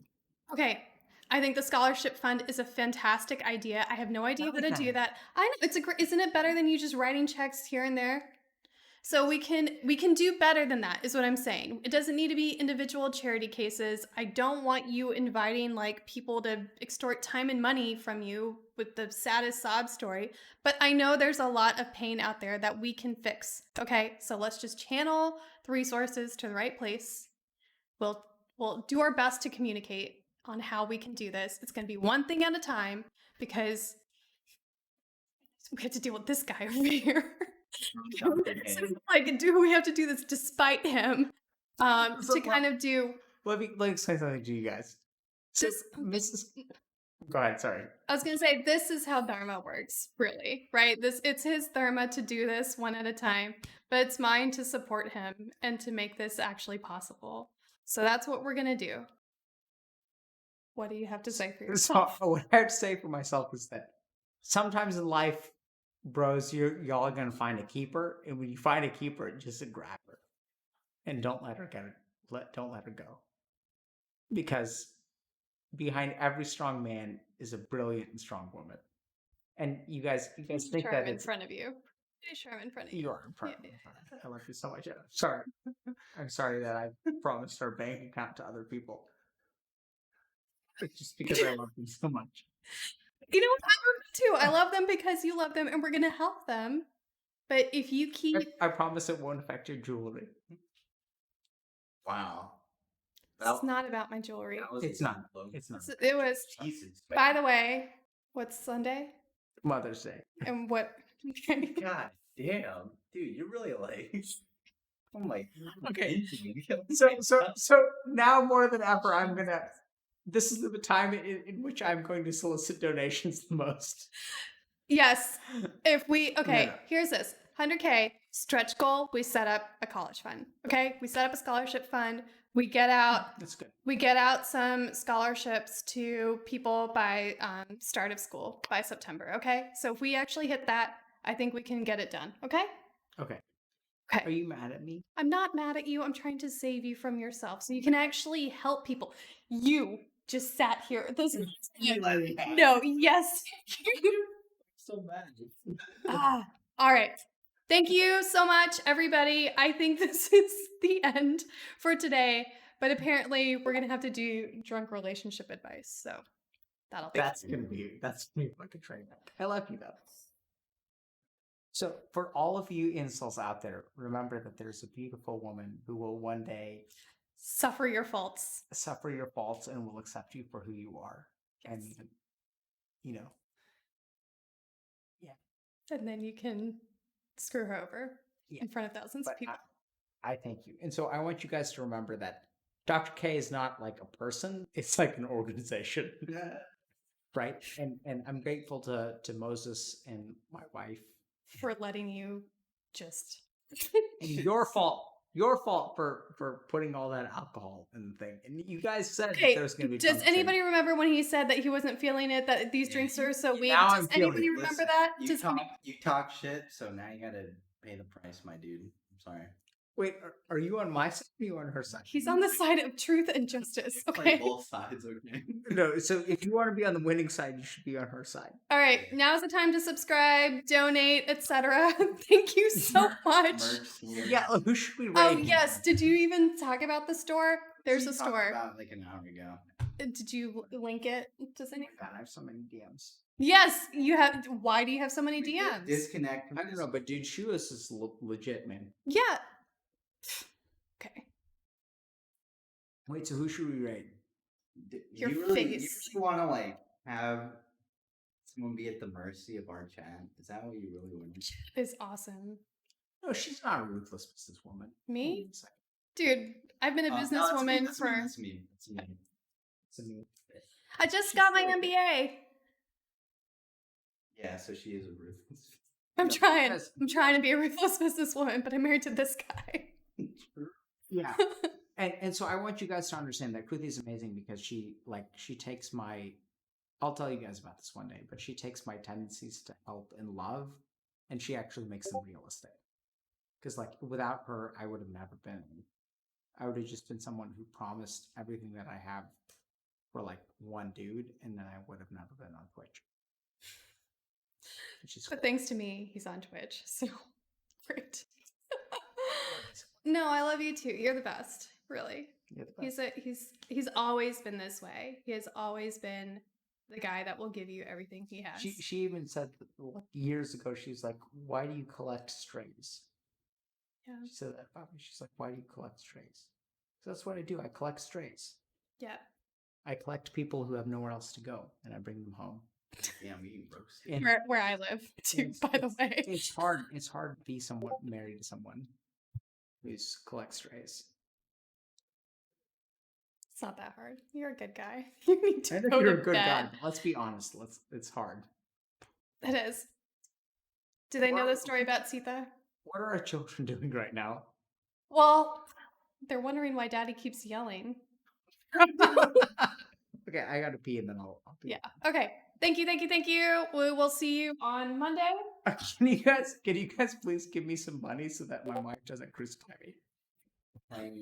Okay, I think the scholarship fund is a fantastic idea. I have no idea how to do that. I know it's isn't it better than you just writing checks here and there? So we can do better than that is what I'm saying. It doesn't need to be individual charity cases. I don't want you inviting like people to extort time and money from you with the saddest sob story, but I know there's a lot of pain out there that we can fix. Okay? So let's just channel the resources to the right place. We'll do our best to communicate on how we can do this. It's going to be one thing at a time because we have to deal with this guy over here. So like, we have to do this despite him to kind of do. Let me say something to you guys. So, Mrs. Go ahead. Sorry. I was going to say, this is how Dharma works, really, right? It's his Dharma to do this one at a time, but it's mine to support him and to make this actually possible. So that's what we're going to do. What do you have to say for yourself? So, what I have to say for myself is that sometimes in life, bros, y'all are gonna find a keeper, and when you find a keeper, just grab her, and don't let her don't let her go, because behind every strong man is a brilliant and strong woman, and you guys think that in front of you. Pretty sure I'm in front of you. You are in front of me. I love you so much. Sorry, I'm sorry that I promised our bank account to other people. It's just because I love them so much. You know what? I love them too. I love them because you love them, and we're gonna help them. But if you keep, I promise it won't affect your jewelry. Wow. It's not about my jewelry. It's not. It's not. It was. Jesus. By the way, what's Sunday? Mother's Day. And what? God damn, dude, you're really like. Oh my. Okay. So now more than ever, I'm gonna. This is the time in which I'm going to solicit donations the most. Yes. If we No. here's this 100K stretch goal. We set up a college fund. Okay, we set up a scholarship fund. We get out. That's good. We get out some scholarships to people by start of school by September. Okay, so if we actually hit that, I think we can get it done. Okay. Okay. Okay. Are you mad at me? I'm not mad at you. I'm trying to save you from yourself so you can actually help people. You just sat here. This is no, yes. So bad. All right. Thank you so much, everybody. I think this is the end for today, but apparently we're gonna have to do drunk relationship advice. So That's gonna be fucking train wreck. I love you though. So for all of you incels out there, remember that there's a beautiful woman who will one day suffer your faults and will accept you for who you are. Yes. And you know. and then you can screw her over in front of thousands of people. I thank you. And so I want you guys to remember that Dr. K is not like a person, it's like an organization. Right? And I'm grateful to Moses and my wife For letting you just and your fault for putting all that alcohol in the thing. And you guys said that there's going to be. Does anybody remember when he said that he wasn't feeling it? That these drinks are so weak. Now Does I'm feeling anybody it. remember Listen, that? You talk shit, so now you gotta pay the price, my dude. I'm sorry. Wait, are you on my side or are you on her side? He's on the side of truth and justice. Like Okay. both sides, okay? No, so if you want to be on the winning side, you should be on her side. All right. Now's the time to subscribe, donate, etc. Thank you so much. Merch store. Yeah, who should we rate? Oh yes. Did you even talk about the store? There's a We talked store. about like an hour ago. Did you link it? Does Oh any? my God, I have so many DMs. Yes, you have. Why do you have so many DMs? Disconnect. From I don't know, but dude, Shoeless is legit, man. Yeah. Okay. Wait, so who should we rate? Your You face. really want to like have someone be at the mercy of our chat? Is that what you really want? Is awesome. No, she's not a ruthless businesswoman. Me? It's like- Dude, I've been a businesswoman for. That's me. That's me. it's a new- I just got my MBA. Yeah, so she is a ruthless. I'm No, trying. because- I'm trying to be a ruthless businesswoman, but I'm married to this guy. Yeah. And so I want you guys to understand that Kruthi is amazing because she takes my, I'll tell you guys about this one day, but she takes my tendencies to help and love and she actually makes them realistic. Because like without her, I would have never been. I would have just been someone who promised everything that I have for like one dude, and then I would have never been on Twitch. Which is But thanks to me, he's on Twitch. So great. No, I love you too. You're the best. Really. You're the best. He's always been this way. He has always been the guy that will give you everything he has. She even said like, years ago, she was like, "Why do you collect strays?" Yeah. She said that about me. She's like, "Why do you collect strays?" So that's what I do. I collect strays. Yeah. I collect people who have nowhere else to go, and I bring them home. Yeah, I'm eating roasted. And Where I live, too, it's- by the way. it's hard. It's hard to be someone married to someone who's collects strays. It's not that hard. You're a good guy. You need to I know go you're to a good guy. bed. But let's be honest. It's hard. It is. Do they know Well- the story about Sita? What are our children doing right now? Well, they're wondering why Daddy keeps yelling. Okay, I gotta pee and then I'll pee. Yeah. Okay. Thank you. We will see you on Monday. Can you guys please give me some money so that my wife doesn't crucify me? Playing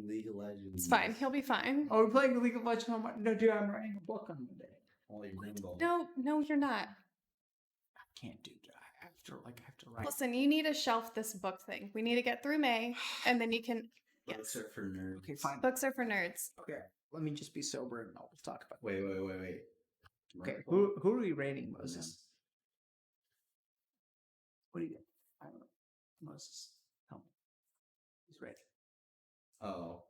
League of Legends. It's fine. He'll be fine. Oh, we're playing League of Legends on my... No, dude, I'm writing a book on Monday. Oh, you're rainbow. No, you're not. I can't do that. I have to write. Listen, you need to shelf this book thing. We need to get through May, and then you can. Books are for nerds. Okay, fine. Books are for nerds. Okay, let me just be sober and I'll talk about it. Wait. Okay, who are we rating, Moses? What do you get? I don't know. Moses, tell me. Who's rating? Oh,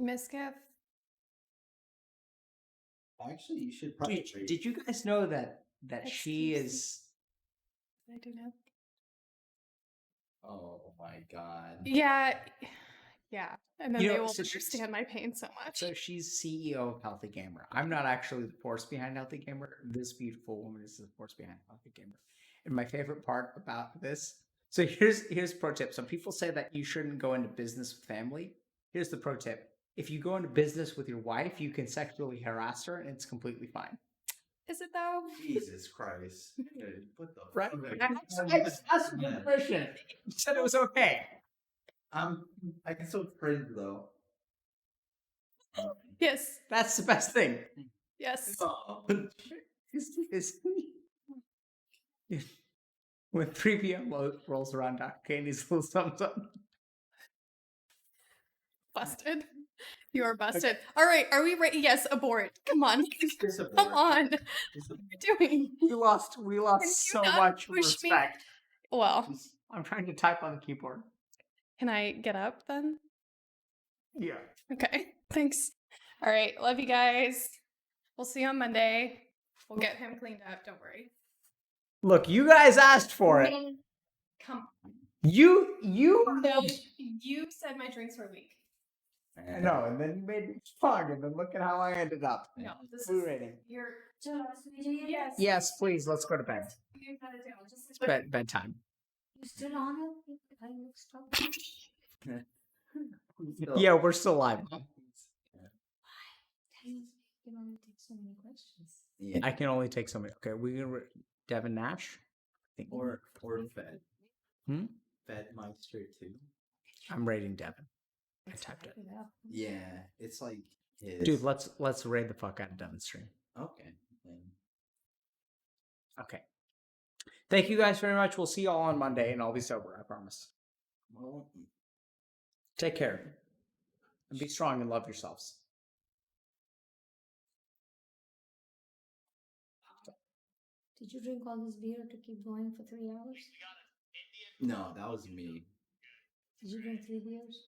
Miskiff. actually, you should probably. Did you guys know that she Excuse me. is? I do know. Oh my god. Yeah. And then You they know, will so she's- understand my pain so much. So she's CEO of Healthy Gamer. I'm not actually the force behind Healthy Gamer. This beautiful woman is the force behind Healthy Gamer. And my favorite part about this. So here's pro tip. Some people say that you shouldn't go into business with family. Here's the pro tip. If you go into business with your wife, you can sexually harass her and it's completely fine. Is it though? Jesus Christ. What the Right? fuck? I asked for permission. You said it was okay. I can still cringe though. Yes. That's the best thing. Yes. Is when 3 p.m. rolls around, Dr.K needs a little thumbs up. Busted. You are busted. All right. Are we ready? Yes. Abort. Come on. Come on. What are you doing? We lost Can you so not much push me? respect. Well, I'm trying to type on the keyboard. can I get up then? Yeah. Okay. Thanks. All right. Love you guys. We'll see you on Monday. We'll get him cleaned up. Don't worry. Look, you guys asked for it. Come on. You No, you said my drinks were weak. I know, and then you made me fun, and then look at how I ended up. No, this Who is rating? your. Yes. Yes, please. Let's go to bed. You got it down. Just It's bedtime. You still on it? I look stop. Yeah, we're still live. You can only take so many questions. Yeah. I can only take so many. Okay, we gonna Devin Nash. I think. Or Fed. Hmm? Fedmeister 2. I'm rating Devin. I Let's typed it. type up. Yeah, it's like his. Dude, let's raid the fuck out of Devin's stream. Okay. Then. Okay. Thank you guys very much. We'll see you all on Monday, and I'll be sober. I promise. Well, Take care. And be strong and love yourselves. Did you drink all this beer to keep going for 3 hours? no, that was me. Did you drink 3 beers?